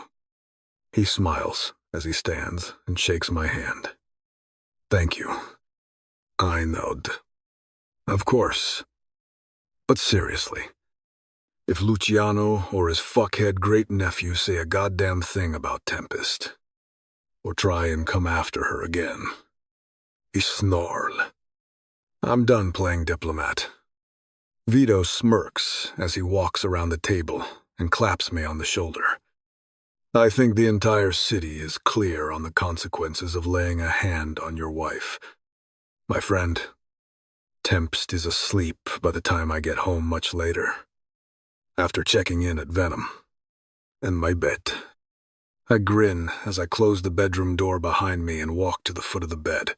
He smiles as he stands and shakes my hand. Thank you. I nod. Of course. But seriously, if Luciano or his fuckhead great-nephew say a goddamn thing about Tempest, or try and come after her again, he snarl. I'm done playing diplomat. Vito smirks as he walks around the table and claps me on the shoulder. I think the entire city is clear on the consequences of laying a hand on your wife. My friend, Tempest is asleep by the time I get home much later, after checking in at Venom. And my bed. I grin as I close the bedroom door behind me and walk to the foot of the bed.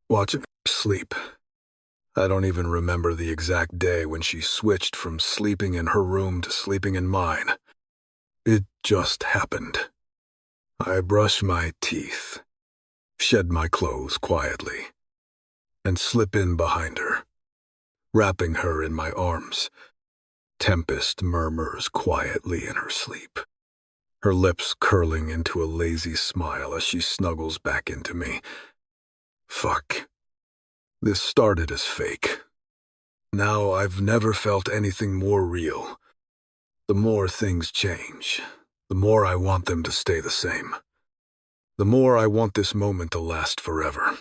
Watching her sleep. I don't even remember the exact day when she switched from sleeping in her room to sleeping in mine. It just happened. I brush my teeth, shed my clothes quietly, and slip in behind her, wrapping her in my arms. Tempest murmurs quietly in her sleep, her lips curling into a lazy smile as she snuggles back into me. Fuck. This started as fake. Now I've never felt anything more real. The more things change, the more I want them to stay the same. The more I want this moment to last forever.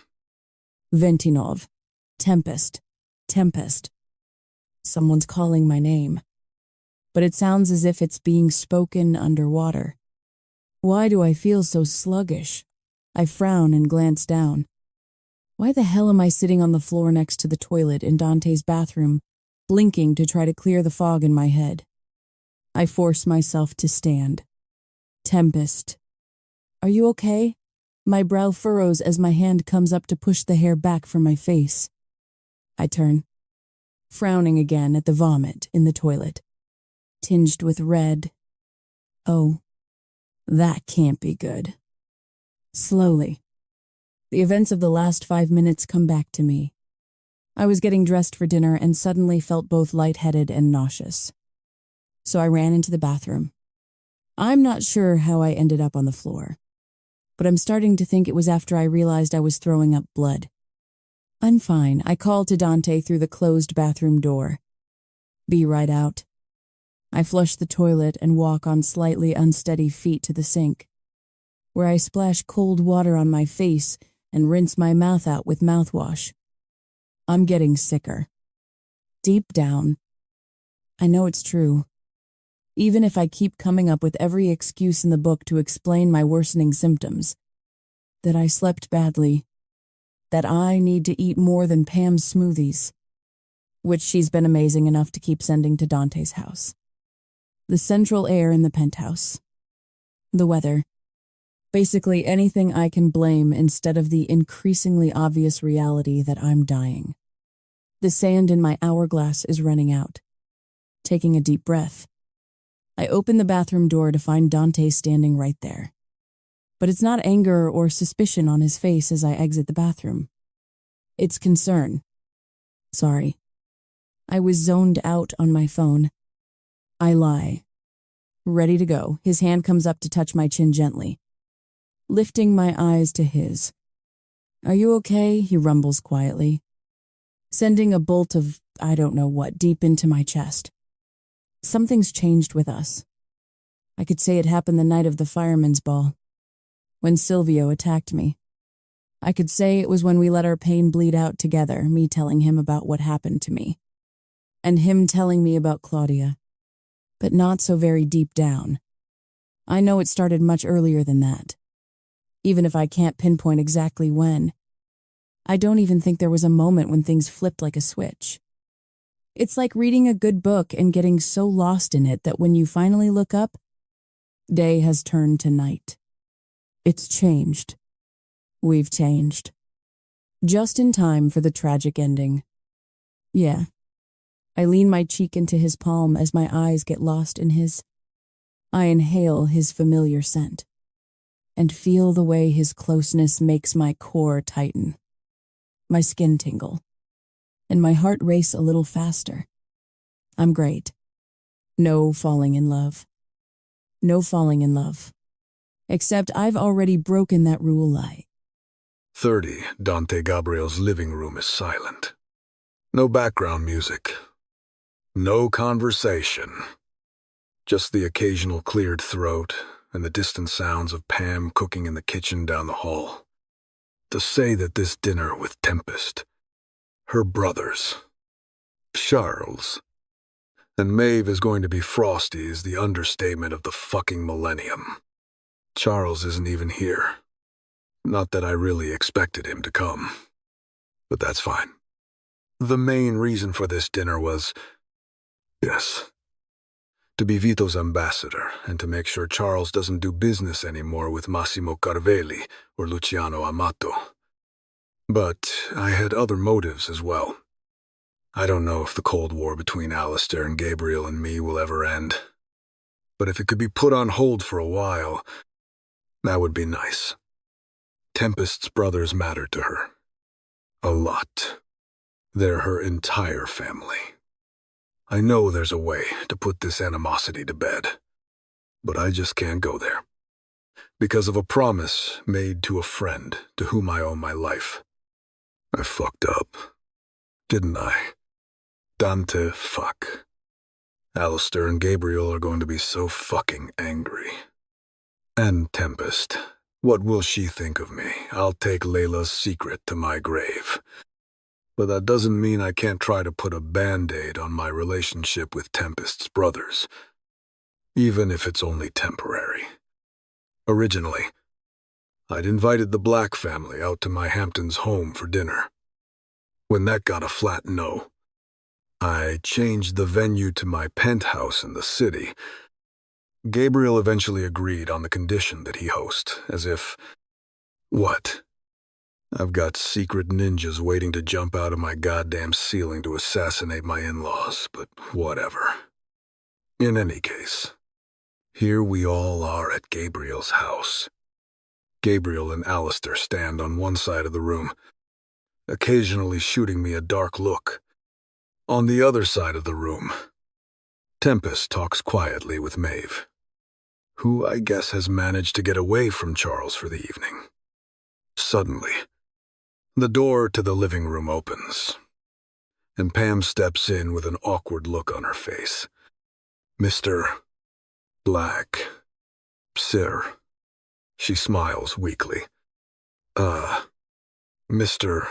Ventinov. Tempest. Tempest. Someone's calling my name. But it sounds as if it's being spoken underwater. Why do I feel so sluggish? I frown and glance down. Why the hell am I sitting on the floor next to the toilet in Dante's bathroom, blinking to try to clear the fog in my head? I force myself to stand. Tempest. Are you okay? My brow furrows as my hand comes up to push the hair back from my face. I turn, frowning again at the vomit in the toilet, tinged with red. Oh, that can't be good. Slowly, the events of the last 5 minutes come back to me. I was getting dressed for dinner and suddenly felt both lightheaded and nauseous. So I ran into the bathroom. I'm not sure how I ended up on the floor, but I'm starting to think it was after I realized I was throwing up blood. I'm fine, I called to Dante through the closed bathroom door. Be right out. I flush the toilet and walk on slightly unsteady feet to the sink, where I splash cold water on my face and rinse my mouth out with mouthwash. I'm getting sicker. Deep down, I know it's true. Even if I keep coming up with every excuse in the book to explain my worsening symptoms, that I slept badly, that I need to eat more than Pam's smoothies, which she's been amazing enough to keep sending to Dante's house. The central air in the penthouse. The weather. Basically anything I can blame instead of the increasingly obvious reality that I'm dying. The sand in my hourglass is running out. Taking a deep breath, I open the bathroom door to find Dante standing right there. But it's not anger or suspicion on his face as I exit the bathroom. It's concern. Sorry. I was zoned out on my phone. I lie. Ready to go, his hand comes up to touch my chin gently, lifting my eyes to his. Are you okay? He rumbles quietly, sending a bolt of I don't know what deep into my chest. Something's changed with us. I could say it happened the night of the fireman's ball, when Silvio attacked me. I could say it was when we let our pain bleed out together, me telling him about what happened to me, and him telling me about Claudia. But not so very deep down. I know it started much earlier than that. Even if I can't pinpoint exactly when. I don't even think there was a moment when things flipped like a switch. It's like reading a good book and getting so lost in it that when you finally look up, day has turned to night. It's changed. We've changed. Just in time for the tragic ending. Yeah. I lean my cheek into his palm as my eyes get lost in his. I inhale his familiar scent and feel the way his closeness makes my core tighten, my skin tingle, and my heart race a little faster. I'm great. No falling in love. No falling in love. Except I've already broken that rule. 30, Dante Gabriel's living room is silent. No background music. No conversation. Just the occasional cleared throat and the distant sounds of Pam cooking in the kitchen down the hall. To say that this dinner with Tempest, her brothers, Charles, and Maeve is going to be frosty is the understatement of the fucking millennium. Charles isn't even here. Not that I really expected him to come. But that's fine. The main reason for this dinner was, yes, to be Vito's ambassador and to make sure Charles doesn't do business anymore with Massimo Carvelli or Luciano Amato. But I had other motives as well. I don't know if the Cold War between Alistair and Gabriel and me will ever end. But if it could be put on hold for a while, that would be nice. Tempest's brothers matter to her. A lot. They're her entire family. I know there's a way to put this animosity to bed, but I just can't go there. Because of a promise made to a friend to whom I owe my life. I fucked up, didn't I? Dante, fuck. Alistair and Gabriel are going to be so fucking angry. And Tempest. What will she think of me? I'll take Layla's secret to my grave. But that doesn't mean I can't try to put a band-aid on my relationship with Tempest's brothers, even if it's only temporary. Originally, I'd invited the Black family out to my Hamptons home for dinner. When that got a flat no, I changed the venue to my penthouse in the city. Gabriel eventually agreed on the condition that he host, as if, what? I've got secret ninjas waiting to jump out of my goddamn ceiling to assassinate my in-laws, but whatever. In any case, here we all are at Gabriel's house. Gabriel and Alistair stand on one side of the room, occasionally shooting me a dark look. On the other side of the room, Tempest talks quietly with Maeve, who I guess has managed to get away from Charles for the evening. Suddenly, the door to the living room opens, and Pam steps in with an awkward look on her face. Mr. Black. Sir. She smiles weakly. Mr.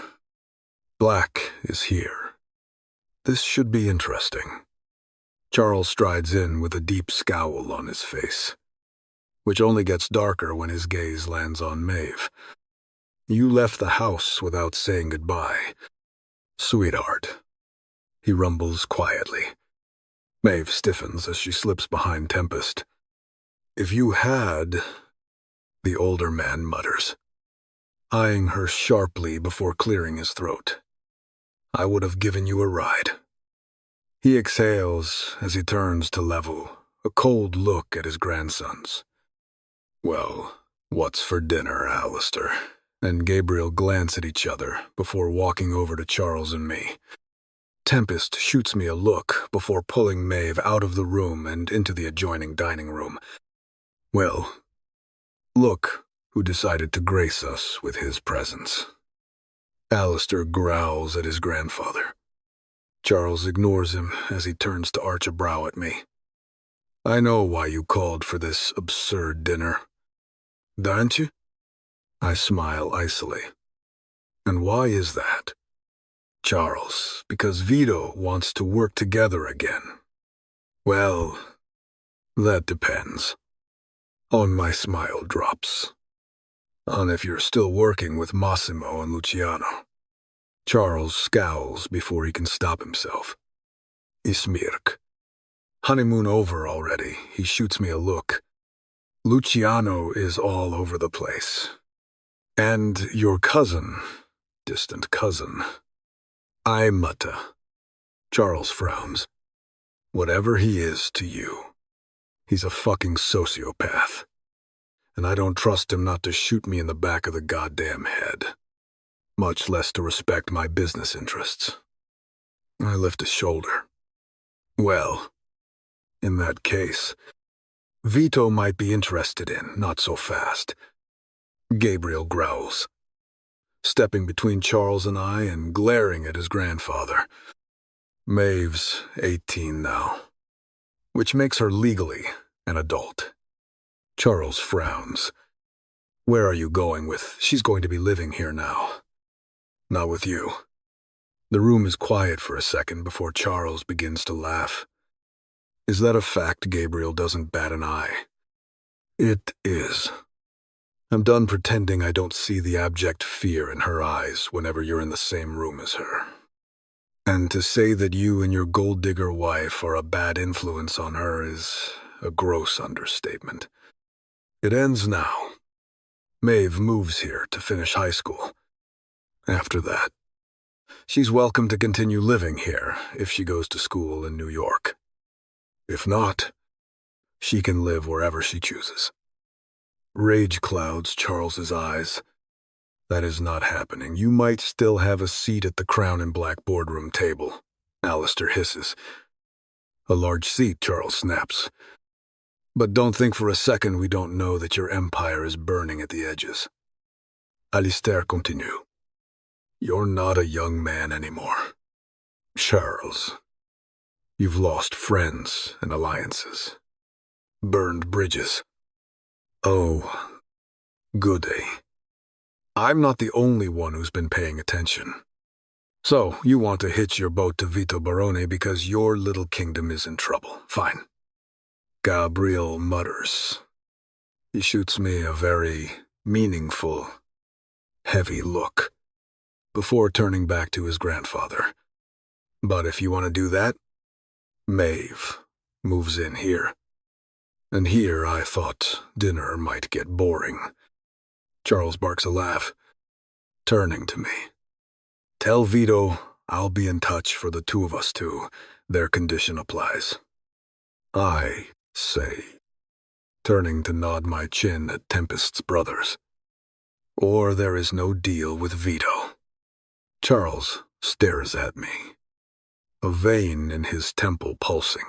Black is here. This should be interesting. Charles strides in with a deep scowl on his face, which only gets darker when his gaze lands on Maeve. You left the house without saying goodbye. Sweetheart. He rumbles quietly. Maeve stiffens as she slips behind Tempest. If you had, the older man mutters, eyeing her sharply before clearing his throat, I would have given you a ride. He exhales as he turns to level a cold look at his grandsons. Well, what's for dinner, Alistair? And Gabriel glance at each other before walking over to Charles and me. Tempest shoots me a look before pulling Maeve out of the room and into the adjoining dining room. Well, look who decided to grace us with his presence. Alistair growls at his grandfather. Charles ignores him as he turns to arch a brow at me. I know why you called for this absurd dinner. Don't you? I smile icily. And why is that? Charles, because Vito wants to work together again. Well, that depends. On my smile drops. On if you're still working with Massimo and Luciano. Charles scowls before he can stop himself. Ismirk. Honeymoon over already. He shoots me a look. Luciano is all over the place. And your cousin, distant cousin, Mutta. Charles frowns. Whatever he is to you, he's a fucking sociopath. And I don't trust him not to shoot me in the back of the goddamn head. Much less to respect my business interests. I lift a shoulder. Well, in that case, Vito might be interested in, not so fast. Gabriel growls, stepping between Charles and I and glaring at his grandfather. Maeve's 18 now, which makes her legally an adult. Charles frowns. Where are you going with? She's going to be living here now. Not with you. The room is quiet for a second before Charles begins to laugh. Is that a fact Gabriel doesn't bat an eye? It is. I'm done pretending I don't see the abject fear in her eyes whenever you're in the same room as her. And to say that you and your gold-digger wife are a bad influence on her is a gross understatement. It ends now. Maeve moves here to finish high school. After that, she's welcome to continue living here if she goes to school in New York. If not, she can live wherever she chooses. Rage clouds Charles's eyes. That is not happening. You might still have a seat at the Crown and Black boardroom table, Alistair hisses. A large seat, Charles snaps. But don't think for a second we don't know that your empire is burning at the edges. Alistair continue. You're not a young man anymore. Charles, you've lost friends and alliances. Burned bridges. Oh, goody. I'm not the only one who's been paying attention. So, you want to hitch your boat to Vito Barone because your little kingdom is in trouble. Fine. Gabriel mutters. He shoots me a very meaningful, heavy look before turning back to his grandfather. But if you want to do that, Maeve moves in here. And here I thought dinner might get boring. Charles barks a laugh, turning to me. Tell Vito I'll be in touch for the two of us too. Their condition applies. I say, turning to nod my chin at Tempest's brothers. Or there is no deal with Vito. Charles stares at me, a vein in his temple pulsing.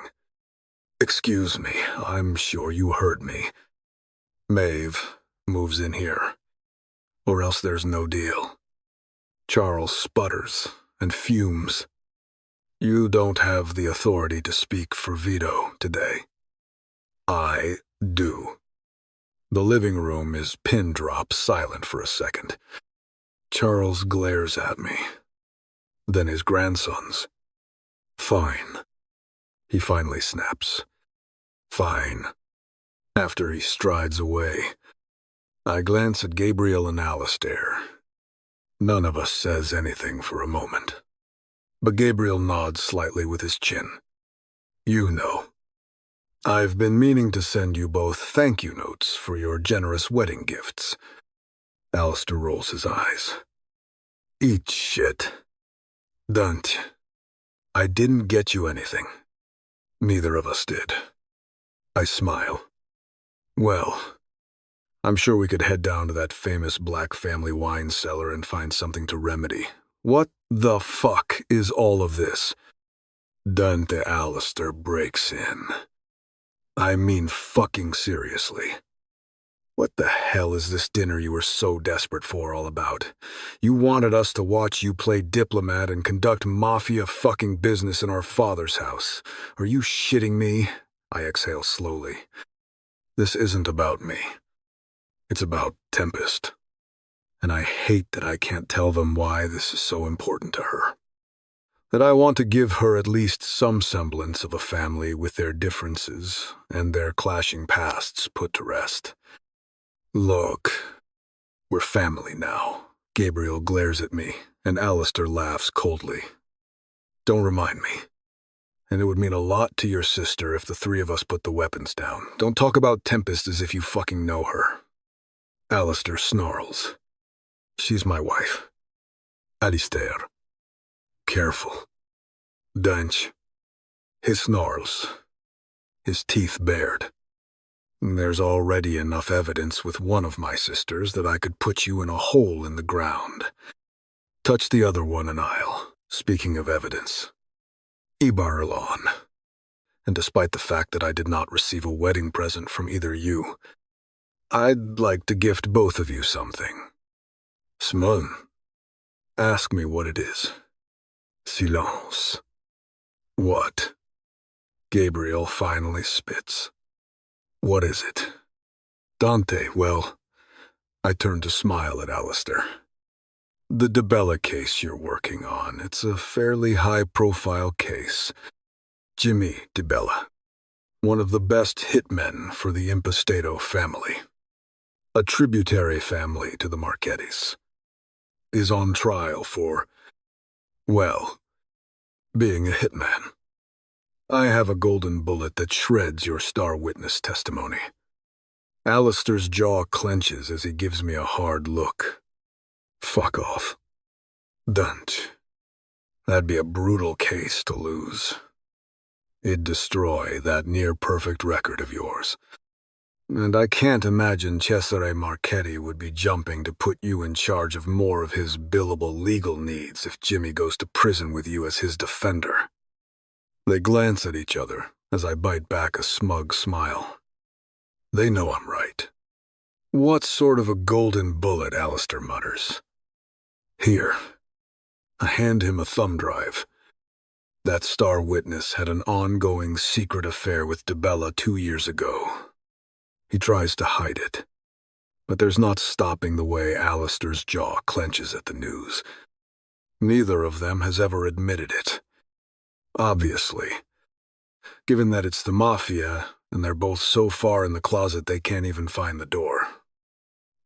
Excuse me, I'm sure you heard me. Maeve moves in here, or else there's no deal. Charles sputters and fumes. You don't have the authority to speak for Vito today. I do. The living room is pin-drop silent for a second. Charles glares at me. Then his grandsons. Fine. He finally snaps. Fine. After he strides away, I glance at Gabriel and Alistair. None of us says anything for a moment. But Gabriel nods slightly with his chin. You know. I've been meaning to send you both thank you notes for your generous wedding gifts. Alistair rolls his eyes. Eat shit. Don't. I didn't get you anything. Neither of us did. I smile. Well, I'm sure we could head down to that famous black family wine cellar and find something to remedy. What the fuck is all of this? Dante Alistair breaks in. I mean fucking seriously. What the hell is this dinner you were so desperate for all about? You wanted us to watch you play diplomat and conduct mafia fucking business in our father's house. Are you shitting me? I exhale slowly. This isn't about me. It's about Tempest. And I hate that I can't tell them why this is so important to her. That I want to give her at least some semblance of a family with their differences and their clashing pasts put to rest. Look, we're family now. Gabriel glares at me, and Alistair laughs coldly. Don't remind me. And it would mean a lot to your sister if the three of us put the weapons down. Don't talk about Tempest as if you fucking know her. Alistair snarls. She's my wife. Alistair. Careful. Dunch. He snarls, his teeth bared. There's already enough evidence with one of my sisters that I could put you in a hole in the ground. Touch the other one and I'll, speaking of evidence, Ibarlon. And despite the fact that I did not receive a wedding present from either you, I'd like to gift both of you something. Simone, ask me what it is. Silence. What? Gabriel finally spits. What is it? Dante, well, I turn to smile at Alistair. The DeBella case you're working on, it's a fairly high-profile case. Jimmy DeBella, one of the best hitmen for the Impastato family, a tributary family to the Marchettis, is on trial for, well, being a hitman. I have a golden bullet that shreds your star witness testimony. Alistair's jaw clenches as he gives me a hard look. Fuck off. Don't. That'd be a brutal case to lose. It'd destroy that near-perfect record of yours. And I can't imagine Cesare Marchetti would be jumping to put you in charge of more of his billable legal needs if Jimmy goes to prison with you as his defender. They glance at each other as I bite back a smug smile. They know I'm right. What sort of a golden bullet, Alistair mutters. Here. I hand him a thumb drive. That star witness had an ongoing secret affair with DeBella 2 years ago. He tries to hide it, but there's not stopping the way Alistair's jaw clenches at the news. Neither of them has ever admitted it. Obviously, given that it's the Mafia, and they're both so far in the closet they can't even find the door.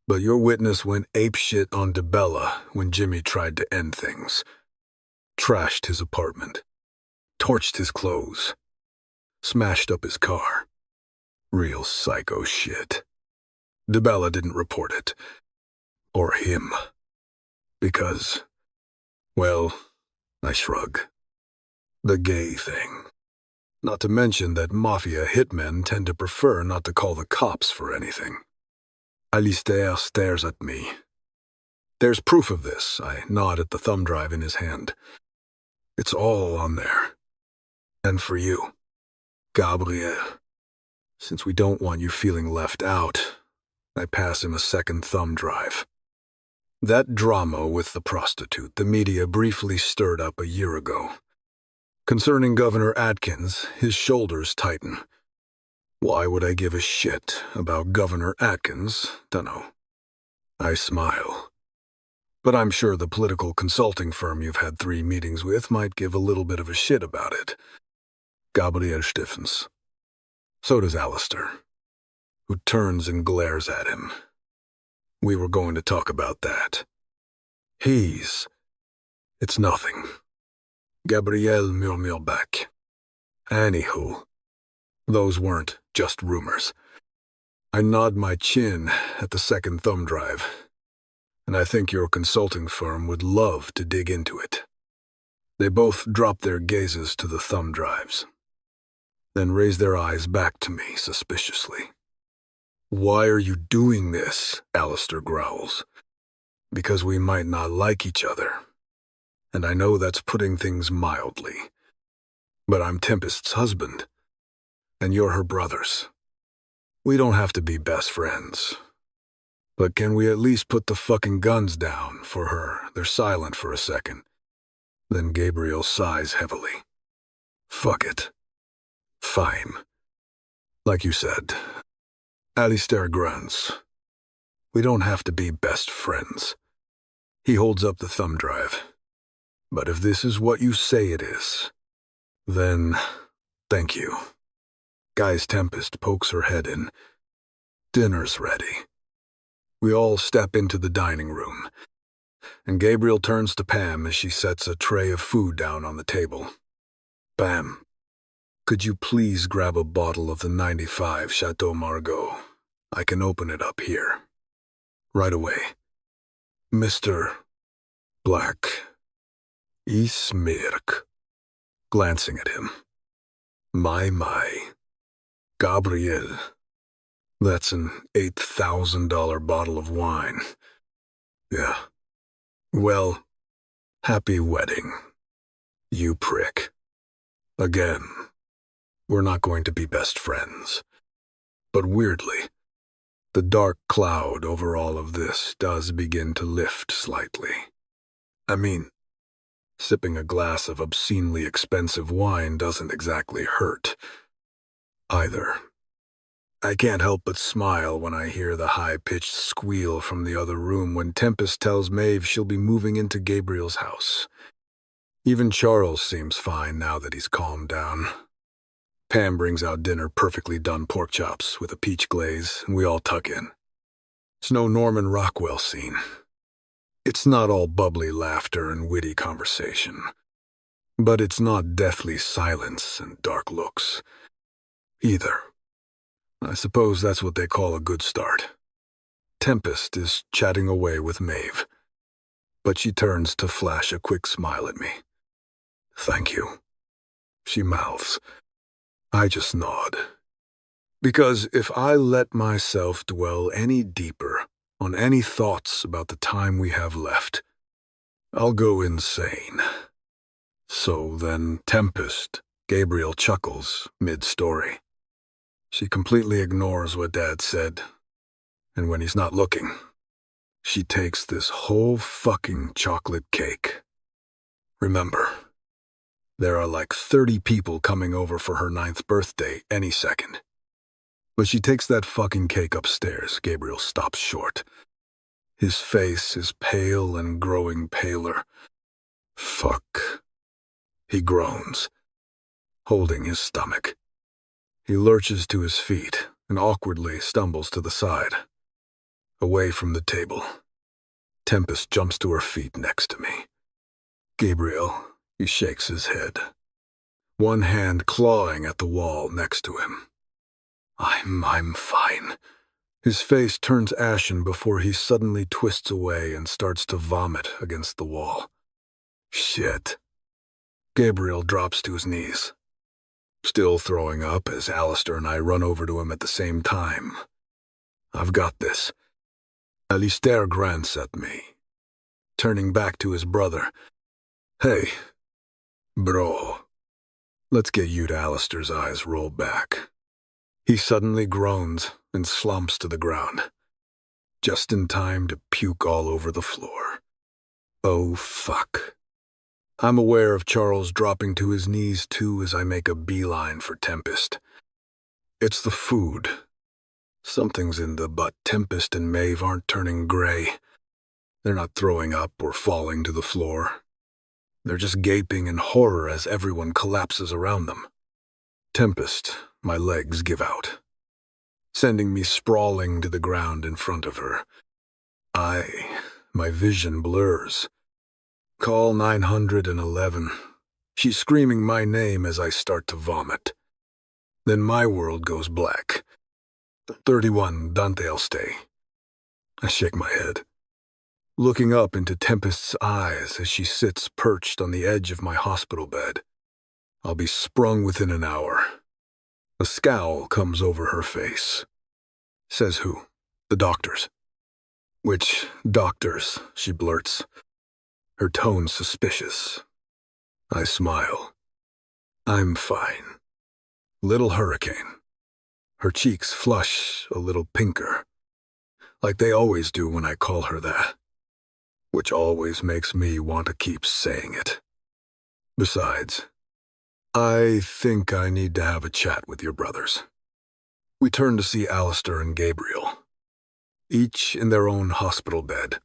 But your witness went apeshit on DeBella when Jimmy tried to end things. Trashed his apartment. Torched his clothes. Smashed up his car. Real psycho shit. DeBella didn't report it. Or him. Because, well, I shrug. The gay thing. Not to mention that Mafia hitmen tend to prefer not to call the cops for anything. Alistair stares at me. There's proof of this. I nod at the thumb drive in his hand. It's all on there. And for you, Gabriel. Since we don't want you feeling left out, I pass him a second thumb drive. That drama with the prostitute the media briefly stirred up a year ago. Concerning Governor Atkins, his shoulders tighten. Why would I give a shit about Governor Atkins? Dunno. I smile. But I'm sure the political consulting firm you've had 3 meetings with might give a little bit of a shit about it. Gabriel stiffens. So does Alistair, who turns and glares at him. We were going to talk about that. It's nothing. Gabriel murmure back. Anywho, those weren't just rumors. I nod my chin at the second thumb drive, and I think your consulting firm would love to dig into it. They both drop their gazes to the thumb drives, then raise their eyes back to me suspiciously. Why are you doing this? Alistair growls. Because we might not like each other. And I know that's putting things mildly. But I'm Tempest's husband, and you're her brothers. We don't have to be best friends. But can we at least put the fucking guns down for her? They're silent for a second. Then Gabriel sighs heavily. Fuck it. Fine. Like you said, Alistair grunts. We don't have to be best friends. He holds up the thumb drive. But if this is what you say it is, then thank you. Guy's Tempest pokes her head in. Dinner's ready. We all step into the dining room, and Gabriel turns to Pam as she sets a tray of food down on the table. Pam, could you please grab a bottle of the 95 Chateau Margaux? I can open it up here. Right away. Mr. Black. Ismirk. Glancing at him. My. Gabriel. That's an $8,000 bottle of wine. Yeah. Well, happy wedding. You prick. Again, we're not going to be best friends. But weirdly, the dark cloud over all of this does begin to lift slightly. I mean, sipping a glass of obscenely expensive wine doesn't exactly hurt, either. I can't help but smile when I hear the high-pitched squeal from the other room when Tempest tells Maeve she'll be moving into Gabriel's house. Even Charles seems fine now that he's calmed down. Pam brings out dinner perfectly done pork chops with a peach glaze, and we all tuck in. It's no Norman Rockwell scene. It's not all bubbly laughter and witty conversation. But it's not deathly silence and dark looks, either. I suppose that's what they call a good start. Tempest is chatting away with Maeve, but she turns to flash a quick smile at me. Thank you, she mouths. I just nod. Because if I let myself dwell any deeper on any thoughts about the time we have left, I'll go insane. So then, Tempest, Gabriel chuckles mid-story. She completely ignores what Dad said, and when he's not looking, she takes this whole fucking chocolate cake. Remember, there are like 30 people coming over for her 9th birthday any second. But she takes that fucking cake upstairs. Gabriel stops short. His face is pale and growing paler. Fuck. He groans, holding his stomach. He lurches to his feet and awkwardly stumbles to the side, away from the table. Tempest jumps to her feet next to me. Gabriel, he shakes his head, one hand clawing at the wall next to him. I'm fine. His face turns ashen before he suddenly twists away and starts to vomit against the wall. Shit. Gabriel drops to his knees, still throwing up as Alistair and I run over to him at the same time. I've got this. Alistair grants at me, turning back to his brother. Hey, bro. Let's get you to Alistair's eyes roll back. He suddenly groans and slumps to the ground, just in time to puke all over the floor. Oh, fuck. I'm aware of Charles dropping to his knees too as I make a beeline for Tempest. It's the food. Something's in the but Tempest and Maeve aren't turning gray. They're not throwing up or falling to the floor. They're just gaping in horror as everyone collapses around them. Tempest, my legs give out, sending me sprawling to the ground in front of her. My vision blurs. Call 911. She's screaming my name as I start to vomit. Then my world goes black. 31 Dante stay. I shake my head, looking up into Tempest's eyes as she sits perched on the edge of my hospital bed. I'll be sprung within an hour. A scowl comes over her face. Says who? The doctors. Which doctors? She blurts, her tone suspicious. I smile. I'm fine. Little hurricane. Her cheeks flush a little pinker, like they always do when I call her that, which always makes me want to keep saying it. Besides, I think I need to have a chat with your brothers. We turn to see Alistair and Gabriel, each in their own hospital bed,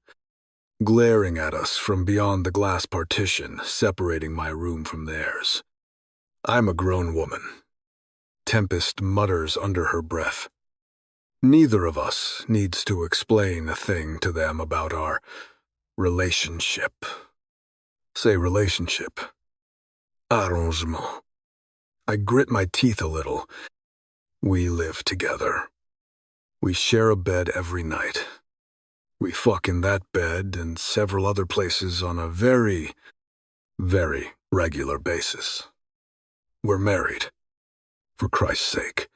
glaring at us from beyond the glass partition separating my room from theirs. I'm a grown woman. Tempest mutters under her breath. Neither of us needs to explain a thing to them about our relationship. Say relationship. Arrangement. I grit my teeth a little. We live together. We share a bed every night. We fuck in that bed and several other places on a very, very regular basis. We're married, for Christ's sake.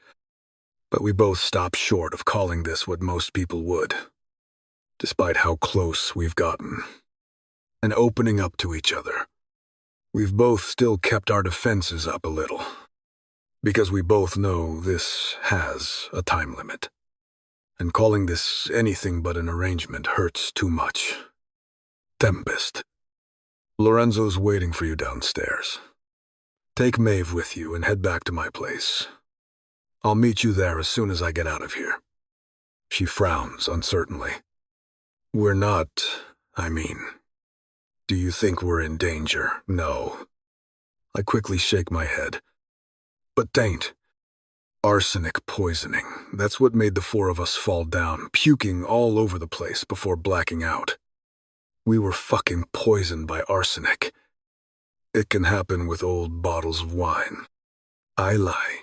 But we both stop short of calling this what most people would, despite how close we've gotten, and opening up to each other. We've both still kept our defenses up a little, because we both know this has a time limit, and calling this anything but an arrangement hurts too much. Tempest. Lorenzo's waiting for you downstairs. Take Maeve with you and head back to my place. I'll meet you there as soon as I get out of here. She frowns uncertainly. We're not, do you think we're in danger? No. I quickly shake my head. But tain't. Arsenic poisoning. That's what made the four of us fall down, puking all over the place before blacking out. We were fucking poisoned by arsenic. It can happen with old bottles of wine. I lie,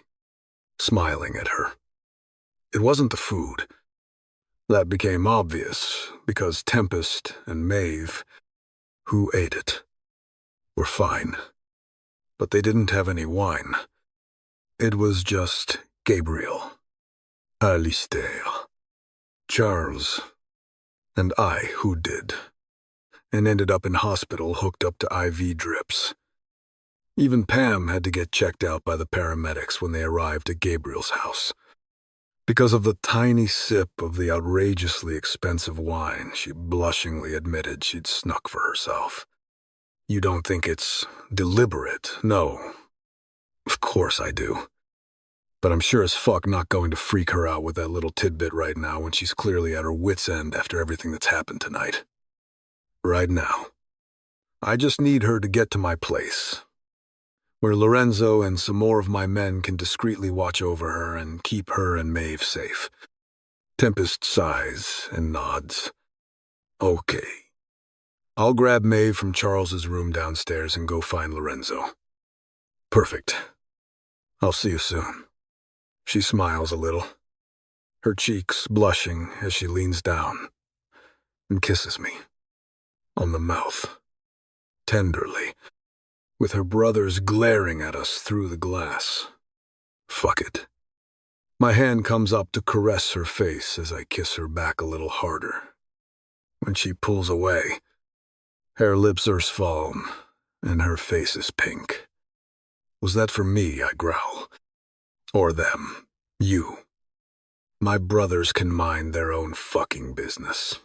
smiling at her. It wasn't the food. That became obvious because Tempest and Maeve, who ate it, were fine. But they didn't have any wine. It was just Gabriel, Alistair, Charles, and I who did, and ended up in hospital hooked up to IV drips. Even Pam had to get checked out by the paramedics when they arrived at Gabriel's house. Because of the tiny sip of the outrageously expensive wine she blushingly admitted she'd snuck for herself. You don't think it's deliberate? No. Of course I do. But I'm sure as fuck not going to freak her out with that little tidbit right now when she's clearly at her wit's end after everything that's happened tonight. Right now. I just need her to get to my place, where Lorenzo and some more of my men can discreetly watch over her and keep her and Maeve safe. Tempest sighs and nods. Okay. I'll grab Maeve from Charles's room downstairs and go find Lorenzo. Perfect. I'll see you soon. She smiles a little, her cheeks blushing as she leans down and kisses me on the mouth, tenderly, with her brothers glaring at us through the glass. Fuck it. My hand comes up to caress her face as I kiss her back a little harder. When she pulls away, her lips are swollen and her face is pink. Was that for me, I growl? Or them? You? My brothers can mind their own fucking business.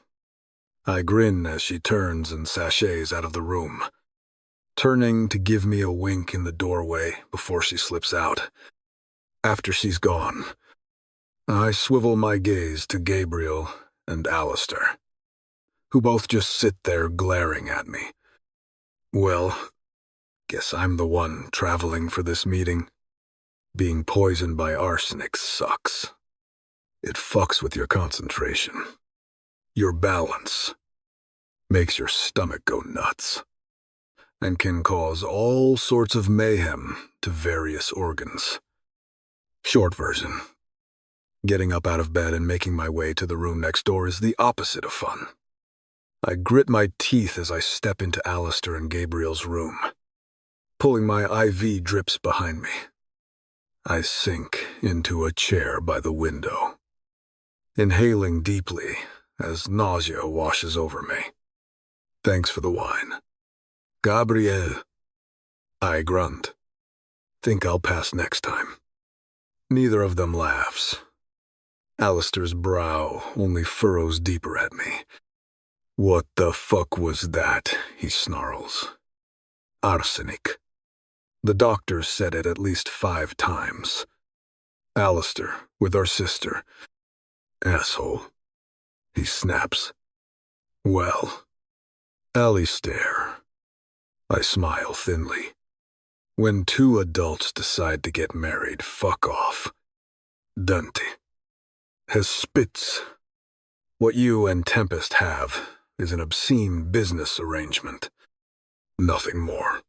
I grin as she turns and sachets out of the room, turning to give me a wink in the doorway before she slips out. After she's gone, I swivel my gaze to Gabriel and Alistair, who both just sit there glaring at me. Well, guess I'm the one traveling for this meeting. Being poisoned by arsenic sucks. It fucks with your concentration, your balance, makes your stomach go nuts, and can cause all sorts of mayhem to various organs. Short version. Getting up out of bed and making my way to the room next door is the opposite of fun. I grit my teeth as I step into Alistair and Gabriel's room, pulling my IV drips behind me. I sink into a chair by the window, inhaling deeply as nausea washes over me. Thanks for the wine. Gabriel. I grunt. Think I'll pass next time. Neither of them laughs. Alistair's brow only furrows deeper at me. What the fuck was that? He snarls. Arsenic. The doctors said it at least 5 times. Alistair, with our sister. Asshole. He snaps. Well, Alistair. I smile thinly. When 2 adults decide to get married, fuck off. Dante. Has spits. What you and Tempest have is an obscene business arrangement. Nothing more.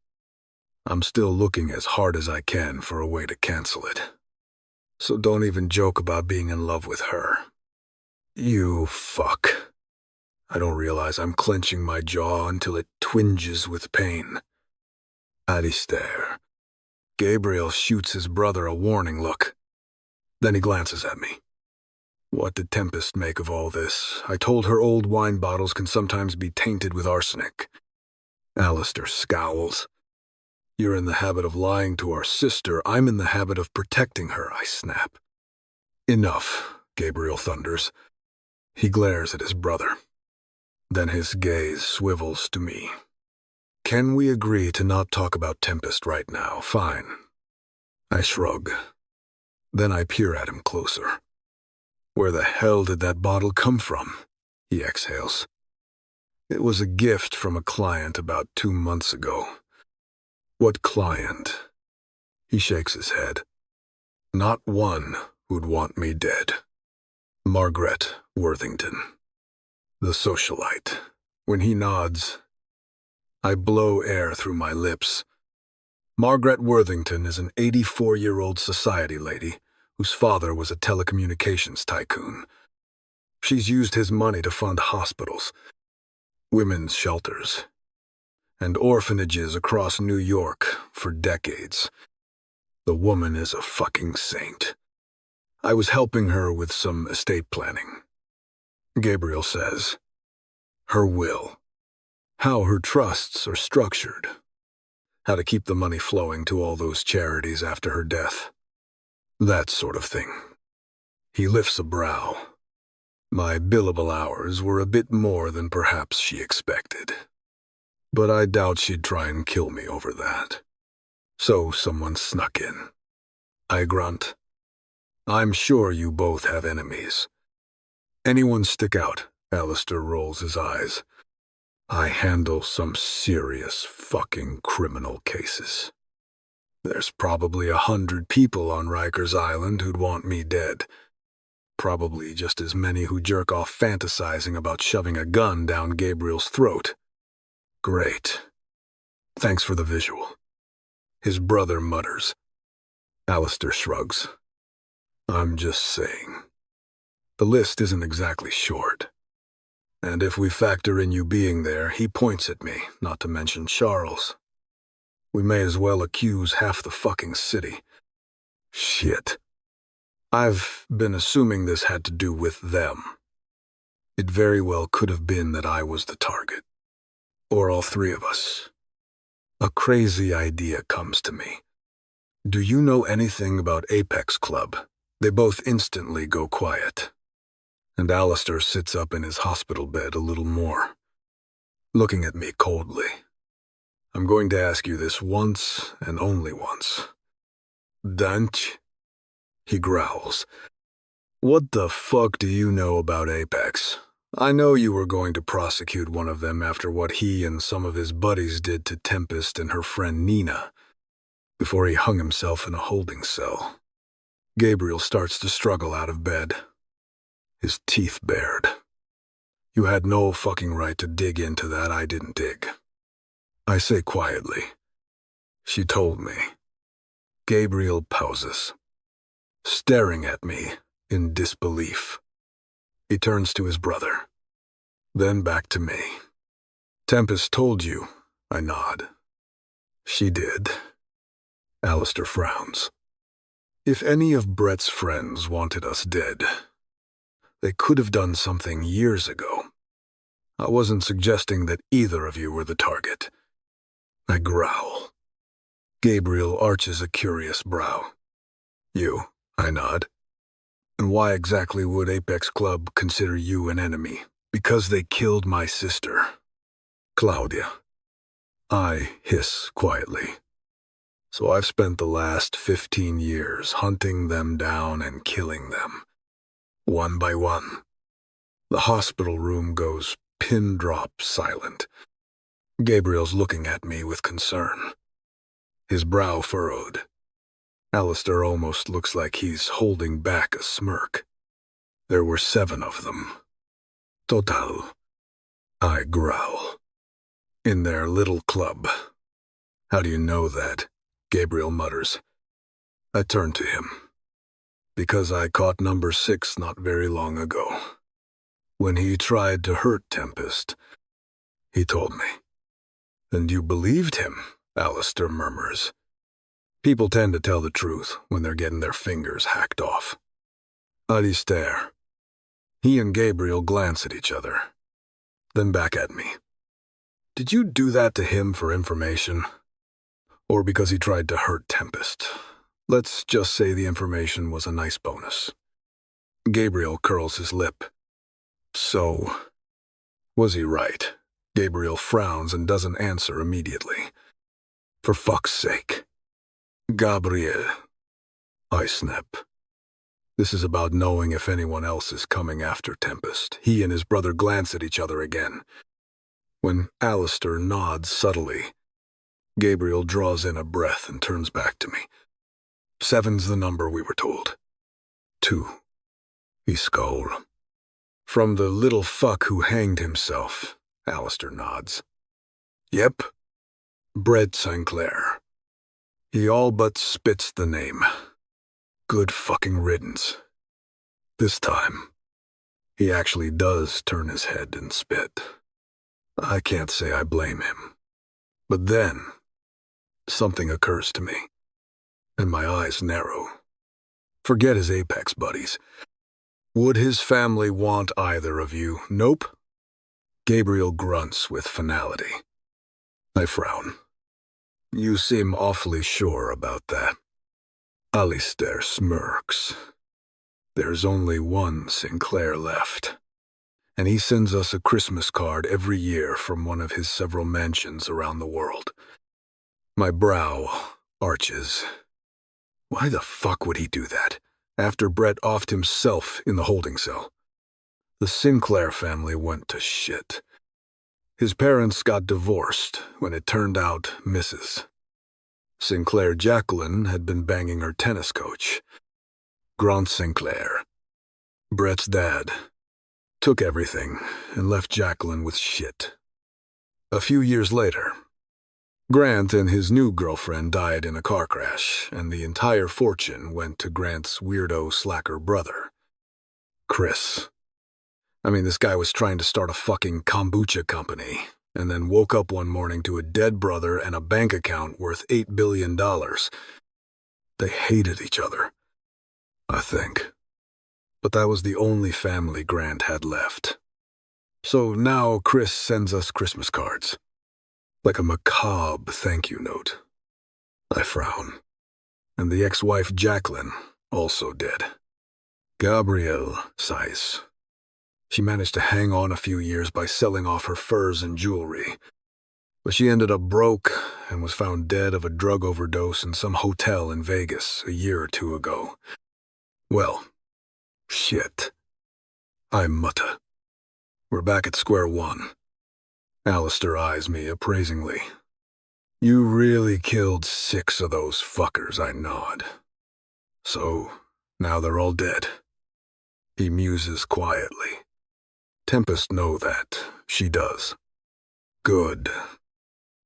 I'm still looking as hard as I can for a way to cancel it. So don't even joke about being in love with her. You fuck. I don't realize I'm clenching my jaw until it twinges with pain. Alistair. Gabriel shoots his brother a warning look. Then he glances at me. What did Tempest make of all this? I told her old wine bottles can sometimes be tainted with arsenic. Alistair scowls. You're in the habit of lying to our sister. I'm in the habit of protecting her, I snap. Enough, Gabriel thunders. He glares at his brother. Then his gaze swivels to me. Can we agree to not talk about Tempest right now? Fine. I shrug. Then I peer at him closer. Where the hell did that bottle come from? He exhales. It was a gift from a client about 2 months ago. What client? He shakes his head. Not one who'd want me dead. Margaret Worthington. The socialite. When he nods, I blow air through my lips. Margaret Worthington is an 84-year-old society lady whose father was a telecommunications tycoon. She's used his money to fund hospitals, women's shelters, and orphanages across New York for decades. The woman is a fucking saint. I was helping her with some estate planning. Gabriel says, her will, how her trusts are structured, how to keep the money flowing to all those charities after her death. That sort of thing. He lifts a brow. My billable hours were a bit more than perhaps she expected. But I doubt she'd try and kill me over that. So someone snuck in. I grunt. I'm sure you both have enemies. Anyone stick out? Alistair rolls his eyes. I handle some serious fucking criminal cases. There's probably 100 people on Rikers Island who'd want me dead. Probably just as many who jerk off fantasizing about shoving a gun down Gabriel's throat. Great. Thanks for the visual. His brother mutters. Alistair shrugs. I'm just saying. The list isn't exactly short. And if we factor in you being there, he points at me, not to mention Charles. We may as well accuse half the fucking city. Shit. I've been assuming this had to do with them. It very well could have been that I was the target. Or all three of us. A crazy idea comes to me. Do you know anything about Apex Club? They both instantly go quiet. And Alistair sits up in his hospital bed a little more, looking at me coldly. I'm going to ask you this once and only once. Dunch? He growls. What the fuck do you know about Apex? I know you were going to prosecute one of them after what he and some of his buddies did to Tempest and her friend Nina, before he hung himself in a holding cell. Gabriel starts to struggle out of bed, his teeth bared. You had no fucking right to dig into that I didn't dig. I say quietly. She told me. Gabriel pauses, staring at me in disbelief. He turns to his brother, then back to me. Tempest told you, I nod. She did. Alistair frowns. If any of Brett's friends wanted us dead, they could have done something years ago. I wasn't suggesting that either of you were the target. I growl. Gabriel arches a curious brow. You, I nod. And why exactly would Apex Club consider you an enemy? Because they killed my sister, Claudia. I hiss quietly. So I've spent the last 15 years hunting them down and killing them, one by one. The hospital room goes pin-drop silent. Gabriel's looking at me with concern, his brow furrowed. Alistair almost looks like he's holding back a smirk. There were 7 of them. Total. I growl. In their little club. How do you know that? Gabriel mutters. I turn to him. Because I caught number 6 not very long ago. When he tried to hurt Tempest, he told me. And you believed him, Alistair murmurs. People tend to tell the truth when they're getting their fingers hacked off. Alistair. He and Gabriel glance at each other, then back at me. Did you do that to him for information? Or because he tried to hurt Tempest? Let's just say the information was a nice bonus. Gabriel curls his lip. So, was he right? Gabriel frowns and doesn't answer immediately. For fuck's sake. Gabriel. I snap. This is about knowing if anyone else is coming after Tempest. He and his brother glance at each other again. When Alistair nods subtly, Gabriel draws in a breath and turns back to me. 7's the number we were told. 2. He scowled. From the little fuck who hanged himself, Alistair nods. Yep. Brett Sinclair. He all but spits the name. Good fucking riddance. This time, he actually does turn his head and spit. I can't say I blame him. But then, something occurs to me, and my eyes narrow. Forget his Apex buddies. Would his family want either of you? Nope. Gabriel grunts with finality. I frown. You seem awfully sure about that. Alistair smirks. There's only one Sinclair left, and he sends us a Christmas card every year from one of his several mansions around the world. My brow arches. Why the fuck would he do that, after Brett offed himself in the holding cell? The Sinclair family went to shit. His parents got divorced when it turned out Mrs. Sinclair Jacqueline had been banging her tennis coach, Grant Sinclair. Brett's dad took everything and left Jacqueline with shit. A few years later, Grant and his new girlfriend died in a car crash, and the entire fortune went to Grant's weirdo slacker brother, Chris. I mean, this guy was trying to start a fucking kombucha company, and then woke up one morning to a dead brother and a bank account worth $8 billion. They hated each other, I think. But that was the only family Grant had left. So now Chris sends us Christmas cards. Like a macabre thank you note. I frown. And the ex-wife Jacqueline, also dead. Gabrielle sighs. She managed to hang on a few years by selling off her furs and jewelry. But she ended up broke and was found dead of a drug overdose in some hotel in Vegas a year or two ago. Well, shit. I mutter. We're back at square one. Alistair eyes me appraisingly. You really killed 6 of those fuckers, I nod. So, now they're all dead. He muses quietly. Tempest know that. She does. Good.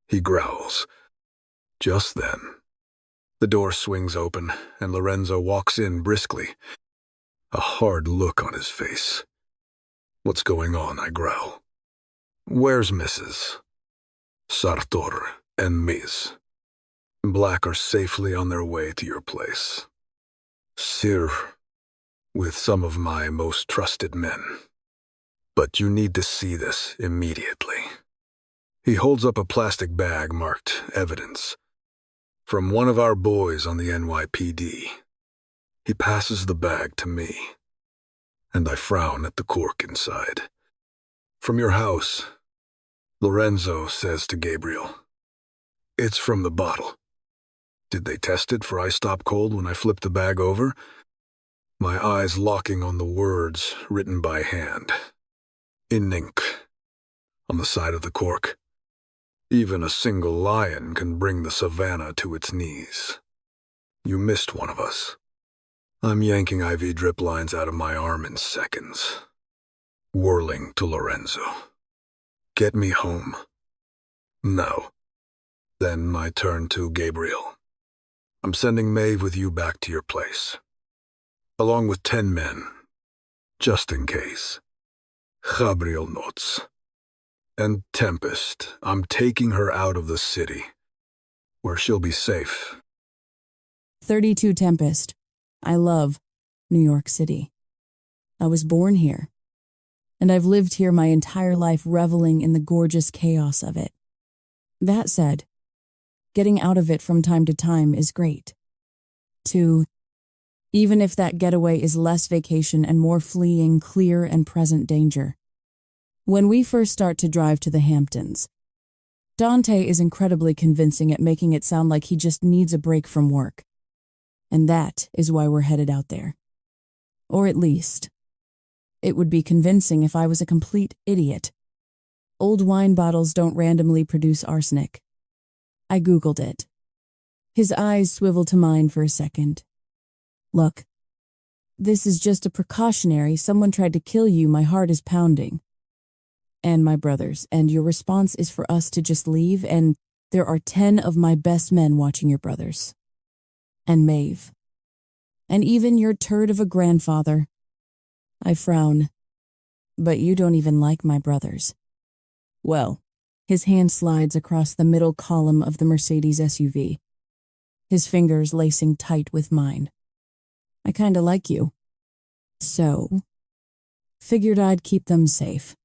He growls. Just then, the door swings open, and Lorenzo walks in briskly, a hard look on his face. What's going on, I growl. Where's Mrs. Sartor and Miss? Black are safely on their way to your place. Sir, with some of my most trusted men. But you need to see this immediately. He holds up a plastic bag marked evidence. From one of our boys on the NYPD. He passes the bag to me, and I frown at the cork inside. From your house, Lorenzo says to Gabriel. It's from the bottle. Did they test it for I stop cold when I flipped the bag over? My eyes locking on the words written by hand. In ink. On the side of the cork. Even a single lion can bring the savannah to its knees. You missed one of us. I'm yanking IV drip lines out of my arm in seconds. Whirling to Lorenzo. Get me home. No. Then I turn to Gabriel. I'm sending Maeve with you back to your place. Along with 10 men. Just in case. Gabriel nods. And Tempest, I'm taking her out of the city, where she'll be safe. 32 Tempest. I love New York City. I was born here, and I've lived here my entire life reveling in the gorgeous chaos of it. That said, getting out of it from time to time is great. Even if that getaway is less vacation and more fleeing clear and present danger. When we first start to drive to the Hamptons, Dante is incredibly convincing at making it sound like he just needs a break from work. And that is why we're headed out there. Or at least, it would be convincing if I was a complete idiot. Old wine bottles don't randomly produce arsenic. I Googled it. His eyes swiveled to mine for a second. Look, this is just a precautionary. Someone tried to kill you. My heart is pounding. And my brothers, and your response is for us to just leave, and there are 10 of my best men watching your brothers. And Maeve. And even your turd of a grandfather. I frown. But you don't even like my brothers. Well, his hand slides across the middle column of the Mercedes SUV, his fingers lacing tight with mine. I kinda like you. So, figured I'd keep them safe.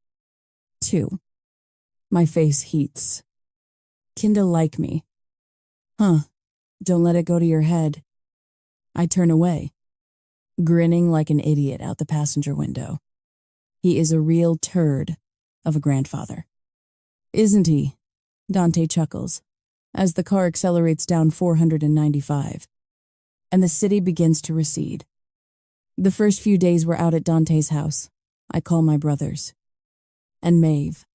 2. My face heats. Kinda like me. Huh, don't let it go to your head. I turn away, grinning like an idiot out the passenger window. He is a real turd of a grandfather. Isn't he? Dante chuckles as the car accelerates down 495, and the city begins to recede. The first few days we're out at Dante's house. I call my brothers, and Maeve,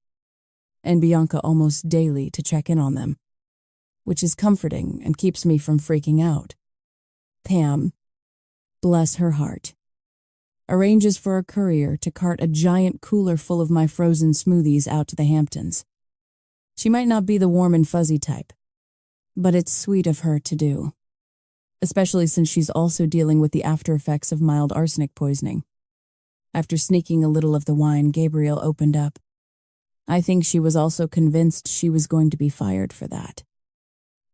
and Bianca almost daily to check in on them, which is comforting and keeps me from freaking out. Pam, bless her heart, arranges for a courier to cart a giant cooler full of my frozen smoothies out to the Hamptons. She might not be the warm and fuzzy type, but it's sweet of her to do, especially since she's also dealing with the after effects of mild arsenic poisoning. After sneaking a little of the wine, Gabriel opened up. I think she was also convinced she was going to be fired for that,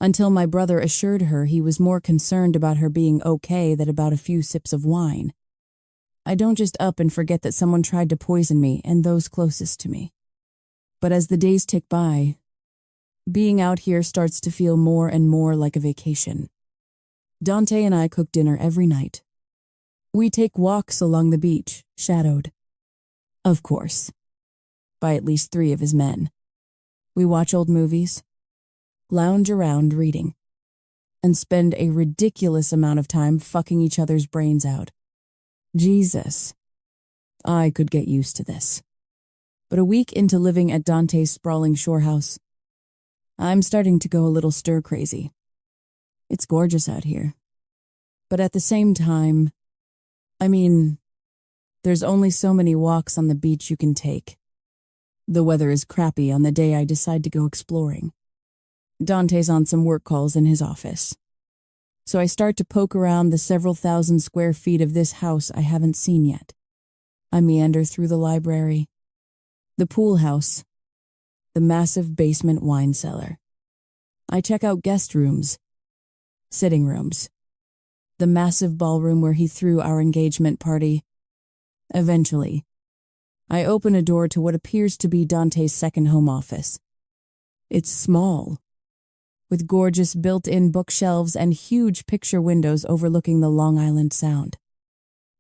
until my brother assured her he was more concerned about her being okay than about a few sips of wine. I don't just up and forget that someone tried to poison me and those closest to me. But as the days tick by, being out here starts to feel more and more like a vacation. Dante and I cook dinner every night. We take walks along the beach, shadowed, of course, by at least 3 of his men. We watch old movies, lounge around reading, and spend a ridiculous amount of time fucking each other's brains out. Jesus, I could get used to this. But a week into living at Dante's sprawling shore house, I'm starting to go a little stir-crazy. It's gorgeous out here. But at the same time, there's only so many walks on the beach you can take. The weather is crappy on the day I decide to go exploring. Dante's on some work calls in his office. So I start to poke around the several thousand square feet of this house I haven't seen yet. I meander through the library, the pool house, the massive basement wine cellar. I check out guest rooms, sitting rooms, the massive ballroom where he threw our engagement party. Eventually, I open a door to what appears to be Dante's second home office. It's small, with gorgeous built-in bookshelves and huge picture windows overlooking the Long Island Sound.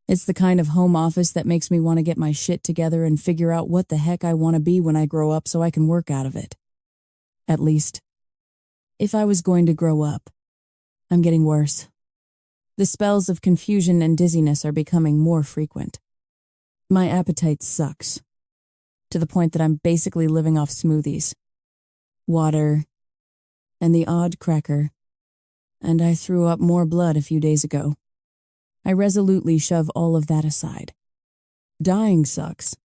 It's the kind of home office that makes me want to get my shit together and figure out what the heck I want to be when I grow up so I can work out of it. At least, if I was going to grow up. I'm getting worse. The spells of confusion and dizziness are becoming more frequent. My appetite sucks, to the point that I'm basically living off smoothies, water, and the odd cracker, and I threw up more blood a few days ago. I resolutely shove all of that aside. Dying sucks,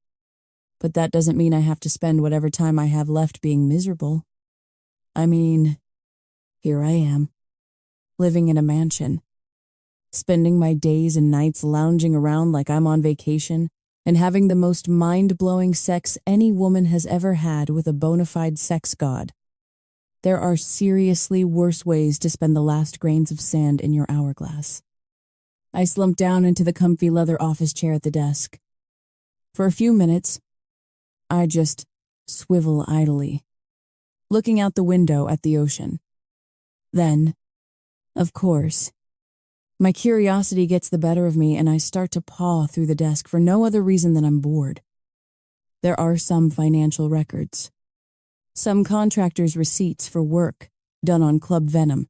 but that doesn't mean I have to spend whatever time I have left being miserable. Here I am, living in a mansion, spending my days and nights lounging around like I'm on vacation, and having the most mind-blowing sex any woman has ever had with a bona fide sex god. There are seriously worse ways to spend the last grains of sand in your hourglass. I slump down into the comfy leather office chair at the desk. For a few minutes, I just swivel idly, looking out the window at the ocean. Then, of course, my curiosity gets the better of me and I start to paw through the desk for no other reason than I'm bored. There are some financial records, some contractors' receipts for work done on Club Venom,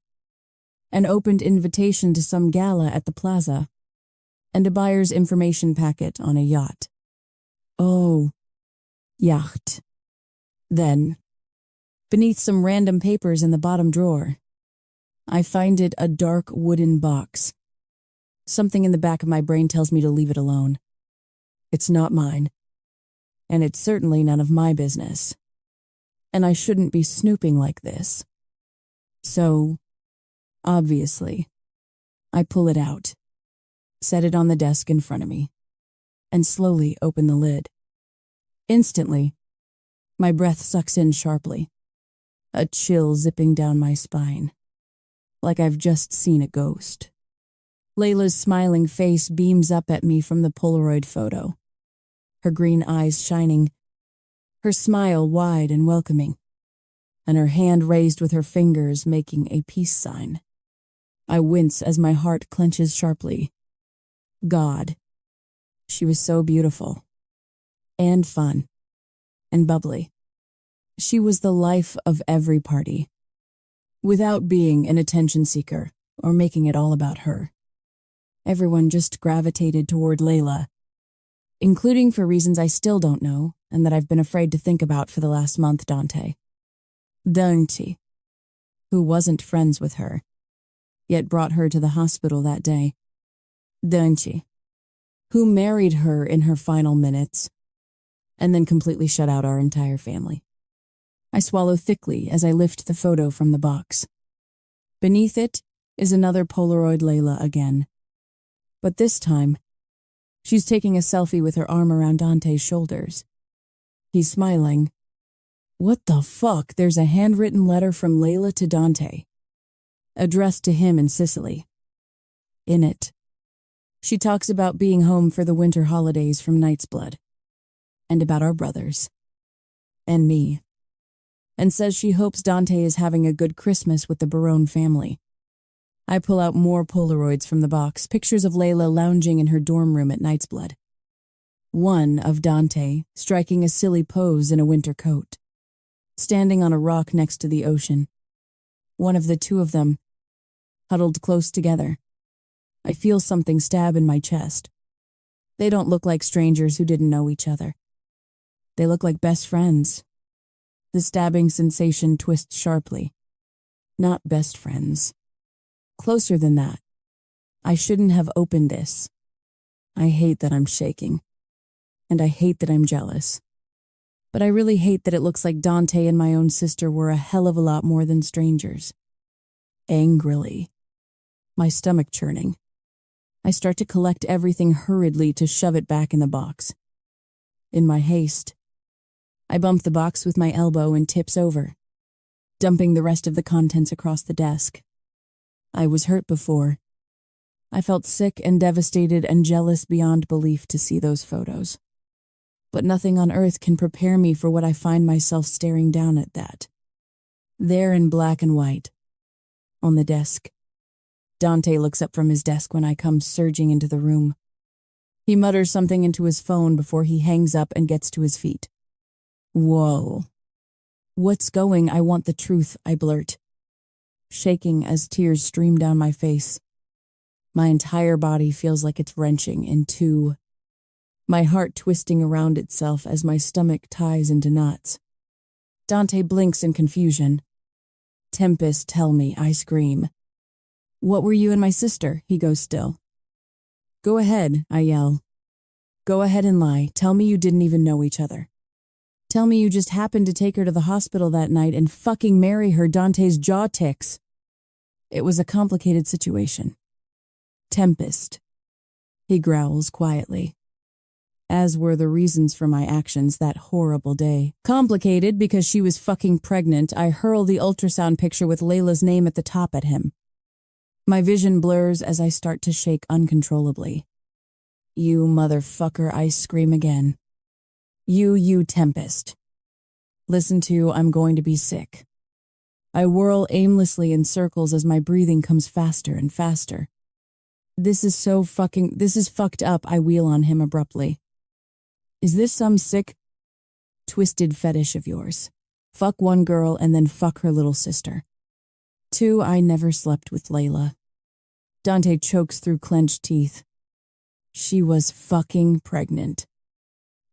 an opened invitation to some gala at the plaza, and a buyer's information packet on a yacht. Oh, yacht. Then, beneath some random papers in the bottom drawer, I find it a dark wooden box. Something in the back of my brain tells me to leave it alone. It's not mine, and it's certainly none of my business. And I shouldn't be snooping like this. So, obviously, I pull it out, set it on the desk in front of me, and slowly open the lid. Instantly, my breath sucks in sharply, a chill zipping down my spine, like I've just seen a ghost. Layla's smiling face beams up at me from the Polaroid photo, her green eyes shining, her smile wide and welcoming. and her hand raised with her fingers making a peace sign. I wince as my heart clenches sharply. God. She was so beautiful. And fun. And bubbly. She was the life of every party. Without being an attention seeker or making it all about her. Everyone just gravitated toward Layla, including for reasons I still don't know and that I've been afraid to think about for the last month, Dante. Dante, who wasn't friends with her, yet brought her to the hospital that day. Dante, who married her in her final minutes and then completely shut out our entire family. I swallow thickly as I lift the photo from the box. Beneath it is another Polaroid Layla again. But this time, she's taking a selfie with her arm around Dante's shoulders. He's smiling. What the fuck? There's a handwritten letter from Layla to Dante, addressed to him in Sicily. In it, she talks about being home for the winter holidays from Knight's Blood, and about our brothers, and me, and says she hopes Dante is having a good Christmas with the Barone family. I pull out more Polaroids from the box, pictures of Layla lounging in her dorm room at Knight's Blood. One of Dante striking a silly pose in a winter coat, standing on a rock next to the ocean. One of the two of them, huddled close together. I feel something stab in my chest. They don't look like strangers who didn't know each other. They look like best friends. The stabbing sensation twists sharply. Not best friends. Closer than that. I shouldn't have opened this. I hate that I'm shaking. And I hate that I'm jealous. But I really hate that it looks like Dante and my own sister were a hell of a lot more than strangers. Angrily. My stomach churning. I start to collect everything hurriedly to shove it back in the box. In my haste, I bump the box with my elbow and tips over, dumping the rest of the contents across the desk. I was hurt before. I felt sick and devastated and jealous beyond belief to see those photos. But nothing on earth can prepare me for what I find myself staring down at that. There in black and white, on the desk. Dante looks up from his desk when I come surging into the room. He mutters something into his phone before he hangs up and gets to his feet. Whoa. What's going? I want the truth, I blurt, shaking as tears stream down my face. My entire body feels like it's wrenching in two, my heart twisting around itself as my stomach ties into knots. Dante blinks in confusion. Tempest, tell me, I scream. What were you and my sister? He goes still. Go ahead, I yell. Go ahead and lie. Tell me you didn't even know each other. Tell me you just happened to take her to the hospital that night and fucking marry her. Dante's jaw ticks. It was a complicated situation. Tempest. He growls quietly. As were the reasons for my actions that horrible day. Complicated because she was fucking pregnant. I hurl the ultrasound picture with Layla's name at the top at him. My vision blurs as I start to shake uncontrollably. You motherfucker, I scream again. You Tempest. Listen to, I'm going to be sick. I whirl aimlessly in circles as my breathing comes faster and faster. This is fucked up, I wheel on him abruptly. Is this some sick, twisted fetish of yours? Fuck one girl and then fuck her little sister. 2, I never slept with Layla. Dante chokes through clenched teeth. She was fucking pregnant.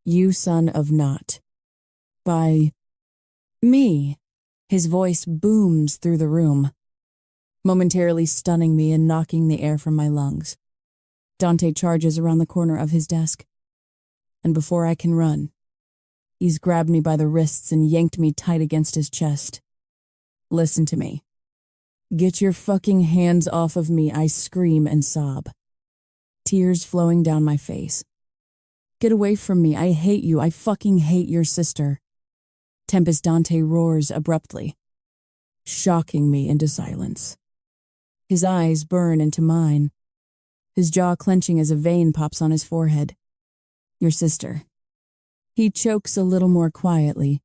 You son of not. By me. His voice booms through the room, momentarily stunning me and knocking the air from my lungs. Dante charges around the corner of his desk, and before I can run, he's grabbed me by the wrists and yanked me tight against his chest. Listen to me. Get your fucking hands off of me, I scream and sob, tears flowing down my face. Get away from me, I hate you, I fucking hate your sister. Tempest Dante roars abruptly, shocking me into silence. His eyes burn into mine, his jaw clenching as a vein pops on his forehead. Your sister. He chokes a little more quietly.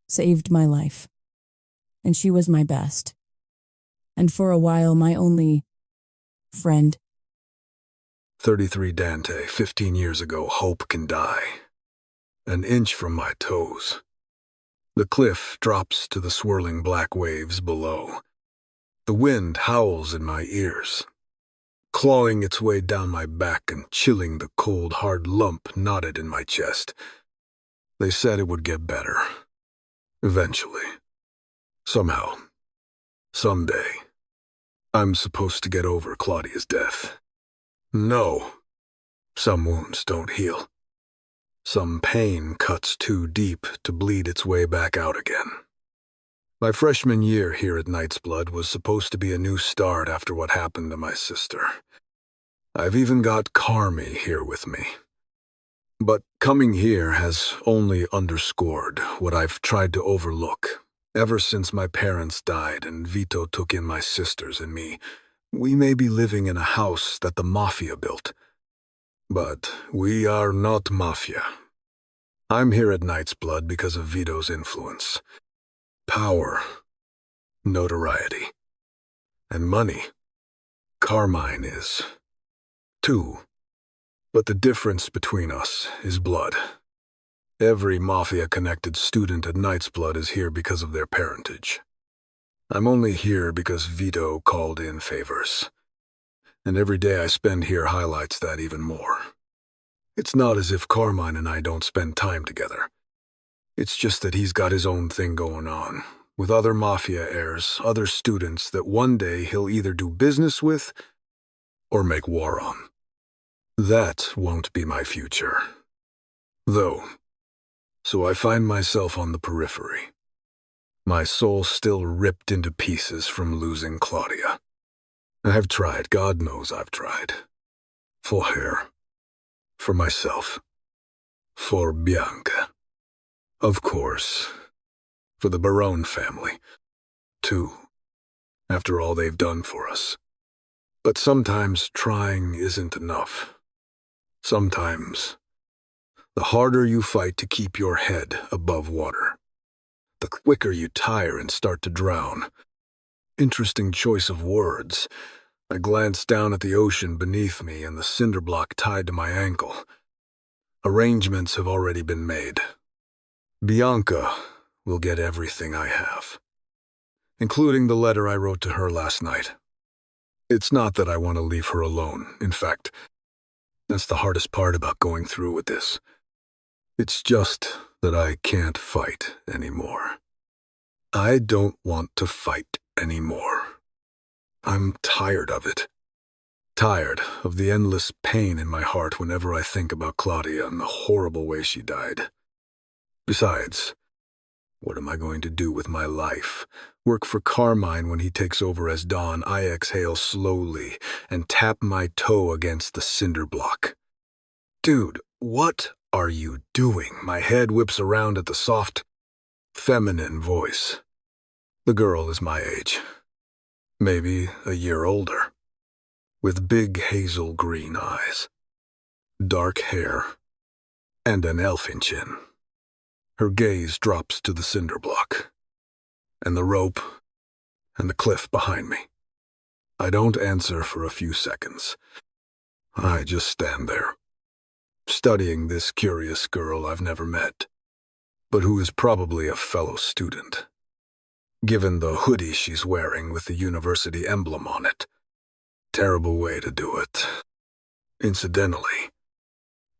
Saved my life. and she was my best. And for a while, my only friend. 33 Dante, 15 years ago, hope can die. An inch from my toes. The cliff drops to the swirling black waves below. The wind howls in my ears, clawing its way down my back and chilling the cold, hard lump knotted in my chest. They said it would get better. Eventually. Somehow. Someday. I'm supposed to get over Claudia's death. No. Some wounds don't heal. Some pain cuts too deep to bleed its way back out again. My freshman year here at Knight's Blood was supposed to be a new start after what happened to my sister. I've even got Carmi here with me. But coming here has only underscored what I've tried to overlook. Ever since my parents died and Vito took in my sisters and me, we may be living in a house that the Mafia built. But we are not Mafia. I'm here at Knight's Blood because of Vito's influence. Power, notoriety, and money. Carmine is, too. But the difference between us is blood. Every Mafia-connected student at Knight's Blood is here because of their parentage. I'm only here because Vito called in favors. And every day I spend here highlights that even more. It's not as if Carmine and I don't spend time together. It's just that he's got his own thing going on, with other Mafia heirs, other students that one day he'll either do business with or make war on. That won't be my future. Though, so I find myself on the periphery. My soul still ripped into pieces from losing Claudia. I've tried, God knows I've tried. For her. For myself. For Bianca. Of course. For the Barone family. Too. After all they've done for us. But sometimes trying isn't enough. Sometimes, the harder you fight to keep your head above water, the quicker you tire and start to drown. Interesting choice of words. I glanced down at the ocean beneath me and the cinder block tied to my ankle. Arrangements have already been made. Bianca will get everything I have, including the letter I wrote to her last night. It's not that I want to leave her alone. In fact, that's the hardest part about going through with this. It's just that I can't fight anymore. I don't want to fight anymore. I'm tired of it. Tired of the endless pain in my heart whenever I think about Claudia and the horrible way she died. Besides, what am I going to do with my life? Work for Carmine when he takes over as Don? I exhale slowly and tap my toe against the cinder block. Dude, what are you doing? My head whips around at the soft, feminine voice. The girl is my age. Maybe a year older. With big hazel green eyes. Dark hair. And an elfin chin. Her gaze drops to the cinder block. And the rope. And the cliff behind me. I don't answer for a few seconds. I just stand there, studying this curious girl I've never met, but who is probably a fellow student, given the hoodie she's wearing with the university emblem on it. Terrible way to do it. Incidentally.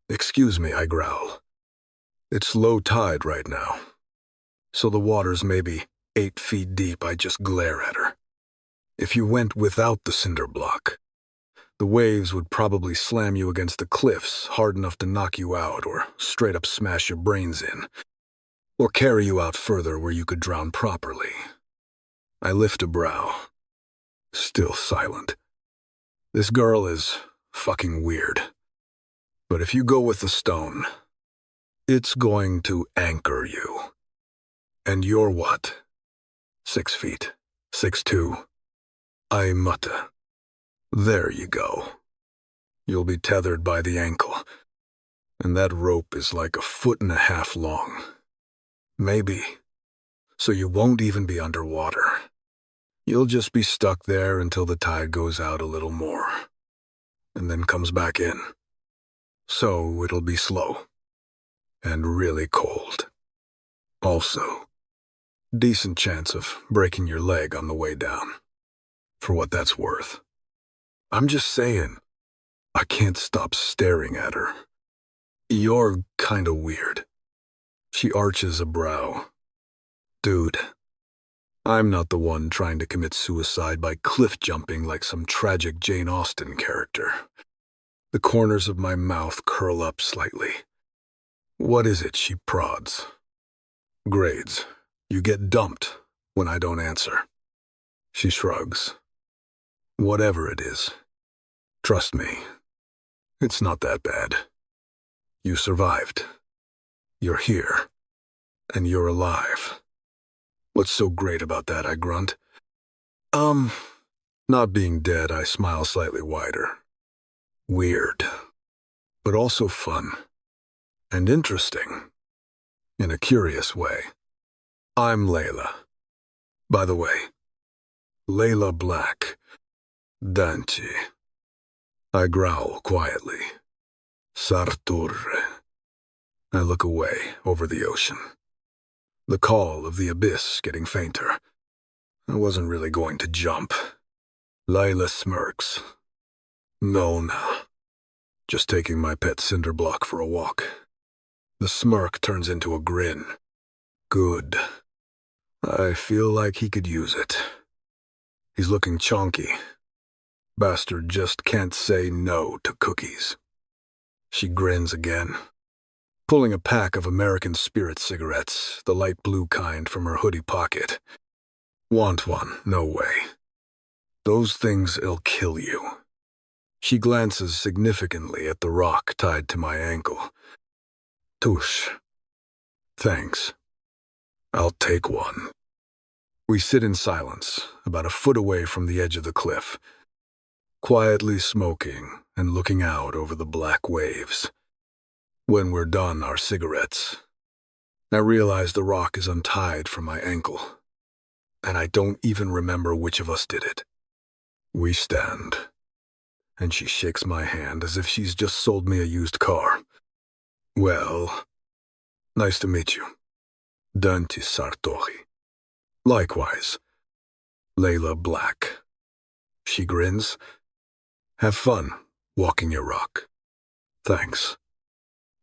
Excuse me, I growl. It's low tide right now, so the water's maybe 8 feet deep. I just glare at her. If you went without the cinder block, the waves would probably slam you against the cliffs hard enough to knock you out or straight up smash your brains in, or carry you out further where you could drown properly. I lift a brow, still silent. This girl is fucking weird. But if you go with the stone, it's going to anchor you. And you're what? 6 feet, 6'2". I mutter. There you go. You'll be tethered by the ankle, and that rope is like 1.5 feet long. Maybe. so you won't even be underwater. You'll just be stuck there until the tide goes out a little more, and then comes back in. So it'll be slow, and really cold. Also, decent chance of breaking your leg on the way down, for what that's worth. I'm just saying, I can't stop staring at her. You're kinda weird. She arches a brow. Dude, I'm not the one trying to commit suicide by cliff jumping like some tragic Jane Austen character. The corners of my mouth curl up slightly. What is it she prods? Grades. You get dumped when I don't answer. She shrugs. Whatever it is, trust me, it's not that bad. You survived. You're here. And you're alive. What's so great about that, I grunt. Not being dead, I smile slightly wider. Weird, but also fun. And interesting. In a curious way. I'm Layla. By the way, Layla Black. Dante. I growl quietly. Sarturre. I look away over the ocean. The call of the abyss getting fainter. I wasn't really going to jump. Layla smirks. No. Just taking my pet cinder block for a walk. The smirk turns into a grin. Good. I feel like he could use it. He's looking chonky. Bastard just can't say no to cookies. She grins again, pulling a pack of American Spirit cigarettes, the light blue kind, from her hoodie pocket. Want one? No way. Those things—'ll kill you. She glances significantly at the rock tied to my ankle. Touche. Thanks. I'll take one. We sit in silence, about a foot away from the edge of the cliff, quietly smoking and looking out over the black waves. When we're done our cigarettes, I realize the rock is untied from my ankle, and I don't even remember which of us did it. We stand, and she shakes my hand as if she's just sold me a used car. Well, nice to meet you. Dante Sartori. Likewise. Layla Black. She grins. Have fun walking your rock. Thanks.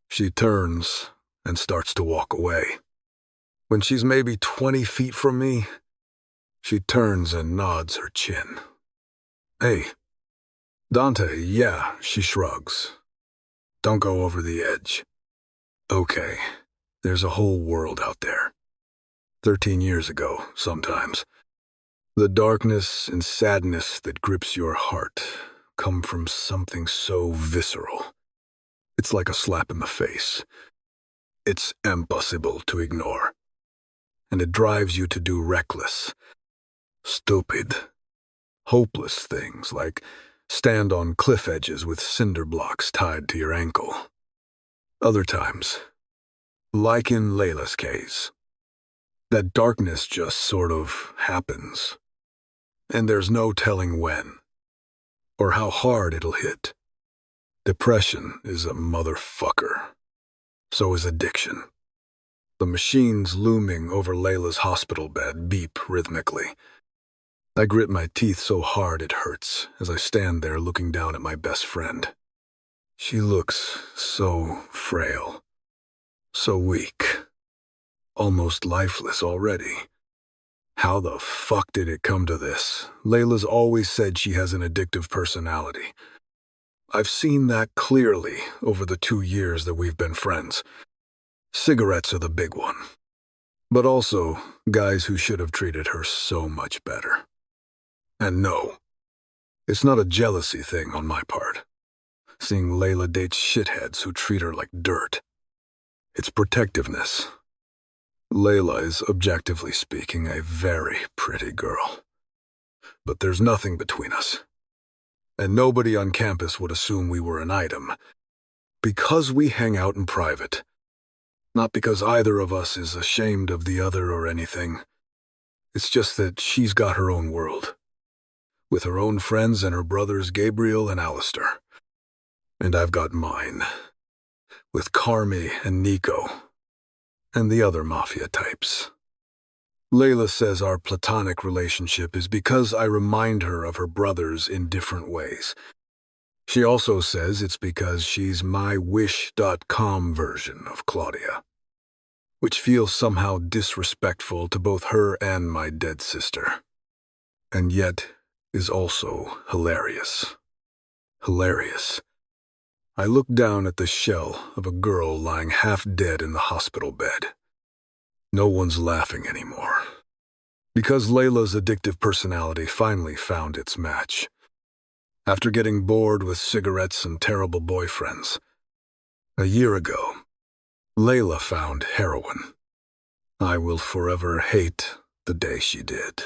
She turns and starts to walk away. When she's maybe 20 feet from me, she turns and nods her chin. Hey, Dante, yeah, she shrugs. Don't go over the edge. Okay, there's a whole world out there. 13 years ago, sometimes. The darkness and sadness that grips your heart come from something so visceral. It's like a slap in the face. It's impossible to ignore. And it drives you to do reckless, stupid, hopeless things like stand on cliff edges with cinder blocks tied to your ankle. Other times, like in Layla's case, that darkness just sort of happens. And there's no telling when, or how hard it'll hit. Depression is a motherfucker. So is addiction. The machines looming over Layla's hospital bed beep rhythmically. I grit my teeth so hard it hurts as I stand there looking down at my best friend. She looks so frail, so weak, almost lifeless already. How the fuck did it come to this? Layla's always said she has an addictive personality. I've seen that clearly over the 2 years that we've been friends. Cigarettes are the big one. But also guys who should have treated her so much better. And no, it's not a jealousy thing on my part. Seeing Layla date shitheads who treat her like dirt. It's protectiveness. Layla is, objectively speaking, a very pretty girl. But there's nothing between us. And nobody on campus would assume we were an item. Because we hang out in private, Not because either of us is ashamed of the other or anything. It's just that she's got her own world, with her own friends and her brothers Gabriel and Alistair. And I've got mine, with Carmi and Nico, and the other Mafia types. Layla says our platonic relationship is because I remind her of her brothers in different ways. She also says it's because she's my Wish.com version of Claudia, which feels somehow disrespectful to both her and my dead sister, and yet is also hilarious. Hilarious. I look down at the shell of a girl lying half dead in the hospital bed. No one's laughing anymore, because Layla's addictive personality finally found its match. After getting bored with cigarettes and terrible boyfriends, a year ago, Layla found heroin. I will forever hate the day she did.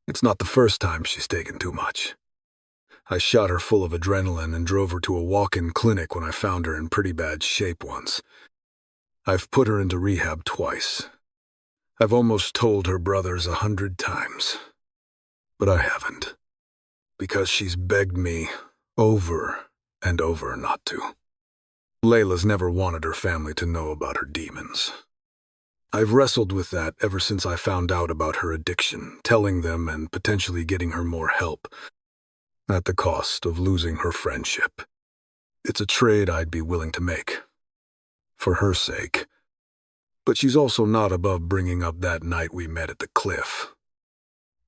It's not the first time she's taken too much. I shot her full of adrenaline and drove her to a walk-in clinic when I found her in pretty bad shape once. I've put her into rehab twice. I've almost told her brothers 100 times, but I haven't, because she's begged me over and over not to. Layla's never wanted her family to know about her demons. I've wrestled with that ever since I found out about her addiction, telling them and potentially getting her more help, at the cost of losing her friendship. It's a trade I'd be willing to make, for her sake. But she's also not above bringing up that night we met at the cliff,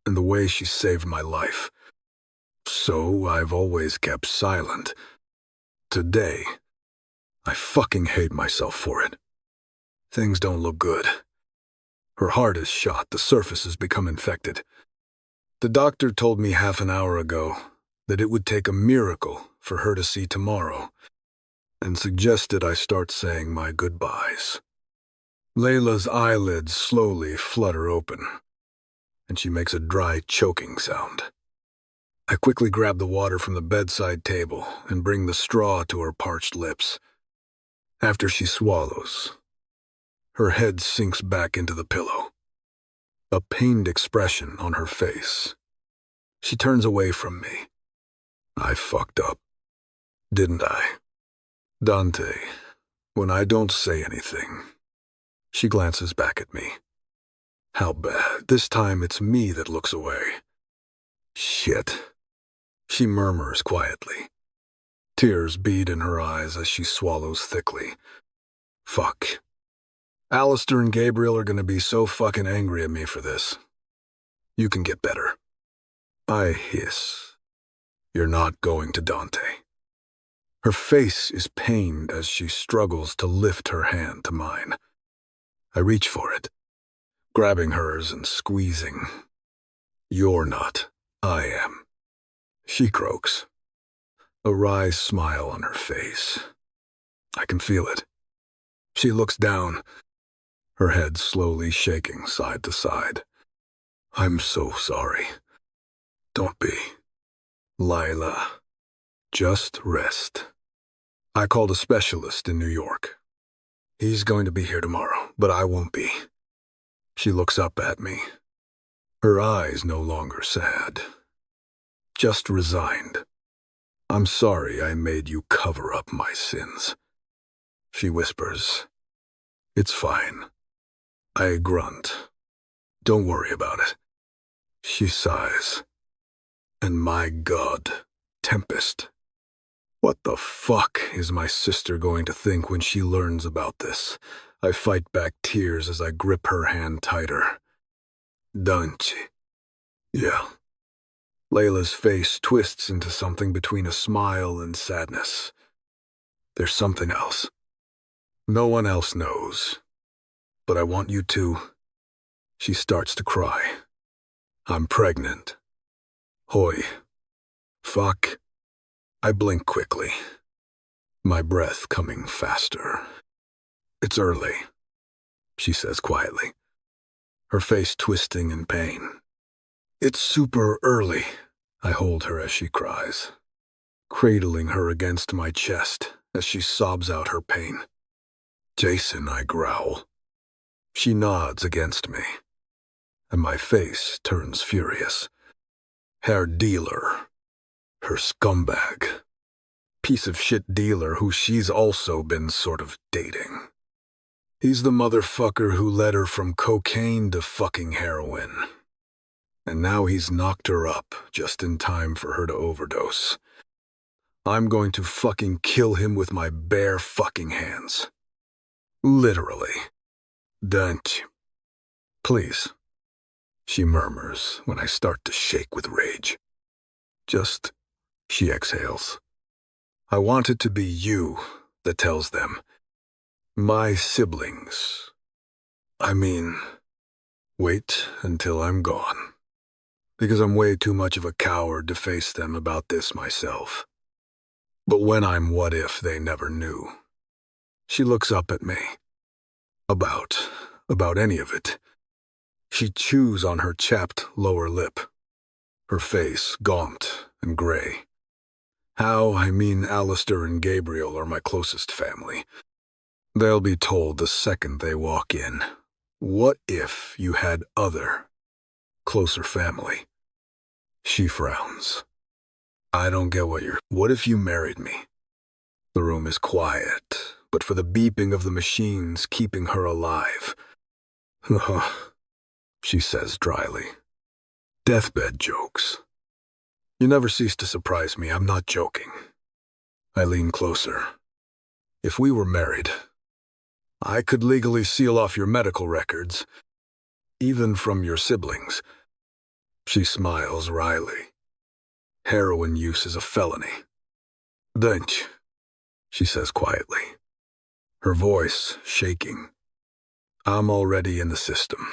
and the way she saved my life. So I've always kept silent. Today, I fucking hate myself for it. Things don't look good. Her heart is shot, the surface has become infected. The doctor told me half an hour ago that it would take a miracle for her to see tomorrow, and suggested I start saying my goodbyes. Layla's eyelids slowly flutter open, and she makes a dry, choking sound. I quickly grab the water from the bedside table and bring the straw to her parched lips. After she swallows, her head sinks back into the pillow, a pained expression on her face. She turns away from me. I fucked up, didn't I? Dante, when I don't say anything. She glances back at me. How bad. This time it's me that looks away. Shit. She murmurs quietly. Tears bead in her eyes as she swallows thickly. Fuck. Alistair and Gabriel are gonna be so fucking angry at me for this. You can get better. I hiss. You're not going to Dante. Her face is pained as she struggles to lift her hand to mine. I reach for it, grabbing hers and squeezing. You're not. I am. She croaks, a wry smile on her face. I can feel it. She looks down, her head slowly shaking side to side. I'm so sorry. Don't be. Lila, just rest. I called a specialist in New York. He's going to be here tomorrow, but I won't be. She looks up at me, her eyes no longer sad, just resigned. I'm sorry I made you cover up my sins. She whispers, It's fine. I grunt. Don't worry about it. She sighs. And my God, Tempest. What the fuck is my sister going to think when she learns about this? I fight back tears as I grip her hand tighter. Don't you? Yeah. Layla's face twists into something between a smile and sadness. There's something else. No one else knows. But I want you to. She starts to cry. I'm pregnant. Hoy. Fuck. I blink quickly, my breath coming faster. It's early, she says quietly, her face twisting in pain. It's super early. I hold her as she cries, cradling her against my chest as she sobs out her pain. Jason, I growl. She nods against me, and my face turns furious. Her dealer. Her scumbag. Piece of shit dealer who she's also been sort of dating. He's the motherfucker who led her from cocaine to fucking heroin. And now he's knocked her up just in time for her to overdose. I'm going to fucking kill him with my bare fucking hands. Literally. Don't. Please, she murmurs when I start to shake with rage. Just, she exhales. I want it to be you that tells them. My siblings. I mean, wait until I'm gone. Because I'm way too much of a coward to face them about this myself. But when I'm what if they never knew. She looks up at me. About any of it. She chews on her chapped lower lip. Her face gaunt and gray. I mean Alistair and Gabriel are my closest family. They'll be told the second they walk in. What if you had other, closer family? She frowns. I don't get what if you married me? The room is quiet, but for the beeping of the machines keeping her alive. She says dryly. Deathbed jokes. You never cease to surprise me, I'm not joking. I lean closer. If we were married, I could legally seal off your medical records, even from your siblings. She smiles wryly. Heroin use is a felony. Don't, she says quietly, her voice shaking. I'm already in the system.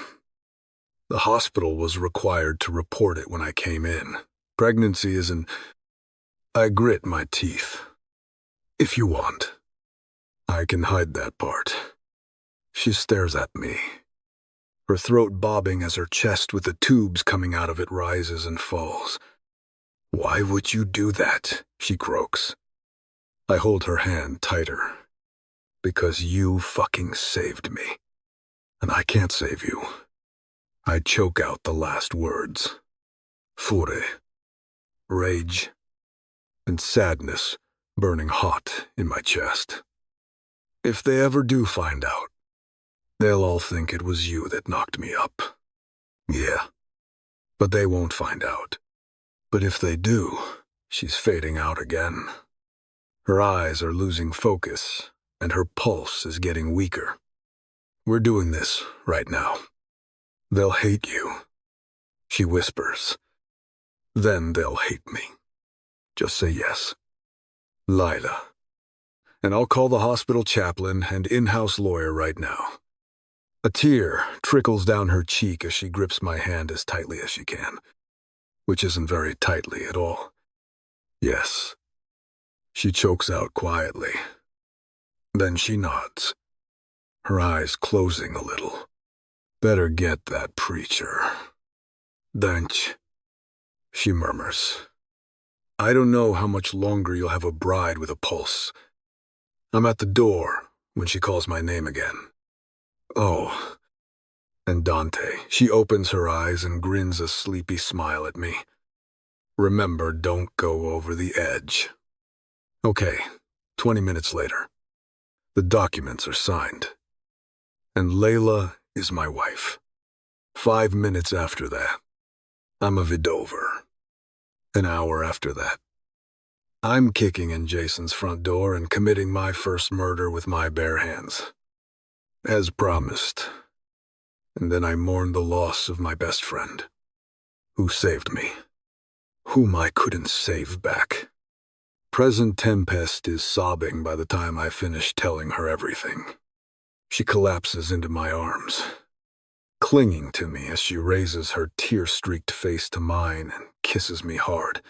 The hospital was required to report it when I came in. Pregnancy isn't... I grit my teeth. If you want. I can hide that part. She stares at me, her throat bobbing as her chest with the tubes coming out of it rises and falls. Why would you do that? She croaks. I hold her hand tighter. Because you fucking saved me. And I can't save you. I choke out the last words. Fure. Rage. And sadness burning hot in my chest. If they ever do find out, they'll all think it was you that knocked me up. Yeah. But they won't find out. But if they do, she's fading out again. Her eyes are losing focus, and her pulse is getting weaker. We're doing this right now. They'll hate you, she whispers. Then they'll hate me. Just say yes. Lila. And I'll call the hospital chaplain and in-house lawyer right now. A tear trickles down her cheek as she grips my hand as tightly as she can, which isn't very tightly at all. Yes. She chokes out quietly. Then she nods, her eyes closing a little. Better get that preacher. Danch, she murmurs. I don't know how much longer you'll have a bride with a pulse. I'm at the door when she calls my name again. Oh, and Dante. She opens her eyes and grins a sleepy smile at me. Remember, don't go over the edge. Okay, 20 minutes later. The documents are signed. And Layla is my wife. 5 minutes after that, I'm a vidover. An hour after that, I'm kicking in Jason's front door and committing my first murder with my bare hands. As promised. And then I mourn the loss of my best friend, who saved me, whom I couldn't save back. Present Tempest is sobbing by the time I finish telling her everything. She collapses into my arms, clinging to me as she raises her tear-streaked face to mine and kisses me hard.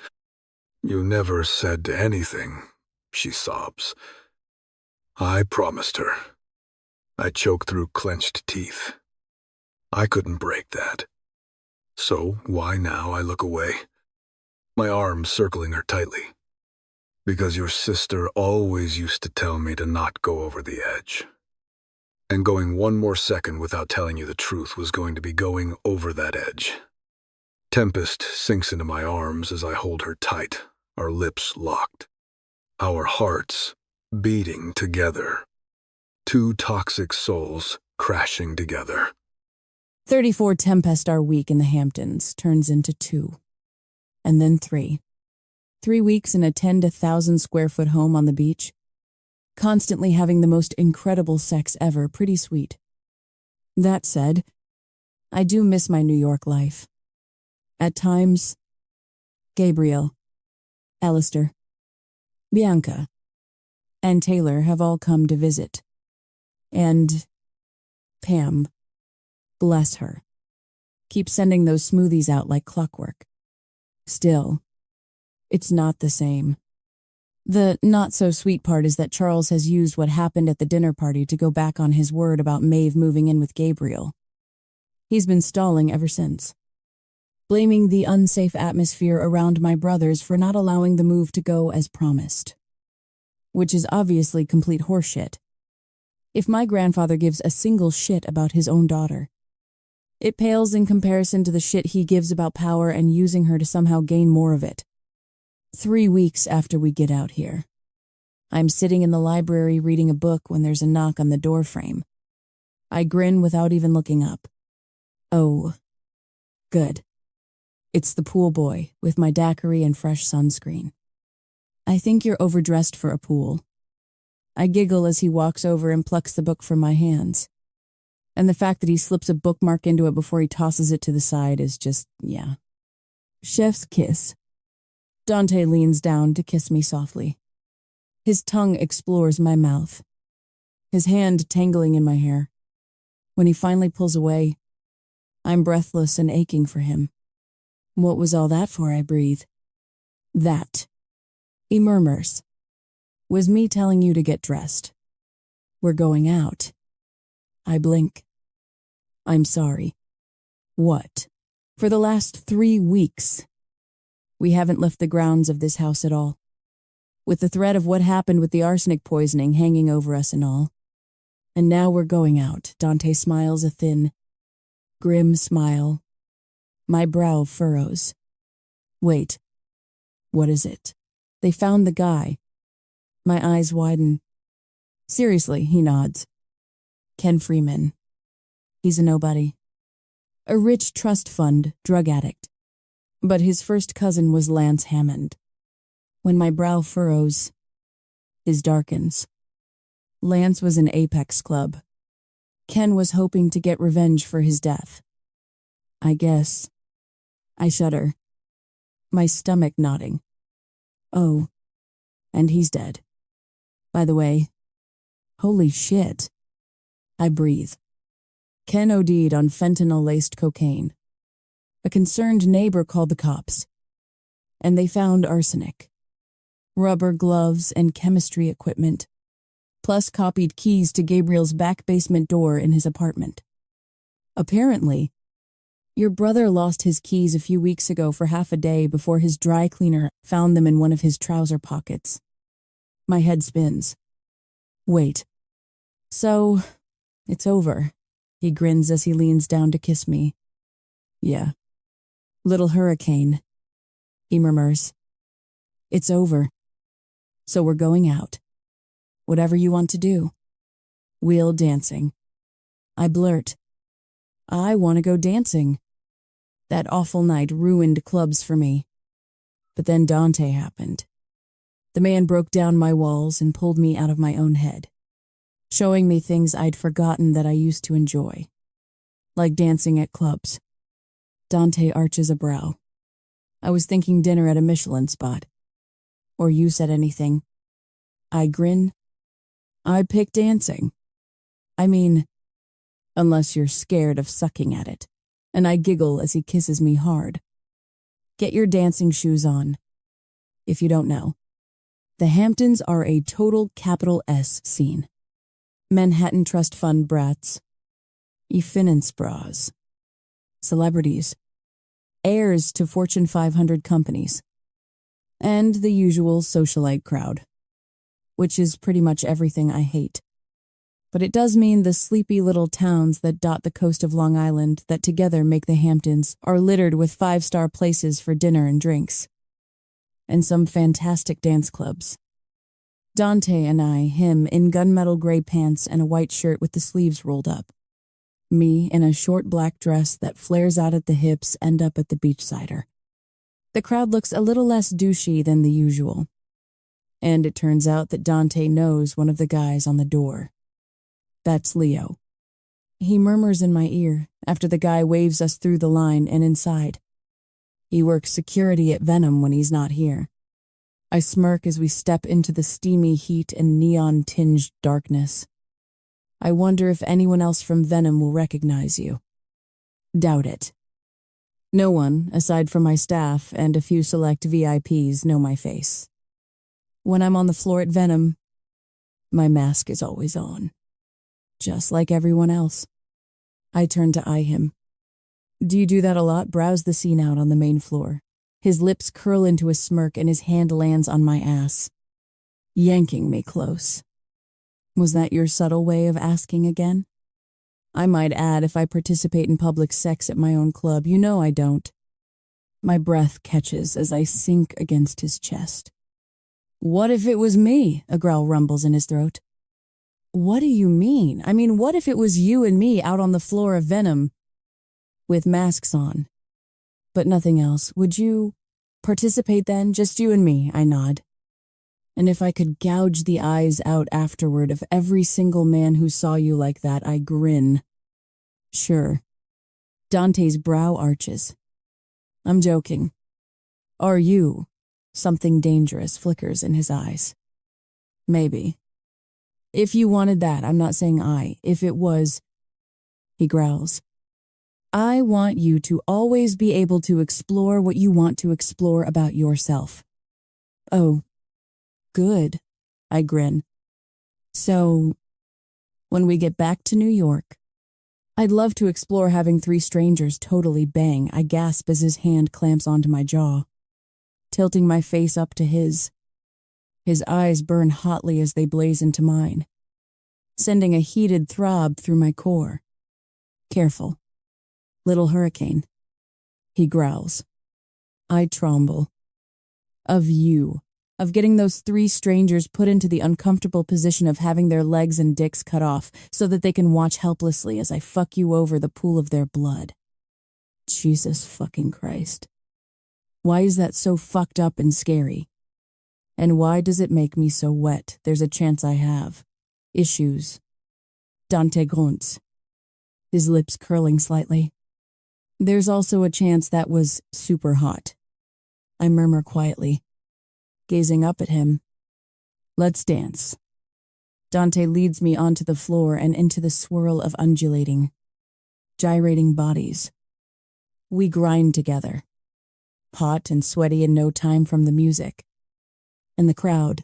You never said anything, she sobs. I promised her. I choke through clenched teeth. I couldn't break that. So why now I look away, my arms circling her tightly. Because your sister always used to tell me to not go over the edge. And going one more second without telling you the truth was going to be going over that edge. Tempest sinks into my arms as I hold her tight, our lips locked. Our hearts beating together. Two toxic souls crashing together. 34 Tempest-hour week in the Hamptons turns into 2. And then 3. 3 weeks in a 10 to 1,000 square foot home on the beach. Constantly having the most incredible sex ever, pretty sweet. That said, I do miss my New York life. At times, Gabriel, Alistair, Bianca, and Taylor have all come to visit. And Pam, bless her, keeps sending those smoothies out like clockwork. Still, it's not the same. The not-so-sweet part is that Charles has used what happened at the dinner party to go back on his word about Maeve moving in with Gabriel. He's been stalling ever since, blaming the unsafe atmosphere around my brothers for not allowing the move to go as promised. Which is obviously complete horseshit. If my grandfather gives a single shit about his own daughter, it pales in comparison to the shit he gives about power and using her to somehow gain more of it. 3 weeks after we get out here, I'm sitting in the library reading a book when there's a knock on the door frame. I grin without even looking up. Oh, good. It's the pool boy with my daiquiri and fresh sunscreen. I think you're overdressed for a pool. I giggle as he walks over and plucks the book from my hands. And the fact that he slips a bookmark into it before he tosses it to the side is just, yeah. Chef's kiss. Dante leans down to kiss me softly. His tongue explores my mouth, his hand tangling in my hair. When he finally pulls away, I'm breathless and aching for him. What was all that for, I breathe. That, he murmurs, was me telling you to get dressed. We're going out. I blink. I'm sorry. What? For the last 3 weeks, we haven't left the grounds of this house at all. With the threat of what happened with the arsenic poisoning hanging over us and all. And now we're going out. Dante smiles a thin, grim smile. My brow furrows. Wait. What is it? They found the guy. My eyes widen. Seriously, he nods. Ken Freeman. He's a nobody. A rich trust fund drug addict. But his first cousin was Lance Hammond. When my brow furrows, his darkens. Lance was an Apex club. Ken was hoping to get revenge for his death. I guess. I shudder. My stomach nodding. Oh, and he's dead. By the way, holy shit. I breathe. Ken OD'd on fentanyl-laced cocaine. A concerned neighbor called the cops, and they found arsenic, rubber gloves, and chemistry equipment, plus copied keys to Gabriel's back basement door in his apartment. Apparently, your brother lost his keys a few weeks ago for half a day before his dry cleaner found them in one of his trouser pockets. My head spins. Wait. So, it's over. He grins as he leans down to kiss me. Yeah. Little hurricane, he murmurs. It's over. So we're going out. Whatever you want to do. We'll dancing. I blurt. I want to go dancing. That awful night ruined clubs for me. But then Dante happened. The man broke down my walls and pulled me out of my own head, showing me things I'd forgotten that I used to enjoy, like dancing at clubs. Dante arches a brow. I was thinking dinner at a Michelin spot. Or you said anything. I grin. I pick dancing. I mean, unless you're scared of sucking at it. And I giggle as he kisses me hard. Get your dancing shoes on. If you don't know, the Hamptons are a total capital S scene. Manhattan Trust Fund brats. Finance bras. Celebrities. Heirs to Fortune 500 companies. And the usual socialite crowd. Which is pretty much everything I hate. but it does mean the sleepy little towns that dot the coast of Long Island that together make the Hamptons are littered with five-star places for dinner and drinks. And some fantastic dance clubs. Dante and I, him in gunmetal gray pants and a white shirt with the sleeves rolled up. Me in a short black dress that flares out at the hips and up at the beach cider. The crowd looks a little less douchey than the usual. And it turns out that Dante knows one of the guys on the door. That's Leo. He murmurs in my ear after the guy waves us through the line and inside. He works security at Venom when he's not here. I smirk as we step into the steamy heat and neon-tinged darkness. I wonder if anyone else from Venom will recognize you. Doubt it. No one, aside from my staff and a few select VIPs, know my face. When I'm on the floor at Venom, my mask is always on. Just like everyone else. I turn to eye him. Do you do that a lot? Browse the scene out on the main floor. His lips curl into a smirk and his hand lands on my ass, yanking me close. Was that your subtle way of asking again? I might add, if I participate in public sex at my own club, you know I don't. My breath catches as I sink against his chest. What if it was me? A growl rumbles in his throat. What do you mean? I mean, what if it was you and me out on the floor of Venom with masks on, but nothing else? Would you participate then? Just you and me, I nod. And if I could gouge the eyes out afterward of every single man who saw you like that, I grin. Sure. Dante's brow arches. I'm joking. Are you? Something dangerous flickers in his eyes. Maybe. If you wanted that, I'm not saying I. If it was, he growls. I want you to always be able to explore what you want to explore about yourself. Oh, good, I grin. So, when we get back to New York, I'd love to explore having 3 strangers totally bang. I gasp as his hand clamps onto my jaw, tilting my face up to his. His eyes burn hotly as they blaze into mine, sending a heated throb through my core. Careful. Little hurricane. He growls. I tremble. Of you. Of getting those 3 strangers put into the uncomfortable position of having their legs and dicks cut off so that they can watch helplessly as I fuck you over the pool of their blood. Jesus fucking Christ. Why is that so fucked up and scary? And why does it make me so wet? There's a chance I have issues. Dante grunts, his lips curling slightly. There's also a chance that was super hot. I murmur quietly, gazing up at him. Let's dance. Dante leads me onto the floor and into the swirl of undulating, gyrating bodies. We grind together, hot and sweaty in no time from the music, and the crowd,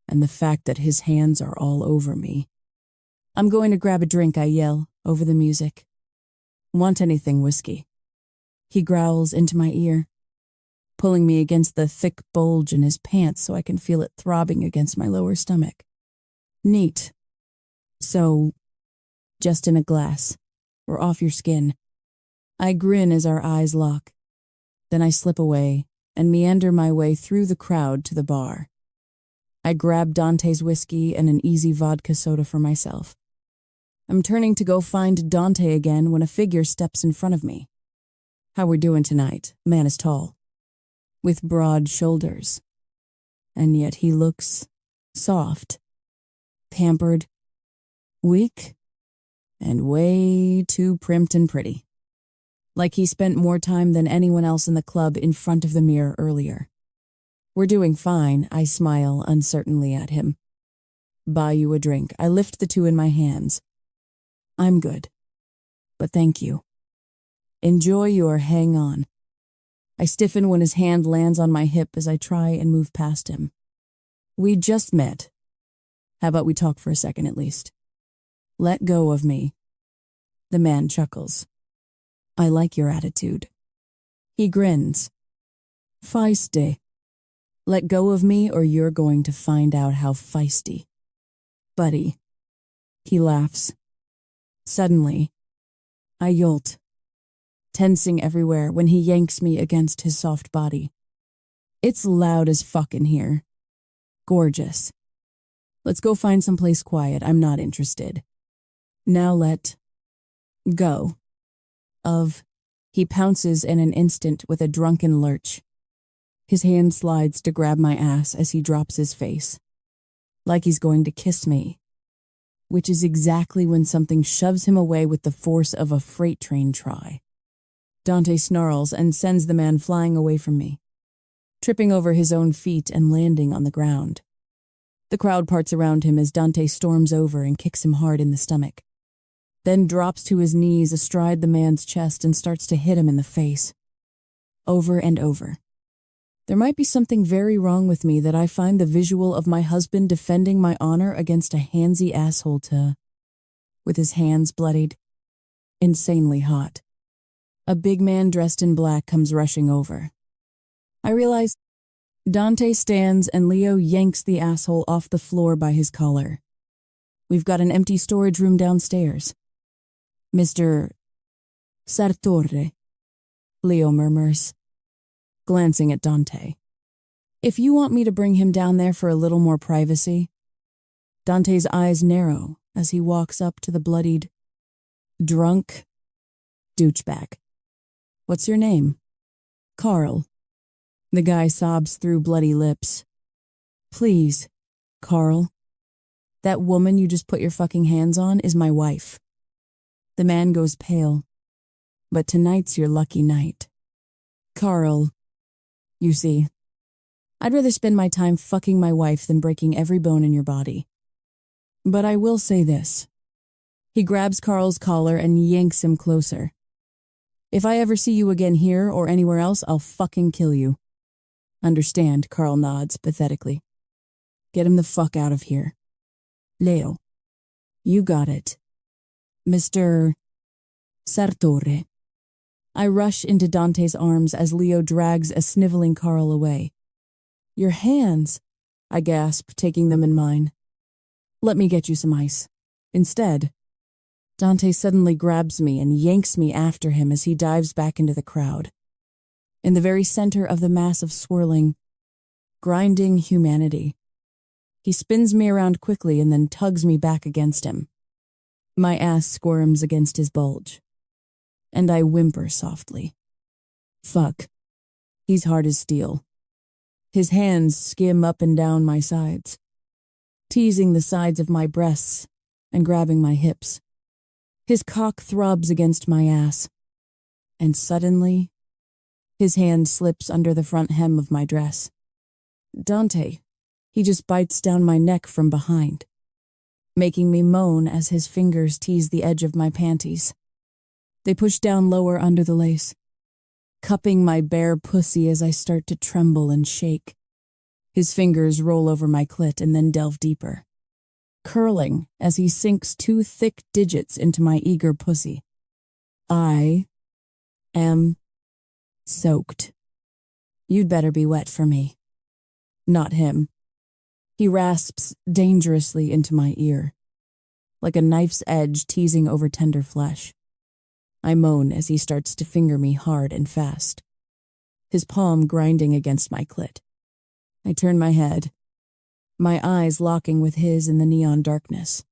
and the fact that his hands are all over me. I'm going to grab a drink, I yell, over the music. Want anything, whiskey? He growls into my ear, pulling me against the thick bulge in his pants so I can feel it throbbing against my lower stomach. Neat. So, just in a glass, or off your skin. I grin as our eyes lock. Then I slip away and meander my way through the crowd to the bar. I grab Dante's whiskey and an easy vodka soda for myself. I'm turning to go find Dante again when a figure steps in front of me. How we doing tonight? The man is tall, with broad shoulders, and yet he looks soft, pampered, weak, and way too primped and pretty. Like he spent more time than anyone else in the club in front of the mirror earlier. We're doing fine, I smile uncertainly at him. Buy you a drink. I lift the 2 in my hands. I'm good, but thank you. Enjoy your hang on. I stiffen when his hand lands on my hip as I try and move past him. We just met. How about we talk for a second at least? Let go of me. The man chuckles. I like your attitude. He grins. Feisty. Let go of me or you're going to find out how feisty. Buddy. He laughs. Suddenly, I jolt, tensing everywhere when he yanks me against his soft body. It's loud as fuck in here. Gorgeous. Let's go find someplace quiet. I'm not interested. Now let go of. He pounces in an instant with a drunken lurch. His hand slides to grab my ass as he drops his face, like he's going to kiss me, which is exactly when something shoves him away with the force of a freight train try. Dante snarls and sends the man flying away from me, tripping over his own feet and landing on the ground. The crowd parts around him as Dante storms over and kicks him hard in the stomach, then drops to his knees astride the man's chest and starts to hit him in the face, over and over. There might be something very wrong with me that I find the visual of my husband defending my honor against a handsy asshole with his hands bloodied, insanely hot. A big man dressed in black comes rushing over. I realize Dante stands and Leo yanks the asshole off the floor by his collar. We've got an empty storage room downstairs. Mr. Sartore, Leo murmurs, glancing at Dante. If you want me to bring him down there for a little more privacy. Dante's eyes narrow as he walks up to the bloodied, drunk douchebag. What's your name? Carl. The guy sobs through bloody lips. Please, Carl. That woman you just put your fucking hands on is my wife. The man goes pale. But tonight's your lucky night. Carl, you see, I'd rather spend my time fucking my wife than breaking every bone in your body. But I will say this. He grabs Carl's collar and yanks him closer. If I ever see you again here or anywhere else, I'll fucking kill you. Understand, Carl nods pathetically. Get him the fuck out of here. Leo, you got it. Mr. Sartore. I rush into Dante's arms as Leo drags a sniveling Carl away. Your hands, I gasp, taking them in mine. Let me get you some ice. Instead, Dante suddenly grabs me and yanks me after him as he dives back into the crowd. In the very center of the mass of swirling, grinding humanity, he spins me around quickly and then tugs me back against him. My ass squirms against his bulge, and I whimper softly. Fuck. He's hard as steel. His hands skim up and down my sides, teasing the sides of my breasts and grabbing my hips. His cock throbs against my ass, and suddenly, his hand slips under the front hem of my dress. Dante, he just bites down my neck from behind, making me moan as his fingers tease the edge of my panties. They push down lower under the lace, cupping my bare pussy as I start to tremble and shake. His fingers roll over my clit and then delve deeper, curling as he sinks 2 thick digits into my eager pussy. I am soaked. You'd better be wet for me. Not him. He rasps dangerously into my ear, like a knife's edge teasing over tender flesh. I moan as he starts to finger me hard and fast, his palm grinding against my clit. I turn my head, my eyes locking with his in the neon darkness.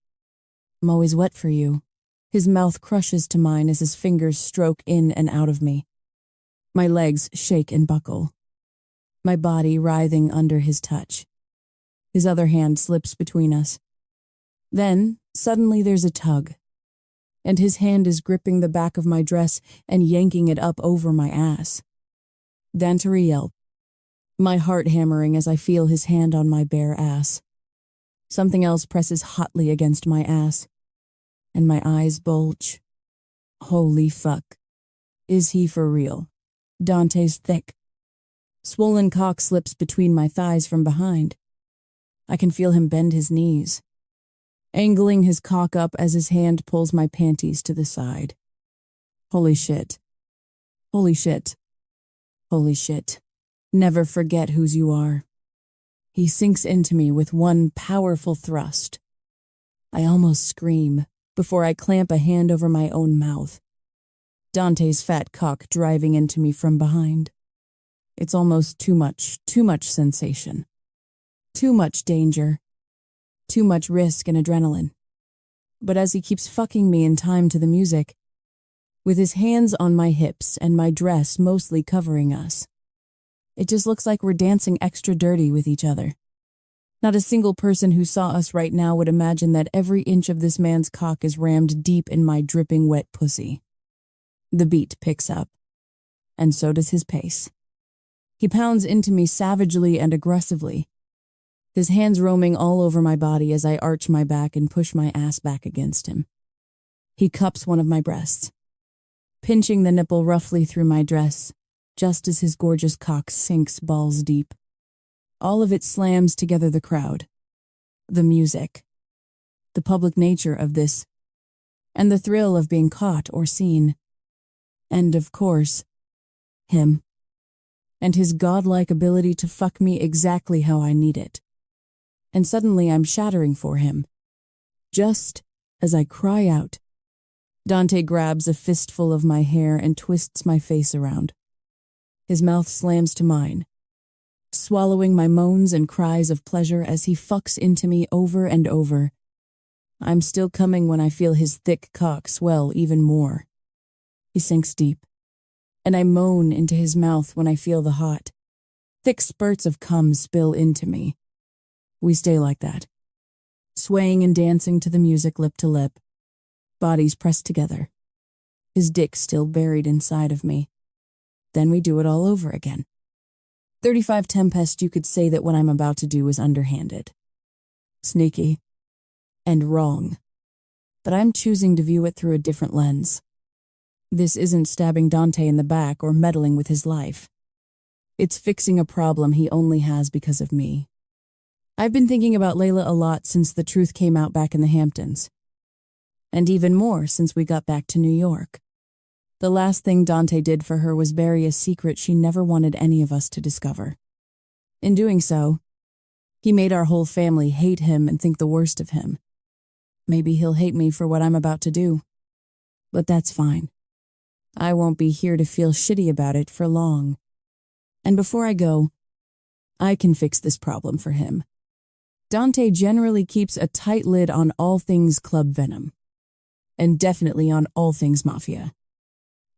I'm always wet for you. His mouth crushes to mine as his fingers stroke in and out of me. My legs shake and buckle, my body writhing under his touch. His other hand slips between us. Then, suddenly there's a tug, and his hand is gripping the back of my dress and yanking it up over my ass. Dante yelp, my heart hammering as I feel his hand on my bare ass. Something else presses hotly against my ass, and my eyes bulge. Holy fuck. Is he for real? Dante's thick. Swollen cock slips between my thighs from behind. I can feel him bend his knees, angling his cock up as his hand pulls my panties to the side. Holy shit. Holy shit. Holy shit. Never forget whose you are. He sinks into me with one powerful thrust. I almost scream before I clamp a hand over my own mouth. Dante's fat cock driving into me from behind. It's almost too much sensation. Too much danger. Too much risk and adrenaline. But as he keeps fucking me in time to the music, with his hands on my hips and my dress mostly covering us, it just looks like we're dancing extra dirty with each other. Not a single person who saw us right now would imagine that every inch of this man's cock is rammed deep in my dripping wet pussy. The beat picks up, and so does his pace. He pounds into me savagely and aggressively, his hands roaming all over my body as I arch my back and push my ass back against him. He cups one of my breasts, pinching the nipple roughly through my dress, just as his gorgeous cock sinks balls deep. All of it slams together the crowd, the music, the public nature of this, and the thrill of being caught or seen. And, of course, him, and his godlike ability to fuck me exactly how I need it. And suddenly I'm shattering for him. Just as I cry out, Dante grabs a fistful of my hair and twists my face around. His mouth slams to mine, swallowing my moans and cries of pleasure as he fucks into me over and over. I'm still coming when I feel his thick cock swell even more. He sinks deep, and I moan into his mouth when I feel the hot, thick spurts of cum spill into me. We stay like that, swaying and dancing to the music lip to lip, bodies pressed together, his dick still buried inside of me. Then we do it all over again. 35 Tempest, you could say that what I'm about to do is underhanded, sneaky, and wrong. But I'm choosing to view it through a different lens. This isn't stabbing Dante in the back or meddling with his life. It's fixing a problem he only has because of me. I've been thinking about Layla a lot since the truth came out back in the Hamptons. And even more since we got back to New York. The last thing Dante did for her was bury a secret she never wanted any of us to discover. In doing so, he made our whole family hate him and think the worst of him. Maybe he'll hate me for what I'm about to do. But that's fine. I won't be here to feel shitty about it for long. And before I go, I can fix this problem for him. Dante generally keeps a tight lid on all things Club Venom. And definitely on all things Mafia.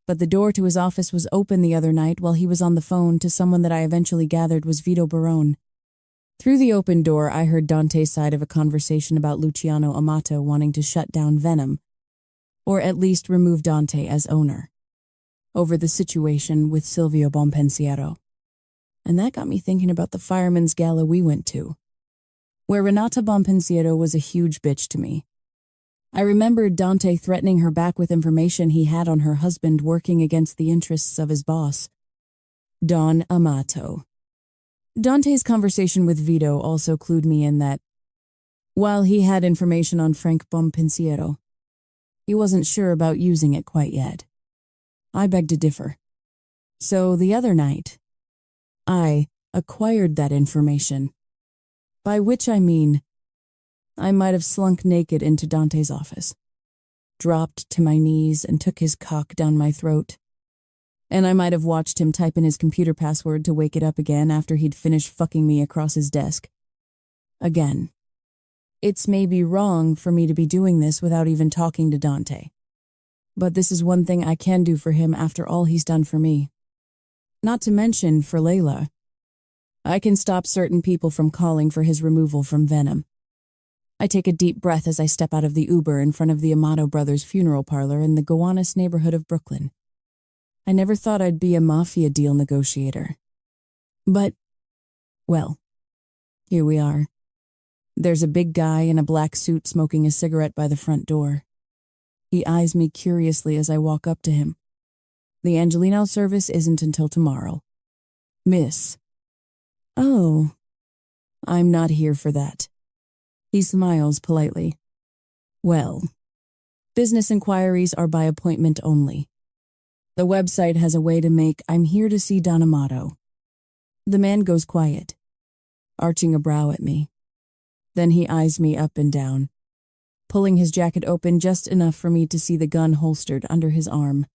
But the door to his office was open the other night while he was on the phone to someone that I eventually gathered was Vito Barone. Through the open door, I heard Dante's side of a conversation about Luciano Amato wanting to shut down Venom, or at least remove Dante as owner, over the situation with Silvio Bonpensiero. And that got me thinking about the firemen's gala we went to, where Renata Bonpensiero was a huge bitch to me. I remembered Dante threatening her back with information he had on her husband working against the interests of his boss, Don Amato. Dante's conversation with Vito also clued me in that, while he had information on Frank Bonpensiero, he wasn't sure about using it quite yet. I beg to differ. So the other night, I acquired that information, by which I mean I might have slunk naked into Dante's office, dropped to my knees and took his cock down my throat, and I might have watched him type in his computer password to wake it up again after he'd finished fucking me across his desk. Again, it's maybe wrong for me to be doing this without even talking to Dante, but this is one thing I can do for him after all he's done for me. Not to mention for Layla. I can stop certain people from calling for his removal from Venom. I take a deep breath as I step out of the Uber in front of the Amato brothers' funeral parlor in the Gowanus neighborhood of Brooklyn. I never thought I'd be a Mafia deal negotiator. But, well, here we are. There's a big guy in a black suit smoking a cigarette by the front door. He eyes me curiously as I walk up to him. The Angelino service isn't until tomorrow. Miss. Oh, I'm not here for that. He smiles politely. Well, business inquiries are by appointment only. The website has a way to make I'm here to see Don Amato. The man goes quiet, arching a brow at me. Then he eyes me up and down. pulling his jacket open just enough for me to see the gun holstered under his arm.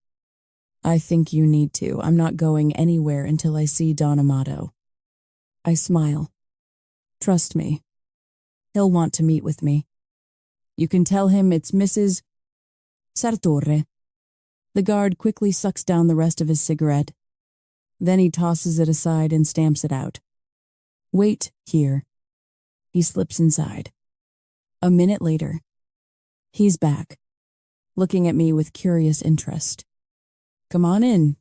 I think you need to. I'm not going anywhere until I see Don Amato. I smile. Trust me. He'll want to meet with me. You can tell him it's Mrs. Sartorre. The guard quickly sucks down the rest of his cigarette. Then he tosses it aside and stamps it out. Wait here. He slips inside. A minute later, he's back, looking at me with curious interest. Come on in.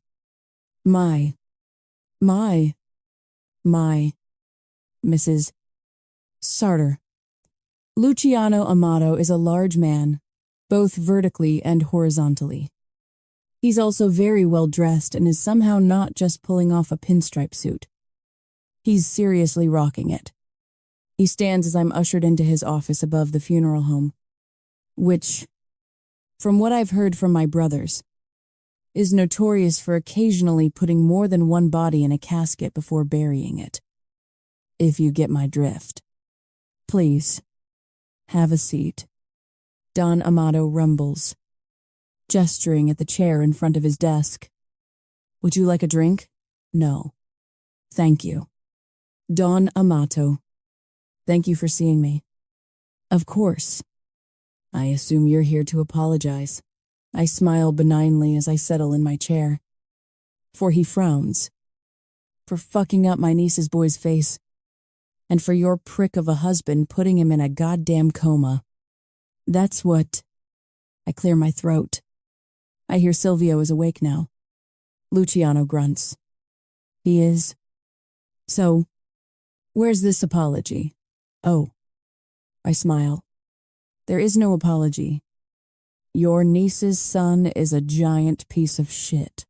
My, Mrs. Sartor. Luciano Amato is a large man, both vertically and horizontally. He's also very well dressed and is somehow not just pulling off a pinstripe suit. He's seriously rocking it. He stands as I'm ushered into his office above the funeral home, which, from what I've heard from my brothers, is notorious for occasionally putting more than one body in a casket before burying it. If you get my drift. Please, have a seat. Don Amato rumbles, gesturing at the chair in front of his desk. Would you like a drink? No. Thank you. Don Amato. Thank you for seeing me. Of course. I assume you're here to apologize. I smile benignly as I settle in my chair. For he frowns. For fucking up my niece's boy's face. And for your prick of a husband putting him in a goddamn coma. That's what... I clear my throat. I hear Silvio is awake now. Luciano grunts. He is. So, where's this apology? Oh. I smile. There is no apology. Your niece's son is a giant piece of shit.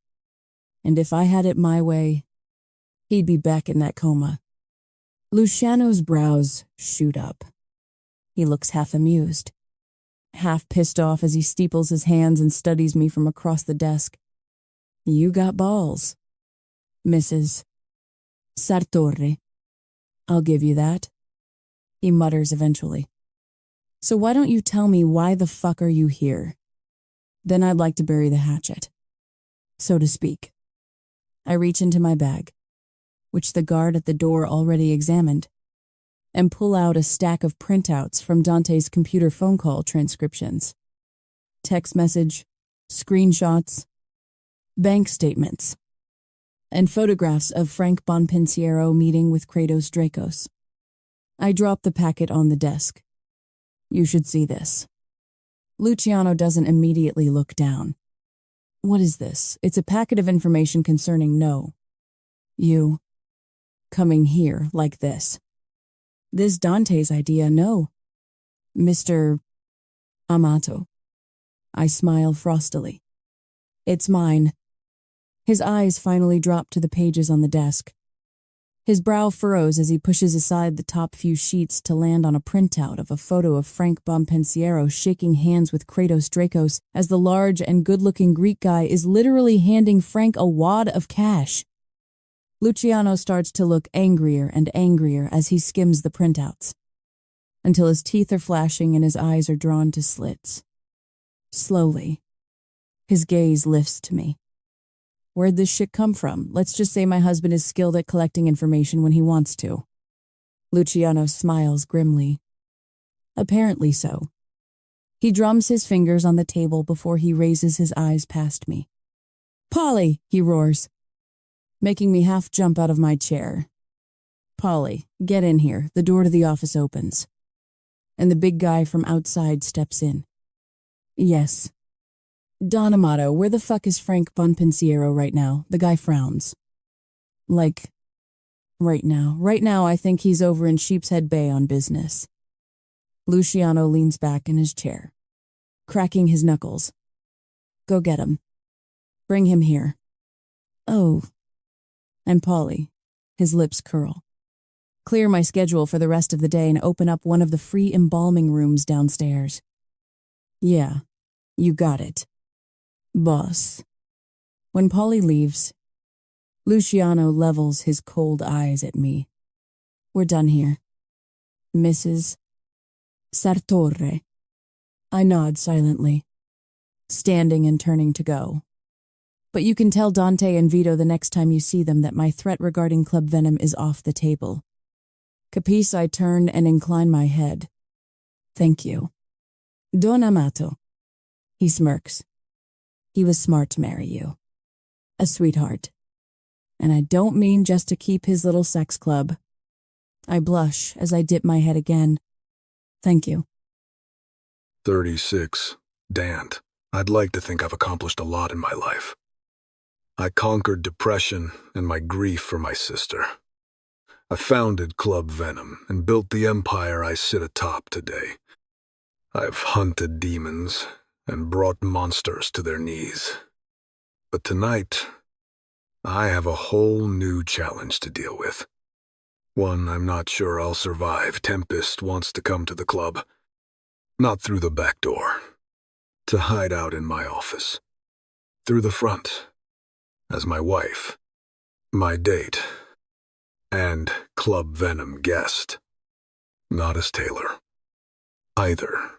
And if I had it my way, he'd be back in that coma. Luciano's brows shoot up. He looks half amused, half pissed off as he steeples his hands and studies me from across the desk. You got balls, Mrs. Sartorre. I'll give you that. He mutters eventually. So why don't you tell me why the fuck are you here? Then I'd like to bury the hatchet, so to speak. I reach into my bag, which the guard at the door already examined, and pull out a stack of printouts from Dante's computer phone call transcriptions. Text message, screenshots, bank statements, and photographs of Frank Bonpensiero meeting with Kratos Dracos. I drop the packet on the desk. You should see this. Luciano doesn't immediately look down. What is this? It's a packet of information concerning you coming here like this. This Dante's idea, no. Mr. Amato. I smile frostily. It's mine. His eyes finally drop to the pages on the desk. His brow furrows as he pushes aside the top few sheets to land on a printout of a photo of Frank Bonpensiero shaking hands with Kratos Dracos as the large and good-looking Greek guy is literally handing Frank a wad of cash. Luciano starts to look angrier and angrier as he skims the printouts, until his teeth are flashing and his eyes are drawn to slits. Slowly, his gaze lifts to me. Where'd this shit come from? Let's just say my husband is skilled at collecting information when he wants to. Luciano smiles grimly. Apparently so. He drums his fingers on the table before he raises his eyes past me. Polly, he roars, making me half jump out of my chair. Polly, get in here. The door to the office opens. And the big guy from outside steps in. Yes. Don Amato, where the fuck is Frank Bonpensiero right now? The guy frowns. Like, right now. Right now, I think he's over in Sheepshead Bay on business. Luciano leans back in his chair, cracking his knuckles. Go get him. Bring him here. Oh. And Polly, his lips curl. Clear my schedule for the rest of the day and open up one of the free embalming rooms downstairs. Yeah, you got it. Boss. When Polly leaves, Luciano levels his cold eyes at me. We're done here. Mrs. Sartorre. I nod silently, standing and turning to go. But you can tell Dante and Vito the next time you see them that my threat regarding Club Venom is off the table. Capisce, I turn and incline my head. Thank you. Don Amato. He smirks. He was smart to marry you. A sweetheart. And I don't mean just to keep his little sex club. I blush as I dip my head again. Thank you. 36. Dant. I'd like to think I've accomplished a lot in my life. I conquered depression and my grief for my sister. I founded Club Venom and built the empire I sit atop today. I've hunted demons and brought monsters to their knees. But tonight, I have a whole new challenge to deal with. One I'm not sure I'll survive. Tempest wants to come to the club. Not through the back door. To hide out in my office. Through the front. As my wife. My date. And Club Venom guest. Not as Taylor. Either.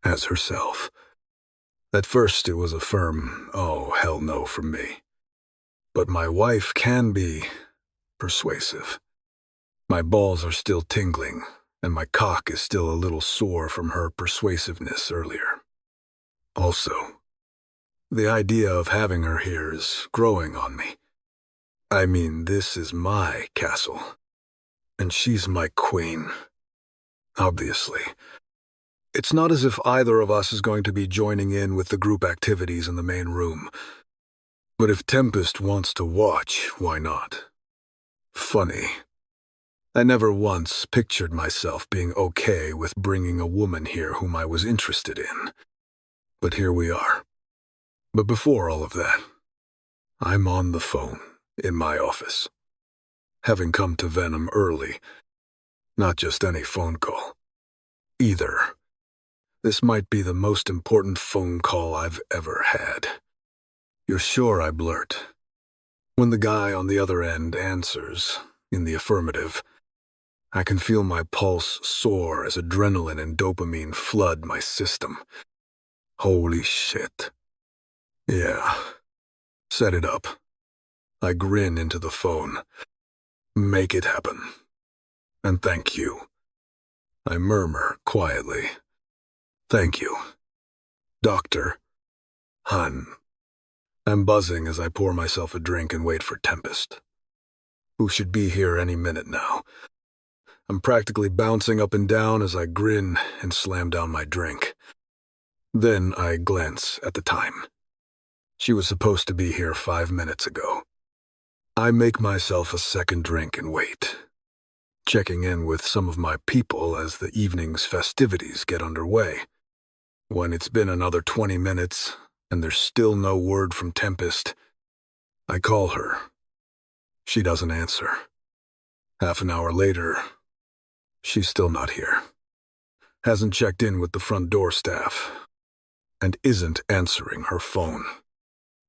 As herself. At first it was a firm, oh, hell no from me. But my wife can be persuasive. My balls are still tingling, and my cock is still a little sore from her persuasiveness earlier. Also, the idea of having her here is growing on me. I mean, this is my castle, and she's my queen. Obviously. It's not as if either of us is going to be joining in with the group activities in the main room. But if Tempest wants to watch, why not? Funny. I never once pictured myself being okay with bringing a woman here whom I was interested in. But here we are. But before all of that, I'm on the phone in my office. Having come to Venom early, not just any phone call. Either. This might be the most important phone call I've ever had. You're sure, I blurt. When the guy on the other end answers, in the affirmative, I can feel my pulse soar as adrenaline and dopamine flood my system. Holy shit. Yeah. Set it up. I grin into the phone. Make it happen. And thank you. I murmur quietly. Thank you. Doctor. Hun. I'm buzzing as I pour myself a drink and wait for Tempest, who should be here any minute now. I'm practically bouncing up and down as I grin and slam down my drink. Then I glance at the time. She was supposed to be here 5 minutes ago. I make myself a second drink and wait, checking in with some of my people as the evening's festivities get underway. When it's been another 20 minutes and there's still no word from Tempest, I call her. She doesn't answer. Half an hour later, she's still not here. Hasn't checked in with the front door staff, and isn't answering her phone.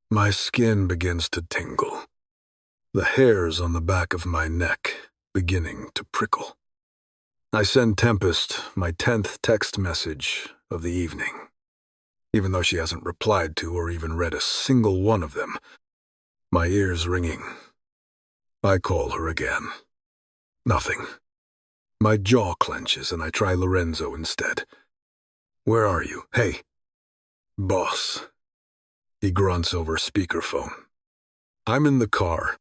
My skin begins to tingle. The hairs on the back of my neck beginning to prickle. I send Tempest my 10th text message of the evening, even though she hasn't replied to or even read a single one of them. My ears ringing. I call her again. Nothing. My jaw clenches and I try Lorenzo instead. Where are you? Hey. Boss. He grunts over speakerphone. I'm in the car.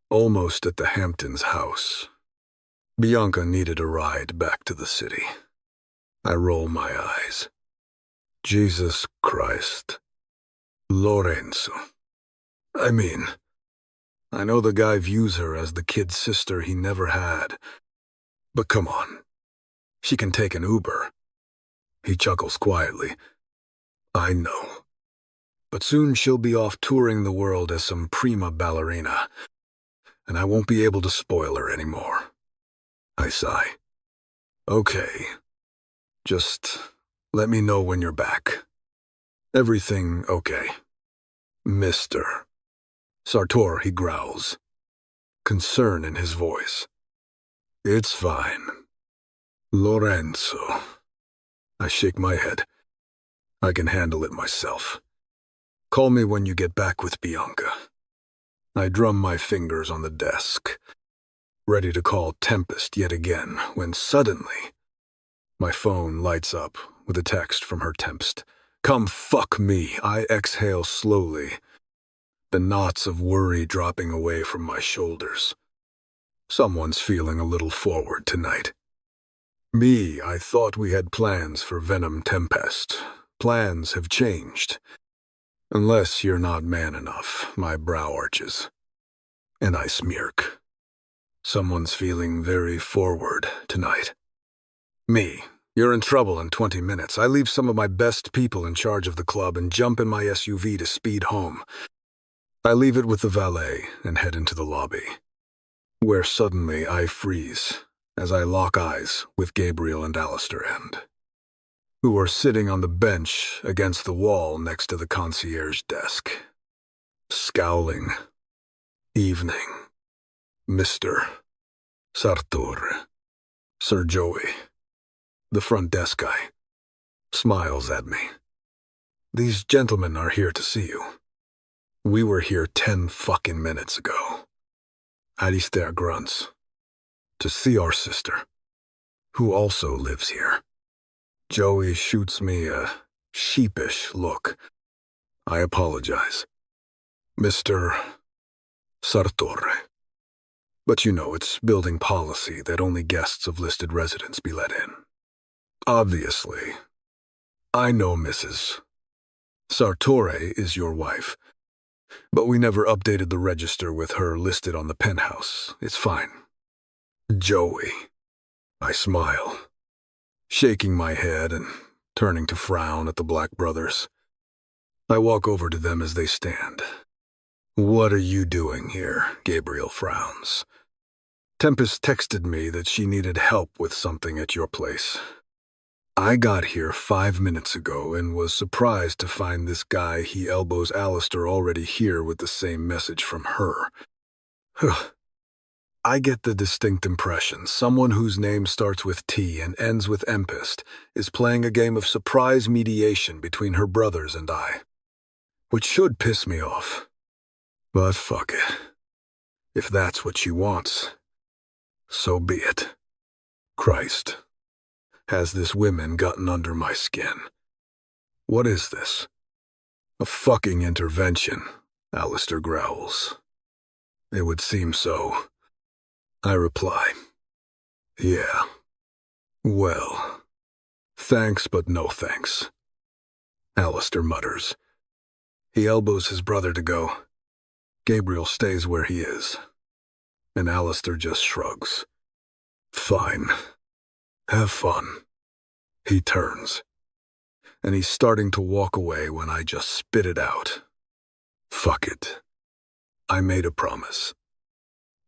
Almost at the Hamptons' house. Bianca needed a ride back to the city. I roll my eyes. Jesus Christ. Lorenzo. I mean, I know the guy views her as the kid sister he never had. But come on. She can take an Uber. He chuckles quietly. I know. But soon she'll be off touring the world as some prima ballerina, and I won't be able to spoil her anymore. I sigh. Okay. Just let me know when you're back. Everything okay. Mister. Sartor, he growls. Concern in his voice. It's fine. Lorenzo. I shake my head. I can handle it myself. Call me when you get back with Bianca. I drum my fingers on the desk, ready to call Tempest yet again, when suddenly my phone lights up with a text from her Tempest. Come fuck me. I exhale slowly, the knots of worry dropping away from my shoulders. Someone's feeling a little forward tonight. Me, I thought we had plans for Venom Tempest. Plans have changed. Unless you're not man enough, my brow arches. And I smirk. Someone's feeling very forward tonight. Me, you're in trouble in 20 minutes. I leave some of my best people in charge of the club and jump in my SUV to speed home. I leave it with the valet and head into the lobby, where suddenly I freeze as I lock eyes with Gabriel and Alistair End, who are sitting on the bench against the wall next to the concierge desk. Scowling. Evening. Mr. Sartor. Sir Joey, the front desk guy, smiles at me. These gentlemen are here to see you. We were here 10 fucking minutes ago. Alistair grunts. To see our sister, who also lives here. Joey shoots me a sheepish look. I apologize. Mr. Sartore. But you know, it's building policy that only guests of listed residents be let in. Obviously. I know Mrs. Sartore is your wife, but we never updated the register with her listed on the penthouse. It's fine. Joey. I smile, shaking my head and turning to frown at the Black brothers. I walk over to them as they stand. What are you doing here? Gabriel frowns. Tempest texted me that she needed help with something at your place. I got here 5 minutes ago and was surprised to find this guy he elbows Alistair already here with the same message from her. I get the distinct impression someone whose name starts with T and ends with Empist is playing a game of surprise mediation between her brothers and I, which should piss me off. But fuck it. If that's what she wants, so be it. Christ, has this woman gotten under my skin? What is this? A fucking intervention, Alistair growls. It would seem so. I reply, yeah. Well, thanks but no thanks. Alistair mutters. He elbows his brother to go. Gabriel stays where he is, and Alistair just shrugs. Fine. Have fun. He turns, and he's starting to walk away when I just spit it out. Fuck it. I made a promise.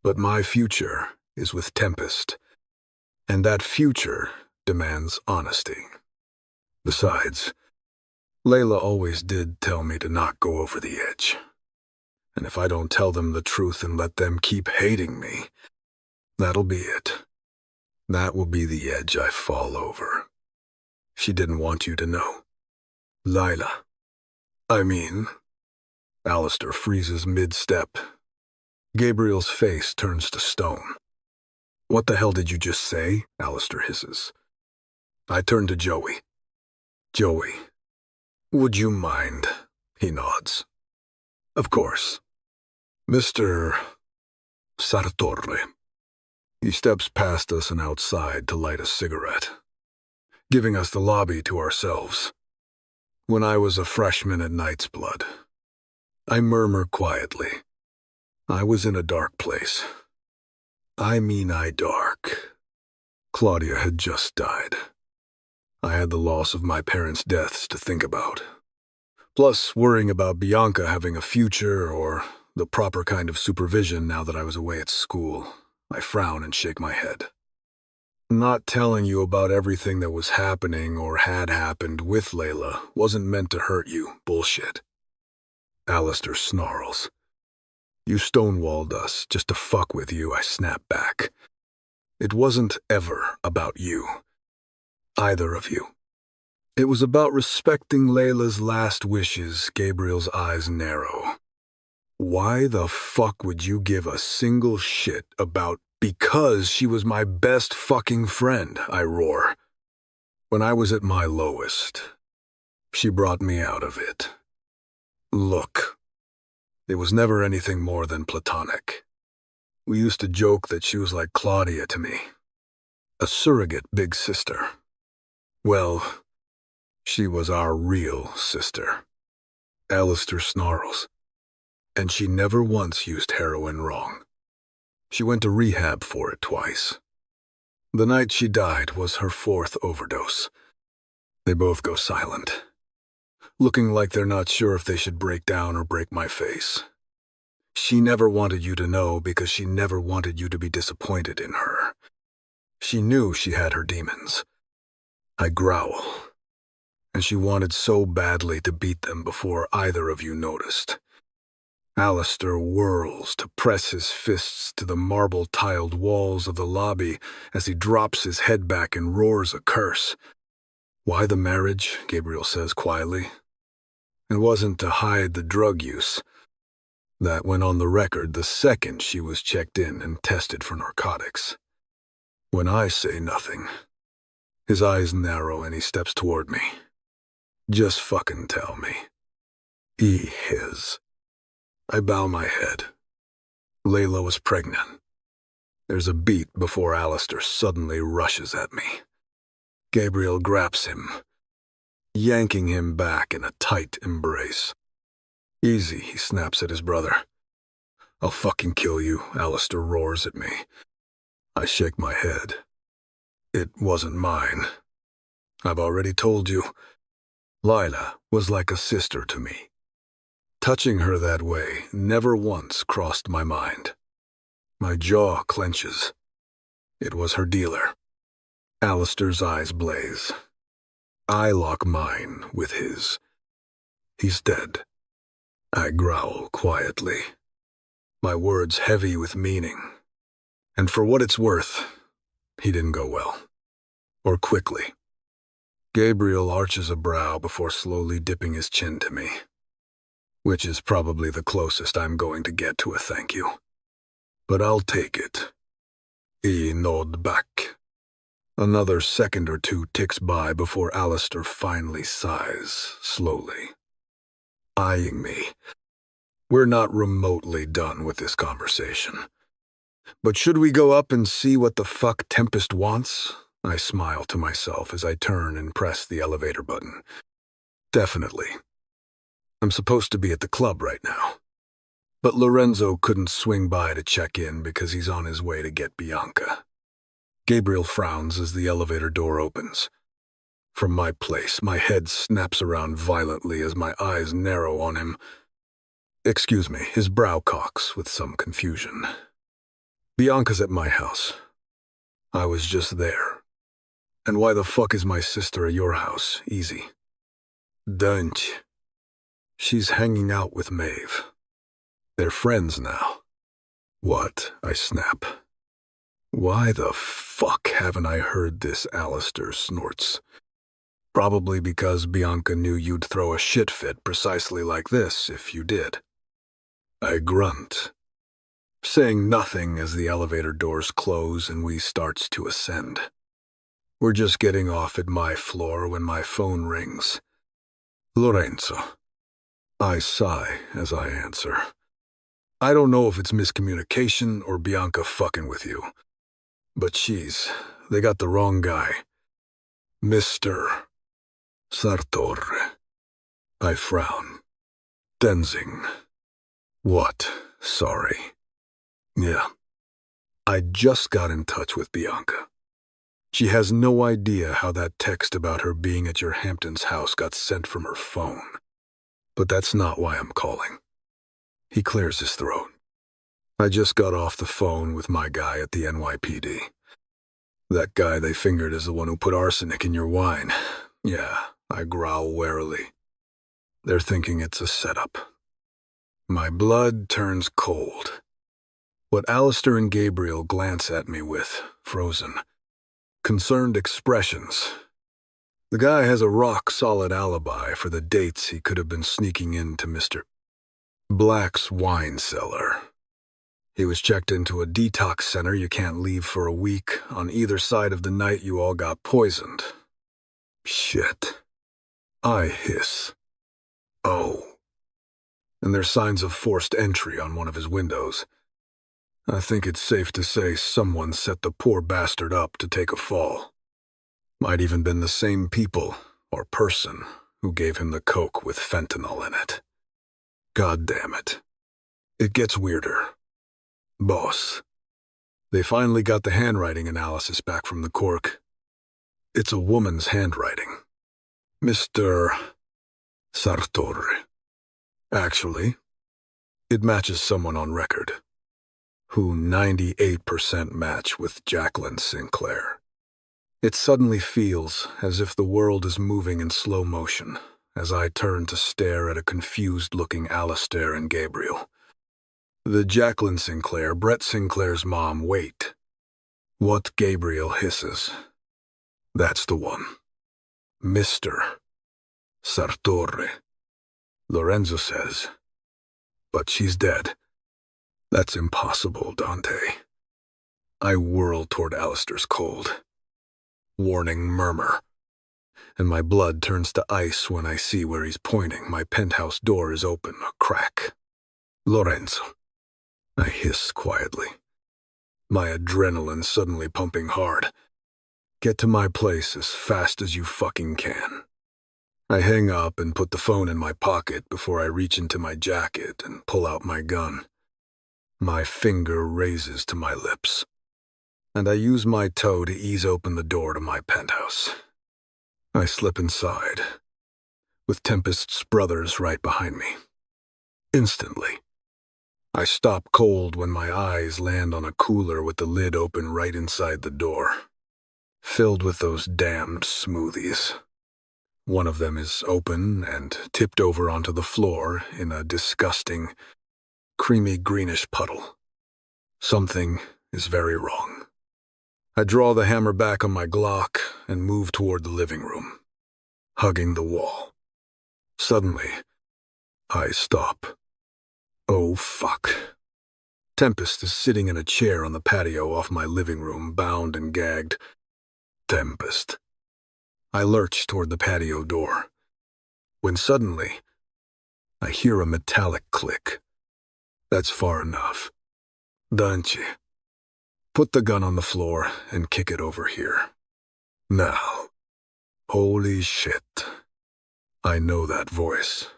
But my future is with Tempest, and that future demands honesty. Besides, Layla always did tell me to not go over the edge. And if I don't tell them the truth and let them keep hating me, that'll be it. That will be the edge I fall over. She didn't want you to know. Lila. Alistair freezes mid-step. Gabriel's face turns to stone. What the hell did you just say? Alistair hisses. I turn to Joey. Joey, would you mind? He nods. Of course. Mr. Sartore. He steps past us and outside to light a cigarette, giving us the lobby to ourselves. When I was a freshman at Knight's Blood, I murmur quietly. I was in a dark place. I dark. Claudia had just died. I had the loss of my parents' deaths to think about. Plus worrying about Bianca having a future or the proper kind of supervision now that I was away at school. I frown and shake my head. Not telling you about everything that was happening or had happened with Layla wasn't meant to hurt you. Bullshit. Alistair snarls. You stonewalled us just to fuck with you, I snap back. It wasn't ever about you. Either of you. It was about respecting Layla's last wishes. Gabriel's eyes narrow. Why the fuck would you give a single shit about because she was my best fucking friend, I roar. When I was at my lowest, she brought me out of it. Look, it was never anything more than platonic. We used to joke that she was like Claudia to me, a surrogate big sister. Well, she was our real sister. Alistair snarls. And she never once used heroin wrong. She went to rehab for it twice. The night she died was her 4th overdose. They both go silent, looking like they're not sure if they should break down or break my face. She never wanted you to know because she never wanted you to be disappointed in her. She knew she had her demons. I growl, and she wanted so badly to beat them before either of you noticed. Alistair whirls to press his fists to the marble-tiled walls of the lobby as he drops his head back and roars a curse. Why the marriage, Gabriel says quietly. It wasn't to hide the drug use. That went on the record the second she was checked in and tested for narcotics. When I say nothing, his eyes narrow and he steps toward me. Just fucking tell me. His. I bow my head. Layla was pregnant. There's a beat before Alistair suddenly rushes at me. Gabriel grabs him, yanking him back in a tight embrace. Easy, he snaps at his brother. I'll fucking kill you, Alistair roars at me. I shake my head. It wasn't mine. I've already told you. Lila was like a sister to me. Touching her that way never once crossed my mind. My jaw clenches. It was her dealer. Alistair's eyes blaze. I lock mine with his. He's dead. I growl quietly, my words heavy with meaning. And for what it's worth, he didn't go well. Or quickly. Gabriel arches a brow before slowly dipping his chin to me. Which is probably the closest I'm going to get to a thank you. But I'll take it. He nod back. Another second or two ticks by before Alistair finally sighs, slowly, eyeing me. We're not remotely done with this conversation. But should we go up and see what the fuck Tempest wants? I smile to myself as I turn and press the elevator button. Definitely. I'm supposed to be at the club right now. But Lorenzo couldn't swing by to check in because he's on his way to get Bianca. Gabriel frowns as the elevator door opens. From my place, my head snaps around violently as my eyes narrow on him. Excuse me, his brow cocks with some confusion. Bianca's at my house. I was just there. And why the fuck is my sister at your house? Easy. Don't. She's hanging out with Maeve. They're friends now. What? I snap. Why the fuck haven't I heard this? Alistair snorts. Probably because Bianca knew you'd throw a shit fit precisely like this if you did. I grunt, saying nothing as the elevator doors close and we starts to ascend. We're just getting off at my floor when my phone rings. Lorenzo. I sigh as I answer. I don't know if it's miscommunication or Bianca fucking with you. But they got the wrong guy. Mr. Sartor. I frown. Denzing. What? Sorry. Yeah. I just got in touch with Bianca. She has no idea how that text about her being at your Hampton's house got sent from her phone. But that's not why I'm calling. He clears his throat. I just got off the phone with my guy at the NYPD. That guy they fingered is the one who put arsenic in your wine. Yeah, I growl warily. They're thinking it's a setup. My blood turns cold. What Alistair and Gabriel glance at me with, frozen. Concerned expressions. The guy has a rock-solid alibi for the dates he could have been sneaking into Mr. Black's wine cellar. He was checked into a detox center you can't leave for a week on either side of the night you all got poisoned. Shit. I hiss. Oh. And there's signs of forced entry on one of his windows. I think it's safe to say someone set the poor bastard up to take a fall. Might even been the same people, or person, who gave him the coke with fentanyl in it. God damn it. It gets weirder. Boss. They finally got the handwriting analysis back from the cork. It's a woman's handwriting. Mr. Sartori. Actually, it matches someone on record, who 98% match with Jacqueline Sinclair. It suddenly feels as if the world is moving in slow motion as I turn to stare at a confused-looking Alistair and Gabriel. The Jacqueline Sinclair, Brett Sinclair's mom, wait. What Gabriel hisses. That's the one. Mr. Sartori. Lorenzo says. But she's dead. That's impossible, Dante. I whirl toward Alistair's cold, warning murmur, and my blood turns to ice when I see where he's pointing. My penthouse door is open, a crack. Lorenzo. I hiss quietly, my adrenaline suddenly pumping hard. Get to my place as fast as you fucking can. I hang up and put the phone in my pocket before I reach into my jacket and pull out my gun. My finger raises to my lips, and I use my toe to ease open the door to my penthouse. I slip inside, with Tempest's brothers right behind me. Instantly, I stop cold when my eyes land on a cooler with the lid open right inside the door, filled with those damned smoothies. One of them is open and tipped over onto the floor in a disgusting, creamy greenish puddle. Something is very wrong. I draw the hammer back on my Glock and move toward the living room, hugging the wall. Suddenly, I stop. Oh, fuck. Tempest is sitting in a chair on the patio off my living room, bound and gagged. Tempest. I lurch toward the patio door, when suddenly, I hear a metallic click. That's far enough. Dante, put the gun on the floor and kick it over here. Now. Holy shit. I know that voice.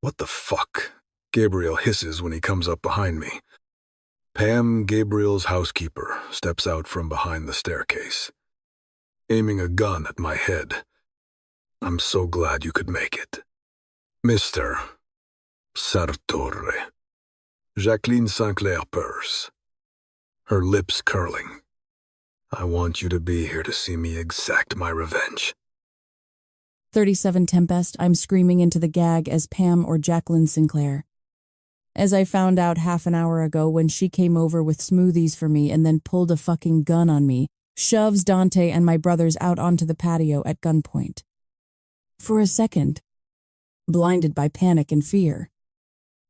What the fuck? Gabriel hisses when he comes up behind me. Pam, Gabriel's housekeeper, steps out from behind the staircase, aiming a gun at my head. I'm so glad you could make it. Mr. Sartori. Jacqueline Sinclair purrs, her lips curling. I want you to be here to see me exact my revenge. 37 Tempest, I'm screaming into the gag as Pam or Jacqueline Sinclair. As I found out half an hour ago when she came over with smoothies for me and then pulled a fucking gun on me, shoves Dante and my brothers out onto the patio at gunpoint. For a second, blinded by panic and fear,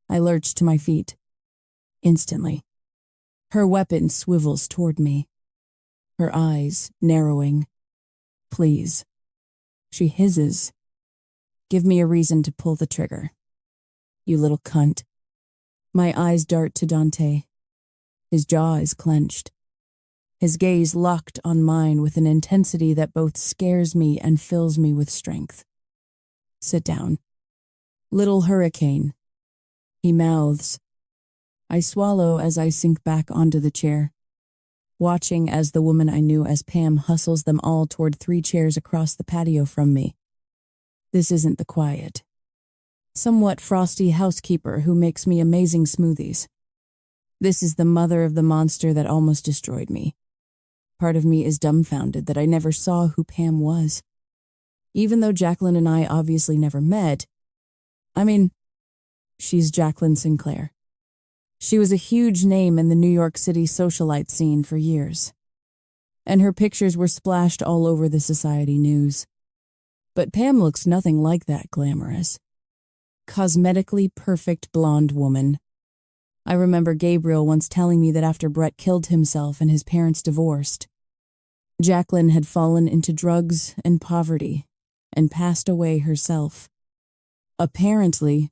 I lurch to my feet. Instantly, her weapon swivels toward me, her eyes narrowing. Please. She hisses. Give me a reason to pull the trigger. You little cunt. My eyes dart to Dante. His jaw is clenched, his gaze locked on mine with an intensity that both scares me and fills me with strength. Sit down. Little hurricane, he mouths. I swallow as I sink back onto the chair, watching as the woman I knew as Pam hustles them all toward 3 chairs across the patio from me. This isn't the quiet, somewhat frosty housekeeper who makes me amazing smoothies. This is the mother of the monster that almost destroyed me. Part of me is dumbfounded that I never saw who Pam was. Even though Jacqueline and I obviously never met, she's Jacqueline Sinclair. She was a huge name in the New York City socialite scene for years, and her pictures were splashed all over the society news. But Pam looks nothing like that glamorous. Cosmetically perfect blonde woman. I remember Gabriel once telling me that after Brett killed himself and his parents divorced, Jacqueline had fallen into drugs and poverty and passed away herself. Apparently,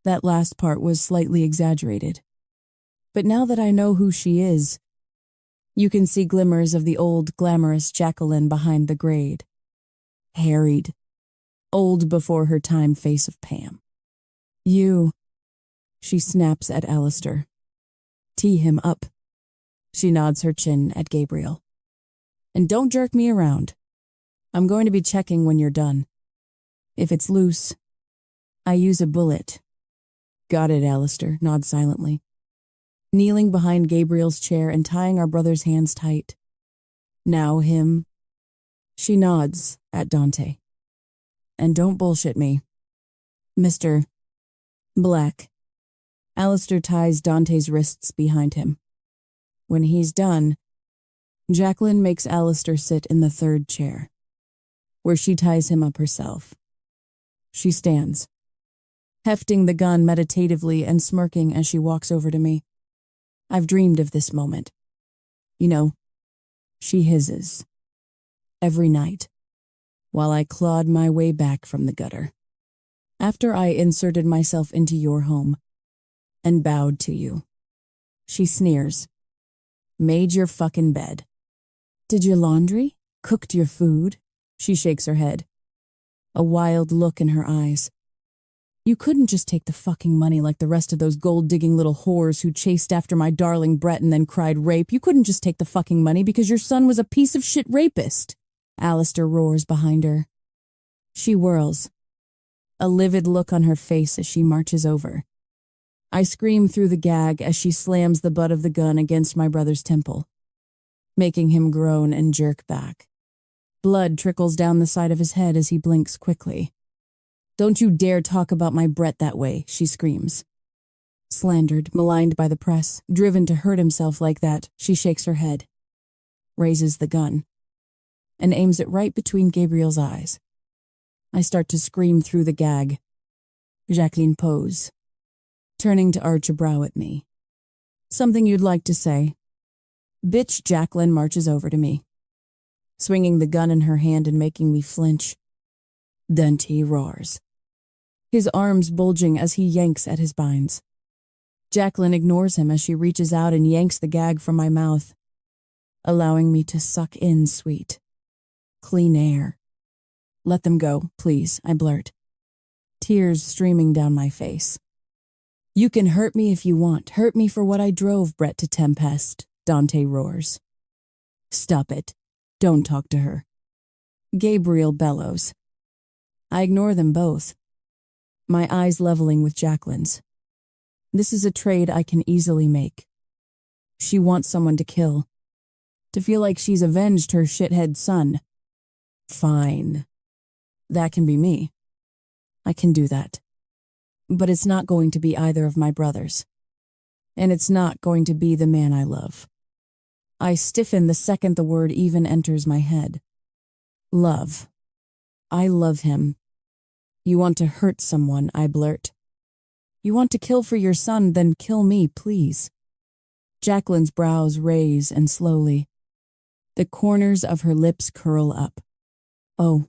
that last part was slightly exaggerated. But now that I know who she is, you can see glimmers of the old glamorous Jacqueline behind the grade. Harried, old before her time face of Pam. You, she snaps at Alistair. Tee him up. She nods her chin at Gabriel. And don't jerk me around. I'm going to be checking when you're done. If it's loose, I use a bullet. Got it, Alistair, nods silently. Kneeling behind Gabriel's chair and tying our brother's hands tight. Now him. She nods at Dante. And don't bullshit me. Mr. Black. Alistair ties Dante's wrists behind him. When he's done, Jacqueline makes Alistair sit in the third chair, where she ties him up herself. She stands, hefting the gun meditatively and smirking as she walks over to me. I've dreamed of this moment. You know, she hisses. Every night, while I clawed my way back from the gutter. After I inserted myself into your home and bowed to you. She sneers. Made your fucking bed. Did your laundry? Cooked your food? She shakes her head. A wild look in her eyes. You couldn't just take the fucking money like the rest of those gold-digging little whores who chased after my darling Brett and then cried rape. You couldn't just take the fucking money because your son was a piece of shit rapist. Alistair roars behind her. She whirls, a livid look on her face as she marches over. I scream through the gag as she slams the butt of the gun against my brother's temple, making him groan and jerk back. Blood trickles down the side of his head as he blinks quickly. Don't you dare talk about my Brett that way, she screams. Slandered, maligned by the press, driven to hurt himself like that, she shakes her head, raises the gun, and aims it right between Gabriel's eyes. I start to scream through the gag. Jacqueline pose, turning to arch a brow at me. Something you'd like to say? Bitch Jacqueline marches over to me, swinging the gun in her hand and making me flinch. Dante roars, his arms bulging as he yanks at his binds. Jacqueline ignores him as she reaches out and yanks the gag from my mouth, allowing me to suck in sweet, clean air. Let them go, please, I blurt, tears streaming down my face. You can hurt me if you want. Hurt me for what I drove Brett to Tempest, Dante roars. Stop it. Don't talk to her. Gabriel bellows. I ignore them both, my eyes leveling with Jacqueline's. This is a trade I can easily make. She wants someone to kill, to feel like she's avenged her shithead son. Fine. That can be me. I can do that. But it's not going to be either of my brothers. And it's not going to be the man I love. I stiffen the second the word even enters my head. Love. I love him. You want to hurt someone, I blurt. You want to kill for your son, then kill me, please. Jacqueline's brows raise and slowly. The corners of her lips curl up. Oh,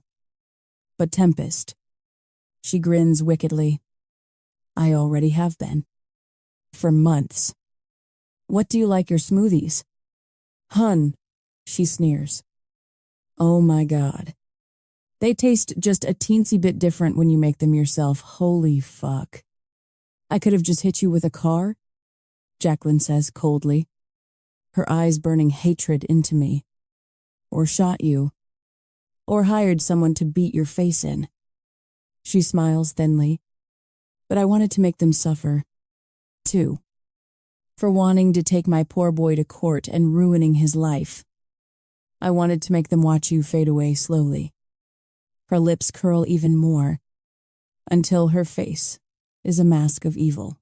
but Tempest. She grins wickedly. I already have been. For months. What do you like your smoothies? Hun, she sneers. Oh my God. They taste just a teensy bit different when you make them yourself. Holy fuck. I could have just hit you with a car, Jacqueline says coldly, her eyes burning hatred into me. Or shot you. Or hired someone to beat your face in. She smiles thinly. But I wanted to make them suffer, too. For wanting to take my poor boy to court and ruining his life. I wanted to make them watch you fade away slowly. Her lips curl even more, until her face is a mask of evil.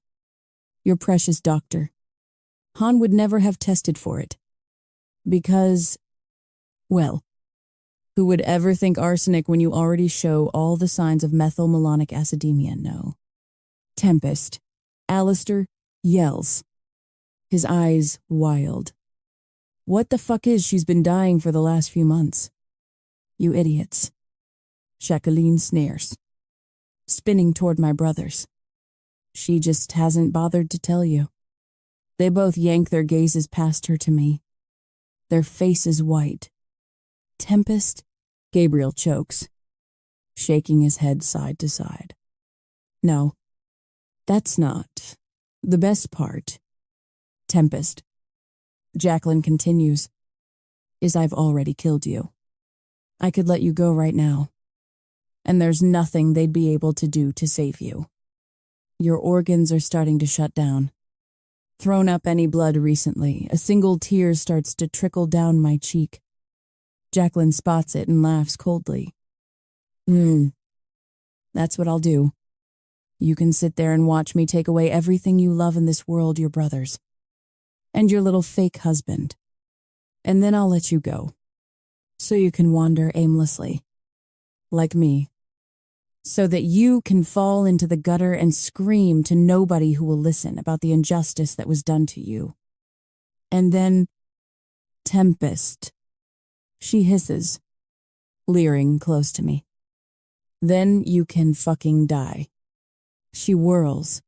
Your precious doctor. Han would never have tested for it. Because, well, Who would ever think arsenic when you already show all the signs of methylmalonic acidemia? No. Tempest. Alistair yells. His eyes wild. What the fuck is she's been dying for the last few months? You idiots. Jacqueline sneers, spinning toward my brothers. She just hasn't bothered to tell you. They both yank their gazes past her to me. Their faces white. Tempest, Gabriel chokes, shaking his head side to side. No, that's not the best part. Tempest. Jacqueline continues, is I've already killed you. I could let you go right now, and there's nothing they'd be able to do to save you. Your organs are starting to shut down. Thrown up any blood recently, a single tear starts to trickle down my cheek. Jacqueline spots it and laughs coldly. That's what I'll do. You can sit there and watch me take away everything you love in this world, your brothers, and your little fake husband. And then I'll let you go, so you can wander aimlessly, like me, so that you can fall into the gutter and scream to nobody who will listen about the injustice that was done to you. And then, Tempest, she hisses, leering close to me. Then you can fucking die. She whirls,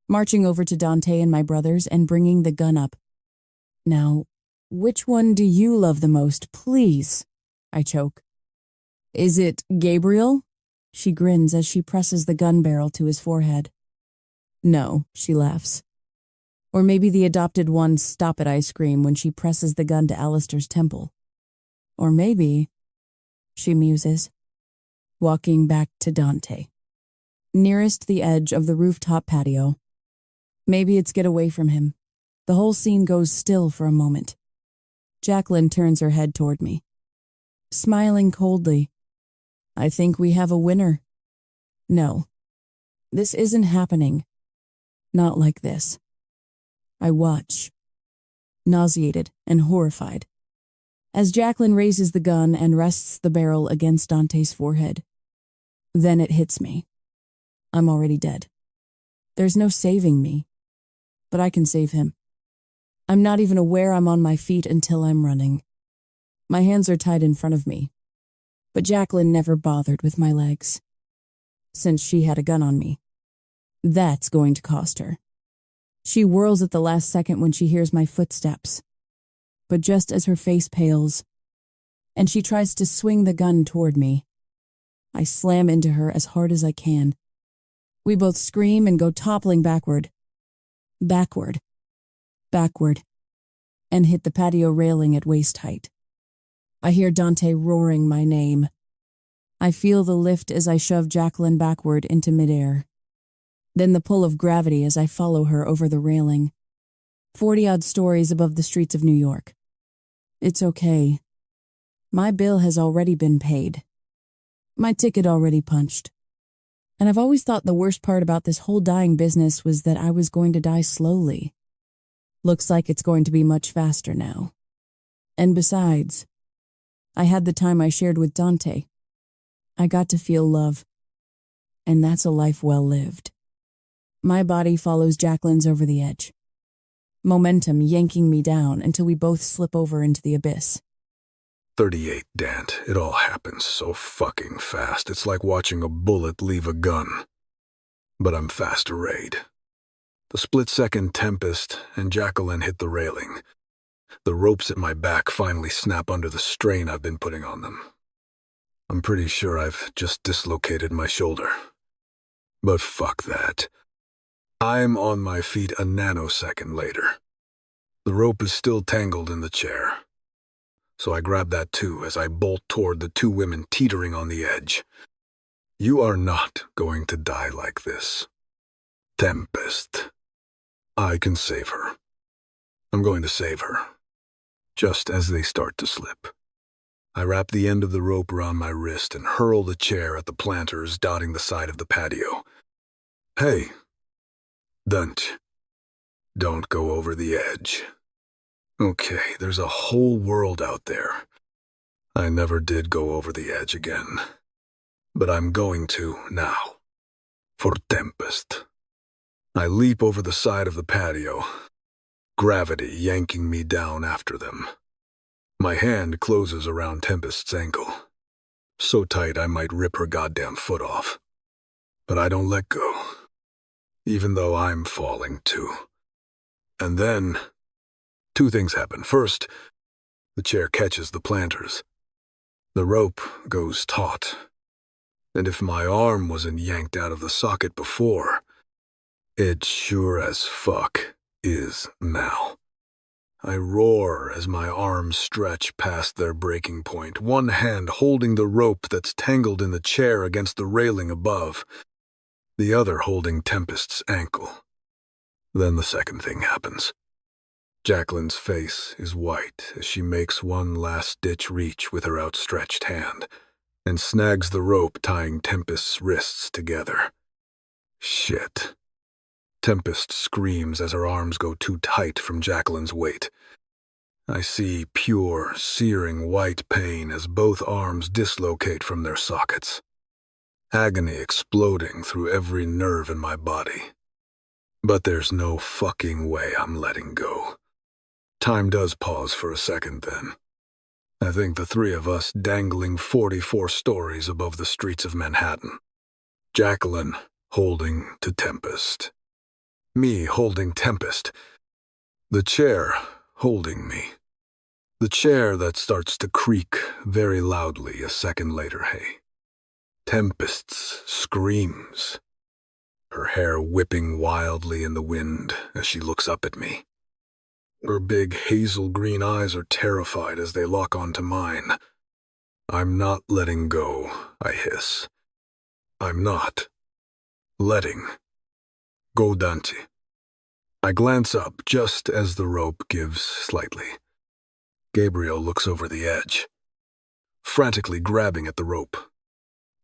marching over to Dante and my brothers and bringing the gun up. Now, which one do you love the most, please? I choke. Is it Gabriel? She grins as she presses the gun barrel to his forehead. No, she laughs. Or maybe the adopted one, stop it, I scream when she presses the gun to Alistair's temple. Or maybe, she muses, walking back to Dante, nearest the edge of the rooftop patio. Maybe it's get away from him. The whole scene goes still for a moment. Jacqueline turns her head toward me, smiling coldly. I think we have a winner. No, this isn't happening. Not like this. I watch, nauseated and horrified, as Jacqueline raises the gun and rests the barrel against Dante's forehead. Then it hits me. I'm already dead. There's no saving me, but I can save him. I'm not even aware I'm on my feet until I'm running. My hands are tied in front of me, but Jacqueline never bothered with my legs, since she had a gun on me. That's going to cost her. She whirls at the last second when she hears my footsteps, but just as her face pales, and she tries to swing the gun toward me, I slam into her as hard as I can. We both scream and go toppling backward, and hit the patio railing at waist height. I hear Dante roaring my name. I feel the lift as I shove Jacqueline backward into midair. Then the pull of gravity as I follow her over the railing, 40-odd stories above the streets of New York. It's okay. My bill has already been paid. My ticket already punched. And I've always thought the worst part about this whole dying business was that I was going to die slowly. Looks like it's going to be much faster now. And besides, I had the time I shared with Dante. I got to feel love. And that's a life well lived. My body follows Jacqueline's over the edge, momentum yanking me down until we both slip over into the abyss. 38, Dant. It all happens so fucking fast. It's like watching a bullet leave a gun. But I'm fast arrayed. The split-second Tempest and Jacqueline hit the railing. The ropes at my back finally snap under the strain I've been putting on them. I'm pretty sure I've just dislocated my shoulder. But fuck that. I'm on my feet a nanosecond later. The rope is still tangled in the chair. So I grab that too as I bolt toward the two women teetering on the edge. You are not going to die like this. Tempest. I can save her. I'm going to save her. Just as they start to slip, I wrap the end of the rope around my wrist and hurl the chair at the planters dotting the side of the patio. Hey, don't go over the edge. Okay, there's a whole world out there. I never did go over the edge again, but I'm going to now. For Tempest. I leap over the side of the patio, gravity yanking me down after them. My hand closes around Tempest's ankle, so tight I might rip her goddamn foot off. But I don't let go, even though I'm falling too. And then, two things happen. First, the chair catches the planters. The rope goes taut. And if my arm wasn't yanked out of the socket before, it sure as fuck is now. I roar as my arms stretch past their breaking point, one hand holding the rope that's tangled in the chair against the railing above, the other holding Tempest's ankle. Then the second thing happens. Jacqueline's face is white as she makes one last-ditch reach with her outstretched hand and snags the rope tying Tempest's wrists together. Shit. Tempest screams as her arms go too tight from Jacqueline's weight. I see pure, searing white pain as both arms dislocate from their sockets. Agony exploding through every nerve in my body. But there's no fucking way I'm letting go. Time does pause for a second then. I think the three of us dangling 44 stories above the streets of Manhattan. Jacqueline holding to Tempest. Me holding Tempest. The chair holding me. The chair that starts to creak very loudly a second later, hey. Tempest's screams. Her hair whipping wildly in the wind as she looks up at me. Her big hazel green eyes are terrified as they lock onto mine. I'm not letting go, I hiss. I'm not letting go, Dante. I glance up just as the rope gives slightly. Gabriel looks over the edge, frantically grabbing at the rope.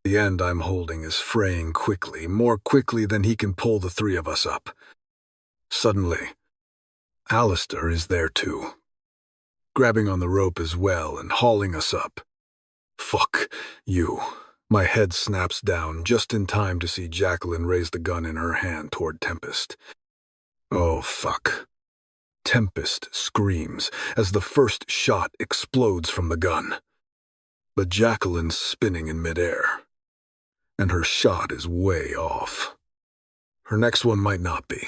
The end I'm holding is fraying quickly, more quickly than he can pull the three of us up. Suddenly, Alistair is there too, grabbing on the rope as well and hauling us up. Fuck you. My head snaps down just in time to see Jacqueline raise the gun in her hand toward Tempest. Oh, fuck. Tempest screams as the first shot explodes from the gun. But Jacqueline's spinning in midair, and her shot is way off. Her next one might not be.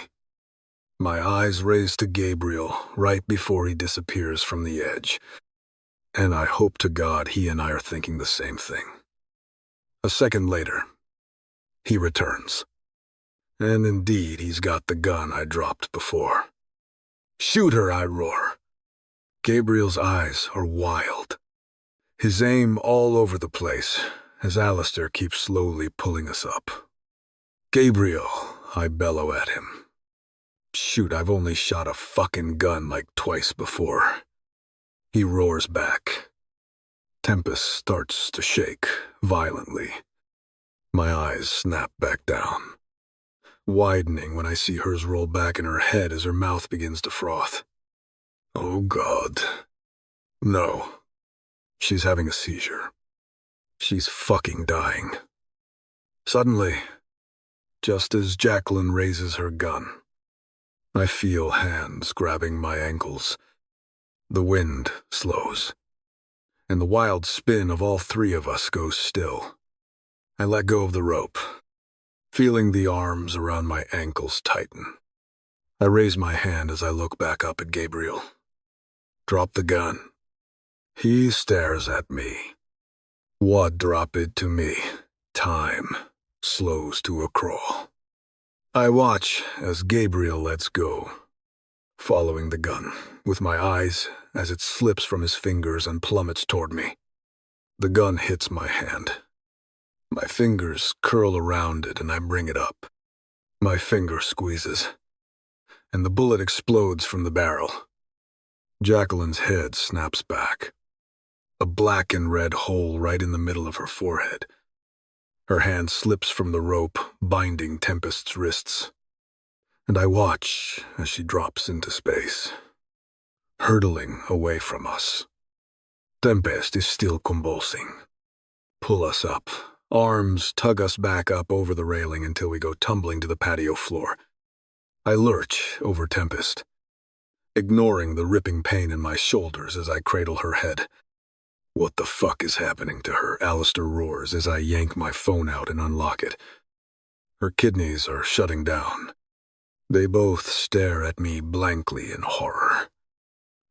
My eyes raise to Gabriel right before he disappears from the edge, and I hope to God he and I are thinking the same thing. A second later, he returns. And indeed, he's got the gun I dropped before. Shoot her, I roar. Gabriel's eyes are wild. His aim all over the place as Alistair keeps slowly pulling us up. Gabriel, I bellow at him. Shoot, I've only shot a fucking gun like twice before. He roars back. Tempest starts to shake violently. My eyes snap back down, widening when I see hers roll back in her head as her mouth begins to froth. Oh, God. No. She's having a seizure. She's fucking dying. Suddenly, just as Jacqueline raises her gun, I feel hands grabbing my ankles. The wind slows, and the wild spin of all three of us goes still. I let go of the rope, feeling the arms around my ankles tighten. I raise my hand as I look back up at Gabriel. Drop the gun. He stares at me. What drop it to me? Time slows to a crawl. I watch as Gabriel lets go, following the gun, with my eyes as it slips from his fingers and plummets toward me. The gun hits my hand. My fingers curl around it and I bring it up. My finger squeezes, and the bullet explodes from the barrel. Jacqueline's head snaps back. A black and red hole right in the middle of her forehead. Her hand slips from the rope, binding Tempest's wrists. And I watch as she drops into space, hurtling away from us. Tempest is still convulsing. Pull us up. Arms tug us back up over the railing until we go tumbling to the patio floor. I lurch over Tempest, ignoring the ripping pain in my shoulders as I cradle her head. What the fuck is happening to her? Alistair roars as I yank my phone out and unlock it. Her kidneys are shutting down. They both stare at me blankly in horror.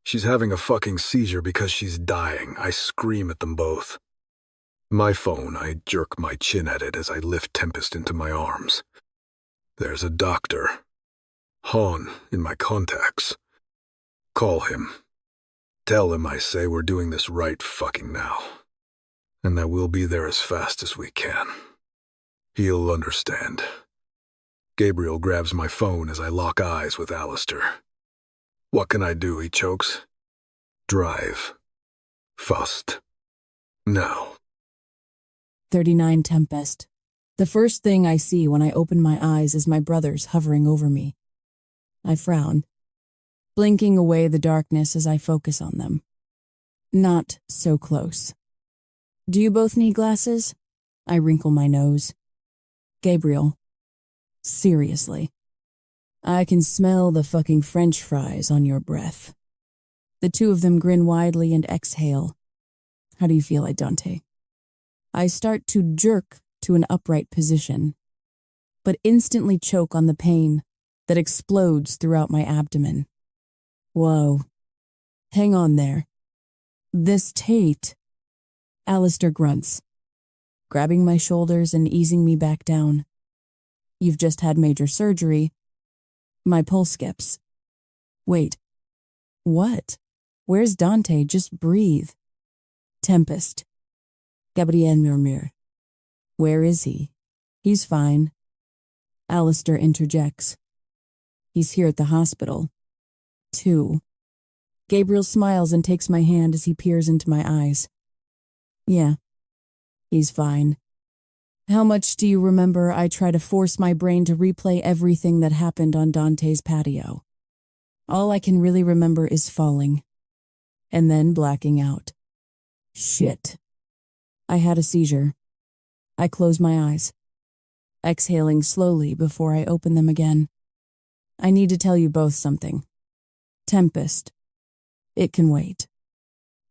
She's having a fucking seizure because she's dying. I scream at them both. My phone, I jerk my chin at it as I lift Tempest into my arms. There's a doctor. Han in my contacts. Call him. Tell him I say we're doing this right fucking now, and that we'll be there as fast as we can. He'll understand. Gabriel grabs my phone as I lock eyes with Alistair. What can I do? He chokes. Drive. Fast. Now. 39 Tempest. The first thing I see when I open my eyes is my brothers hovering over me. I frown, blinking away the darkness as I focus on them. Not so close. Do you both need glasses? I wrinkle my nose. Gabriel. Seriously. I can smell the fucking French fries on your breath. The two of them grin widely and exhale. How do you feel, Dante? I start to jerk to an upright position, but instantly choke on the pain that explodes throughout my abdomen. Whoa. Hang on there. This Tate. Alistair grunts, grabbing my shoulders and easing me back down. You've just had major surgery. My pulse skips. Wait. What? Where's Dante? Just breathe. Tempest. Gabriel murmure. Where is he? He's fine. Alistair interjects. He's here at the hospital. 2. Gabriel smiles and takes my hand as he peers into my eyes. Yeah, he's fine. How much do you remember I try to force my brain to replay everything that happened on Dante's patio? All I can really remember is falling, and then blacking out. Shit. I had a seizure. I close my eyes, exhaling slowly before I open them again. I need to tell you both something. Tempest. It can wait.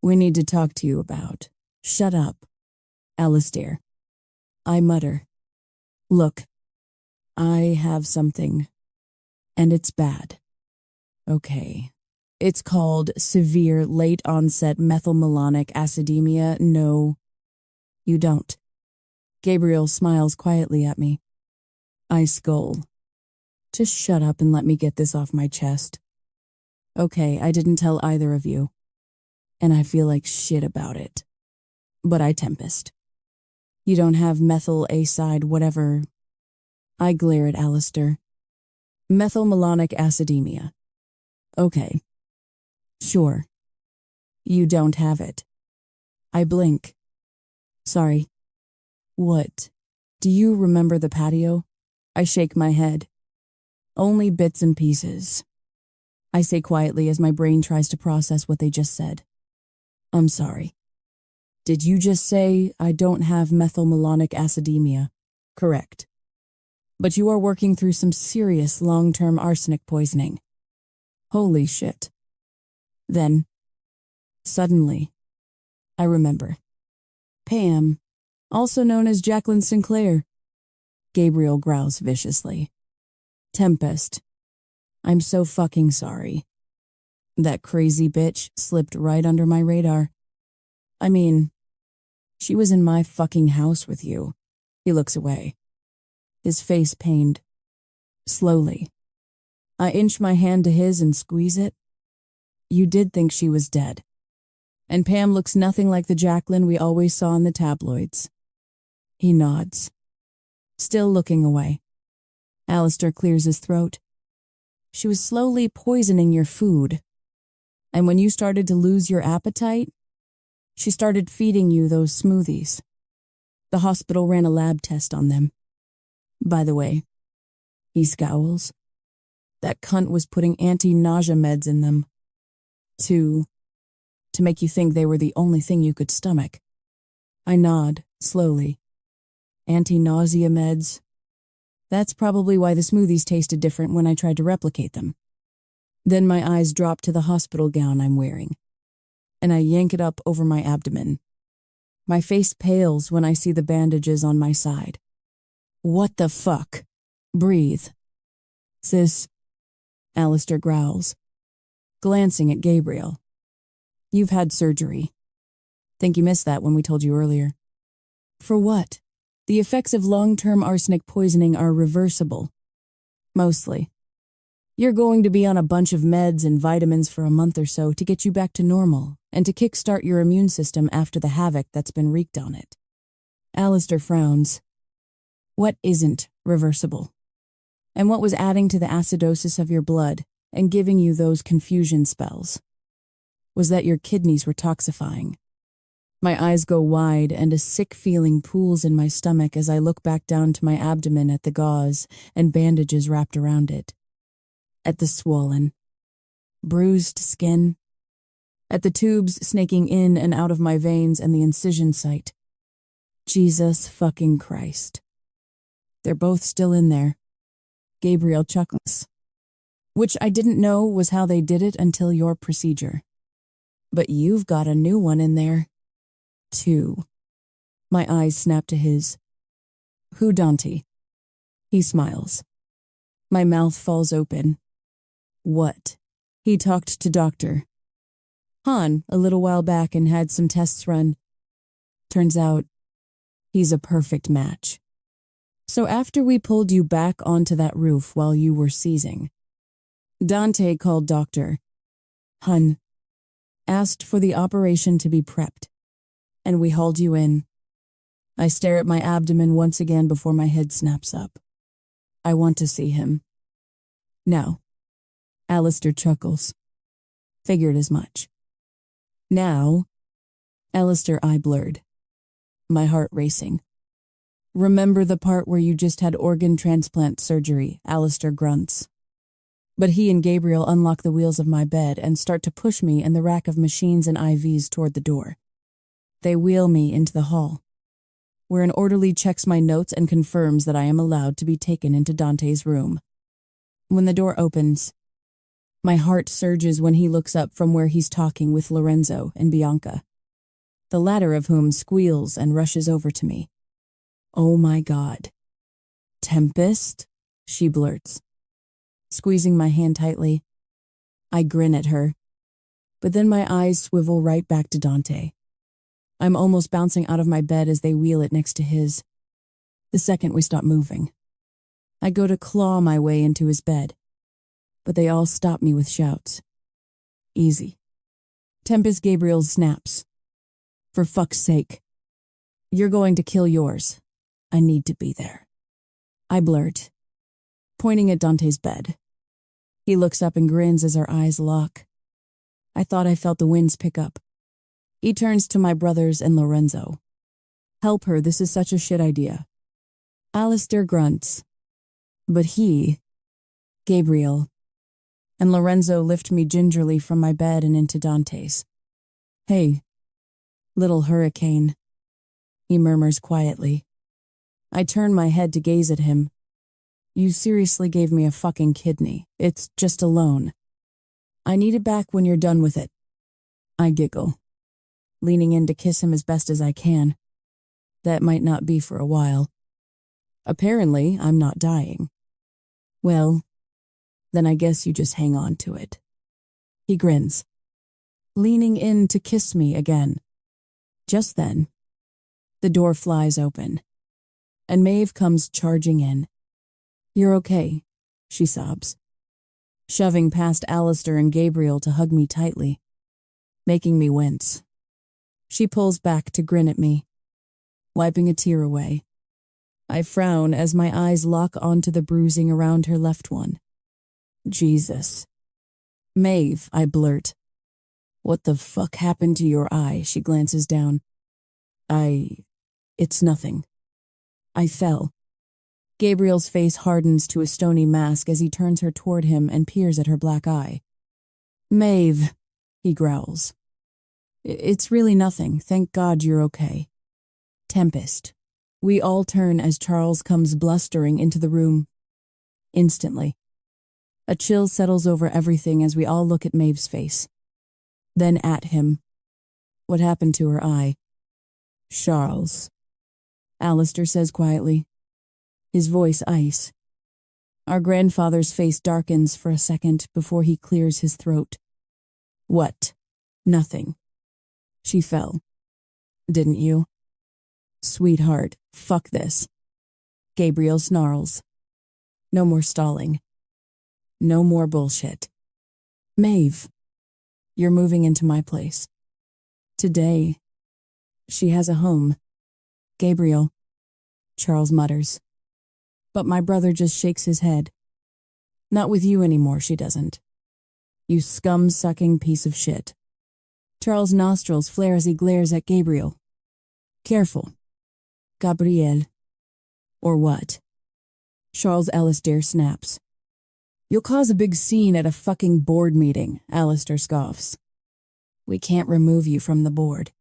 We need to talk to you about. Shut up. Alistair. I mutter. Look, I have something, and it's bad. Okay. It's called severe late-onset methylmalonic acidemia. No, you don't. Gabriel smiles quietly at me. I scold. Just shut up and let me get this off my chest. Okay, I didn't tell either of you, and I feel like shit about it. But I Tempest. You don't have methyl acide whatever. I glare at Alistair. Methylmalonic acidemia. Okay. Sure. You don't have it. I blink. Sorry. What? Do you remember the patio? I shake my head. Only bits and pieces. I say quietly as my brain tries to process what they just said. I'm sorry. Did you just say I don't have methylmalonic acidemia? Correct. But you are working through some serious long-term arsenic poisoning. Holy shit. Then, suddenly, I remember. Pam, also known as Jacqueline Sinclair. Gabriel growls viciously. Tempest. I'm so fucking sorry. That crazy bitch slipped right under my radar. I mean, she was in my fucking house with you. He looks away, his face pained. Slowly, I inch my hand to his and squeeze it. You did think she was dead. And Pam looks nothing like the Jacqueline we always saw in the tabloids. He nods, still looking away. Alistair clears his throat. She was slowly poisoning your food. And when you started to lose your appetite, she started feeding you those smoothies. The hospital ran a lab test on them. By the way, he scowls. That cunt was putting anti-nausea meds in them. 2. to make you think they were the only thing you could stomach. I nod, slowly. Anti-nausea meds. That's probably why the smoothies tasted different when I tried to replicate them. Then my eyes drop to the hospital gown I'm wearing, and I yank it up over my abdomen. My face pales when I see the bandages on my side. What the fuck? Breathe. Sis, Alistair growls, glancing at Gabriel. You've had surgery. Think you missed that when we told you earlier. For what? The effects of long-term arsenic poisoning are reversible. Mostly. You're going to be on a bunch of meds and vitamins for a month or so to get you back to normal and to kickstart your immune system after the havoc that's been wreaked on it. Alistair frowns. What isn't reversible? And what was adding to the acidosis of your blood and giving you those confusion spells? Was that your kidneys were toxifying? My eyes go wide and a sick feeling pools in my stomach as I look back down to my abdomen at the gauze and bandages wrapped around it. At the swollen, bruised skin. At the tubes snaking in and out of my veins and the incision site. Jesus fucking Christ. They're both still in there. Gabriel chuckles. Which I didn't know was how they did it until your procedure. But you've got a new one in there. Too. My eyes snap to his. Who Dante? He smiles. My mouth falls open. What? He talked to Dr. Han a little while back and had some tests run. Turns out, he's a perfect match. So after we pulled you back onto that roof while you were seizing, Dante called Dr. Han, asked for the operation to be prepped, and we hauled you in. I stare at my abdomen once again before my head snaps up. I want to see him. Now. Alistair chuckles. Figured as much. Now. Alistair eye blurred. My heart racing. Remember the part where you just had organ transplant surgery, Alistair grunts. But he and Gabriel unlock the wheels of my bed and start to push me and the rack of machines and IVs toward the door. They wheel me into the hall, where an orderly checks my notes and confirms that I am allowed to be taken into Dante's room. When the door opens, my heart surges when he looks up from where he's talking with Lorenzo and Bianca, the latter of whom squeals and rushes over to me. Oh my God. Tempest? She blurts, squeezing my hand tightly. I grin at her, but then my eyes swivel right back to Dante. I'm almost bouncing out of my bed as they wheel it next to his. The second we stop moving, I go to claw my way into his bed, but they all stop me with shouts. Easy. Tempest Gabriel snaps. For fuck's sake. You're going to kill yours. I need to be there. I blurt, pointing at Dante's bed. He looks up and grins as our eyes lock. I thought I felt the winds pick up. He turns to my brothers and Lorenzo. Help her, this is such a shit idea. Alistair grunts. But he, Gabriel, and Lorenzo lift me gingerly from my bed and into Dante's. Hey, little hurricane, he murmurs quietly. I turn my head to gaze at him. You seriously gave me a fucking kidney. It's just a loan. I need it back when you're done with it. I giggle, leaning in to kiss him as best as I can. That might not be for a while. Apparently, I'm not dying. Well, then I guess you just hang on to it. He grins, leaning in to kiss me again. Just then, the door flies open, and Maeve comes charging in. You're okay, she sobs, shoving past Alistair and Gabriel to hug me tightly, making me wince. She pulls back to grin at me, wiping a tear away. I frown as my eyes lock onto the bruising around her left one. Jesus. Maeve, I blurt. What the fuck happened to your eye? She glances down. It's nothing. I fell. Gabriel's face hardens to a stony mask as he turns her toward him and peers at her black eye. Maeve, he growls. It's really nothing. Thank God you're okay. Tempest. We all turn as Charles comes blustering into the room. Instantly. A chill settles over everything as we all look at Maeve's face. Then at him. What happened to her eye? Charles. Alistair says quietly. His voice ice. Our grandfather's face darkens for a second before he clears his throat. What? Nothing. She fell. Didn't you? Sweetheart, fuck this. Gabriel snarls. No more stalling. No more bullshit. Maeve, you're moving into my place. Today, she has a home. Gabriel, Charles mutters. But my brother just shakes his head. Not with you anymore, she doesn't. You scum-sucking piece of shit. Charles' nostrils flare as he glares at Gabriel. Careful. Gabriel. Or what? Charles Alistair snaps. You'll cause a big scene at a fucking board meeting, Alistair scoffs. We can't remove you from the board.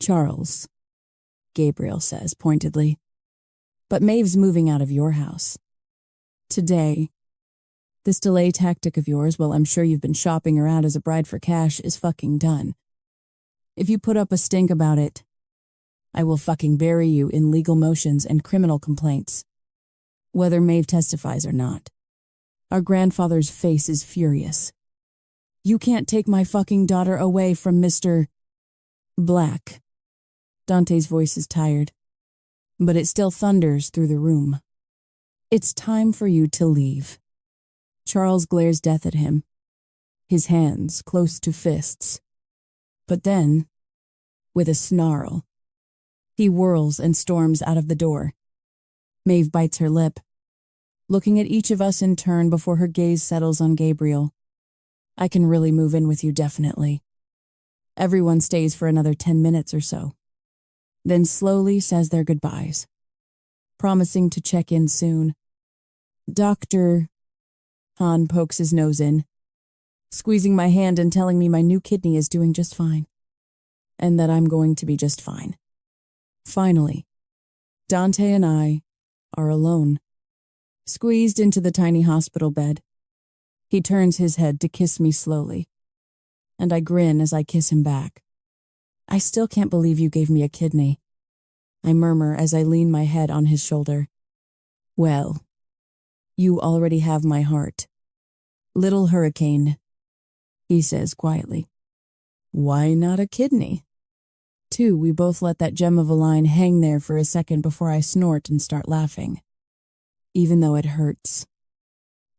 Charles, Gabriel says pointedly. But Maeve's moving out of your house. Today. This delay tactic of yours, well, I'm sure you've been shopping her out as a bride for cash, is fucking done. If you put up a stink about it, I will fucking bury you in legal motions and criminal complaints. Whether Maeve testifies or not. Our grandfather's face is furious. You can't take my fucking daughter away from Mr. Black. Dante's voice is tired, but it still thunders through the room. It's time for you to leave. Charles glares death at him, his hands close to fists. But then, with a snarl, he whirls and storms out of the door. Maeve bites her lip, looking at each of us in turn before her gaze settles on Gabriel. I can really move in with you, definitely. Everyone stays for another 10 minutes or so, then slowly says their goodbyes, promising to check in soon. Dr. Han pokes his nose in, squeezing my hand and telling me my new kidney is doing just fine, and that I'm going to be just fine. Finally, Dante and I are alone, squeezed into the tiny hospital bed. He turns his head to kiss me slowly, and I grin as I kiss him back. I still can't believe you gave me a kidney, I murmur as I lean my head on his shoulder. Well, you already have my heart. Little hurricane, he says quietly. Why not a kidney? Two, we both let that gem of a line hang there for a second before I snort and start laughing. Even though it hurts.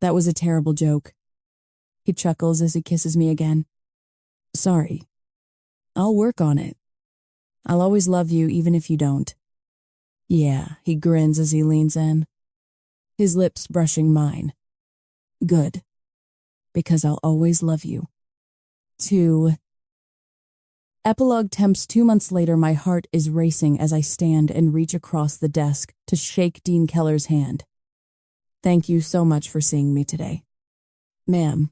That was a terrible joke. He chuckles as he kisses me again. Sorry. I'll work on it. I'll always love you even if you don't. Yeah, he grins as he leans in, his lips brushing mine. Good. Because I'll always love you. 2. Epilogue temps 2 months later, my heart is racing as I stand and reach across the desk to shake Dean Keller's hand. Thank you so much for seeing me today. Ma'am.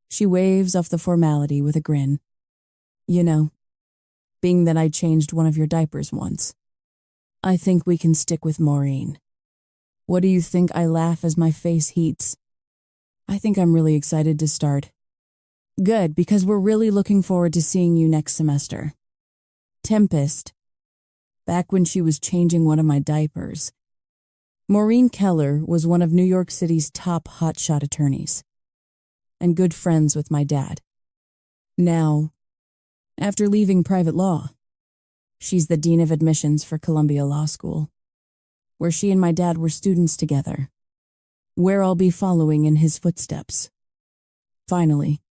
She waves off the formality with a grin. You know, being that I changed one of your diapers once, I think we can stick with Maureen. What do you think? I laugh as my face heats. I think I'm really excited to start. Good, because we're really looking forward to seeing you next semester. Tempest. Back when she was changing one of my diapers. Maureen Keller was one of New York City's top hotshot attorneys, and good friends with my dad. Now, after leaving private law, she's the dean of admissions for Columbia Law School, where she and my dad were students together, where I'll be following in his footsteps. Finally,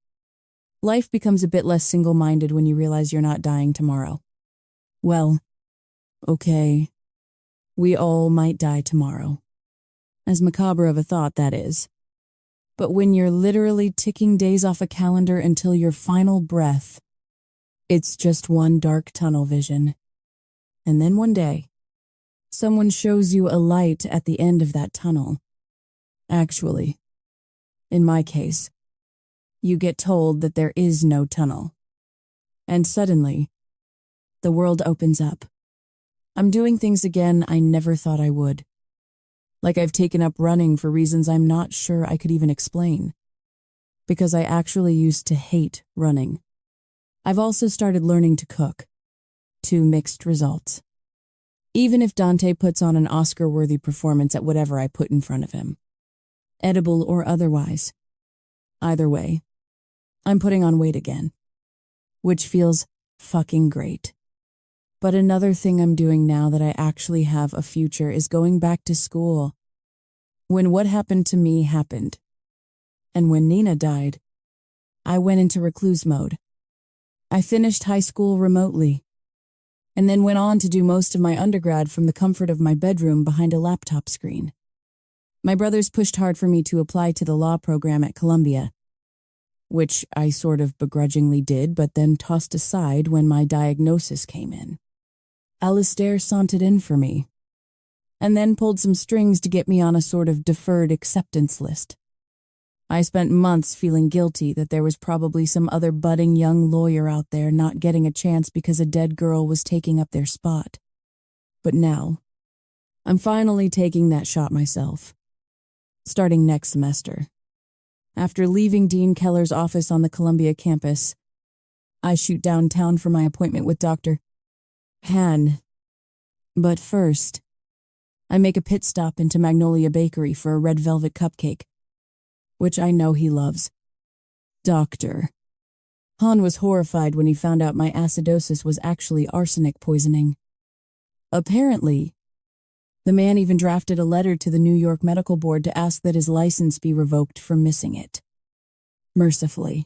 life becomes a bit less single-minded when you realize you're not dying tomorrow. Well, okay, we all might die tomorrow. As macabre of a thought, that is. But when you're literally ticking days off a calendar until your final breath, it's just one dark tunnel vision. And then one day, someone shows you a light at the end of that tunnel. Actually, in my case, you get told that there is no tunnel. And suddenly, the world opens up. I'm doing things again I never thought I would. Like I've taken up running for reasons I'm not sure I could even explain. Because I actually used to hate running. I've also started learning to cook. To mixed results. Even if Dante puts on an Oscar-worthy performance at whatever I put in front of him. Edible or otherwise. Either way, I'm putting on weight again. Which feels fucking great. But another thing I'm doing now that I actually have a future is going back to school. When what happened to me happened, and when Nina died, I went into recluse mode. I finished high school remotely, and then went on to do most of my undergrad from the comfort of my bedroom behind a laptop screen. My brothers pushed hard for me to apply to the law program at Columbia, which I sort of begrudgingly did, but then tossed aside when my diagnosis came in. Alistair sauntered in for me, and then pulled some strings to get me on a sort of deferred acceptance list. I spent months feeling guilty that there was probably some other budding young lawyer out there not getting a chance because a dead girl was taking up their spot. But now, I'm finally taking that shot myself. Starting next semester. After leaving Dean Keller's office on the Columbia campus, I shoot downtown for my appointment with Dr. Han. But first, I make a pit stop into Magnolia Bakery for a red velvet cupcake, which I know he loves. Doctor. Han was horrified when he found out my acidosis was actually arsenic poisoning. Apparently, the man even drafted a letter to the New York Medical Board to ask that his license be revoked for missing it. Mercifully,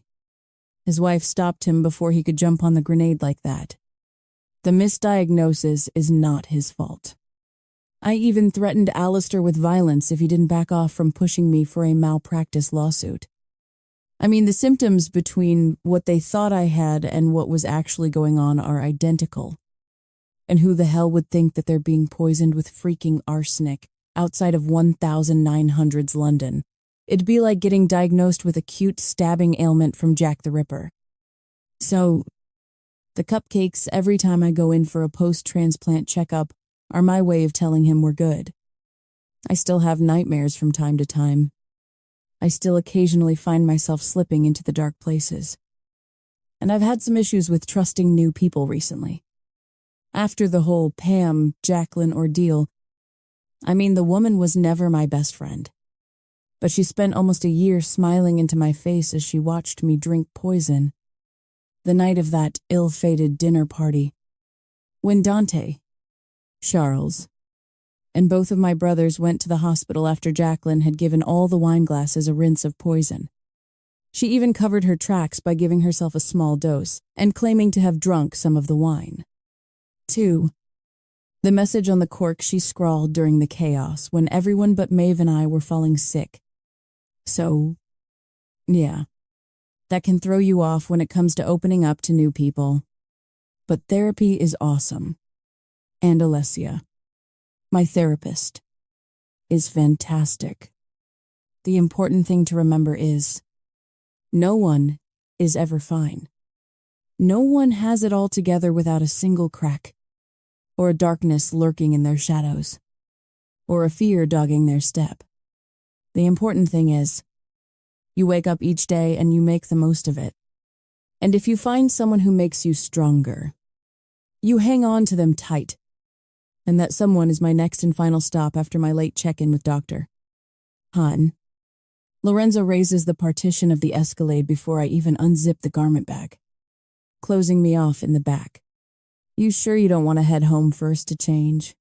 his wife stopped him before he could jump on the grenade like that. The misdiagnosis is not his fault. I even threatened Alistair with violence if he didn't back off from pushing me for a malpractice lawsuit. I mean, the symptoms between what they thought I had and what was actually going on are identical. And who the hell would think that they're being poisoned with freaking arsenic outside of 1900's London? It'd be like getting diagnosed with acute stabbing ailment from Jack the Ripper. So, the cupcakes every time I go in for a post-transplant checkup are my way of telling him we're good. I still have nightmares from time to time. I still occasionally find myself slipping into the dark places. And I've had some issues with trusting new people recently. After the whole Pam-Jacqueline ordeal, I mean, the woman was never my best friend. But she spent almost a year smiling into my face as she watched me drink poison. The night of that ill-fated dinner party, when Dante, Charles, and both of my brothers went to the hospital after Jacqueline had given all the wine glasses a rinse of poison. She even covered her tracks by giving herself a small dose and claiming to have drunk some of the wine. 2. The message on the cork she scrawled during the chaos when everyone but Maeve and I were falling sick. So, yeah, that can throw you off when it comes to opening up to new people. But therapy is awesome. And Alessia, my therapist, is fantastic. The important thing to remember is, no one is ever fine. No one has it all together without a single crack, or a darkness lurking in their shadows, or a fear dogging their step. The important thing is, you wake up each day and you make the most of it. And if you find someone who makes you stronger, you hang on to them tight. And that someone is my next and final stop after my late check-in with Dr. Han. Lorenzo raises the partition of the Escalade before I even unzip the garment bag, closing me off in the back. You sure you don't want to head home first to change?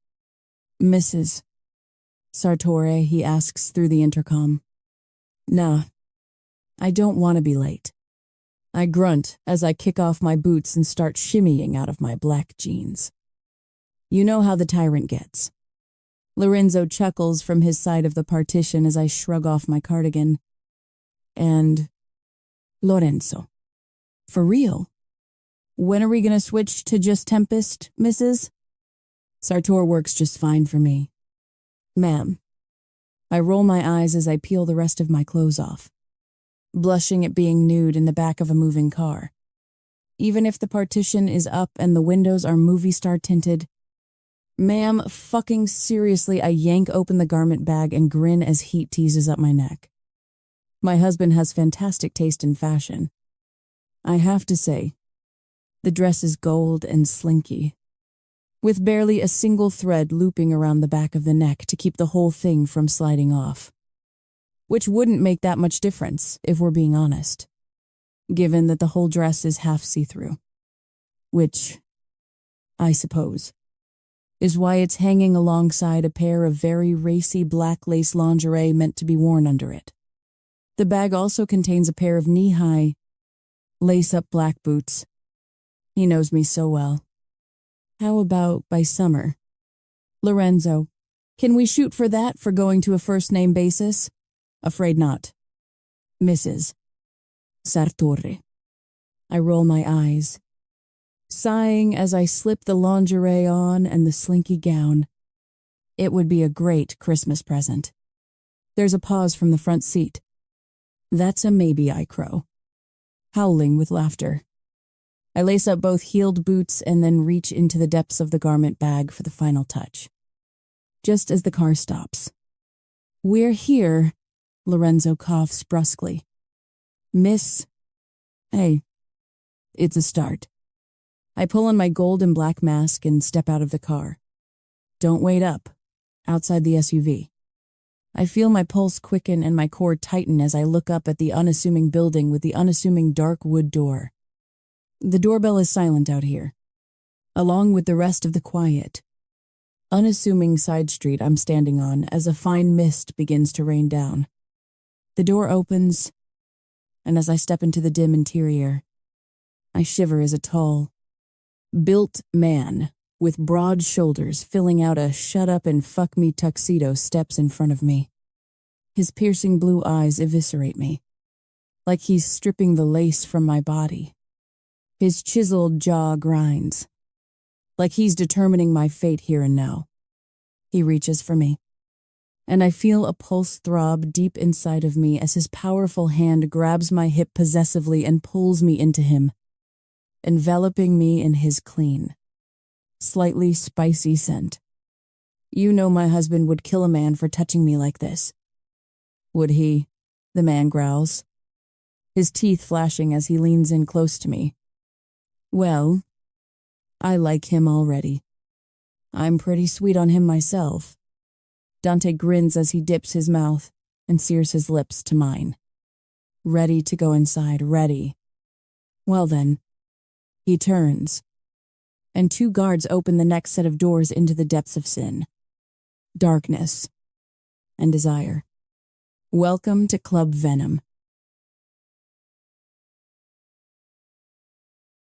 Mrs. Sartore, he asks through the intercom. Nah, I don't want to be late. I grunt as I kick off my boots and start shimmying out of my black jeans. You know how the tyrant gets. Lorenzo chuckles from his side of the partition as I shrug off my cardigan. And, Lorenzo, for real? When are we going to switch to just Tempest, Mrs.? Sartor works just fine for me. Ma'am. I roll my eyes as I peel the rest of my clothes off, blushing at being nude in the back of a moving car. even if the partition is up and the windows are movie star tinted. Ma'am, fucking seriously, I yank open the garment bag and grin as heat teases up my neck. My husband has fantastic taste in fashion. I have to say, the dress is gold and slinky, with barely a single thread looping around the back of the neck to keep the whole thing from sliding off. Which wouldn't make that much difference, if we're being honest, given that the whole dress is half see-through. Which, I suppose, is why it's hanging alongside a pair of very racy black lace lingerie meant to be worn under it. The bag also contains a pair of knee-high, lace-up black boots. He knows me so well. How about by summer? Lorenzo, can we shoot for that for going to a first-name basis? Afraid not. Mrs. Sartori. I roll my eyes, sighing as I slip the lingerie on and the slinky gown. It would be a great Christmas present. There's a pause from the front seat. That's a maybe, I crow, howling with laughter. I lace up both heeled boots and then reach into the depths of the garment bag for the final touch. Just as the car stops. We're here, Lorenzo coughs brusquely. Miss... Hey, it's a start. I pull on my gold and black mask and step out of the car. Don't wait up, outside the SUV. I feel my pulse quicken and my core tighten as I look up at the unassuming building with the unassuming dark wood door. The doorbell is silent out here, along with the rest of the quiet, unassuming side street I'm standing on as a fine mist begins to rain down. The door opens, and as I step into the dim interior, I shiver as a tall, built man with broad shoulders filling out a shut-up-and-fuck-me tuxedo steps in front of me. His piercing blue eyes eviscerate me, like he's stripping the lace from my body. His chiseled jaw grinds, like he's determining my fate here and now. He reaches for me, and I feel a pulse throb deep inside of me as his powerful hand grabs my hip possessively and pulls me into him, enveloping me in his clean, slightly spicy scent. You know my husband would kill a man for touching me like this. Would he? The man growls, his teeth flashing as he leans in close to me. Well, I like him already. I'm pretty sweet on him myself. Dante grins as he dips his mouth and sears his lips to mine. Ready to go inside, ready. Well then, he turns, and 2 guards open the next set of doors into the depths of sin, darkness, and desire. Welcome to Club Venom.